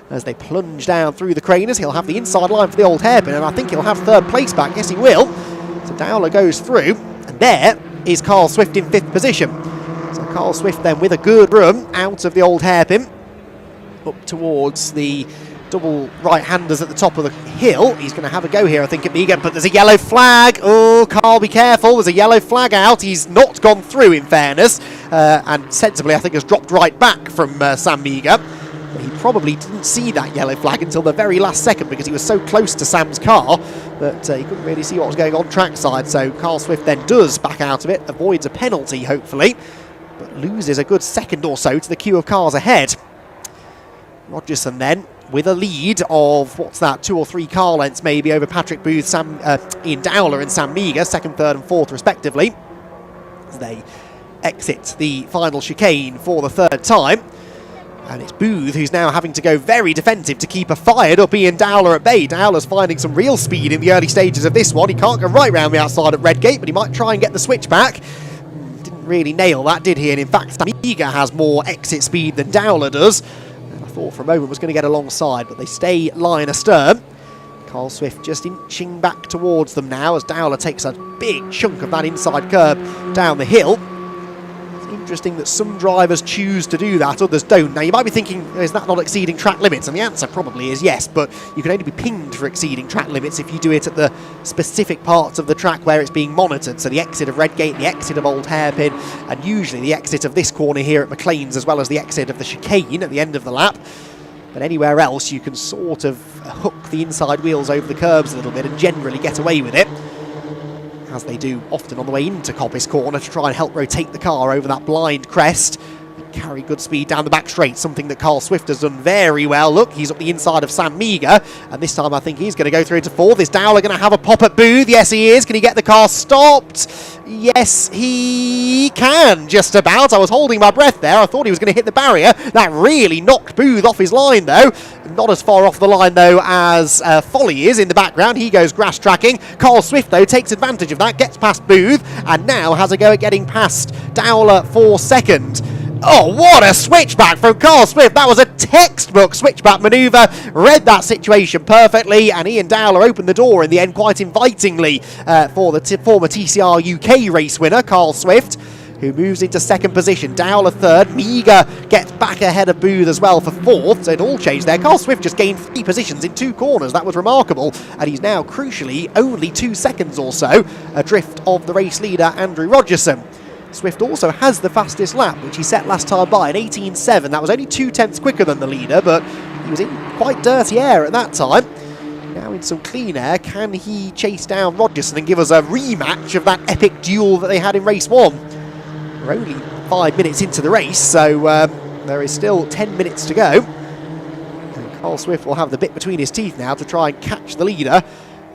As they plunge down through the craners, he'll have the inside line for the old hairpin, and I think he'll have third place back. Yes, he will. So Dowler goes through, and there is Carl Swift in 5th position. So Carl Swift then with a good run out of the old hairpin, up towards the double right-handers at the top of the hill. He's going to have a go here, I think, at Meagher, but there's a yellow flag. Oh, Carl, be careful. There's a yellow flag out. He's not gone through, in fairness, and sensibly, I think, has dropped right back from Sam Meagher. But he probably didn't see that yellow flag until the very last second because he was so close to Sam's car that he couldn't really see what was going on trackside. So Carl Swift then does back out of it, avoids a penalty, hopefully, but loses a good second or so to the queue of cars ahead. Rogerson then with a lead of, what's that, 2 or 3 car lengths maybe over Patrick Booth, Ian Dowler and Sam Meagher, 2nd, 3rd and 4th respectively, as they exit the final chicane for the 3rd time. And it's Booth who's now having to go very defensive to keep a fired up Ian Dowler at bay. Dowler's finding some real speed in the early stages of this one. He can't go right round the outside of Redgate, but he might try and get the switch back. Didn't really nail that, did he? And in fact, Meagher has more exit speed than Dowler does. And I thought for a moment was going to get alongside, but they stay line astern. Carl Swift just inching back towards them now as Dowler takes a big chunk of that inside curb down the hill. Interesting that some drivers choose to do that, others don't. Now you might be thinking, is that not exceeding track limits? And the answer probably is yes, but you can only be pinged for exceeding track limits if you do it at the specific parts of the track where it's being monitored. So the exit of Redgate, the exit of Old Hairpin, and usually the exit of this corner here at McLean's, as well as the exit of the chicane at the end of the lap. But anywhere else you can sort of hook the inside wheels over the curbs a little bit and generally get away with it, as they do often on the way into Coppice Corner, to try and help rotate the car over that blind crest and carry good speed down the back straight, something that Carl Swift has done very well. Look, he's up the inside of Sam Meagher, and this time I think he's going to go through to 4th. Is Dowler going to have a pop at Booth? Yes, he is. Can he get the car stopped? Yes, he can, just about. I was holding my breath there. I thought he was going to hit the barrier. That really knocked Booth off his line, though. Not as far off the line, though, as Folly is in the background. He goes grass tracking. Carl Swift, though, takes advantage of that, gets past Booth, and now has a go at getting past Dowler for 2nd. Oh, what a switchback from Carl Swift. That was a textbook switchback manoeuvre. Read that situation perfectly, and Ian Dowler opened the door in the end quite invitingly for the former TCR UK race winner, Carl Swift, who moves into second position. Dowler third. Meager gets back ahead of Booth as well for fourth, so it all changed there. Carl Swift just gained 3 positions in 2 corners. That was remarkable, and he's now, crucially, only 2 seconds or so adrift of the race leader, Andrew Rogerson. Swift also has the fastest lap, which he set last time by, an 18.7. That was only 0.2 quicker than the leader, but he was in quite dirty air at that time. Now in some clean air, can he chase down Rogerson and give us a rematch of that epic duel that they had in race 1? We're only 5 minutes into the race, so there is still 10 minutes to go. And Carl Swift will have the bit between his teeth now to try and catch the leader.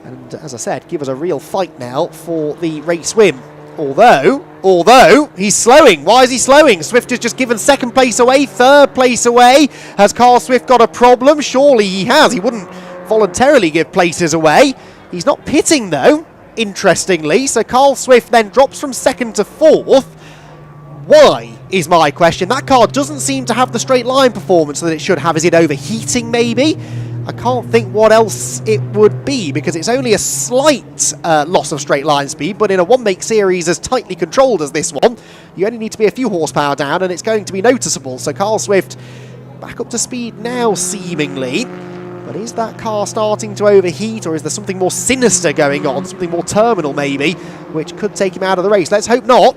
And as I said, give us a real fight now for the race win. Although, he's slowing. Why is he slowing? Swift has just given second place away, third place away. Has Carl Swift got a problem? Surely he has. He wouldn't voluntarily give places away. He's not pitting though, interestingly. So Carl Swift then drops from second to fourth. Why is my question. That car doesn't seem to have the straight line performance that it should have. Is it overheating maybe? I can't think what else it would be, because it's only a slight loss of straight line speed, but in a one-make series as tightly controlled as this one, you only need to be a few horsepower down and it's going to be noticeable. So Carl Swift back up to speed now, seemingly. But is that car starting to overheat, or is there something more sinister going on, something more terminal maybe, which could take him out of the race? Let's hope not.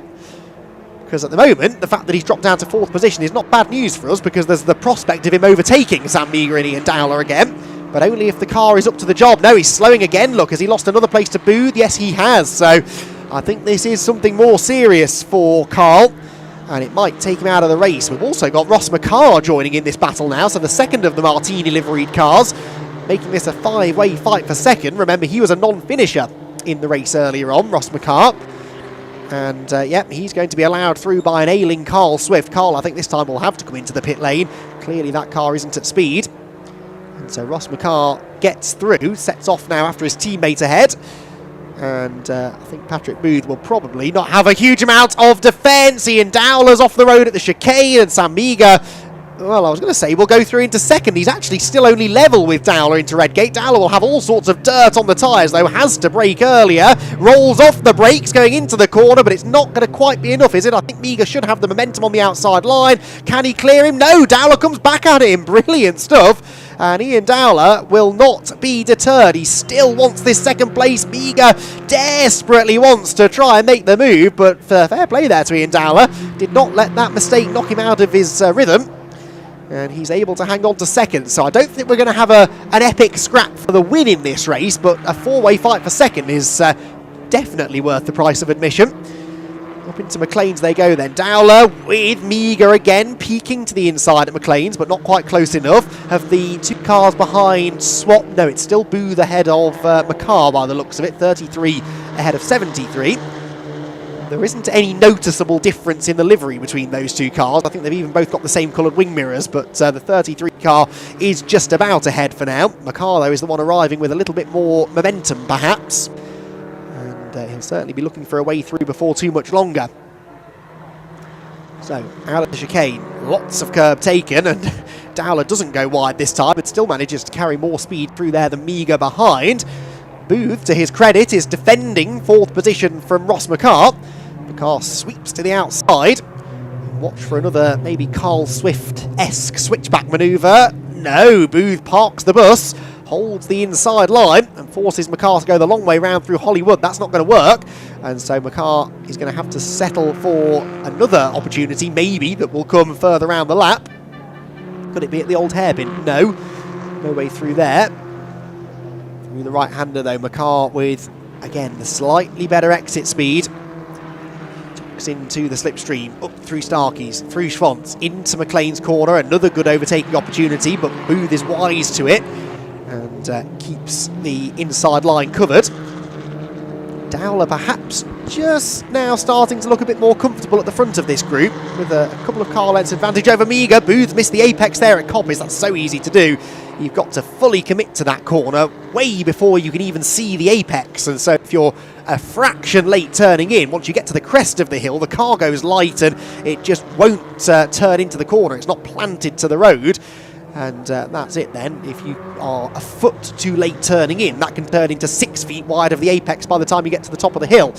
Because at the moment, the fact that he's dropped down to fourth position is not bad news for us, because there's the prospect of him overtaking Sam Meager and Ian Dowler again, but only if the car is up to the job. No, he's slowing again. Look, has he lost another place to Booth? Yes, he has. So I think this is something more serious for Carl, and it might take him out of the race. We've also got Ross McCarr joining in this battle now, so the second of the Martini liveried cars, making this a 5-way fight for second. Remember, he was a non-finisher in the race earlier on, Ross McCarr. And, yep, he's going to be allowed through by an ailing Carl Swift. Carl, I think this time will have to come into the pit lane. Clearly that car isn't at speed. And so Ross McCarr gets through, sets off now after his teammate ahead. And I think Patrick Booth will probably not have a huge amount of defence. Ian Dowler's off the road at the chicane, and Sam Meager, well, I was going to say we'll go through into second. He's actually still only level with Dowler into Redgate. Dowler will have all sorts of dirt on the tyres, though, has to brake earlier. Rolls off the brakes going into the corner, but it's not going to quite be enough, is it? I think Meager should have the momentum on the outside line. Can he clear him? No, Dowler comes back at him. Brilliant stuff. And Ian Dowler will not be deterred. He still wants this second place. Meager desperately wants to try and make the move, but fair play there to Ian Dowler. Did not let that mistake knock him out of his rhythm. And he's able to hang on to second. So I don't think we're going to have an epic scrap for the win in this race, but a 4-way fight for second is definitely worth the price of admission. Up into McLean's they go then. Dowler with Meager again, peeking to the inside at McLean's, but not quite close enough. Have the two cars behind swap? No, it's still Booth ahead of McCarr by the looks of it. 33 ahead of 73. There isn't any noticeable difference in the livery between those two cars. I think they've even both got the same coloured wing mirrors, but the 33 car is just about ahead for now. McCarr, though, is the one arriving with a little bit more momentum, perhaps. And he'll certainly be looking for a way through before too much longer. So, out of the chicane, lots of curb taken, and Dowler doesn't go wide this time, but still manages to carry more speed through there than Meager behind. Booth, to his credit, is defending fourth position from Ross McCarr. McCarr sweeps to the outside. Watch for another maybe Carl Swift-esque switchback manoeuvre. No, Booth parks the bus, holds the inside line and forces McCarr to go the long way round through Hollywood. That's not going to work, and so McCarr is going to have to settle for another opportunity maybe that will come further around the lap. Could it be at the old hairpin? No way through there. Through the right-hander though, McCarr with again the slightly better exit speed. Tucks into the slipstream, up through Starkey's, through Schwantz, into McLean's corner. Another good overtaking opportunity, but Booth is wise to it and keeps the inside line covered. Dowler perhaps just now starting to look a bit more comfortable at the front of this group with a couple of car lengths advantage over Meager. Booth missed the apex there at Coppice. That's so easy to do. you've got to fully commit to that corner way before you can even see the apex. And so if you're a fraction late turning in, once you get to the crest of the hill, the car goes light and it just won't turn into the corner. It's not planted to the road. And that's it then. If you are a foot too late turning in, that can turn into 6 feet wide of the apex by the time you get to the top of the hill.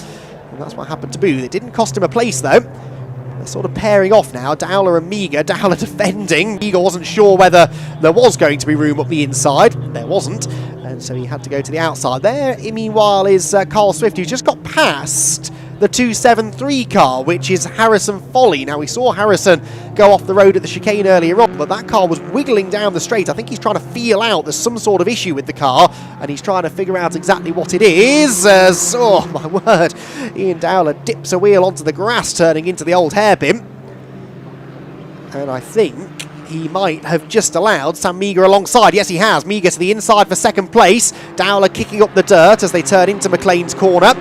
And that's what happened to Booth. It didn't cost him a place though. They're sort of pairing off now, Dowler and Meager. Dowler defending. Meager wasn't sure whether there was going to be room up the inside. There wasn't. And so he had to go to the outside. There, meanwhile, is Carl Swift, who's just got past the 273 car, which is Harrison Folly. Now, we saw Harrison go off the road at the chicane earlier on, but that car was wiggling down the straight. I think he's trying to feel out there's some sort of issue with the car, and he's trying to figure out exactly what it is. Oh, my word. Ian Dowler dips a wheel onto the grass, turning into the old hairpin. And I think he might have just allowed Sam Meager alongside. Yes, he has. Meager to the inside for second place. Dowler kicking up the dirt as they turn into McLean's corner.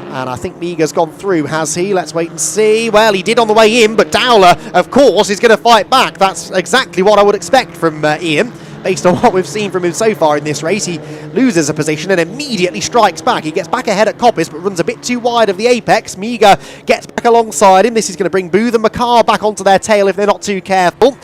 And I think Meager's gone through, has he? Let's wait and see. Well, he did on the way in, but Dowler, of course, is going to fight back. That's exactly what I would expect from Ian, based on what we've seen from him so far in this race. He loses a position and immediately strikes back. He gets back ahead at Coppice, but runs a bit too wide of the apex. Meager gets back alongside him. This is going to bring Booth and McCarr back onto their tail if they're not too careful.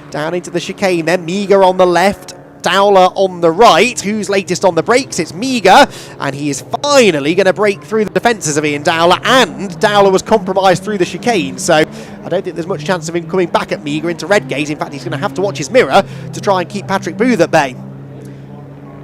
Down into the chicane then. Meager on the left, Dowler on the right. Who's latest on the brakes? It's Meager, and he is finally going to break through the defences of Ian Dowler, and Dowler was compromised through the chicane, so I don't think there's much chance of him coming back at Meager into Redgate. In fact, he's going to have to watch his mirror to try and keep Patrick Booth at bay.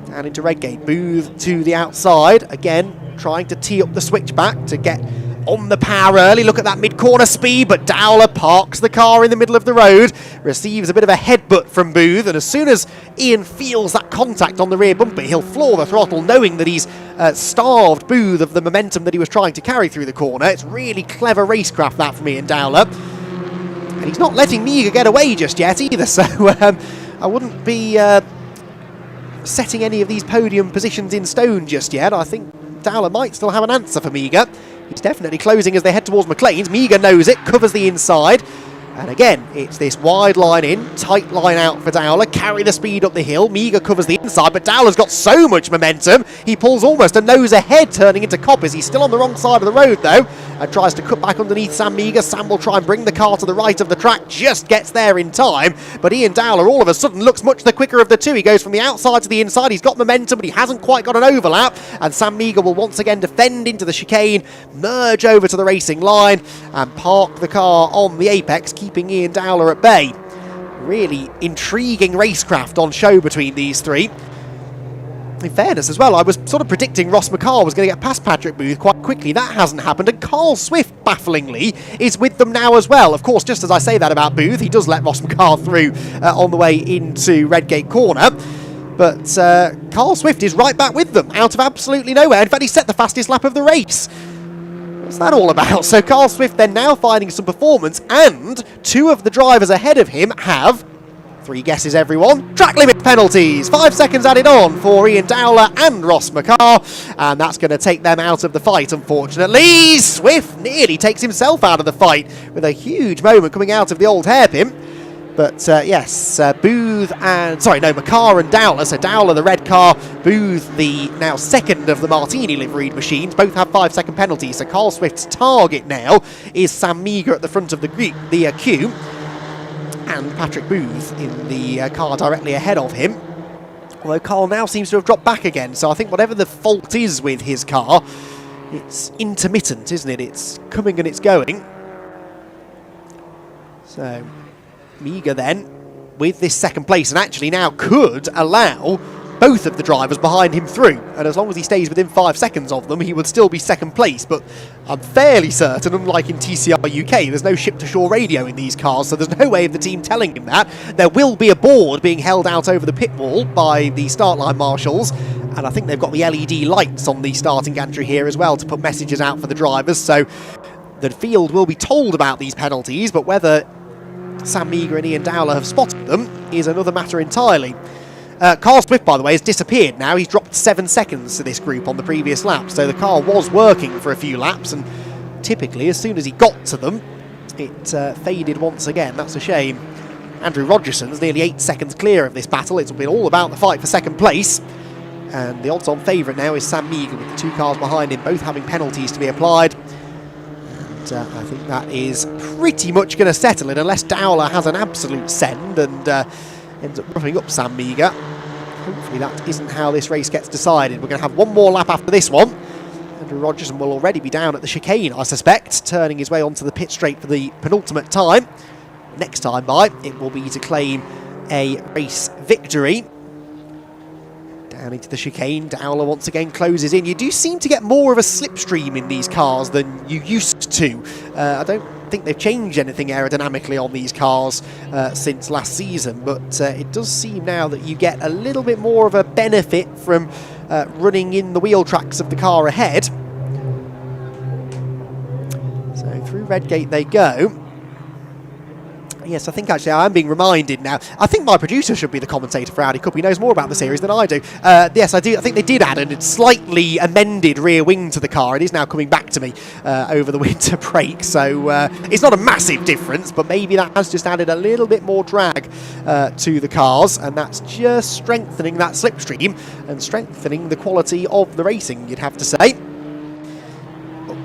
Down into Redgate, Booth to the outside, again trying to tee up the switchback to get on the power early. Look at that mid-corner speed, but Dowler parks the car in the middle of the road, receives a bit of a headbutt from Booth, and as soon as Ian feels that contact on the rear bumper, he'll floor the throttle, knowing that he's starved Booth of the momentum that he was trying to carry through the corner. It's really clever racecraft that from Ian Dowler, and he's not letting Meager get away just yet either, so I wouldn't be setting any of these podium positions in stone just yet. I think Dowler might still have an answer for Meager. He's definitely closing as they head towards McLean's. Meager knows it, covers the inside. And again, it's this wide line in, tight line out for Dowler. Carry the speed up the hill. Meager covers the inside, but Dowler's got so much momentum, he pulls almost a nose ahead, turning into Coppice. He's still on the wrong side of the road, though, and tries to cut back underneath Sam Meager. Sam will try and bring the car to the right of the track, just gets there in time. But Ian Dowler, all of a sudden, looks much the quicker of the two. He goes from the outside to the inside. He's got momentum, but he hasn't quite got an overlap. And Sam Meager will once again defend into the chicane, merge over to the racing line, and park the car on the apex, keeping Ian Dowler at bay. Really intriguing racecraft on show between these three. In fairness as well, I was sort of predicting Ross McCarr was going to get past Patrick Booth quite quickly. That hasn't happened, and Carl Swift, bafflingly, is with them now as well. Of course, just as I say that about Booth, he does let Ross McCarr through on the way into Redgate Corner. But Carl Swift is right back with them, out of absolutely nowhere. In fact, he set the fastest lap of the race. What's that all about? So Carl Swift then now finding some performance, and two of the drivers ahead of him have, three guesses everyone, track limit penalties. 5 seconds added on for Ian Dowler and Ross McCarr, and that's going to take them out of the fight, unfortunately. Swift nearly takes himself out of the fight with a huge moment coming out of the old hairpin. But yes, Booth and, McCarr and Dowler. So Dowler, the red car, Booth, the now second of the Martini liveried machines. Both have 5 second penalties. So Carl Swift's target now is Sam Meager at the front of the queue, and Patrick Booth in the car directly ahead of him. Although Carl now seems to have dropped back again. So I think whatever the fault is with his car, it's intermittent, isn't it? It's coming and it's going. So Meager then with this second place, and actually now could allow both of the drivers behind him through, and as long as he stays within 5 seconds of them, he would still be second place. But I'm fairly certain, unlike in TCR UK, there's no ship-to-shore radio in these cars, so there's no way of the team telling him that. There will be a board being held out over the pit wall by the start line marshals, and I think they've got the LED lights on the starting gantry here as well to put messages out for the drivers, so the field will be told about these penalties, but whether Sam Meager and Ian Dowler have spotted them is another matter entirely. Carl Swift, by the way, has disappeared now. He's dropped 7 seconds to this group on the previous lap, so the car was working for a few laps, and typically as soon as he got to them, it faded once again. That's a shame. Andrew Rogerson's nearly 8 seconds clear of this battle. It's been all about the fight for second place. And the odds-on favourite now is Sam Meagher, with the 2 cars behind him, both having penalties to be applied. And I think that is pretty much going to settle it, unless Dowler has an absolute send and ends up roughing up Sam Meagher. Hopefully that isn't how this race gets decided. We're going to have one more lap after this one. Andrew Rogerson will already be down at the chicane, I suspect, turning his way onto the pit straight for the penultimate time. Next time by, it will be to claim a race victory. Down into the chicane, Dowler once again closes in. You do seem to get more of a slipstream in these cars than you used to. I don't think they've changed anything aerodynamically on these cars since last season, but it does seem now that you get a little bit more of a benefit from running in the wheel tracks of the car ahead. So through Redgate they go. Yes, I think actually I am being reminded now. I think my producer should be the commentator for Audi Cup. He knows more about the series than I do. Yes, I do. I think they did add a slightly amended rear wing to the car. It is now coming back to me over the winter break. So it's not a massive difference, but maybe that has just added a little bit more drag to the cars. And that's just strengthening that slipstream and strengthening the quality of the racing, you'd have to say.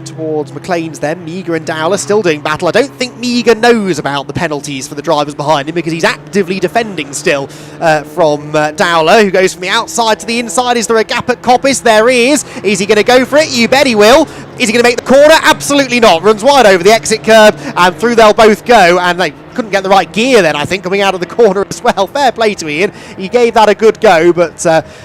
Towards McLean's then, Meagher and Dowler still doing battle. I don't think Meagher knows about the penalties for the drivers behind him because he's actively defending still from Dowler, who goes from the outside to the inside. Is there a gap at Coppice? There is. Is he going to go for it? You bet he will. Is he going to make the corner? Absolutely not. Runs wide over the exit curb and through they'll both go, and they couldn't get the right gear then, I think, coming out of the corner as well. Fair play to Ian. He gave that a good go, but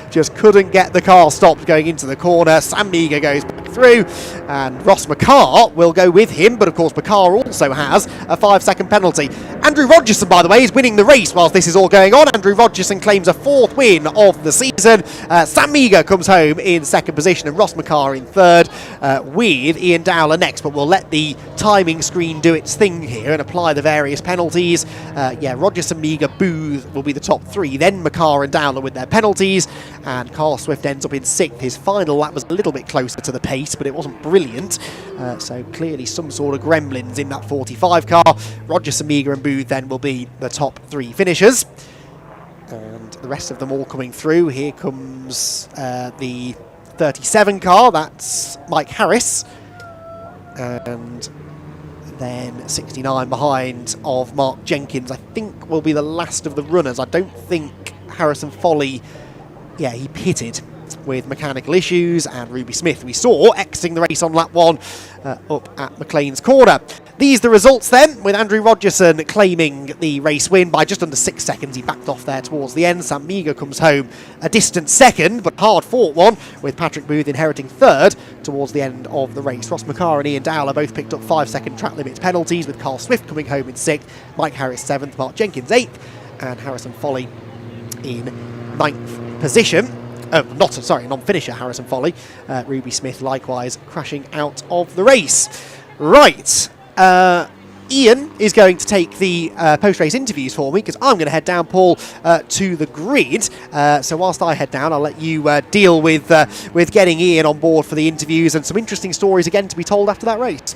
just couldn't get the car stopped going into the corner. Sam Meagher goes back through, and Ross McCarr will go with him, but of course McCarr also has a 5-second penalty. Andrew Rogerson, by the way, is winning the race whilst this is all going on. Andrew Rogerson claims a 4th win of the season. Sam Meagher comes home in 2nd position and Ross McCarr in 3rd, with Ian Dowler next, but we'll let the timing screen do its thing here and apply the various penalties. Rogerson, Meagher, Booth will be the top 3, then McCarr and Dowler with their penalties, and Carl Swift ends up in 6th. His final lap was a little bit closer to the pace, but it wasn't brilliant, so clearly some sort of gremlins in that 45 car. Rogerson, Meagher and Booth then will be the top 3 finishers, and the rest of them all coming through. Here comes the 37 car, that's Mike Harris, and then 69 behind of Mark Jenkins, I think will be the last of the runners. I don't think Harrison Foley, he pitted with mechanical issues, and Ruby Smith we saw exiting the race on lap 1 up at McLean's corner. These are the results then, with Andrew Rogerson claiming the race win by just under 6 seconds. He backed off there towards the end. Sam Meagher comes home a distant 2nd, but hard fought one, with Patrick Booth inheriting 3rd towards the end of the race. Ross McCarr and Ian Dowler both picked up 5-second track limits penalties, with Carl Swift coming home in 6th, Mike Harris 7th, Mark Jenkins 8th, and Harrison Foley in 9th position. Non-finisher Harrison Foley. Ruby Smith likewise crashing out of the race. Right. Ian is going to take the post-race interviews for me, because I'm going to head down, Paul, to the grid. So whilst I head down, I'll let you deal with getting Ian on board for the interviews and some interesting stories again to be told after that race.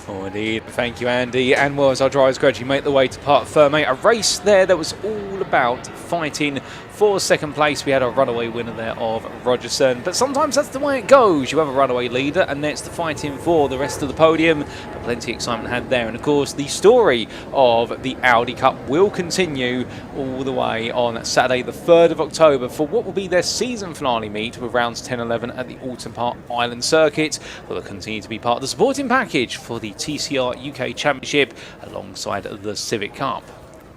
Oh, indeed. Thank you, Andy. And well, as our drivers gradually make their way to Parc Fermé, a race there that was all about fighting for 2nd place. We had a runaway winner there of Rogerson, but sometimes that's the way it goes. You have a runaway leader and then it's the fighting for the rest of the podium, but plenty of excitement had there. And of course the story of the Audi Cup will continue all the way on Saturday the 3rd of October for what will be their season finale meet with rounds 10-11 at the Donington Park Island Circuit. Will continue to be part of the supporting package for the TCR UK Championship alongside the Civic Cup.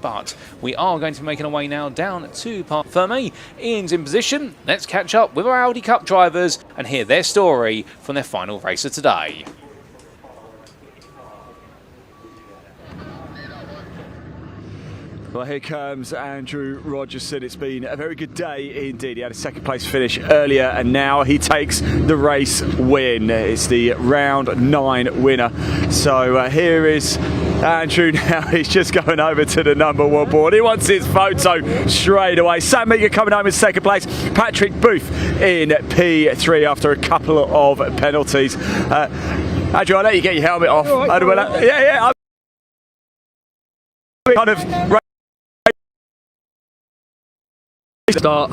But we are going to be making our way now down to Parc Fermé. Ian's in position. Let's catch up with our Audi Cup drivers and hear their story from their final race of today. Well, here comes Andrew Rogerson. It's been a very good day indeed. He had a 2nd place finish earlier and now he takes the race win. It's the round 9 winner. So here is Andrew now. He's just going over to the number 1 board. He wants his photo straight away. Sam Meagher coming home in 2nd place. Patrick Booth in P3 after a couple of penalties. Andrew, I'll let you get your helmet off. Right, kind of start,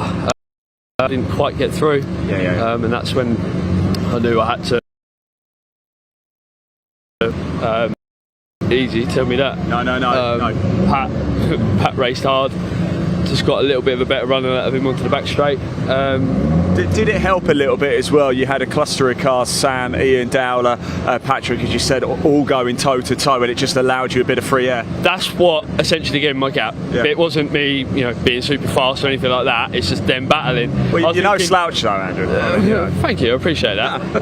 I didn't quite get through, and that's when I knew I had to. Easy, tell me that. No. Pat raced hard. Just got a little bit of a better run out of him onto the back straight. Did it help a little bit as well? You had a cluster of cars, Sam, Ian, Dowler, Patrick, as you said, all going toe to toe, and it just allowed you a bit of free air. That's what essentially gave me my gap. It wasn't me, being super fast or anything like that. It's just them battling. Well, you're no slouch though, Andrew. Thank you, I appreciate that.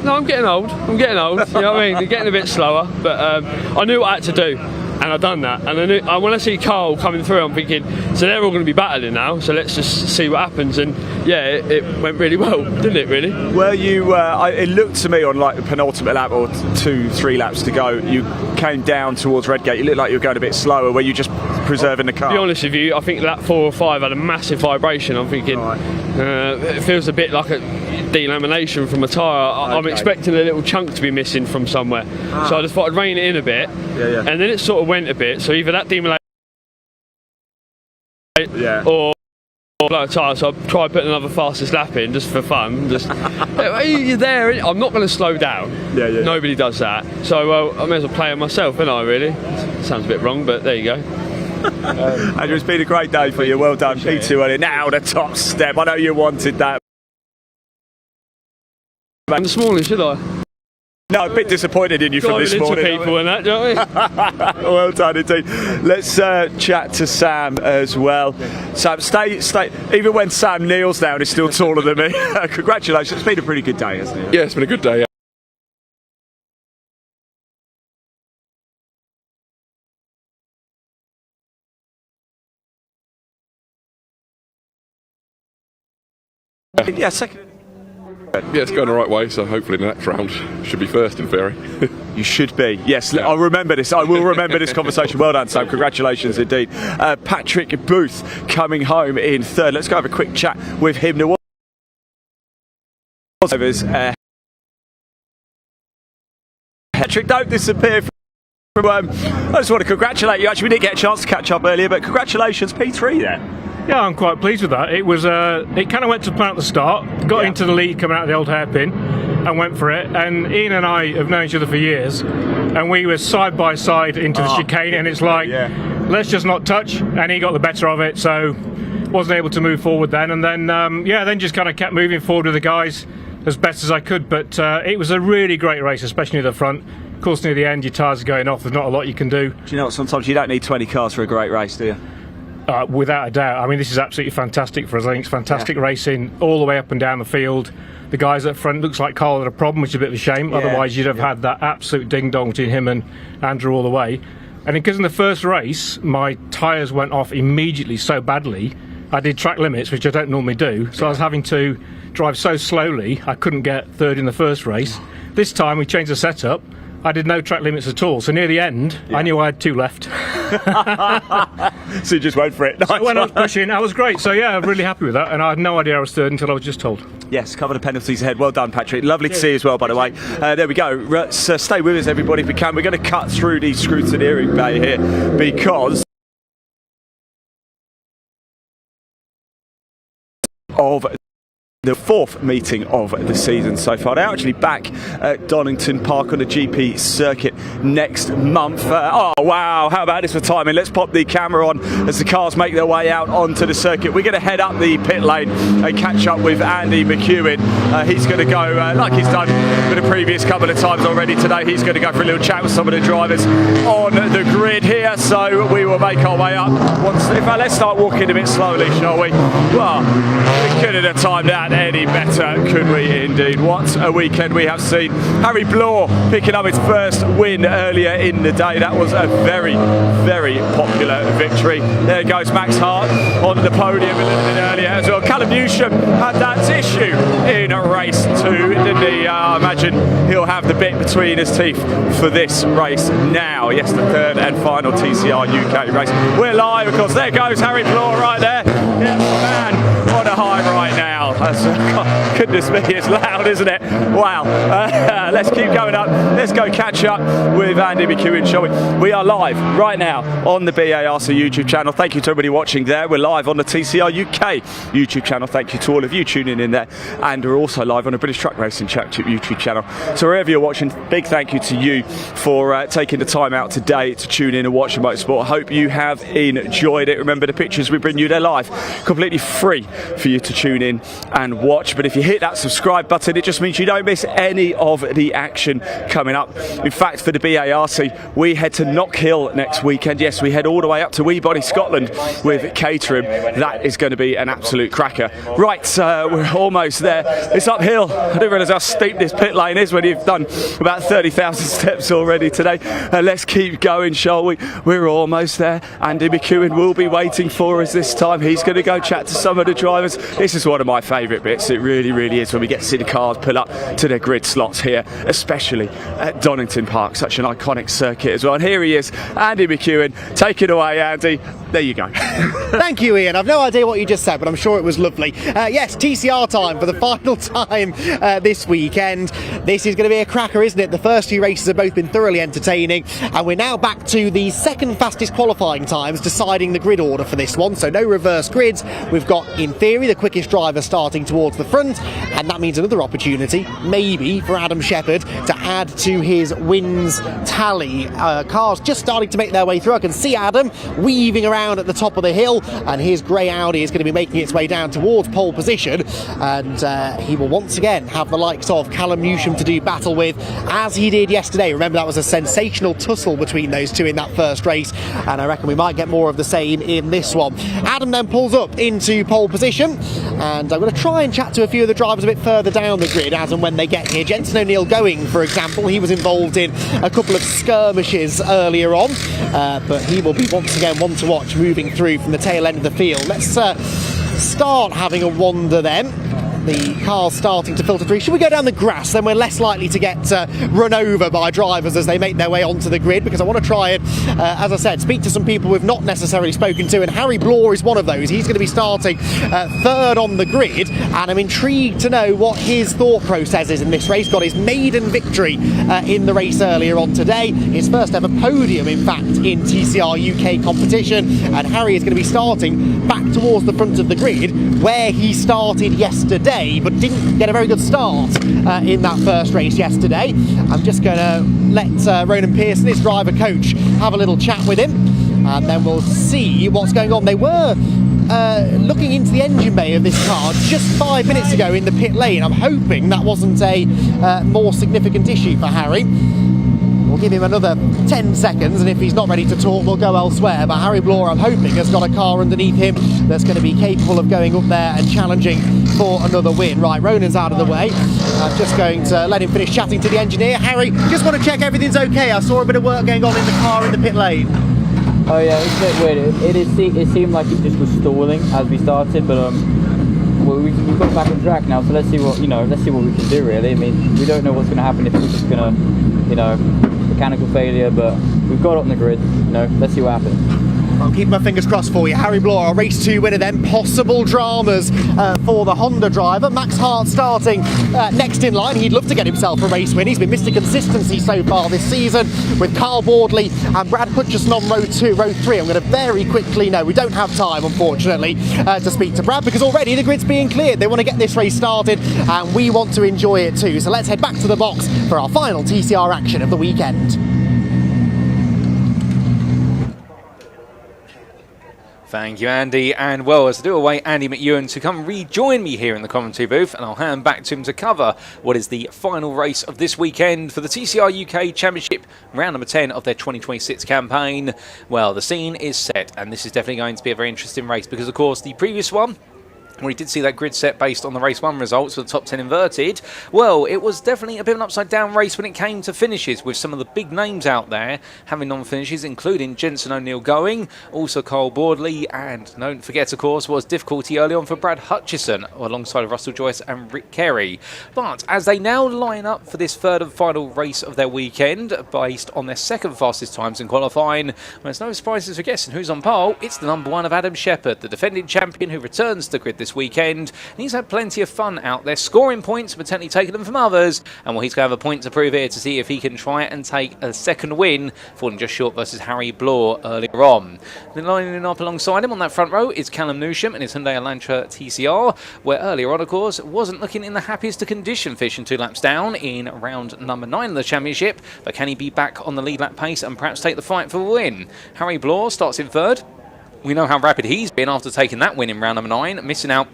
No, I'm getting old. You know what I mean? They're getting a bit slower, but I knew what I had to do. And I've done that, and I knew, when I see Carl coming through, I'm thinking, so they're all going to be battling now, so let's just see what happens. And yeah, it went really well, didn't it, really? Well, it looked to me on like the penultimate lap or 2-3 laps to go, you came down towards Redgate, you looked like you were going a bit slower. Were you just preserving the car? To be honest with you, I think lap 4 or 5 had a massive vibration. I'm thinking, it feels a bit like a delamination from a tyre. I'm expecting a little chunk to be missing from somewhere. So I just thought I'd rein it in a bit, and then it sort of went a bit, so either that demolated or blow a tyre, so I tried putting another fastest lap in just for fun. Just you're there, I'm not going to slow down. Nobody does that, so I may as well play it myself, don't I, really? Sounds a bit wrong, but there you go. Andrew, it's been a great day for you. Well done, P2 early. Now the top step. I know you wanted that. And this morning, should I? No, a bit disappointed in you from this morning. People and that, don't we? Well done indeed. Let's chat to Sam as well. Sam, stay. Even when Sam kneels down, he's still taller than me. Congratulations. It's been a pretty good day, hasn't it? Yeah, it's been a good day. Yeah, second. Yeah, it's going the right way, so hopefully the next round should be first in theory. You should be. Yes, I'll remember this. I will remember this conversation. Well done, Sam. Congratulations indeed. Patrick Booth coming home in third. Let's go have a quick chat with him. There was Patrick, don't disappear from I just want to congratulate you. Actually, we didn't get a chance to catch up earlier, but congratulations, P3 there. Yeah, I'm quite pleased with that. It was it kind of went to plan at the start, got into the lead coming out of the old hairpin and went for it. And Ian and I have known each other for years, and we were side by side into the chicane, and it's like, let's just not touch, and he got the better of it, so wasn't able to move forward then. And then, then just kind of kept moving forward with the guys as best as I could. But it was a really great race, especially near the front. Of course, near the end, your tyres are going off. There's not a lot you can do. Do you know what? Sometimes you don't need 20 cars for a great race, do you? Without a doubt. I mean, this is absolutely fantastic for us. I think it's fantastic racing all the way up and down the field. The guys up front, looks like Carl had a problem, which is a bit of a shame. Otherwise, you'd have had that absolute ding-dong between him and Andrew all the way. And because in the first race, my tyres went off immediately so badly, I did track limits, which I don't normally do. So I was having to drive so slowly, I couldn't get third in the first race. This time, we changed the setup. I did no track limits at all, so near the end, I knew I had 2 left. So you just went for it. Nice. So when I was pushing, I was great. So yeah, I'm really happy with that, and I had no idea I was third until I was just told. Yes, cover the penalties ahead. Well done, Patrick. Lovely to see you as well, by the way. There we go. So stay with us, everybody, if we can. We're going to cut through the scrutineering bay here because of the 4th meeting of the season so far. They're actually back at Donington Park on the GP circuit next month. Oh wow, how about this for timing? Let's pop the camera on as the cars make their way out onto the circuit. We're going to head up the pit lane and catch up with Andy McEwen. He's going to go, like he's done for the previous couple of times already today, he's going to go for a little chat with some of the drivers on the grid here. So we will make our way up. Let's start walking a bit slowly, shall we? Well, we couldn't have timed out any better, could we indeed? What a weekend we have seen. Harry Bloor picking up his first win earlier in the day. That was a very, very popular victory. There goes Max Hart on the podium a little bit earlier as well. Callum Newsham had that issue in race 2, didn't he? I imagine he'll have the bit between his teeth for this race now. Yes, the 3rd and final TCR UK race. We're live, of course. There goes Harry Bloor right there. Yeah, man, on a high right now. Goodness me, it's loud, isn't it? Wow. Let's keep going up. Let's go catch up with Andy McEwen, shall we? We are live right now on the BARC YouTube channel. Thank you to everybody watching there. We're live on the TCR UK YouTube channel. Thank you to all of you tuning in there. And we're also live on the British Truck Racing Championship YouTube channel. So wherever you're watching, big thank you to you for taking the time out today to tune in and watch the motorsport. I hope you have enjoyed it. Remember, the pictures we bring you, they're live, completely free for you to tune in and watch. But if you hit that subscribe button, it just means you don't miss any of the action coming up. In fact, for the BARC, we head to Knock Hill next weekend. Yes, we head all the way up to Weebody, Scotland with catering. That is going to be an absolute cracker. Right, we're almost there. It's uphill. I didn't realise how steep this pit lane is when you've done about 30,000 steps already today. Let's keep going, shall we? We're almost there. Andy McEwen will be waiting for us this time. He's going to go chat to some of the drivers. This is one of my favourite bits. It really, really is, when we get to see the cars pull up to their grid slots here, especially at Donington Park, such an iconic circuit as well. And here he is, Andy McEwen. Take it away, Andy. There you go. Thank you, Ian. I've no idea what you just said, but I'm sure it was lovely. Yes, TCR time for the final time this weekend. This is going to be a cracker, isn't it? The first few races have both been thoroughly entertaining, and we're now back to the second fastest qualifying times, deciding the grid order for this one. So no reverse grids. We've got, in theory, the quickest driver starting towards the front, and that means another opportunity, maybe, for Adam Shepherd to add to his wins tally. Cars just starting to make their way through. I can see Adam weaving around at the top of the hill, and his grey Audi is going to be making its way down towards pole position, and he will once again have the likes of Callum Newsham to do battle with, as he did yesterday. Remember, that was a sensational tussle between those two in that first race, and I reckon we might get more of the same in this one. Adam then pulls up into pole position, and I'm going to try and chat to a few of the drivers a bit further down the grid as and when they get here. Jensen O'Neill going, for example. He was involved in a couple of skirmishes earlier on, but he will be once again one to watch moving through from the tail end of the field. Let's start having a wander then. The car's starting to filter through. Should we go down the grass? Then we're less likely to get run over by drivers as they make their way onto the grid, because I want to try and, as I said, speak to some people we've not necessarily spoken to, and Harry Blore is one of those. He's going to be starting third on the grid, and I'm intrigued to know what his thought process is in this race. Got his maiden victory in the race earlier on today, his first ever podium, in fact, in TCR UK competition, and Harry is going to be starting back towards the front of the grid where he started yesterday, but didn't get a very good start in that first race yesterday. I'm just going to let Ronan Pearson, his driver coach, have a little chat with him, and then we'll see what's going on. They were looking into the engine bay of this car just 5 minutes ago in the pit lane. I'm hoping that wasn't a more significant issue for Harry. We'll give him another 10 seconds, and if he's not ready to talk, we'll go elsewhere. But Harry Blore, I'm hoping, has got a car underneath him that's going to be capable of going up there and challenging for another win. Right, Ronan's out of the way. I'm just going to let him finish chatting to the engineer. Harry, just want to check everything's okay. I saw a bit of work going on in the car in the pit lane. Oh yeah, it's a bit weird. It seemed like it just was stalling as we started, but we've got back on track now, so let's see what we can do. Really, I mean, we don't know what's going to happen, if it's just going to, mechanical failure, but we've got it on the grid. Let's see what happens. I'll keep my fingers crossed for you. Harry Blore, our race 2 winner then. Possible dramas for the Honda driver. Max Hart starting next in line. He'd love to get himself a race win. He's been Mr. Consistency so far this season, with Carl Boardley and Brad Hutchison on row 3. I'm going to very quickly, no, we don't have time, unfortunately, to speak to Brad, because already the grid's being cleared. They want to get this race started, and we want to enjoy it too. So let's head back to the box for our final TCR action of the weekend. Thank you, Andy. And well, as I do await Andy McEwen to come rejoin me here in the commentary booth, and I'll hand back to him to cover what is the final race of this weekend for the TCR UK Championship, round number 10 of their 2026 campaign. Well, the scene is set, and this is definitely going to be a very interesting race, because of course the previous one, we did see that grid set based on the race 1 results with the top 10 inverted. Well, it was definitely a bit of an upside down race when it came to finishes, with some of the big names out there having non-finishes, including Jensen O'Neill going, also Carl Boardley, and don't forget, of course, was difficulty early on for Brad Hutchison alongside Russell Joyce and Rick Carey. But as they now line up for this third and final race of their weekend, based on their second fastest times in qualifying, well, there's no surprises for guessing who's on pole. It's the number 1 of Adam Shepherd, the defending champion, who returns to the grid this this weekend. And he's had plenty of fun out there, scoring points and potentially taking them from others. And well, he's going to have a point to prove here to see if he can try and take a second win, falling just short versus Harry Bloor earlier on. Then lining up alongside him on that front row is Callum Newsham and his Hyundai Elantra TCR, where earlier on, of course, wasn't looking in the happiest of condition, finishing 2 laps down in round number 9 of the championship. But can he be back on the lead lap pace and perhaps take the fight for a win? Harry Bloor starts in third. We know how rapid he's been after taking that win in round number 9, missing out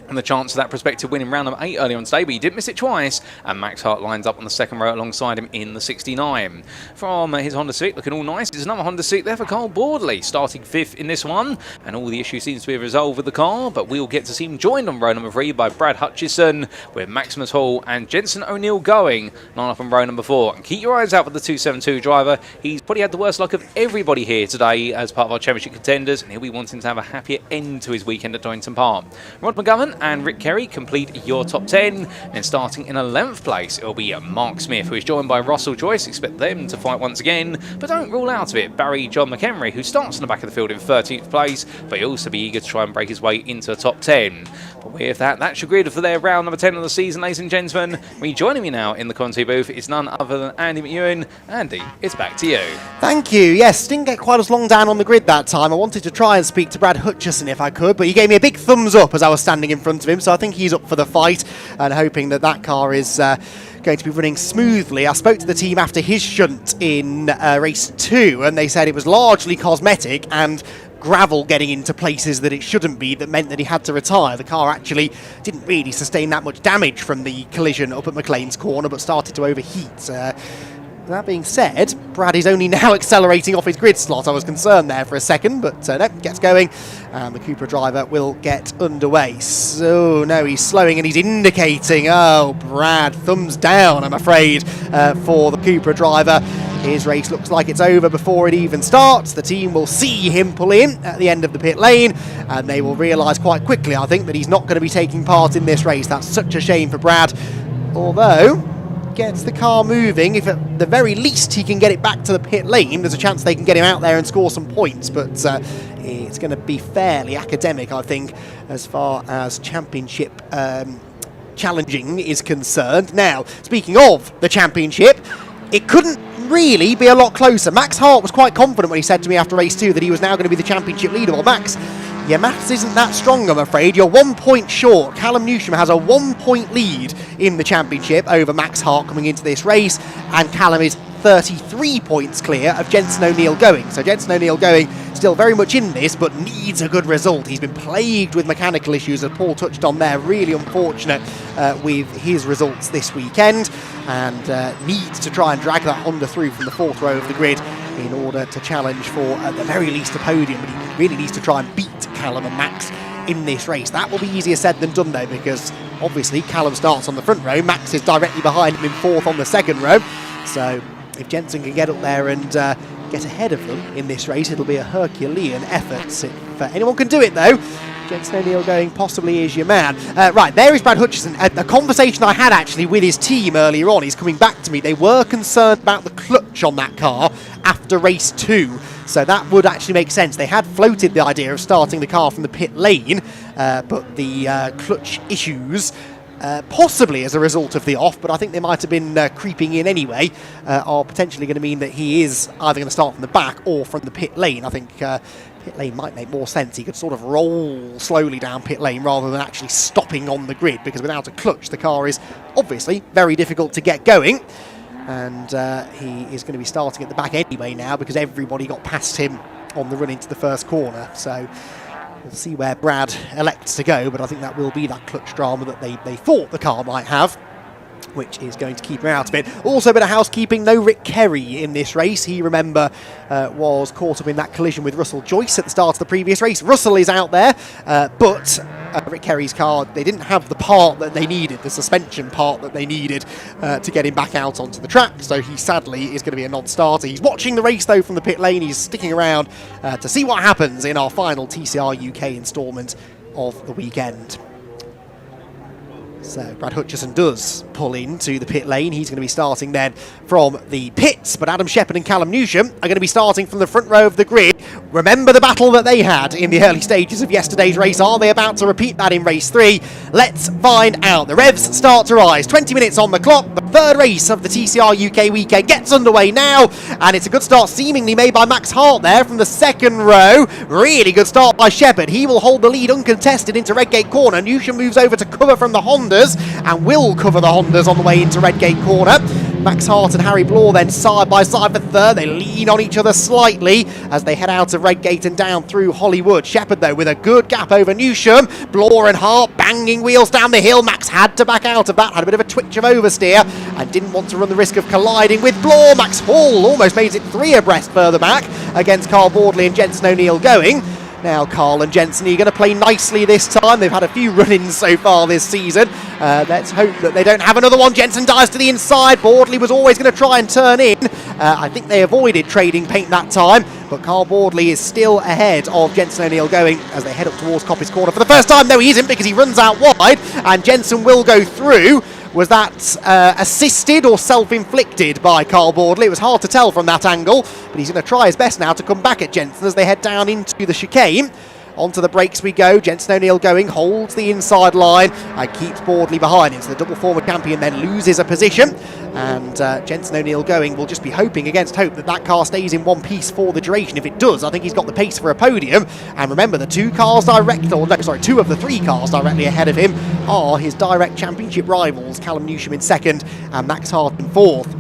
on the chance of that prospective win in round number 8 earlier on today, but he did miss it twice, and Max Hart lines up on the second row alongside him in the 69. From his Honda Civic, looking all nice, there's another Honda Civic there for Carl Boardley, starting 5th in this one, and all the issue seems to be resolved with the car, but we'll get to see him joined on row number 3 by Brad Hutchison, with Maximus Hall and Jensen O'Neill going, line up on row number 4. And keep your eyes out for the 272 driver. He's probably had the worst luck of everybody here today as part of our championship contenders, and he'll be wanting to have a happier end to his weekend at Donington Park. Rod McGovern and Rick Kerry complete your top 10, and starting in 11th place it'll be Mark Smith, who is joined by Russell Joyce. Expect them to fight once again, but don't rule out of it Barry John McHenry, who starts in the back of the field in 13th place, but he'll also be eager to try and break his way into the top 10. But with that, that's your grid for their round number 10 of the season, ladies and gentlemen. Rejoining me now in the commentary booth is none other than Andy McEwen. Andy, it's back to you. Thank you. Yes, didn't get quite as long down on the grid that time. I wanted to try and speak to Brad Hutchison if I could, but he gave me a big thumbs up as I was standing in front of him, so I think he's up for the fight and hoping that that car is going to be running smoothly. I spoke to the team after his shunt in race 2, and they said it was largely cosmetic and gravel getting into places that it shouldn't be, that meant that he had to retire. The car actually didn't really sustain that much damage from the collision up at McLean's corner, but started to overheat. That being said, Brad is only now accelerating off his grid slot. I was concerned there for a second, but no, gets going, and the Cupra driver will get underway. So, no, he's slowing and he's indicating. Oh, Brad, thumbs down, I'm afraid, for the Cupra driver. His race looks like it's over before it even starts. The team will see him pull in at the end of the pit lane, and they will realise quite quickly, I think, that he's not going to be taking part in this race. That's such a shame for Brad, although gets the car moving. If at the very least he can get it back to the pit lane, there's a chance they can get him out there and score some points, but it's going to be fairly academic, I think, as far as championship challenging is concerned. Now, speaking of the championship, it couldn't really be a lot closer. Max Hart was quite confident when he said to me after race 2 that he was now going to be the championship leader. Well, Max, your maths isn't that strong, I'm afraid. You're 1 point short. Callum Newsham has a 1 point lead in the championship over Max Hart coming into this race, and Callum is 33 points clear of Jensen O'Neill going. So Jensen O'Neill going still very much in this, but needs a good result. He's been plagued with mechanical issues, as Paul touched on there. Really unfortunate with his results this weekend, and needs to try and drag that Honda through from the 4th row of the grid in order to challenge for, at the very least, a podium. But he really needs to try and beat Callum and Max in this race. That will be easier said than done, though, because obviously Callum starts on the front row, Max is directly behind him in 4th on the 2nd row. So if Jensen can get up there and get ahead of them in this race, it'll be a Herculean effort. If anyone can do it, though, Jensen O'Neill going possibly is your man. Right, there is Brad Hutchison. A conversation I had actually with his team earlier on. He's coming back to me. They were concerned about the clutch on that car after race 2. So that would actually make sense. They had floated the idea of starting the car from the pit lane, but the clutch issues, possibly as a result of the off, but I think they might have been creeping in anyway, are potentially going to mean that he is either going to start from the back or from the pit lane. I think pit lane might make more sense. He could sort of roll slowly down pit lane rather than actually stopping on the grid, because without a clutch the car is obviously very difficult to get going. And he is going to be starting at the back anyway now, because everybody got past him on the run into the first corner. So we'll see where Brad elects to go, but I think that will be that clutch drama that they thought the car might have, which is going to keep him out of it. Also a bit of housekeeping, no Rick Kerry in this race. He, remember, was caught up in that collision with Russell Joyce at the start of the previous race. Russell is out there, but Rick Kerry's car, they didn't have the part that they needed, the suspension part that they needed to get him back out onto the track, so he sadly is going to be a non-starter. He's watching the race though from the pit lane. He's sticking around to see what happens in our final TCR UK instalment of the weekend. So Brad Hutchison does pull into the pit lane. He's going to be starting then from the pits, but Adam Shepherd and Callum Newsham are going to be starting from the front row of the grid. Remember the battle that they had in the early stages of yesterday's race. Are they about to repeat that in race 3? Let's find out. The revs start to rise. 20 minutes on the clock. The third race of the TCR UK weekend gets underway now, and it's a good start seemingly made by Max Hart there from the second row. Really good start by Shepherd. He will hold the lead uncontested into Redgate Corner. Newsham moves over to cover from the Hondas and will cover the Hondas on the way into Redgate Corner. Max Hart and Harry Blore then side by side for third. They lean on each other slightly as they head out of Redgate and down through Hollywood. Shepherd though with a good gap over Newsham. Blore and Hart banging wheels down the hill. Max had to back out of that, had a bit of a twitch of oversteer and didn't want to run the risk of colliding with Blore. Max Hall almost made it 3 abreast further back against Carl Bordley and Jensen O'Neill going. Now Carl and Jensen are going to play nicely this time. They've had a few run-ins so far this season. Let's hope that they don't have another one. Jensen dives to the inside. Bordley was always going to try and turn in. I think they avoided trading paint that time, but Carl Bordley is still ahead of Jensen O'Neill going as they head up towards Coppice Corner for the first time. No, he isn't, because he runs out wide and Jensen will go through. Was that assisted or self-inflicted by Carl Bordley? It was hard to tell from that angle, but he's going to try his best now to come back at Jensen as they head down into the chicane. Onto the brakes we go. Jensen O'Neill going, holds the inside line and keeps Bordley behind him. So the double forward champion then loses a position, and Jensen O'Neill going will just be hoping against hope that that car stays in one piece for the duration. If it does, I think he's got the pace for a podium. And remember, the two of the 3 cars directly ahead of him are his direct championship rivals, Callum Newsham in second and Max Hart in fourth.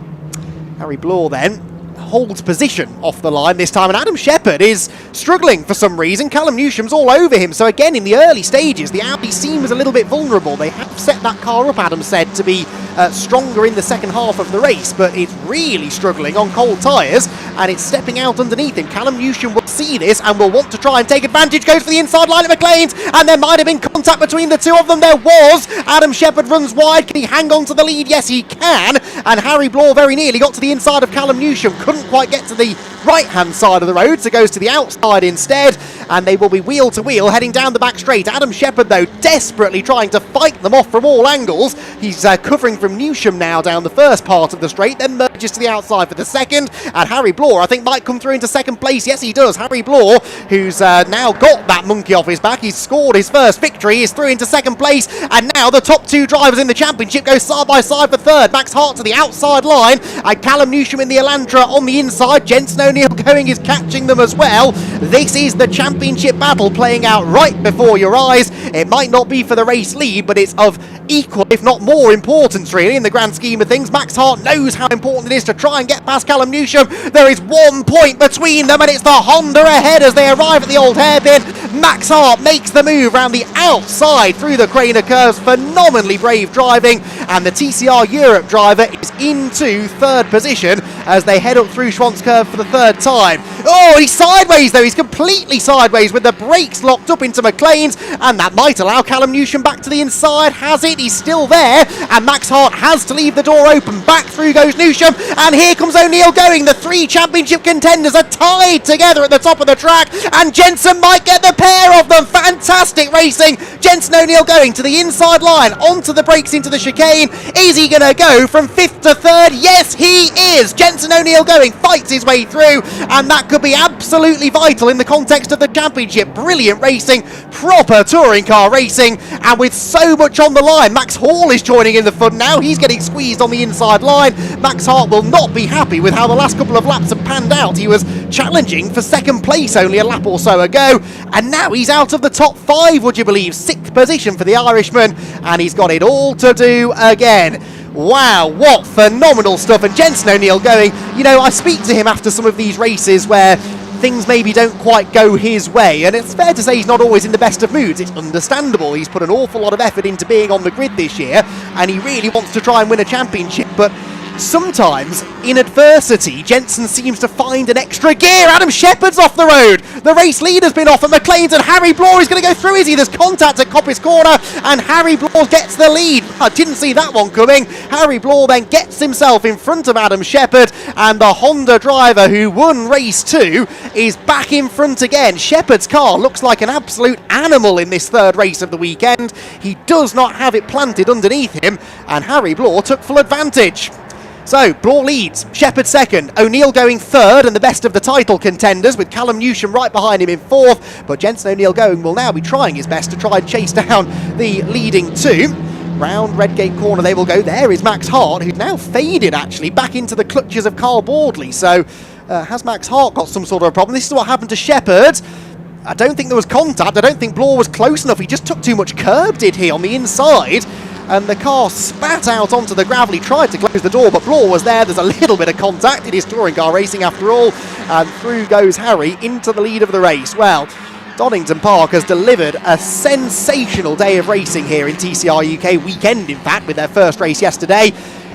Harry Blore then holds position off the line this time, and Adam Shepherd is struggling for some reason. Callum Newsham's all over him. So again, in the early stages, the Audi seems a little bit vulnerable. They have set that car up, Adam said, to be stronger in the second half of the race, but it's really struggling on cold tyres, and it's stepping out underneath him. Callum Newsham will see this and will want to try and take advantage. Goes for the inside line at McLean's, and there might have been contact between the two of them. There was. Adam Shepherd runs wide. Can he hang on to the lead? Yes, he can. And Harry Blore very nearly got to the inside of Callum Newsham. Couldn't quite get to the right-hand side of the road, so goes to the outside instead, and they will be wheel to wheel heading down the back straight. Adam Shepherd, though, desperately trying to fight them off from all angles. He's covering from Newsham now down the first part of the straight, then merges to the outside for the second, and Harry Blore, I think, might come through into second place. Yes, he does. Harry Blore, who's now got that monkey off his back, he's scored his first victory, is through into second place, and now the top 2 drivers in the championship go side by side for third. Max Hart to the outside line, and Callum Newsham in the Elantra on the inside. Jensen O'Neill going is catching them as well. This is the championship battle playing out right before your eyes. It might not be for the race lead, but it's of equal, if not more, importance really in the grand scheme of things. Max Hart knows how important it is to try and get past Callum Newsham. There is 1 point between them, and it's the Honda ahead as they arrive at the old hairpin. Max Hart makes the move round the outside through the Craner curves. Phenomenally brave driving, and the TCR Europe driver is into third position as they head up through Schwantz curve for the third time. Oh, he's sideways though. He's completely sideways with the brakes locked up into McLean's, and that might allow Callum Newsham back to the inside. Has it? He's still there, and Max Hart has to leave the door open. Back through goes Newsham, and here comes O'Neill going. The 3 championship contenders are tied together at the top of the track, and Jensen might get the pair of them. Fantastic racing. Jensen O'Neill going to the inside line, onto the brakes into the chicane. Is he going to go from 5th to 3rd? Yes, he is. Jensen O'Neill going, fights his way through, and that could be absolutely vital in the context of the championship. Brilliant racing, proper touring car racing, and with so much on the line. Max Hall is joining in the fun now. He's getting squeezed on the inside line. Max Hart will not be happy with how the last couple of laps have panned out. He was challenging for second place only a lap or so ago, and now he's out of the top 5, would you believe? 6th position for the Irishman, and he's got it all to do again. Wow, what phenomenal stuff. And Jensen O'Neill going, you know, I speak to him after some of these races where things maybe don't quite go his way, and it's fair to say he's not always in the best of moods. It's understandable. He's put an awful lot of effort into being on the grid this year, and he really wants to try and win a championship, but sometimes in adversity, Jensen seems to find an extra gear. Adam Shepherd's off the road. The race leader's been off at McLean's, and Harry Bloor is going to go through. Is he? There's contact at Coppice Corner, and Harry Bloor gets the lead. I didn't see that one coming. Harry Bloor then gets himself in front of Adam Shepherd, and the Honda driver who won race 2 is back in front again. Shepherd's car looks like an absolute animal in this third race of the weekend. He does not have it planted underneath him, and Harry Bloor took full advantage. So, Bloor leads, Shepherd second, O'Neill going third, and the best of the title contenders, with Callum Newsham right behind him in fourth. But Jensen O'Neill going will now be trying his best to try and chase down the leading two. Round Redgate Corner they will go. There is Max Hart, who's now faded actually back into the clutches of Carl Boardley. So, has Max Hart got some sort of a problem? This is what happened to Shepherd. I don't think there was contact. I don't think Bloor was close enough. He just took too much curb, did he, on the inside? And the car spat out onto the gravel. He tried to close the door, but Bloor was there. There's a little bit of contact. It is touring car racing after all. And through goes Harry into the lead of the race. Well, Donington Park has delivered a sensational day of racing here in TCR UK weekend, in fact, with their first race yesterday.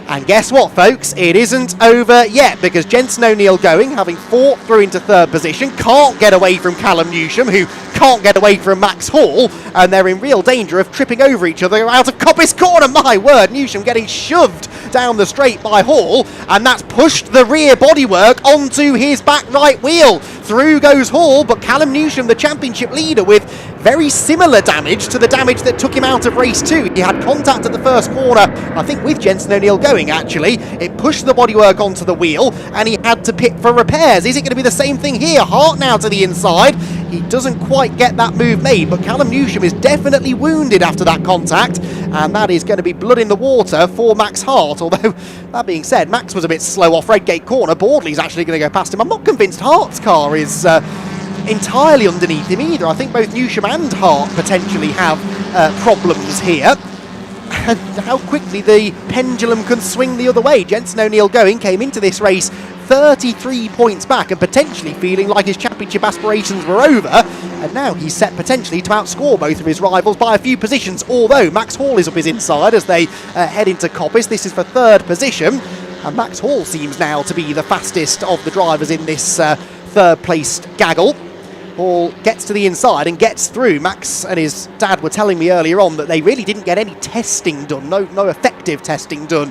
And guess what, folks? It isn't over yet, because Jensen O'Neill going, having fought through into third position, can't get away from Callum Newsham, who can't get away from Max Hall, and they're in real danger of tripping over each other out of Coppice Corner. My word, Newsham getting shoved down the straight by Hall, and that's pushed the rear bodywork onto his back right wheel. Through goes Hall, but Callum Newsham, the championship leader, with very similar damage to the damage that took him out of race 2. He had contact at the first corner, I think with Jensen O'Neill going actually. It pushed the bodywork onto the wheel, and he had to pit for repairs. Is it going to be the same thing here? Hart now to the inside. He doesn't quite get that move made, but Callum Newsham is definitely wounded after that contact, and that is going to be blood in the water for Max Hart. Although, that being said, Max was a bit slow off Redgate Corner. Boardley's actually going to go past him. I'm not convinced Hart's car is entirely underneath him either. I think both Newsham and Hart potentially have problems here. And how quickly the pendulum can swing the other way. Jensen O'Neill going, came into this race 33 points back and potentially feeling like his championship aspirations were over, and now he's set potentially to outscore both of his rivals by a few positions, although Max Hall is up his inside as they head into Coppice. This is for third position, and Max Hall seems now to be the fastest of the drivers in this third placed gaggle. Hall gets to the inside and gets through. Max and his dad were telling me earlier on that they really didn't get any testing done, no effective testing done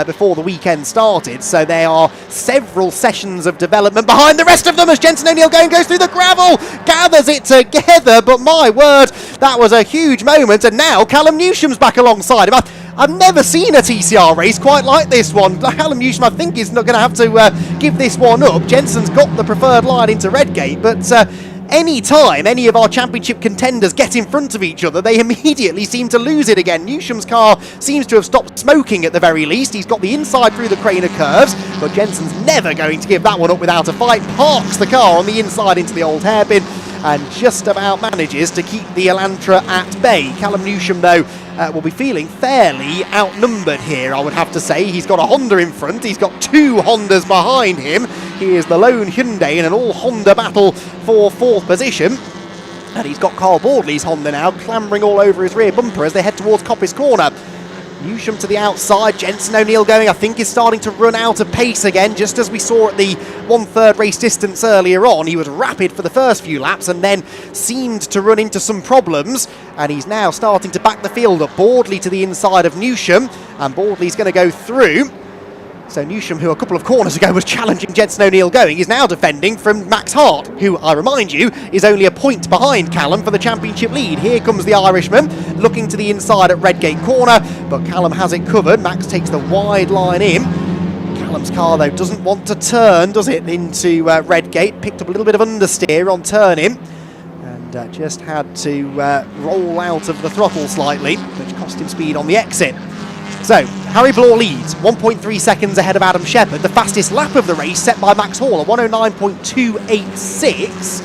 before the weekend started. So there are several sessions of development behind the rest of them as Jensen O'Neill goes through the gravel, gathers it together, but my word, that was a huge moment, and now Callum Newsham's back alongside him. I've never seen a TCR race quite like this one. Callum Newsham, I think, is not going to have to give this one up. Jensen's got the preferred line into Redgate, but any time any of our championship contenders get in front of each other, they immediately seem to lose it again. Newsham's car seems to have stopped smoking at the very least. He's got the inside through the crane of curves, but Jensen's never going to give that one up without a fight. Parks the car on the inside into the old hairpin and just about manages to keep the Elantra at bay. Callum Newsham, though, will be feeling fairly outnumbered here, I would have to say. He's got a Honda in front, he's got two Hondas behind him. He is the lone Hyundai in an all-Honda battle for fourth position. And he's got Carl Boardley's Honda now clambering all over his rear bumper as they head towards Coppice Corner. Newsham to the outside, Jensen O'Neill going, I think, is starting to run out of pace again, just as we saw at the 1/3 race distance earlier on. He was rapid for the first few laps and then seemed to run into some problems, and he's now starting to back the field up. Boardley to the inside of Newsham, and Boardley's going to go through. So Newsham, who a couple of corners ago was challenging Jensen O'Neill going, is now defending from Max Hart, who, I remind you, is only a point behind Callum for the championship lead. Here comes the Irishman, looking to the inside at Redgate Corner, but Callum has it covered. Max takes the wide line in. Callum's car, though, doesn't want to turn, does it, into Redgate. Picked up a little bit of understeer on turning, and just had to roll out of the throttle slightly, which cost him speed on the exit. So, Harry Bloor leads, 1.3 seconds ahead of Adam Shepherd. The fastest lap of the race set by Max Hall, a 109.286,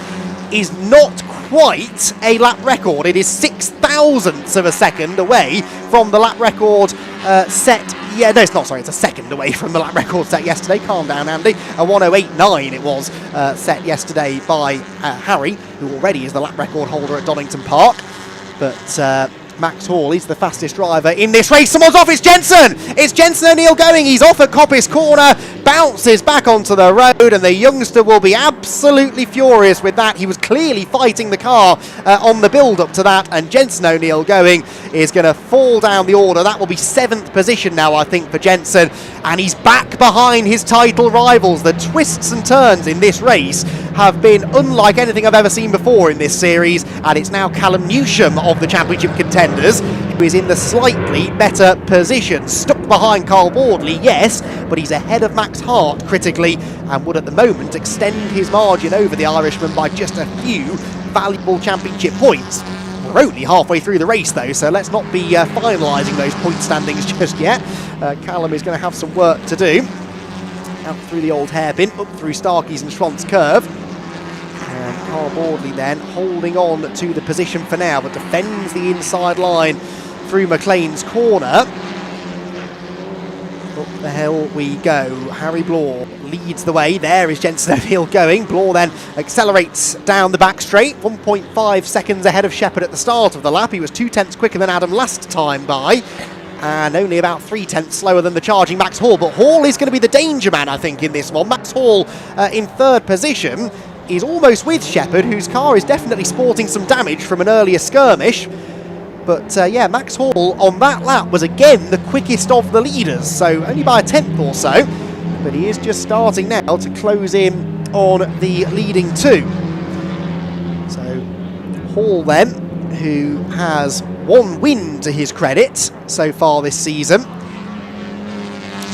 is not quite a lap record. It is 0.06 of a second away from the lap record set. Yeah, no, it's not, sorry, it's a second away from the lap record set yesterday. Calm down, Andy. A 108.9 it was set yesterday by Harry, who already is the lap record holder at Donington Park. But Max Hall is the fastest driver in this race. Someone's off, it's Jensen! It's Jensen O'Neill going, he's off at Coppice Corner, bounces back onto the road, and the youngster will be absolutely furious with that. He was clearly fighting the car on the build-up to that, and Jensen O'Neill going is going to fall down the order. That will be 7th position now, I think, for Jensen, and he's back behind his title rivals. The twists and turns in this race have been unlike anything I've ever seen before in this series, and it's now Callum Newsham of the championship contenders who is in the slightly better position. Stuck behind Carl Wardley, yes, but he's ahead of Max Hart critically, and would at the moment extend his margin over the Irishman by just a few valuable championship points. We're only halfway through the race though, so let's not be finalising those point standings just yet. Callum is going to have some work to do. Out through the old hairpin, up through Starkey's and Schwantz curve. And Carl Wardley then holding on to the position for now, but defends the inside line through McLean's corner. Up the hill we go. Harry Blore leads the way. There is Jensen O'Neill going. Blore then accelerates down the back straight. 1.5 seconds ahead of Shepherd at the start of the lap. He was 2/10 quicker than Adam last time by, and only about 3/10 slower than the charging Max Hall. But Hall is going to be the danger man, I think, in this one. Max Hall in 3rd position. He's almost with Shepherd, whose car is definitely sporting some damage from an earlier skirmish. But yeah, Max Hall on that lap was again the quickest of the leaders, so only by a 10th or so. But he is just starting now to close in on the leading 2. So Hall then, who has 1 win to his credit so far this season,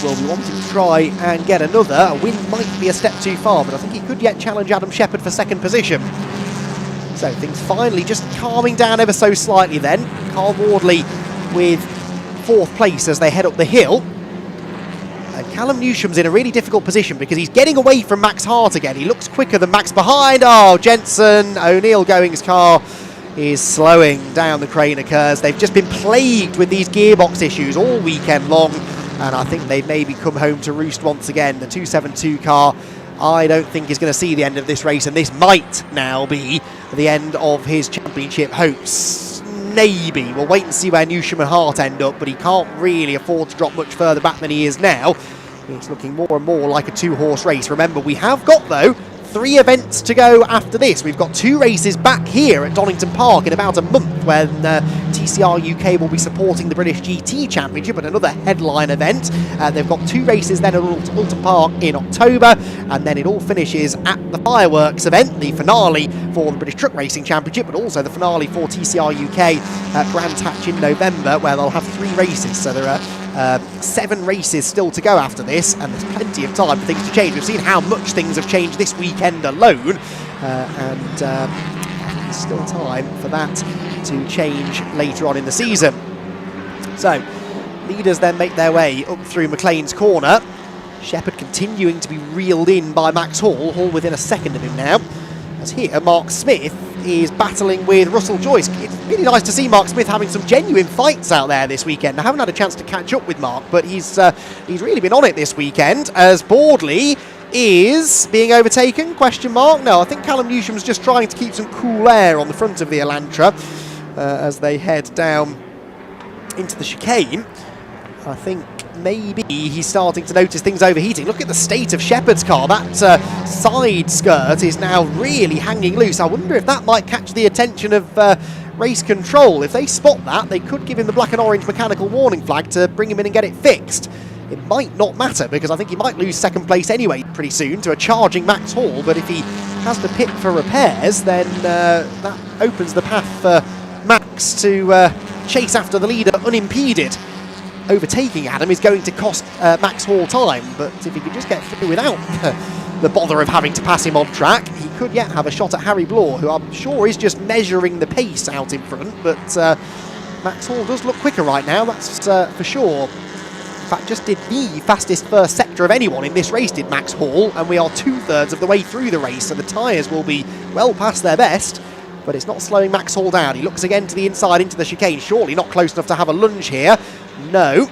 will be wanting to try and get another. A win might be a step too far, but I think he could yet challenge Adam Shepherd for 2nd position. So things finally just calming down ever so slightly then. Carl Wardley with 4th place as they head up the hill. And Callum Newsham's in a really difficult position because he's getting away from Max Hart again. He looks quicker than Max behind. Oh, Jensen O'Neill Going's car is slowing down the Craner curves. They've just been plagued with these gearbox issues all weekend long, and I think they've maybe come home to roost once again. The 272 car, I don't think is going to see the end of this race, and this might now be the end of his championship hopes. Maybe. We'll wait and see where Newsham and Hart end up, but he can't really afford to drop much further back than he is now. It's looking more and more like a 2-horse race. Remember, we have got, though, 3 events to go after this. We've got 2 races back here at Donington Park in about a month when TCR UK will be supporting the British GT Championship at another headline event. They've got 2 races then at Alton Park in October, and then it all finishes at the fireworks event, the finale for the British Truck Racing Championship, but also the finale for TCR UK at Brands Hatch in November, where they'll have 3 races. So there are 7 races still to go after this, and there's plenty of time for things to change. We've seen how much things have changed this weekend alone, and there's still time for that to change later on in the season. So leaders then make their way up through McLean's corner. Shepherd continuing to be reeled in by Max Hall, Hall within a second of him now. As here, Mark Smith is battling with Russell Joyce. It's really nice to see Mark Smith having some genuine fights out there this weekend. I haven't had a chance to catch up with Mark, but he's really been on it this weekend, as Boardley is being overtaken, question mark. No, I think Callum Newsham's just trying to keep some cool air on the front of the Elantra as they head down into the chicane. I think maybe he's starting to notice things overheating. Look at the state of Shepherd's car. That side skirt is now really hanging loose. I wonder if that might catch the attention of race control. If they spot that, they could give him the black and orange mechanical warning flag to bring him in and get it fixed. It might not matter, because I think he might lose 2nd place anyway pretty soon to a charging Max Hall, but if he has to pit for repairs, then that opens the path for Max to chase after the leader unimpeded. Overtaking Adam is going to cost Max Hall time, but if he could just get through without the bother of having to pass him on track, he could yet have a shot at Harry Blore, who I'm sure is just measuring the pace out in front, but Max Hall does look quicker right now, that's for sure. In fact, just did the fastest first sector of anyone in this race, did Max Hall, and we are 2/3 of the way through the race, so the tyres will be well past their best, but it's not slowing Max Hall down. He looks again to the inside into the chicane, surely not close enough to have a lunge here. No,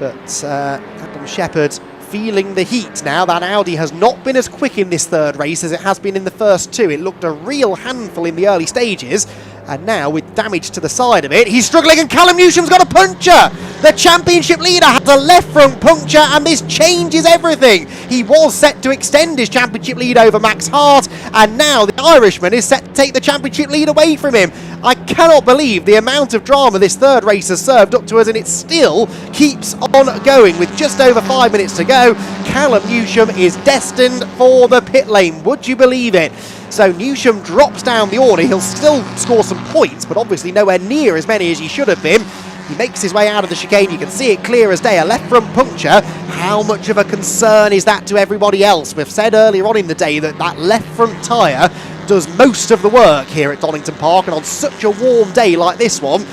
but Adam Shepherd feeling the heat now. That Audi has not been as quick in this 3rd race as it has been in the first 2. It looked a real handful in the early stages, And now, with damage to the side of it, he's struggling, and Callum Newsom's got a puncture! The championship leader has a left front puncture, and this changes everything. He was set to extend his championship lead over Max Hart, and now the Irishman is set to take the championship lead away from him. I cannot believe the amount of drama this third race has served up to us, and it still keeps on going. With just over 5 minutes to go, Callum Newsom is destined for the pit lane. Would you believe it? So Newsom drops down the order. He'll still score some points, but obviously nowhere near as many as he should have been. He makes his way out of the chicane. You can see it clear as day. A left front puncture. How much of a concern is that to everybody else? We've said earlier on in the day that that left front tyre does most of the work here at Donington Park, and on such a warm day like this one,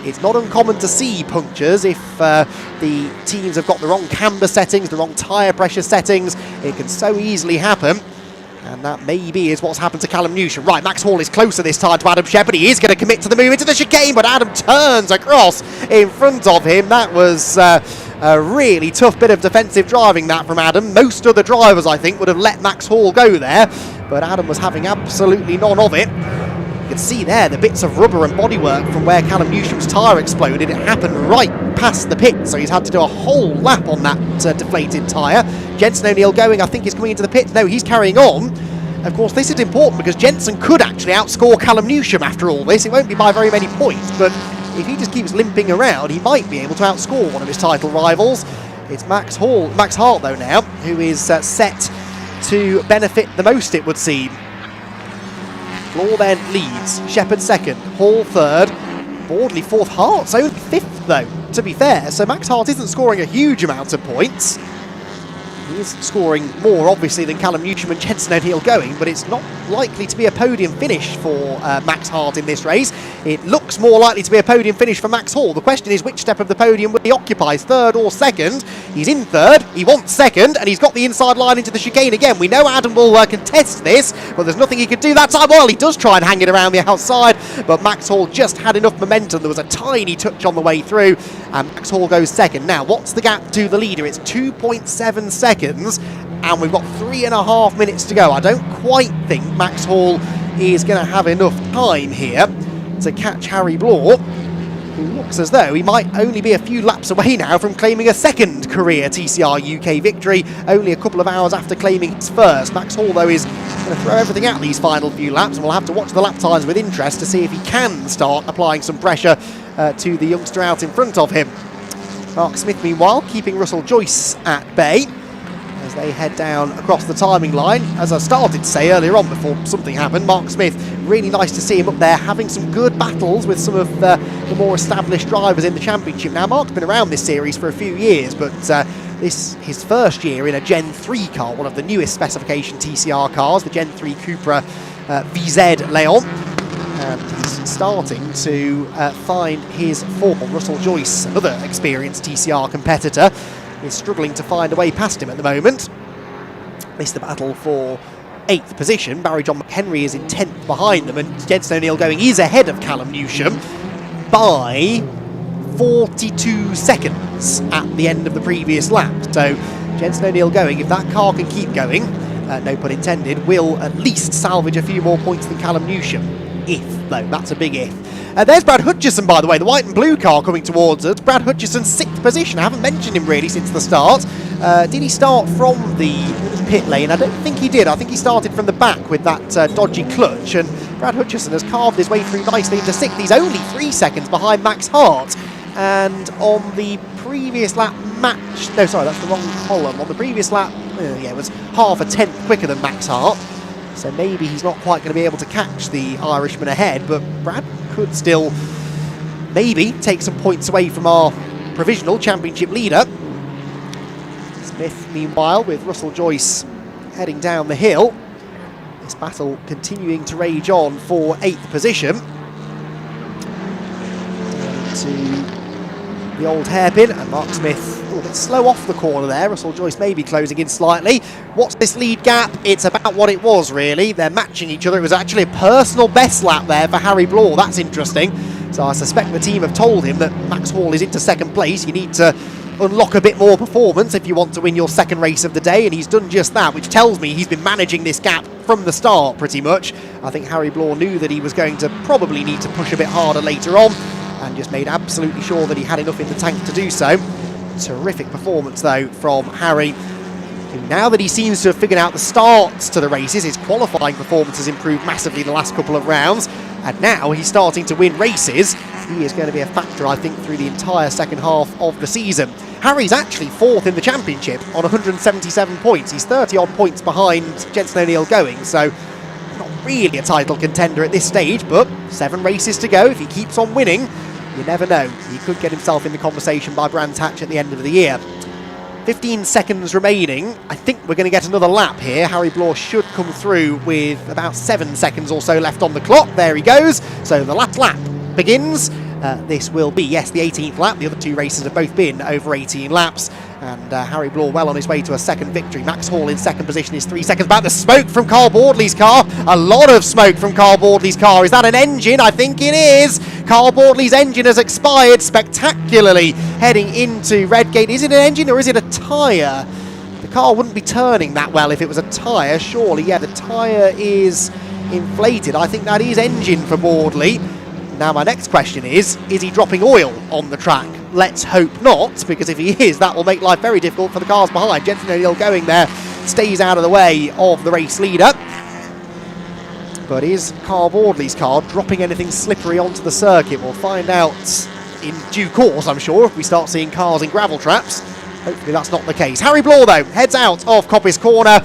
it's not uncommon to see punctures if the teams have got the wrong camber settings, the wrong tyre pressure settings. It can so easily happen. And that maybe is what's happened to Callum Newsom. Right, Max Hall is closer this time to Adam Shepherd. He is going to commit to the move into the chicane, but Adam turns across in front of him. That was a really tough bit of defensive driving, that, from Adam. Most other drivers, I think, would have let Max Hall go there, but Adam was having absolutely none of it. You can see there the bits of rubber and bodywork from where Callum Newsom's tyre exploded. It happened right past the pit, so he's had to do a whole lap on that deflated tyre. Jensen O'Neill going, I think he's coming into the pit. No, he's carrying on. Of course, this is important because Jensen could actually outscore Callum Newsom after all this. It won't be by very many points, but if he just keeps limping around, he might be able to outscore one of his title rivals. It's Max Hart, though, now, who is set to benefit the most, it would seem. Floor then leads, Shepherd second, Hall third, Bordley fourth, Hart's only fifth though, to be fair, so Max Hart isn't scoring a huge amount of points. He is scoring more, obviously, than Callum Newsom and Jensen O'Neill going, but it's not likely to be a podium finish for Max Hart in this race. It looks more likely to be a podium finish for Max Hall. The question is, which step of the podium will he occupy, third or second? He's in third, he wants second, and he's got the inside line into the chicane again. We know Adam will contest this, but there's nothing he could do that time. Well, he does try and hang it around the outside, but Max Hall just had enough momentum. There was a tiny touch on the way through, and Max Hall goes second. Now, what's the gap to the leader? It's 2.7 seconds. And we've got 3.5 minutes to go. I don't quite think Max Hall is going to have enough time here to catch Harry Blore, who looks as though he might only be a few laps away now from claiming a second career TCR UK victory, only a couple of hours after claiming his first. Max Hall, though, is going to throw everything out these final few laps, and we'll have to watch the lap times with interest to see if he can start applying some pressure to the youngster out in front of him. Mark Smith, meanwhile, keeping Russell Joyce at bay as they head down across the timing line. As I started to say earlier on before something happened, Mark Smith, really nice to see him up there having some good battles with some of the more established drivers in the championship. Now, Mark's been around this series for a few years, but this his first year in a Gen 3 car, one of the newest specification TCR cars, the Gen 3 Cupra VZ Leon. And he's starting to find his form. Russell Joyce, another experienced TCR competitor, is struggling to find a way past him at the moment. Missed the battle for 8th position. Barry John McHenry is in 10th behind them, and Jensen O'Neill going is ahead of Callum Newsom by 42 seconds at the end of the previous lap. So Jensen O'Neill going, if that car can keep going, no pun intended, will at least salvage a few more points than Callum Newsom. If, though, that's a big if. There's Brad Hutchison, by the way, the white and blue car coming towards us. Brad Hutchison's 6th position. I haven't mentioned him really since the start. Did he start from the pit lane? I don't think he did. I think he started from the back with that dodgy clutch, and Brad Hutchison has carved his way through nicely into 6th. He's only 3 seconds behind Max Hart, and on the previous lap that's the wrong column. On the previous lap, it was half a tenth quicker than Max Hart. So maybe he's not quite going to be able to catch the Irishman ahead, but Brad could still maybe take some points away from our provisional championship leader. Smith, meanwhile, with Russell Joyce heading down the hill. This battle continuing to rage on for 8th position. Down to the old hairpin, and Mark Smith a bit slow off the corner there. Russell Joyce maybe closing in slightly. What's this lead gap? It's about what it was, really. They're matching each other. It was actually a personal best lap there for Harry Blore. That's interesting. So I suspect the team have told him that Max Hall is into 2nd place. You need to unlock a bit more performance if you want to win your second race of the day, and he's done just that, which tells me he's been managing this gap from the start pretty much. I think Harry Blore knew that he was going to probably need to push a bit harder later on, and just made absolutely sure that he had enough in the tank to do so. Terrific performance though from Harry. Now that he seems to have figured out the starts to the races, his qualifying performance has improved massively the last couple of rounds, and now he's starting to win races. He is going to be a factor, I think, through the entire second half of the season. Harry's actually 4th in the championship on 177 points. He's 30-odd points behind Jenson O'Neill going, so not really a title contender at this stage, but 7 races to go. If he keeps on winning, you never know. He could get himself in the conversation by Brands Hatch at the end of the year. 15 seconds remaining. I think we're going to get another lap here. Harry Blore should come through with about 7 seconds or so left on the clock. There he goes. So the last lap begins. This will be, yes, the 18th lap. The other 2 races have both been over 18 laps. And Harry Blore well on his way to a second victory. Max Hall in second position is 3 seconds back. The smoke from Carl Boardley's car. A lot of smoke from Carl Boardley's car. Is that an engine? I think it is. Carl Boardley's engine has expired spectacularly heading into Redgate. Is it an engine or is it a tyre? The car wouldn't be turning that well if it was a tyre, surely. Yeah, the tyre is inflated. I think that is engine for Boardley. Now my next question is he dropping oil on the track? Let's hope not, because if he is, that will make life very difficult for the cars behind. Jenson O'Neill going there, stays out of the way of the race leader. But is Carl Boardley's car dropping anything slippery onto the circuit? We'll find out in due course, I'm sure, if we start seeing cars in gravel traps. Hopefully that's not the case. Harry Blore, though, heads out of Coppice Corner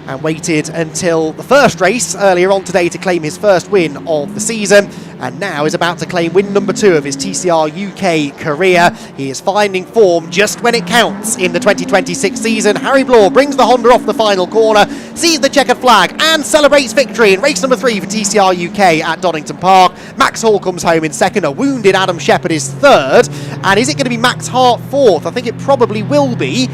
and waited until the first race earlier on today to claim his first win of the season, and now is about to claim win number 2 of his TCR UK career. He is finding form just when it counts in the 2026 season. Harry Blore brings the Honda off the final corner, sees the checkered flag and celebrates victory in race number 3 for TCR UK at Donington Park. Max Hall comes home in second, a wounded Adam Shepherd is third, and is it going to be Max Hart fourth? I think it probably will be.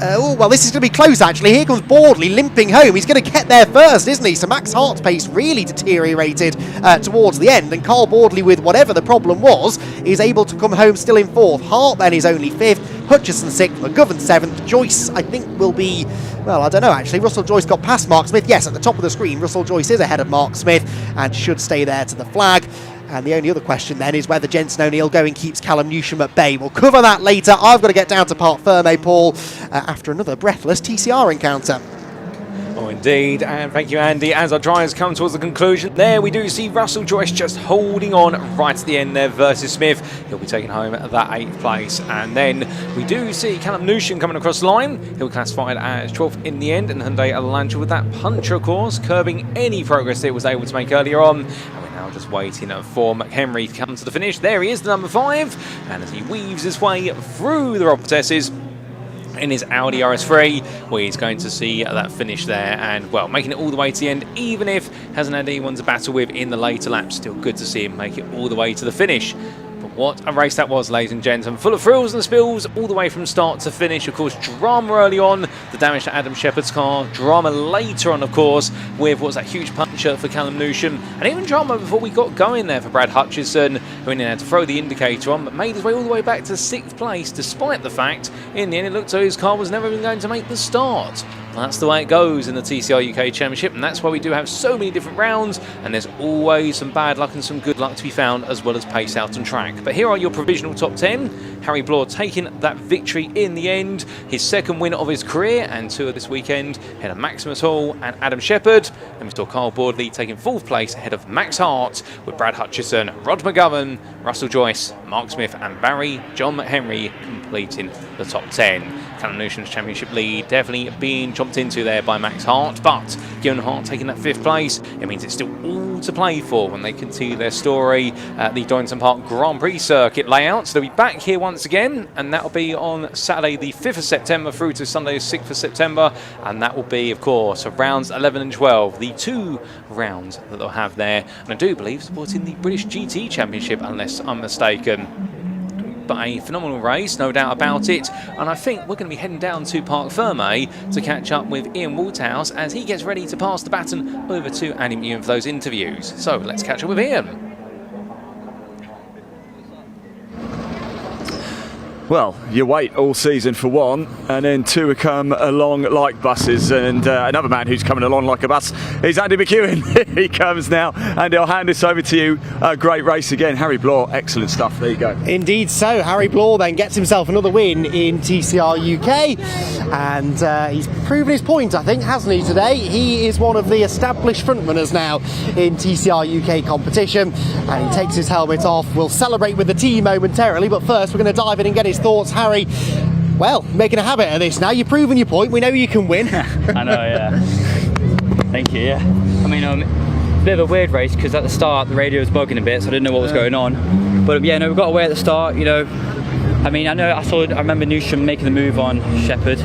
Oh, well, this is going to be close, actually. Here comes Boardley limping home. He's going to get there first, isn't he? So Max Hart's pace really deteriorated towards the end, and Carl Boardley, with whatever the problem was, is able to come home still in 4th. Hart then is only 5th, Hutchison 6th, McGovern 7th. Joyce, I think, will be, well, I don't know, actually. Russell Joyce got past Mark Smith. Yes, at the top of the screen, Russell Joyce is ahead of Mark Smith and should stay there to the flag. And the only other question then is whether Jenson O'Neill going keeps Callum Newsham at bay. We'll cover that later. I've got to get down to Parc Fermé, Paul, after another breathless TCR encounter. Oh, indeed, and thank you, Andy. As our drivers come towards the conclusion, there we do see Russell Joyce just holding on right at the end there versus Smith. He'll be taking home that 8th place. And then we do see Callum Newsham coming across the line. He'll be classified as 12th in the end, and Hyundai Elantra with that puncher, of course, curbing any progress it was able to make earlier on. And we're now just waiting for McHenry to come to the finish. There he is, the number 5, and as he weaves his way through the Rob Tesses in his Audi RS3, well, he's going to see that finish there, and well, making it all the way to the end, even if hasn't had anyone to battle with in the later laps. Still good to see him make it all the way to the finish. But what a race that was, ladies and gentlemen. Full of thrills and spills all the way from start to finish. Of course, drama early on, the damage to Adam Shepherd's car. Drama later on, of course, with what was that huge puncher for Callum Newsham. And even drama before we got going there for Brad Hutchison, who had to throw the indicator on, but made his way all the way back to 6th place, despite the fact, in the end, it looked as though his car was never even going to make the start. That's the way it goes in the TCR UK Championship, and that's why we do have so many different rounds, and there's always some bad luck and some good luck to be found, as well as pace out on track. But here are your provisional top 10. Harry Blore taking that victory in the end, his 2nd win of his career, and 2 of this weekend, ahead of Maximus Hall and Adam Shepherd. And we saw Carl Boardley taking 4th place ahead of Max Hart, with Brad Hutchison, Rod McGovern, Russell Joyce, Mark Smith and Barry John McHenry completing the top 10. Callum Newsham's championship lead definitely being chopped into there by Max Hart, but given Hart taking that 5th place, it means it's still all to play for when they continue their story at the Donington Park Grand Prix circuit layout. So they'll be back here once again, and that'll be on Saturday the 5th of September through to Sunday the 6th of September, and that will be, of course, rounds 11 and 12, the 2 rounds that they'll have there, and I do believe supporting the British GT Championship, unless I'm mistaken. But a phenomenal race, no doubt about it, and I think we're going to be heading down to Parc Fermé to catch up with Ian Waterhouse as he gets ready to pass the baton over to Andy Mewen for those interviews. So let's catch up with Ian. Well, you wait all season for one, and then two come along like buses. And another man who's coming along like a bus is Andy McEwen. He comes now, and I'll hand this over to you. Great race again, Harry Bloor. Excellent stuff. There you go. Indeed so. Harry Bloor then gets himself another win in TCR UK, and he's proven his point, I think, hasn't he, today? He is one of the established frontrunners now in TCR UK competition, and he takes his helmet off. We'll celebrate with the team momentarily, but first we're going to dive in and get his thoughts. Harry, well, making a habit of this now. You've proven your point. We know you can win. I know, yeah. Thank you, yeah. I mean, it's a bit of a weird race because at the start the radio was bugging a bit, so I didn't know what was going on. But yeah, no, we got away at the start, you know. I mean, I remember Newsham making the move on Shepherd.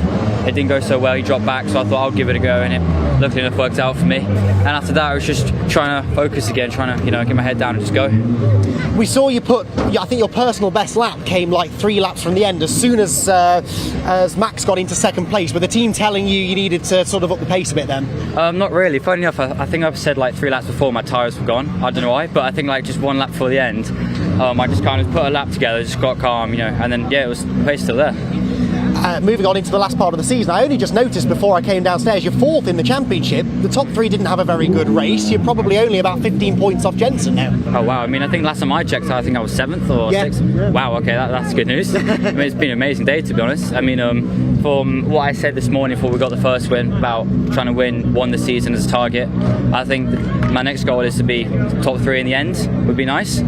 It didn't go so well, he dropped back, so I thought I'll give it a go, and it luckily enough worked out for me. And after that, I was just trying to focus again, trying to, you know, get my head down and just go. We saw you put, I think your personal best lap came like 3 laps from the end, as soon as Max got into second place. Were the team telling you needed to sort of up the pace a bit then? Not really. Funny enough, I think I've said like 3 laps before my tyres were gone. I don't know why, but I think like just 1 lap before the end, I just kind of put a lap together, just got calm, you know, and then yeah, the pace still there. Moving on into the last part of the season, I only just noticed before I came downstairs you're 4th in the championship. The top 3 didn't have a very good race. You're probably only about 15 points off Jensen now. Oh wow, I mean, I think last time I checked I think I was 7th or 6th. Yeah. Wow, okay, that's good news. I mean, it's been an amazing day, to be honest. I mean, from what I said this morning before we got the first win about trying to win one this season as a target, I think my next goal is to be top 3 in the end. Would be nice,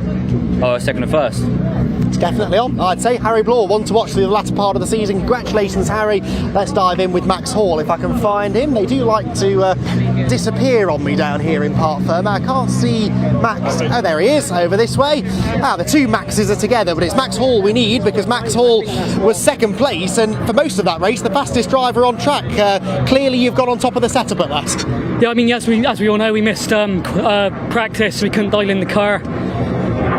or second or first. It's definitely on. I'd say Harry Bloor, one to watch for the latter part of the season. Congratulations, Harry. Let's dive in with Max Hall if I can find him. They do like to disappear on me down here in Park Ferme. I can't see Max. Oh, there he is, over this way. The 2 Maxes are together, but it's Max Hall we need, because Max Hall was second place, and for most of that race, the fastest driver on track. Clearly, you've got on top of the setup at last. Yeah, I mean, as we all know, we missed practice. We couldn't dial in the car.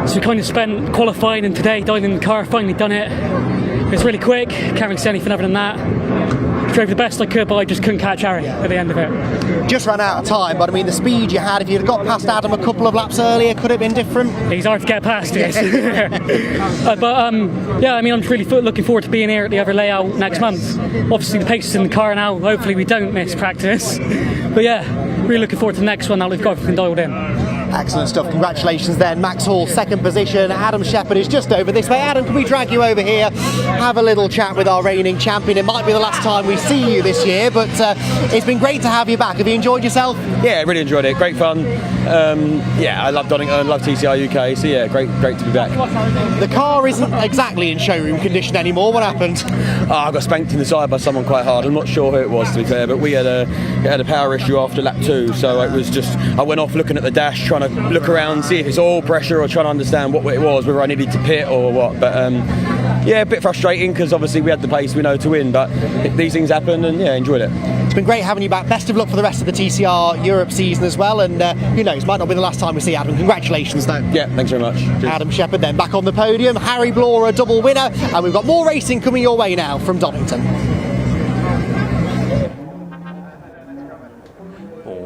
So we kind of spent qualifying and today dialing in the car, finally done it. It was really quick, can't really say anything other than that. Drove the best I could, but I just couldn't catch Harry at the end of it. Just ran out of time, but I mean the speed you had, if you'd got past Adam a couple of laps earlier, could it have been different? He's hard to get past, yes. Yeah, I mean, I'm really looking forward to being here at the other layout next month. Obviously the pace is in the car now, hopefully we don't miss practice. But yeah, really looking forward to the next one now we've got everything dialed in. Excellent stuff. Congratulations then. Max Hall, second position. Adam Shepherd is just over this way. Adam, can we drag you over here? Have a little chat with our reigning champion. It might be the last time we see you this year, but it's been great to have you back. Have you enjoyed yourself? Yeah, really enjoyed it. Great fun. Yeah, I love Donington, I love TCR UK, so yeah, great to be back. The car isn't exactly in showroom condition anymore. What happened? I got spanked in the side by someone quite hard. I'm not sure who it was, to be fair, but we had a power issue after lap 2, so it was just, I went off looking at the dash, trying to look around, see if it's all pressure, or trying to understand what it was, whether I needed to pit or what. But yeah, a bit frustrating because obviously we had the pace we know to win, but these things happen, and yeah, enjoyed it. It's been great having you back. Best of luck for the rest of the TCR Europe season as well, and who knows, might not be the last time we see Adam. Congratulations though. Yeah, thanks very much. Cheers. Adam Shepherd then back on the podium, Harry Bloor a double winner, and we've got more racing coming your way now from Donington.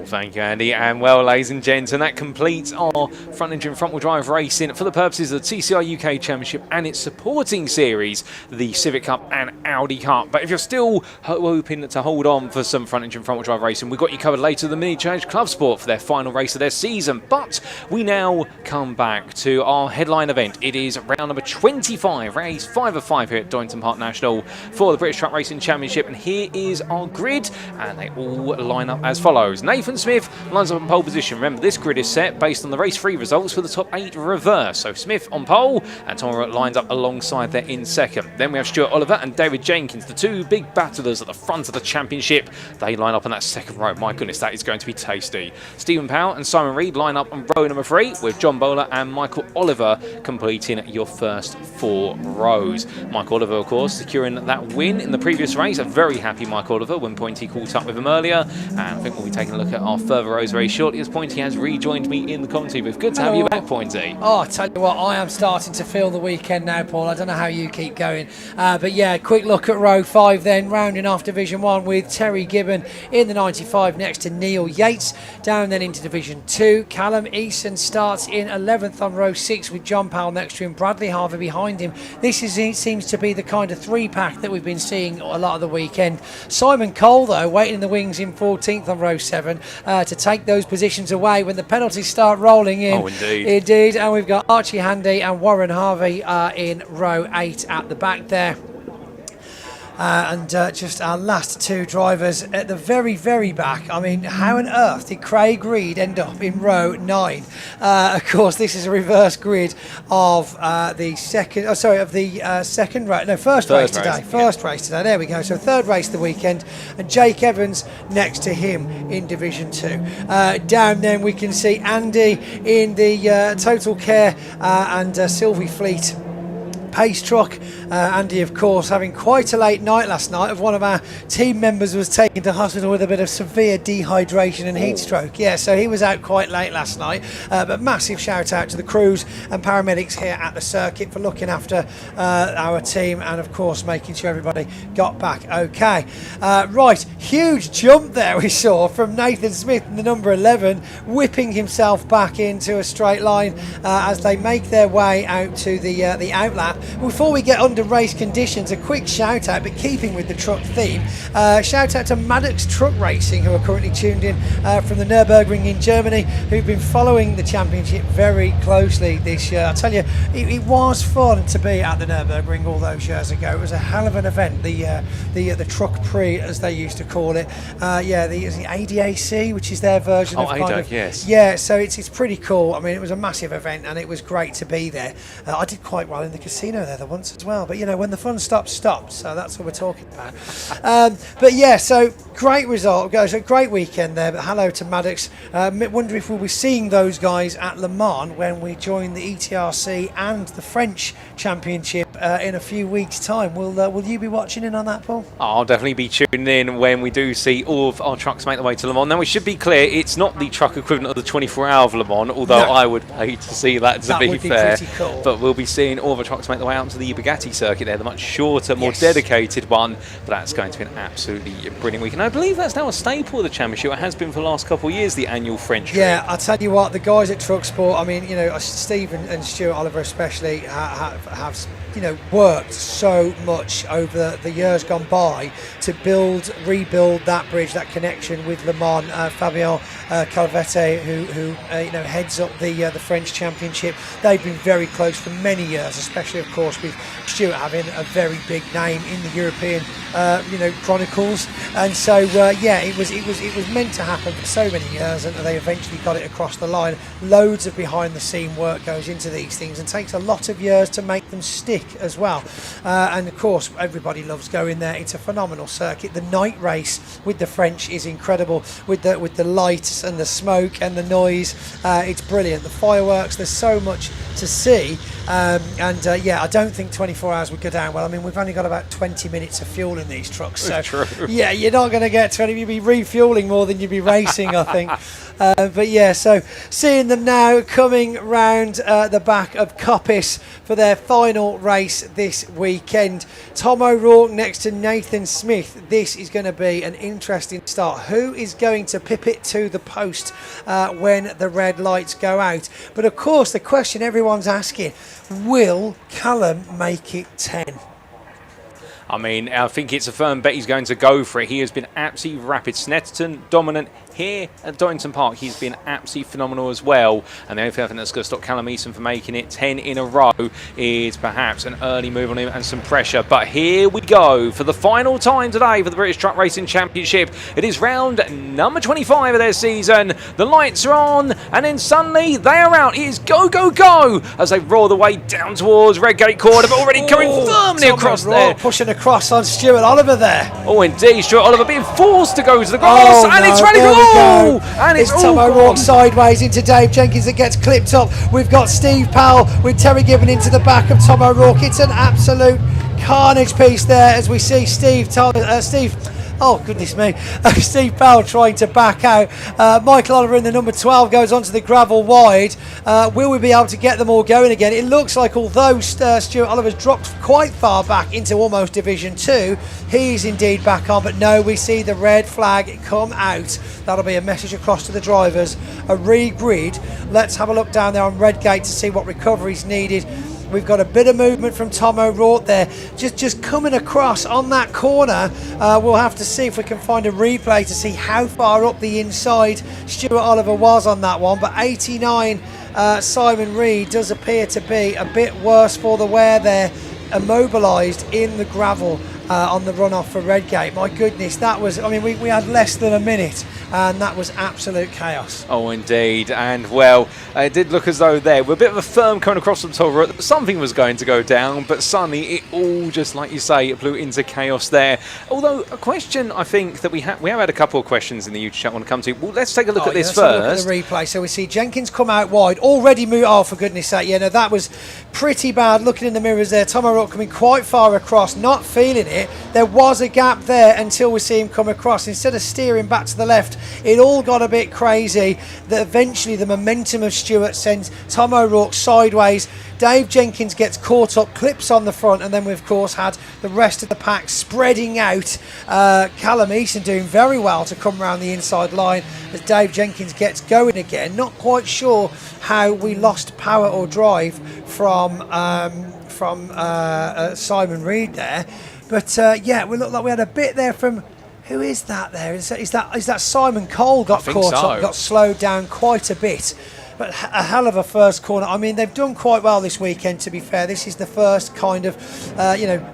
Thank you, Andy. And well, ladies and gents, and that completes our front engine front wheel drive racing for the purposes of the TCR UK Championship and its supporting series, the Civic Cup and Audi Cup. But if you're still hoping to hold on for some front engine front wheel drive racing, we've got you covered later. The Mini Challenge Clubsport for their final race of their season. But we now come back to our headline event. It is round number 25, race 5 of 5 here at Donington Park National for the British Truck Racing Championship. And here is our grid, and they all line up as follows. Nathan Smith lines up in pole position. Remember, this grid is set based on the race 3 results for the top 8 reverse. So Smith on pole, and Tom lines up alongside there in second. Then we have Stuart Oliver and David Jenkins, the 2 big battlers at the front of the championship. They line up on that second row. My goodness, that is going to be tasty. Stephen Powell and Simon Reed line up on row number 3, with John Bowler and Michael Oliver completing your first 4 rows. Michael Oliver, of course, securing that win in the previous race. A very happy Michael Oliver when Pointy caught up with him earlier. And I think we'll be taking a look at our our further rows very shortly, as Pointy has rejoined me in the commentary booth. Good to have you back, Pointy. Oh, I tell you what, I am starting to feel the weekend now, Paul. I don't know how you keep going. But yeah, quick look at row 5 then, rounding off Division 1 with Terry Gibbon in the 95 next to Neil Yates. Down then into Division 2, Callum Eason starts in 11th on row 6 with John Powell next to him, Bradley Harvey behind him. This seems to be the kind of 3-pack that we've been seeing a lot of the weekend. Simon Cole, though, waiting in the wings in 14th on row 7 to take those positions away when the penalties start rolling in. Oh, indeed. Indeed, and we've got Archie Handy and Warren Harvey in row 8 at the back there. And just our last 2 drivers at the very, very back. I mean, how on earth did Craig Reed end up in row 9? Of course, this is a reverse grid of the second. Oh, sorry, of the second race. No, first race today. First race today. There we go. So third race of the weekend, and Jake Evans next to him in Division 2. Down then we can see Andy in the Total Care and Sylvie Fleet pace truck. Andy, of course, having quite a late night last night. Of one of our team members was taken to hospital with a bit of severe dehydration and heat stroke. Yeah, so he was out quite late last night. But massive shout out to the crews and paramedics here at the circuit for looking after our team and, of course, making sure everybody got back okay. Right, huge jump there we saw from Nathan Smith in the number 11, whipping himself back into a straight line as they make their way out to the outlap. Before we get under race conditions, a quick shout out, but keeping with the truck theme, shout out to Maddox Truck Racing, who are currently tuned in from the Nürburgring in Germany, who've been following the championship very closely this year. I tell you, it was fun to be at the Nürburgring all those years ago. It was a hell of an event, the Truck Prix, as they used to call it. The ADAC, which is their version of kind of, yes. Yeah, so it's pretty cool. I mean, it was a massive event and it was great to be there. I did quite well in the casino there once as well, but you know, when the fun stops, so that's what we're talking about. But yeah, so great result, guys, a great weekend there. But hello to Maddox. Wonder if we'll be seeing those guys at Le Mans when we join the ETRC and the French Championship in a few weeks' time. Will you be watching in on that, Paul? I'll definitely be tuning in when we do see all of our trucks make their way to Le Mans. Now, we should be clear, it's not the truck equivalent of the 24-hour of Le Mans, although No. I would pay to see that, to be would be fair. pretty cool. But we'll be seeing all of our trucks make their way out to the Bugatti circuit there, the much shorter, more dedicated one. But that's going to be an absolutely brilliant weekend. I believe that's now a staple of the championship. It has been for the last couple of years, the annual French Yeah, trip. I'll tell you what, the guys at Truck Sport, I mean, you know, Steve and Stuart Oliver especially have you know, worked so much over the years gone by to rebuild that bridge, that connection with Le Mans. Fabien Calvete, who you know, heads up the French Championship, they've been very close for many years, especially, of course, with Stuart having a very big name in the European you know, chronicles. And so yeah, it was meant to happen for so many years, and they eventually got it across the line. Loads of behind the scene work goes into these things and takes a lot of years to make them stick as well. And of course, everybody loves going there. It's a phenomenal circuit. The night race with the French is incredible, with the lights and the smoke and the noise. It's brilliant. The fireworks, there's so much to see. Yeah, I don't think 24 hours would go down well. I mean, we've only got about 20 minutes of fuel in these trucks, so True. yeah, you're not going to get 20. You'd be refueling more than you'd be racing, I think. But yeah, so seeing them now coming round the back of Coppice for their final race this weekend. Tom O'Rourke next to Nathan Smith. This is going to be an interesting start. Who is going to pip it to the post when the red lights go out? But of course, the question everyone's asking, will Callum make it 10? I mean, I think it's a firm bet he's going to go for it. He has been absolutely rapid. Snetterton dominant here at Donington Park. He's been absolutely phenomenal as well. And the only thing I think that's going to stop Callum Eason from making it 10 in a row is perhaps an early move on him and some pressure. But here we go for the final time today for the British Truck Racing Championship. It is round number 25 of their season. The lights are on, and then suddenly they are out. It is go, go, go as they roar the way down towards Redgate Corner, but already coming firmly across there. Pushing across on Stuart Oliver there. Oh, indeed, Stuart Oliver being forced to go to the grass, and it's ready to go. And it's Tom O'Rourke sideways into Dave Jenkins that gets clipped up. We've got Steve Powell with Terry Gibbon into the back of Tom O'Rourke. It's an absolute carnage piece there as we see Steve Oh, goodness me. Steve Powell trying to back out. Michael Oliver in the number 12 goes onto the gravel wide. Will we be able to get them all going again? It looks like although Stuart Oliver's dropped quite far back into almost Division 2, he's indeed back on. But no, we see the red flag come out. That'll be a message across to the drivers. A re-grid. Let's have a look down there on Redgate to see what recovery's needed. We've got a bit of movement from Tom O'Rourke there, just coming across on that corner. We'll have to see if we can find a replay to see how far up the inside Stuart Oliver was on that one. But 89 Simon Reed does appear to be a bit worse for the wear there, immobilised in the gravel on the runoff for Redgate. My goodness, that was, I mean, we had less than a minute and that was absolute chaos. Oh, indeed. And, well, it did look as though there were a bit of a firm coming across from Tolbert. Something was going to go down, but suddenly it all, just like you say, it blew into chaos there. Although, a question I think that we have had a couple of questions in the YouTube chat I want to come to. Well, let's take a look at this first. Let's have a look at the replay. So we see Jenkins come out wide, already moved. Oh, for goodness sake, yeah, no, that was pretty bad. Looking in the mirrors there, Tom O'Rourke coming quite far across, not feeling it. There was a gap there until we see him come across. Instead of steering back to the left, it all got a bit crazy. That eventually the momentum of Stuart sends Tom O'Rourke sideways. Dave Jenkins gets caught up, clips on the front, and then we've of course had the rest of the pack spreading out. Callum Easton doing very well to come around the inside line as Dave Jenkins gets going again. Not quite sure how we lost power or drive from Simon Reed there, but yeah, we look like we had a bit there from. Who is that there? Is that Simon Cole got caught up, got slowed down quite a bit. But a hell of a first corner. I mean, they've done quite well this weekend, to be fair. This is the first kind of,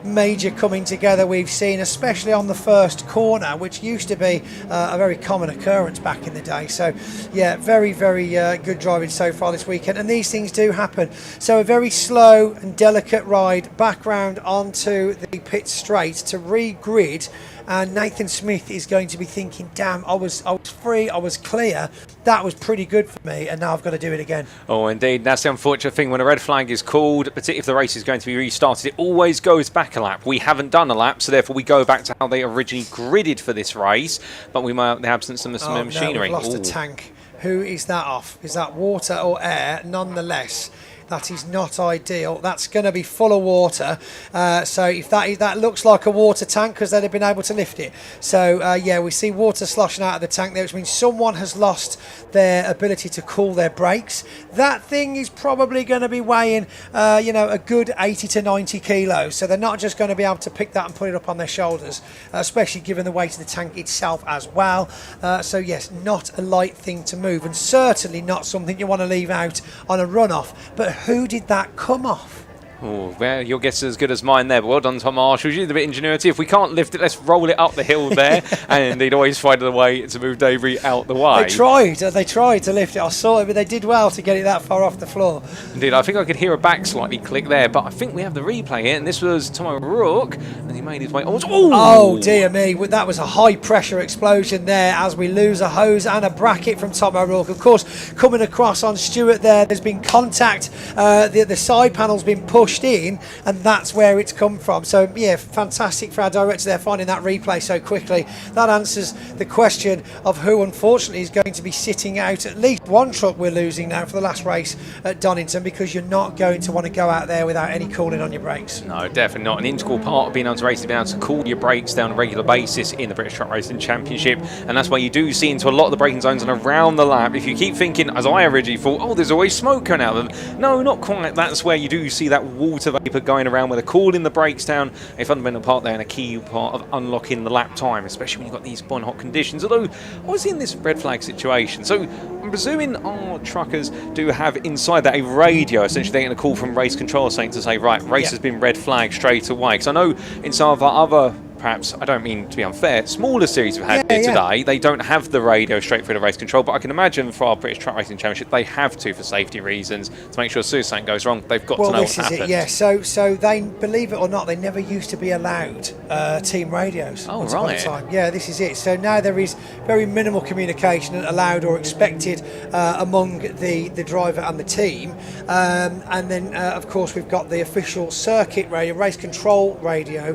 major coming together we've seen, especially on the first corner, which used to be a very common occurrence back in the day. So, yeah, very, very good driving so far this weekend. And these things do happen. So a very slow and delicate ride back round onto the pit straight to re-grid. And Nathan Smith is going to be thinking, damn, I was free, I was clear. That was pretty good for me, and now I've got to do it again. Oh, indeed. That's the unfortunate thing when a red flag is called, particularly if the race is going to be restarted, it always goes back a lap. We haven't done a lap, so therefore we go back to how they originally gridded for this race, but we might have the absence of some machinery. No, we've lost a tank. Who is that off? Is that water or air? Nonetheless, that is not ideal. That's going to be full of water. So if that looks like a water tank, because they'd have been able to lift it. So yeah, we see water sloshing out of the tank there, which means someone has lost their ability to cool their brakes. That thing is probably going to be weighing, a good 80 to 90 kilos. So they're not just going to be able to pick that and put it up on their shoulders, especially given the weight of the tank itself as well. So yes, not a light thing to move, and certainly not something you want to leave out on a runoff. But who did that come off? Oh, well, your guess is as good as mine there, but well done, Tom Marshall. You did a bit of ingenuity. If we can't lift it, let's roll it up the hill there. And they'd always find a way to move debris out the way. They tried to lift it. I saw it, but they did well to get it that far off the floor. Indeed, I think I could hear a back slightly click there, but I think we have the replay here, and this was Tom O'Rourke, and he made his way. Oh, dear me. That was a high-pressure explosion there as we lose a hose and a bracket from Tom O'Rourke. Of course, coming across on Stuart there's been contact. The side panel's been pushed in, and that's where it's come from. So yeah, fantastic for our director there finding that replay so quickly. That answers the question of who unfortunately is going to be sitting out. At least one truck we're losing now for the last race at Donington, because you're not going to want to go out there without any cooling on your brakes. No, definitely not. An integral part of being able to race is being able to cool your brakes down on a regular basis in the British Truck Racing Championship, and that's why you do see into a lot of the braking zones and around the lap. If you keep thinking, as I originally thought, there's always smoke coming out of them. No, not quite. That's where you do see that water vapour going around, where they're cooling the brakes down, a fundamental part there and a key part of unlocking the lap time, especially when you've got these boiling hot conditions. Although I was in this red flag situation, so I'm presuming our truckers do have inside that a radio. Essentially they're getting a call from race control saying to say, right, race has been red flagged straight away. Because I know in some of our other, perhaps, I don't mean to be unfair, smaller series we've had here today, they don't have the radio straight through the race control, but I can imagine for our British Truck Racing Championship they have to, for safety reasons, to make sure as soon as something goes wrong, they've got to know what's happened. Well, this is it, yeah. So they, believe it or not, they never used to be allowed team radios. Oh, once upon a time. Yeah, this is it. So now there is very minimal communication allowed or expected among the driver and the team. And then, of course, we've got the official circuit radio, race control radio,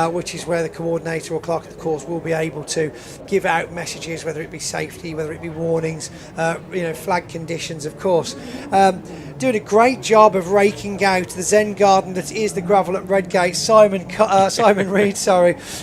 which is where the coordinator or clerk of the course will be able to give out messages, whether it be safety, whether it be warnings, flag conditions, of course. Doing a great job of raking out the Zen garden that is the gravel at Redgate. Simon Reed,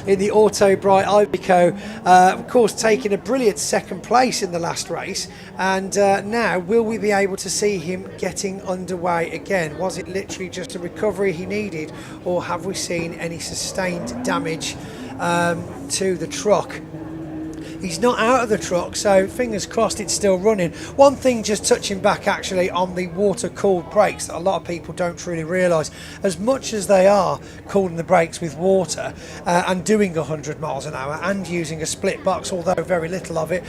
in the Auto Bright Iveco, of course, taking a brilliant second place in the last race. And now, will we be able to see him getting underway again? Was it literally just a recovery he needed, or have we seen any sustained damage to the truck? He's not out of the truck, so fingers crossed it's still running. One thing, just touching back actually on the water-cooled brakes that a lot of people don't truly realise, as much as they are cooling the brakes with water and doing 100 miles an hour and using a split box, although very little of it,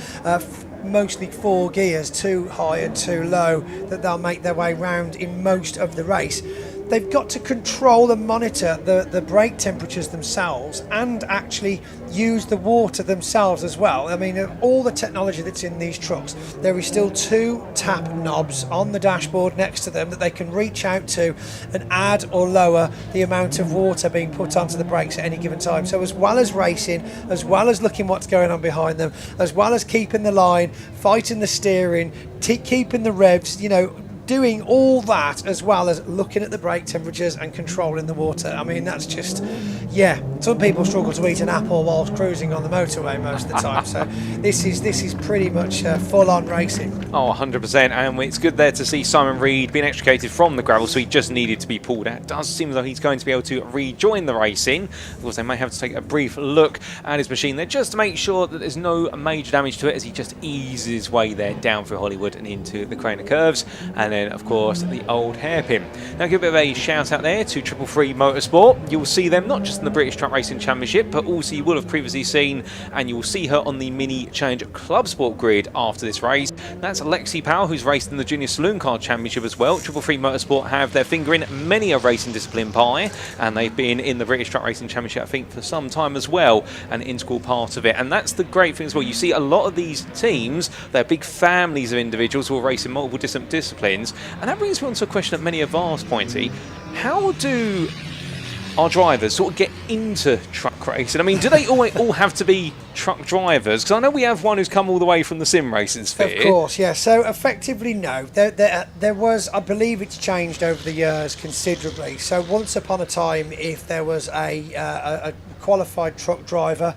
mostly 4 gears, too high and too low, that they'll make their way round in most of the race. They've got to control and monitor the brake temperatures themselves and actually use the water themselves as well. I mean, all the technology that's in these trucks, there is still 2 tap knobs on the dashboard next to them that they can reach out to and add or lower the amount of water being put onto the brakes at any given time. So as well as racing, as well as looking what's going on behind them, as well as keeping the line, fighting the steering, keeping the revs, doing all that, as well as looking at the brake temperatures and controlling the water. I mean, that's just, some people struggle to eat an apple whilst cruising on the motorway most of the time. So this is pretty much full-on racing. Oh, 100%. And it's good there to see Simon Reed being extricated from the gravel, so he just needed to be pulled out. It does seem as though he's going to be able to rejoin the racing. Of course, they may have to take a brief look at his machine there just to make sure that there's no major damage to it as he just eases his way there down through Hollywood and into the Craner curves. And then, of course, the old hairpin. Now, give a bit of a shout out there to 333 Motorsport. You'll see them not just in the British Truck Racing Championship, but also you will have previously seen, and you will see her on the Mini Challenge Clubsport grid after this race. That's Lexi Powell, who's raced in the Junior Saloon Car Championship as well. 333 Motorsport have their finger in many a racing discipline pie, and they've been in the British Truck Racing Championship, I think, for some time as well, an integral part of it. And that's the great thing as well. You see a lot of these teams, they're big families of individuals who are racing multiple different disciplines. And that brings me on to a question that many have asked, Pointy. How do our drivers sort of get into truck racing? I mean, do they all have to be truck drivers? Because I know we have one who's come all the way from the sim racing sphere. Of course, yeah. So effectively, no. There was, I believe it's changed over the years considerably. So once upon a time, if there was a qualified truck driver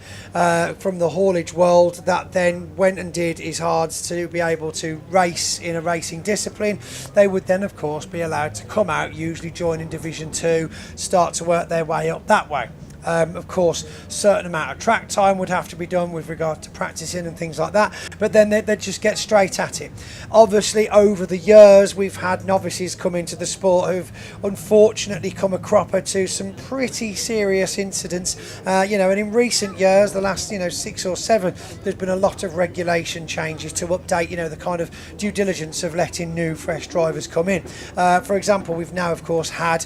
from the haulage world that then went and did his hards to be able to race in a racing discipline, they would then of course be allowed to come out, usually joining Division 2, start to work their way up that way. Of course, a certain amount of track time would have to be done with regard to practicing and things like that, but then they'd just get straight at it. Obviously, over the years, we've had novices come into the sport who've unfortunately come a cropper to some pretty serious incidents, and in recent years, the last 6 or 7, there's been a lot of regulation changes to update the kind of due diligence of letting new fresh drivers come in. For example, we've now of course had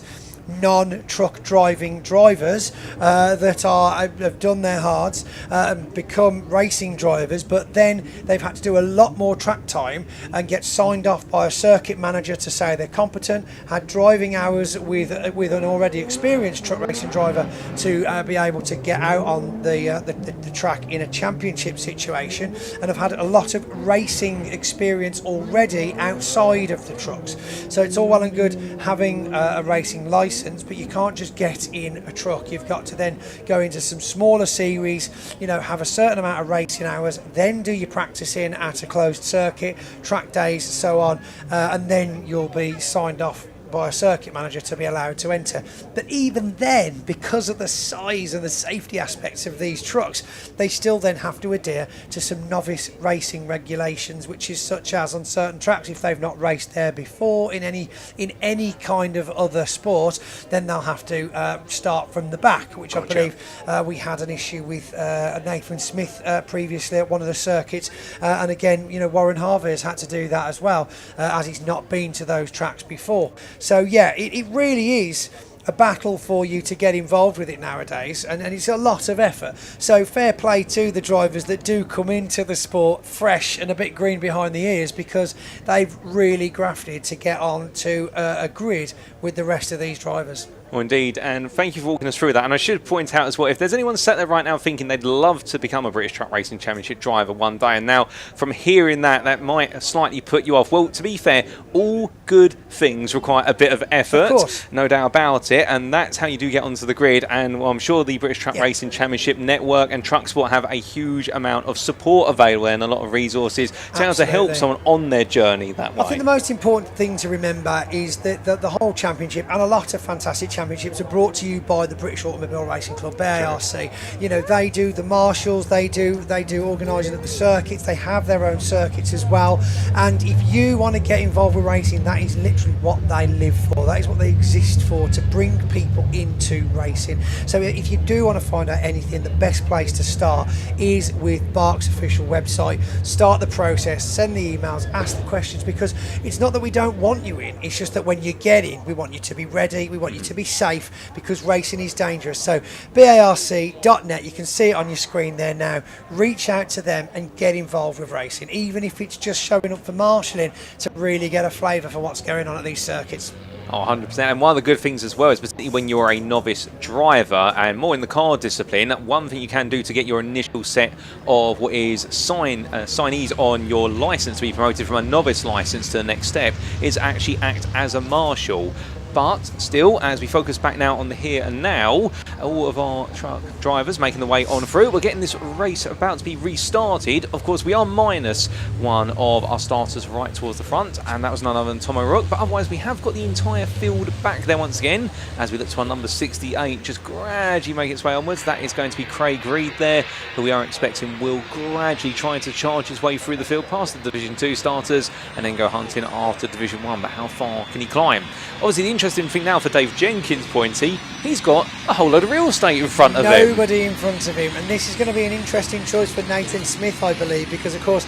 non-truck driving drivers that have done their hards and become racing drivers, but then they've had to do a lot more track time and get signed off by a circuit manager to say they're competent, had driving hours with an already experienced truck racing driver to be able to get out on the track in a championship situation, and have had a lot of racing experience already outside of the trucks. So it's all well and good having a racing license, but you can't just get in a truck. You've got to then go into some smaller series, have a certain amount of racing hours, then do your practicing at a closed circuit, track days, so on, and then you'll be signed off by a circuit manager to be allowed to enter. But even then, because of the size and the safety aspects of these trucks, they still then have to adhere to some novice racing regulations, which is such as on certain tracks, if they've not raced there before in any kind of other sport, then they'll have to start from the back, which I believe we had an issue with Nathan Smith previously at one of the circuits, and again, Warren Harvey has had to do that as well, as he's not been to those tracks before. So yeah, it really is a battle for you to get involved with it nowadays, and it's a lot of effort. So fair play to the drivers that do come into the sport fresh and a bit green behind the ears, because they've really grafted to get on to a grid with the rest of these drivers. Well, indeed, and thank you for walking us through that. And I should point out as well, if there's anyone sat there right now thinking they'd love to become a British Truck Racing Championship driver one day, and now from hearing that might slightly put you off. Well, to be fair, all good things require a bit of effort, no doubt about it, and that's how you do get onto the grid. And well, I'm sure the British Truck Racing Championship Network and Trucksport have a huge amount of support available and a lot of resources to how to help someone on their journey that way. I think the most important thing to remember is that the whole championship and a lot of fantastic championships are brought to you by the British Automobile Racing Club, BARC. You know, they do the marshals, they do organising of the circuits, they have their own circuits as well. And if you want to get involved with racing, that is literally what they live for. That is what they exist for, to bring people into racing. So if you do want to find out anything, the best place to start is with BARC's official website. Start the process, send the emails, ask the questions, because it's not that we don't want you in, it's just that when you get in, we want you to be ready, we want you to be safe, because racing is dangerous. So barc.net, you can see it on your screen there now. Reach out to them and get involved with racing, even if it's just showing up for marshalling, to really get a flavour for what's going on at these circuits. Oh, 100%. And one of the good things as well is, particularly when you're a novice driver and more in the car discipline, one thing you can do to get your initial set of what is signees on your licence to be promoted from a novice licence to the next step is actually act as a marshal. But still, as we focus back now on the here and now, all of our truck drivers making the way on through. We're getting this race about to be restarted. Of course, we are minus one of our starters right towards the front, and that was none other than Tom O'Rourke. But otherwise, we have got the entire field back there once again, as we look to our number 68, just gradually make its way onwards. That is going to be Craig Reed there, who we are expecting will gradually try to charge his way through the field past the Division 2 starters and then go hunting after Division 1. But how far can he climb? Obviously, the interesting thing now for Dave Jenkins, Pointy, he's got a whole load of real estate in front of him. Nobody in front of him, and this is going to be an interesting choice for Nathan Smith, I believe, because of course,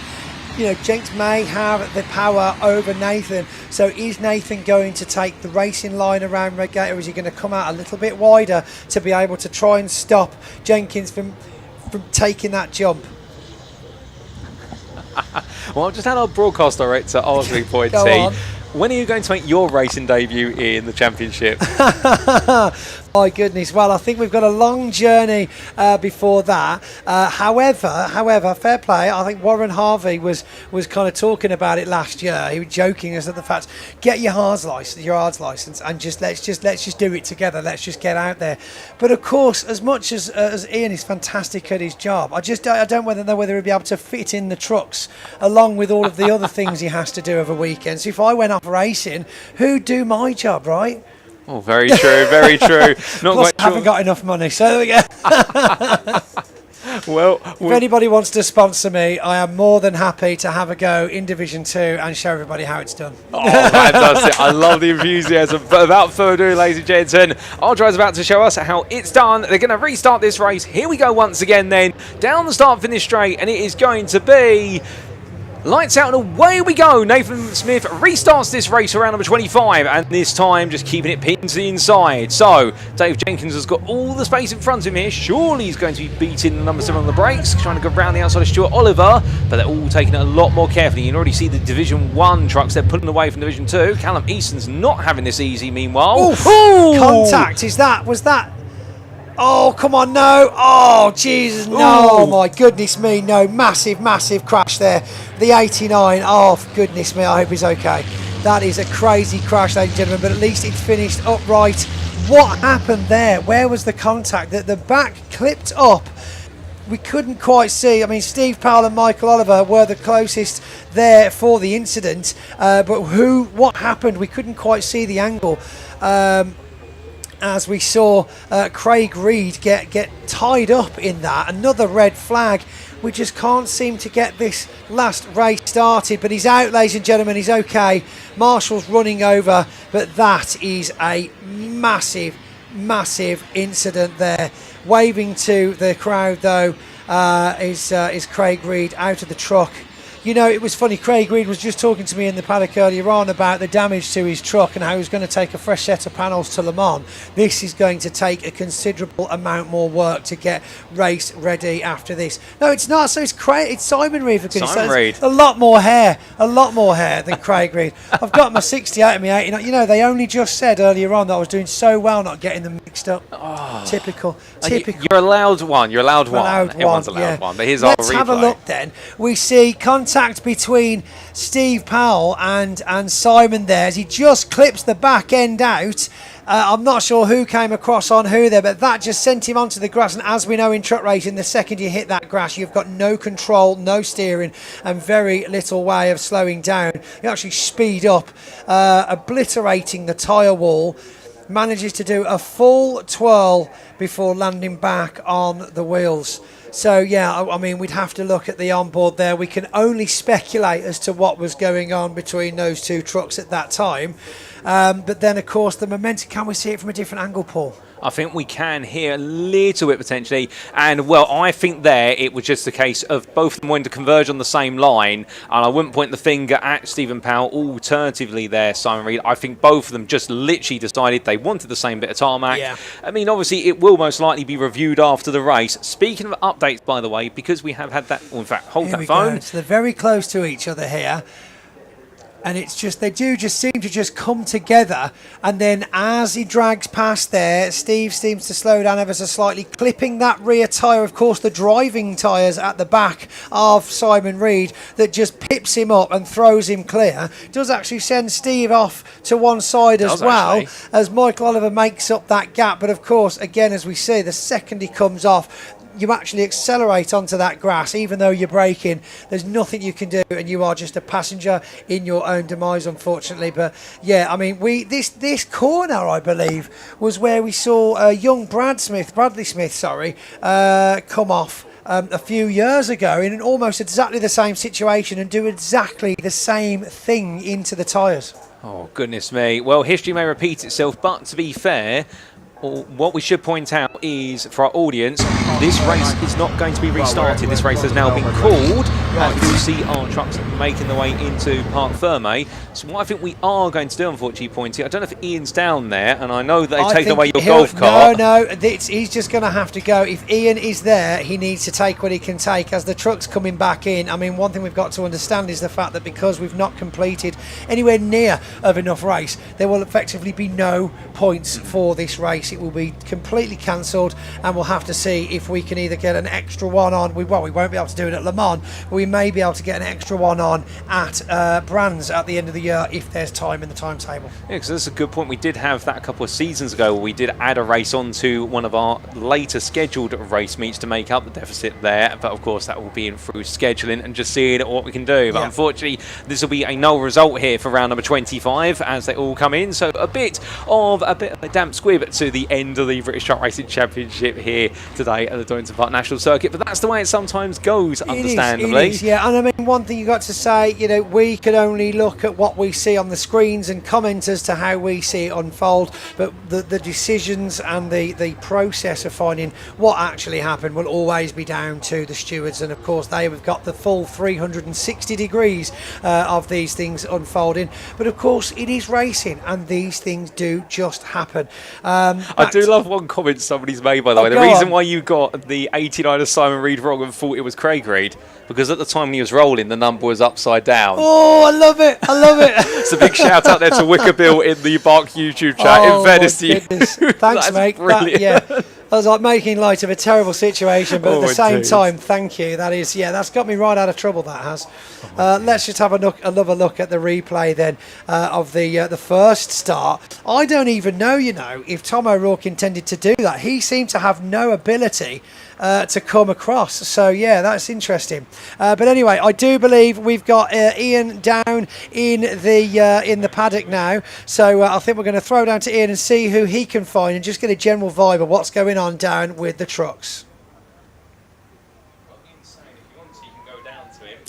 you know, Jenks may have the power over Nathan. So is Nathan going to take the racing line around Redgate, or is he going to come out a little bit wider to be able to try and stop Jenkins from taking that jump? Well, I've just had our broadcast director ask me, Pointy, when are you going to make your racing debut in the championship? My goodness, well, I think we've got a long journey before that. However, fair play. I think Warren Harvey was kind of talking about it last year. He was joking us at the fact, get your ARDS license, and let's just do it together. Let's just get out there. But of course, as much as Ian is fantastic at his job, I don't know whether he'll be able to fit in the trucks along with all of the other things he has to do over weekends. So if I went off racing, who'd do my job, right? Oh, very true, very true. Not Plus, quite I haven't got enough money, so there we go. Well, if anybody wants to sponsor me, I am more than happy to have a go in Division 2 and show everybody how it's done. Oh, fantastic. I love the enthusiasm. But without further ado, ladies and gentlemen, our driver's about to show us how it's done. They're going to restart this race. Here we go once again then. Down the start-finish straight, and it is going to be lights out and away we go. Nathan Smith restarts this race around number 25, and this time just keeping it pinned to the inside. So Dave Jenkins has got all the space in front of him here. Surely he's going to be beating the number 7 on the brakes, trying to go round the outside of Stuart Oliver, but they're all taking it a lot more carefully. You can already see the Division 1 trucks, they're pulling away from Division 2. Callum Easton's not having this easy meanwhile. Ooh. Contact, was that? Oh, come on, no. Oh, Jesus, no. Oh, my goodness me, no. Massive crash there. The 89. Oh, for goodness me, I hope he's okay. That is a crazy crash, ladies and gentlemen, but at least it finished upright. What happened there? Where was the contact? The back clipped up. We couldn't quite see. I mean, Steve Powell and Michael Oliver were the closest there for the incident, but what happened? We couldn't quite see the angle. As we saw Craig Reed get tied up in that. Another red flag. We just can't seem to get this last race started, but he's out, ladies and gentlemen. He's okay. Marshall's running over, but that is a massive incident there. Waving to the crowd though is Craig Reed out of the truck. you know, it was funny. Craig Reed was just talking to me in the paddock earlier on about the damage to his truck and how he was going to take a fresh set of panels to Le Mans. This is going to take a considerable amount more work to get race ready after this. No, it's not. So it's Simon Reed, for goodness sake. Simon Reed. A lot more hair than Craig Reed. I've got my 68 and my 80. You know, they only just said earlier on that I was doing so well not getting them mixed up. Oh. Typical. You're allowed one. Everyone's allowed one. But here's our replay. Let's have a look then. We see contact between Steve Powell and Simon there as he just clips the back end out. I'm not sure who came across on who there, but that just sent him onto the grass. And as we know in truck racing, the second you hit that grass, you've got no control, no steering, and very little way of slowing down. You actually speed up, obliterating the tyre wall. Manages to do a full twirl before landing back on the wheels. So yeah, I mean, we'd have to look at the onboard there. We can only speculate as to what was going on between those two trucks at that time. But then, of course, the momentum, can we see it from a different angle, Paul? I think we can hear a little bit potentially. And, well, I think there it was just a case of both of them wanting to converge on the same line. And I wouldn't point the finger at Stephen Powell. Alternatively there, Simon Reed, I think both of them just literally decided they wanted the same bit of tarmac. Yeah. I mean, obviously, it will most likely be reviewed after the race. Speaking of updates, by the way, because we have had that, well, in fact, hold Here that we phone. go. So they're very close to each other here. And it's just, they do just seem to just come together. And then as he drags past there, Steve seems to slow down ever so slightly, clipping that rear tyre, of course, the driving tyres at the back of Simon Reed, that just pips him up and throws him clear. Does actually send Steve off to one side as well, as Michael Oliver makes up that gap. But of course, again, as we see, the second he comes off, you actually accelerate onto that grass, even though you're braking. There's nothing you can do, and you are just a passenger in your own demise, unfortunately. But yeah, I mean, this corner, I believe, was where we saw young Bradley Smith, come off a few years ago in almost exactly the same situation and do exactly the same thing into the tyres. Oh, goodness me. Well, history may repeat itself, but to be fair, what we should point out is, for our audience, this race is not going to be restarted. This race has now been called, and you see our trucks making their way into Parc Ferme. So what I think we are going to do, unfortunately, Pointy, I don't know if Ian's down there, and I know they've taken away your golf cart. No, he's just going to have to go. If Ian is there, he needs to take what he can take. As the truck's coming back in, I mean, one thing we've got to understand is the fact that because we've not completed anywhere near of enough race, there will effectively be no points for this race. It will be completely cancelled, and we'll have to see if we can either get an extra one on. We won't be able to do it at Le Mans, but we may be able to get an extra one on at Brands at the end of the year if there's time in the timetable. Yeah, because that's a good point. We did have that a couple of seasons ago where we did add a race onto one of our later scheduled race meets to make up the deficit there, but of course that will be in through scheduling and just seeing what we can do. But unfortunately, this will be a null result here for round number 25 as they all come in. So a bit of a damp squib to the end of the British Truck Racing Championship here today at the Donington Park National Circuit, but that's the way it sometimes goes, understandably. It is, yeah. And I mean, one thing you got to say, you know, we can only look at what we see on the screens and comment as to how we see it unfold, but the decisions and the process of finding what actually happened will always be down to the stewards, and of course they have got the full 360 degrees of these things unfolding. But of course it is racing, and these things do just happen. I do love one comment somebody's made, by the way. The reason why you got the 89 of Simon Reed wrong and thought it was Craig Reed, because at the time when he was rolling, the number was upside down. Oh, I love it. It's a big shout out there to Wickerbill in the BARC YouTube chat. In fairness to you. Thanks, mate. I was like making light of a terrible situation, but at the same time, thank you. That is, that's got me right out of trouble, that has. Let's just have another look at the replay then of the first start. I don't even know, if Tom O'Rourke intended to do that. He seemed to have no ability to come across. So yeah, that's interesting. But anyway, I do believe we've got Ian down in the paddock now. So I think we're going to throw down to Ian and see who he can find and just get a general vibe of what's going on down with the trucks.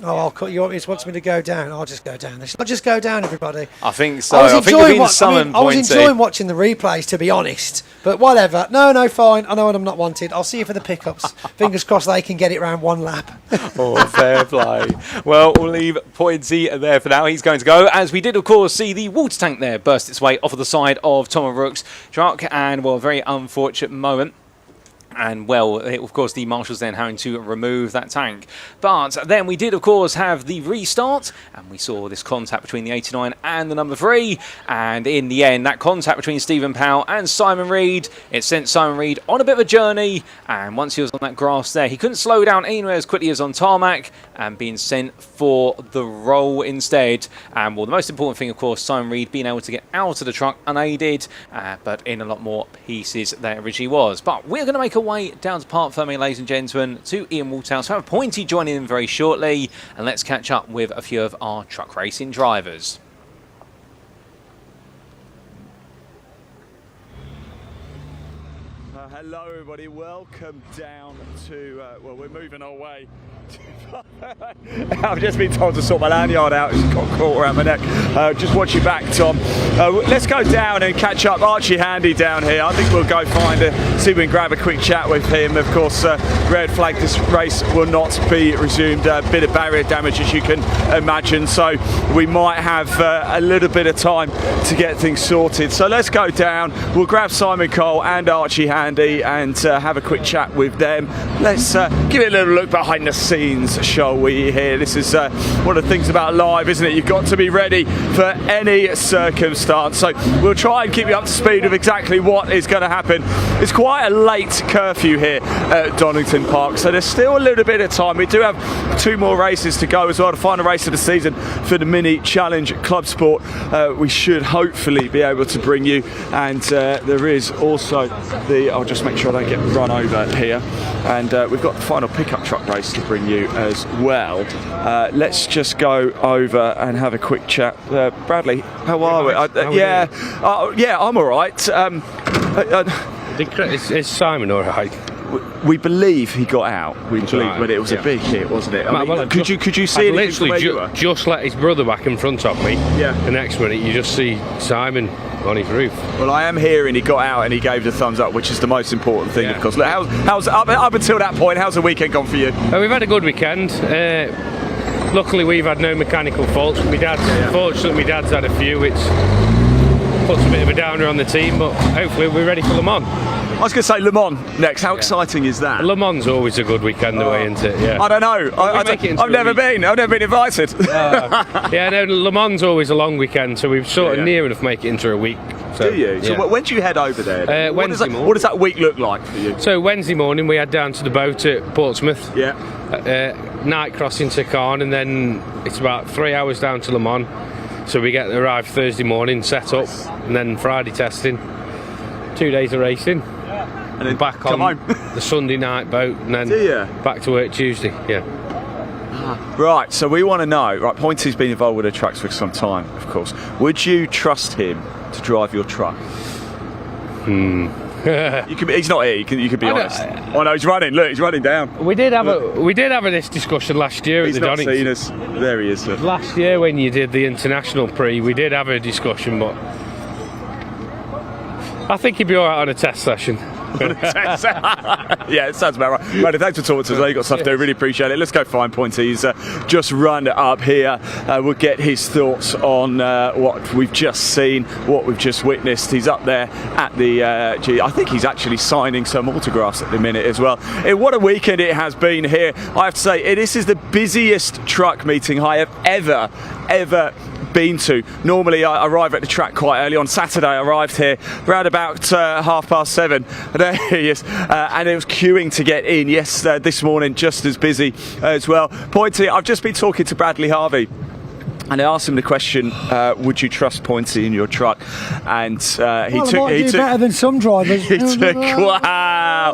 Oh, I'll cut you. It wants me to go down. I'll just go down. I'll just go down, everybody. I think so. I think you're being summoned, I was enjoying watching the replays, to be honest. But whatever. No, fine. I know I'm not wanted. I'll see you for the pickups. Fingers crossed they can get it round one lap. Oh, fair play. Well, we'll leave Poinsy there for now. He's going to go. As we did, of course, see the water tank there burst its way off of the side of Tom O'Rourke's truck. And, well, a very unfortunate moment. And, well, of course, the marshals then having to remove that tank. But then we did, of course, have the restart. And we saw this contact between the 89 and the number 3. And in the end, that contact between Stephen Powell and Simon Reed, it sent Simon Reed on a bit of a journey. And once he was on that grass there, he couldn't slow down anywhere as quickly as on tarmac. And being sent for the roll instead. And, well, the most important thing, of course, Simon Reed being able to get out of the truck unaided. But in a lot more pieces than it originally was. But we're going to make a way down to Park Ferme, ladies and gentlemen, to Ian Walthouse. Have a Pointy joining in very shortly, and let's catch up with a few of our truck racing drivers. Hello everybody, welcome down to, well, we're moving our way. I've just been told to sort my lanyard out, it's got caught around my neck. Just watch your back, Tom. Let's go down and catch up Archie Handy down here. I think we'll go see if we can grab a quick chat with him. Of course, red flag, this race will not be resumed. A bit of barrier damage, as you can imagine, so we might have a little bit of time to get things sorted. So let's go down, we'll grab Simon Cole and Archie Handy and have a quick chat with them. Let's give it a little look behind the scenes, shall we, here. This is one of the things about live, isn't it? You've got to be ready for any circumstance. So we'll try and keep you up to speed of exactly what is going to happen. It's quite a late curfew here at Donington Park, so there's still a little bit of time. We do have 2 more races to go as well, the final race of the season for the Mini Challenge Clubsport. We should hopefully be able to bring you, and there is also I'll just make sure I don't get run over here, and we've got the final pickup truck race to bring you as well. Let's just go over and have a quick chat. Bradley, how are we? Yeah, I'm all right. Is Simon all right? We believe he got out. We believe, but it was a big hit, wasn't it? I mean, could you see it? Literally just let his brother back in front of me. Yeah. The next minute, you just see Simon on his roof. Well, I am hearing he got out and he gave the thumbs up, which is the most important thing, of course. Look, how's up until that point? How's the weekend gone for you? We've had a good weekend. Luckily, we've had no mechanical faults. Fortunately, my dad's had a few, which puts a bit of a downer on the team. But hopefully, we're ready for Le Mans. I was going to say Le Mans next. How exciting is that? Le Mans always a good weekend away, isn't it? Yeah. I don't know. I've never been invited. Yeah, no, Le Mans always a long weekend, so we've sort of near enough make it into a week. So, do you? So when do you head over there? Wednesday morning. What does that week look like for you? So Wednesday morning we head down to the boat at Portsmouth. Yeah. Night crossing to Caen, and then it's about 3 hours down to Le Mans. So we arrive Thursday morning, set up, and then Friday testing. 2 days of racing. And then back on the Sunday night boat, and then back to work Tuesday. Yeah. Right, so we want to know, right, Pointy's been involved with the trucks for some time, of course. Would you trust him to drive your truck? He's not here, you can be honest. Oh no, he's running, look, he's running down. We did have this discussion last year at the Donington. He's not seen us. There he is. Look. Last year when you did the International Prix, we did have a discussion, but I think he'd be alright on a test session. Yeah, it sounds about right. Right, thanks for talking to us. You got stuff to do. Really appreciate it. Let's go find Pointy. He's just run up here. We'll get his thoughts on what we've just seen, what we've just witnessed. He's up there at the. I think he's actually signing some autographs at the minute as well. What a weekend it has been here. I have to say, this is the busiest truck meeting I have ever been to. Normally I arrive at the track quite early. On Saturday I arrived here around about 7:30. There he is, and it was queuing to get in. Yes, this morning just as busy as well. Pointy, I've just been talking to Bradley Harvey, and I asked him the question, would you trust Pointy in your truck? And he took better than some drivers. He took, wow.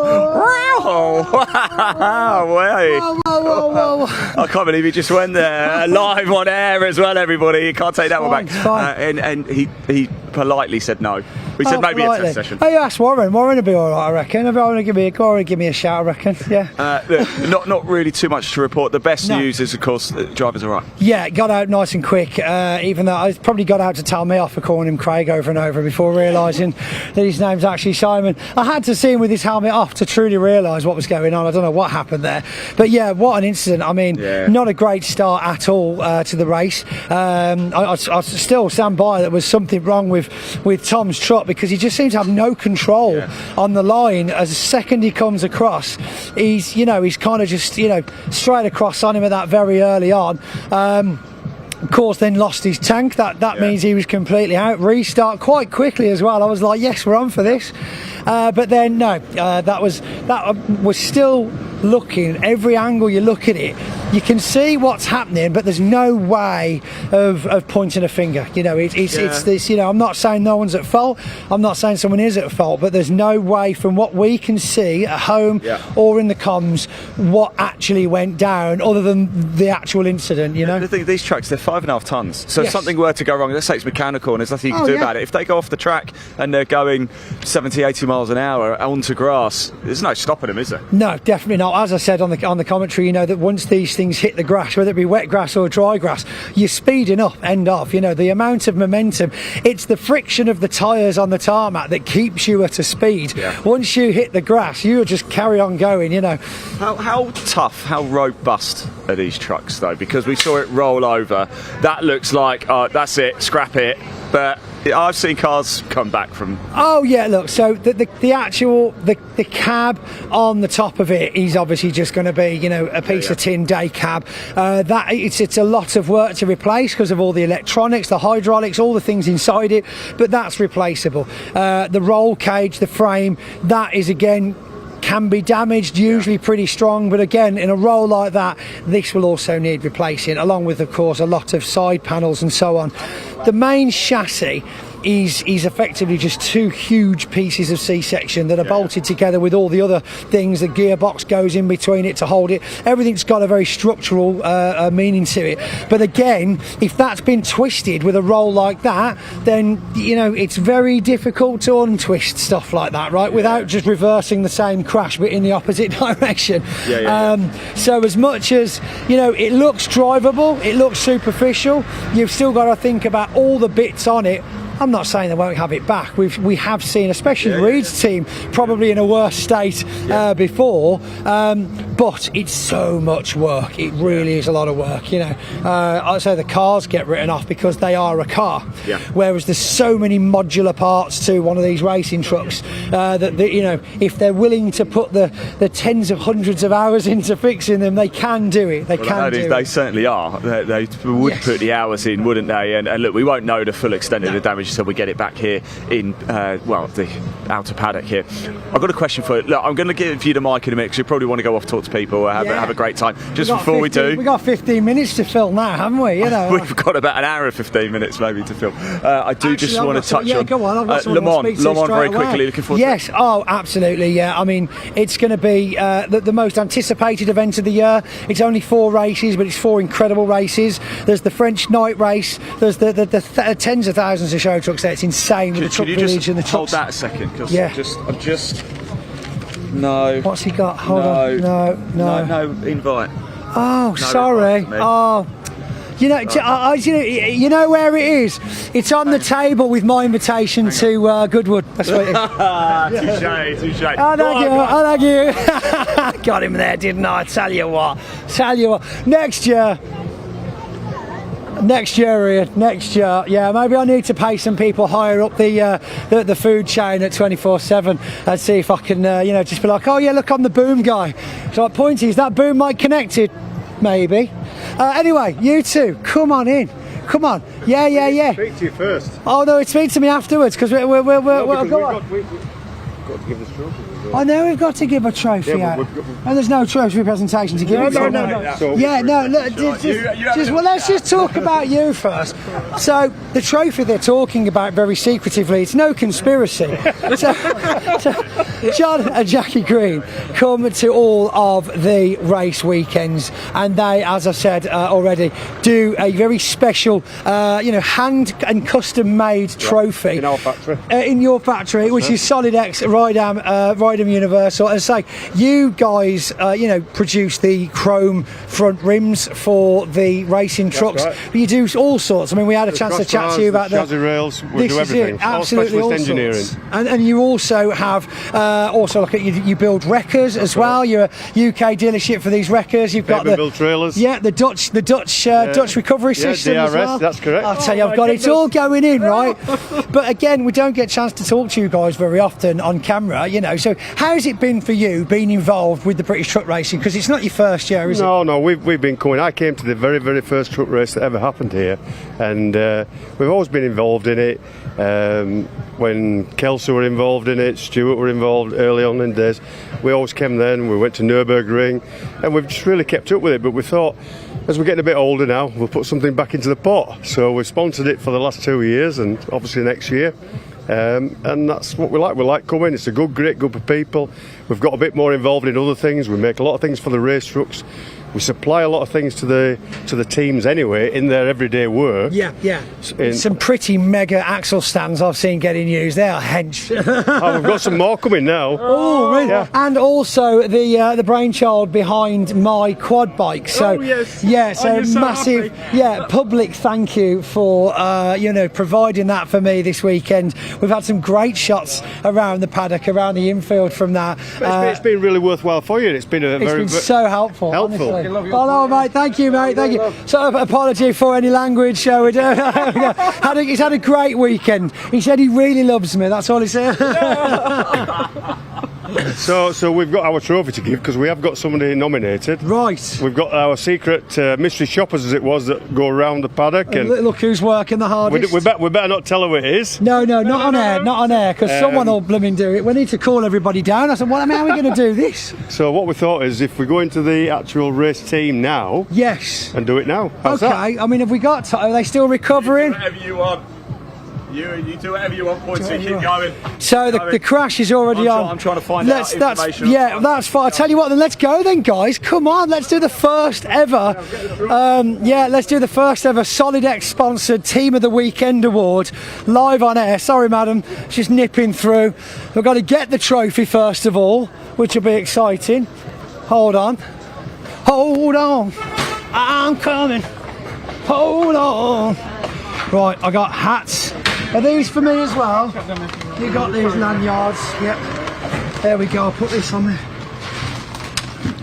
Oh, wow, wait. Whoa. I can't believe he just went there, live on air as well, everybody. You can't take that one back. It's fine. And he politely said no. We said maybe a test session. Oh, you asked Warren. Warren will be all right, I reckon. If I want to give me a shout, I reckon. Yeah. Look, not really too much to report. The best news is, of course, the driver's all right. Yeah, got out nice and quick. Even though I probably got out to tell me off for calling him Craig over and over before realising that his name's actually Simon. I had to see him with his helmet off to truly realise what was going on. I don't know what happened there, but yeah, what an incident. I mean, not a great start at all to the race. I still stand by that was something wrong with Tom's truck, because he just seems to have no control on the line. As a second he comes across, he's kind of just straight across on him at that very early on. Of course, then lost his tank. That means he was completely out. Restart quite quickly as well. I was like, yes, we're on for this. But then no, that was still looking. Every angle you look at it, you can see what's happening, but there's no way of pointing a finger. It's this. I'm not saying no one's at fault. I'm not saying someone is at fault, but there's no way from what we can see at home or in the comms what actually went down, other than the actual incident. The thing, these trucks, they're 5.5 tons. So if something were to go wrong, let's say it's mechanical and there's nothing you can do about it. If they go off the track and they're going 70, 80 miles an hour onto grass, there's no stopping them, is there? No, definitely not. As I said on the commentary, that once these things hit the grass, whether it be wet grass or dry grass, you're speeding up, end off. The amount of momentum, it's the friction of the tyres on the tarmac that keeps you at a speed. Once you hit the grass, you just carry on going. How tough, how robust are these trucks though? Because we saw it roll over. That looks like that's it, scrap it. But I've seen cars come back from. Oh yeah, look. So the actual cab on the top of it is obviously just going to be a piece of tin day cab. That it's a lot of work to replace because of all the electronics, the hydraulics, all the things inside it. But that's replaceable. The roll cage, the frame, that is again can be damaged, usually pretty strong, but again in a roll like that, this will also need replacing, along with of course a lot of side panels and so on. The main chassis is effectively just two huge pieces of C-section that are bolted together with all the other things. The gearbox goes in between it to hold it. Everything's got a very structural meaning to it. But again, if that's been twisted with a roll like that, then it's very difficult to untwist stuff like that, right? Without just reversing the same crash but in the opposite direction. So as much as it looks drivable, it looks superficial, you've still got to think about all the bits on it. I'm not saying they won't have it back. We have seen, especially Reed's team, probably in a worse state before. But it's so much work. It really is a lot of work. I'd say the cars get written off because they are a car. Whereas there's so many modular parts to one of these racing trucks that if they're willing to put the tens of hundreds of hours into fixing them, they can do it. They certainly are. They would put the hours in, wouldn't they? And look, we won't know the full extent of the damage until we get it back here in the outer paddock here. I've got a question for you. Look, I'm going to give you the mic in a minute because you probably want to go off, talk to people, have a great time. Just before we do, we got 15 minutes to film now, haven't we? We've got about an hour and 15 minutes maybe to film. I do just want to touch on go on. I've got Le Mans very quickly. Looking forward to it. Oh, absolutely. Yeah, I mean, it's going to be the most anticipated event of the year. It's only 4 races, but it's 4 incredible races. There's the French night race. There's the tens of thousands of show trucks there. It's insane with the truck village and the trucks. Hold that a second, because I'm just. No. What's he got? Hold on. No invite. Oh, sorry. Oh. You know where it is? It's on the table with my invitation to Goodwood. That's what it is. Touche. Oh, thank you. Got him there, didn't I? Tell you what. Next year, yeah, maybe I need to pay some people higher up the food chain at 24/7 and see if I can, just be like, oh yeah, look, I'm the boom guy. It's like, Pointy, is that boom mic connected? Maybe. Anyway, you two, come on in. Come on. Yeah. Speak to you first. Oh no, speak to me afterwards because we're got to give the trophy. I know we've got to give a trophy out. And there's no trophy presentation to give. No. Yeah, no, look, well, let's just talk about you first. So, the trophy they're talking about very secretively, it's no conspiracy. so John and Jackie Green come to all of the race weekends, and they, as I said already, do a very special, hand and custom made trophy. In our factory. In your factory, which is Solid X Rydam Universal. As I say, you guys, produce the chrome front rims for the racing trucks. Right. But you do all sorts. I mean, we had a chance to chat to you about the chassis rails. We do everything. Absolutely, all all engineering. Sorts. And you also have you build wreckers as well. You're a UK dealership for these wreckers. You've got the build trailers. Yeah, the Dutch recovery system DRS, as well. that's correct. I'll tell you, I've got it all going in, right? But again, we don't get a chance to talk to you guys very often on camera, So how's it been for you being involved with the British truck racing? Because it's not your first year, is it? No, we've been coming. I came to the very, very first truck race that ever happened here, and we've always been involved in it. When Kelsey were involved in it, Stuart were involved early on in days. We always came then. We went to Nürburgring, and we've just really kept up with it. But we thought, as we're getting a bit older now, we'll put something back into the pot. So we've sponsored it for the last 2 years, and obviously next year. And that's what we like. We like coming. It's a great group of people. We've got a bit more involved in other things. We make a lot of things for the race trucks. We supply a lot of things to the teams anyway in their everyday work. Yeah. Some pretty mega axle stands I've seen getting used. They are hench. We've got some more coming now. Oh, really? Yeah. And also the brainchild behind my quad bike. So massive, public thank you for providing that for me this weekend. We've had some great shots around the paddock, around the infield from that. It's been really worthwhile for you. It's been so helpful. Honestly. Hello, mate. Thank you, mate. Thank you. So, apology for any language. He's had a great weekend. He said he really loves me. That's all he said. So we've got our trophy to give because we have got somebody nominated. Right. We've got our secret mystery shoppers, as it was, that go around the paddock. And look who's working the hardest. We better not tell who it is. No, not on air, because someone will blooming do it. We need to call everybody down. I said, how are we going to do this? So what we thought is, if we go into the actual race team now, yes, and do it now. How's okay. That? I mean, have we got? Are they still recovering? Whatever you want. You do whatever you want, points. Keep going. So the crash is already on. I'm trying to find out information. That's fine. I'll tell you what, then let's go then, guys. Come on, let's do the first ever. Let's do the first ever Solid X sponsored Team of the Weekend award live on air. Sorry, madam, just nipping through. We've got to get the trophy first of all, which will be exciting. Hold on, I'm coming. Hold on. Right, I got hats. Are these for me as well? You got these lanyards. Yep. There we go. I'll put this on there.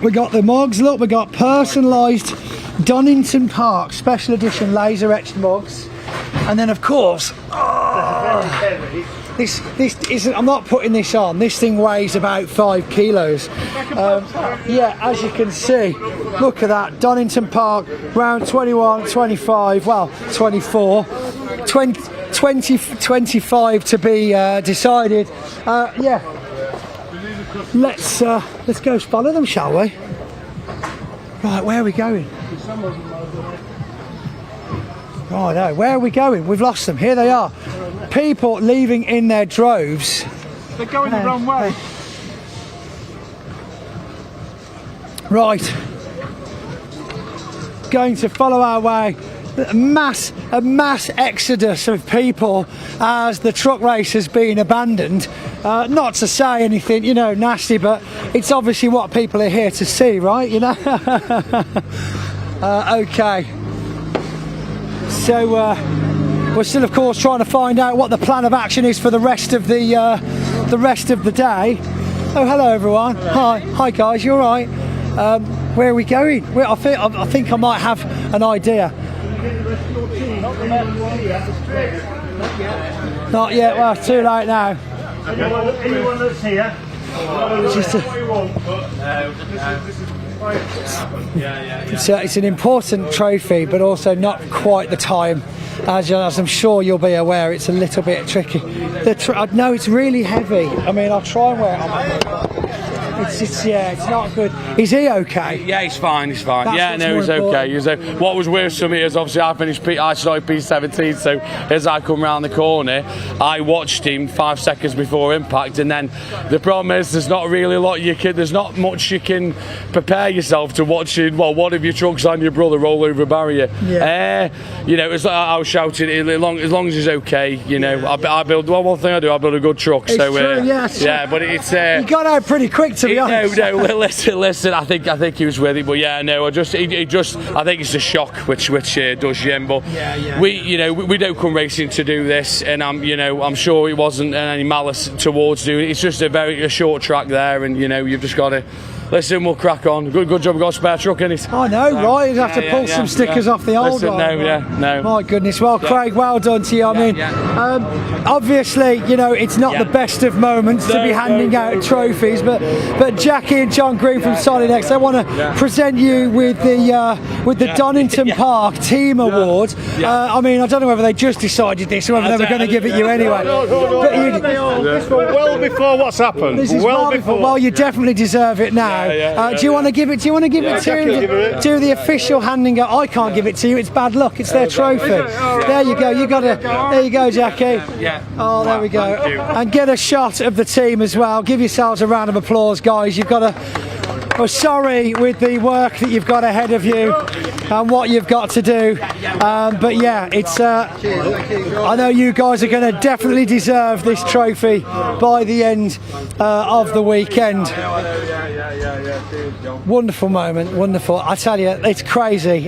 We got the mugs. Look, we got personalised Donington Park special edition laser etched mugs. And then, of course, this isn't. I'm not putting this on. This thing weighs about 5 kilos. As you can see, look at that. Donington Park, round 21, 25. Well, 24, 25 to be decided. Let's go follow them, shall we? Right, where are we going? Right, where are we going? We've lost them. Here they are. People leaving in their droves. They're going the wrong way. Right. Going to follow our way. A mass exodus of people as the truck race has been abandoned. Not to say anything, nasty, but it's obviously what people are here to see, right? Okay. So we're still, of course, trying to find out what the plan of action is for the rest of the day. Oh, hello everyone. Hi guys. You all right? Where are we going? I think I might have an idea. Not yet. Well, it's too late now. Anyone that's here. It's an important trophy, but also not quite the time as I'm sure you'll be aware, it's a little bit tricky. No, it's really heavy. I mean, I'll try and wear it on my head. It's not good. Is he okay? Yeah, he's fine. He's fine. That's Yeah, no, what's he's more okay. What was worse for me is obviously I started P17, so as I come round the corner, I watched him 5 seconds before impact, and then the problem is there's not really a lot there's not much you can prepare yourself to watching. Well, one of your trucks and your brother roll over a barrier. Yeah. You know, it's like I was shouting as long as he's okay. You know, I build one thing I do. I build a good truck. It's so true, yeah, but it's you got out pretty quick, to be honest. No, listen. I think he was with it, but yeah, no. I think it's a shock which does you in. But we don't come racing to do this, and I'm sure it wasn't any malice towards doing it. It's just a short track there, and you've just got to. Listen, we'll crack on. Good job we got a spare truck, innit? I know, right? You'd have to pull some stickers off the old one. No. My goodness. Well, Craig, well done to you. I mean, obviously, it's not the best of moments to be handing out trophies, but Jackie and John Green from Solid X, they want to present you with the Donington Park Team Award. I mean, I don't know whether they just decided this or whether they were going to give it you anyway. This was well before what's happened. This is well before. Well, you definitely deserve it now. Do you want to give it? Do you want to give it to the official handing out? I can't give it to you. It's bad luck. It's their trophy. There you go. You got to. There you go, Jackie. Oh, there we go. And get a shot of the team as well. Give yourselves a round of applause, guys. You've got to. We're sorry with the work that you've got ahead of you and what you've got to do, but yeah, it's. I know you guys are going to definitely deserve this trophy by the end of the weekend. Wonderful moment, wonderful. I tell you, it's crazy.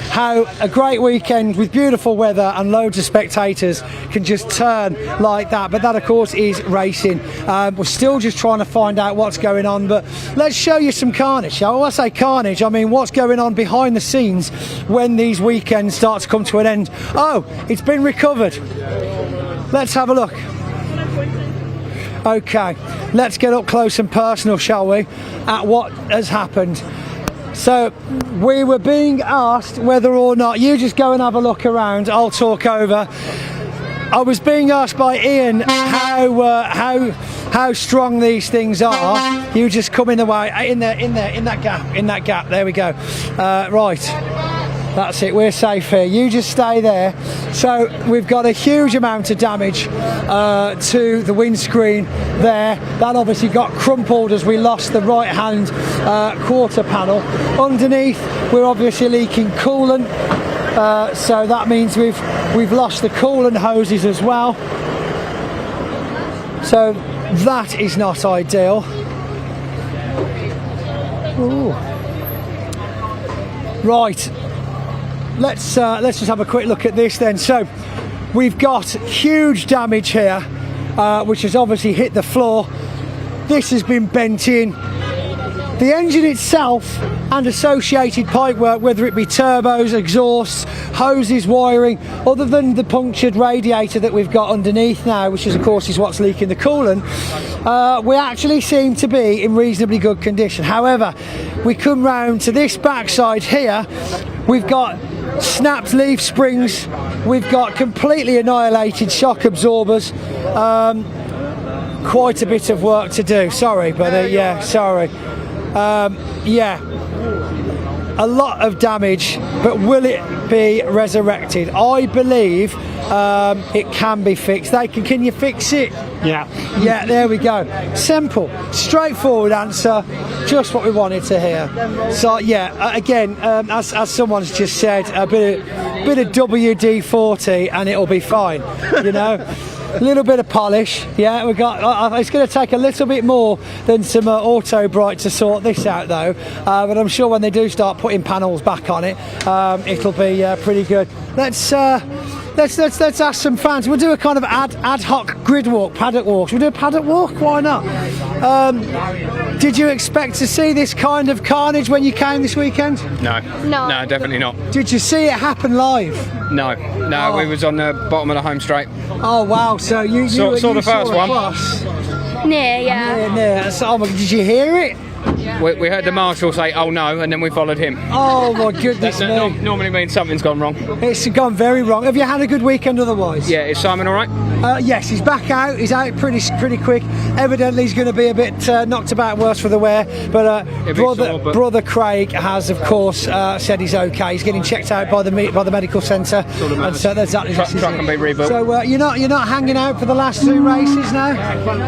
How a great weekend with beautiful weather and loads of spectators can just turn like that. But that, of course, is racing. We're still just trying to find out what's going on. But let's show you some carnage, shall we? When I say carnage, I mean what's going on behind the scenes when these weekends start to come to an end. Oh, it's been recovered. Let's have a look. Okay, let's get up close and personal, shall we, at what has happened. So we were being asked whether or not you just go and have a look around. I'll talk over. I was being asked by Ian how strong these things are. You just come in the way, in that gap. There we go. Right. That's it, we're safe here. You just stay there. So we've got a huge amount of damage to the windscreen there. That obviously got crumpled as we lost the right hand quarter panel. Underneath we're obviously leaking coolant, so that means we've lost the coolant hoses as well. So that is not ideal. Ooh. Right. Let's just have a quick look at this then. So we've got huge damage here, which has obviously hit the floor. This has been bent in. The engine itself and associated pipework, whether it be turbos, exhausts, hoses, wiring, other than the punctured radiator that we've got underneath now, which is of course is what's leaking the coolant, we actually seem to be in reasonably good condition. However, we come round to this backside here, we've got snapped leaf springs, we've got completely annihilated shock absorbers. Quite a bit of work to do. Sorry, buddy. Yeah, sorry. Yeah, a lot of damage, but will it be resurrected? I believe it can be fixed. Can you fix it? Yeah, there we go. Simple, straightforward answer, just what we wanted to hear. So yeah, again, as someone's just said, a bit of WD-40 and it'll be fine, you know. A little bit of polish, yeah. We got. It's going to take a little bit more than some Auto Bright to sort this out, though. But I'm sure when they do start putting panels back on it, it'll be pretty good. Let's ask some fans. We'll do a kind of ad hoc grid walk, paddock walks. We'll do a paddock walk. Why not? Did you expect to see this kind of carnage when you came this weekend? No, definitely not. Did you see it happen live? No, we was on the bottom of the home straight. Oh wow! So you saw the first one? Near, yeah. Near. So, did you hear it? We heard the marshal say, "Oh no," and then we followed him. Oh my goodness me. Normally means something's gone wrong. It's gone very wrong. Have you had a good weekend otherwise? Yeah, is Simon all right? Yes, he's back out. He's out pretty quick. Evidently, he's going to be a bit knocked about, worse for the wear. But brother Craig has, of course, said he's okay. He's getting checked out by the medical centre. And so that's exactly truck can be rebuilt. So you're not hanging out for the last 2 races now?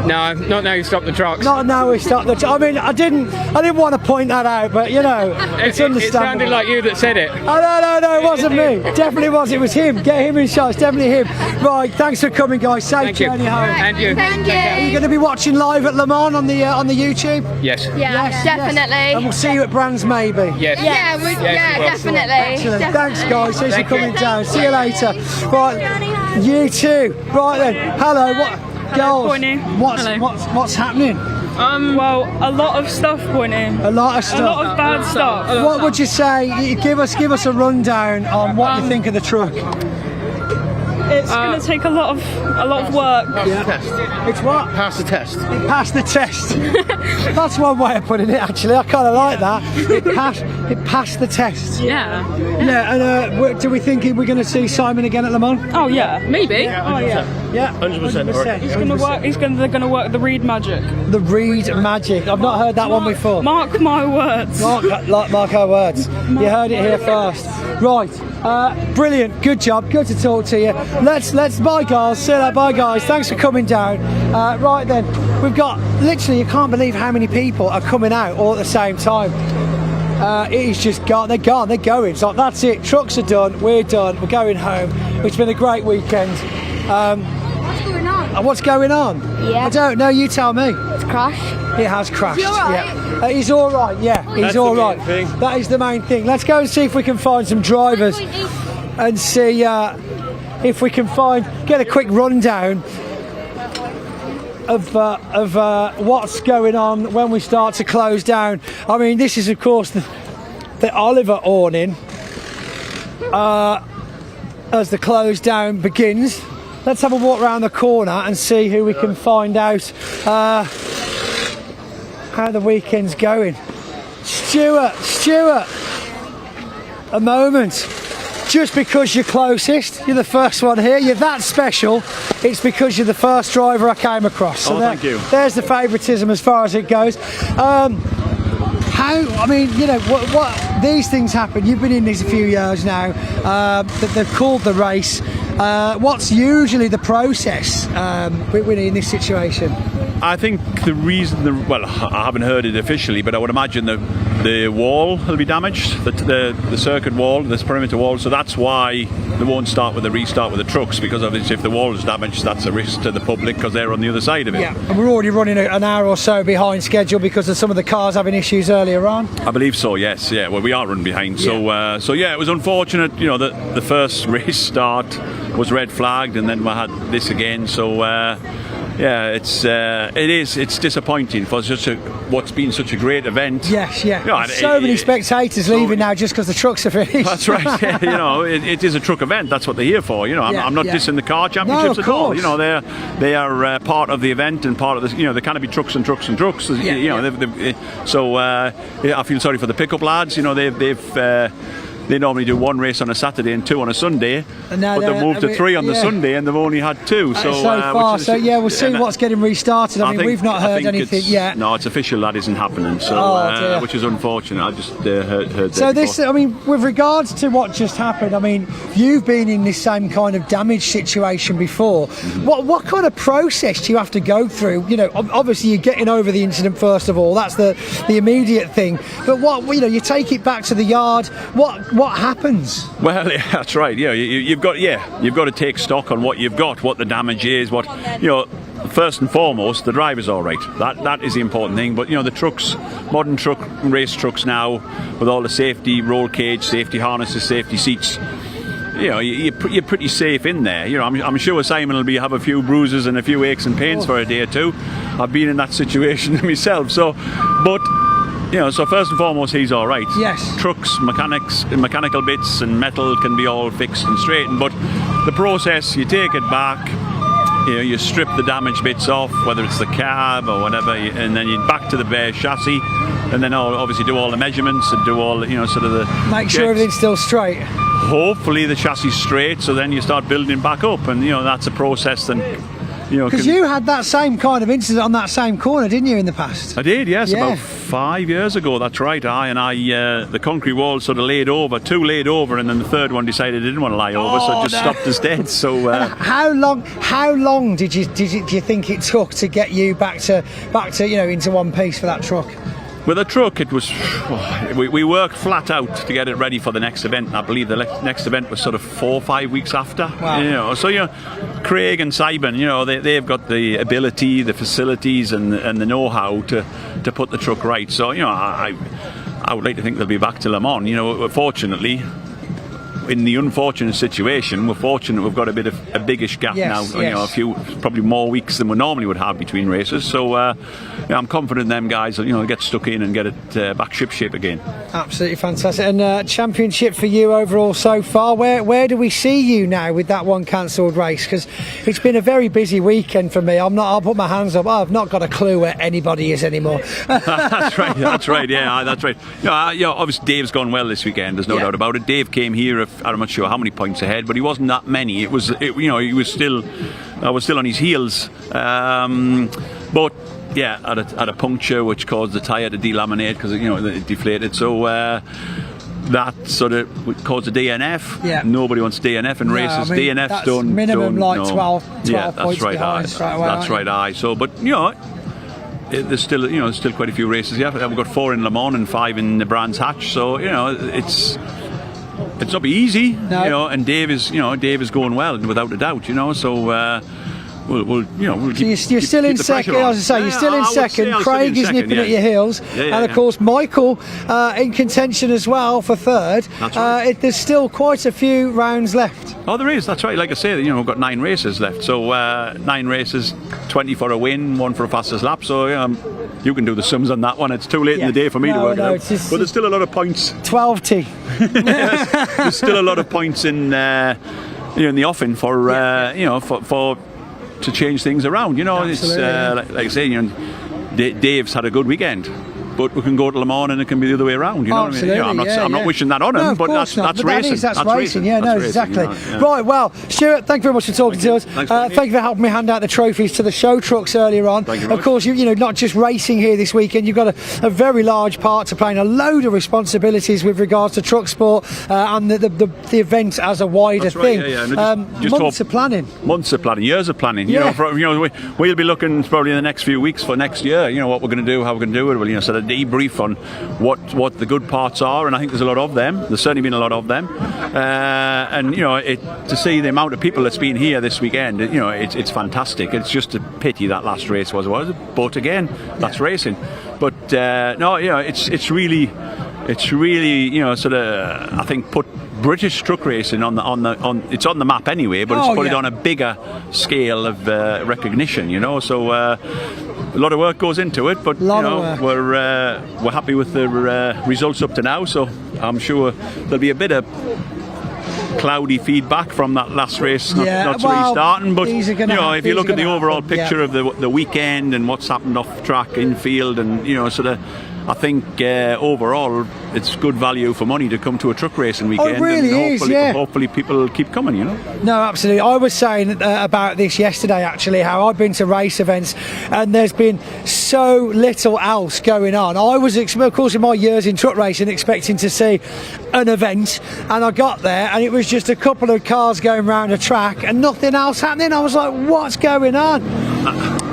No, not now you stopped the trucks. Not now we stopped the trucks. I mean, I didn't want to point that out, but you know, it's understandable. It sounded like you that said it. Oh, no, it wasn't me. Definitely was. It was him. Get him in shot. It's definitely him. Right, thanks for coming, guys. Safe journey home. And you. Thank you. Are you going to be watching live at Le Mans on the YouTube? Yes. Yeah, definitely. And we'll see you at Brands, maybe. Yes. Yeah, definitely. Excellent. Thanks, guys. Thanks for coming down. See you later. Right, you too. Right then. Hello. What, girls? What's happening? Well, a lot of stuff, Pointy. A lot of stuff. A lot of bad stuff. What would you say? Give us a rundown on what you think of the truck. It's going to take a lot of work. Yeah. It's what? Pass the test. It passed the test. That's one way of putting it. Actually, I kind of like that. It passed the test. Yeah. Yeah. And do we think we're going to see Simon again at Le Mans? Oh yeah, maybe. Oh yeah. Yeah. 100%. He's going to work. They're going to work the Reed magic. The Reed magic. I've not heard that one before. Mark my words. Mark our words. You heard it here first. Right. Brilliant. Good job. Good to talk to you. Let's bye guys. See you later. Bye guys. Thanks for coming down. Right then, we've got literally, you can't believe how many people are coming out all at the same time. It's just gone. They're gone. They're going. So that's it. Trucks are done. We're done. We're going home. It's been a great weekend. What's going on? What's going on? Yeah. I don't know. You tell me. It's crashed. It has crashed. Is he all right? Yeah. He's all right. Yeah, he's all right. That is the main thing. Let's go and see if we can find some drivers and see if we can get a quick rundown of what's going on when we start to close down. I mean, this is of course the Oliver awning as the close down begins. Let's have a walk around the corner and see who we can find out how the weekend's going. Stuart, a moment. Just because you're closest, you're the first one here, you're that special, it's because you're the first driver I came across. So thank you. There's the favouritism as far as it goes. I mean, you know, what these things happen. You've been in these a few years now. They've called the race. What's usually the process in this situation? I think the reason, well, I haven't heard it officially, but I would imagine the wall will be damaged, the circuit wall, this perimeter wall, so that's why they won't start with the restart with the trucks, because obviously if the wall is damaged, that's a risk to the public because they're on the other side of it. Yeah, and we're already running an hour or so behind schedule because of some of the cars having issues earlier on. I believe so, yes, yeah, well we are running behind, so yeah, it was unfortunate, you know, that the first race start was red flagged and then we had this again, so yeah, it's disappointing for what's been such a great event. Yes, yeah. You know, so many spectators leaving now just because the trucks are finished. That's right. Yeah, you know, it is a truck event. That's what they're here for. You know, I'm not dissing the car championships at all. You know, they are part of the event and part of the. You know, there can be trucks and trucks and trucks. Yeah, you know, so I feel sorry for the pickup lads. You know, they normally do one race on a Saturday and two on a Sunday, but they've moved to three on the Sunday and they've only had two. So far, we'll see what's getting restarted. I mean, we've not heard anything yet. No, it's official. That isn't happening. So, which is unfortunate. I just heard. So this, I mean, with regards to what just happened, I mean, you've been in this same kind of damage situation before. Mm-hmm. What kind of process do you have to go through? You know, obviously you're getting over the incident first of all. That's the immediate thing. But you take it back to the yard. What happens? Well, yeah, that's right. Yeah, you've got to take stock on what you've got, what the damage is, first and foremost, the driver's all right. That is the important thing. But you know, the trucks, modern race trucks now, with all the safety roll cage, safety harnesses, safety seats. You know, you're pretty safe in there. You know, I'm sure Simon will have a few bruises and a few aches and pains for a day or two. I've been in that situation myself. So, but. You know, so first and foremost, he's all right. Yes. Trucks, mechanical bits and metal can be all fixed and straightened, but the process, you take it back, you know, you strip the damaged bits off, whether it's the cab or whatever, and then you back to the bare chassis, and then obviously do all the measurements and do all the, sort of the Make sure checks. everything's still straight. Hopefully the chassis is straight, so then you start building back up, and that's a process. Then because you had that same kind of incident on that same corner, didn't you, in the past? I did, yes, Yeah. about 5 years ago. That's right. The concrete wall sort of laid over, two laid over, and then the third one decided it didn't want to lie over, so it just stopped us dead. So How long did you think it took to get you back to into one piece for that truck? with the truck, it was we worked flat out to get it ready for the next event. I believe the next event was sort of 4 or 5 weeks after. Wow. So Craig and Simon, they've got the ability, the facilities, and the know-how to put the truck right. So I would like to think they'll be back to Le Mans. Fortunately, in the unfortunate situation, we're fortunate we've got a bit of a biggish gap now. A few, probably more weeks than we normally would have between races. So I'm confident them guys will get stuck in and get it back ship-shape again. Absolutely fantastic. And championship for you overall so far. Where do we see you now with that one cancelled race? Because it's been a very busy weekend for me. I'll put my hands up. I've not got a clue where anybody is anymore. That's right. Yeah, that's right. Obviously Dave's gone well this weekend. There's no doubt about it. Dave came here. I'm not sure how many points ahead, but he wasn't that many. He was still on his heels. But yeah, had a puncture which caused the tyre to delaminate because it deflated. So that sort of caused a DNF. Yeah. Nobody wants DNF in races. DNFs that's don't minimum don't, like no. 12 yeah, that's points right. behind straight away, That's right. Aye. So, but there's still quite a few races. Yeah, we've got 4 in Le Mans and 5 in the Brands Hatch. So it's not be easy, and Dave is going well without a doubt, so we'll you're still in second. As I say, you're still in second. Craig is nipping at your heels, and of course Michael in contention as well for third. That's right. There's still quite a few rounds left. Oh, there is. That's right. Like I say, we've got 9 races left. So 9 races, 20 for a win, 1 for a fastest lap. So you can do the sums on that one. It's too late in the day for me to work it out. But there's still a lot of points. 12T. There's still a lot of points in the offing for to change things around. It's like I say, Dave's had a good weekend. But we can go to Le Mans and it can be the other way around. You know what I mean? I'm not wishing that on him, but that's racing. That's racing. Yeah, that's exactly. racing, Right, well, Stuart, thank you very much for talking to us. Thank you for helping me hand out the trophies to the show trucks earlier on. Thank you very of course, not just racing here this weekend, you've got a very large part to play and a load of responsibilities with regards to truck sport and the event as a wider thing. Months of planning. Months of planning, years of planning. We'll be looking probably in the next few weeks for next year. What we're going to do, how we're going to do it. We'll sort of debrief on what the good parts are, and I think there's a lot of them. There's certainly been a lot of them, and to see the amount of people that's been here this weekend, it's fantastic. It's just a pity that last race was, but again, that's racing. But it's really sort of I think put British truck racing it's on the map anyway, but it's put it on a bigger scale of recognition. So a lot of work goes into it, but we're happy with the results up to now. So I'm sure there'll be a bit of cloudy feedback from that last race not restarting, but if you look at the overall picture of the weekend and what's happened off track, infield, and sort of, I think overall it's good value for money to come to a truck racing weekend. It really and hopefully people keep coming. No, absolutely. I was saying about this yesterday, actually, how I've been to race events and there's been so little else going on. I was, of course, in my years in truck racing, expecting to see an event, and I got there and it was just a couple of cars going around a track and nothing else happening. I was like, what's going on?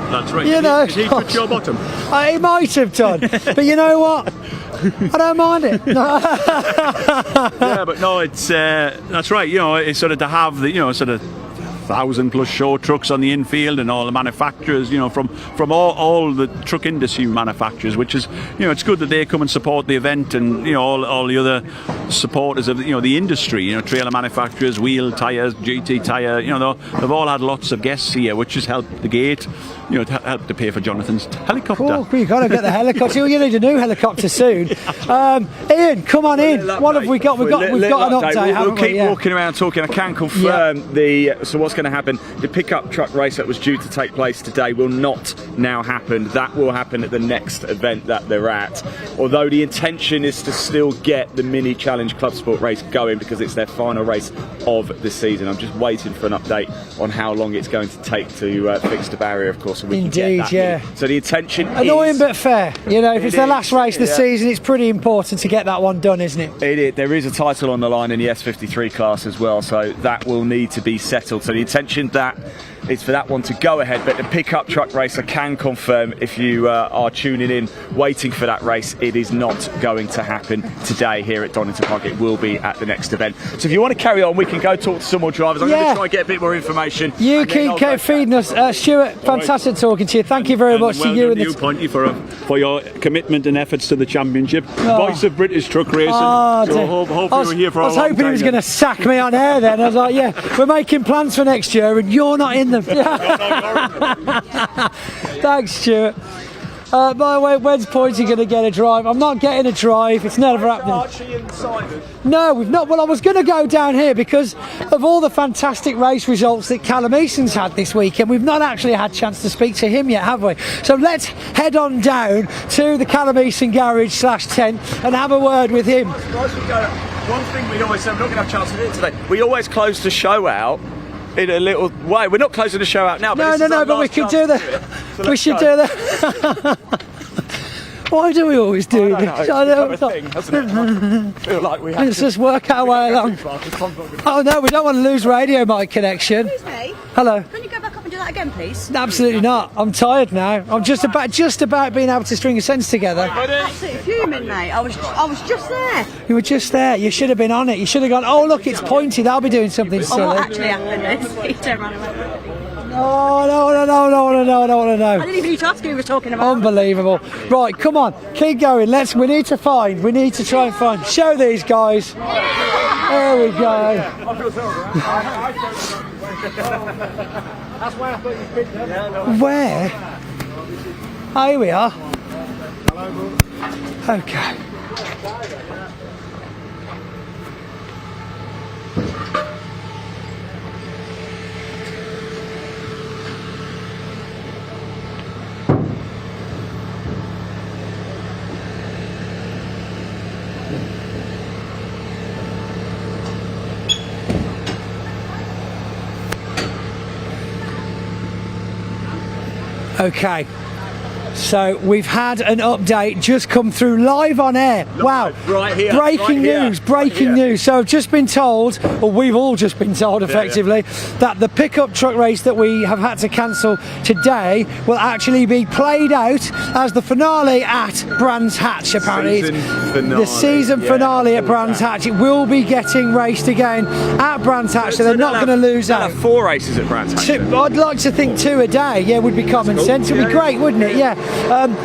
That's right. Did he touch your bottom? He might have done, but you know what? I don't mind it. Yeah, but no, it's that's right. It's sort of to have the sort of 1,000+ show trucks on the infield and all the manufacturers, from all the truck industry manufacturers, which is, it's good that they come and support the event, and all the other supporters of the industry, trailer manufacturers, wheel tyres, GT tyre, they've all had lots of guests here, which has helped the gate, to help to pay for Jonathan's helicopter. Oh, you've got to get the helicopter. You need a new helicopter soon. Ian, come on in. What have we got? We've got an update. We'll keep walking around talking. I can confirm what's going to happen. The pickup truck race that was due to take place today will not now happen. That will happen at the next event that they're at. Although the intention is to still get the Mini Challenge Clubsport race going because it's their final race of the season. I'm just waiting for an update on how long it's going to take to fix the barrier, of course. And we Indeed, can get that yeah. So the intention Annoying is... but fair. You know, if it's the last race of the yeah. season, it's pretty important to get that one done, isn't it? There is a title on the line in the S53 class as well, so that will need to be settled. So the intention that is for that one to go ahead, but the pickup truck race, I can confirm, if you are tuning in waiting for that race, it is not going to happen today here at Donington Park. It will be at the next event. So if you want to carry on, we can go talk to some more drivers. I'm going to try and get a bit more information. You keep feeding us. Stuart, fantastic talking to you. Thank you very much to you. And you, Ponty, for your commitment and efforts to the championship. Voice of British truck racing. So hopefully we're here for a long time. I was hoping he was going to sack me on air then. I was like, yeah, we're making plans for next year and you're not in them. Thanks, Stuart. By the way, when's Pointy going to get a drive? I'm not getting a drive. It's never happening. Archie and Simon? No, we've not. Well, I was going to go down here because of all the fantastic race results that Callum Eason's had this weekend. We've not actually had a chance to speak to him yet, have we? So let's head on down to the Callum Eason garage /tent and have a word with him. One thing we always say, we're not going to have a chance to do it today. We always close the show out in a little way. We're not closing the show out now. But No, but we could do that. We should do that. Why do we always do this? I don't know. Feel like we have Let's just work our way along. Oh no, we don't want to lose radio mic connection. Excuse me. Hello. Can you go back up and do that again, please? Absolutely not. I'm tired now. I'm just about being able to string a sentence together. Absolutely fuming, mate. I was just there. You were just there. You should have been on it. You should have gone, oh look, it's Pointy. That'll be doing something silly. Oh, what actually happened is he turned around and went, No. I didn't even need to ask who he was talking about. Unbelievable. Right, come on, keep going. We need to try and find. Show these guys. There we go. Where? Oh, here we are. Okay. Okay, so we've had an update just come through live on air. Wow, right here, breaking news. So I've just been told, or we've all just been told effectively, that the pickup truck race that we have had to cancel today will actually be played out as the finale at Brands Hatch. Apparently the season finale at Brands Hatch. It will be getting raced again at Brands Hatch, so they're not going to lose out. 4 races at Brands Hatch. I'd like to think 2 a day, yeah, would be common sense. It would be great, wouldn't it? Yeah.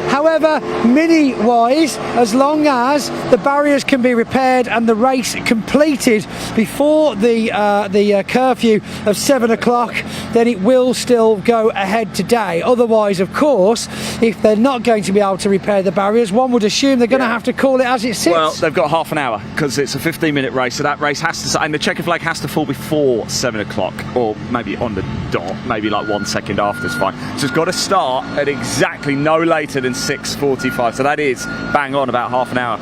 However, mini-wise, as long as the barriers can be repaired and the race completed before the curfew of 7 o'clock, then it will still go ahead today. Otherwise, of course, if they're not going to be able to repair the barriers, one would assume they're going to have to call it as it sits. Well, they've got half an hour because it's a 15-minute race, so that race has to, and the checker flag has to fall before 7 o'clock, or maybe on the dot, maybe like 1 second after is fine. So it's got to start at exactly no later than 6:45. So that is bang on about half an hour.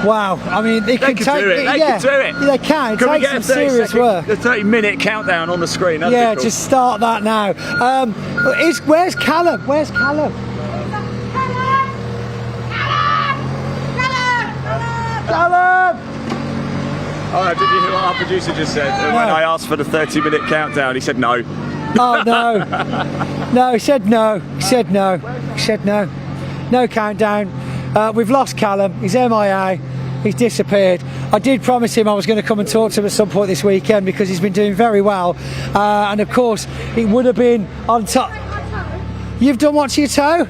Wow, I mean, they can do it. They can do it. They can. It takes some serious work. The 30-minute countdown on the screen. Yeah, cool. Just start that now. Where's Callum? Where's Callum? Callum! Oh, did you hear what our producer just said? No. When I asked for the 30-minute countdown, he said no. Oh, no. No, he said no. He said no. He said no. No countdown. We've lost Callum. He's MIA. He's disappeared. I did promise him I was going to come and talk to him at some point this weekend because he's been doing very well. And of course, it would have been on top. You've done what to your toe?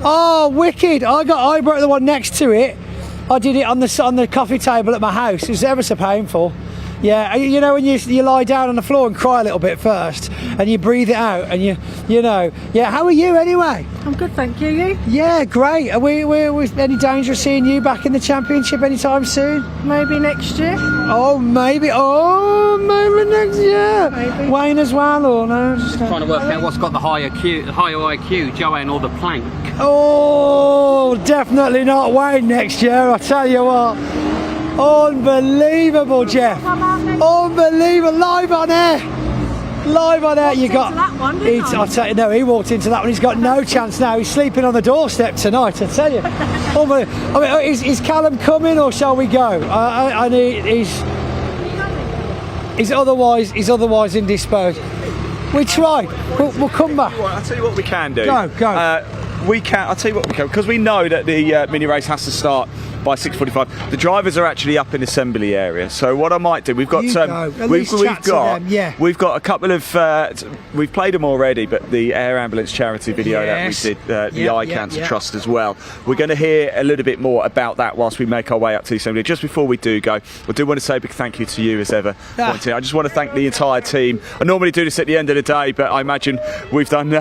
Oh, wicked. I broke the one next to it. I did it on the coffee table at my house. It was ever so painful. Yeah, you know when you lie down on the floor and cry a little bit first, and you breathe it out, and you know. Yeah, how are you anyway? I'm good, thank you. You? Yeah, great. Are we any danger of seeing you back in the championship anytime soon? Maybe next year. Oh, maybe. Oh, maybe next year. Maybe. Wayne as well, or no? Just trying to work out what's got the higher IQ, Joanne or the plank. Oh, definitely not Wayne next year. I tell you what. Unbelievable, Jeff. Unbelievable. Live on air. Live on air. You got. That one, didn't I? I tell you, no, he walked into that one. He's got no chance now. He's sleeping on the doorstep tonight. I tell you. I mean, is Callum coming or shall we go? I need. He's otherwise indisposed. We tried. We'll come back. I'll tell you what we can do. Go. I'll tell you what we can, because we know that the mini race has to start by 6:45. The drivers are actually up in the assembly area. So what I might do, we've got we've got a couple of we've played them already, but the Air Ambulance charity video that we did, the Eye Cancer Trust as well. We're going to hear a little bit more about that whilst we make our way up to the assembly. Just before we do go, I do want to say a big thank you to you as ever. I just want to thank the entire team. I normally do this at the end of the day, but I imagine we've done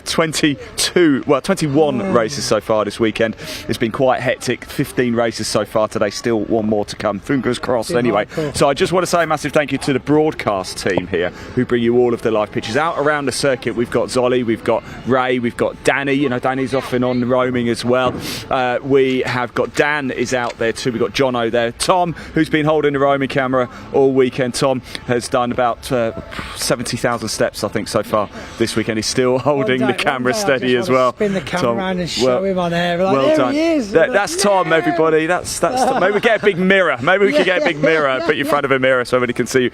21 races so far this weekend. It's been quite hectic. 15 races so far today, still one more to come. Fingers crossed anyway. So I just want to say a massive thank you to the broadcast team here who bring you all of the live pictures out around the circuit. We've got Zolly, we've got Ray, we've got Danny. You know, Danny's off and on roaming as well. We have got Dan is out there too. We've got Jono there. Tom, who's been holding the roaming camera all weekend. Tom has done about 70,000 steps, I think, so far this weekend. He's still holding the camera steady as well. Spin the camera around and show him on air. Like, well there done. He is. That's Tom, everybody. That's Tom. Maybe we get a big mirror. Maybe we can get a big mirror, put you in front of a mirror so everybody can see you.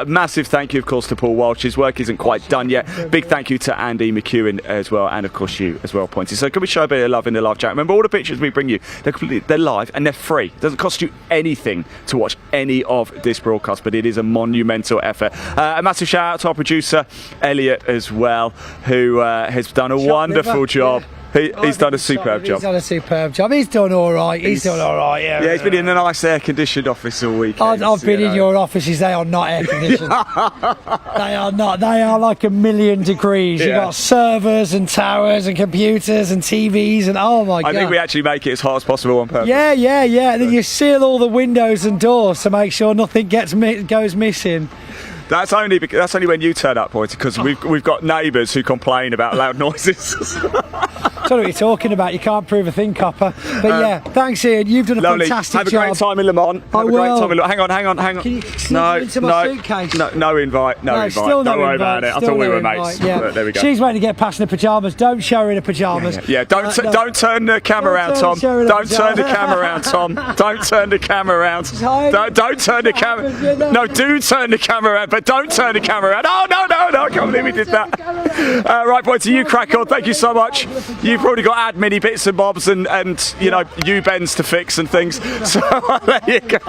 Massive thank you, of course, to Paul Walsh. His work isn't quite done yet. Big thank you to Andy McEwen as well, and of course you as well, Pointy. So can we show a bit of love in the live chat? Remember, all the pictures we bring you, they're live and they're free. It doesn't cost you anything to watch any of this broadcast, but it is a monumental effort. A massive shout out to our producer Elliot as well, who has done a wonderful job. He's done a superb job. He's done a superb job. He's done all right. He's done all right. Yeah, he's been in a nice air-conditioned office all week. I've been in your offices. They are not air-conditioned. They are not. They are like 1,000,000 degrees. You've got servers and towers and computers and TVs and oh my god. I think we actually make it as hot as possible on purpose. Yeah. And then you seal all the windows and doors to make sure nothing goes missing. That's only when you turn up, Pointy, because we've got neighbours who complain about loud noises. I don't know what you're talking about. You can't prove a thing, Copper. But yeah, thanks, Ian. You've done a fantastic job. Have a great time in Le Mans. Have a great time in Le Mans. Hang on. Can you slip into my suitcase? No invite. No invite. Still don't worry about it. I thought we were mates. Yeah. But there we go. She's waiting to get past in her pyjamas. Don't show her in her pyjamas. Yeah. Don't turn the camera around, Tom. Don't turn the camera around, Tom. Don't turn the camera around. Don't turn the camera. No, do turn the camera around, but don't turn the camera around. Oh, no. I can't believe we did that. Right, Pointy, you crack on. Thank you so much. You've probably got admin bits and bobs and U-bends to fix and things. So there you go.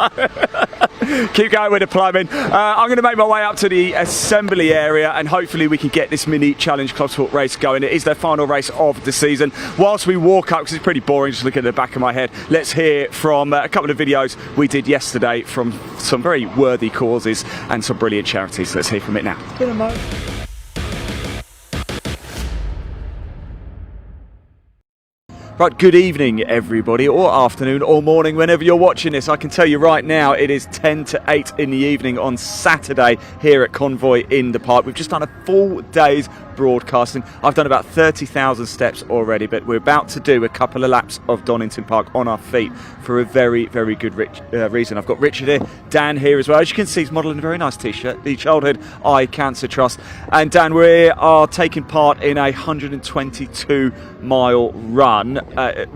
Keep going with the plumbing. I'm going to make my way up to the assembly area and hopefully we can get this mini challenge Clubsport race going. It is their final race of the season. Whilst we walk up, because it's pretty boring just looking at the back of my head, let's hear from a couple of videos we did yesterday from some very worthy causes and some brilliant charities. Let's hear from it now. Right, good evening everybody, or afternoon or morning whenever you're watching this. I can tell you right now it is 10 to 8 in the evening on Saturday here at Convoy in the Park. We've just done a full day's broadcasting. I've done about 30,000 steps already, but we're about to do a couple of laps of Donington Park on our feet for a very, very good reason. I've got Richard here, Dan here as well. As you can see, he's modelling a very nice t-shirt, the Childhood Eye Cancer Trust. And Dan, we are taking part in a 122-mile run.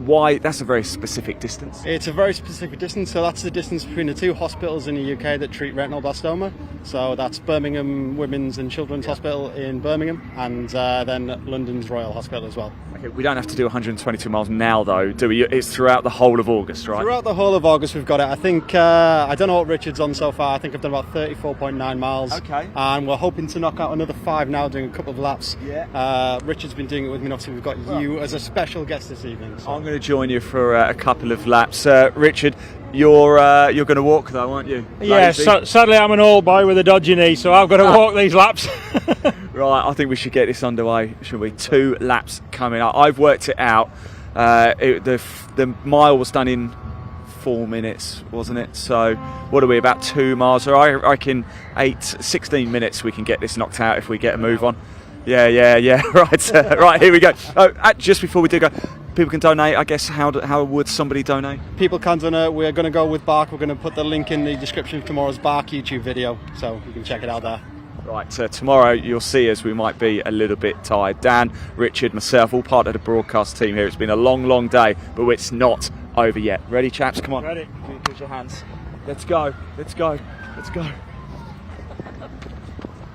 Why? That's a very specific distance. It's a very specific distance, so that's the distance between the two hospitals in the UK that treat retinoblastoma. So that's Birmingham Women's and Children's Hospital in Birmingham and then London's Royal Hospital as well. Okay, we don't have to do 122 miles now, though, do we? It's throughout the whole of August, right? Throughout the whole of August we've got it. I think, I don't know what Richard's on so far. I think I've done about 34.9 miles. Okay. And we're hoping to knock out another 5 now, doing a couple of laps. Yeah. Richard's been doing it with me, and obviously we've got you as a special guest this evening. So. I'm going to join you for a couple of laps. Richard, you're going to walk, though, aren't you? Yeah, sadly I'm an old boy with a dodgy knee, so I've got to walk these laps. Right, I think we should get this underway, should we? 2 laps coming up. I've worked it out. The mile was done in 4 minutes, wasn't it? So what are we, about 2 miles? So I reckon 16 minutes we can get this knocked out if we get a move on. Yeah. Right, right, here we go. Just before we do go, people can donate, I guess. How would somebody donate? People can donate. We're going to go with BARC. We're going to put the link in the description of tomorrow's BARC YouTube video, so you can check it out there. Right, tomorrow you'll see us. We might be a little bit tired. Dan, Richard, myself, all part of the broadcast team here. It's been a long day, but it's not over yet. Ready, chaps? Come on. Ready. Put your hands. Let's go. Let's go. Let's go.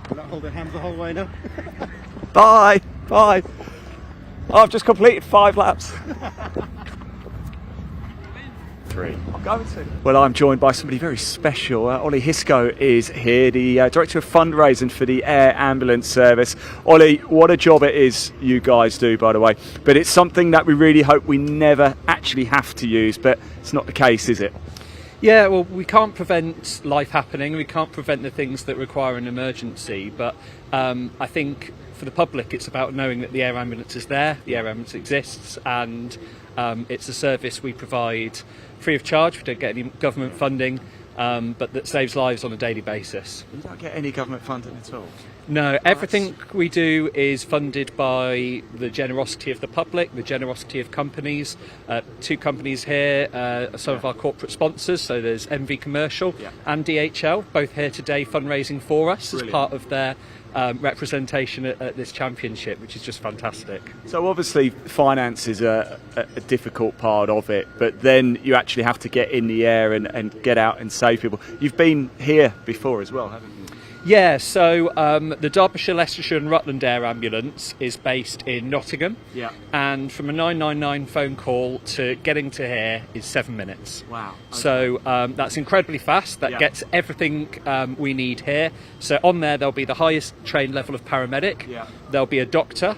We're not holding hands the whole way now. Bye. Bye. I've just completed 5 laps. 3. I'm going to. Well, I'm joined by somebody very special. Ollie Hisco is here, the Director of Fundraising for the Air Ambulance Service. Ollie, what a job it is you guys do, by the way. But it's something that we really hope we never actually have to use, but it's not the case, is it? Yeah, well, we can't prevent life happening. We can't prevent the things that require an emergency. But I think for the public, it's about knowing that the air ambulance is there, the air ambulance exists, and it's a service we provide free of charge. We don't get any government funding, but that saves lives on a daily basis. You don't get any government funding at all? No, everything we do is funded by the generosity of the public, the generosity of companies. 2 companies here are some of our corporate sponsors, so there's MV Commercial and DHL, both here today fundraising for us. Brilliant. As part of their representation at this championship, which is just fantastic. So obviously finance is a difficult part of it, but then you actually have to get in the air and get out and save people. You've been here before as well, haven't you? Yeah, so the Derbyshire, Leicestershire and Rutland Air Ambulance is based in Nottingham. Yeah. And from a 999 phone call to getting to here is 7 minutes. Wow. Okay. So that's incredibly fast. That gets everything we need here. So on there'll be the highest trained level of paramedic. Yeah. There'll be a doctor.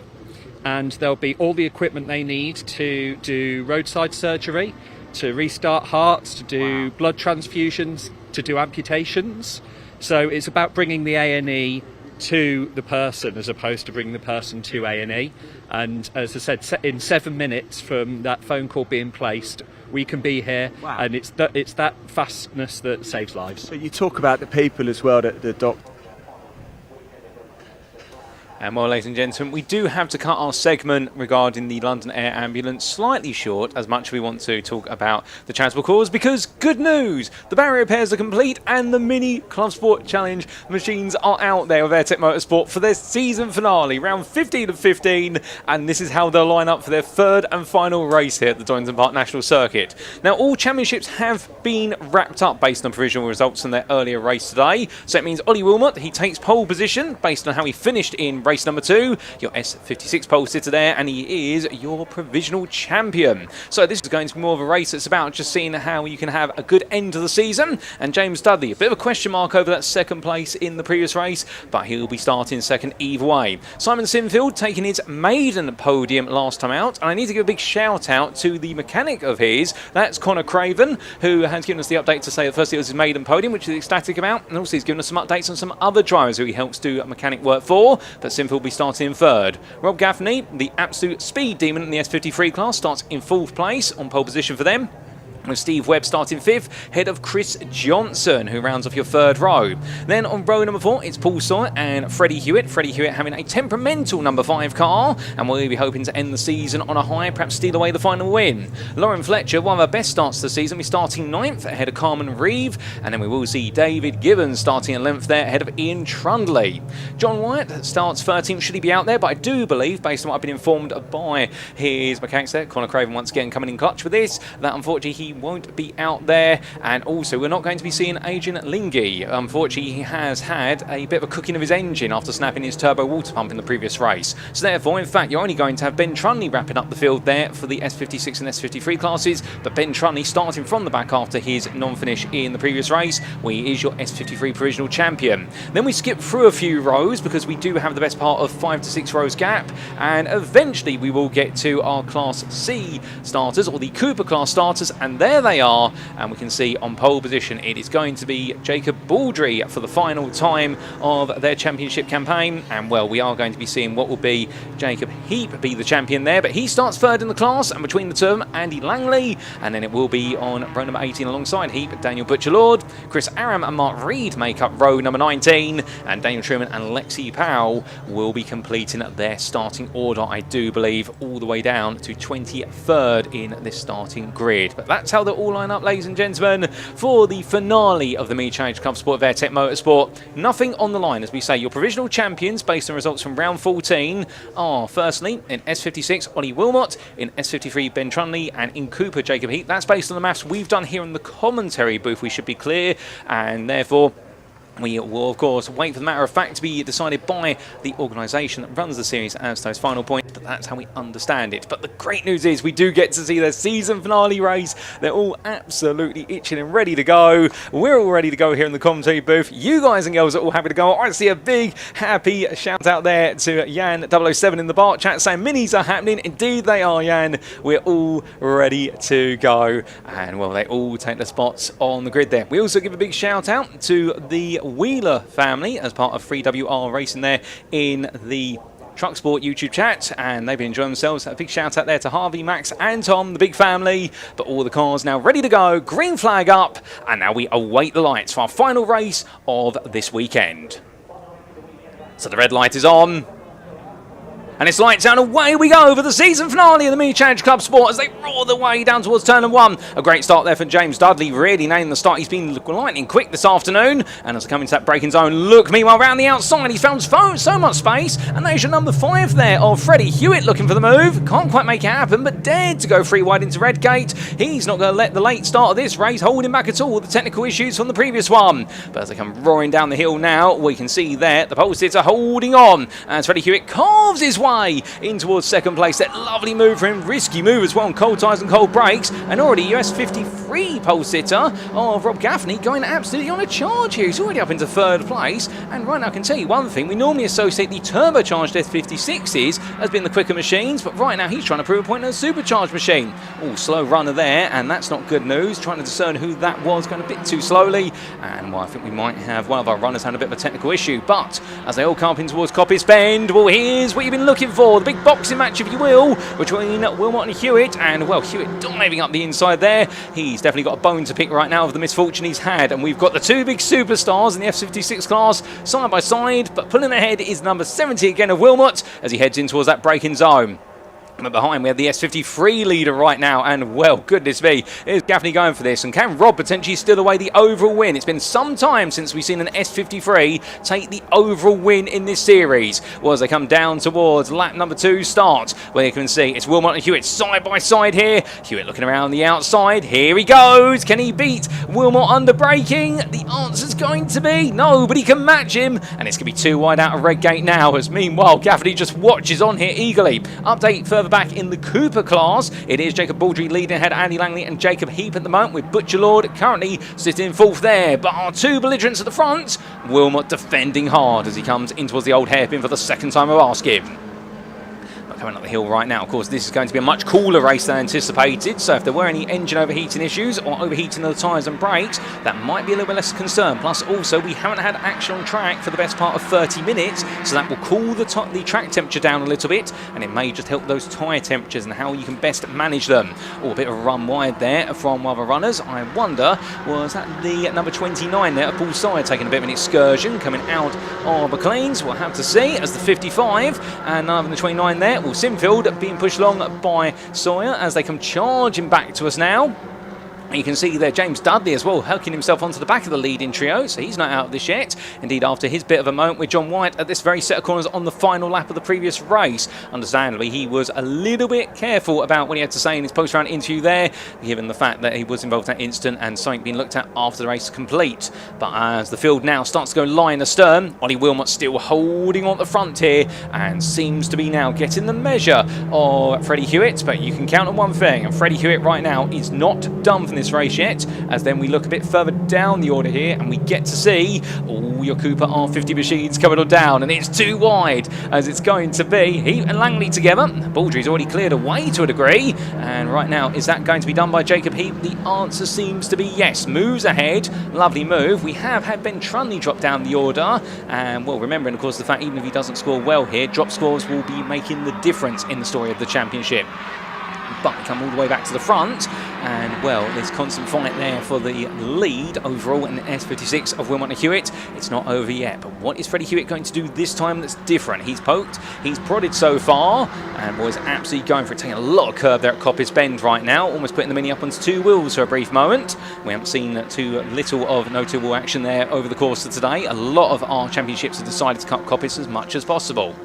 And there'll be all the equipment they need to do roadside surgery, to restart hearts, to do blood transfusions, to do amputations. So it's about bringing the A&E to the person as opposed to bringing the person to A&E. And as I said, in 7 minutes from that phone call being placed, we can be here. Wow. And it's that fastness that saves lives. So you talk about the people as well, the doctor. And well, ladies and gentlemen, we do have to cut our segment regarding the London Air Ambulance slightly short, as much as we want to talk about the charitable cause, because good news, the barrier repairs are complete and the mini Clubsport Challenge machines are out there with Airtech Motorsport for their season finale, round 15 of 15, and this is how they'll line up for their 3rd and final race here at the Donington Park National Circuit. Now, all championships have been wrapped up based on provisional results from their earlier race today, so it means Ollie Wilmot, he takes pole position based on how he finished in race number 2, your S56 pole sitter there, and he is your provisional champion. So this is going to be more of a race that's about just seeing how you can have a good end to the season. And James Dudley, a bit of a question mark over that 2nd place in the previous race, but he'll be starting 2nd either way. Simon Sinfield taking his maiden podium last time out, and I need to give a big shout out to the mechanic of his, that's Connor Craven, who has given us the update to say that firstly it was his maiden podium, which he's ecstatic about, and also he's given us some updates on some other drivers who he helps do mechanic work for, but Sinfield will be starting in 3rd. Rob Gaffney, the absolute speed demon in the S53 class, starts in 4th place on pole position for them. with Steve Webb starting 5th, ahead of Chris Johnson, who rounds off your 3rd row. Then on row number 4, it's Paul Sawyer and Freddie Hewitt. Freddie Hewitt having a temperamental number 5 car, and we'll be hoping to end the season on a high, perhaps steal away the final win. Lauren Fletcher, one of our best starts of the season, we're starting 9th, ahead of Carmen Reeve, and then we will see David Gibbons starting 11th there, ahead of Ian Trundley. John Wyatt starts 13th, should he be out there, but I do believe, based on what I've been informed by his mechanics there, Connor Craven once again coming in clutch with this, that unfortunately he he won't be out there. And also, we're not going to be seeing Adrian Lingy. Unfortunately, he has had a bit of a cooking of his engine after snapping his turbo water pump in the previous race. So therefore, in fact, you're only going to have Ben Trunley wrapping up the field there for the S56 and S53 classes, but Ben Trunley starting from the back after his non-finish in the previous race, where he is your S53 provisional champion. Then we skip through a few rows because we do have the best part of 5 to 6 rows gap, and eventually we will get to our Class C starters, or the Cooper class starters, and there they are. And we can see on pole position it is going to be Jacob Baldry for the final time of their championship campaign, and well, we are going to be seeing what will be Jacob Heap be the champion there, but he starts third in the class, and between the two of them, Andy Langley, and then it will be on row number 18 alongside Heap, Daniel Butcherlord, Chris Aram and Mark Reed make up row number 19, and Daniel Truman and Lexi Powell will be completing their starting order, I do believe, all the way down to 23rd in this starting grid. But that's how they all line up, ladies and gentlemen, for the finale of the Mini Challenge Clubsport VTEC Motorsport. Nothing on the line, as we say. Your provisional champions, based on results from round 14, are firstly in S56 Ollie Wilmot, in S53 Ben Trunley, and in Cooper Jacob Heat. That's based on the maths we've done here in the commentary booth, we should be clear, and therefore we will, of course, wait for the matter of fact to be decided by the organisation that runs the series as those final points, but that's how we understand it. But the great news is we do get to see their season finale race. They're all absolutely itching and ready to go. We're all ready to go here in the commentary booth. You guys and girls are all happy to go. I see a big, happy shout out there to Yan007 in the BARC chat saying minis are happening. Indeed they are, Yan. We're all ready to go. And, well, they all take the spots on the grid there. We also give a big shout out to the Wheeler family as part of 3WR Racing there in the Trucksport YouTube chat, and they've been enjoying themselves. A big shout out there to Harvey, Max and Tom, the big family. But all the cars now ready to go, green flag up, and now we await the lights for our final race of this weekend. So the red light is on, and it's lights out, away we go for the season finale of the Mini Challenge Clubsport as they roar their way down towards turn 1. A great start there for James Dudley, really nailing the start. He's been lightning quick this afternoon, and as they come into that braking zone, look, meanwhile, round the outside, he's found so much space, and there's your number 5 there of Freddie Hewitt looking for the move. Can't quite make it happen, but dared to go 3 wide into Redgate. He's not going to let the late start of this race hold him back at all with the technical issues from the previous one. But as they come roaring down the hill now, we can see there the pole sitter holding on, as Freddie Hewitt carves his way in towards second place. That lovely move for him, risky move as well on cold tyres and cold brakes, and already US 53 pole sitter of Rob Gaffney going absolutely on a charge here. He's already up into 3rd place, and right now I can tell you one thing, we normally associate the turbocharged S56s as being the quicker machines, but right now he's trying to prove a point on a supercharged machine. Oh, slow runner there, and that's not good news. Trying to discern who that was, going a bit too slowly, and well, I think we might have one of our runners had a bit of a technical issue. But as they all come up in towards Coppice Bend, well, here's what you've been looking for, the big boxing match, if you will, between Wilmot and Hewitt, and well, Hewitt diving up the inside there. He's definitely got a bone to pick right now of the misfortune he's had, and we've got the 2 big superstars in the F56 class side by side, but pulling ahead is number 70 again of Wilmot as he heads in towards that braking zone. But behind we have the S53 leader right now, and well, goodness me, is Gaffney going for this, and can Rob potentially steal away the overall win? It's been some time since we've seen an S53 take the overall win in this series. Well, as they come down towards lap number 2 start, where you can see it's Wilmot and Hewitt side by side here. Hewitt looking around the outside, here he goes. Can he beat Wilmot under braking? The answer's going to be no, but he can match him, and it's going to be 2 wide out of Redgate now, as meanwhile Gaffney just watches on here eagerly. Update further back in the Cooper class, it is Jacob Baldry leading ahead, Andy Langley and Jacob Heap at the moment, with Butcher Lord currently sitting in 4th there. But our 2 belligerents at the front, Wilmot defending hard as he comes in towards the old hairpin for the 2nd time of asking. Coming up the hill right now, of course, this is going to be a much cooler race than anticipated, so if there were any engine overheating issues or overheating of the tyres and brakes, that might be a little bit less concern. Plus also, we haven't had action on track for the best part of 30 minutes, so that will cool the track temperature down a little bit, and it may just help those tyre temperatures and how you can best manage them. Oh, a bit of a run wide there from one of the runners. I wonder, was that the number 29 there, Paul Sawyer, taking a bit of an excursion coming out of McLean's? We'll have to see, as the 55 and none of the 29 there. Sinfield being pushed along by Sawyer as they come charging back to us now. You can see there James Dudley as well, hooking himself onto the back of the leading trio, so he's not out of this yet. Indeed, after his bit of a moment with John White at this very set of corners on the final lap of the previous race. Understandably, he was a little bit careful about what he had to say in his post-round interview there, given the fact that he was involved in that incident and something being looked at after the race is complete. But as the field now starts to go line astern, Ollie Wilmot still holding on the front here and seems to be now getting the measure of Freddie Hewitt. But you can count on one thing, and Freddie Hewitt right now is not done from this race yet, as then we look a bit further down the order here and we get to see all your Cooper R50 machines coming on down, and it's too wide as it's going to be Heath and Langley together. Baldry's already cleared away to a degree, and right now is that going to be done by Jacob Heath? The answer seems to be yes. Moves ahead, lovely move. We have had Ben Trunley drop down the order, and well, remembering of course the fact even if he doesn't score well here, drop scores will be making the difference in the story of the championship. But we come all the way back to the front, and well, this constant fight there for the lead overall in the S56 of Wilmot and Hewitt. It's not over yet, but what is Freddie Hewitt going to do this time that's different? He's poked, he's prodded so far, and boys absolutely going for it, taking a lot of curb there at Coppice Bend right now, almost putting the Mini up onto two wheels for a brief moment. We haven't seen too little of notable action there over the course of today. A lot of our championships have decided to cut Coppice as much as possible.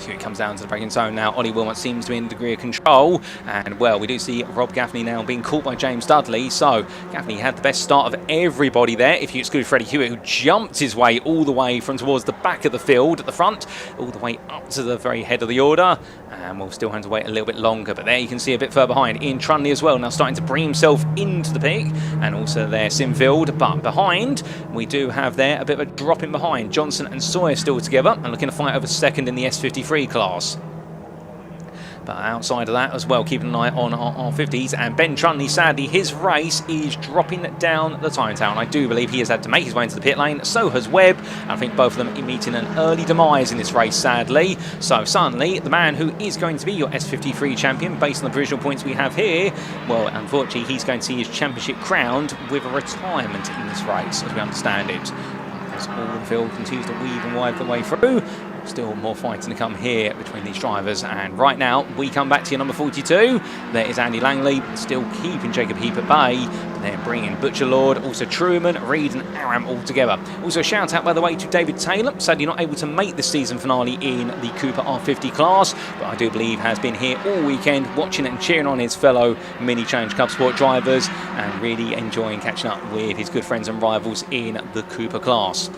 It comes down to the braking zone now. Ollie Wilmot seems to be in a degree of control, and well, we do see Rob Gaffney now being caught by James Dudley. So Gaffney had the best start of everybody there, if you exclude Freddie Hewitt, who jumped his way all the way from towards the back of the field at the front, all the way up to the very head of the order, and we'll still have to wait a little bit longer. But there you can see a bit further behind Ian Trunley as well, now starting to bring himself into the peak, and also there Sinfield. But behind we do have there a bit of a drop in behind. Johnson and Sawyer still together and looking to fight over second in the S53 class. But outside of that as well, keeping an eye on our 50s, and Ben Trunley, sadly, his race is dropping down the time town. I do believe he has had to make his way into the pit lane, so has Webb. I think both of them are meeting an early demise in this race, sadly. So suddenly, the man who is going to be your S53 champion, based on the provisional points we have here, well, unfortunately, he's going to see his championship crowned with a retirement in this race, as we understand it. As all the field continues to weave and wind the way through. Still more fighting to come here between these drivers, and right now we come back to your number 42. There is Andy Langley still keeping Jacob Heath at bay, and they're bringing Butcher Lord, also Truman, Reed and Aram all together. Also a shout out by the way to David Taylor, sadly not able to make the season finale in the Cooper R50 class, but I do believe has been here all weekend watching and cheering on his fellow Mini Challenge Clubsport drivers and really enjoying catching up with his good friends and rivals in the Cooper class.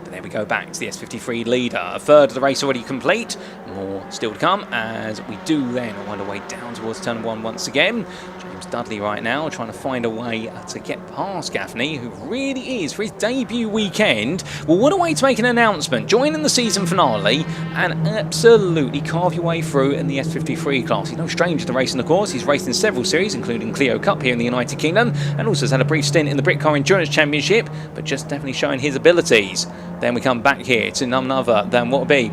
There we go back to the S53 leader. A third of the race already complete. More still to come as we do then wind our way down towards turn one once again. James Dudley right now trying to find a way to get past Gaffney, who really is, for his debut weekend, well, what a way to make an announcement. Join in the season finale and absolutely carve your way through in the S53 class. He's no stranger to racing, of course. He's raced in several series, including Clio Cup here in the United Kingdom, and also has had a brief stint in the Brit Car Endurance Championship, but just definitely showing his abilities. Then we come back here to none other than what would be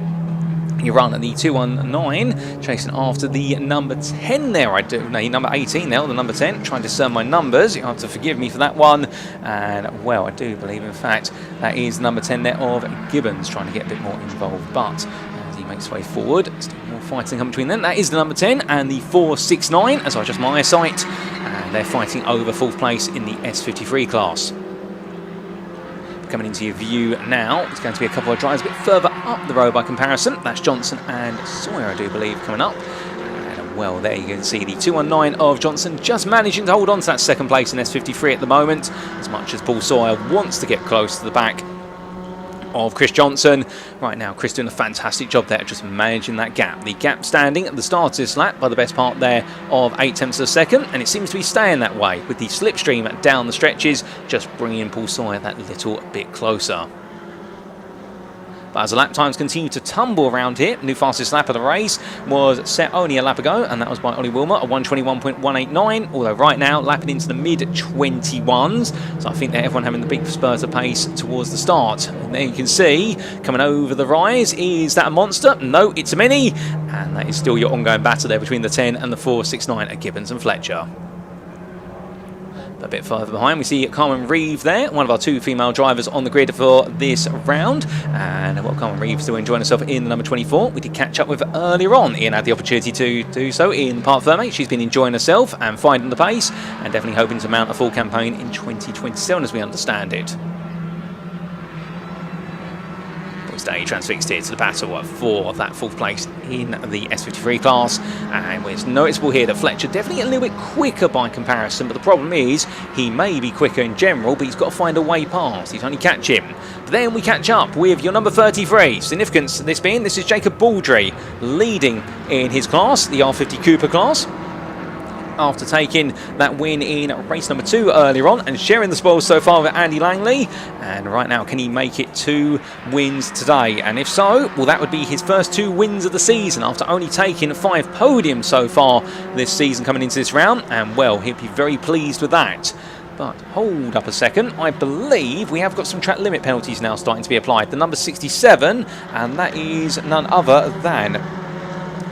your run at the 219, chasing after the number 10 there. Number 18 there, the number 10, trying to discern my numbers. You have to forgive me for that one. And well, I do believe, in fact, that is number 10 there of Gibbons, trying to get a bit more involved. But as he makes his way forward, still more fighting come between them. That is the number 10 and the 469, as I adjust my eyesight. And they're fighting over fourth place in the S53 class. Coming into your view now, it's going to be a couple of drivers a bit further up the road by comparison. That's Johnson and Sawyer, I do believe, coming up. And well, there you can see the 219 of Johnson just managing to hold on to that second place in S53 at the moment, as much as Paul Sawyer wants to get close to the back of Chris Johnson. Right now, Chris doing a fantastic job there, just managing that gap. The gap standing at the start of this lap by the best part there of 8 tenths of a second, and it seems to be staying that way with the slipstream down the stretches, just bringing Paul Sawyer that little bit closer. But as the lap times continue to tumble around here, new fastest lap of the race was set only a lap ago, and that was by Ollie Wilmot, a 121.189, although right now lapping into the mid-21s, so I think that everyone having the big spurt of pace towards the start. And there you can see, coming over the rise, is that a monster? No, it's a Mini, and that is still your ongoing battle there between the 10 and the 469 at Gibbons and Fletcher. A bit further behind, we see Carmen Reeve there, one of our 2 female drivers on the grid for this round. And well, Carmen Reeve still enjoying herself in the number 24. We did catch up with her earlier on. Ian had the opportunity to do so in Parc Ferme. She's been enjoying herself and finding the pace, and definitely hoping to mount a full campaign in 2027 as we understand it. Day transfixed here to the battle for that 4th place in the S53 class, and it's noticeable here that Fletcher definitely a little bit quicker by comparison, but the problem is he may be quicker in general, but he's got to find a way past. He's only catch him. But then we catch up with your number 33. Significance this being, this is Jacob Baldry leading in his class, the R50 Cooper class, after taking that win in race number 2 earlier on and sharing the spoils so far with Andy Langley. And right now, can he make it 2 wins today? And if so, well, that would be his first 2 wins of the season after only taking 5 podiums so far this season coming into this round. And well, he'll be very pleased with that. But hold up a second, I believe we have got some track limit penalties now starting to be applied. The number 67, and that is none other than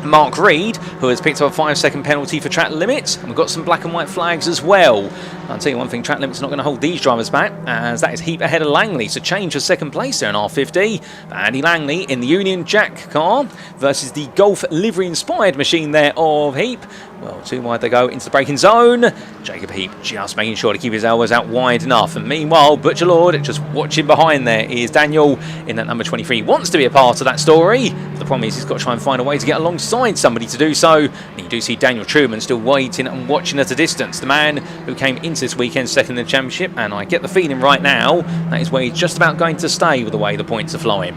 Mark Reed, who has picked up a 5-second penalty for track limits. And we've got some black and white flags as well. I'll tell you one thing, track limits are not going to hold these drivers back, as that is Heap ahead of Langley. So change for 2nd place there in R50. Andy Langley in the Union Jack car versus the Golf livery-inspired machine there of Heap. Well, 2 wide they go into the braking zone. Jacob Heap just making sure to keep his elbows out wide enough. And meanwhile, Butcher Lord just watching behind there is Daniel in that number 23. Wants to be a part of that story. The problem is he's got to try and find a way to get alongside somebody to do so. And you do see Daniel Truman still waiting and watching at a distance. The man who came into this weekend 2nd in the championship. And I get the feeling right now that is where he's just about going to stay with the way the points are flowing.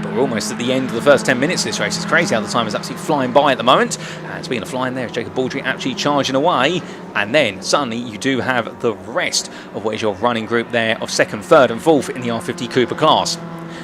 We're almost at the end of the first 10 minutes of this race. It's crazy how the time is absolutely flying by at the moment. And speaking of flying, there is Jacob Baldry actually charging away. And then suddenly you do have the rest of what is your running group there of 2nd, 3rd and 4th in the R50 Cooper class.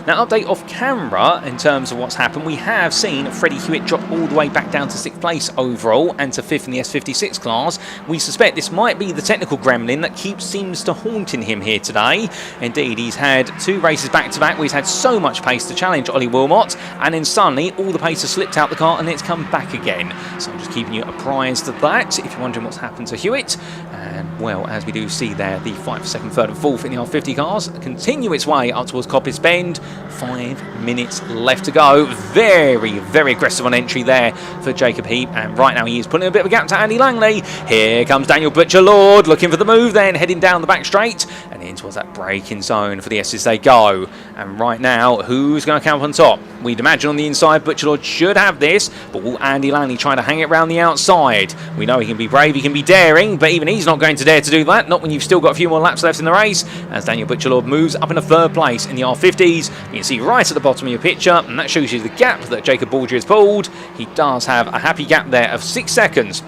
Now, update off camera in terms of what's happened. We have seen Freddie Hewitt drop all the way back down to 6th place overall and to 5th in the S56 class. We suspect this might be the technical gremlin that seems to haunting him here today. Indeed, he's had 2 races back-to-back where he's had so much pace to challenge Ollie Wilmot, and then suddenly all the pace has slipped out the car and it's come back again. So I'm just keeping you apprised of that if you're wondering what's happened to Hewitt. And well, as we do see there, the fight for 2nd, 3rd and 4th in the R50 cars continue its way up towards Coppice Bend. 5 minutes left to go. Very, very aggressive on entry there for Jacob Heap. And right now he is putting a bit of a gap to Andy Langley. Here comes Daniel Butcher Lord looking for the move then, heading down the back straight and in towards that braking zone for the S's they go. And right now, who's going to come up on top? We'd imagine on the inside, Butcher Lord should have this, but will Andy Langley try to hang it around the outside? We know he can be brave, he can be daring, but even he's not going to dare to do that, not when you've still got a few more laps left in the race, as Daniel Butcher Lord moves up in a 3rd place in the R50s. You can see right at the bottom of your picture, and that shows you the gap that Jacob Baldry has pulled. He does have a happy gap there of 6 seconds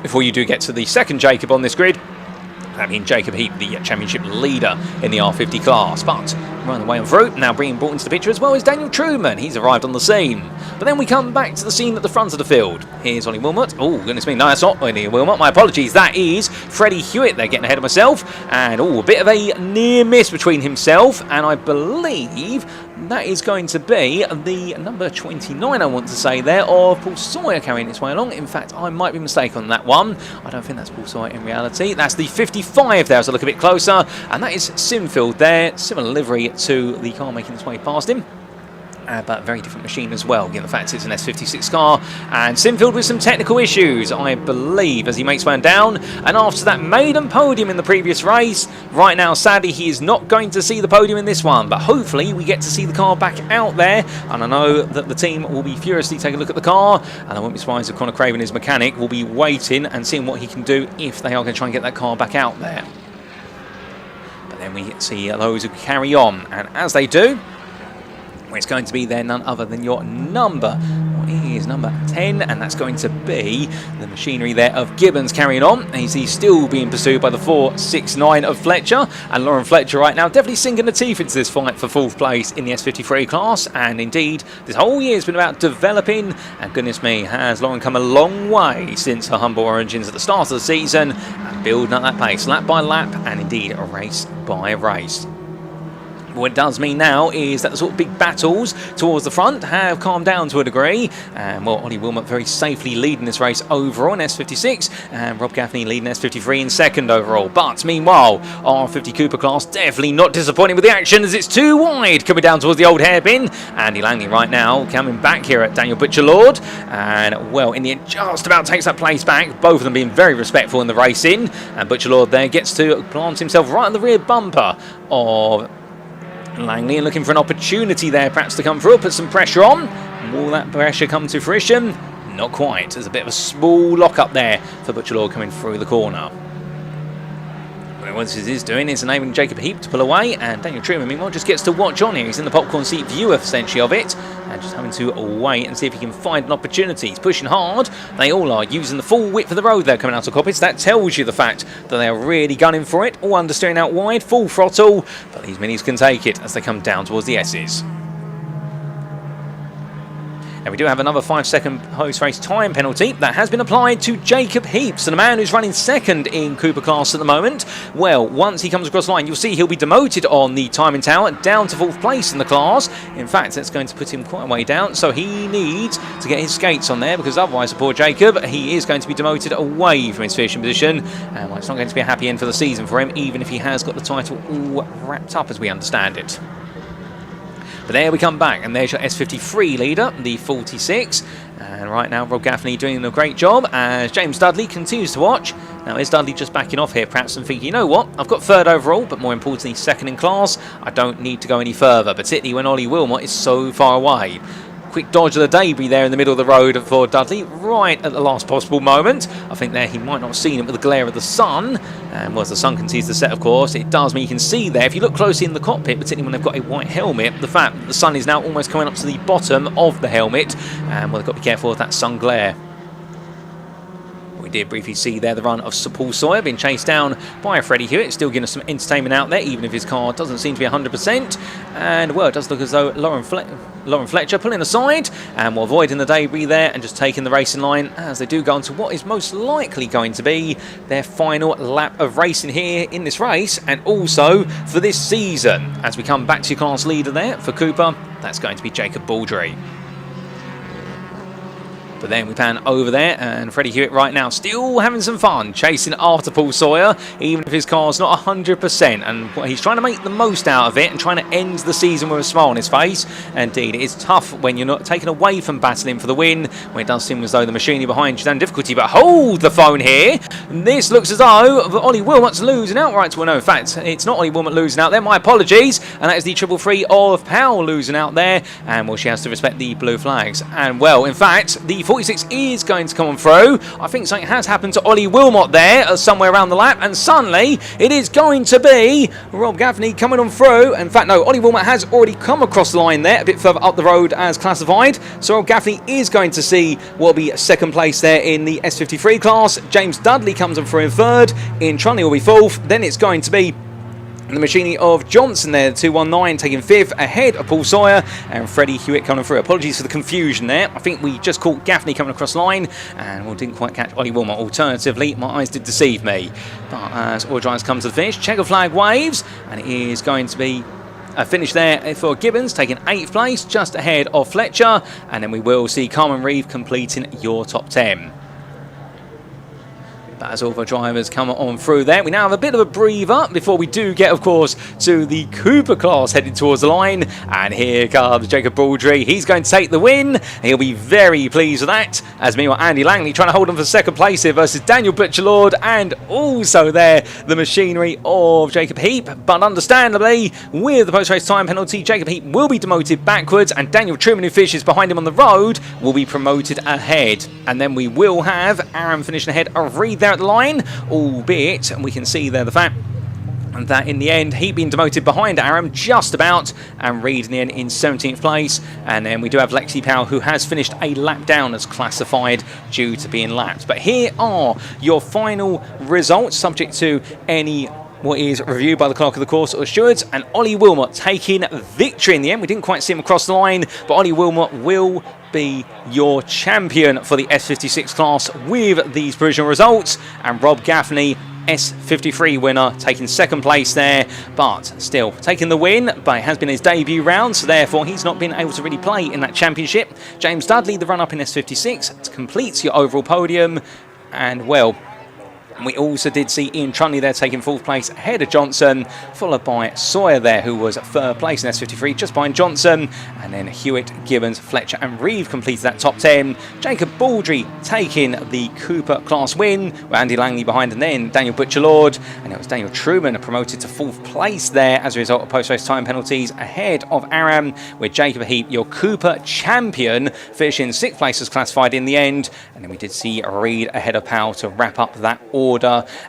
before you do get to the 2nd Jacob on this grid. I mean, Jacob Heap, the championship leader in the R50 class. But running away on through, now being brought into the picture as well is Daniel Truman. He's arrived on the scene. But then we come back to the scene at the front of the field. Here's Ollie Wilmot. Oh, goodness me, no, that's not Ollie Wilmot. My apologies. That is Freddie Hewitt. They're getting ahead of myself. And, oh, a bit of a near miss between himself and I believe that is going to be the number 29, I want to say there, of Paul Sawyer carrying its way along. In fact, I might be mistaken on that one. I don't think that's Paul Sawyer in reality. That's the 55 there as I look a bit closer. And that is Sinfield there. Similar livery to the car making its way past him. But very different machine as well, given the fact it's an S56 car. And Sinfield with some technical issues, I believe, as he makes one down. And after that maiden podium in the previous race, right now, sadly, he is not going to see the podium in this one. But hopefully, we get to see the car back out there. And I know that the team will be furiously taking a look at the car. And I won't be surprised if Conor Craven, his mechanic, will be waiting and seeing what he can do if they are going to try and get that car back out there. But then we see those who carry on. And as they do, it's going to be there none other than your number. What is number 10? And that's going to be the machinery there of Gibbons carrying on. And he's still being pursued by the 469 of Fletcher. And Lauren Fletcher right now definitely sinking the teeth into this fight for 4th place in the S53 class. And indeed, this whole year has been about developing. And goodness me, has Lauren come a long way since her humble origins at the start of the season. And building up that pace lap by lap and indeed race by race. What it does mean now is that the sort of big battles towards the front have calmed down to a degree. And well, Ollie Wilmot very safely leading this race overall in S56, and Rob Gaffney leading S53 in second overall. But meanwhile, R50 Cooper class definitely not disappointing with the action as it's too wide coming down towards the old hairpin. Andy Langley right now coming back here at Daniel Butcherlord, and well, in the end just about takes that place back. Both of them being very respectful in the racing, and Butcherlord there gets to plant himself right on the rear bumper of Langley and looking for an opportunity there perhaps to come through, put some pressure on. Will that pressure come to fruition? Not quite. There's a bit of a small lock up there for Butcherlord coming through the corner. What this is doing is enabling Jacob Heap to pull away, and Daniel Truman meanwhile just gets to watch on here. He's in the popcorn seat view essentially of it, and just having to wait and see if he can find an opportunity. He's pushing hard. They all are using the full width of the road there coming out of Coppage. That tells you the fact that they are really gunning for it. All understeering out wide, full throttle, but these minis can take it as they come down towards the S's. And we do have another 5-second post-race time penalty that has been applied to Jacob Heaps, and the man who's running second in Cooper class at the moment. Well, once he comes across the line, you'll see he'll be demoted on the timing tower down to 4th place in the class. In fact, that's going to put him quite a way down, so he needs to get his skates on there, because otherwise, poor Jacob, he is going to be demoted away from his finishing position. And well, it's not going to be a happy end for the season for him, even if he has got the title all wrapped up as we understand it. But there we come back, and there's your S53 leader, the 46. And right now, Rob Gaffney doing a great job as James Dudley continues to watch. Now, is Dudley just backing off here, perhaps, and thinking, you know what, I've got third overall, but more importantly, second in class. I don't need to go any further, particularly when Ollie Wilmot is so far away. Quick dodge of the debris there in the middle of the road for Dudley, right at the last possible moment. I think there he might not have seen it with the glare of the sun. And well, as the sun can seize the set, of course, it does mean you can see there, if you look closely in the cockpit, particularly when they've got a white helmet, the fact that the sun is now almost coming up to the bottom of the helmet. And well, they've got to be careful of that sun glare. We did briefly see there the run of Sir Paul Sawyer being chased down by a Freddie Hewitt, still giving us some entertainment out there, even if his car doesn't seem to be 100%. And well, it does look as though Lauren Fletcher pulling aside and will avoiding the debris there and just taking the racing line as they do go on to what is most likely going to be their final lap of racing here in this race, and also for this season. As we come back to your class leader there for Cooper, that's going to be Jacob Baldry. But then we pan over there, and Freddie Hewitt right now still having some fun chasing after Paul Sawyer, even if his car's not 100%. And he's trying to make the most out of it and trying to end the season with a smile on his face. Indeed, it is tough when you're not taken away from battling for the win, when it does seem as though the machinery behind you is in difficulty. But hold the phone here. This looks as though Ollie Wilmot's losing outright. Well, no, in fact, it's not Ollie Wilmot losing out there. My apologies. And that is the 333 of Powell losing out there. And well, she has to respect the blue flags. And well, in fact, the 46 is going to come on through. I think something has happened to Ollie Wilmot there somewhere around the lap, and suddenly it is going to be Rob Gaffney coming on through. In fact, no, Ollie Wilmot has already come across the line there a bit further up the road as classified, so Rob Gaffney is going to see what will be second place there in the S53 class. James Dudley comes on through in third, in Trunley will be fourth, then it's going to be the machinery of Johnson there, 219, taking fifth ahead of Paul Sawyer, and Freddie Hewitt coming through. Apologies for the confusion there. I think we just caught Gaffney coming across the line, and we didn't quite catch Ollie Wilmot. Alternatively, my eyes did deceive me. But as all drivers come to the finish, checker flag waves, and it is going to be a finish there for Gibbons, taking 8th place, just ahead of Fletcher, and then we will see Carmen Reeve completing your top 10. As all of our drivers come on through there, we now have a bit of a breather before we do get, of course, to the Cooper class heading towards the line. And here comes Jacob Baldry. He's going to take the win. He'll be very pleased with that. As meanwhile, Andy Langley trying to hold on for second place here versus Daniel Butcherlord, and also there the machinery of Jacob Heap. But understandably, with the post-race time penalty, Jacob Heap will be demoted backwards, and Daniel Truman, who finishes behind him on the road, will be promoted ahead. And then we will have Aaron finishing ahead of Reed there at the line, albeit, and we can see there the fact that in the end he being demoted behind Aram just about, and Reed in the end in 17th place. And then we do have Lexi Powell, who has finished a lap down as classified due to being lapped. But here are your final results, subject to any what is reviewed by the clerk of the course or stewards, and Ollie Wilmot taking victory in the end. We didn't quite see him across the line, but Ollie Wilmot will be your champion for the S56 class with these provisional results, and Rob Gaffney S53 winner, taking second place there, but still taking the win. But it has been his debut round, so therefore he's not been able to really play in that championship. James Dudley, the run-up in S56, completes your overall podium, and well, we also did see Ian Trunley there taking fourth place ahead of Johnson, followed by Sawyer there, who was third place in S53, just behind Johnson. And then Hewitt, Gibbons, Fletcher and Reeve completed that top 10. Jacob Baldry taking the Cooper class win, with Andy Langley behind, and then Daniel Butcher-Lord. And it was Daniel Truman promoted to fourth place there as a result of post-race time penalties, ahead of Aram, with Jacob Heap, your Cooper champion, finishing sixth place as classified in the end. And then we did see Reed ahead of Powell to wrap up that order.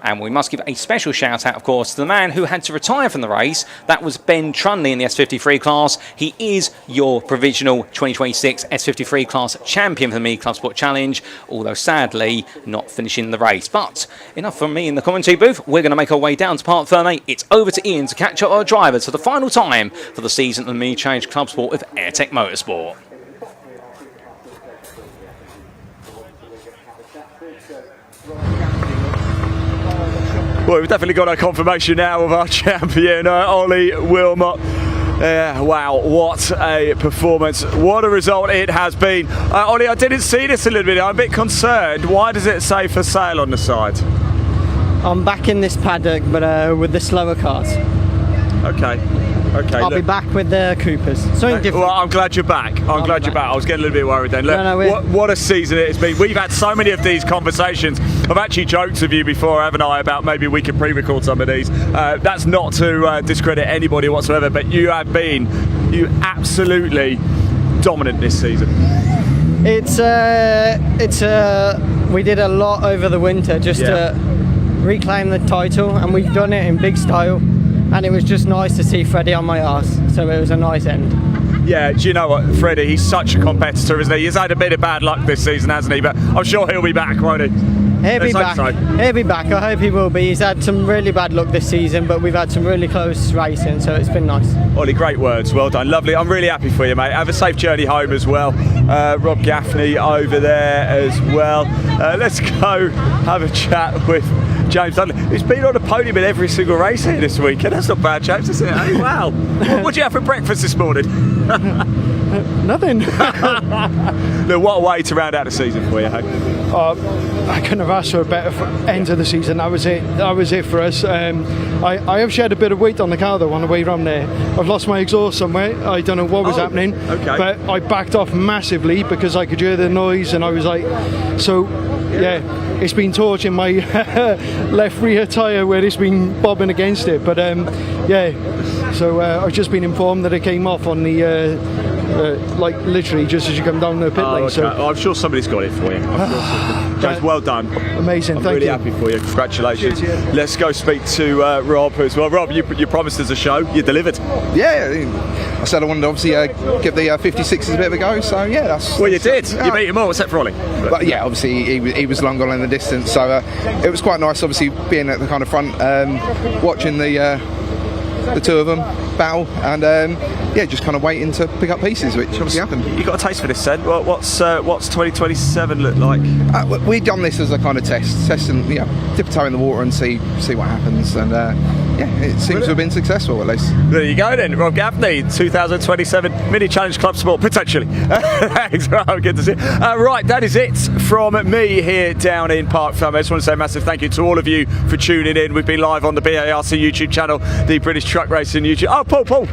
And we must give a special shout out, of course, to the man who had to retire from the race. That was Ben Trunley in the S53 class. He is your provisional 2026 S53 class champion for the Mini Clubsport Challenge, although sadly not finishing the race. But enough from me in the commentary booth. We're going to make our way down to Park Ferme. It's over to Ian to catch up our drivers for the final time for the season of the Mini Challenge Clubsport with AirTech Motorsport. Well, we've definitely got a confirmation now of our champion, Ollie Wilmot. Wow, what a performance. What a result it has been. Ollie, I didn't see this a little bit. I'm a bit concerned. Why does it say for sale on the side? I'm back in this paddock, but with the slower cars. Okay. I'll be back with the Coopers. Something different. Well, I'm glad you're back. I'm glad you're back. I was getting a little bit worried then. Look, No, what a season it has been. We've had so many of these conversations. I've actually joked with you before, haven't I, about maybe we could pre-record some of these. That's not to discredit anybody whatsoever, but you absolutely dominant this season. We did a lot over the winter just to reclaim the title, and we've done it in big style. And it was just nice to see Freddie on my arse, so it was a nice end. Yeah, do you know what, Freddie, he's such a competitor, isn't he? He's had a bit of bad luck this season, hasn't he? But I'm sure he'll be back, won't he? He'll be back. He'll be back. I hope he will be. He's had some really bad luck this season, but we've had some really close racing, so it's been nice. Ollie, great words. Well done. Lovely. I'm really happy for you, mate. Have a safe journey home as well. Rob Gaffney over there as well. Let's go have a chat with James Dudley, who's been on a podium in every single race here this week. And that's not bad, James, is it? Hey, wow. What did you have for breakfast this morning? Nothing. Look, what a way to round out the season for you, hey? I couldn't have asked for a better end of the season. That was it. That was it for us. I have shed a bit of weight on the car though on the way around there. I've lost my exhaust somewhere. I don't know what was happening. Okay. But I backed off massively because I could hear the noise, and I was like, so yeah, it's been torching my left rear tyre where it's been bobbing against it. But yeah, so I've just been informed that it came off on the like literally just as you come down the pit lane. Okay. So I'm sure somebody's got it for you. James, well done. Amazing, I'm thank really you. happy for you. Congratulations. Cheers, yeah. Let's go speak to Rob as well. Rob, you promised us a show. You delivered. Yeah, I said I wanted to obviously give the 56s a bit of a go. So yeah, that's. Well, you did. You beat him all except for Ollie. But yeah, obviously he was long gone in the distance. So it was quite nice, obviously being at the kind of front, watching the two of them battle, and yeah, just kind of waiting to pick up pieces, which obviously happened. You got a taste for this, then? What's 2027 look like? We've done this as a kind of test, and dip a toe in the water and see what happens, and yeah, it seems to have been successful at least. There you go then, Rob Gaffney, 2027 Mini Challenge Clubsport, potentially. Thanks, Rob, good to see you. Right, that is it from me here down in Park Ferme. I just want to say a massive thank you to all of you for tuning in. We've been live on the BARC YouTube channel, the British Truck Racing YouTube. Oh, Paul.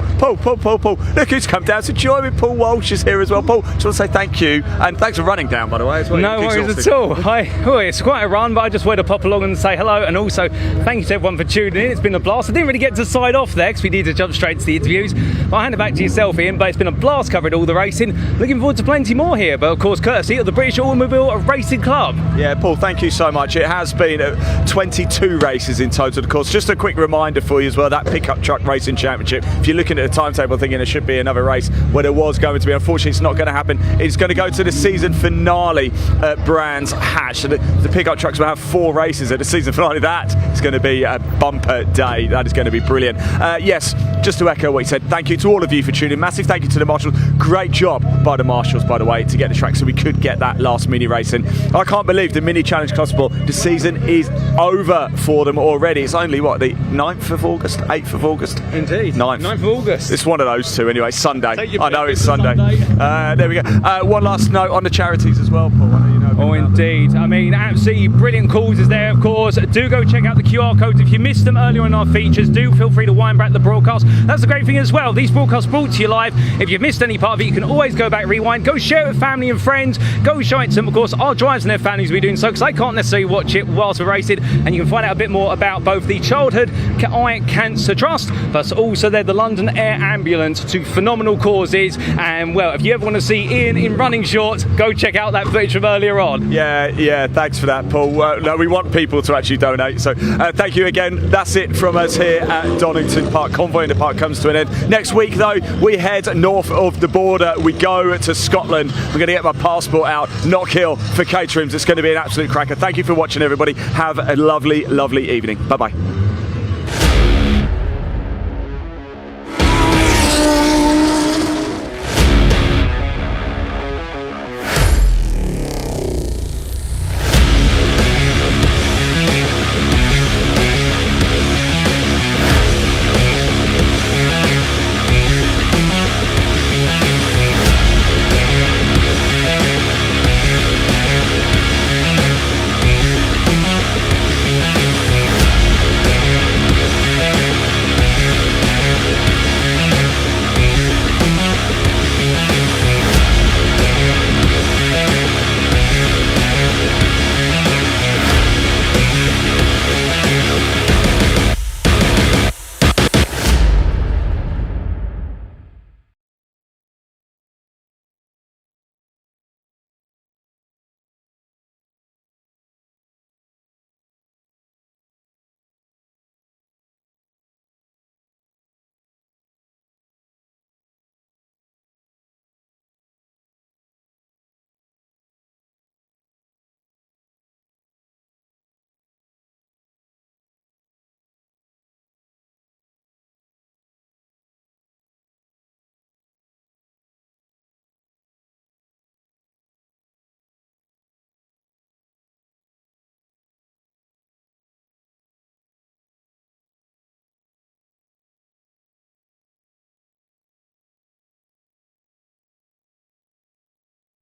Look who's come down to join me. Paul Walsh is here as well. Paul, just want to say thank you, and thanks for running down, by the way, as well. No worries at all. Hi. Oh, it's quite a run, but I just wanted to pop along and say hello, and also thank you to everyone for tuning in. It's been a blast. I didn't really get to side off there because we need to jump straight to the interviews. I'll hand it back to yourself, Ian, but it's been a blast covering all the racing. Looking forward to plenty more here, but of course courtesy of the British Automobile Racing Club. Yeah, Paul, thank you so much. It has been 22 races in total, of course. Just a quick reminder for you as well, that Pickup Truck Racing Championship, if you're looking at the timetable thinking there should be another race, well, there was going to be. Unfortunately, it's not going to happen. It's going to go to the season finale at Brands Hatch. So the pickup trucks will have 4 races at the season finale. That is going to be a bumper day. That is going to be brilliant. Yes, just to echo what he said, thank you to all of you for tuning in. Massive thank you to the marshals. Great job by the marshals, by the way, to get the track so we could get that last mini race in. I can't believe the Mini Challenge Clubsport, the season is over for them already. It's only, what, the 9th of August? 8th of August? Indeed. 9th of August. It's one of those two anyway. Sunday. I know it's Sunday. Sunday. There we go. One last note on the charities as well, Paul. I know you know Oh, indeed. I mean, absolutely brilliant causes there, of course. Do go check out the QR codes. If you missed them earlier in our features, do feel free to wind back the broadcast. That's the great thing as well. These broadcasts brought to you live. If you've missed any part of it, you can always go back, rewind, go share it with family and friends, go show it to them. Of course, our drivers and their families will be doing so because they can't necessarily watch it whilst we're racing. And you can find out a bit more about both the Childhood Eye Cancer Trust, plus also they're the London Air Ambulance, two phenomenal causes. And well, if you ever want to see Ian in running shorts, go check out that footage from earlier on. Yeah, thanks for that, Paul. No, we want people to actually donate, so thank you again. That's it from us here at Donington Park. Convoy in the Park comes to an end. Next week, though, we head north of the border. We go to Scotland. We're going to get my passport out, Knockhill for caterings. It's going to be an absolute cracker. Thank you for watching, everybody. Have a lovely, lovely evening. Bye-bye.